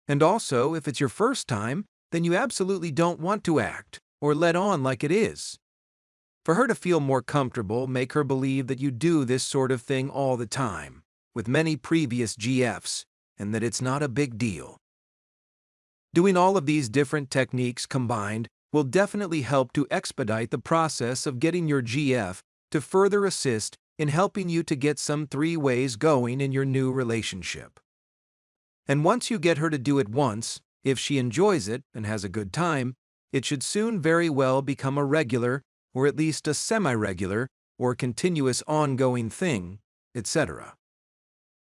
And also, if it's your first time, then you absolutely don't want to act or let on like it is. For her to feel more comfortable, make her believe that you do this sort of thing all the time, with many previous GFs, and that it's not a big deal. Doing all of these different techniques combined will definitely help to expedite the process of getting your GF to further assist in helping you to get some three-ways going in your new relationship. And once you get her to do it once, if she enjoys it and has a good time, it should soon very well become a regular, or at least a semi-regular, or continuous ongoing thing, etc.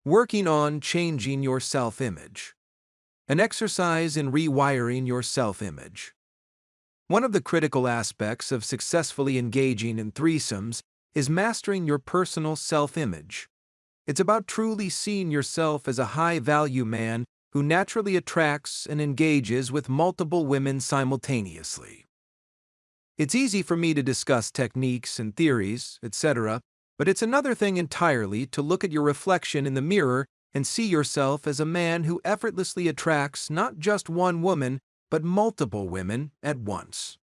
Working on changing your self-image. An exercise in rewiring your self-image. One of the critical aspects of successfully engaging in threesomes is mastering your personal self-image. It's about truly seeing yourself as a high-value man who naturally attracts and engages with multiple women simultaneously. It's easy for me to discuss techniques and theories, etc., but it's another thing entirely to look at your reflection in the mirror and see yourself as a man who effortlessly attracts not just one woman, but multiple women at once.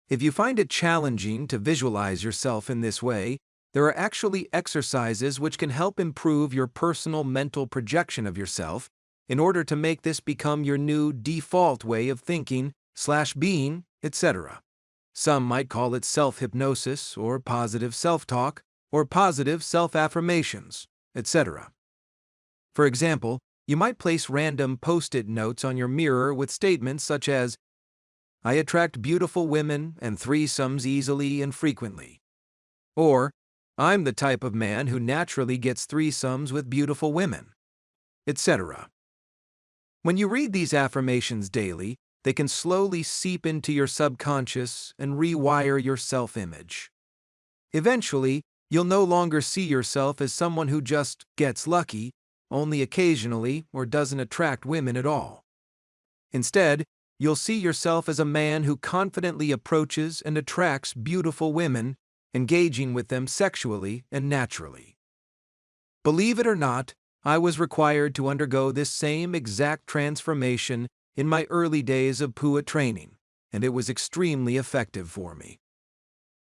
If you find it challenging to visualize yourself in this way, there are actually exercises which can help improve your personal mental projection of yourself in order to make this become your new default way of thinking/being, etc. Some might call it self-hypnosis or positive self-talk or positive self-affirmations, etc. For example, you might place random post-it notes on your mirror with statements such as, "I attract beautiful women and threesomes easily and frequently," or, "I'm the type of man who naturally gets threesomes with beautiful women," etc. When you read these affirmations daily, they can slowly seep into your subconscious and rewire your self-image. Eventually, you'll no longer see yourself as someone who just gets lucky, only occasionally, or doesn't attract women at all. Instead, you'll see yourself as a man who confidently approaches and attracts beautiful women, engaging with them sexually and naturally. Believe it or not, I was required to undergo this same exact transformation in my early days of PUA training, and it was extremely effective for me.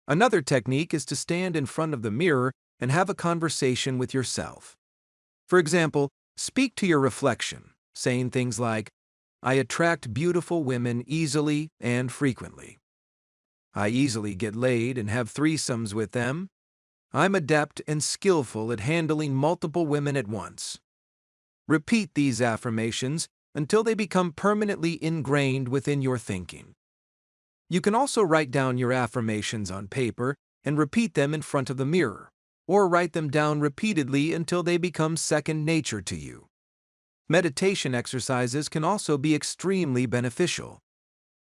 Another technique is to stand in front of the mirror and have a conversation with yourself. For example, speak to your reflection, saying things like, "I attract beautiful women easily and frequently. I easily get laid and have threesomes with them. I'm adept and skillful at handling multiple women at once." Repeat these affirmations until they become permanently ingrained within your thinking. You can also write down your affirmations on paper and repeat them in front of the mirror, or write them down repeatedly until they become second nature to you. Meditation exercises can also be extremely beneficial.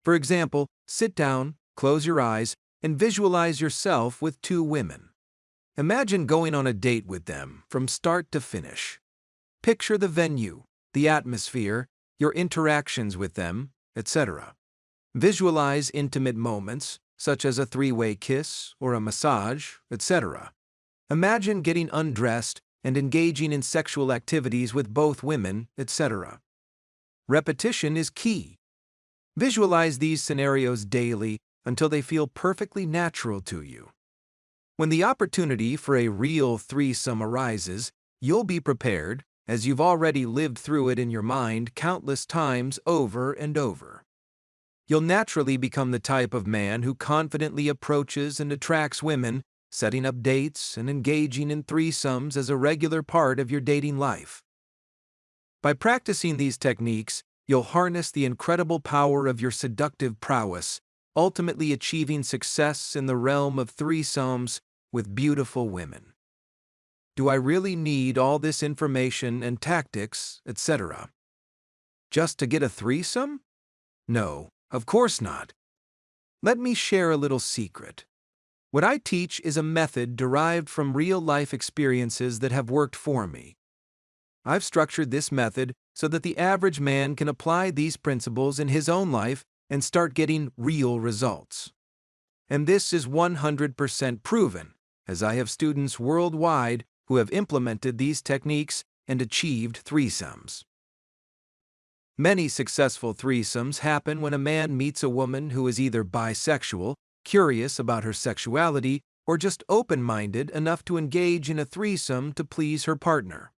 For example, sit down, close your eyes, and visualize yourself with two women. Imagine going on a date with them from start to finish. Picture the venue, the atmosphere, your interactions with them, etc. Visualize intimate moments, such as a three-way kiss or a massage, etc. Imagine getting undressed and engaging in sexual activities with both women, etc. Repetition is key. Visualize these scenarios daily until they feel perfectly natural to you. When the opportunity for a real threesome arises, you'll be prepared, as you've already lived through it in your mind countless times over and over. You'll naturally become the type of man who confidently approaches and attracts women, setting up dates and engaging in threesomes as a regular part of your dating life. By practicing these techniques, you'll harness the incredible power of your seductive prowess, ultimately achieving success in the realm of threesomes with beautiful women. Do I really need all this information and tactics, etc., just to get a threesome? No, of course not. Let me share a little secret. What I teach is a method derived from real-life experiences that have worked for me. I've structured this method so that the average man can apply these principles in his own life and start getting real results. And this is 100% proven, as I have students worldwide who have implemented these techniques and achieved threesomes. Many successful threesomes happen when a man meets a woman who is either bisexual, curious about her sexuality, or just open-minded enough to engage in a threesome to please her partner.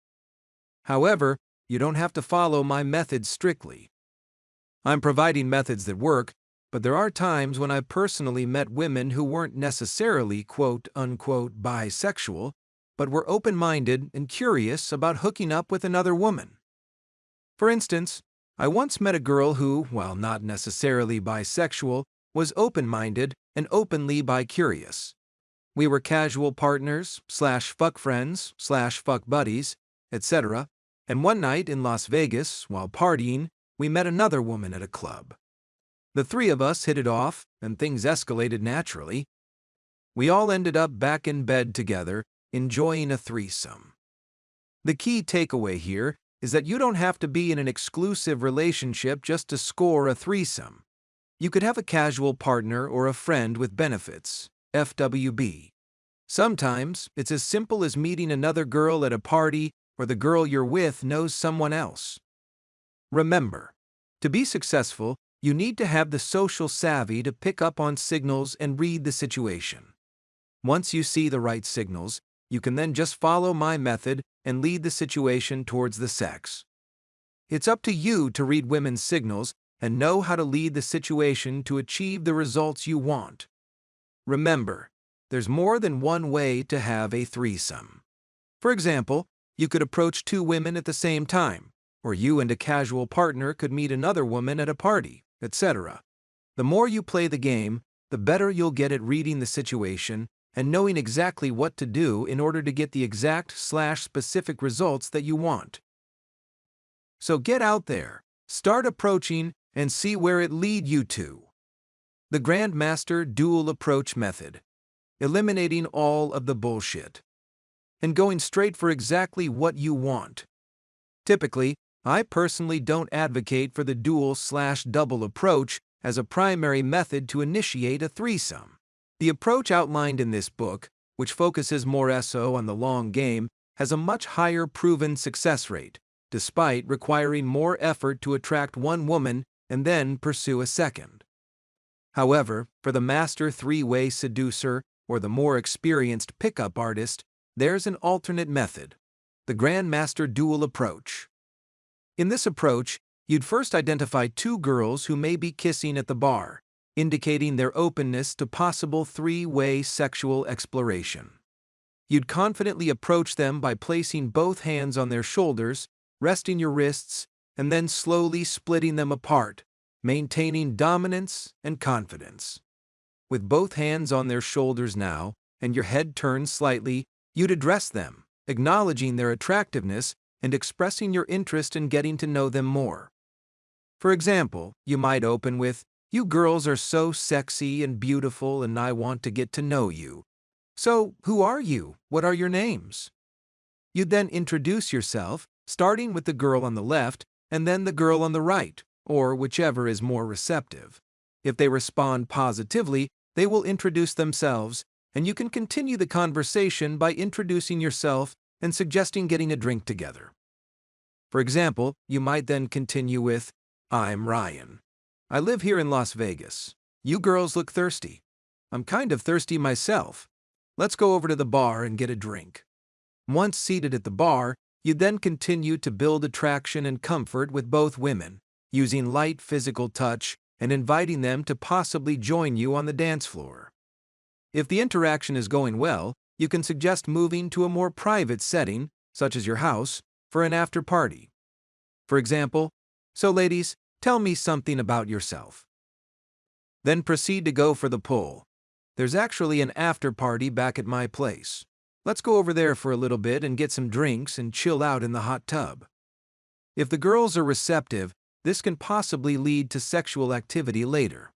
However, you don't have to follow my methods strictly. I'm providing methods that work, but there are times when I've personally met women who weren't necessarily quote-unquote bisexual, but were open-minded and curious about hooking up with another woman. For instance, I once met a girl who, while not necessarily bisexual, was open-minded and openly bi-curious. We were casual partners, /fuck friends, /fuck buddies, etc., and one night in Las Vegas, while partying, we met another woman at a club. The three of us hit it off, and things escalated naturally. We all ended up back in bed together, enjoying a threesome. The key takeaway here is that you don't have to be in an exclusive relationship just to score a threesome. You could have a casual partner or a friend with benefits, FWB. Sometimes, it's as simple as meeting another girl at a party or the girl you're with knows someone else. Remember, to be successful, you need to have the social savvy to pick up on signals and read the situation. Once you see the right signals, you can then just follow my method and lead the situation towards the sex. It's up to you to read women's signals and know how to lead the situation to achieve the results you want. Remember, there's more than one way to have a threesome. For example, you could approach two women at the same time, or you and a casual partner could meet another woman at a party, etc. The more you play the game, the better you'll get at reading the situation and knowing exactly what to do in order to get the exact/specific results that you want. So get out there, start approaching, and see where it leads you to. The Grandmaster Dual Approach Method. Eliminating all of the bullshit and going straight for exactly what you want. Typically, I personally don't advocate for the dual/double approach as a primary method to initiate a threesome. The approach outlined in this book, which focuses more so on the long game, has a much higher proven success rate, despite requiring more effort to attract one woman and then pursue a second. However, for the master three-way seducer or the more experienced pickup artist, there's an alternate method, the Grandmaster Dual Approach. In this approach, you'd first identify two girls who may be kissing at the bar, indicating their openness to possible three-way sexual exploration. You'd confidently approach them by placing both hands on their shoulders, resting your wrists, and then slowly splitting them apart, maintaining dominance and confidence. With both hands on their shoulders now, and your head turned slightly, you'd address them, acknowledging their attractiveness and expressing your interest in getting to know them more. For example, you might open with, "You girls are so sexy and beautiful and I want to get to know you. So, who are you? What are your names?" You'd then introduce yourself, starting with the girl on the left and then the girl on the right, or whichever is more receptive. If they respond positively, they will introduce themselves, and you can continue the conversation by introducing yourself and suggesting getting a drink together. For example, you might then continue with, "I'm Ryan. I live here in Las Vegas. You girls look thirsty. I'm kind of thirsty myself. Let's go over to the bar and get a drink." Once seated at the bar, you then continue to build attraction and comfort with both women, using light physical touch, and inviting them to possibly join you on the dance floor. If the interaction is going well, you can suggest moving to a more private setting, such as your house, for an after party. For example, "So ladies, tell me something about yourself." Then proceed to go for the pull. "There's actually an after party back at my place. Let's go over there for a little bit and get some drinks and chill out in the hot tub." If the girls are receptive, this can possibly lead to sexual activity later.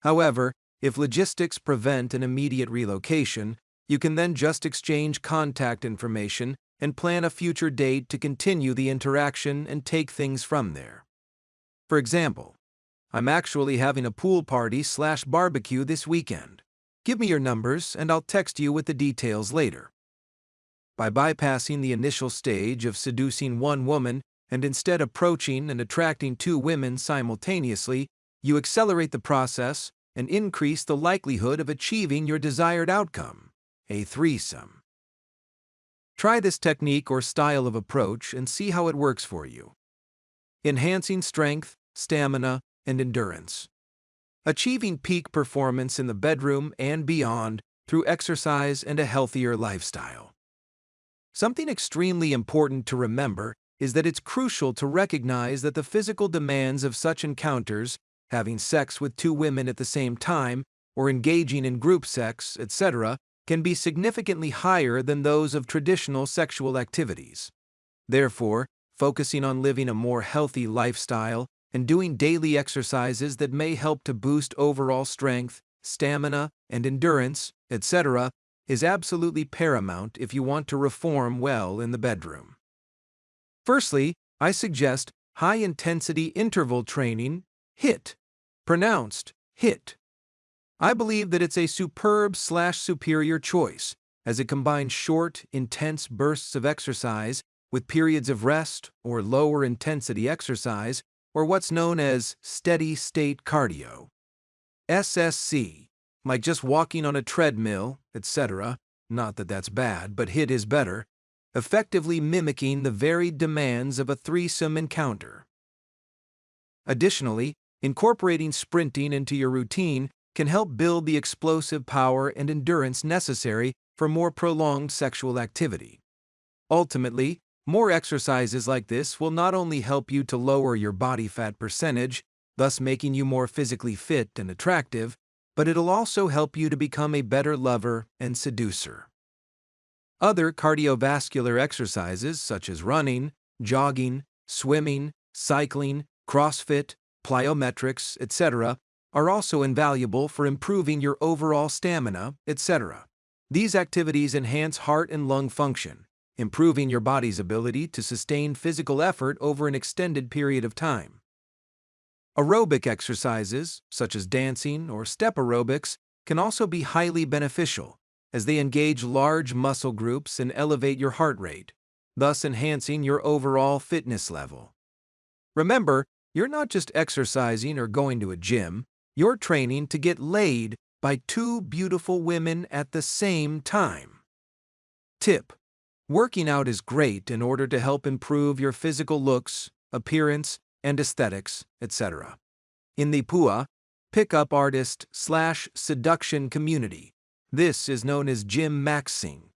However, if logistics prevent an immediate relocation, you can then just exchange contact information and plan a future date to continue the interaction and take things from there. For example, "I'm actually having a pool party/barbecue this weekend. Give me your numbers and I'll text you with the details later." By bypassing the initial stage of seducing one woman and instead approaching and attracting two women simultaneously, you accelerate the process and increase the likelihood of achieving your desired outcome, a threesome. Try this technique or style of approach and see how it works for you. Enhancing strength, stamina, and endurance. Achieving peak performance in the bedroom and beyond through exercise and a healthier lifestyle. Something extremely important to remember is that it's crucial to recognize that the physical demands of such encounters, having sex with two women at the same time, or engaging in group sex, etc., can be significantly higher than those of traditional sexual activities. Therefore, focusing on living a more healthy lifestyle and doing daily exercises that may help to boost overall strength, stamina, and endurance, etc., is absolutely paramount if you want to perform well in the bedroom. Firstly, I suggest high-intensity interval training, HIIT, pronounced HIT. I believe that it's a superb/superior choice, as it combines short, intense bursts of exercise with periods of rest or lower-intensity exercise, or what's known as steady-state cardio. SSC, like just walking on a treadmill, etc., not that that's bad, but HIIT is better, effectively mimicking the varied demands of a threesome encounter. Additionally, incorporating sprinting into your routine can help build the explosive power and endurance necessary for more prolonged sexual activity. Ultimately, more exercises like this will not only help you to lower your body fat percentage, thus making you more physically fit and attractive, but it'll also help you to become a better lover and seducer. Other cardiovascular exercises such as running, jogging, swimming, cycling, CrossFit, plyometrics, etc., are also invaluable for improving your overall stamina, etc. These activities enhance heart and lung function, improving your body's ability to sustain physical effort over an extended period of time. Aerobic exercises, such as dancing or step aerobics, can also be highly beneficial, as they engage large muscle groups and elevate your heart rate, thus enhancing your overall fitness level. Remember, you're not just exercising or going to a gym, you're training to get laid by two beautiful women at the same time. Tip: working out is great in order to help improve your physical looks, appearance, and aesthetics, etc. In the PUA, pickup artist/seduction community, this is known as gym maxing.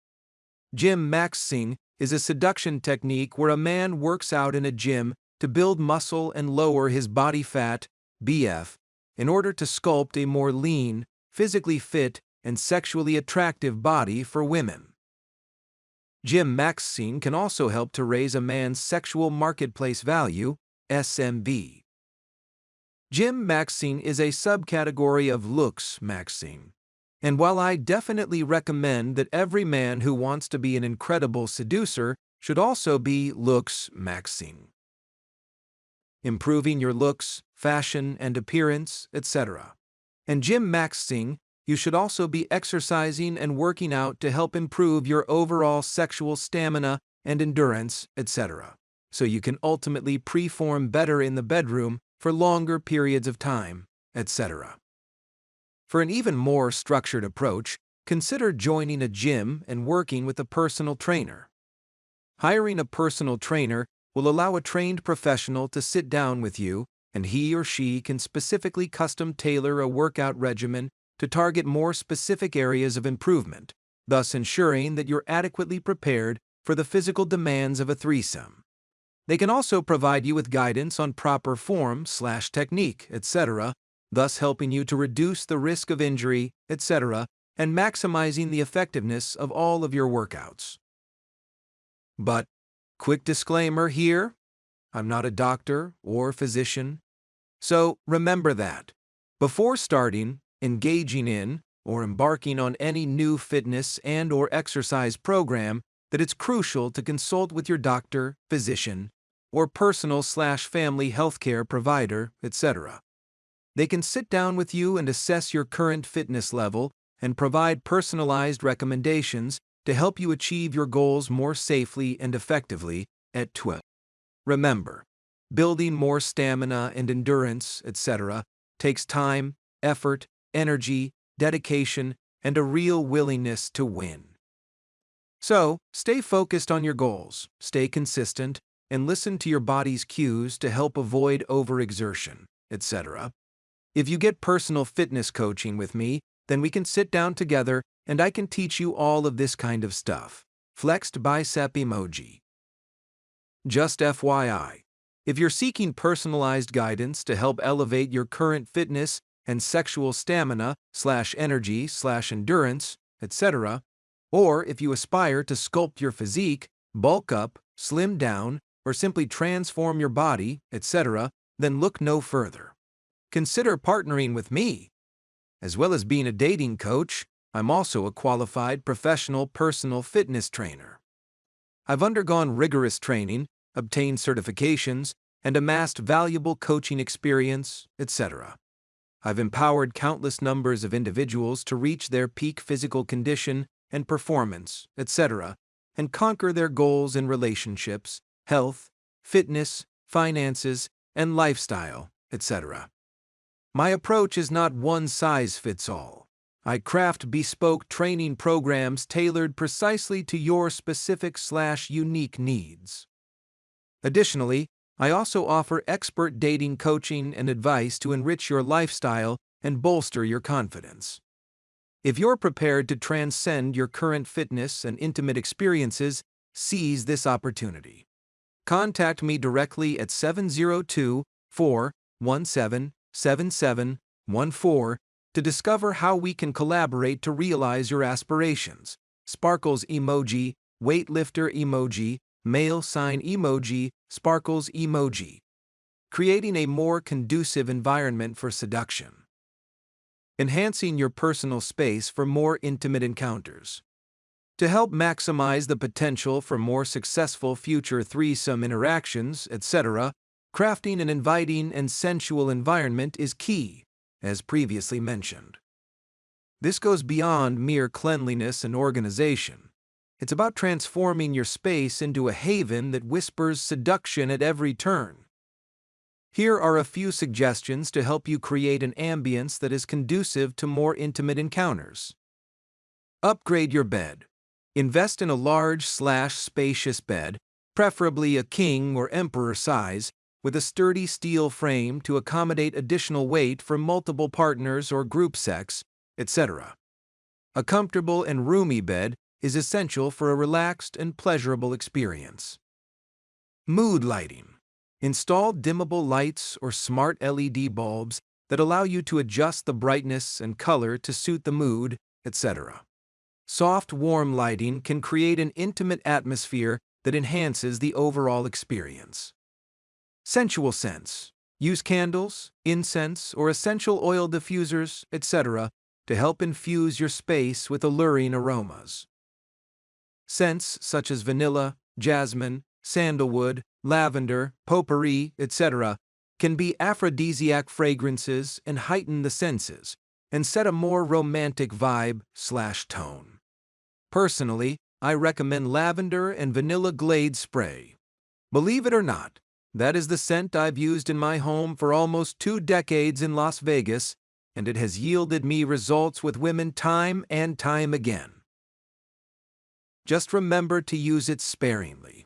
Gym maxing is a seduction technique where a man works out in a gym to build muscle and lower his body fat, BF, in order to sculpt a more lean, physically fit, and sexually attractive body for women. Gym maxing can also help to raise a man's sexual marketplace value, SMV. Gym maxing is a subcategory of looks maxing. And while I definitely recommend that every man who wants to be an incredible seducer should also be looks maxing, improving your looks, fashion and appearance, etc. And gym maxing, you should also be exercising and working out to help improve your overall sexual stamina and endurance, etc., so you can ultimately perform better in the bedroom for longer periods of time, etc. For an even more structured approach, consider joining a gym and working with a personal trainer. Hiring a personal trainer will allow a trained professional to sit down with you and he or she can specifically custom tailor a workout regimen to target more specific areas of improvement, thus ensuring that you're adequately prepared for the physical demands of a threesome. They can also provide you with guidance on proper form/technique, etc., thus helping you to reduce the risk of injury, etc., and maximizing the effectiveness of all of your workouts. But, quick disclaimer here, I'm not a doctor or physician, so remember that before starting, engaging in, or embarking on any new fitness and/or exercise program, that it's crucial to consult with your doctor, physician, or personal/family healthcare provider, etc. They can sit down with you and assess your current fitness level and provide personalized recommendations to help you achieve your goals more safely and effectively at THREESOMES. Remember, building more stamina and endurance, etc., takes time, effort, energy, dedication, and a real willingness to win. So, stay focused on your goals, stay consistent, and listen to your body's cues to help avoid overexertion, etc. If you get personal fitness coaching with me, then we can sit down together and I can teach you all of this kind of stuff. Flexed bicep emoji. Just FYI, if you're seeking personalized guidance to help elevate your current fitness and sexual stamina/energy/endurance, etc., or if you aspire to sculpt your physique, bulk up, slim down, or simply transform your body, etc., then look no further. Consider partnering with me. As well as being a dating coach, I'm also a qualified professional personal fitness trainer. I've undergone rigorous training, obtained certifications, and amassed valuable coaching experience, etc. I've empowered countless numbers of individuals to reach their peak physical condition and performance, etc., and conquer their goals in relationships, health, fitness, finances, and lifestyle, etc. My approach is not one size fits all. I craft bespoke training programs tailored precisely to your specific/unique needs. Additionally, I also offer expert dating coaching and advice to enrich your lifestyle and bolster your confidence. If you're prepared to transcend your current fitness and intimate experiences, seize this opportunity. Contact me directly at 702-417-7714 to discover how we can collaborate to realize your aspirations. Sparkles emoji, weightlifter emoji, male sign emoji, sparkles emoji. Creating a more conducive environment for seduction. Enhancing your personal space for more intimate encounters. To help maximize the potential for more successful future threesome interactions, etc., crafting an inviting and sensual environment is key, as previously mentioned. This goes beyond mere cleanliness and organization. It's about transforming your space into a haven that whispers seduction at every turn. Here are a few suggestions to help you create an ambience that is conducive to more intimate encounters. Upgrade your bed. Invest in a large/spacious bed, preferably a king or emperor size, with a sturdy steel frame to accommodate additional weight for multiple partners or group sex, etc. A comfortable and roomy bed is essential for a relaxed and pleasurable experience. Mood lighting. Install dimmable lights or smart LED bulbs that allow you to adjust the brightness and color to suit the mood, etc. Soft, warm lighting can create an intimate atmosphere that enhances the overall experience. Sensual scents. Use candles, incense, or essential oil diffusers, etc., to help infuse your space with alluring aromas. Scents such as vanilla, jasmine, sandalwood, lavender, potpourri, etc., can be aphrodisiac fragrances and heighten the senses, and set a more romantic vibe/tone. Personally, I recommend lavender and vanilla Glade spray. Believe it or not, that is the scent I've used in my home for almost 2 decades in Las Vegas, and it has yielded me results with women time and time again. Just remember to use it sparingly.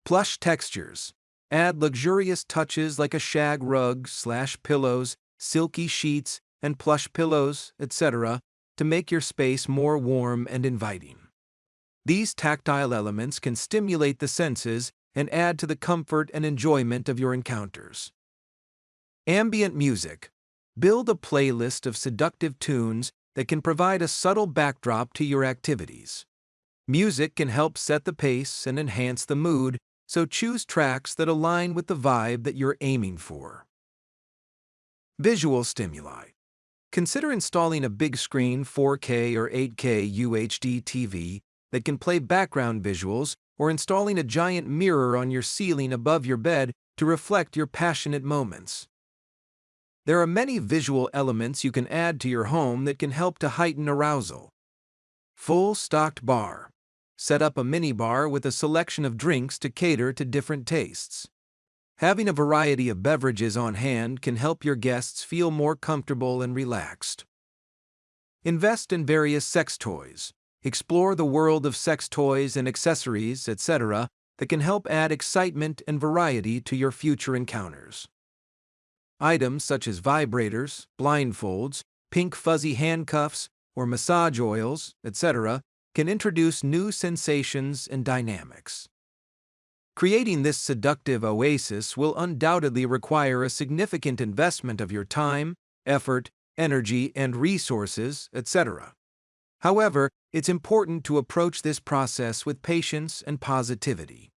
Plush textures. Add luxurious touches like a shag rug, pillows, silky sheets, and plush pillows, etc., to make your space more warm and inviting. These tactile elements can stimulate the senses and add to the comfort and enjoyment of your encounters. Ambient music. Build a playlist of seductive tunes that can provide a subtle backdrop to your activities. Music can help set the pace and enhance the mood, so choose tracks that align with the vibe that you're aiming for. Visual stimuli. Consider installing a big screen 4K or 8K UHD TV that can play background visuals, or installing a giant mirror on your ceiling above your bed to reflect your passionate moments. There are many visual elements you can add to your home that can help to heighten arousal. Full stocked bar. Set up a mini bar with a selection of drinks to cater to different tastes. Having a variety of beverages on hand can help your guests feel more comfortable and relaxed. Invest in various sex toys. Explore the world of sex toys and accessories, etc., that can help add excitement and variety to your future encounters. Items such as vibrators, blindfolds, pink fuzzy handcuffs, or massage oils, etc., can introduce new sensations and dynamics. Creating this seductive oasis will undoubtedly require a significant investment of your time, effort, energy, and resources, etc. However, it's important to approach this process with patience and positivity.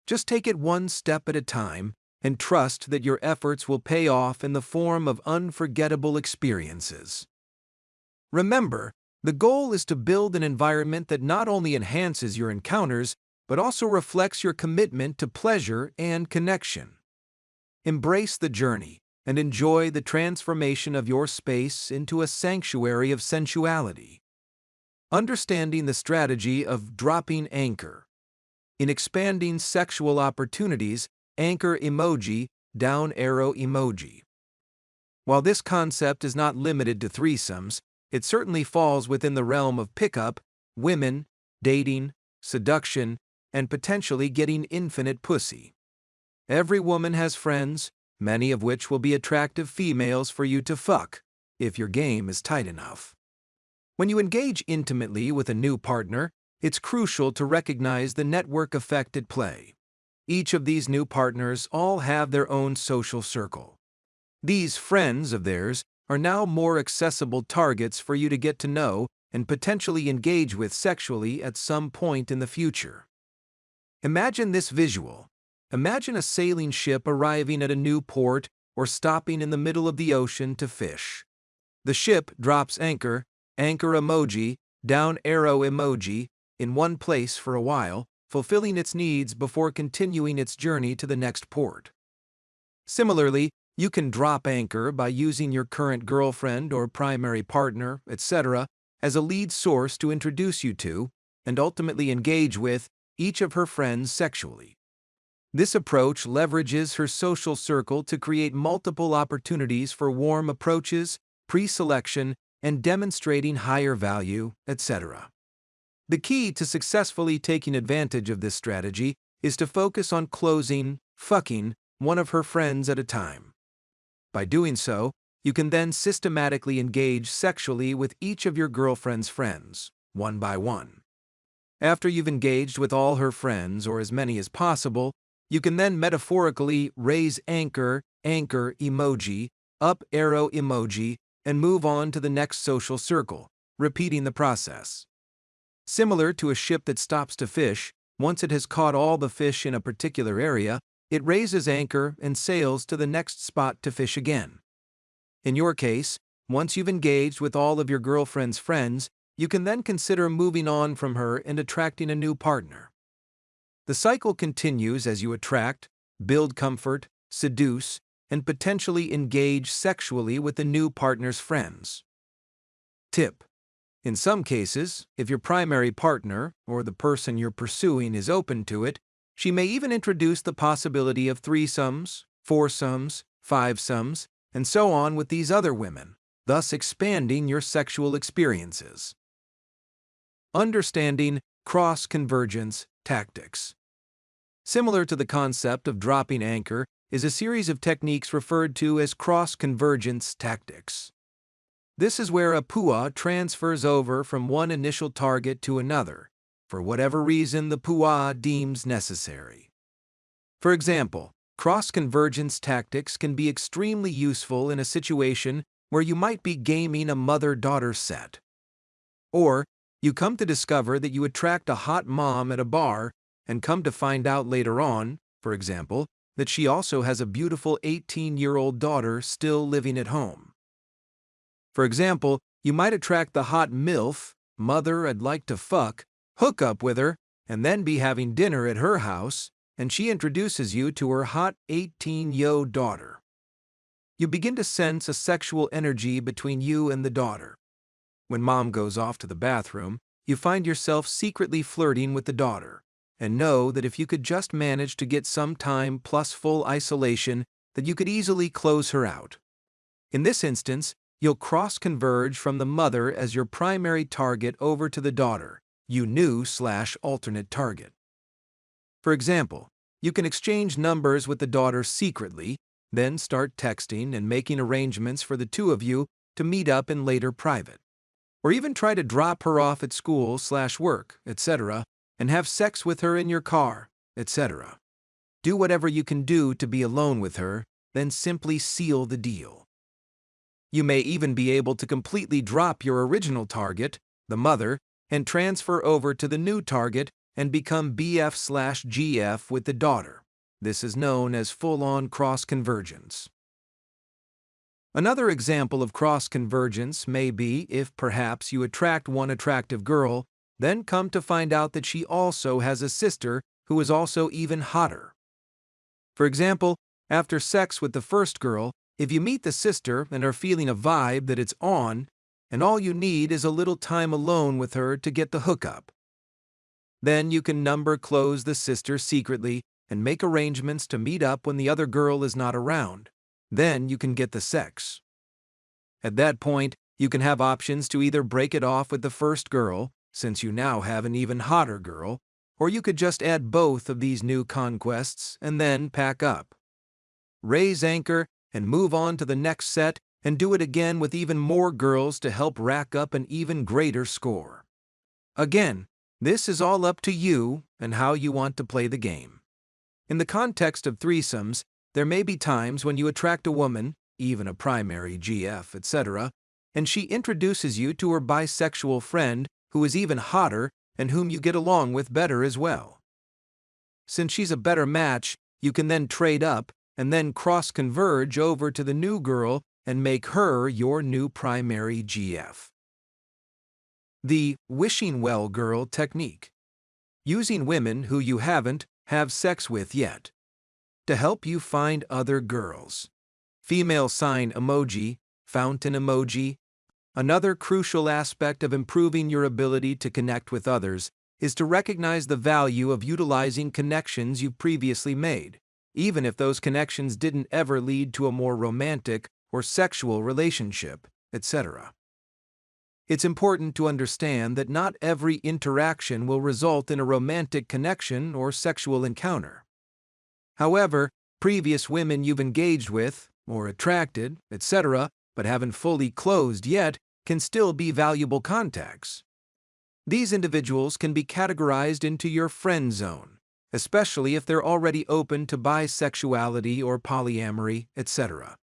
Just take it one step at a time and trust that your efforts will pay off in the form of unforgettable experiences. Remember, the goal is to build an environment that not only enhances your encounters, but also reflects your commitment to pleasure and connection. Embrace the journey and enjoy the transformation of your space into a sanctuary of sensuality. Understanding the strategy of dropping anchor. In expanding sexual opportunities, anchor emoji, down arrow emoji. While this concept is not limited to threesomes, it certainly falls within the realm of pickup, women, dating, seduction, and potentially getting infinite pussy. Every woman has friends, many of which will be attractive females for you to fuck, if your game is tight enough. When you engage intimately with a new partner, it's crucial to recognize the network effect at play. Each of these new partners all have their own social circle. These friends of theirs are now more accessible targets for you to get to know and potentially engage with sexually at some point in the future. Imagine this visual. Imagine a sailing ship arriving at a new port or stopping in the middle of the ocean to fish. The ship drops anchor, anchor emoji, down arrow emoji, in one place for a while, fulfilling its needs before continuing its journey to the next port. Similarly, you can drop anchor by using your current girlfriend or primary partner, etc., as a lead source to introduce you to, and ultimately engage with, each of her friends sexually. This approach leverages her social circle to create multiple opportunities for warm approaches, pre-selection, and demonstrating higher value, etc. The key to successfully taking advantage of this strategy is to focus on fucking one of her friends at a time. By doing so, you can then systematically engage sexually with each of your girlfriend's friends, one by one. After you've engaged with all her friends, or as many as possible, you can then metaphorically raise anchor, anchor emoji, up arrow emoji, and move on to the next social circle, repeating the process. Similar to a ship that stops to fish, once it has caught all the fish in a particular area, it raises anchor and sails to the next spot to fish again. In your case, once you've engaged with all of your girlfriend's friends, you can then consider moving on from her and attracting a new partner. The cycle continues as you attract, build comfort, seduce, and potentially engage sexually with the new partner's friends. Tip: in some cases, if your primary partner, or the person you're pursuing, is open to it, she may even introduce the possibility of threesomes, foursomes, fivesomes, and so on with these other women, thus expanding your sexual experiences. Understanding cross-convergence tactics. Similar to the concept of dropping anchor is a series of techniques referred to as cross-convergence tactics. This is where a PUA transfers over from one initial target to another, for whatever reason the PUA deems necessary. For example, cross-convergence tactics can be extremely useful in a situation where you might be gaming a mother-daughter set. Or, you come to discover that you attract a hot mom at a bar and come to find out later on, for example, that she also has a beautiful 18-year-old daughter still living at home. For example, you might attract the hot MILF, mother I'd like to fuck, hook up with her, and then be having dinner at her house, and she introduces you to her hot 18-yo daughter. You begin to sense a sexual energy between you and the daughter. When mom goes off to the bathroom, you find yourself secretly flirting with the daughter, and know that if you could just manage to get some time plus full isolation, that you could easily close her out. In this instance, you'll cross-converge from the mother as your primary target over to the daughter, you new/alternate target. For example, you can exchange numbers with the daughter secretly, then start texting and making arrangements for the two of you to meet up in later private. Or even try to drop her off at school/work, etc., and have sex with her in your car, etc. Do whatever you can do to be alone with her, then simply seal the deal. You may even be able to completely drop your original target, the mother, and transfer over to the new target and become BF/GF with the daughter. This is known as full-on cross-convergence. Another example of cross-convergence may be if perhaps you attract one attractive girl, then come to find out that she also has a sister who is also even hotter. For example, after sex with the first girl, if you meet the sister and are feeling a vibe that it's on, and all you need is a little time alone with her to get the hookup. Then you can number close the sister secretly and make arrangements to meet up when the other girl is not around. Then you can get the sex. At that point, you can have options to either break it off with the first girl, since you now have an even hotter girl, or you could just add both of these new conquests and then pack up. Raise anchor and move on to the next set and do it again with even more girls to help rack up an even greater score. Again, this is all up to you and how you want to play the game. In the context of threesomes, there may be times when you attract a woman, even a primary GF, etc., and she introduces you to her bisexual friend who is even hotter and whom you get along with better as well. Since she's a better match, you can then trade up and then cross-converge over to the new girl and make her your new primary GF. The wishing well girl technique. Using women who you haven't have sex with yet. To help you find other girls. Female sign emoji, fountain emoji. Another crucial aspect of improving your ability to connect with others is to recognize the value of utilizing connections you've previously made, even if those connections didn't ever lead to a more romantic or sexual relationship, etc. It's important to understand that not every interaction will result in a romantic connection or sexual encounter. However, previous women you've engaged with, or attracted, etc., but haven't fully closed yet, can still be valuable contacts. These individuals can be categorized into your friend zone, especially if they're already open to bisexuality or polyamory, etc.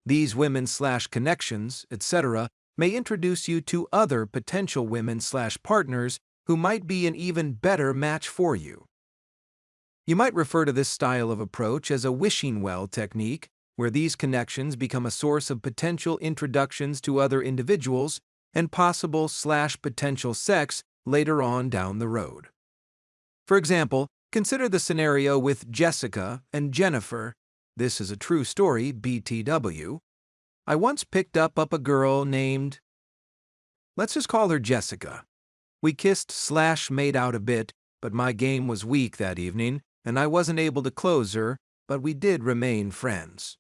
These women/connections, etc., may introduce you to other potential women/partners who might be an even better match for you. You might refer to this style of approach as a wishing well technique, where these connections become a source of potential introductions to other individuals and possible/potential sex later on down the road. For example, consider the scenario with Jessica and Jennifer. This is a true story, BTW. I once picked up a girl named, let's just call her Jessica. We kissed/made out a bit, but my game was weak that evening, and I wasn't able to close her, but we did remain friends.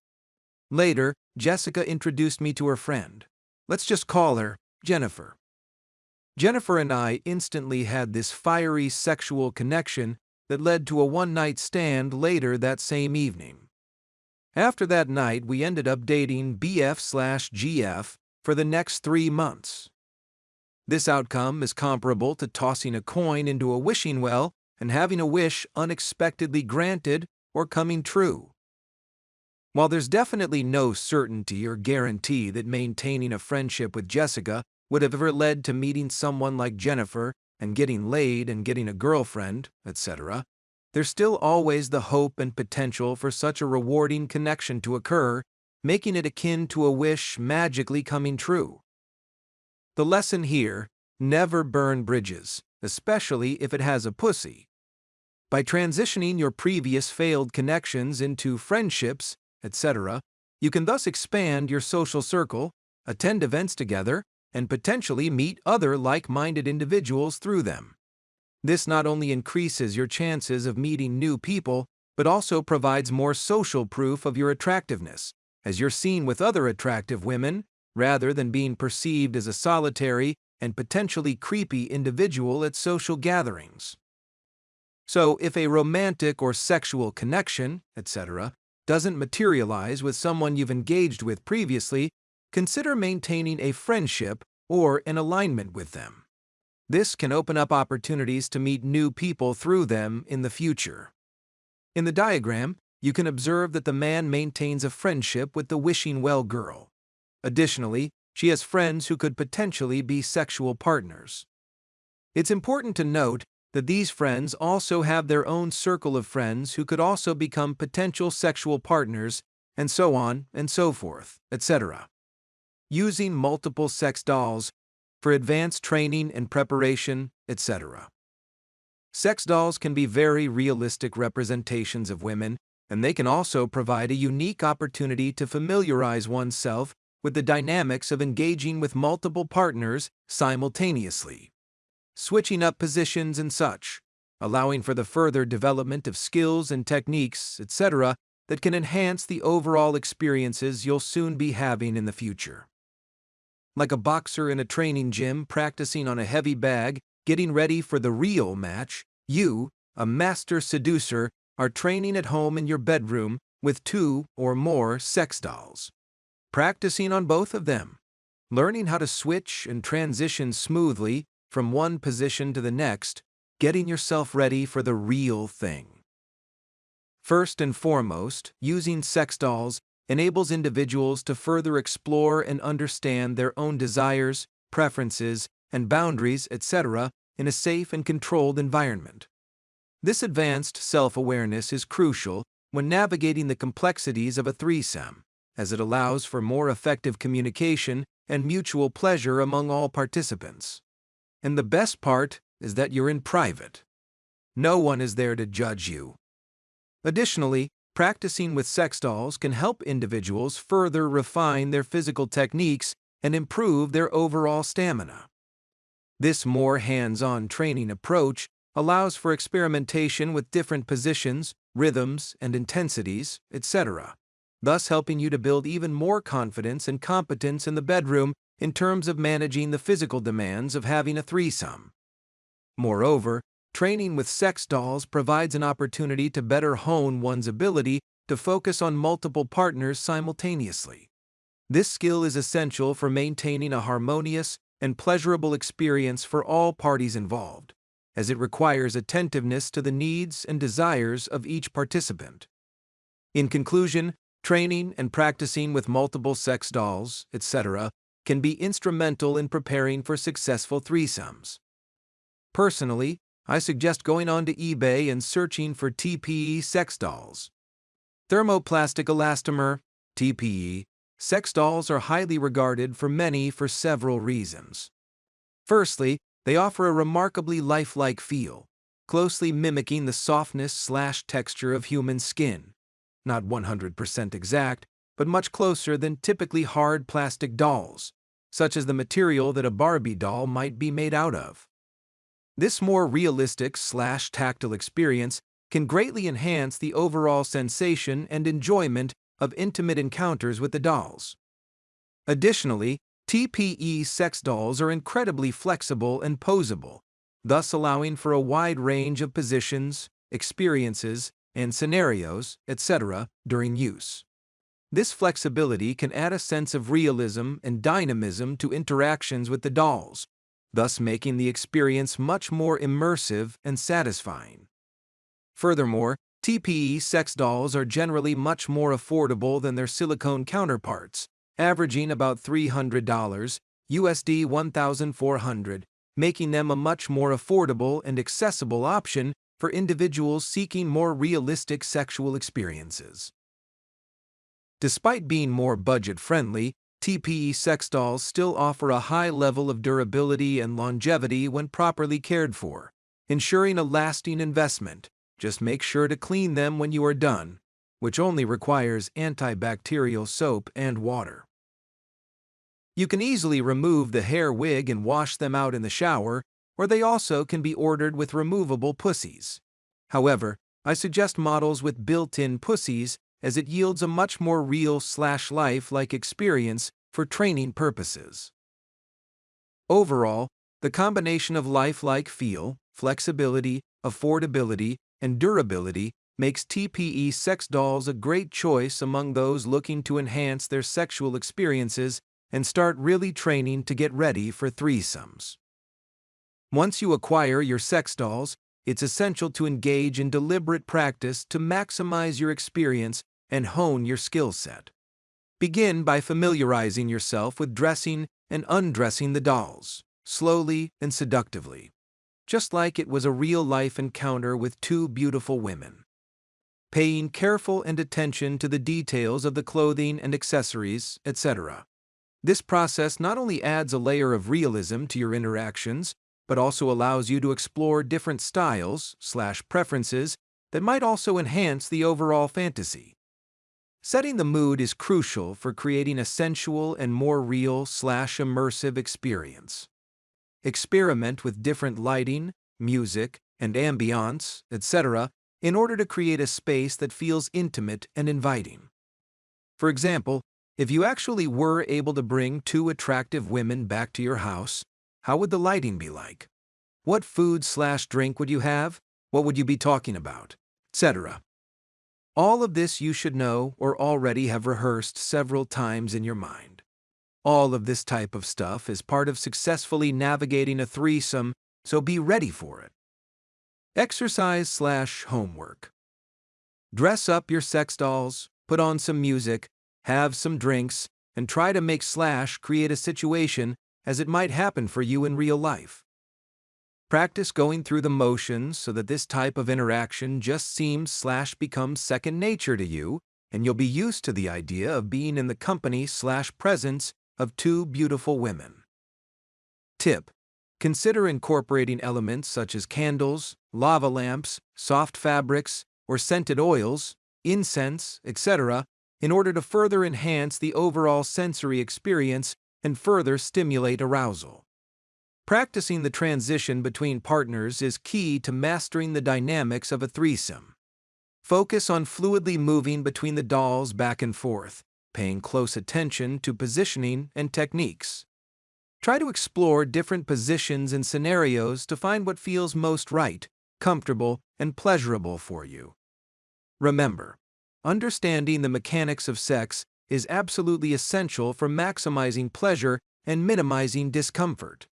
Later, Jessica introduced me to her friend. Let's just call her Jennifer. Jennifer and I instantly had this fiery sexual connection that led to a one-night stand later that same evening. After that night, we ended up dating BF/GF for the next 3 months. This outcome is comparable to tossing a coin into a wishing well and having a wish unexpectedly granted or coming true. While there's definitely no certainty or guarantee that maintaining a friendship with Jessica would have ever led to meeting someone like Jennifer and getting laid and getting a girlfriend, etc., there's still always the hope and potential for such a rewarding connection to occur, making it akin to a wish magically coming true. The lesson here: never burn bridges, especially if it has a pussy. By transitioning your previous failed connections into friendships, etc., you can thus expand your social circle, attend events together, and potentially meet other like-minded individuals through them. This not only increases your chances of meeting new people, but also provides more social proof of your attractiveness, as you're seen with other attractive women, rather than being perceived as a solitary and potentially creepy individual at social gatherings. So, if a romantic or sexual connection, etc., doesn't materialize with someone you've engaged with previously, consider maintaining a friendship or an alignment with them. This can open up opportunities to meet new people through them in the future. In the diagram, you can observe that the man maintains a friendship with the wishing well girl. Additionally, she has friends who could potentially be sexual partners. It's important to note that these friends also have their own circle of friends who could also become potential sexual partners, and so on and so forth, etc. Using multiple sex dolls for advanced training and preparation, etc. Sex dolls can be very realistic representations of women, and they can also provide a unique opportunity to familiarize oneself with the dynamics of engaging with multiple partners simultaneously, switching up positions and such, allowing for the further development of skills and techniques, etc., that can enhance the overall experiences you'll soon be having in the future. Like a boxer in a training gym practicing on a heavy bag, getting ready for the real match, you, a master seducer, are training at home in your bedroom with 2 or more sex dolls. Practicing on both of them, learning how to switch and transition smoothly from one position to the next, getting yourself ready for the real thing. First and foremost, using sex dolls enables individuals to further explore and understand their own desires, preferences, and boundaries, etc., in a safe and controlled environment. This advanced self-awareness is crucial when navigating the complexities of a threesome, as it allows for more effective communication and mutual pleasure among all participants. And the best part is that you're in private. No one is there to judge you. Additionally, practicing with sex dolls can help individuals further refine their physical techniques and improve their overall stamina. This more hands-on training approach allows for experimentation with different positions, rhythms, and intensities, etc., thus helping you to build even more confidence and competence in the bedroom in terms of managing the physical demands of having a threesome. Moreover, training with sex dolls provides an opportunity to better hone one's ability to focus on multiple partners simultaneously. This skill is essential for maintaining a harmonious and pleasurable experience for all parties involved, as it requires attentiveness to the needs and desires of each participant. In conclusion, training and practicing with multiple sex dolls, etc., can be instrumental in preparing for successful threesomes. Personally, I suggest going onto eBay and searching for TPE sex dolls. Thermoplastic elastomer, TPE, sex dolls are highly regarded for several reasons. Firstly, they offer a remarkably lifelike feel, closely mimicking the softness/texture of human skin. Not 100% exact, but much closer than typically hard plastic dolls, such as the material that a Barbie doll might be made out of. This more realistic/tactile experience can greatly enhance the overall sensation and enjoyment of intimate encounters with the dolls. Additionally, TPE sex dolls are incredibly flexible and posable, thus allowing for a wide range of positions, experiences, and scenarios, etc., during use. This flexibility can add a sense of realism and dynamism to interactions with the dolls, thus making the experience much more immersive and satisfying. Furthermore, TPE sex dolls are generally much more affordable than their silicone counterparts, averaging about $300, USD $1,400, making them a much more affordable and accessible option for individuals seeking more realistic sexual experiences. Despite being more budget-friendly, TPE sex dolls still offer a high level of durability and longevity when properly cared for, ensuring a lasting investment. Just make sure to clean them when you are done, which only requires antibacterial soap and water. You can easily remove the hair wig and wash them out in the shower, or they also can be ordered with removable pussies. However, I suggest models with built-in pussies as it yields a much more real/life-like experience for training purposes. Overall, the combination of lifelike feel, flexibility, affordability, and durability makes TPE sex dolls a great choice among those looking to enhance their sexual experiences and start really training to get ready for threesomes. Once you acquire your sex dolls, it's essential to engage in deliberate practice to maximize your experience and hone your skill set. Begin by familiarizing yourself with dressing and undressing the dolls, slowly and seductively, just like it was a real-life encounter with two beautiful women. Paying careful attention to the details of the clothing and accessories, etc. This process not only adds a layer of realism to your interactions, but also allows you to explore different styles/preferences that might also enhance the overall fantasy. Setting the mood is crucial for creating a sensual and more real/immersive experience. Experiment with different lighting, music, and ambiance, etc., in order to create a space that feels intimate and inviting. For example, if you actually were able to bring two attractive women back to your house, how would the lighting be like? What food/drink would you have? What would you be talking about? Etc. All of this you should know or already have rehearsed several times in your mind. All of this type of stuff is part of successfully navigating a threesome, so be ready for it. Exercise/homework. Dress up your sex dolls, put on some music, have some drinks, and try to make/create a situation as it might happen for you in real life. Practice going through the motions so that this type of interaction just seems/becomes second nature to you, and you'll be used to the idea of being in the company/presence of two beautiful women. Tip: consider incorporating elements such as candles, lava lamps, soft fabrics, or scented oils, incense, etc., in order to further enhance the overall sensory experience and further stimulate arousal. Practicing the transition between partners is key to mastering the dynamics of a threesome. Focus on fluidly moving between the dolls back and forth, paying close attention to positioning and techniques. Try to explore different positions and scenarios to find what feels most right, comfortable, and pleasurable for you. Remember, understanding the mechanics of sex is absolutely essential for maximizing pleasure and minimizing discomfort.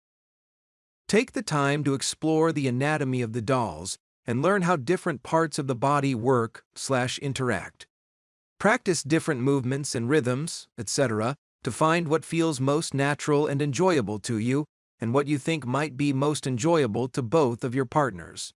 Take the time to explore the anatomy of the dolls and learn how different parts of the body work/interact. Practice different movements and rhythms, etc., to find what feels most natural and enjoyable to you and what you think might be most enjoyable to both of your partners.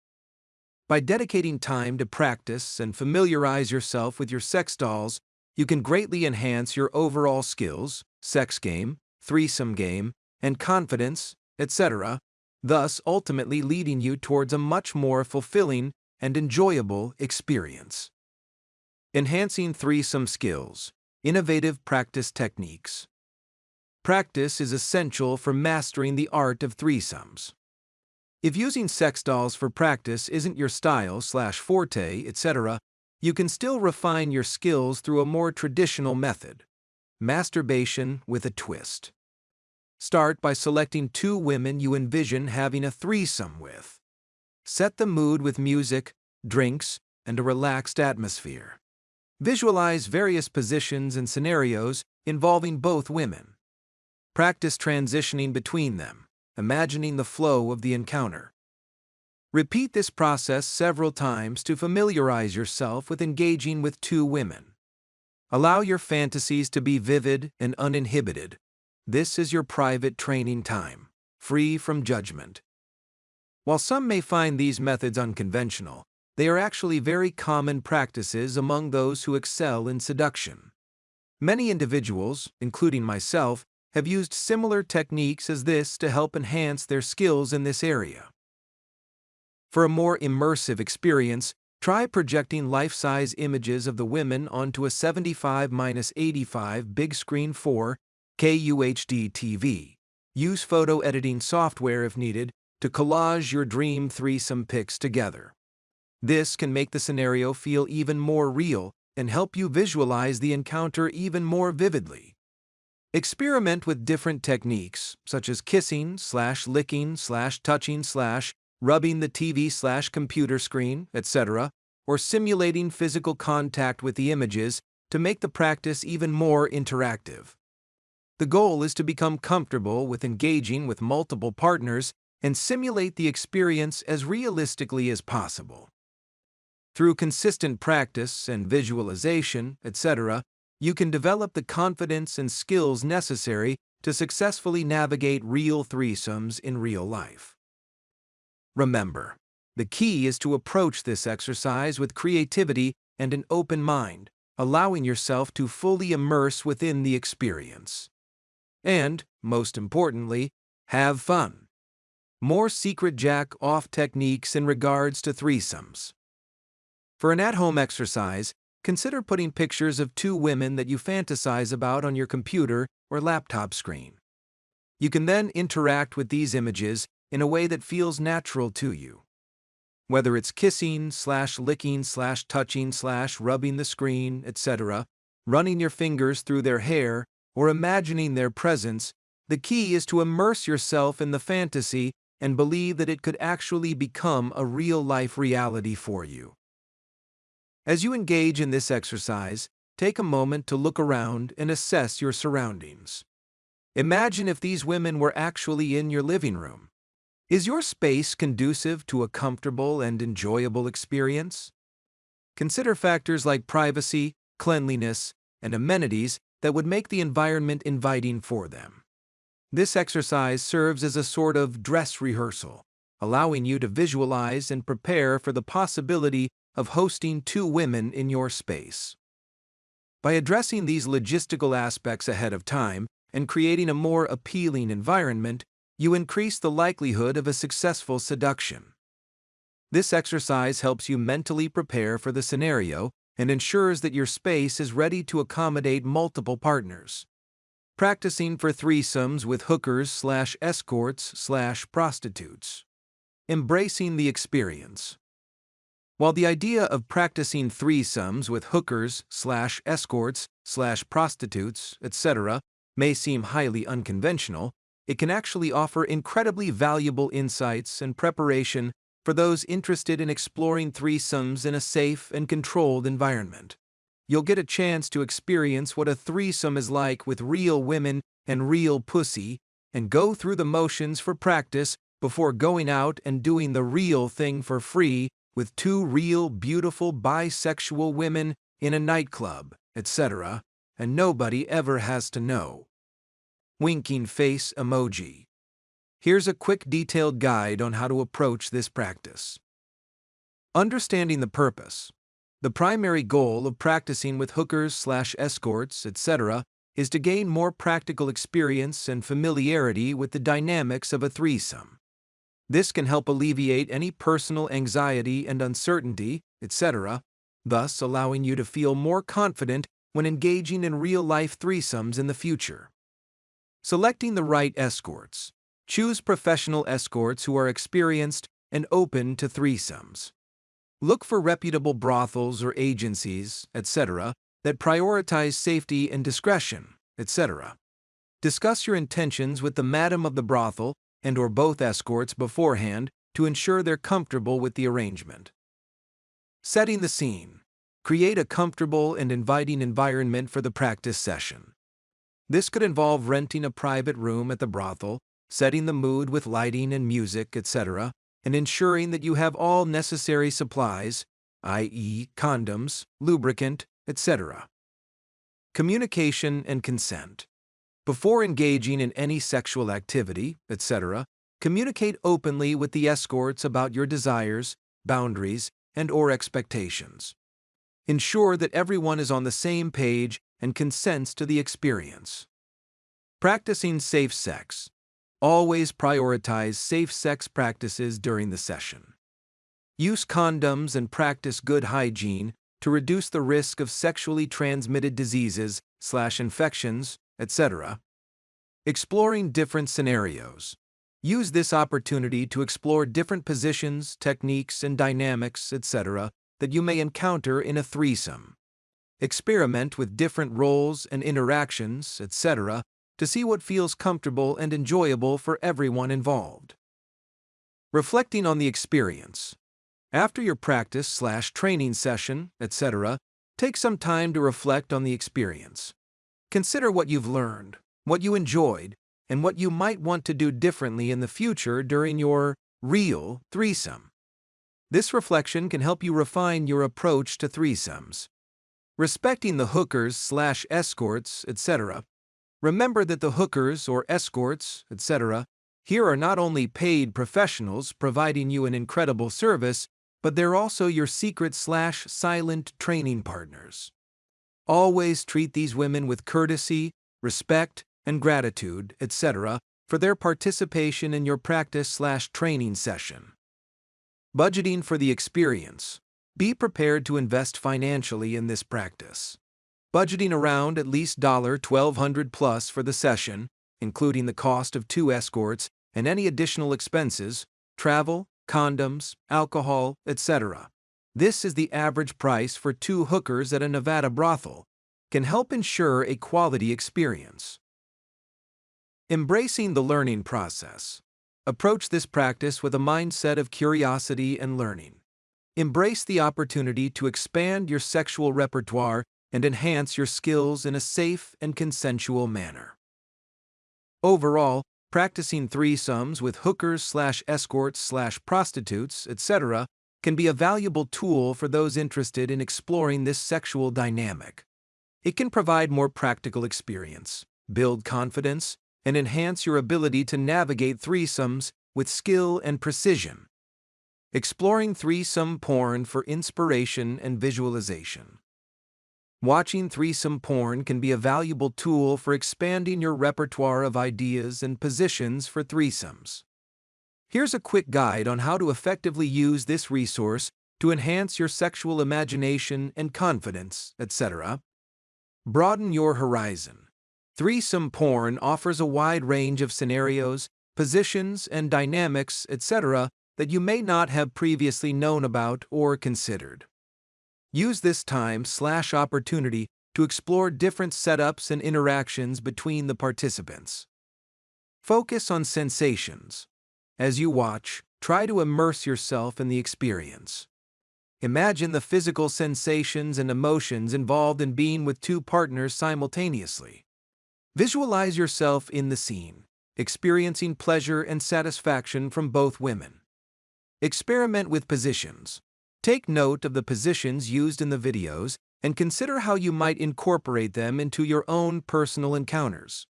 By dedicating time to practice and familiarize yourself with your sex dolls, you can greatly enhance your overall skills, sex game, threesome game, and confidence, etc., thus ultimately leading you towards a much more fulfilling and enjoyable experience. Enhancing threesome skills, innovative practice techniques. Practice is essential for mastering the art of threesomes. If using sex dolls for practice isn't your style/forte, etc., you can still refine your skills through a more traditional method: masturbation with a twist. Start by selecting two women you envision having a threesome with. Set the mood with music, drinks, and a relaxed atmosphere. Visualize various positions and scenarios involving both women. Practice transitioning between them, imagining the flow of the encounter. Repeat this process several times to familiarize yourself with engaging with two women. Allow your fantasies to be vivid and uninhibited. This is your private training time, free from judgment. While some may find these methods unconventional, they are actually very common practices among those who excel in seduction. Many individuals, including myself, have used similar techniques as this to help enhance their skills in this area. For a more immersive experience, try projecting life-size images of the women onto a 75-85 big screen 4K UHD TV. Use photo editing software if needed to collage your dream threesome pics together. This can make the scenario feel even more real and help you visualize the encounter even more vividly. Experiment with different techniques, such as kissing, licking, touching, rubbing the TV/computer screen, etc., or simulating physical contact with the images to make the practice even more interactive. The goal is to become comfortable with engaging with multiple partners and simulate the experience as realistically as possible. Through consistent practice and visualization, etc., you can develop the confidence and skills necessary to successfully navigate real threesomes in real life. Remember, the key is to approach this exercise with creativity and an open mind, allowing yourself to fully immerse within the experience. And, most importantly, have fun. More secret jack-off techniques in regards to threesomes. For an at-home exercise, consider putting pictures of two women that you fantasize about on your computer or laptop screen. You can then interact with these images in a way that feels natural to you. Whether it's kissing, licking, touching, rubbing the screen, etc., running your fingers through their hair, or imagining their presence, the key is to immerse yourself in the fantasy and believe that it could actually become a real-life reality for you. As you engage in this exercise, take a moment to look around and assess your surroundings. Imagine if these women were actually in your living room. Is your space conducive to a comfortable and enjoyable experience? Consider factors like privacy, cleanliness, and amenities that would make the environment inviting for them. This exercise serves as a sort of dress rehearsal, allowing you to visualize and prepare for the possibility of hosting two women in your space. By addressing these logistical aspects ahead of time and creating a more appealing environment, you increase the likelihood of a successful seduction. This exercise helps you mentally prepare for the scenario and ensures that your space is ready to accommodate multiple partners. Practicing for threesomes with hookers/escorts/prostitutes. Embracing the experience. While the idea of practicing threesomes with hookers/escorts/prostitutes, etc., may seem highly unconventional, it can actually offer incredibly valuable insights and preparation for those interested in exploring threesomes in a safe and controlled environment. You'll get a chance to experience what a threesome is like with real women and real pussy, and go through the motions for practice before going out and doing the real thing for free with two real beautiful bisexual women in a nightclub, etc., and nobody ever has to know. Winking face emoji. Here's a quick detailed guide on how to approach this practice. Understanding the purpose. The primary goal of practicing with hookers/escorts, etc., is to gain more practical experience and familiarity with the dynamics of a threesome. This can help alleviate any personal anxiety and uncertainty, etc., thus allowing you to feel more confident when engaging in real-life threesomes in the future. Selecting the right escorts. Choose professional escorts who are experienced and open to threesomes. Look for reputable brothels or agencies, etc., that prioritize safety and discretion, etc. Discuss your intentions with the madam of the brothel and/or both escorts beforehand to ensure they're comfortable with the arrangement. Setting the scene. Create a comfortable and inviting environment for the practice session. This could involve renting a private room at the brothel, setting the mood with lighting and music, etc., and ensuring that you have all necessary supplies, i.e., condoms, lubricant, etc. Communication and consent. Before engaging in any sexual activity, etc., communicate openly with the escorts about your desires, boundaries, and/or expectations. Ensure that everyone is on the same page and consents to the experience. Practicing safe sex. Always prioritize safe sex practices during the session. Use condoms and practice good hygiene to reduce the risk of sexually transmitted diseases/infections, etc. Exploring different scenarios. Use this opportunity to explore different positions, techniques, and dynamics, etc., that you may encounter in a threesome. Experiment with different roles and interactions, etc., to see what feels comfortable and enjoyable for everyone involved. Reflecting on the experience. After your practice/training session, etc., take some time to reflect on the experience. Consider what you've learned, what you enjoyed, and what you might want to do differently in the future during your real threesome. This reflection can help you refine your approach to threesomes. Respecting the hookers/escorts, etc. Remember that the hookers or escorts, etc., here are not only paid professionals providing you an incredible service, but they're also your secret/silent training partners. Always treat these women with courtesy, respect, and gratitude, etc., for their participation in your practice/training session. Budgeting for the experience. Be prepared to invest financially in this practice. Budgeting around at least $1,200 plus for the session, including the cost of 2 escorts and any additional expenses, travel, condoms, alcohol, etc. This is the average price for 2 hookers at a Nevada brothel, can help ensure a quality experience. Embracing the learning process. Approach this practice with a mindset of curiosity and learning. Embrace the opportunity to expand your sexual repertoire and enhance your skills in a safe and consensual manner. Overall, practicing threesomes with hookers/escorts/prostitutes, etc., can be a valuable tool for those interested in exploring this sexual dynamic. It can provide more practical experience, build confidence, and enhance your ability to navigate threesomes with skill and precision. Exploring threesome porn for inspiration and visualization. Watching threesome porn can be a valuable tool for expanding your repertoire of ideas and positions for threesomes. Here's a quick guide on how to effectively use this resource to enhance your sexual imagination and confidence, etc. Broaden your horizon. Threesome porn offers a wide range of scenarios, positions, and dynamics, etc., that you may not have previously known about or considered. Use this time/opportunity to explore different setups and interactions between the participants. Focus on sensations. As you watch, try to immerse yourself in the experience. Imagine the physical sensations and emotions involved in being with 2 partners simultaneously. Visualize yourself in the scene, experiencing pleasure and satisfaction from both women. Experiment with positions. Take note of the positions used in the videos and consider how you might incorporate them into your own personal encounters.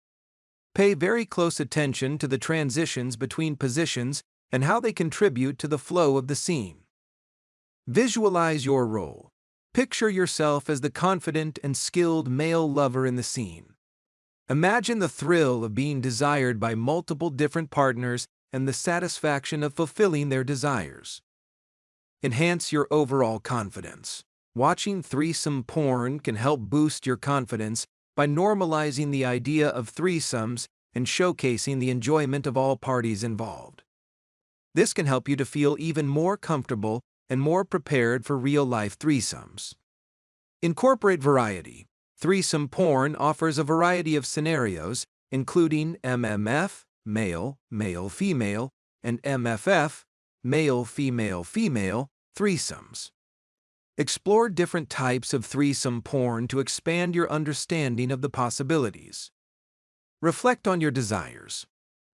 Pay very close attention to the transitions between positions and how they contribute to the flow of the scene. Visualize your role. Picture yourself as the confident and skilled male lover in the scene. Imagine the thrill of being desired by multiple different partners and the satisfaction of fulfilling their desires. Enhance your overall confidence. Watching threesome porn can help boost your confidence by normalizing the idea of threesomes and showcasing the enjoyment of all parties involved. This can help you to feel even more comfortable and more prepared for real-life threesomes. Incorporate variety. Threesome porn offers a variety of scenarios, including MMF, male, male-female, and MFF, male-female-female, threesomes. Explore different types of threesome porn to expand your understanding of the possibilities. Reflect on your desires.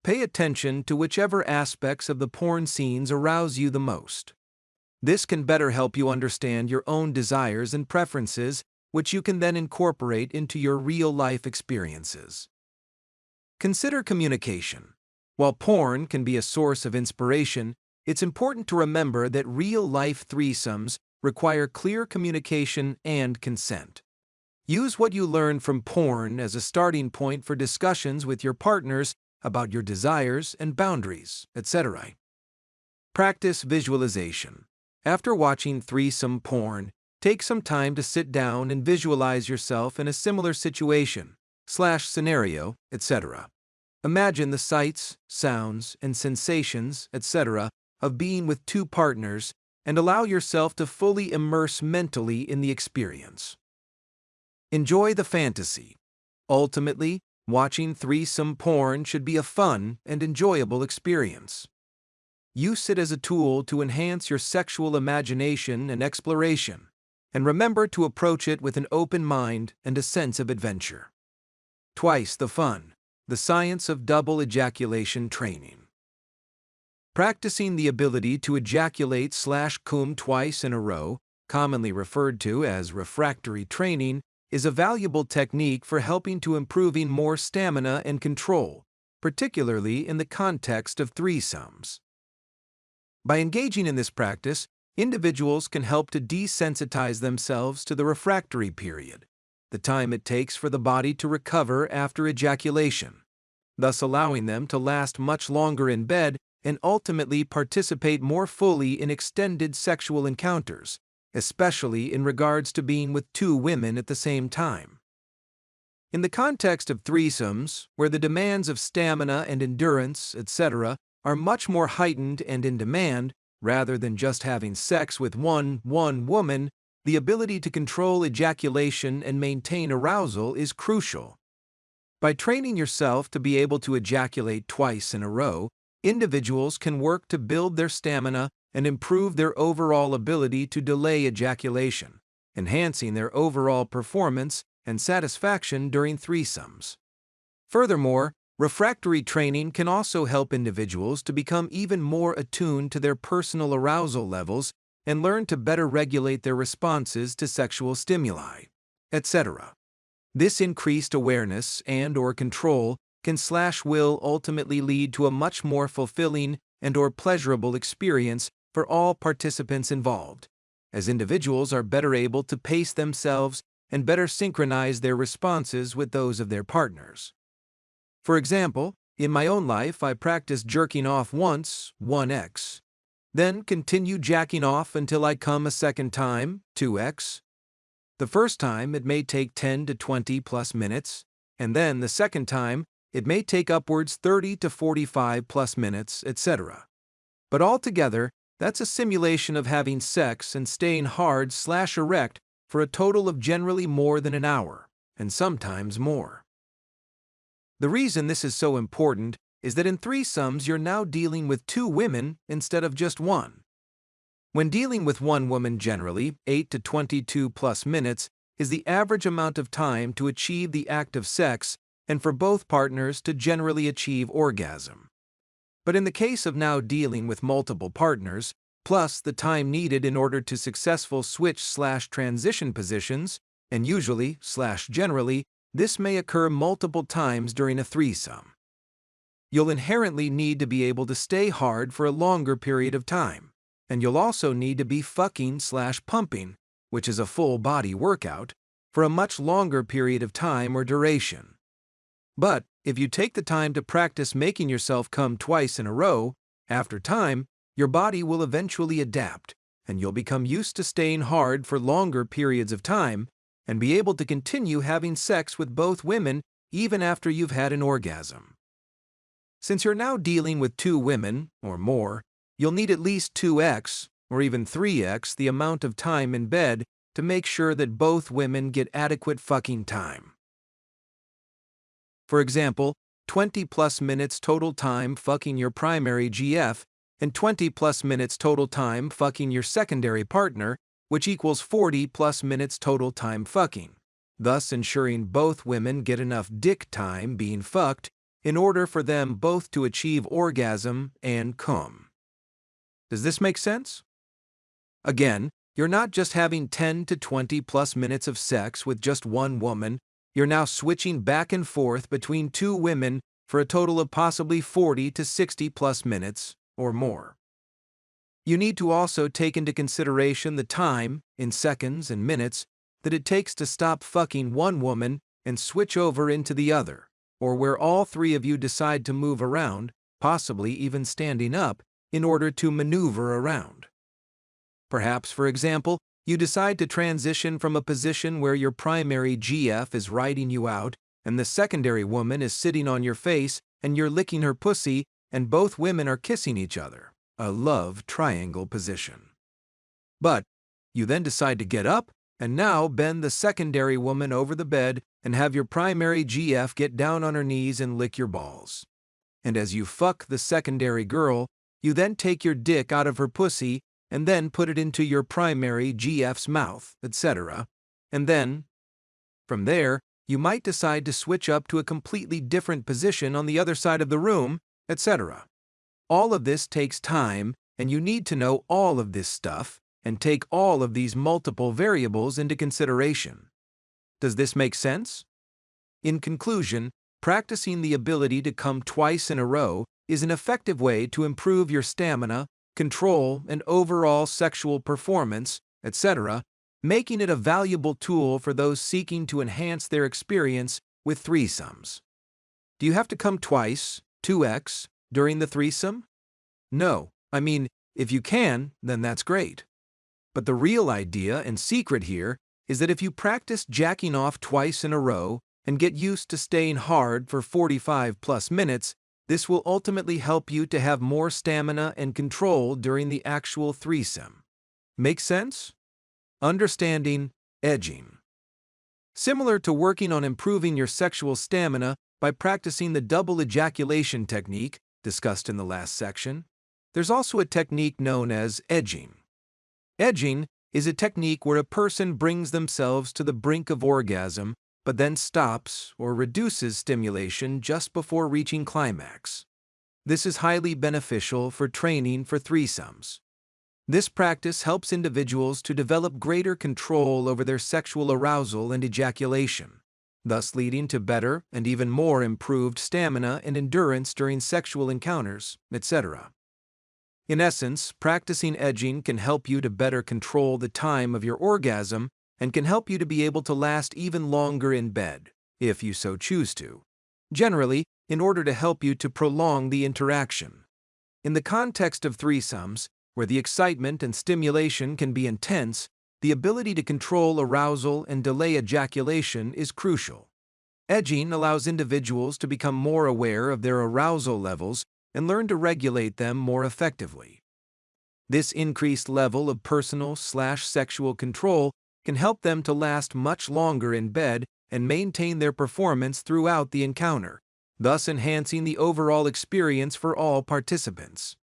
Pay attention to whichever aspects of the porn scenes arouse you the most. This can better help you understand your own desires and preferences, which you can then incorporate into your real-life experiences. Consider communication. While porn can be a source of inspiration, it's important to remember that real-life threesomes require clear communication and consent. Use what you learn from porn as a starting point for discussions with your partners about your desires and boundaries, etc. Practice visualization. After watching threesome porn, take some time to sit down and visualize yourself in a similar situation/scenario, etc. Imagine the sights, sounds, and sensations, etc., of being with two partners, and allow yourself to fully immerse mentally in the experience. Enjoy the fantasy. Ultimately, watching threesome porn should be a fun and enjoyable experience. Use it as a tool to enhance your sexual imagination and exploration, and remember to approach it with an open mind and a sense of adventure. Twice the fun. The science of double ejaculation training. Practicing the ability to ejaculate/cum twice in a row, commonly referred to as refractory training, is a valuable technique for helping to improving more stamina and control, particularly in the context of threesomes. By engaging in this practice, individuals can help to desensitize themselves to the refractory period, the time it takes for the body to recover after ejaculation, thus allowing them to last much longer in bed and ultimately participate more fully in extended sexual encounters, especially in regards to being with two women at the same time. In the context of threesomes, where the demands of stamina and endurance, etc., are much more heightened and in demand, rather than just having sex with one woman, the ability to control ejaculation and maintain arousal is crucial. By training yourself to be able to ejaculate twice in a row, individuals can work to build their stamina and improve their overall ability to delay ejaculation, enhancing their overall performance and satisfaction during threesomes. Furthermore, refractory training can also help individuals to become even more attuned to their personal arousal levels and learn to better regulate their responses to sexual stimuli, etc. This increased awareness and/or control can/will ultimately lead to a much more fulfilling and/or pleasurable experience for all participants involved, as individuals are better able to pace themselves and better synchronize their responses with those of their partners. For example, in my own life, I practiced jerking off once, 1x, then continue jacking off until I come a second time, 2x. The first time it may take 10 to 20 plus minutes, and then the second time it may take upwards 30 to 45 plus minutes, etc. But altogether, that's a simulation of having sex and staying hard/erect for a total of generally more than an hour, and sometimes more. The reason this is so important is that in threesomes you're now dealing with two women instead of just one. When dealing with one woman, generally, 8 to 22 plus minutes is the average amount of time to achieve the act of sex and for both partners to generally achieve orgasm. But in the case of now dealing with multiple partners, plus the time needed in order to successful switch/transition positions, and usually/generally, this may occur multiple times during a threesome. You'll inherently need to be able to stay hard for a longer period of time, and you'll also need to be fucking/pumping, which is a full body workout, for a much longer period of time or duration. But if you take the time to practice making yourself come twice in a row, after time, your body will eventually adapt, and you'll become used to staying hard for longer periods of time and be able to continue having sex with both women even after you've had an orgasm. Since you're now dealing with two women, or more, you'll need at least 2x, or even 3x the amount of time in bed to make sure that both women get adequate fucking time. For example, 20 plus minutes total time fucking your primary GF and 20 plus minutes total time fucking your secondary partner which equals 40 plus minutes total time fucking, thus ensuring both women get enough dick time being fucked in order for them both to achieve orgasm and cum. Does this make sense? Again, you're not just having 10 to 20 plus minutes of sex with just one woman, you're now switching back and forth between two women for a total of possibly 40 to 60 plus minutes or more. You need to also take into consideration the time, in seconds and minutes, that it takes to stop fucking one woman and switch over into the other, or where all three of you decide to move around, possibly even standing up, in order to maneuver around. Perhaps, for example, you decide to transition from a position where your primary GF is riding you out and the secondary woman is sitting on your face and you're licking her pussy and both women are kissing each other, a love triangle position. But you then decide to get up and now bend the secondary woman over the bed and have your primary GF get down on her knees and lick your balls. And as you fuck the secondary girl, you then take your dick out of her pussy and then put it into your primary GF's mouth, etc. And then, from there, you might decide to switch up to a completely different position on the other side of the room, etc. All of this takes time, and you need to know all of this stuff and take all of these multiple variables into consideration. Does this make sense? In conclusion, practicing the ability to come twice in a row is an effective way to improve your stamina, control, and overall sexual performance, etc., making it a valuable tool for those seeking to enhance their experience with threesomes. Do you have to come twice, 2x, during the threesome? No, I mean, if you can, then that's great. But the real idea and secret here is that if you practice jacking off twice in a row and get used to staying hard for 45 plus minutes, this will ultimately help you to have more stamina and control during the actual threesome. Make sense? Understanding edging. Similar to working on improving your sexual stamina by practicing the double ejaculation technique discussed in the last section, there's also a technique known as edging. Edging is a technique where a person brings themselves to the brink of orgasm but then stops or reduces stimulation just before reaching climax. This is highly beneficial for training for threesomes. This practice helps individuals to develop greater control over their sexual arousal and ejaculation, thus leading to better and even more improved stamina and endurance during sexual encounters, etc. In essence, practicing edging can help you to better control the time of your orgasm and can help you to be able to last even longer in bed, if you so choose to. Generally, in order to help you to prolong the interaction. In the context of threesomes, where the excitement and stimulation can be intense, the ability to control arousal and delay ejaculation is crucial. Edging allows individuals to become more aware of their arousal levels and learn to regulate them more effectively. This increased level of personal/sexual control can help them to last much longer in bed and maintain their performance throughout the encounter, thus enhancing the overall experience for all participants.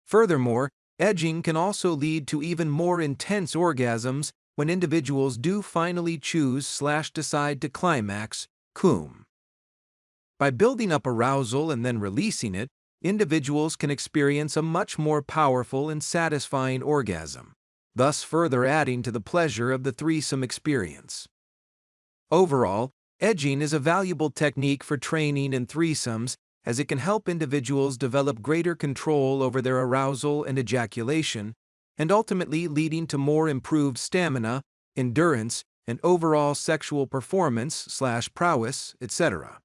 Furthermore, edging can also lead to even more intense orgasms when individuals do finally choose/decide to climax, cum. By building up arousal and then releasing it, individuals can experience a much more powerful and satisfying orgasm, thus further adding to the pleasure of the threesome experience. Overall, edging is a valuable technique for training in threesomes as it can help individuals develop greater control over their arousal and ejaculation, and ultimately leading to more improved stamina, endurance, and overall sexual performance/prowess, etc.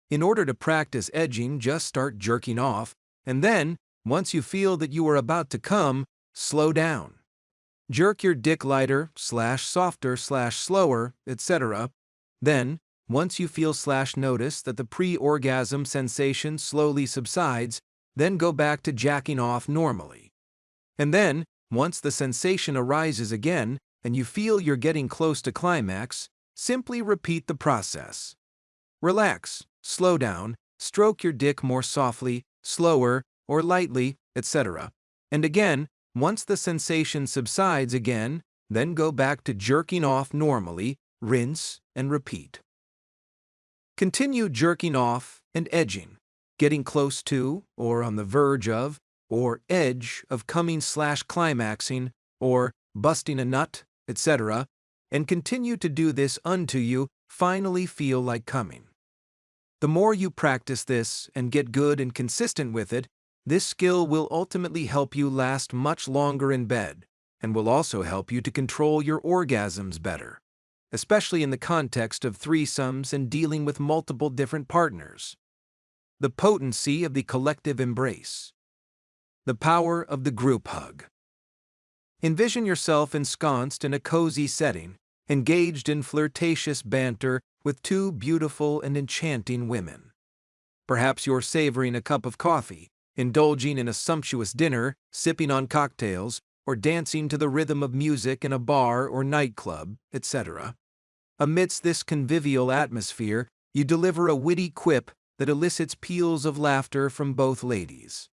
In order to practice edging, just start jerking off, and then, once you feel that you are about to come, slow down. Jerk your dick lighter/softer/slower, etc. Then, once you feel/notice that the pre-orgasm sensation slowly subsides, then go back to jacking off normally. And then, once the sensation arises again and you feel you're getting close to climax, simply repeat the process. Relax, slow down, stroke your dick more softly, slower, or lightly, etc. And again, once the sensation subsides again, Then go back to jerking off normally, rinse, and repeat. Continue jerking off and edging, getting close to, or on the verge of, or edge of coming/climaxing, or busting a nut, etc., and continue to do this until you finally feel like coming. The more you practice this and get good and consistent with it, this skill will ultimately help you last much longer in bed, and will also help you to control your orgasms better, especially in the context of threesomes and dealing with multiple different partners. The potency of the collective embrace. The power of the group hug. Envision yourself ensconced in a cozy setting, engaged in flirtatious banter with two beautiful and enchanting women. Perhaps you're savoring a cup of coffee, indulging in a sumptuous dinner, sipping on cocktails, or dancing to the rhythm of music in a bar or nightclub, etc. Amidst this convivial atmosphere, you deliver a witty quip that elicits peals of laughter from both ladies.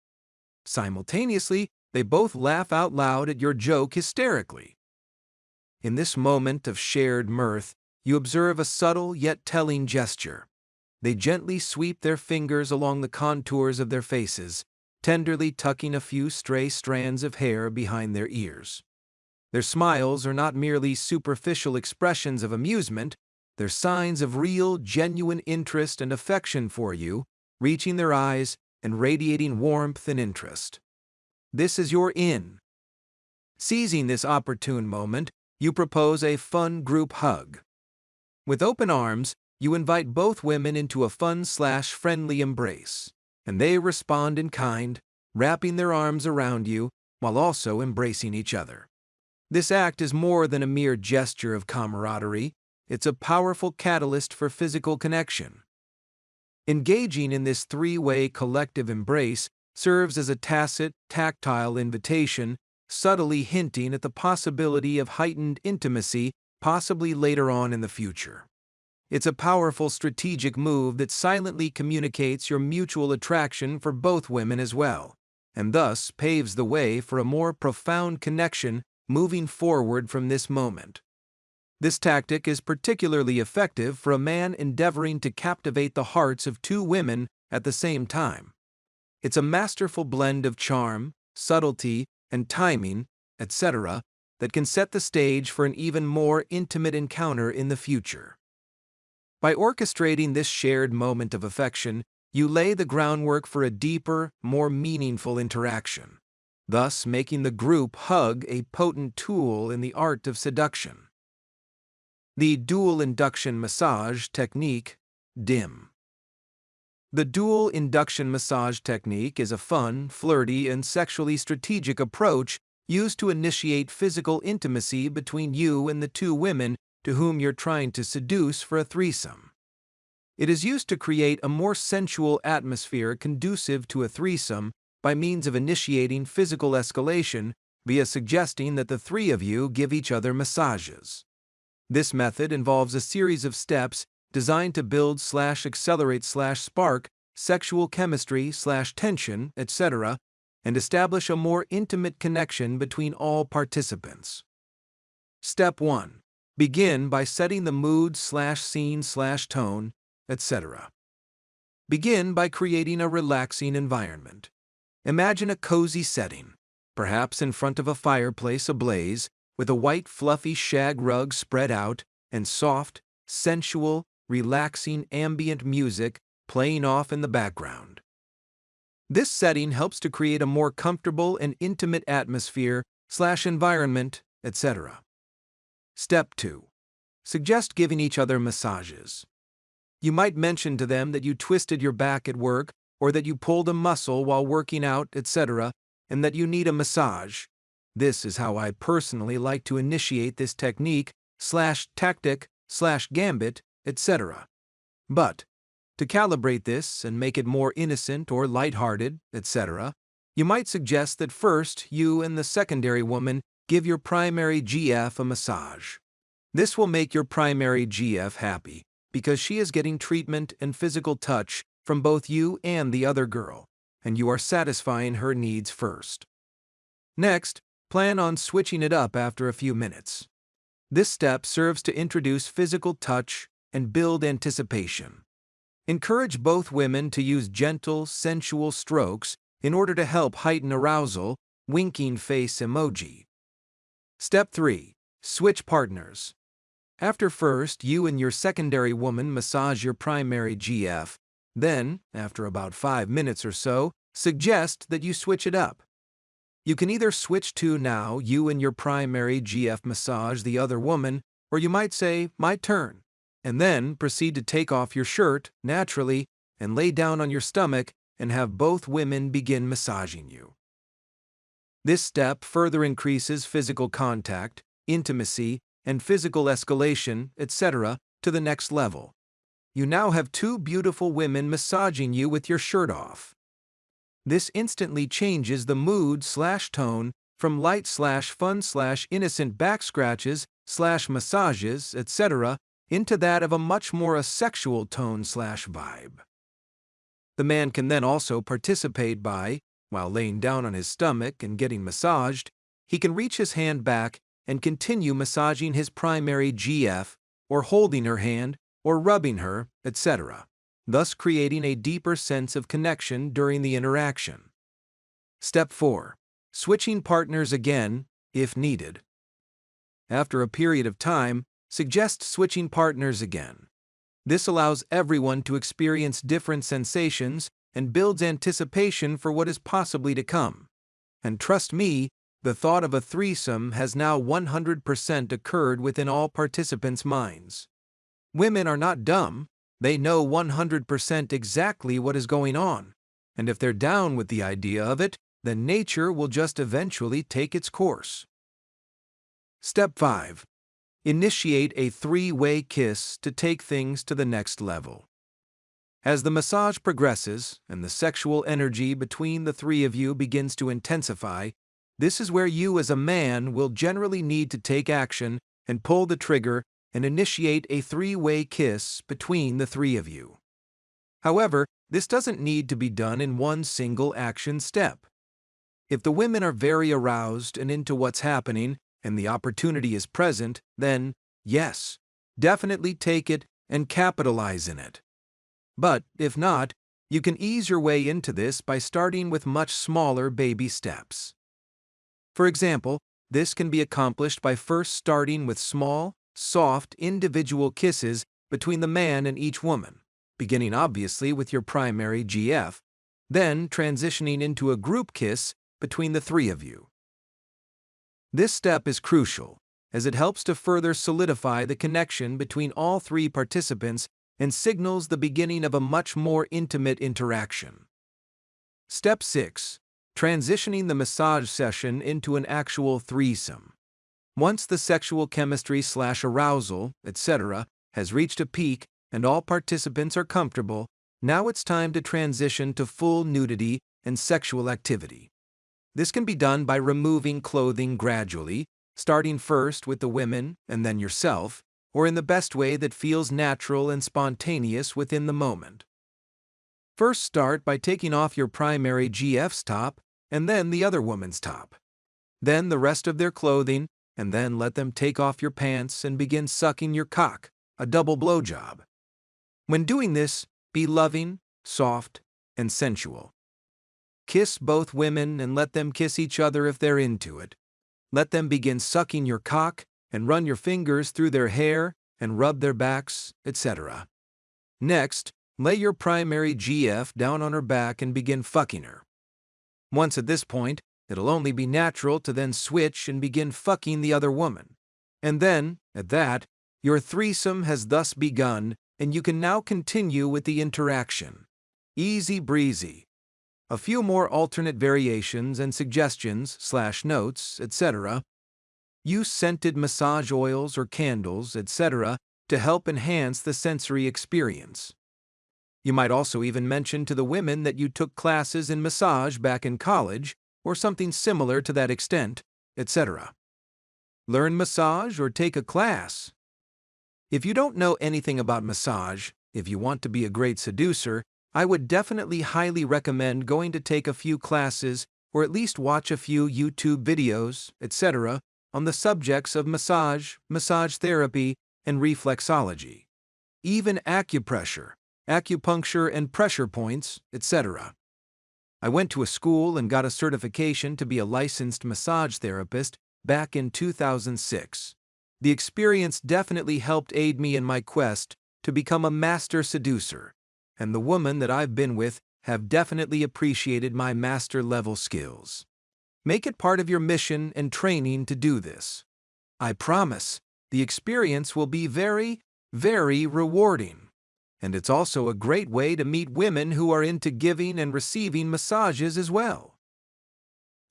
Simultaneously, they both laugh out loud at your joke hysterically. In this moment of shared mirth, you observe a subtle yet telling gesture. They gently sweep their fingers along the contours of their faces, tenderly tucking a few stray strands of hair behind their ears. Their smiles are not merely superficial expressions of amusement, they're signs of real, genuine interest and affection for you, reaching their eyes and radiating warmth and interest. This is your in. Seizing this opportune moment, you propose a fun group hug. With open arms, you invite both women into a fun/friendly embrace, and they respond in kind, wrapping their arms around you while also embracing each other. This act is more than a mere gesture of camaraderie, it's a powerful catalyst for physical connection. Engaging in this three-way collective embrace serves as a tacit, tactile invitation, subtly hinting at the possibility of heightened intimacy, possibly later on in the future. It's a powerful strategic move that silently communicates your mutual attraction for both women as well, and thus paves the way for a more profound connection moving forward from this moment. This tactic is particularly effective for a man endeavoring to captivate the hearts of two women at the same time. It's a masterful blend of charm, subtlety, and timing, etc., that can set the stage for an even more intimate encounter in the future. By orchestrating this shared moment of affection, you lay the groundwork for a deeper, more meaningful interaction, thus making the group hug a potent tool in the art of seduction. The Dual Induction Massage Technique, DIM. The dual induction massage technique is a fun, flirty, and sexually strategic approach used to initiate physical intimacy between you and the two women to whom you're trying to seduce for a threesome. It is used to create a more sensual atmosphere conducive to a threesome by means of initiating physical escalation via suggesting that the three of you give each other massages. This method involves a series of steps designed to build/accelerate/spark sexual chemistry/tension, etc., and establish a more intimate connection between all participants. Step 1. Begin by setting the mood/scene/tone, etc. Begin by creating a relaxing environment. Imagine a cozy setting, perhaps in front of a fireplace ablaze, with a white fluffy shag rug spread out and soft, sensual, relaxing ambient music playing off in the background. This setting helps to create a more comfortable and intimate atmosphere/environment, etc. Step 2. Suggest giving each other massages. You might mention to them that you twisted your back at work or that you pulled a muscle while working out, etc., and that you need a massage. This is how I personally like to initiate this technique/tactic/gambit, etc. But, to calibrate this and make it more innocent or lighthearted, etc., you might suggest that first you and the secondary woman give your primary GF a massage. This will make your primary GF happy because she is getting treatment and physical touch from both you and the other girl, and you are satisfying her needs first. Next, plan on switching it up after a few minutes. This step serves to introduce physical touch and build anticipation. Encourage both women to use gentle, sensual strokes in order to help heighten arousal, winking face emoji. Step 3. Switch partners. After first you and your secondary woman massage your primary GF, then, after about 5 minutes or so, suggest that you switch it up. You can either switch to now you and your primary GF massage the other woman, or you might say, my turn, and then proceed to take off your shirt, naturally, and lay down on your stomach and have both women begin massaging you. This step further increases physical contact, intimacy, and physical escalation, etc., to the next level. You now have two beautiful women massaging you with your shirt off. This instantly changes the mood/tone from light/fun/innocent back scratches/massages, etc., into that of a much more a sexual tone/vibe. The man can then also participate by, while laying down on his stomach and getting massaged, he can reach his hand back and continue massaging his primary GF, or holding her hand, or rubbing her, etc., thus creating a deeper sense of connection during the interaction. Step 4. Switching partners again, if needed. After a period of time, suggest switching partners again. This allows everyone to experience different sensations and builds anticipation for what is possibly to come. And trust me, the thought of a threesome has now 100% occurred within all participants' minds. Women are not dumb. They know 100% exactly what is going on, and if they're down with the idea of it, then nature will just eventually take its course. Step 5. Initiate a three-way kiss to take things to the next level. As the massage progresses and the sexual energy between the three of you begins to intensify, this is where you as a man will generally need to take action and pull the trigger and initiate a three-way kiss between the three of you. However, this doesn't need to be done in one single action step. If the women are very aroused and into what's happening and the opportunity is present, then, yes, definitely take it and capitalize in it. But if not, you can ease your way into this by starting with much smaller baby steps. For example, this can be accomplished by first starting with small, soft, individual kisses between the man and each woman, beginning obviously with your primary GF, then transitioning into a group kiss between the three of you. This step is crucial, as it helps to further solidify the connection between all three participants and signals the beginning of a much more intimate interaction. Step 6. Transitioning the massage session into an actual threesome. Once the sexual chemistry/arousal, etc., has reached a peak and all participants are comfortable, now it's time to transition to full nudity and sexual activity. This can be done by removing clothing gradually, starting first with the women and then yourself, or in the best way that feels natural and spontaneous within the moment. First start by taking off your primary GF's top and then the other woman's top. Then the rest of their clothing, and then let them take off your pants and begin sucking your cock, a double blowjob. When doing this, be loving, soft, and sensual. Kiss both women and let them kiss each other if they're into it. Let them begin sucking your cock and run your fingers through their hair and rub their backs, etc. Next, lay your primary GF down on her back and begin fucking her. Once at this point, it'll only be natural to then switch and begin fucking the other woman. And then, at that, your threesome has thus begun and you can now continue with the interaction. Easy breezy. A few more alternate variations and suggestions/notes, etc. Use scented massage oils or candles, etc. to help enhance the sensory experience. You might also even mention to the women that you took classes in massage back in college, or something similar to that extent, etc. Learn massage or take a class. If you don't know anything about massage, if you want to be a great seducer, I would definitely highly recommend going to take a few classes or at least watch a few YouTube videos, etc., on the subjects of massage, massage therapy, and reflexology, even acupressure, acupuncture and pressure points, etc. I went to a school and got a certification to be a licensed massage therapist back in 2006. The experience definitely helped aid me in my quest to become a master seducer, and the women that I've been with have definitely appreciated my master-level skills. Make it part of your mission and training to do this. I promise, the experience will be very, very rewarding. And it's also a great way to meet women who are into giving and receiving massages as well.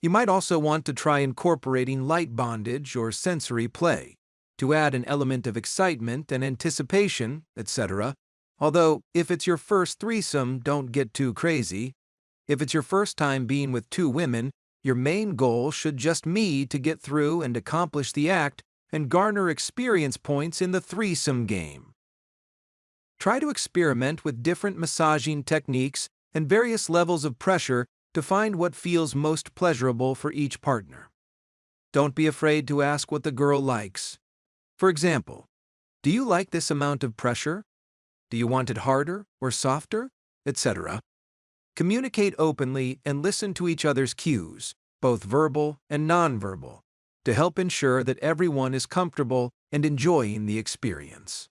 You might also want to try incorporating light bondage or sensory play to add an element of excitement and anticipation, etc. Although, if it's your first threesome, don't get too crazy. If it's your first time being with two women, your main goal should just be to get through and accomplish the act and garner experience points in the threesome game. Try to experiment with different massaging techniques and various levels of pressure to find what feels most pleasurable for each partner. Don't be afraid to ask what the girl likes. For example, do you like this amount of pressure? Do you want it harder or softer? Etc. Communicate openly and listen to each other's cues, both verbal and nonverbal, to help ensure that everyone is comfortable and enjoying the experience.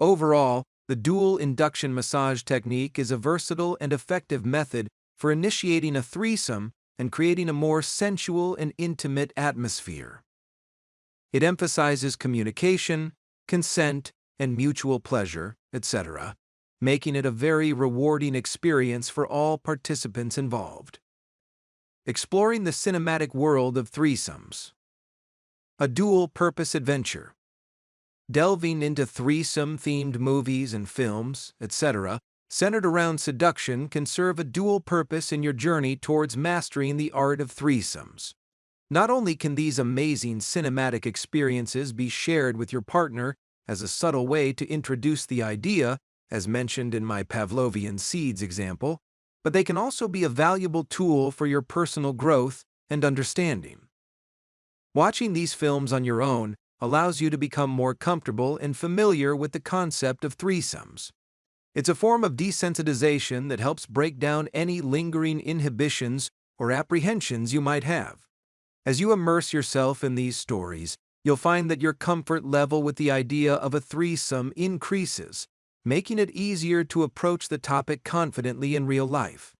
Overall, the dual induction massage technique is a versatile and effective method for initiating a threesome and creating a more sensual and intimate atmosphere. It emphasizes communication, consent, and mutual pleasure, etc., making it a very rewarding experience for all participants involved. Exploring the cinematic world of threesomes. A dual-purpose adventure. Delving into threesome-themed movies and films, etc., centered around seduction can serve a dual purpose in your journey towards mastering the art of threesomes. Not only can these amazing cinematic experiences be shared with your partner as a subtle way to introduce the idea, as mentioned in my Pavlovian seeds example, but they can also be a valuable tool for your personal growth and understanding. Watching these films on your own allows you to become more comfortable and familiar with the concept of threesomes. It's a form of desensitization that helps break down any lingering inhibitions or apprehensions you might have. As you immerse yourself in these stories, you'll find that your comfort level with the idea of a threesome increases, making it easier to approach the topic confidently in real life.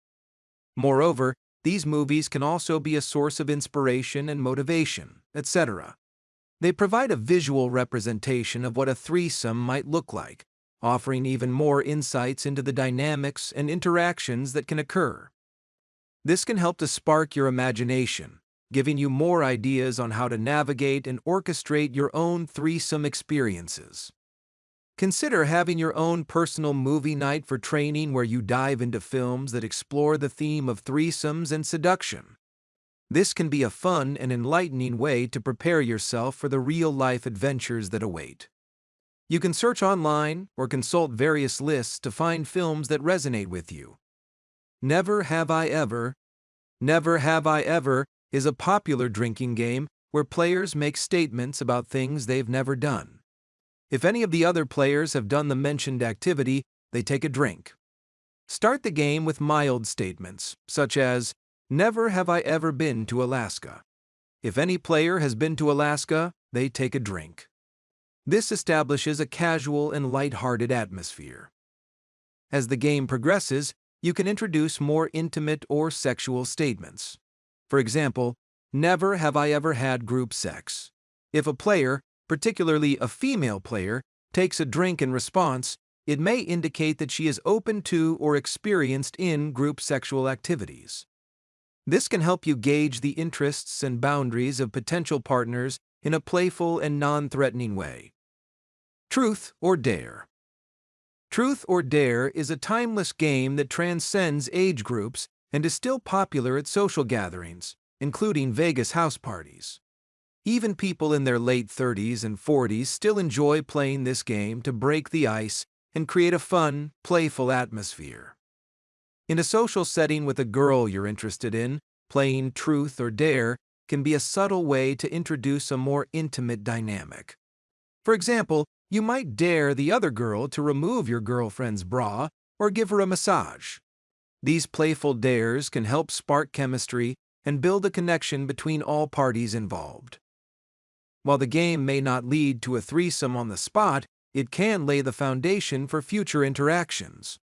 Moreover, these movies can also be a source of inspiration and motivation, etc. They provide a visual representation of what a threesome might look like, offering even more insights into the dynamics and interactions that can occur. This can help to spark your imagination, giving you more ideas on how to navigate and orchestrate your own threesome experiences. Consider having your own personal movie night for training where you dive into films that explore the theme of threesomes and seduction. This can be a fun and enlightening way to prepare yourself for the real-life adventures that await. You can search online or consult various lists to find films that resonate with you. Never Have I Ever is a popular drinking game where players make statements about things they've never done. If any of the other players have done the mentioned activity, they take a drink. Start the game with mild statements, such as, "Never have I ever been to Alaska." If any player has been to Alaska, they take a drink. This establishes a casual and light-hearted atmosphere. As the game progresses, you can introduce more intimate or sexual statements. For example, "Never have I ever had group sex." If a player, particularly a female player, takes a drink in response, it may indicate that she is open to or experienced in group sexual activities. This can help you gauge the interests and boundaries of potential partners in a playful and non-threatening way. Truth or Dare. Truth or Dare is a timeless game that transcends age groups and is still popular at social gatherings, including Vegas house parties. Even people in their late 30s and 40s still enjoy playing this game to break the ice and create a fun, playful atmosphere. In a social setting with a girl you're interested in, playing truth or dare can be a subtle way to introduce a more intimate dynamic. For example, you might dare the other girl to remove your girlfriend's bra or give her a massage. These playful dares can help spark chemistry and build a connection between all parties involved. While the game may not lead to a threesome on the spot, it can lay the foundation for future interactions.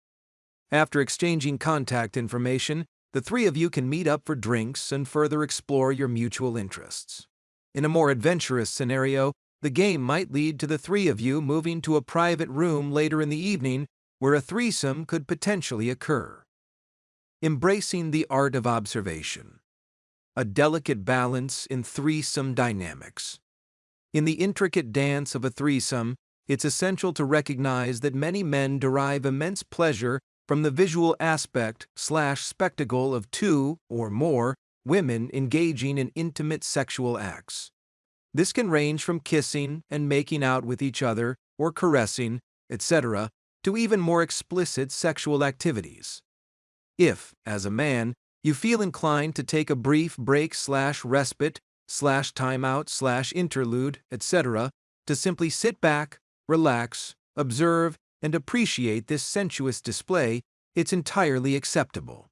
After exchanging contact information, the three of you can meet up for drinks and further explore your mutual interests. In a more adventurous scenario, the game might lead to the three of you moving to a private room later in the evening where a threesome could potentially occur. Embracing the art of observation. A delicate balance in threesome dynamics. In the intricate dance of a threesome, it's essential to recognize that many men derive immense pleasure from the visual aspect/spectacle of two or more women engaging in intimate sexual acts. This can range from kissing and making out with each other or caressing, etc., to even more explicit sexual activities. If, as a man, you feel inclined to take a brief break/respite/timeout/interlude, etc., to simply sit back, relax, observe, and appreciate this sensuous display, it's entirely acceptable.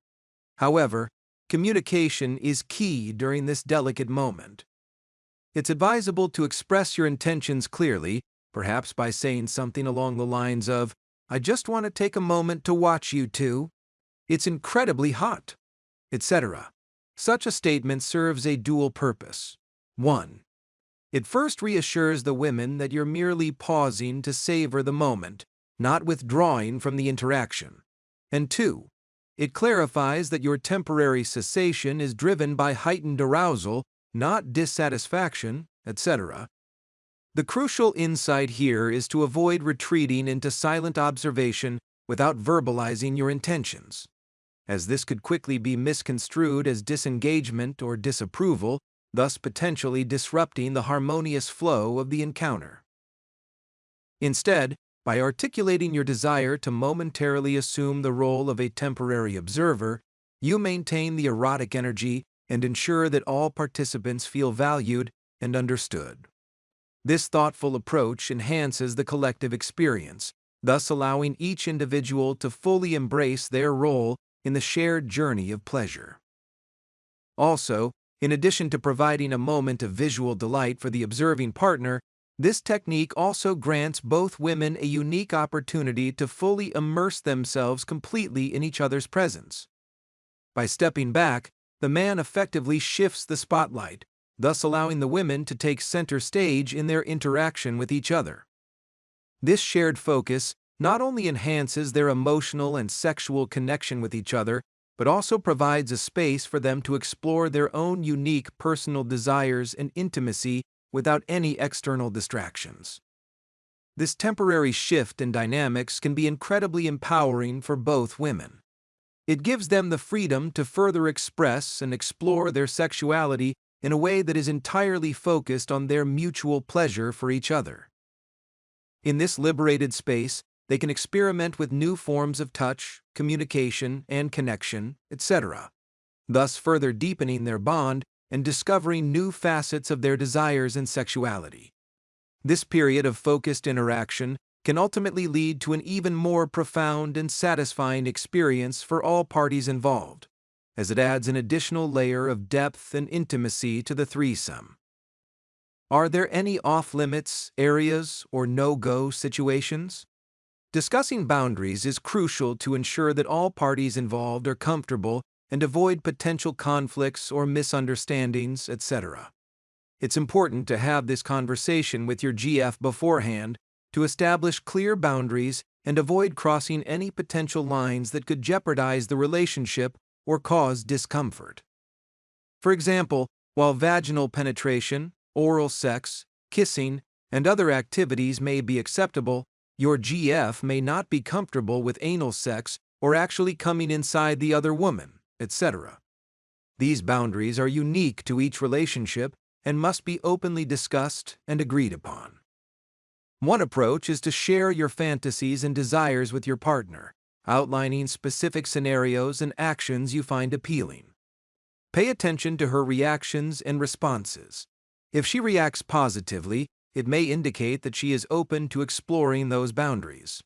However, communication is key during this delicate moment. It's advisable to express your intentions clearly, perhaps by saying something along the lines of, "I just want to take a moment to watch you two. It's incredibly hot," etc. Such a statement serves a dual purpose. 1. It first reassures the women that you're merely pausing to savor the moment, not withdrawing from the interaction. And 2. It clarifies that your temporary cessation is driven by heightened arousal, not dissatisfaction, etc. The crucial insight here is to avoid retreating into silent observation without verbalizing your intentions, as this could quickly be misconstrued as disengagement or disapproval, thus potentially disrupting the harmonious flow of the encounter. Instead, by articulating your desire to momentarily assume the role of a temporary observer, you maintain the erotic energy and ensure that all participants feel valued and understood. This thoughtful approach enhances the collective experience, thus allowing each individual to fully embrace their role in the shared journey of pleasure. Also, in addition to providing a moment of visual delight for the observing partner, this technique also grants both women a unique opportunity to fully immerse themselves completely in each other's presence. By stepping back, the man effectively shifts the spotlight, thus allowing the women to take center stage in their interaction with each other. This shared focus not only enhances their emotional and sexual connection with each other, but also provides a space for them to explore their own unique personal desires and intimacy without any external distractions. This temporary shift in dynamics can be incredibly empowering for both women. It gives them the freedom to further express and explore their sexuality in a way that is entirely focused on their mutual pleasure for each other. In this liberated space, they can experiment with new forms of touch, communication, and connection, etc., thus further deepening their bond and discovering new facets of their desires and sexuality. This period of focused interaction can ultimately lead to an even more profound and satisfying experience for all parties involved, as it adds an additional layer of depth and intimacy to the threesome. Are there any off-limits areas or no-go situations? Discussing boundaries is crucial to ensure that all parties involved are comfortable and avoid potential conflicts or misunderstandings, etc. It's important to have this conversation with your GF beforehand to establish clear boundaries and avoid crossing any potential lines that could jeopardize the relationship or cause discomfort. For example, while vaginal penetration, oral sex, kissing, and other activities may be acceptable, your GF may not be comfortable with anal sex or actually coming inside the other woman, etc. These boundaries are unique to each relationship and must be openly discussed and agreed upon. One approach is to share your fantasies and desires with your partner, outlining specific scenarios and actions you find appealing. Pay attention to her reactions and responses. If she reacts positively, it may indicate that she is open to exploring those boundaries.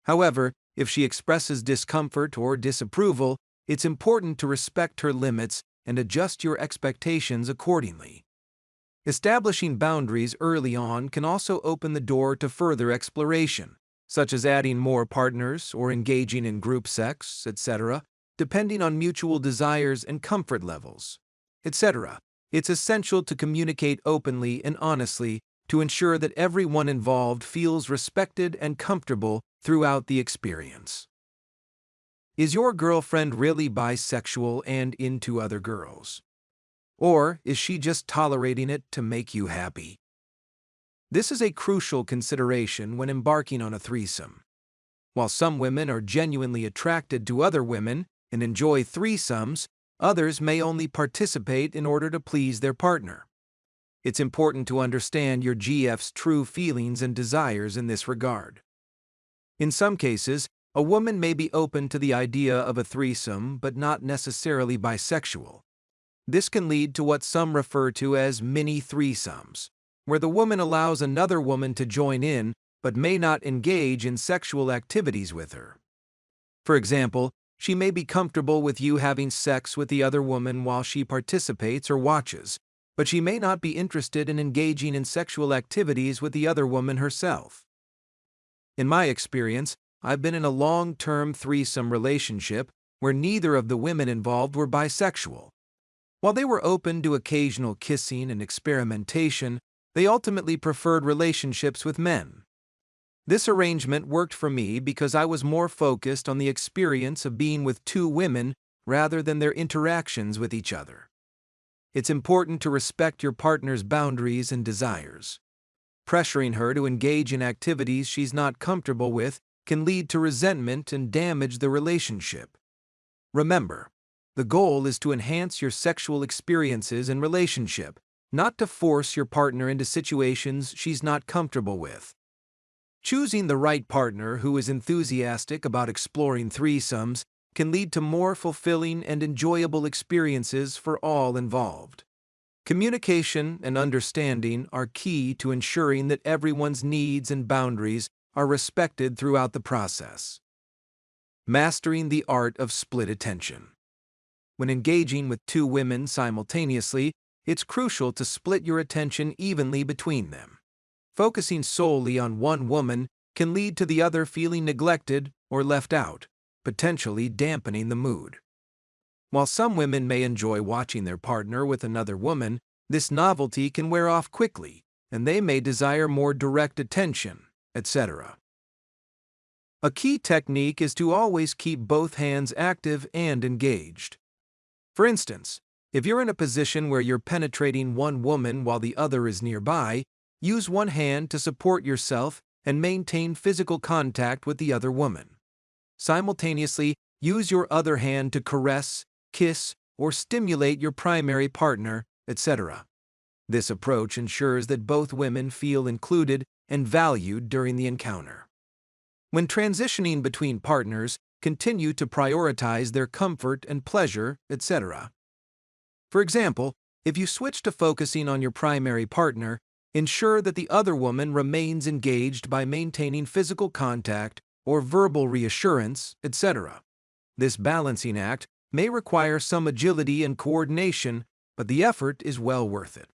However, if she expresses discomfort or disapproval, it's important to respect her limits and adjust your expectations accordingly. Establishing boundaries early on can also open the door to further exploration, such as adding more partners or engaging in group sex, etc., depending on mutual desires and comfort levels, etc. It's essential to communicate openly and honestly to ensure that everyone involved feels respected and comfortable throughout the experience. Is your girlfriend really bisexual and into other girls? Or is she just tolerating it to make you happy? This is a crucial consideration when embarking on a threesome. While some women are genuinely attracted to other women and enjoy threesomes, others may only participate in order to please their partner. It's important to understand your GF's true feelings and desires in this regard. In some cases, a woman may be open to the idea of a threesome but not necessarily bisexual. This can lead to what some refer to as mini threesomes, where the woman allows another woman to join in but may not engage in sexual activities with her. For example, she may be comfortable with you having sex with the other woman while she participates or watches, but she may not be interested in engaging in sexual activities with the other woman herself. In my experience, I've been in a long-term threesome relationship where neither of the women involved were bisexual. While they were open to occasional kissing and experimentation, they ultimately preferred relationships with men. This arrangement worked for me because I was more focused on the experience of being with two women rather than their interactions with each other. It's important to respect your partner's boundaries and desires. Pressuring her to engage in activities she's not comfortable with can lead to resentment and damage the relationship. Remember, the goal is to enhance your sexual experiences and relationship, not to force your partner into situations she's not comfortable with. Choosing the right partner who is enthusiastic about exploring threesomes can lead to more fulfilling and enjoyable experiences for all involved. Communication and understanding are key to ensuring that everyone's needs and boundaries are respected throughout the process. Mastering the art of split attention. When engaging with two women simultaneously, it's crucial to split your attention evenly between them. Focusing solely on one woman can lead to the other feeling neglected or left out, potentially dampening the mood. While some women may enjoy watching their partner with another woman, this novelty can wear off quickly, and they may desire more direct attention, etc. A key technique is to always keep both hands active and engaged. For instance, if you're in a position where you're penetrating one woman while the other is nearby, use one hand to support yourself and maintain physical contact with the other woman. Simultaneously, use your other hand to caress, kiss, or stimulate your primary partner, etc. This approach ensures that both women feel included and valued during the encounter. When transitioning between partners, continue to prioritize their comfort and pleasure, etc. For example, if you switch to focusing on your primary partner, ensure that the other woman remains engaged by maintaining physical contact or verbal reassurance, etc. This balancing act may require some agility and coordination, but the effort is well worth it.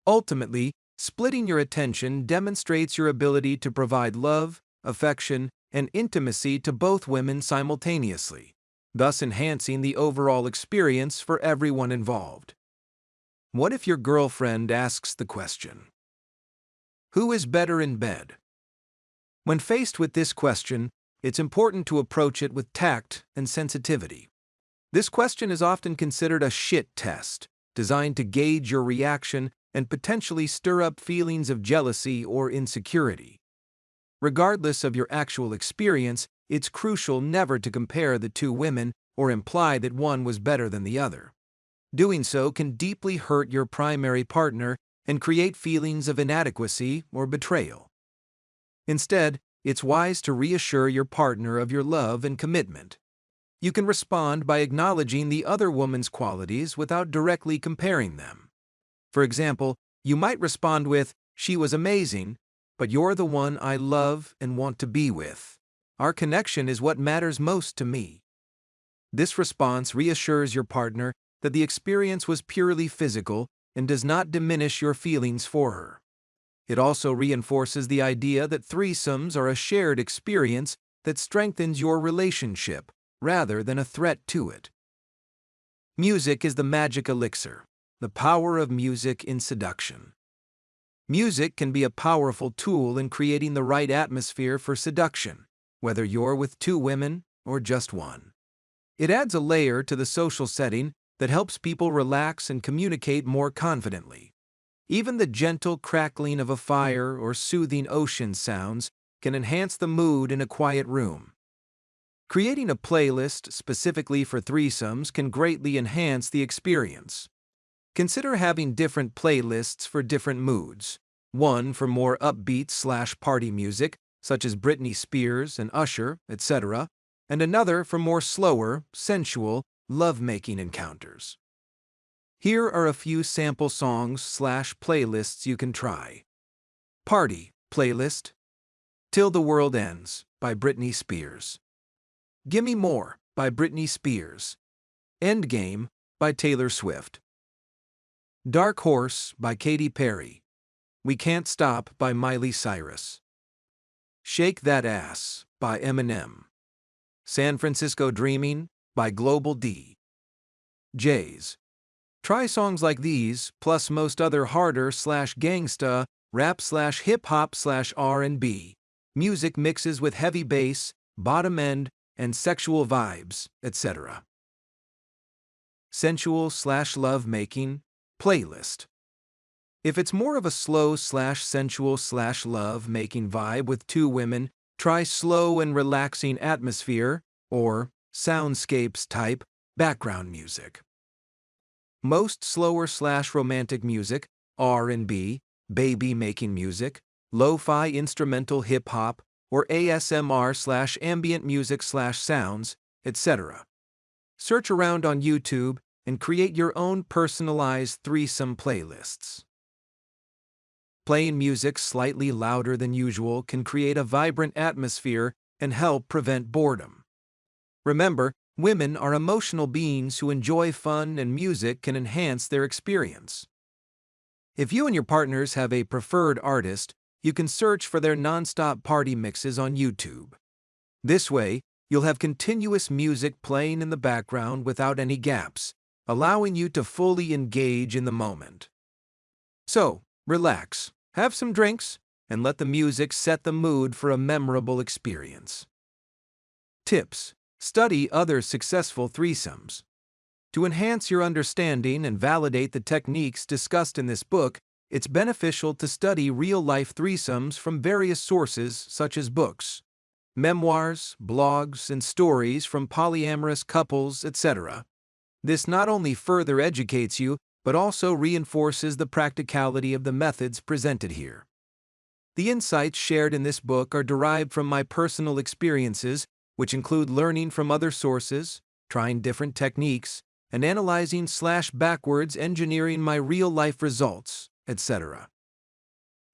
Ultimately, splitting your attention demonstrates your ability to provide love, affection, and intimacy to both women simultaneously, thus enhancing the overall experience for everyone involved. What if your girlfriend asks the question, "Who is better in bed?" When faced with this question, it's important to approach it with tact and sensitivity. This question is often considered a shit test, designed to gauge your reaction and potentially stir up feelings of jealousy or insecurity. Regardless of your actual experience, it's crucial never to compare the two women or imply that one was better than the other. Doing so can deeply hurt your primary partner and create feelings of inadequacy or betrayal. Instead, it's wise to reassure your partner of your love and commitment. You can respond by acknowledging the other woman's qualities without directly comparing them. For example, you might respond with, "She was amazing, but you're the one I love and want to be with. Our connection is what matters most to me." This response reassures your partner that the experience was purely physical and does not diminish your feelings for her. It also reinforces the idea that threesomes are a shared experience that strengthens your relationship rather than a threat to it. Music is the magic elixir, the power of music in seduction. Music can be a powerful tool in creating the right atmosphere for seduction, whether you're with two women or just one. It adds a layer to the social setting that helps people relax and communicate more confidently. Even the gentle crackling of a fire or soothing ocean sounds can enhance the mood in a quiet room. Creating a playlist specifically for threesomes can greatly enhance the experience. Consider having different playlists for different moods. One for more upbeat/party music, such as Britney Spears and Usher, etc., and another for more slower, sensual, love-making encounters. Here are a few sample songs/playlists you can try. Party playlist: Till the World Ends by Britney Spears. Gimme More by Britney Spears. Endgame by Taylor Swift. Dark Horse by Katy Perry. We Can't Stop by Miley Cyrus. Shake That Ass by Eminem. San Francisco Dreaming by Global D. J's. Try songs like these, plus most other harder/gangsta, rap/hip-hop/R&B, music mixes with heavy bass, bottom end, and sexual vibes, etc. Sensual/love-making playlist. If it's more of a slow/sensual/love-making vibe with two women, try slow and relaxing atmosphere, or soundscapes type, background music. Most slower/romantic music, R&B, baby-making music, lo-fi instrumental hip-hop, or ASMR/ambient music/sounds, etc. Search around on YouTube and create your own personalized threesome playlists. Playing music slightly louder than usual can create a vibrant atmosphere and help prevent boredom. Remember, women are emotional beings who enjoy fun, and music can enhance their experience. If you and your partners have a preferred artist, you can search for their non-stop party mixes on YouTube. This way, you'll have continuous music playing in the background without any gaps, allowing you to fully engage in the moment. So, relax, have some drinks, and let the music set the mood for a memorable experience. Tips: study other successful threesomes. To enhance your understanding and validate the techniques discussed in this book, it's beneficial to study real-life threesomes from various sources such as books, memoirs, blogs, and stories from polyamorous couples, etc. This not only further educates you, but also reinforces the practicality of the methods presented here. The insights shared in this book are derived from my personal experiences, which include learning from other sources, trying different techniques, and analyzing/backwards engineering my real-life results, etc.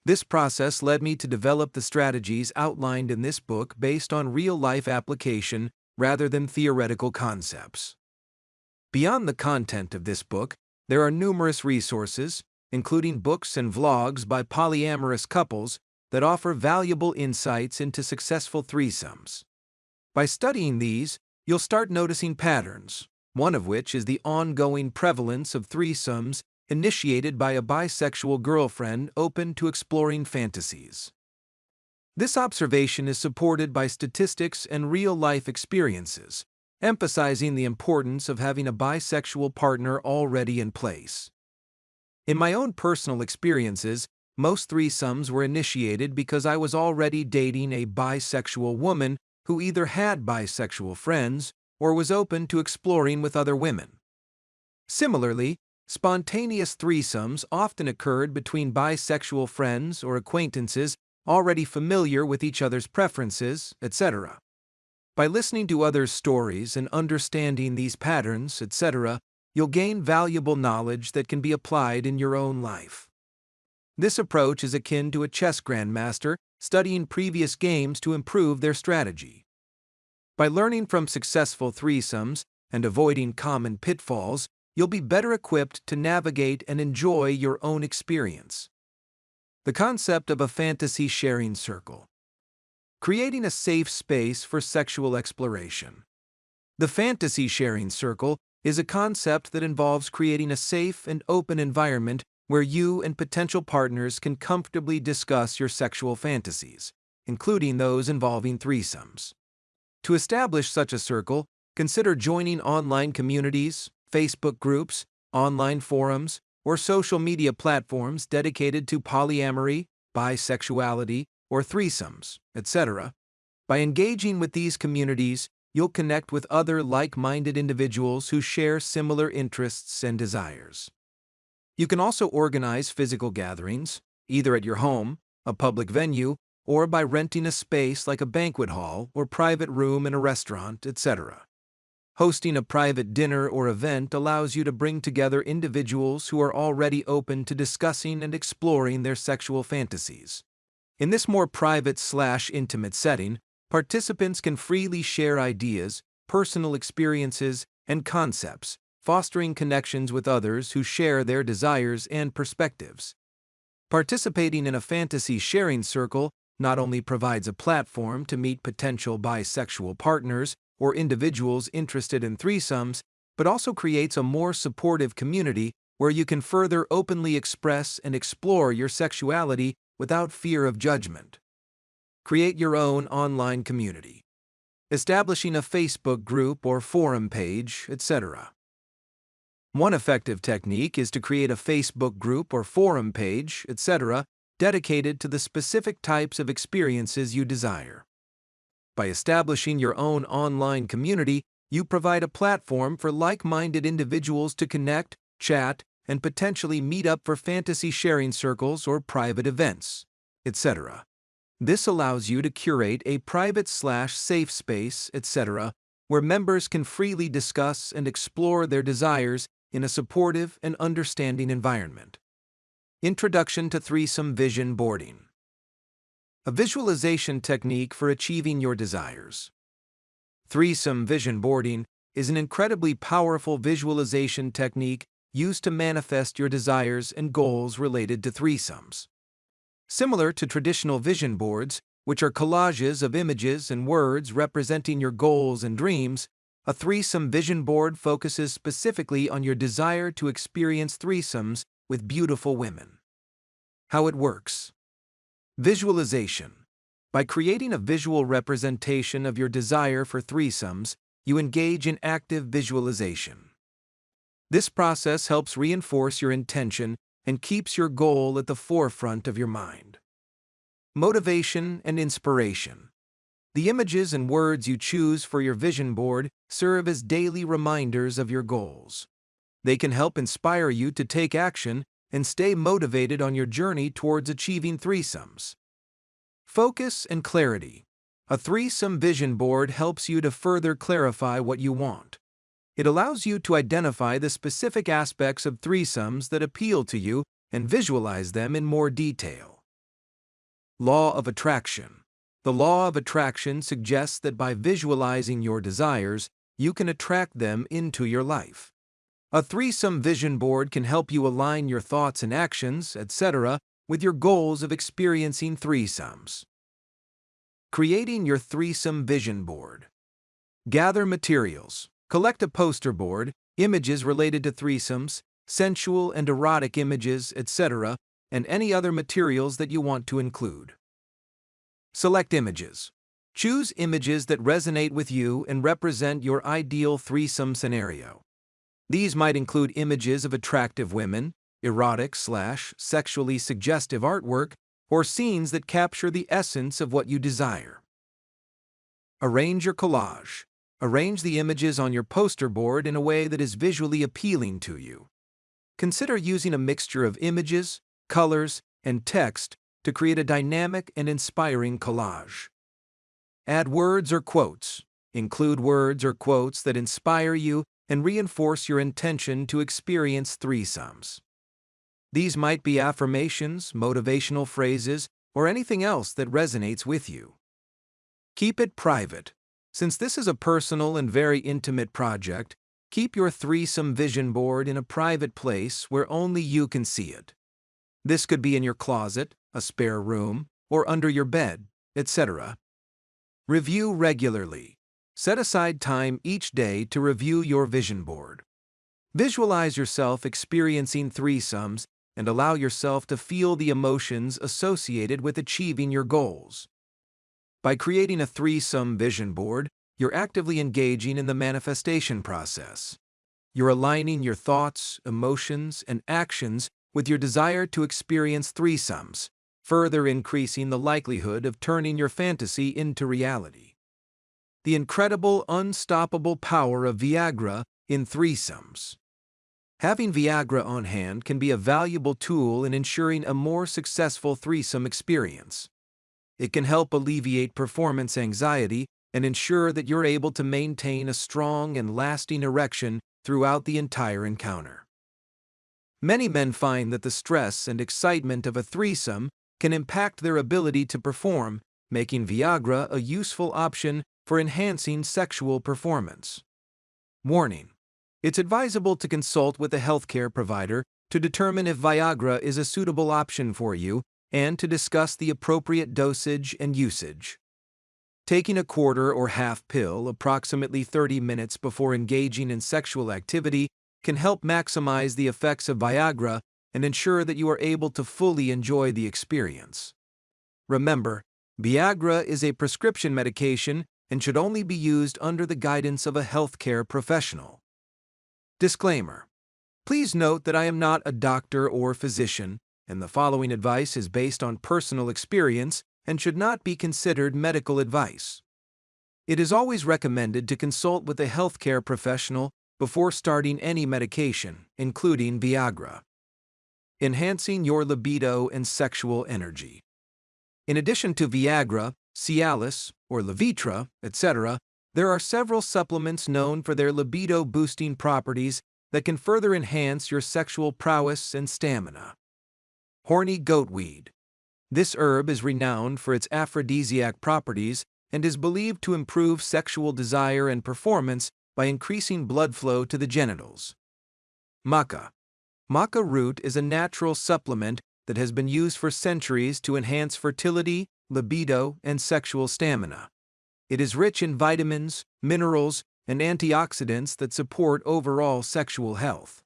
This process led me to develop the strategies outlined in this book based on real-life application rather than theoretical concepts. Beyond the content of this book, there are numerous resources, including books and vlogs by polyamorous couples, that offer valuable insights into successful threesomes. By studying these, you'll start noticing patterns, one of which is the ongoing prevalence of threesomes initiated by a bisexual girlfriend open to exploring fantasies. This observation is supported by statistics and real-life experiences, emphasizing the importance of having a bisexual partner already in place. In my own personal experiences, most threesomes were initiated because I was already dating a bisexual woman who either had bisexual friends or was open to exploring with other women. Similarly, spontaneous threesomes often occurred between bisexual friends or acquaintances already familiar with each other's preferences, etc. By listening to others' stories and understanding these patterns, etc., you'll gain valuable knowledge that can be applied in your own life. This approach is akin to a chess grandmaster studying previous games to improve their strategy. By learning from successful threesomes and avoiding common pitfalls, you'll be better equipped to navigate and enjoy your own experience. The concept of a fantasy sharing circle. Creating a safe space for sexual exploration. The fantasy sharing circle is a concept that involves creating a safe and open environment where you and potential partners can comfortably discuss your sexual fantasies, including those involving threesomes. To establish such a circle, consider joining online communities, Facebook groups, online forums, or social media platforms dedicated to polyamory, bisexuality, or threesomes, etc. By engaging with these communities, you'll connect with other like-minded individuals who share similar interests and desires. You can also organize physical gatherings, either at your home, a public venue, or by renting a space like a banquet hall or private room in a restaurant, etc. Hosting a private dinner or event allows you to bring together individuals who are already open to discussing and exploring their sexual fantasies. In this more private/intimate setting, participants can freely share ideas, personal experiences, and concepts, fostering connections with others who share their desires and perspectives. Participating in a fantasy sharing circle not only provides a platform to meet potential bisexual partners or individuals interested in threesomes, but also creates a more supportive community where you can further openly express and explore your sexuality without fear of judgment. Create your own online community. Establishing a Facebook group or forum page, etc. One effective technique is to create a Facebook group or forum page, etc., dedicated to the specific types of experiences you desire. By establishing your own online community, you provide a platform for like-minded individuals to connect, chat, and potentially meet up for fantasy sharing circles or private events, etc. This allows you to curate a private/safe space, etc., where members can freely discuss and explore their desires in a supportive and understanding environment. Introduction to Threesome Vision Boarding. A visualization technique for achieving your desires. Threesome vision boarding is an incredibly powerful visualization technique used to manifest your desires and goals related to threesomes. Similar to traditional vision boards, which are collages of images and words representing your goals and dreams, a threesome vision board focuses specifically on your desire to experience threesomes with beautiful women. How it works. Visualization. By creating a visual representation of your desire for threesomes, you engage in active visualization. This process helps reinforce your intention and keeps your goal at the forefront of your mind. Motivation and inspiration. The images and words you choose for your vision board serve as daily reminders of your goals. They can help inspire you to take action and stay motivated on your journey towards achieving threesomes. Focus and clarity. A threesome vision board helps you to further clarify what you want. It allows you to identify the specific aspects of threesomes that appeal to you and visualize them in more detail. Law of attraction. The law of attraction suggests that by visualizing your desires, you can attract them into your life. A threesome vision board can help you align your thoughts and actions, etc., with your goals of experiencing threesomes. Creating your threesome vision board. Gather materials. Collect a poster board, images related to threesomes, sensual and erotic images, etc., and any other materials that you want to include. Select images. Choose images that resonate with you and represent your ideal threesome scenario. These might include images of attractive women, erotic/sexually suggestive artwork, or scenes that capture the essence of what you desire. Arrange your collage. Arrange the images on your poster board in a way that is visually appealing to you. Consider using a mixture of images, colors, and text to create a dynamic and inspiring collage. Add words or quotes. Include words or quotes that inspire you and reinforce your intention to experience threesomes. These might be affirmations, motivational phrases, or anything else that resonates with you. Keep it private. Since this is a personal and very intimate project, keep your threesome vision board in a private place where only you can see it. This could be in your closet, a spare room, or under your bed, etc. Review regularly. Set aside time each day to review your vision board. Visualize yourself experiencing threesomes and allow yourself to feel the emotions associated with achieving your goals. By creating a threesome vision board, you're actively engaging in the manifestation process. You're aligning your thoughts, emotions, and actions with your desire to experience threesomes, further increasing the likelihood of turning your fantasy into reality. The incredible, unstoppable power of Viagra in threesomes. Having Viagra on hand can be a valuable tool in ensuring a more successful threesome experience. It can help alleviate performance anxiety and ensure that you're able to maintain a strong and lasting erection throughout the entire encounter. Many men find that the stress and excitement of a threesome can impact their ability to perform, making Viagra a useful option for enhancing sexual performance. Warning: it's advisable to consult with a healthcare provider to determine if Viagra is a suitable option for you and to discuss the appropriate dosage and usage. Taking a quarter or half pill approximately 30 minutes before engaging in sexual activity can help maximize the effects of Viagra and ensure that you are able to fully enjoy the experience. Remember, Viagra is a prescription medication and should only be used under the guidance of a healthcare professional. Disclaimer: please note that I am not a doctor or physician, and the following advice is based on personal experience and should not be considered medical advice. It is always recommended to consult with a healthcare professional before starting any medication, including Viagra. Enhancing your libido and sexual energy. In addition to Viagra, Cialis, or Levitra, etc., there are several supplements known for their libido-boosting properties that can further enhance your sexual prowess and stamina. Horny goatweed. This herb is renowned for its aphrodisiac properties and is believed to improve sexual desire and performance by increasing blood flow to the genitals. Maca. Maca root is a natural supplement that has been used for centuries to enhance fertility, libido, and sexual stamina. It is rich in vitamins, minerals, and antioxidants that support overall sexual health.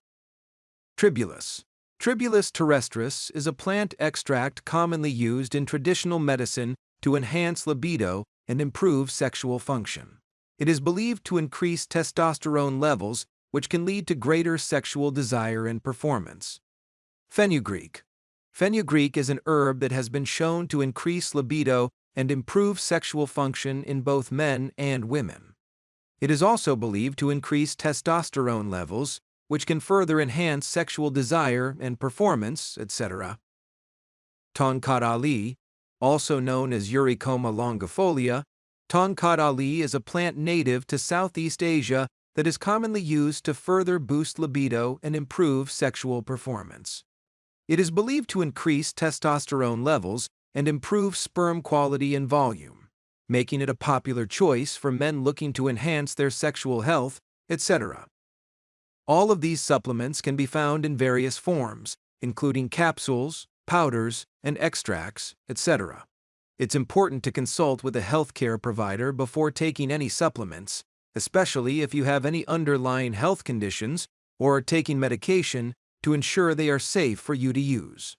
Tribulus. Tribulus terrestris is a plant extract commonly used in traditional medicine to enhance libido and improve sexual function. It is believed to increase testosterone levels, which can lead to greater sexual desire and performance. Fenugreek. Fenugreek is an herb that has been shown to increase libido and improve sexual function in both men and women. It is also believed to increase testosterone levels, which can further enhance sexual desire and performance, etc. Tongkat Ali, also known as Eurycoma longifolia, Tongkat Ali is a plant native to Southeast Asia that is commonly used to further boost libido and improve sexual performance. It is believed to increase testosterone levels and improve sperm quality and volume, making it a popular choice for men looking to enhance their sexual health, etc. All of these supplements can be found in various forms, including capsules, powders, and extracts, etc. It's important to consult with a healthcare provider before taking any supplements, especially if you have any underlying health conditions or are taking medication, to ensure they are safe for you to use.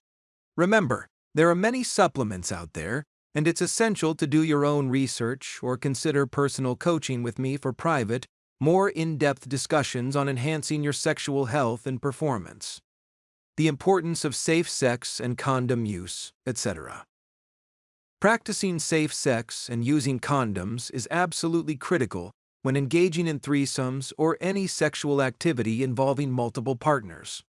Remember, there are many supplements out there, and it's essential to do your own research or consider personal coaching with me for private, more in-depth discussions on enhancing your sexual health and performance. The importance of safe sex and condom use, etc. Practicing safe sex and using condoms is absolutely critical when engaging in threesomes or any sexual activity involving multiple partners.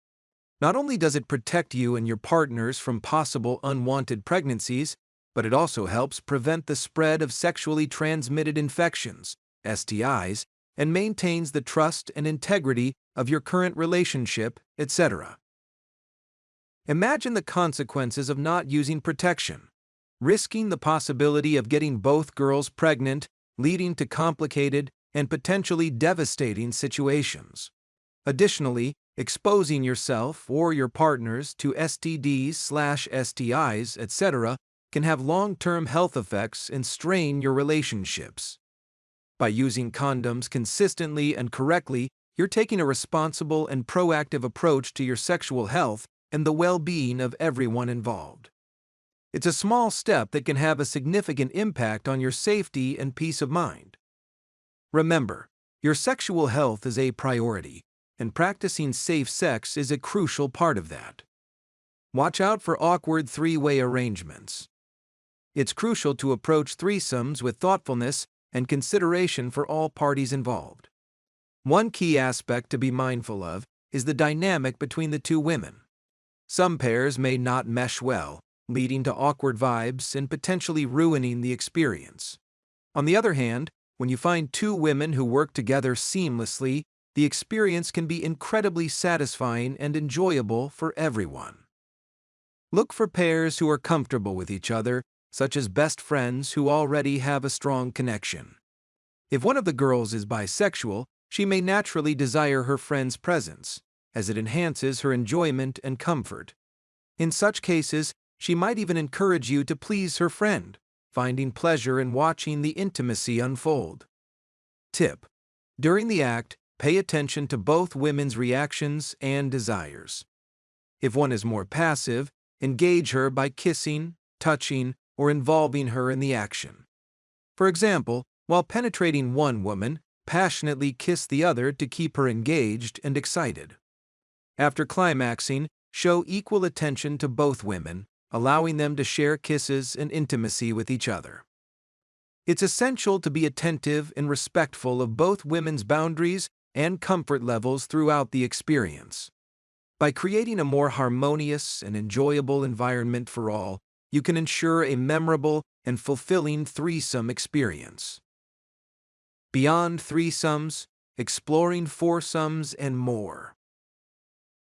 Not only does it protect you and your partners from possible unwanted pregnancies, but it also helps prevent the spread of sexually transmitted infections, STIs, and maintains the trust and integrity of your current relationship, etc. Imagine the consequences of not using protection, risking the possibility of getting both girls pregnant, leading to complicated and potentially devastating situations. Additionally, exposing yourself or your partners to STDs/STIs, etc., can have long-term health effects and strain your relationships. By using condoms consistently and correctly, you're taking a responsible and proactive approach to your sexual health and the well-being of everyone involved. It's a small step that can have a significant impact on your safety and peace of mind. Remember, your sexual health is a priority, and practicing safe sex is a crucial part of that. Watch out for awkward three-way arrangements. It's crucial to approach threesomes with thoughtfulness and consideration for all parties involved. One key aspect to be mindful of is the dynamic between the two women. Some pairs may not mesh well, leading to awkward vibes and potentially ruining the experience. On the other hand, when you find two women who work together seamlessly, the experience can be incredibly satisfying and enjoyable for everyone. Look for pairs who are comfortable with each other, such as best friends who already have a strong connection. If one of the girls is bisexual, she may naturally desire her friend's presence, as it enhances her enjoyment and comfort. In such cases, she might even encourage you to please her friend, finding pleasure in watching the intimacy unfold. Tip: during the act, pay attention to both women's reactions and desires. If one is more passive, engage her by kissing, touching, or involving her in the action. For example, while penetrating one woman, passionately kiss the other to keep her engaged and excited. After climaxing, show equal attention to both women, allowing them to share kisses and intimacy with each other. It's essential to be attentive and respectful of both women's boundaries and comfort levels throughout the experience. By creating a more harmonious and enjoyable environment for all, you can ensure a memorable and fulfilling threesome experience. Beyond threesomes, exploring foursomes, and more.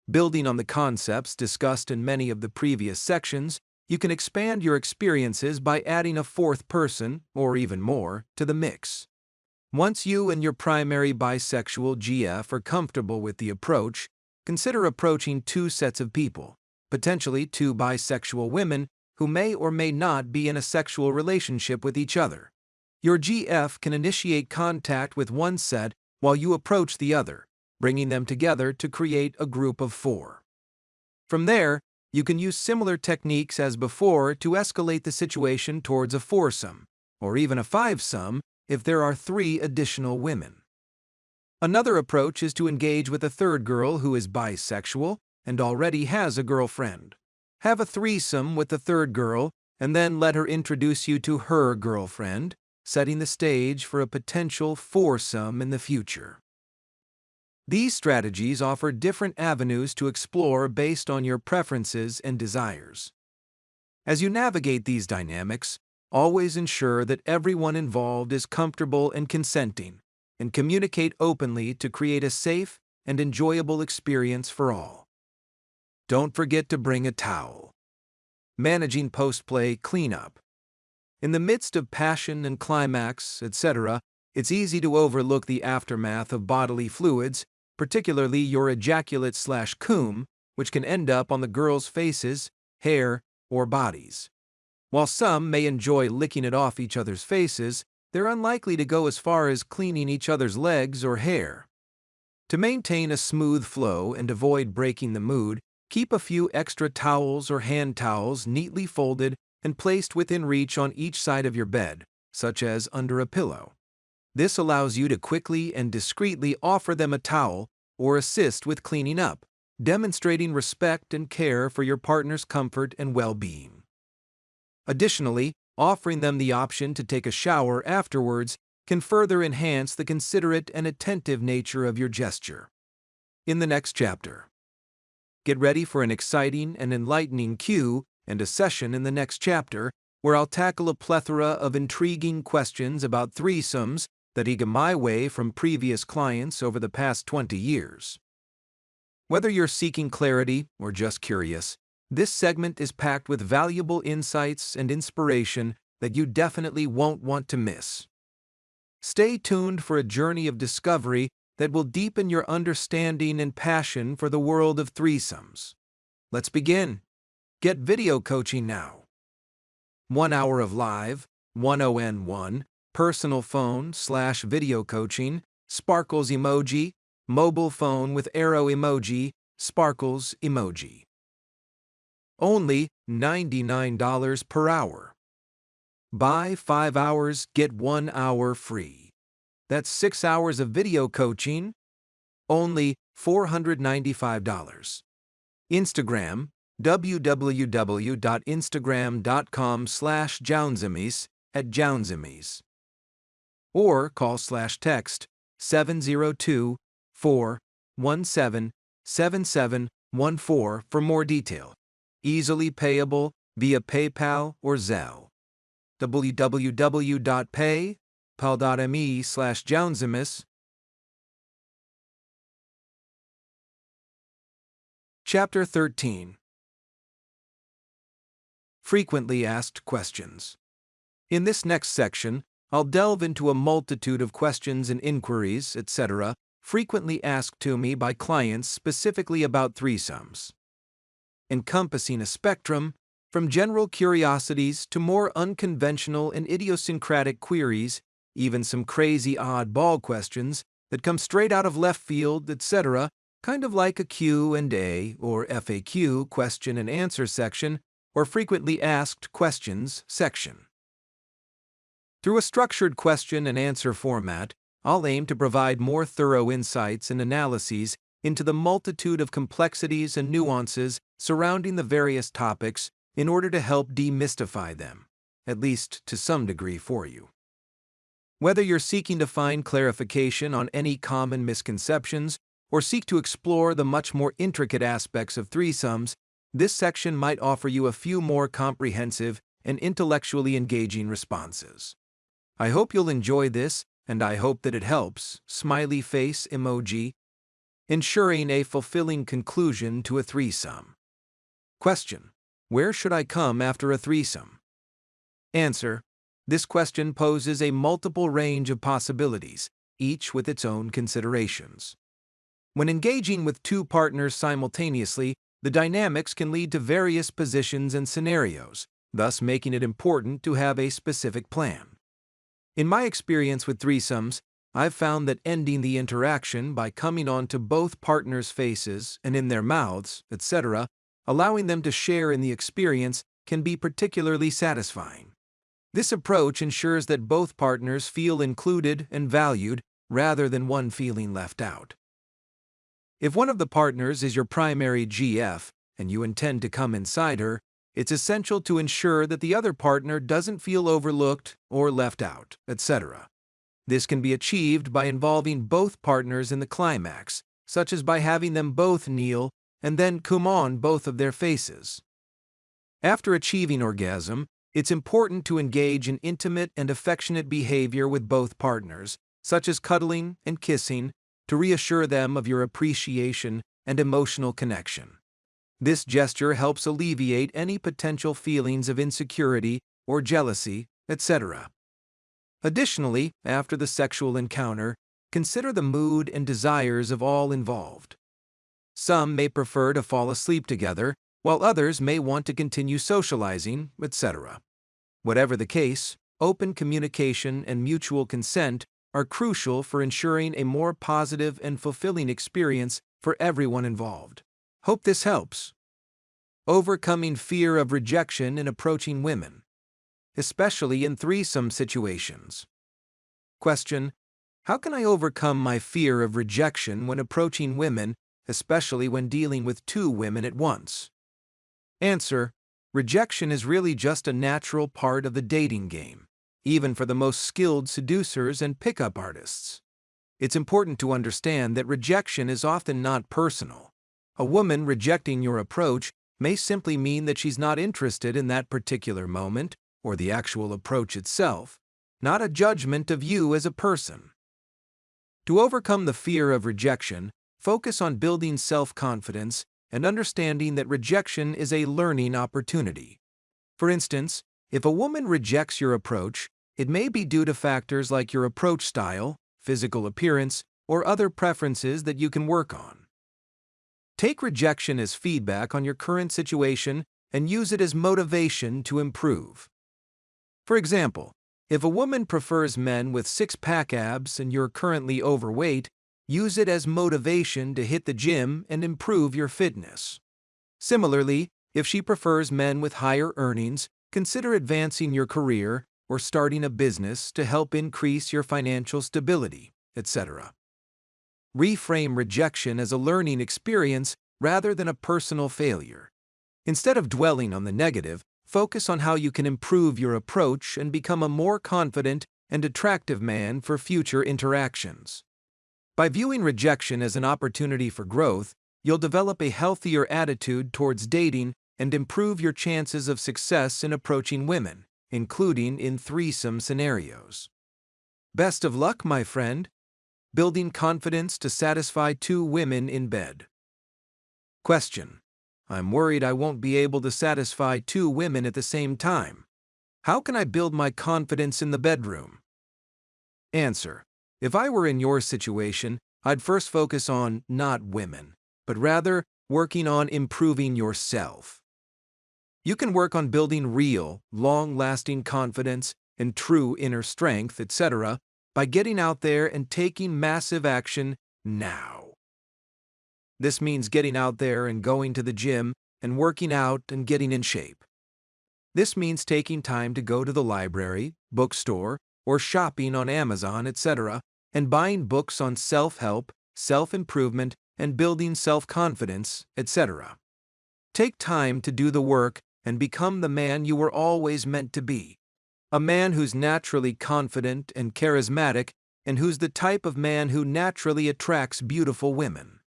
Building on the concepts discussed in many of the previous sections, you can expand your experiences by adding a fourth person, or even more, to the mix. Once you and your primary bisexual GF are comfortable with the approach, consider approaching two sets of people, potentially two bisexual women who may or may not be in a sexual relationship with each other. Your GF can initiate contact with one set while you approach the other, bringing them together to create a group of four. From there, you can use similar techniques as before to escalate the situation towards a foursome, or even a fivesome if there are 3 additional women. Another approach is to engage with a third girl who is bisexual and already has a girlfriend. Have a threesome with the third girl and then let her introduce you to her girlfriend, setting the stage for a potential foursome in the future. These strategies offer different avenues to explore based on your preferences and desires. As you navigate these dynamics, always ensure that everyone involved is comfortable and consenting, and communicate openly to create a safe and enjoyable experience for all. Don't forget to bring a towel. Managing post-play cleanup. In the midst of passion and climax, etc., it's easy to overlook the aftermath of bodily fluids, particularly your ejaculate/cum, which can end up on the girls' faces, hair, or bodies. While some may enjoy licking it off each other's faces, they're unlikely to go as far as cleaning each other's legs or hair. To maintain a smooth flow and avoid breaking the mood, keep a few extra towels or hand towels neatly folded and placed within reach on each side of your bed, such as under a pillow. This allows you to quickly and discreetly offer them a towel or assist with cleaning up, demonstrating respect and care for your partner's comfort and well-being. Additionally, offering them the option to take a shower afterwards can further enhance the considerate and attentive nature of your gesture. In the next chapter, get ready for an exciting and enlightening cue and a session in the next chapter where I'll tackle a plethora of intriguing questions about threesomes that I got my way from previous clients over the past 20 years. Whether you're seeking clarity or just curious, this segment is packed with valuable insights and inspiration that you definitely won't want to miss. Stay tuned for a journey of discovery that will deepen your understanding and passion for the world of threesomes. Let's begin. Get video coaching now. 1 hour of live, 1on1, personal phone/video coaching, sparkles emoji, mobile phone with arrow emoji, sparkles emoji. Only $99 per hour. Buy 5 hours, get 1 hour free. That's 6 hours of video coaching, only $495. Instagram, www.instagram.com/Jaunzemis @Jaunzemis. Or call/text 702-417-7714 for more detail. Easily payable via PayPal or Zelle. www.paypal.me/Jaunzemis. Chapter 13. Frequently asked questions. In this next section, I'll delve into a multitude of questions and inquiries, etc., frequently asked to me by clients specifically about threesomes, encompassing a spectrum from general curiosities to more unconventional and idiosyncratic queries, even some crazy oddball questions that come straight out of left field, etc., kind of like a Q&A or FAQ question and answer section or frequently asked questions section. Through a structured question and answer format, I'll aim to provide more thorough insights and analyses into the multitude of complexities and nuances surrounding the various topics in order to help demystify them, at least to some degree for you. Whether you're seeking to find clarification on any common misconceptions or seek to explore the much more intricate aspects of threesomes, this section might offer you a few more comprehensive and intellectually engaging responses. I hope you'll enjoy this, and I hope that it helps, smiley face emoji, ensuring a fulfilling conclusion to a threesome. Question: where should I come after a threesome? Answer: this question poses a multiple range of possibilities, each with its own considerations. When engaging with two partners simultaneously, the dynamics can lead to various positions and scenarios, thus making it important to have a specific plan. In my experience with threesomes, I've found that ending the interaction by coming onto both partners' faces and in their mouths, etc., allowing them to share in the experience, can be particularly satisfying. This approach ensures that both partners feel included and valued rather than one feeling left out. If one of the partners is your primary GF and you intend to come inside her, it's essential to ensure that the other partner doesn't feel overlooked or left out, etc. This can be achieved by involving both partners in the climax, such as by having them both kneel and then come on both of their faces. After achieving orgasm, it's important to engage in intimate and affectionate behavior with both partners, such as cuddling and kissing, to reassure them of your appreciation and emotional connection. This gesture helps alleviate any potential feelings of insecurity or jealousy, etc. Additionally, after the sexual encounter, consider the mood and desires of all involved. Some may prefer to fall asleep together, while others may want to continue socializing, etc. Whatever the case, open communication and mutual consent are crucial for ensuring a more positive and fulfilling experience for everyone involved. Hope this helps. Overcoming fear of rejection in approaching women, especially in threesome situations. Question: how can I overcome my fear of rejection when approaching women, especially when dealing with two women at once? Answer: rejection is really just a natural part of the dating game, even for the most skilled seducers and pickup artists. It's important to understand that rejection is often not personal. A woman rejecting your approach may simply mean that she's not interested in that particular moment or the actual approach itself, not a judgment of you as a person. To overcome the fear of rejection, focus on building self-confidence and understanding that rejection is a learning opportunity. For instance, if a woman rejects your approach, it may be due to factors like your approach style, physical appearance, or other preferences that you can work on. Take rejection as feedback on your current situation and use it as motivation to improve. For example, if a woman prefers men with six-pack abs and you're currently overweight, use it as motivation to hit the gym and improve your fitness. Similarly, if she prefers men with higher earnings, consider advancing your career or starting a business to help increase your financial stability, etc. Reframe rejection as a learning experience rather than a personal failure. Instead of dwelling on the negative, focus on how you can improve your approach and become a more confident and attractive man for future interactions. By viewing rejection as an opportunity for growth, you'll develop a healthier attitude towards dating and improve your chances of success in approaching women, including in threesome scenarios. Best of luck, my friend. Building confidence to satisfy 2 women in bed. Question: I'm worried I won't be able to satisfy 2 women at the same time. How can I build my confidence in the bedroom? Answer: if I were in your situation, I'd first focus on not women, but rather working on improving yourself. You can work on building real, long-lasting confidence and true inner strength, etc., by getting out there and taking massive action now. This means getting out there and going to the gym and working out and getting in shape. This means taking time to go to the library, bookstore, or shopping on Amazon, etc., and buying books on self-help, self-improvement, and building self-confidence, etc. Take time to do the work and become the man you were always meant to be. A man who's naturally confident and charismatic, and who's the type of man who naturally attracts beautiful women.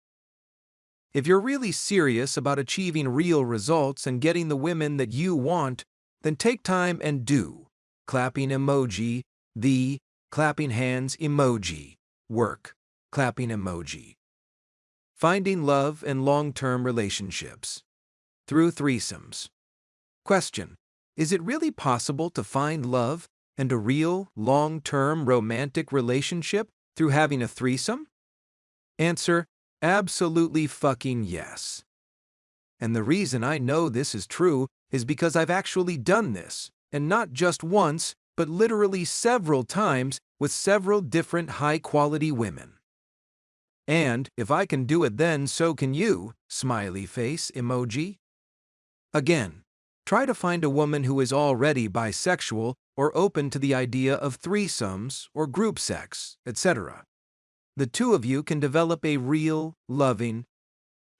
If you're really serious about achieving real results and getting the women that you want, then take time and do clapping emoji, the clapping hands emoji, work, clapping emoji. Finding love and long-term relationships through threesomes. Question: is it really possible to find love and a real, long-term romantic relationship through having a threesome? Answer: absolutely fucking yes. And the reason I know this is true is because I've actually done this, and not just once, but literally several times with several different high-quality women. And if I can do it, then so can you, smiley face emoji. Again, try to find a woman who is already bisexual or open to the idea of threesomes or group sex, etc. The 2 of you can develop a real, loving,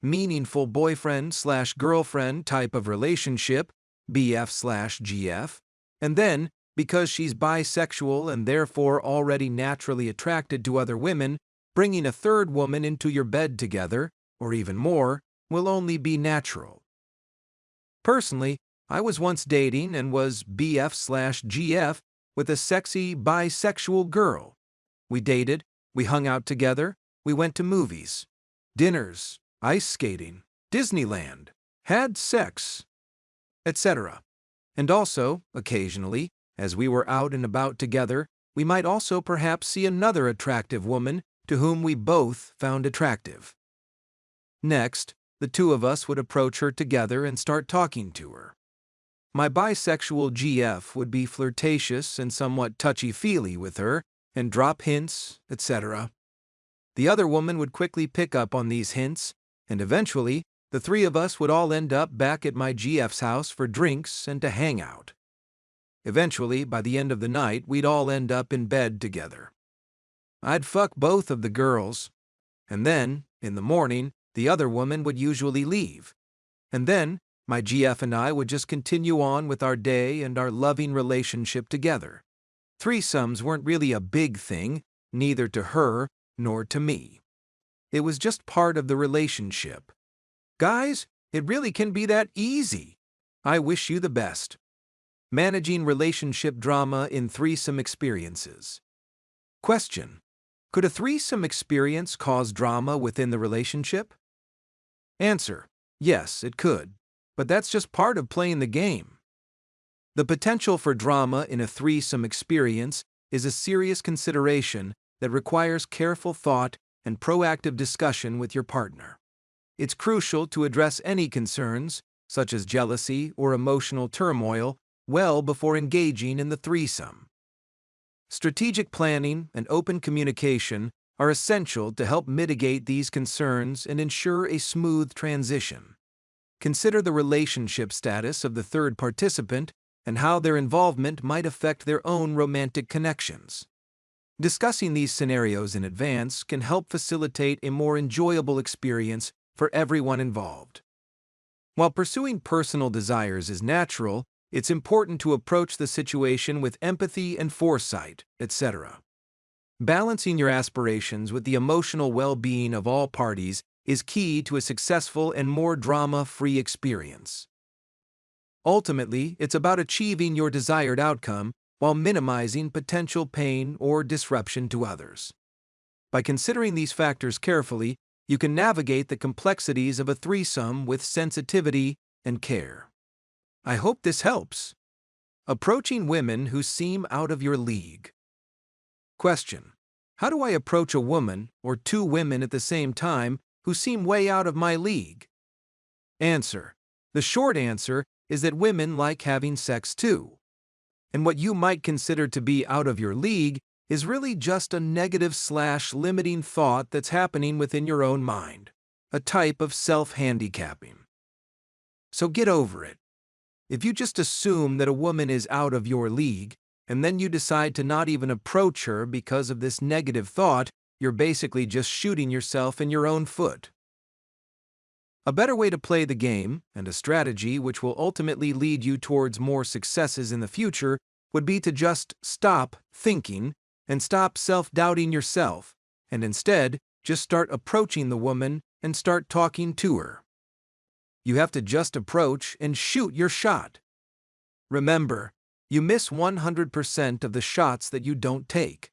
meaningful boyfriend/girlfriend type of relationship, BF/GF, and then, because she's bisexual and therefore already naturally attracted to other women, bringing a 3rd woman into your bed together, or even more, will only be natural. Personally, I was once dating and was BF/GF with a sexy bisexual girl. We dated, we hung out together, we went to movies, dinners, ice skating, Disneyland, had sex, etc. And also, occasionally, as we were out and about together, we might also perhaps see another attractive woman to whom we both found attractive. Next, the 2 of us would approach her together and start talking to her. My bisexual GF would be flirtatious and somewhat touchy-feely with her and drop hints, etc. The other woman would quickly pick up on these hints, and eventually, the 3 of us would all end up back at my GF's house for drinks and to hang out. Eventually, by the end of the night, we'd all end up in bed together. I'd fuck both of the girls, and then, in the morning, the other woman would usually leave. And then, my GF and I would just continue on with our day and our loving relationship together. Threesomes weren't really a big thing, neither to her nor to me. It was just part of the relationship. Guys, it really can be that easy. I wish you the best. Managing relationship drama in threesome experiences. Question: could a threesome experience cause drama within the relationship? Answer: yes, it could. But that's just part of playing the game. The potential for drama in a threesome experience is a serious consideration that requires careful thought and proactive discussion with your partner. It's crucial to address any concerns, such as jealousy or emotional turmoil, well before engaging in the threesome. Strategic planning and open communication are essential to help mitigate these concerns and ensure a smooth transition. Consider the relationship status of the third participant and how their involvement might affect their own romantic connections. Discussing these scenarios in advance can help facilitate a more enjoyable experience for everyone involved. While pursuing personal desires is natural, it's important to approach the situation with empathy and foresight, etc. Balancing your aspirations with the emotional well-being of all parties is key to a successful and more drama-free experience. Ultimately, it's about achieving your desired outcome while minimizing potential pain or disruption to others. By considering these factors carefully, you can navigate the complexities of a threesome with sensitivity and care. I hope this helps. Approaching women who seem out of your league. Question: how do I approach a woman or two women at the same time who seem way out of my league? Answer: the short answer is that women like having sex too. And what you might consider to be out of your league is really just a negative/limiting thought that's happening within your own mind, a type of self-handicapping. So get over it. If you just assume that a woman is out of your league, and then you decide to not even approach her because of this negative thought, you're basically just shooting yourself in your own foot. A better way to play the game, and a strategy which will ultimately lead you towards more successes in the future, would be to just stop thinking and stop self-doubting yourself, and instead just start approaching the woman and start talking to her. You have to just approach and shoot your shot. Remember, you miss 100% of the shots that you don't take.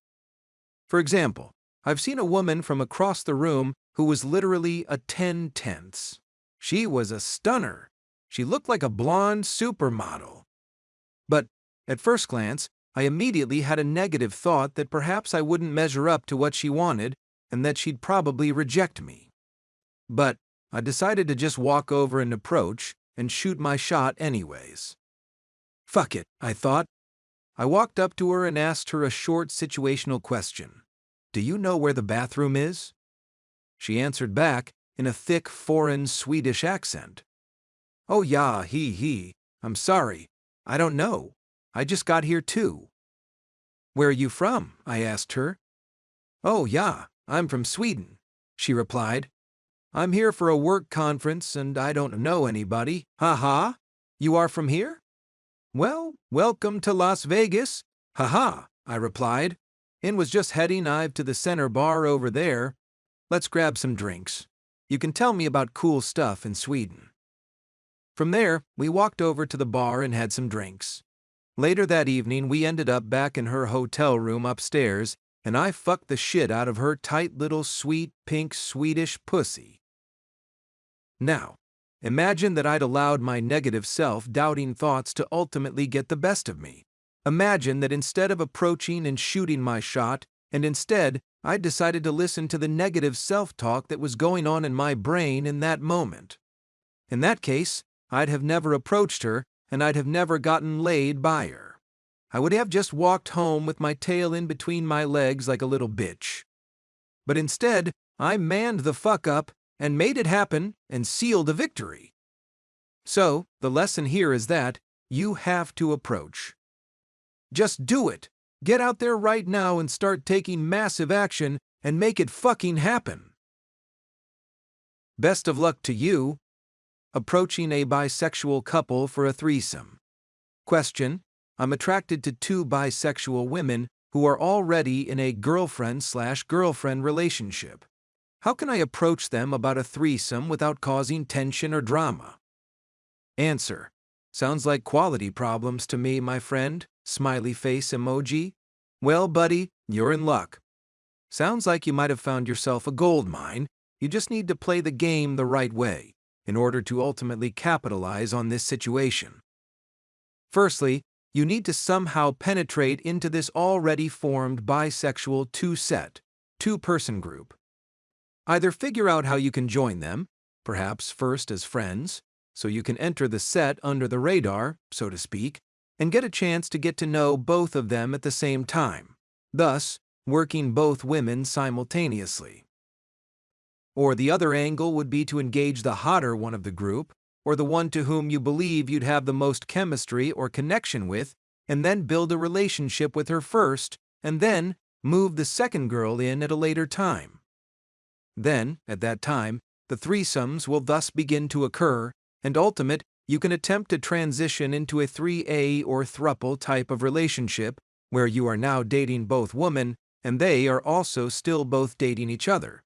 For example, I've seen a woman from across the room who was literally a 10/10. She was a stunner. She looked like a blonde supermodel. But, at first glance, I immediately had a negative thought that perhaps I wouldn't measure up to what she wanted and that she'd probably reject me. But I decided to just walk over and approach and shoot my shot anyways. Fuck it, I thought. I walked up to her and asked her a short situational question. Do you know where the bathroom is? She answered back in a thick foreign Swedish accent. Oh yeah, I'm sorry. I don't know. I just got here too. Where are you from? I asked her. Oh yeah, I'm from Sweden, she replied. I'm here for a work conference and I don't know anybody. Haha, you are from here? Well, welcome to Las Vegas. Haha, I replied, and was just heading to the center bar over there. Let's grab some drinks. You can tell me about cool stuff in Sweden. From there, we walked over to the bar and had some drinks. Later that evening, we ended up back in her hotel room upstairs, and I fucked the shit out of her tight little sweet pink Swedish pussy. Now, imagine that I'd allowed my negative self-doubting thoughts to ultimately get the best of me. Imagine that instead of approaching and shooting my shot, and instead, I'd decided to listen to the negative self-talk that was going on in my brain in that moment. In that case, I'd have never approached her, and I'd have never gotten laid by her. I would have just walked home with my tail in between my legs like a little bitch. But instead, I manned the fuck up and made it happen and sealed a victory. So, the lesson here is that you have to approach. Just do it. Get out there right now and start taking massive action and make it fucking happen. Best of luck to you. Approaching a bisexual couple for a threesome. Question: I'm attracted to two bisexual women who are already in a girlfriend/girlfriend relationship. How can I approach them about a threesome without causing tension or drama? Answer: Sounds like quality problems to me, my friend. Smiley face emoji. Well, buddy, you're in luck. Sounds like you might have found yourself a gold mine. You just need to play the game the right way in order to ultimately capitalize on this situation. Firstly, you need to somehow penetrate into this already formed bisexual two-person group. Either figure out how you can join them, perhaps first as friends, so you can enter the set under the radar, so to speak, and get a chance to get to know both of them at the same time, thus working both women simultaneously. Or the other angle would be to engage the hotter one of the group, or the one to whom you believe you'd have the most chemistry or connection with, and then build a relationship with her first, and then move the second girl in at a later time. Then, at that time, the threesomes will thus begin to occur, and you can attempt to transition into a 3A or throuple type of relationship, where you are now dating both women, and they are also still both dating each other.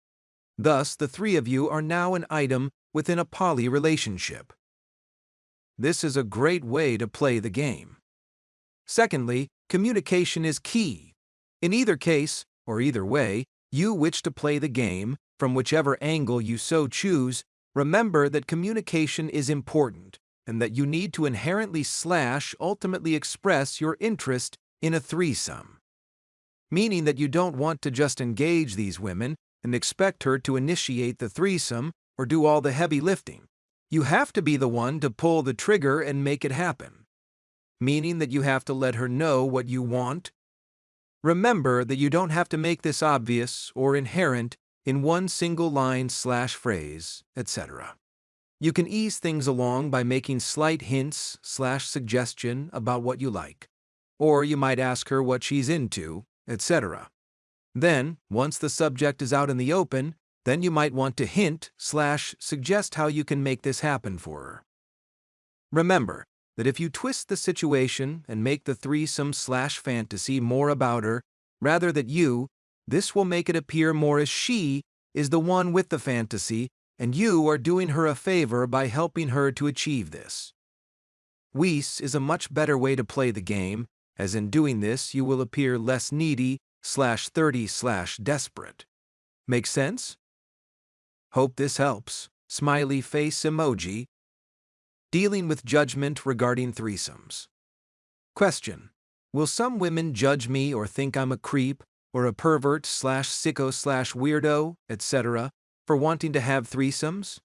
Thus, the three of you are now an item within a poly relationship. This is a great way to play the game. Secondly, communication is key. In either case, or either way, you wish to play the game, from whichever angle you so choose, remember that communication is important, and that you need to ultimately express your interest in a threesome. Meaning that you don't want to just engage these women and expect her to initiate the threesome or do all the heavy lifting. You have to be the one to pull the trigger and make it happen. Meaning that you have to let her know what you want. Remember that you don't have to make this obvious or inherent in one single line/phrase, etc. You can ease things along by making slight hints/suggestion about what you like. Or you might ask her what she's into, etc. Then, once the subject is out in the open, then you might want to hint/suggest how you can make this happen for her. Remember that if you twist the situation and make the threesome/fantasy more about her, rather than you, this will make it appear more as she is the one with the fantasy, and you are doing her a favor by helping her to achieve this. Is a much better way to play the game, as in doing this you will appear less needy/30/desperate. Make sense? Hope this helps. Smiley face emoji. Dealing with judgment regarding threesomes. Question: will some women judge me or think I'm a creep, or a pervert/sicko/weirdo, etc., for wanting to have threesomes?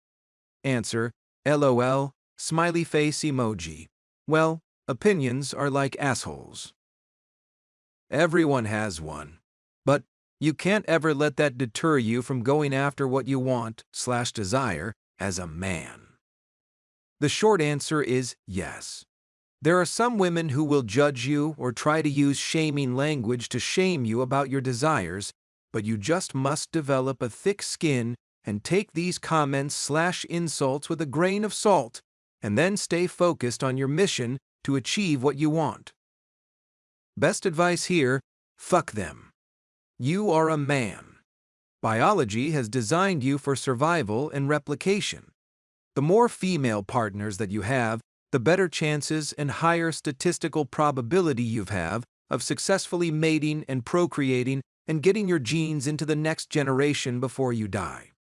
Answer: LOL, smiley face emoji. Well, opinions are like assholes. Everyone has one. But you can't ever let that deter you from going after what you want/desire as a man. The short answer is yes. There are some women who will judge you or try to use shaming language to shame you about your desires, but you just must develop a thick skin and take these comments/insults with a grain of salt, and then stay focused on your mission to achieve what you want. Best advice here: fuck them. You are a man. Biology has designed you for survival and replication. The more female partners that you have, the better chances and higher statistical probability you have of successfully mating and procreating and getting your genes into the next generation before you die.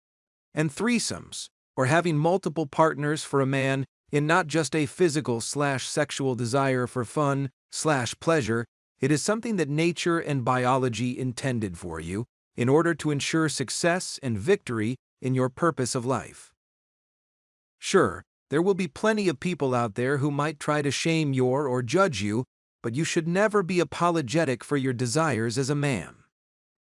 And threesomes, or having multiple partners for a man in not just a physical/sexual desire for fun/pleasure, it is something that nature and biology intended for you in order to ensure success and victory in your purpose of life. Sure, there will be plenty of people out there who might try to shame your or judge you, but you should never be apologetic for your desires as a man.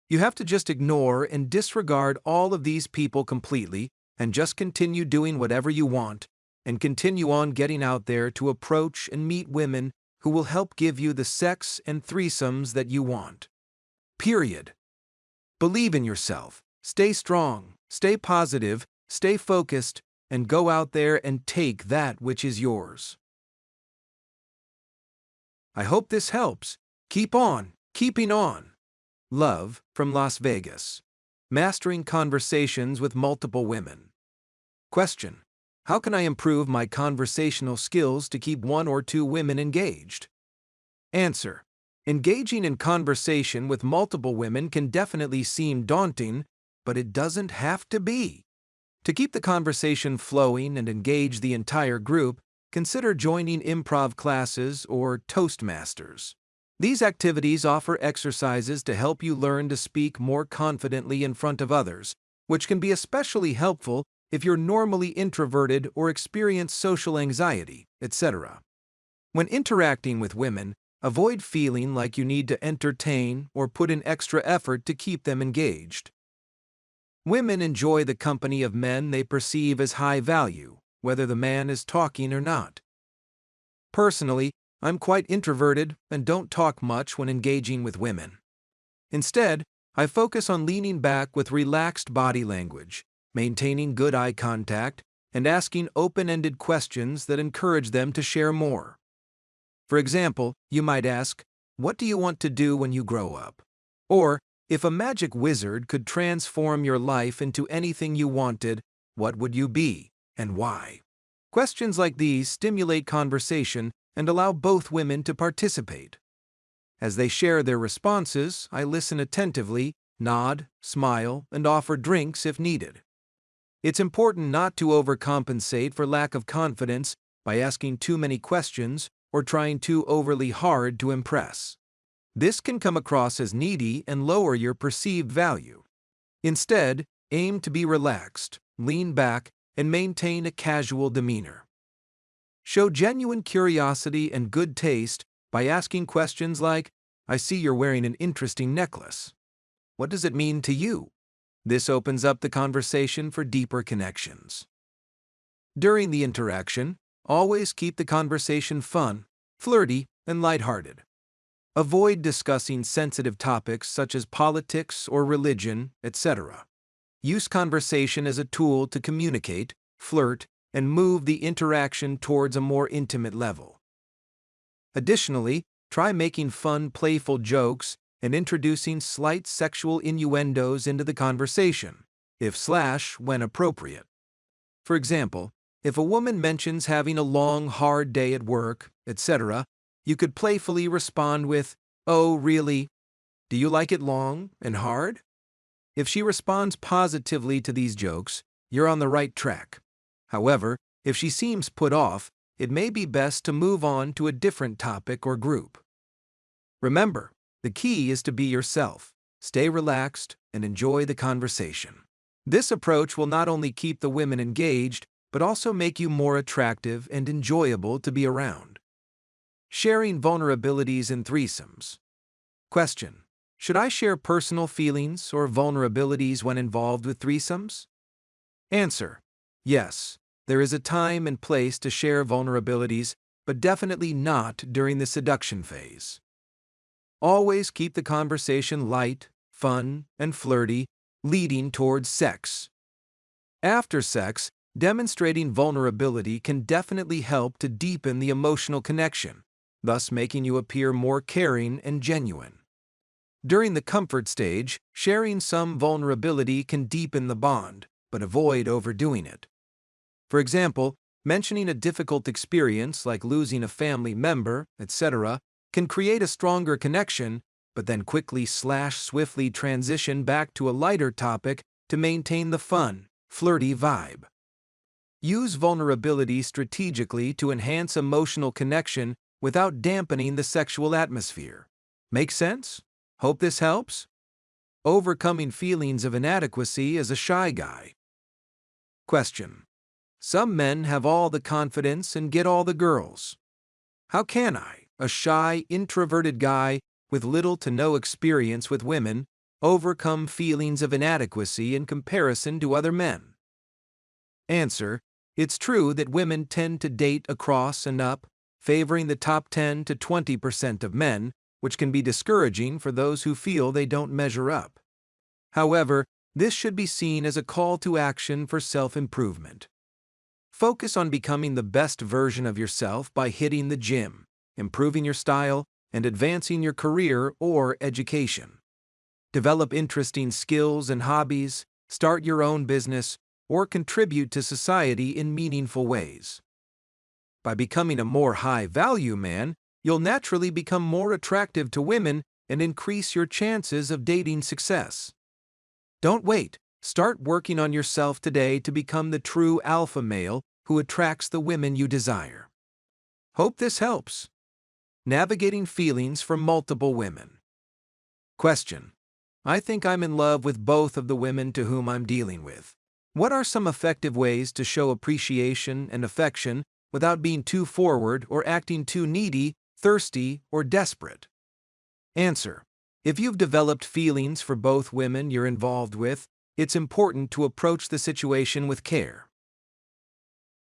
You have to just ignore and disregard all of these people completely and just continue doing whatever you want, and continue on getting out there to approach and meet women who will help give you the sex and threesomes that you want. Period. Believe in yourself, stay strong, stay positive, stay focused, and go out there and take that which is yours. I hope this helps. Keep on, keeping on. Love, from Las Vegas. Mastering conversations with multiple women. Question: How can I improve my conversational skills to keep one or two women engaged? Answer: engaging in conversation with multiple women can definitely seem daunting, but it doesn't have to be. To keep the conversation flowing and engage the entire group, consider joining improv classes or Toastmasters. These activities offer exercises to help you learn to speak more confidently in front of others, which can be especially helpful if you're normally introverted or experience social anxiety, etc. When interacting with women, avoid feeling like you need to entertain or put in extra effort to keep them engaged. Women enjoy the company of men they perceive as high value, whether the man is talking or not. Personally, I'm quite introverted and don't talk much when engaging with women. Instead, I focus on leaning back with relaxed body language, maintaining good eye contact, and asking open-ended questions that encourage them to share more. For example, you might ask, "What do you want to do when you grow up?" Or, "If a magic wizard could transform your life into anything you wanted, what would you be, and why?" Questions like these stimulate conversation and allow both women to participate. As they share their responses, I listen attentively, nod, smile, and offer drinks if needed. It's important not to overcompensate for lack of confidence by asking too many questions or trying too overly hard to impress. This can come across as needy and lower your perceived value. Instead, aim to be relaxed, lean back, and maintain a casual demeanor. Show genuine curiosity and good taste by asking questions like, "I see you're wearing an interesting necklace. What does it mean to you?" This opens up the conversation for deeper connections. During the interaction, always keep the conversation fun, flirty, and lighthearted. Avoid discussing sensitive topics such as politics or religion, etc. Use conversation as a tool to communicate, flirt, and move the interaction towards a more intimate level. Additionally, try making fun, playful jokes and introducing slight sexual innuendos into the conversation, when appropriate. For example, if a woman mentions having a long, hard day at work, etc., you could playfully respond with, "Oh, really? Do you like it long and hard?" If she responds positively to these jokes, you're on the right track. However, if she seems put off, it may be best to move on to a different topic or group. Remember, the key is to be yourself, stay relaxed, and enjoy the conversation. This approach will not only keep the women engaged, but also make you more attractive and enjoyable to be around. Sharing vulnerabilities in threesomes. Question: should I share personal feelings or vulnerabilities when involved with threesomes? Answer: yes, there is a time and place to share vulnerabilities, but definitely not during the seduction phase. Always keep the conversation light, fun, and flirty, leading towards sex. After sex, demonstrating vulnerability can definitely help to deepen the emotional connection, thus making you appear more caring and genuine. During the comfort stage, sharing some vulnerability can deepen the bond, but avoid overdoing it. For example, mentioning a difficult experience like losing a family member, etc., can create a stronger connection, but then swiftly transition back to a lighter topic to maintain the fun, flirty vibe. Use vulnerability strategically to enhance emotional connection without dampening the sexual atmosphere. Make sense? Hope this helps? Overcoming feelings of inadequacy as a shy guy. Question: some men have all the confidence and get all the girls. How can I, a shy, introverted guy with little to no experience with women, overcome feelings of inadequacy in comparison to other men? Answer: it's true that women tend to date across and up, favoring the top 10 to 20% of men, which can be discouraging for those who feel they don't measure up. However, this should be seen as a call to action for self-improvement. Focus on becoming the best version of yourself by hitting the gym, improving your style, and advancing your career or education. Develop interesting skills and hobbies, start your own business, or contribute to society in meaningful ways. By becoming a more high-value man, you'll naturally become more attractive to women and increase your chances of dating success. Don't wait. Start working on yourself today to become the true alpha male who attracts the women you desire. Hope this helps. Navigating feelings for multiple women. Question: I think I'm in love with both of the women to whom I'm dealing with. What are some effective ways to show appreciation and affection without being too forward or acting too needy, thirsty, or desperate? Answer: if you've developed feelings for both women you're involved with, it's important to approach the situation with care.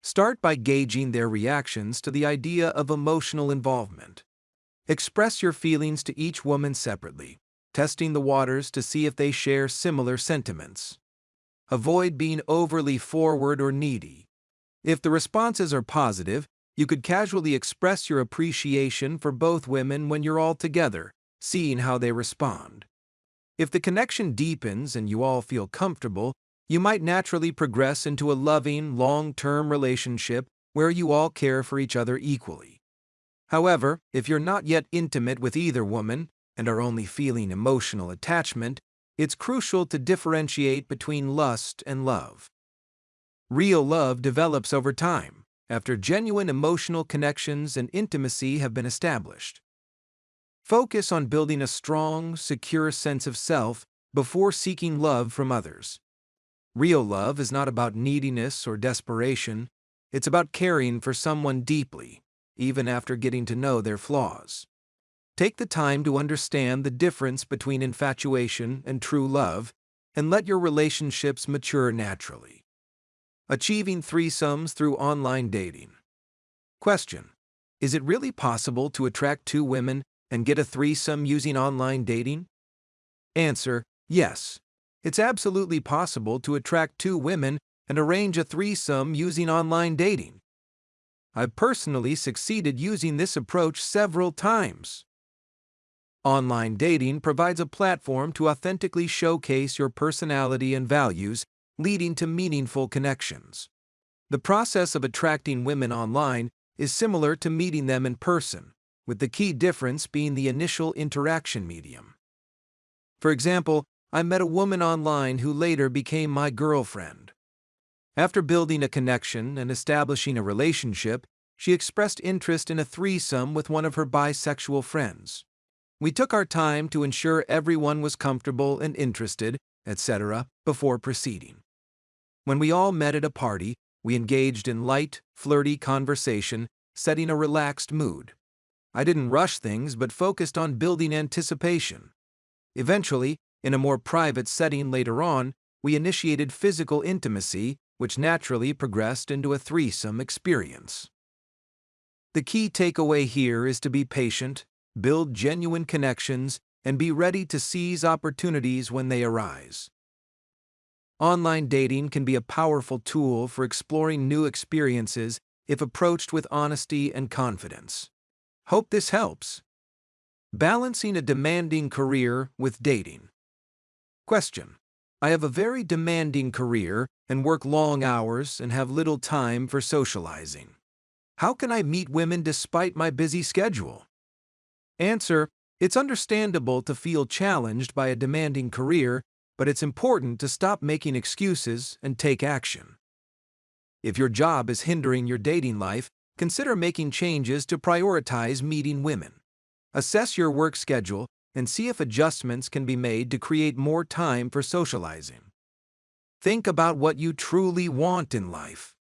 Start by gauging their reactions to the idea of emotional involvement. Express your feelings to each woman separately, testing the waters to see if they share similar sentiments. Avoid being overly forward or needy. If the responses are positive, you could casually express your appreciation for both women when you're all together, seeing how they respond. If the connection deepens and you all feel comfortable, you might naturally progress into a loving, long-term relationship where you all care for each other equally. However, if you're not yet intimate with either woman and are only feeling emotional attachment, it's crucial to differentiate between lust and love. Real love develops over time, after genuine emotional connections and intimacy have been established. Focus on building a strong, secure sense of self before seeking love from others. Real love is not about neediness or desperation, it's about caring for someone deeply, even after getting to know their flaws. Take the time to understand the difference between infatuation and true love, and let your relationships mature naturally. Achieving threesomes through online dating. Question: is it really possible to attract two women and get a threesome using online dating? Answer: yes. It's absolutely possible to attract two women and arrange a threesome using online dating. I've personally succeeded using this approach several times. Online dating provides a platform to authentically showcase your personality and values, leading to meaningful connections. The process of attracting women online is similar to meeting them in person, with the key difference being the initial interaction medium. For example, I met a woman online who later became my girlfriend. After building a connection and establishing a relationship, she expressed interest in a threesome with one of her bisexual friends. We took our time to ensure everyone was comfortable and interested, etc., before proceeding. When we all met at a party, we engaged in light, flirty conversation, setting a relaxed mood. I didn't rush things but focused on building anticipation. Eventually, in a more private setting later on, we initiated physical intimacy, which naturally progressed into a threesome experience. The key takeaway here is to be patient, build genuine connections, and be ready to seize opportunities when they arise. Online dating can be a powerful tool for exploring new experiences if approached with honesty and confidence. Hope this helps. Balancing a demanding career with dating. Question: I have a very demanding career and work long hours and have little time for socializing. How can I meet women despite my busy schedule? Answer: it's understandable to feel challenged by a demanding career, but it's important to stop making excuses and take action. If your job is hindering your dating life, consider making changes to prioritize meeting women. Assess your work schedule and see if adjustments can be made to create more time for socializing. Think about what you truly want in life.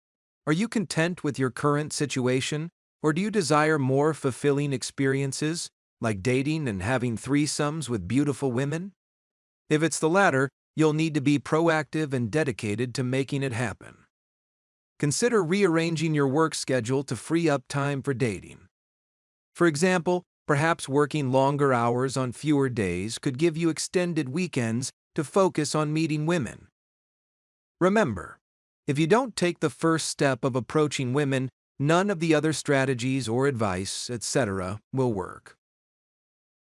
Are you content with your current situation, or do you desire more fulfilling experiences, like dating and having threesomes with beautiful women? If it's the latter, you'll need to be proactive and dedicated to making it happen. Consider rearranging your work schedule to free up time for dating. For example, perhaps working longer hours on fewer days could give you extended weekends to focus on meeting women. Remember, if you don't take the first step of approaching women, none of the other strategies or advice, etc., will work.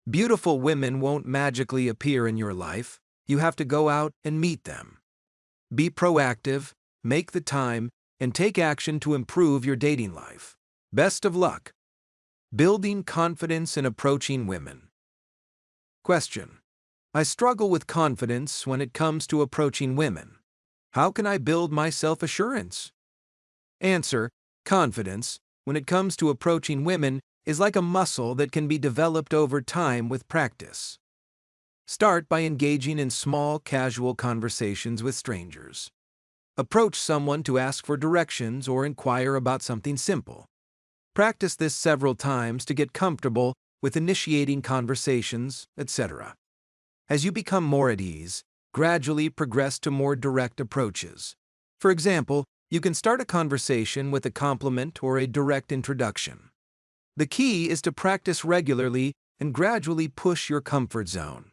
Beautiful women won't magically appear in your life. You have to go out and meet them. Be proactive, make the time, and take action to improve your dating life. Best of luck. Building confidence in approaching women. Question: I struggle with confidence when it comes to approaching women. How can I build my self-assurance? Answer: confidence, when it comes to approaching women, is like a muscle that can be developed over time with practice. Start by engaging in small, casual conversations with strangers. Approach someone to ask for directions or inquire about something simple. Practice this several times to get comfortable with initiating conversations, etc. As you become more at ease, gradually progress to more direct approaches. For example, you can start a conversation with a compliment or a direct introduction. The key is to practice regularly and gradually push your comfort zone.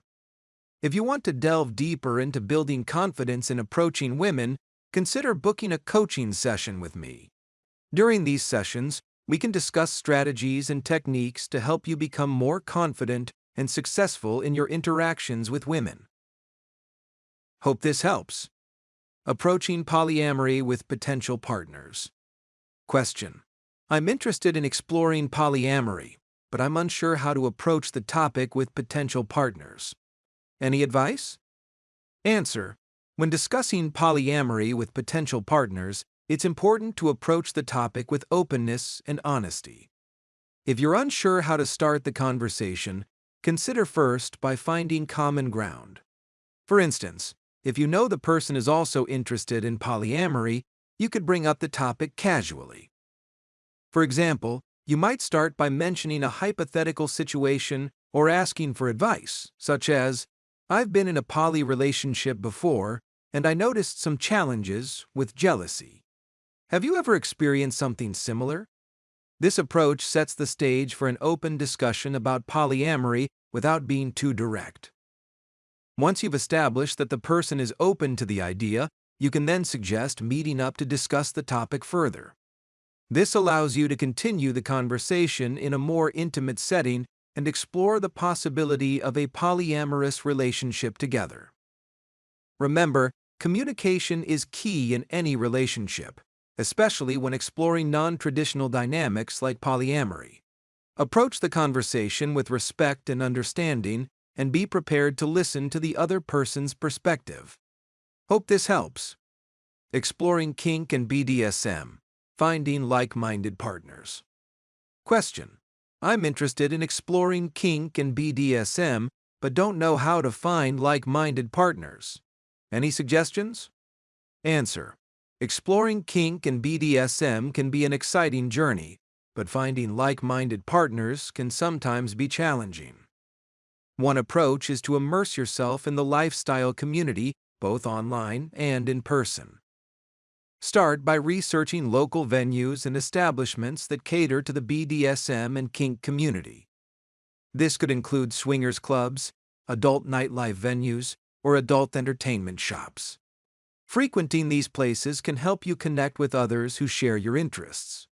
If you want to delve deeper into building confidence in approaching women, consider booking a coaching session with me. During these sessions, we can discuss strategies and techniques to help you become more confident and successful in your interactions with women. Hope this helps. Approaching polyamory with potential partners. Question: I'm interested in exploring polyamory, but I'm unsure how to approach the topic with potential partners. Any advice? Answer: when discussing polyamory with potential partners, it's important to approach the topic with openness and honesty. If you're unsure how to start the conversation, consider first by finding common ground. For instance, if you know the person is also interested in polyamory, you could bring up the topic casually. For example, you might start by mentioning a hypothetical situation or asking for advice, such as, "I've been in a poly relationship before, and I noticed some challenges with jealousy. Have you ever experienced something similar?" This approach sets the stage for an open discussion about polyamory without being too direct. Once you've established that the person is open to the idea, you can then suggest meeting up to discuss the topic further. This allows you to continue the conversation in a more intimate setting and explore the possibility of a polyamorous relationship together. Remember, communication is key in any relationship, especially when exploring non-traditional dynamics like polyamory. Approach the conversation with respect and understanding, and be prepared to listen to the other person's perspective. Hope this helps. Exploring kink and BDSM, finding like-minded partners. Question: I'm interested in exploring kink and BDSM, but don't know how to find like-minded partners. Any suggestions? Answer: exploring kink and BDSM can be an exciting journey, but finding like-minded partners can sometimes be challenging. One approach is to immerse yourself in the lifestyle community, both online and in person. Start by researching local venues and establishments that cater to the BDSM and kink community. This could include swingers clubs, adult nightlife venues, or adult entertainment shops. Frequenting these places can help you connect with others who share your interests.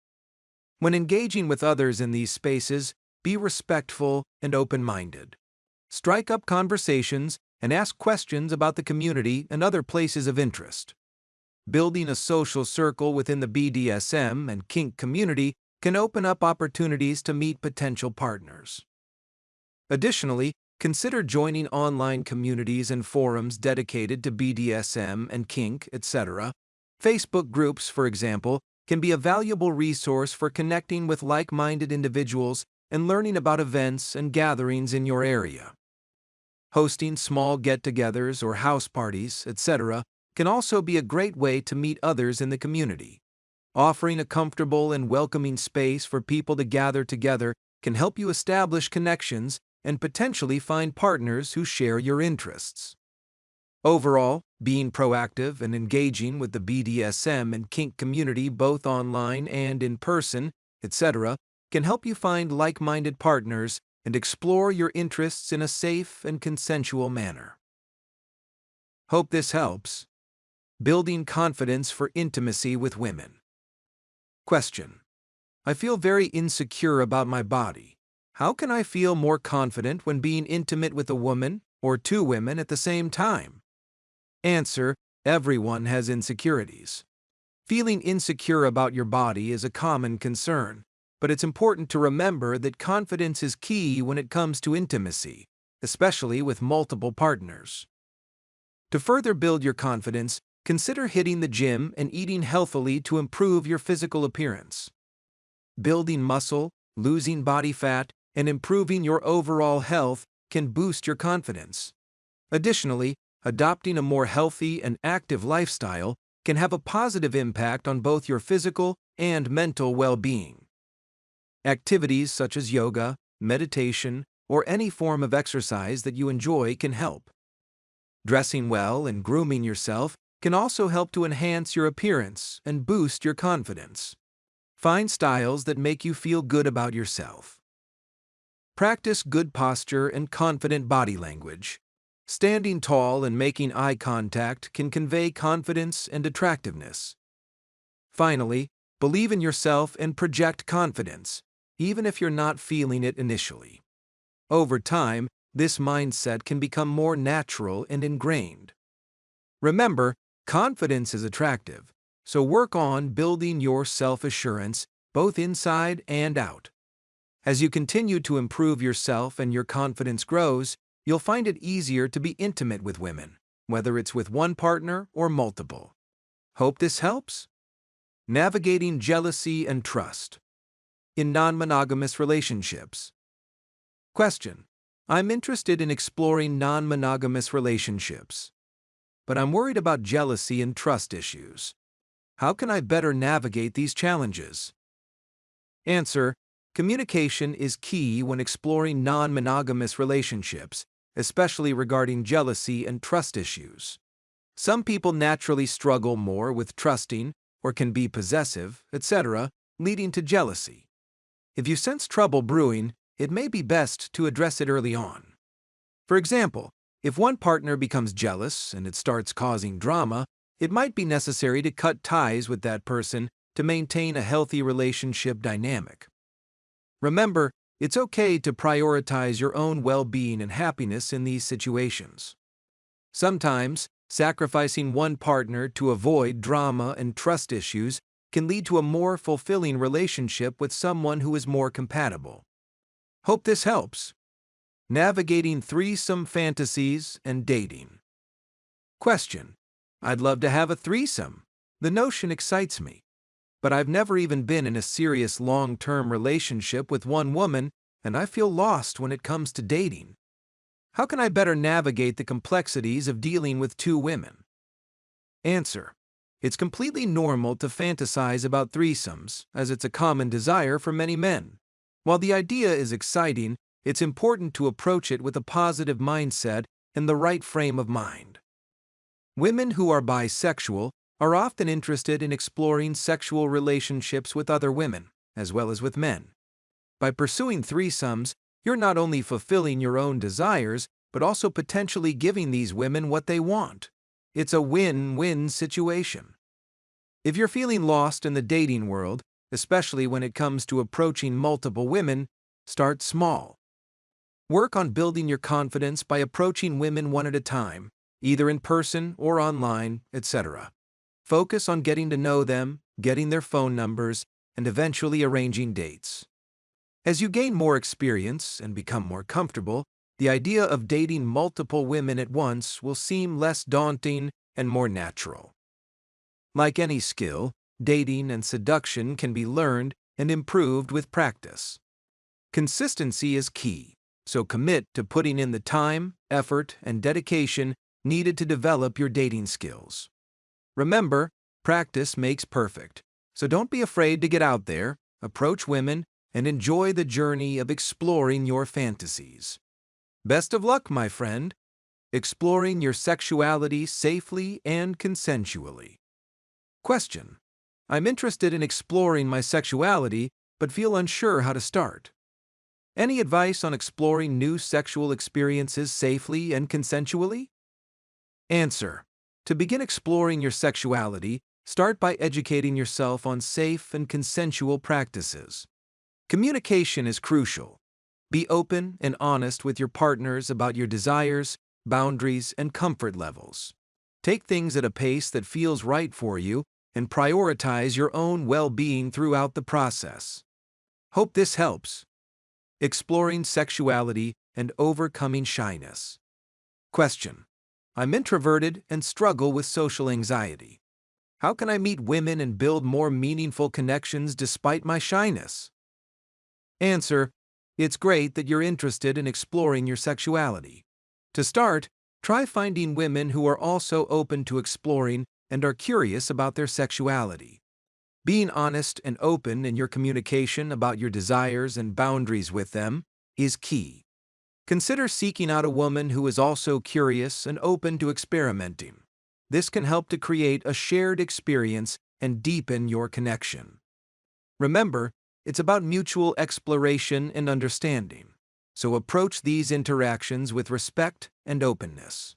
When engaging with others in these spaces, be respectful and open-minded. Strike up conversations and ask questions about the community and other places of interest. Building a social circle within the BDSM and kink community can open up opportunities to meet potential partners. Additionally, consider joining online communities and forums dedicated to BDSM and kink, etc. Facebook groups, for example, can be a valuable resource for connecting with like-minded individuals and learning about events and gatherings in your area. Hosting small get-togethers or house parties, etc., can also be a great way to meet others in the community. Offering a comfortable and welcoming space for people to gather together can help you establish connections and potentially find partners who share your interests. Overall, being proactive and engaging with the BDSM and kink community both online and in person, etc., can help you find like-minded partners and explore your interests in a safe and consensual manner. Hope this helps. Building confidence for intimacy with women. Question: I feel very insecure about my body. How can I feel more confident when being intimate with a woman or two women at the same time? Answer: everyone has insecurities. Feeling insecure about your body is a common concern, but it's important to remember that confidence is key when it comes to intimacy, especially with multiple partners. To further build your confidence, consider hitting the gym and eating healthily to improve your physical appearance. Building muscle, losing body fat, and improving your overall health can boost your confidence. Additionally, adopting a more healthy and active lifestyle can have a positive impact on both your physical and mental well-being. Activities such as yoga, meditation, or any form of exercise that you enjoy can help. Dressing well and grooming yourself can also help to enhance your appearance and boost your confidence. Find styles that make you feel good about yourself. Practice good posture and confident body language. Standing tall and making eye contact can convey confidence and attractiveness. Finally, believe in yourself and project confidence, even if you're not feeling it initially. Over time, this mindset can become more natural and ingrained. Remember, confidence is attractive, so work on building your self-assurance both inside and out. As you continue to improve yourself and your confidence grows, you'll find it easier to be intimate with women, whether it's with one partner or multiple. Hope this helps? Navigating jealousy and trust in non-monogamous relationships. Question: I'm interested in exploring non-monogamous relationships, but I'm worried about jealousy and trust issues. How can I better navigate these challenges? Answer: communication is key when exploring non-monogamous relationships, especially regarding jealousy and trust issues. Some people naturally struggle more with trusting or can be possessive, etc., leading to jealousy. If you sense trouble brewing, it may be best to address it early on. For example, if one partner becomes jealous and it starts causing drama, it might be necessary to cut ties with that person to maintain a healthy relationship dynamic. Remember, it's okay to prioritize your own well-being and happiness in these situations. Sometimes, sacrificing one partner to avoid drama and trust issues can lead to a more fulfilling relationship with someone who is more compatible. Hope this helps. Navigating threesome fantasies and dating. Question: I'd love to have a threesome. The notion excites me. But I've never even been in a serious long-term relationship with one woman, and I feel lost when it comes to dating. How can I better navigate the complexities of dealing with two women? Answer: it's completely normal to fantasize about threesomes, as it's a common desire for many men. While the idea is exciting, it's important to approach it with a positive mindset and the right frame of mind. Women who are bisexual are often interested in exploring sexual relationships with other women, as well as with men. By pursuing threesomes, you're not only fulfilling your own desires, but also potentially giving these women what they want. It's a win-win situation. If you're feeling lost in the dating world, especially when it comes to approaching multiple women, start small. Work on building your confidence by approaching women one at a time, either in person or online, etc. Focus on getting to know them, getting their phone numbers, and eventually arranging dates. As you gain more experience and become more comfortable, the idea of dating multiple women at once will seem less daunting and more natural. Like any skill, dating and seduction can be learned and improved with practice. Consistency is key, so commit to putting in the time, effort, and dedication needed to develop your dating skills. Remember, practice makes perfect, so don't be afraid to get out there, approach women, and enjoy the journey of exploring your fantasies. Best of luck, my friend, exploring your sexuality safely and consensually. Question: I'm interested in exploring my sexuality, but feel unsure how to start. Any advice on exploring new sexual experiences safely and consensually? Answer: to begin exploring your sexuality, start by educating yourself on safe and consensual practices. Communication is crucial. Be open and honest with your partners about your desires, boundaries, and comfort levels. Take things at a pace that feels right for you and prioritize your own well-being throughout the process. Hope this helps. Exploring sexuality and overcoming shyness. Question: I'm introverted and struggle with social anxiety. How can I meet women and build more meaningful connections despite my shyness? Answer: it's great that you're interested in exploring your sexuality. To start, try finding women who are also open to exploring and are curious about their sexuality. Being honest and open in your communication about your desires and boundaries with them is key. Consider seeking out a woman who is also curious and open to experimenting. This can help to create a shared experience and deepen your connection. Remember, it's about mutual exploration and understanding, so approach these interactions with respect and openness.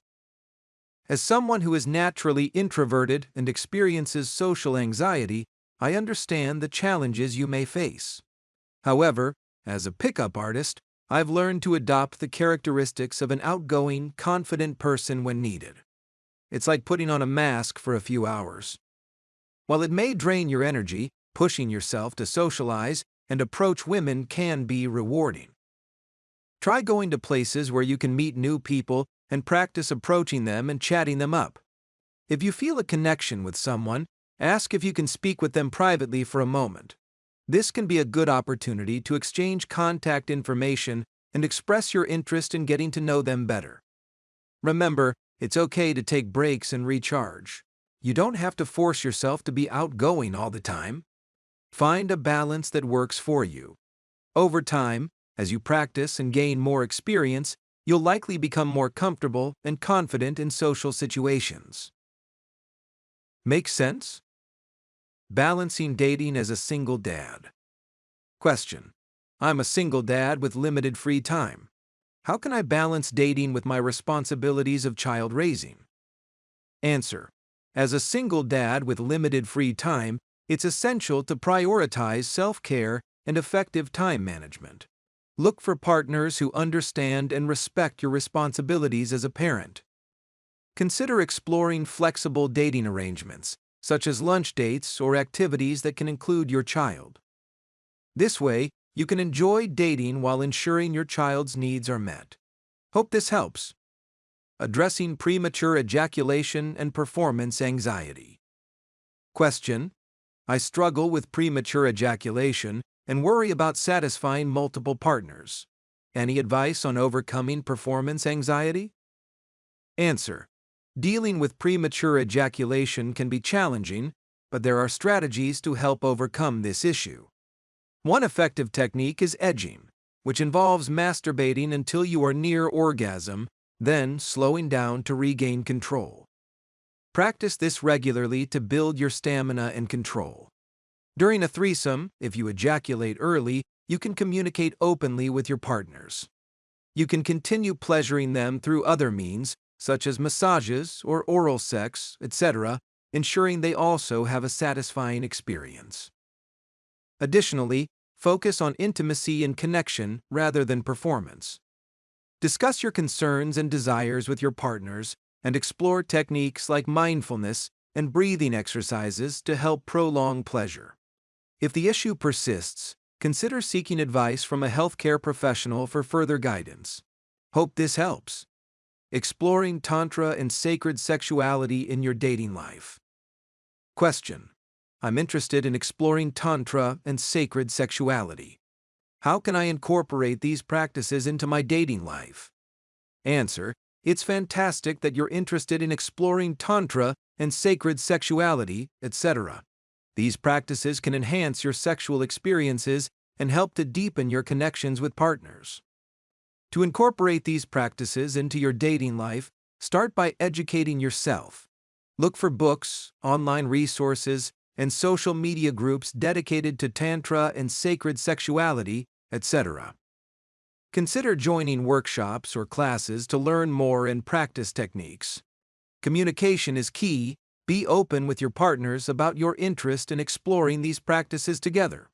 As someone who is naturally introverted and experiences social anxiety, I understand the challenges you may face. However, as a pickup artist, I've learned to adopt the characteristics of an outgoing, confident person when needed. It's like putting on a mask for a few hours. While it may drain your energy, pushing yourself to socialize and approach women can be rewarding. Try going to places where you can meet new people and practice approaching them and chatting them up. If you feel a connection with someone, ask if you can speak with them privately for a moment. This can be a good opportunity to exchange contact information and express your interest in getting to know them better. Remember, it's okay to take breaks and recharge. You don't have to force yourself to be outgoing all the time. Find a balance that works for you. Over time, as you practice and gain more experience, you'll likely become more comfortable and confident in social situations. Make sense? Balancing dating as a single dad. Question: I'm a single dad with limited free time. How can I balance dating with my responsibilities of child raising? Answer: as a single dad with limited free time, it's essential to prioritize self-care and effective time management. Look for partners who understand and respect your responsibilities as a parent. Consider exploring flexible dating arrangements, such as lunch dates or activities that can include your child. This way, you can enjoy dating while ensuring your child's needs are met. Hope this helps. Addressing premature ejaculation and performance anxiety. Question: I struggle with premature ejaculation and worry about satisfying multiple partners. Any advice on overcoming performance anxiety? Answer: dealing with premature ejaculation can be challenging, but there are strategies to help overcome this issue. One effective technique is edging, which involves masturbating until you are near orgasm, then slowing down to regain control. Practice this regularly to build your stamina and control. During a threesome, if you ejaculate early, you can communicate openly with your partners. You can continue pleasuring them through other means, such as massages or oral sex, etc., ensuring they also have a satisfying experience. Additionally, focus on intimacy and connection rather than performance. Discuss your concerns and desires with your partners and explore techniques like mindfulness and breathing exercises to help prolong pleasure. If the issue persists, consider seeking advice from a healthcare professional for further guidance. Hope this helps. Exploring Tantra and sacred sexuality in your dating life. Question: I'm interested in exploring Tantra and sacred sexuality. How can I incorporate these practices into my dating life? Answer: it's fantastic that you're interested in exploring Tantra and sacred sexuality, etc. These practices can enhance your sexual experiences and help to deepen your connections with partners. To incorporate these practices into your dating life, start by educating yourself. Look for books, online resources, and social media groups dedicated to Tantra and sacred sexuality, etc. Consider joining workshops or classes to learn more and practice techniques. Communication is key. Be open with your partners about your interest in exploring these practices together.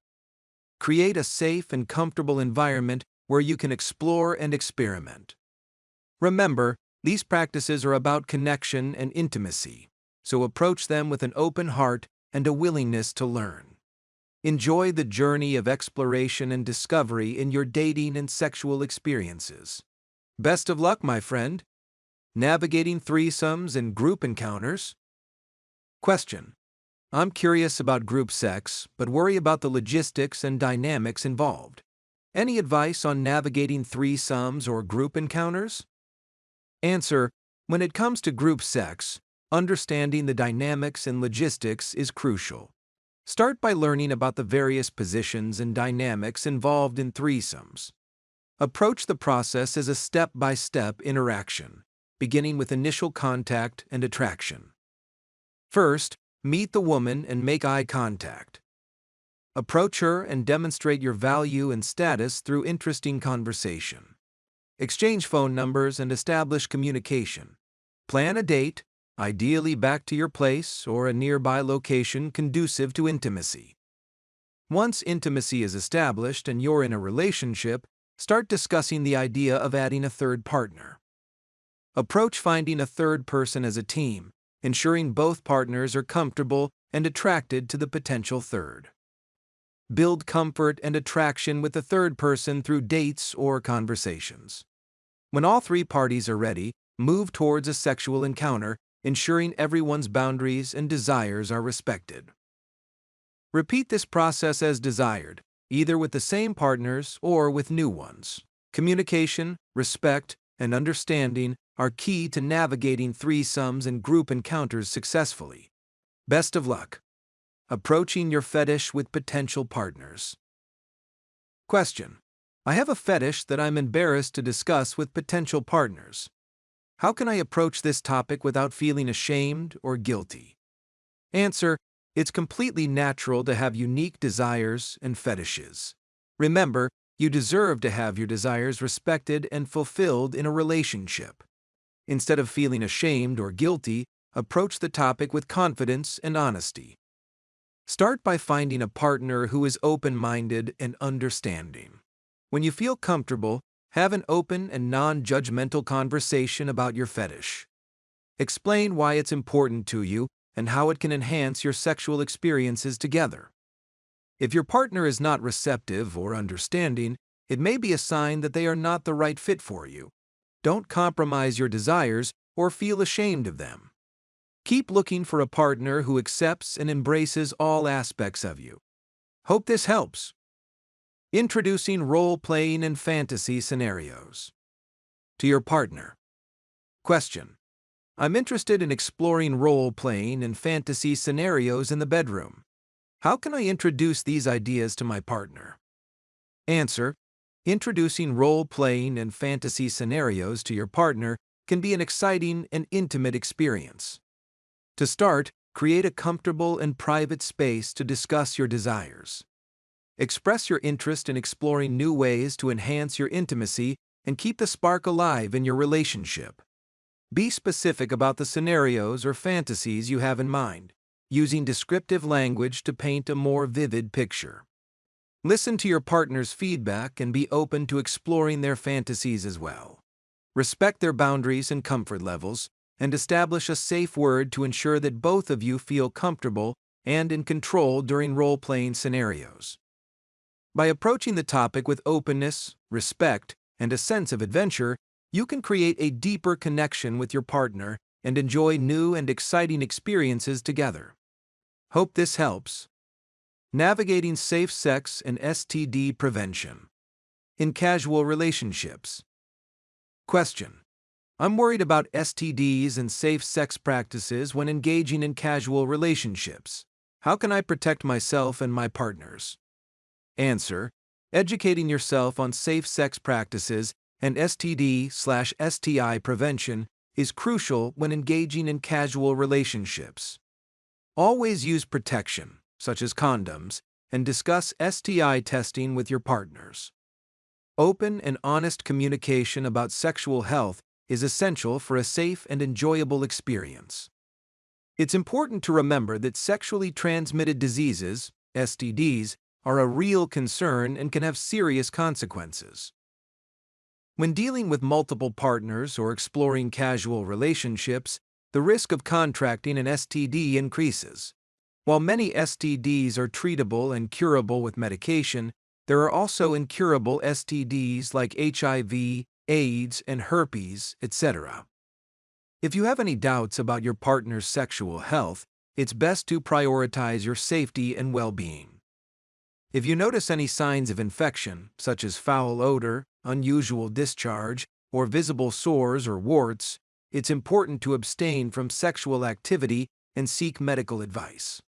Create a safe and comfortable environment where you can explore and experiment. Remember, these practices are about connection and intimacy, so approach them with an open heart and a willingness to learn. Enjoy the journey of exploration and discovery in your dating and sexual experiences. Best of luck, my friend. Navigating threesomes and group encounters. Question: I'm curious about group sex, but worry about the logistics and dynamics involved. Any advice on navigating threesomes or group encounters? Answer: when it comes to group sex, understanding the dynamics and logistics is crucial. Start by learning about the various positions and dynamics involved in threesomes. Approach the process as a step-by-step interaction, beginning with initial contact and attraction. First, meet the woman and make eye contact. Approach her and demonstrate your value and status through interesting conversation. Exchange phone numbers and establish communication. Plan a date, ideally back to your place or a nearby location conducive to intimacy. Once intimacy is established and you're in a relationship, start discussing the idea of adding a third partner. Approach finding a third person as a team, ensuring both partners are comfortable and attracted to the potential third. Build comfort and attraction with the third person through dates or conversations. When all three parties are ready, move towards a sexual encounter, ensuring everyone's boundaries and desires are respected. Repeat this process as desired, either with the same partners or with new ones. Communication, respect, and understanding are key to navigating threesomes and group encounters successfully. Best of luck. Approaching your fetish with potential partners. Question: I have a fetish that I'm embarrassed to discuss with potential partners. How can I approach this topic without feeling ashamed or guilty? Answer: it's completely natural to have unique desires and fetishes. Remember, you deserve to have your desires respected and fulfilled in a relationship. Instead of feeling ashamed or guilty, approach the topic with confidence and honesty. Start by finding a partner who is open-minded and understanding. When you feel comfortable, have an open and non-judgmental conversation about your fetish. Explain why it's important to you and how it can enhance your sexual experiences together. If your partner is not receptive or understanding, it may be a sign that they are not the right fit for you. Don't compromise your desires or feel ashamed of them. Keep looking for a partner who accepts and embraces all aspects of you. Hope this helps. Introducing role-playing and fantasy scenarios. To your partner. Question: I'm interested in exploring role-playing and fantasy scenarios in the bedroom. How can I introduce these ideas to my partner? Answer: introducing role-playing and fantasy scenarios to your partner can be an exciting and intimate experience. To start, create a comfortable and private space to discuss your desires. Express your interest in exploring new ways to enhance your intimacy and keep the spark alive in your relationship. Be specific about the scenarios or fantasies you have in mind, using descriptive language to paint a more vivid picture. Listen to your partner's feedback and be open to exploring their fantasies as well. Respect their boundaries and comfort levels, and establish a safe word to ensure that both of you feel comfortable and in control during role-playing scenarios. By approaching the topic with openness, respect, and a sense of adventure, you can create a deeper connection with your partner and enjoy new and exciting experiences together. Hope this helps. Navigating safe sex and STD prevention. In casual relationships. Question: I'm worried about STDs and safe sex practices when engaging in casual relationships. How can I protect myself and my partners? Answer: educating yourself on safe sex practices and STD/STI prevention is crucial when engaging in casual relationships. Always use protection, such as condoms, and discuss STI testing with your partners. Open and honest communication about sexual health is essential for a safe and enjoyable experience. It's important to remember that sexually transmitted diseases, STDs, are a real concern and can have serious consequences. When dealing with multiple partners or exploring casual relationships, the risk of contracting an STD increases. While many STDs are treatable and curable with medication, there are also incurable STDs like HIV, AIDS, and herpes, etc. If you have any doubts about your partner's sexual health, it's best to prioritize your safety and well-being. If you notice any signs of infection, such as foul odor, unusual discharge, or visible sores or warts, it's important to abstain from sexual activity and seek medical advice.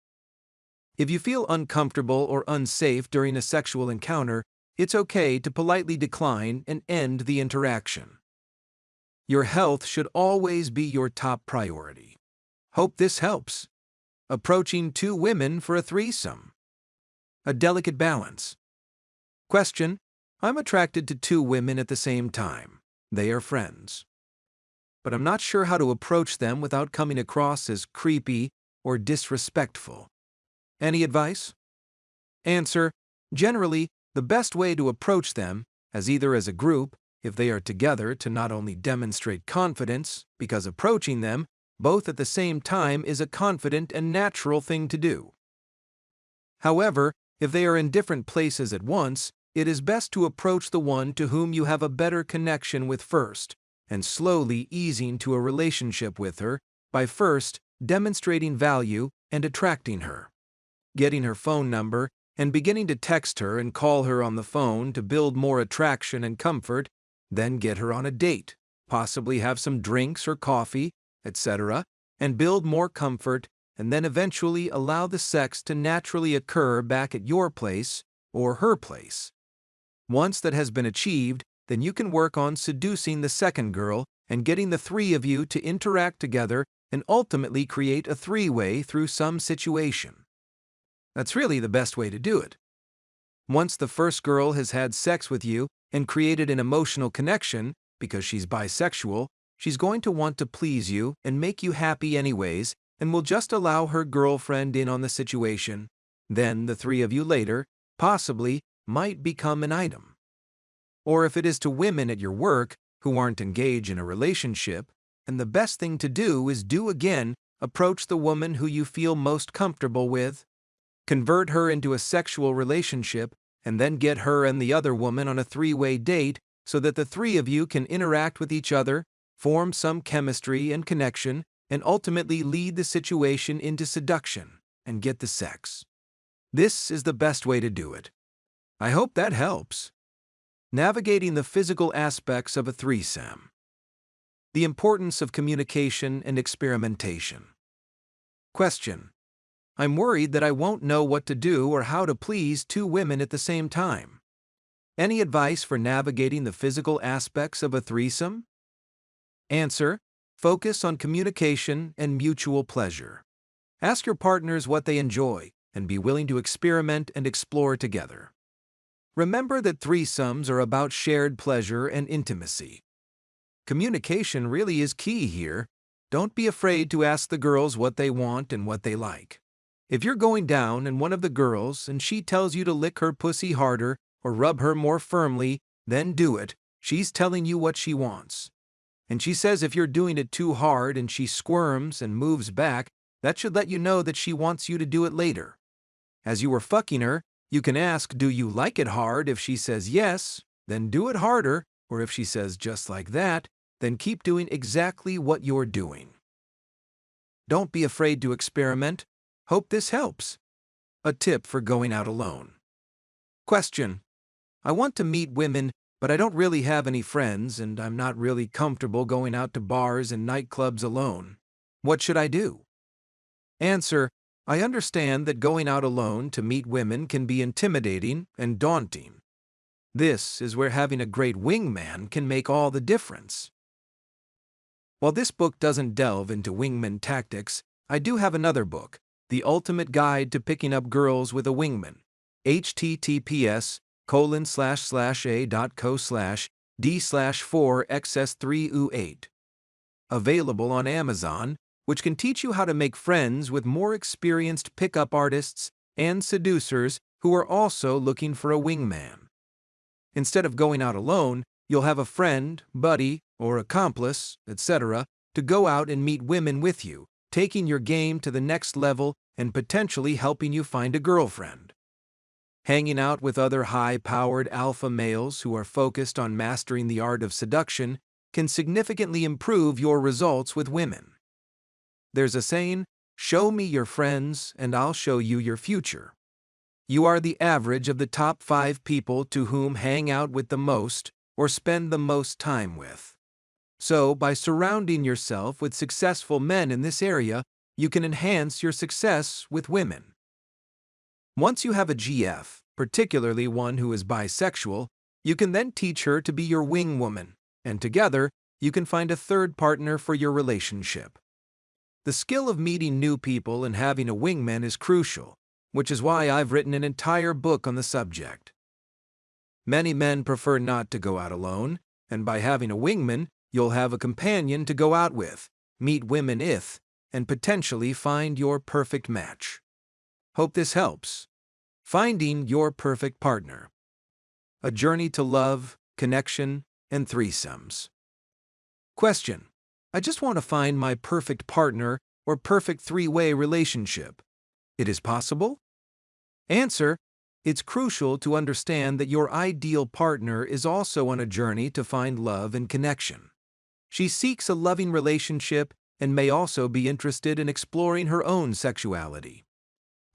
If you feel uncomfortable or unsafe during a sexual encounter, it's okay to politely decline and end the interaction. Your health should always be your top priority. Hope this helps. Approaching 2 women for a threesome. A delicate balance. Question: I'm attracted to 2 women at the same time. They are friends. But I'm not sure how to approach them without coming across as creepy or disrespectful. Any advice? Answer: generally, the best way to approach them, as either as a group, if they are together, to not only demonstrate confidence, because approaching them both at the same time is a confident and natural thing to do. However, if they are in different places at once, it is best to approach the one to whom you have a better connection with first, and slowly easing to a relationship with her by first demonstrating value and attracting her, getting her phone number, and beginning to text her and call her on the phone to build more attraction and comfort, then get her on a date, possibly have some drinks or coffee, etc., and build more comfort, and then eventually allow the sex to naturally occur back at your place or her place. Once that has been achieved, then you can work on seducing the second girl and getting the 3 of you to interact together and ultimately create a 3-way through some situation. That's really the best way to do it. Once the first girl has had sex with you and created an emotional connection, because she's bisexual, she's going to want to please you and make you happy anyways, and will just allow her girlfriend in on the situation. Then the 3 of you later, possibly, might become an item. Or if it is to women at your work who aren't engaged in a relationship, and the best thing to do is approach the woman who you feel most comfortable with, convert her into a sexual relationship, and then get her and the other woman on a 3-way date so that the 3 of you can interact with each other, form some chemistry and connection, and ultimately lead the situation into seduction and get the sex. This is the best way to do it. I hope that helps. Navigating the physical aspects of a threesome. The importance of communication and experimentation. Question: I'm worried that I won't know what to do or how to please 2 women at the same time. Any advice for navigating the physical aspects of a threesome? Answer: focus on communication and mutual pleasure. Ask your partners what they enjoy and be willing to experiment and explore together. Remember that threesomes are about shared pleasure and intimacy. Communication really is key here. Don't be afraid to ask the girls what they want and what they like. If you're going down and one of the girls and she tells you to lick her pussy harder or rub her more firmly, then do it. She's telling you what she wants. And she says if you're doing it too hard and she squirms and moves back, that should let you know that she wants you to do it later. As you are fucking her, you can ask, do you like it hard? If she says yes, then do it harder, or if she says just like that, then keep doing exactly what you're doing. Don't be afraid to experiment. Hope this helps. A tip for going out alone. Question: I want to meet women, but I don't really have any friends and I'm not really comfortable going out to bars and nightclubs alone. What should I do? Answer: I understand that going out alone to meet women can be intimidating and daunting. This is where having a great wingman can make all the difference. While this book doesn't delve into wingman tactics, I do have another book, The Ultimate Guide to Picking Up Girls with a Wingman, https://a.co/d/4xs3u8. Available on Amazon, which can teach you how to make friends with more experienced pickup artists and seducers who are also looking for a wingman. Instead of going out alone, you'll have a friend, buddy, or accomplice, etc., to go out and meet women with you, taking your game to the next level and potentially helping you find a girlfriend. Hanging out with other high-powered alpha males who are focused on mastering the art of seduction can significantly improve your results with women. There's a saying, "Show me your friends, and I'll show you your future." You are the average of the top 5 people to whom hang out with the most or spend the most time with. So, by surrounding yourself with successful men in this area, you can enhance your success with women. Once you have a GF, particularly one who is bisexual, you can then teach her to be your wing woman, and together, you can find a third partner for your relationship. The skill of meeting new people and having a wingman is crucial, which is why I've written an entire book on the subject. Many men prefer not to go out alone, and by having a wingman, you'll have a companion to go out with, meet women with, and potentially find your perfect match. Hope this helps. Finding your perfect partner. A journey to love, connection, and threesomes. Question: I just want to find my perfect partner or perfect three-way relationship. It is possible? Answer: it's crucial to understand that your ideal partner is also on a journey to find love and connection. She seeks a loving relationship and may also be interested in exploring her own sexuality.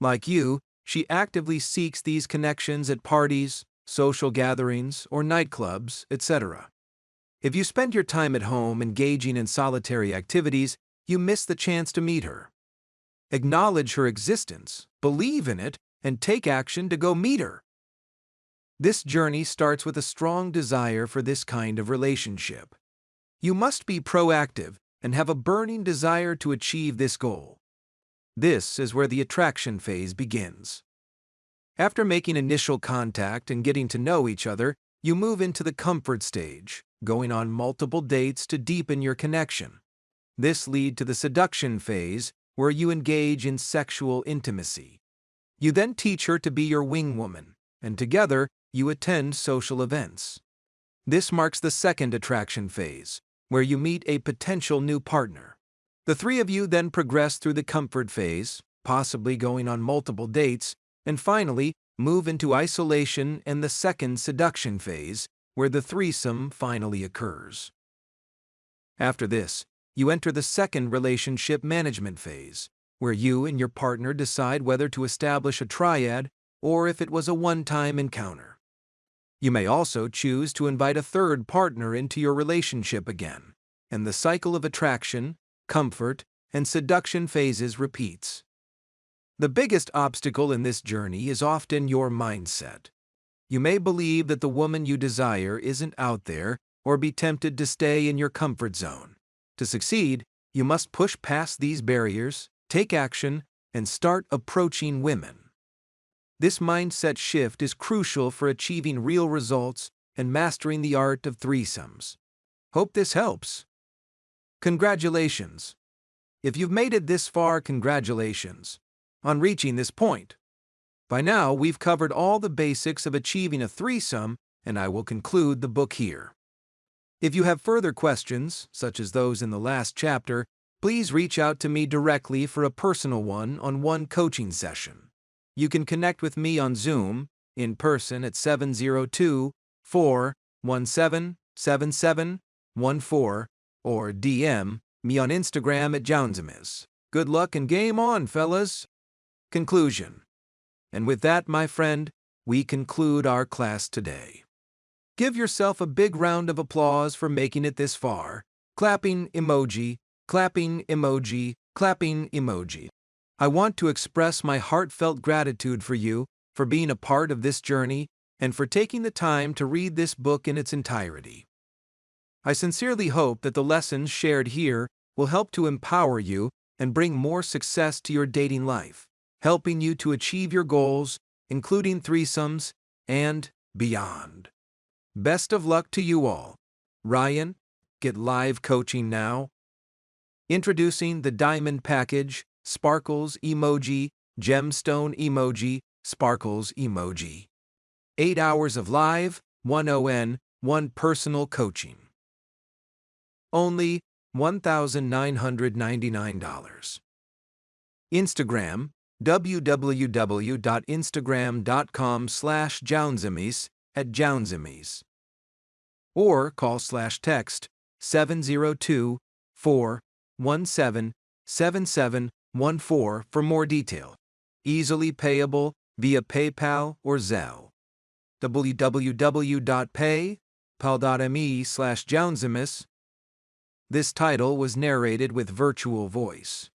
Like you, she actively seeks these connections at parties, social gatherings, or nightclubs, etc. If you spend your time at home engaging in solitary activities, you miss the chance to meet her. Acknowledge her existence, believe in it, and take action to go meet her. This journey starts with a strong desire for this kind of relationship. You must be proactive and have a burning desire to achieve this goal. This is where the attraction phase begins. After making initial contact and getting to know each other, you move into the comfort stage, going on multiple dates to deepen your connection. This leads to the seduction phase, where you engage in sexual intimacy. You then teach her to be your wing woman, and together, you attend social events. This marks the second attraction phase, where you meet a potential new partner. The three of you then progress through the comfort phase, possibly going on multiple dates, and finally move into isolation and the second seduction phase, where the threesome finally occurs. After this, you enter the second relationship management phase, where you and your partner decide whether to establish a triad or if it was a one-time encounter. You may also choose to invite a third partner into your relationship again, and the cycle of attraction, comfort, and seduction phases repeats. The biggest obstacle in this journey is often your mindset. You may believe that the woman you desire isn't out there or be tempted to stay in your comfort zone. To succeed, you must push past these barriers, take action, and start approaching women. This mindset shift is crucial for achieving real results and mastering the art of threesomes. Hope this helps. Congratulations! If you've made it this far, congratulations on reaching this point. By now, we've covered all the basics of achieving a threesome, and I will conclude the book here. If you have further questions, such as those in the last chapter, please reach out to me directly for a personal one-on-one coaching session. You can connect with me on Zoom, in person at 702-417-7714, or DM me on Instagram at Jaunzemis. Good luck and game on, fellas! Conclusion. And with that, my friend, we conclude our class today. Give yourself a big round of applause for making it this far. Clapping emoji, clapping emoji, clapping emoji. I want to express my heartfelt gratitude for you, for being a part of this journey, and for taking the time to read this book in its entirety. I sincerely hope that the lessons shared here will help to empower you and bring more success to your dating life, helping you to achieve your goals, including threesomes, and beyond. Best of luck to you all. Ryan, get live coaching now. Introducing the Diamond Package, Sparkles Emoji, Gemstone Emoji, Sparkles Emoji. 8 hours of live, 1 ON, 1 personal coaching. Only $1,999. Instagram, www.instagram.com/Jaunzemis @Jaunzemis, or call/text 702-417-7714 for more detail. Easily payable via PayPal or Zelle. www.paypal.me/Jaunzemis. This title was narrated with virtual voice.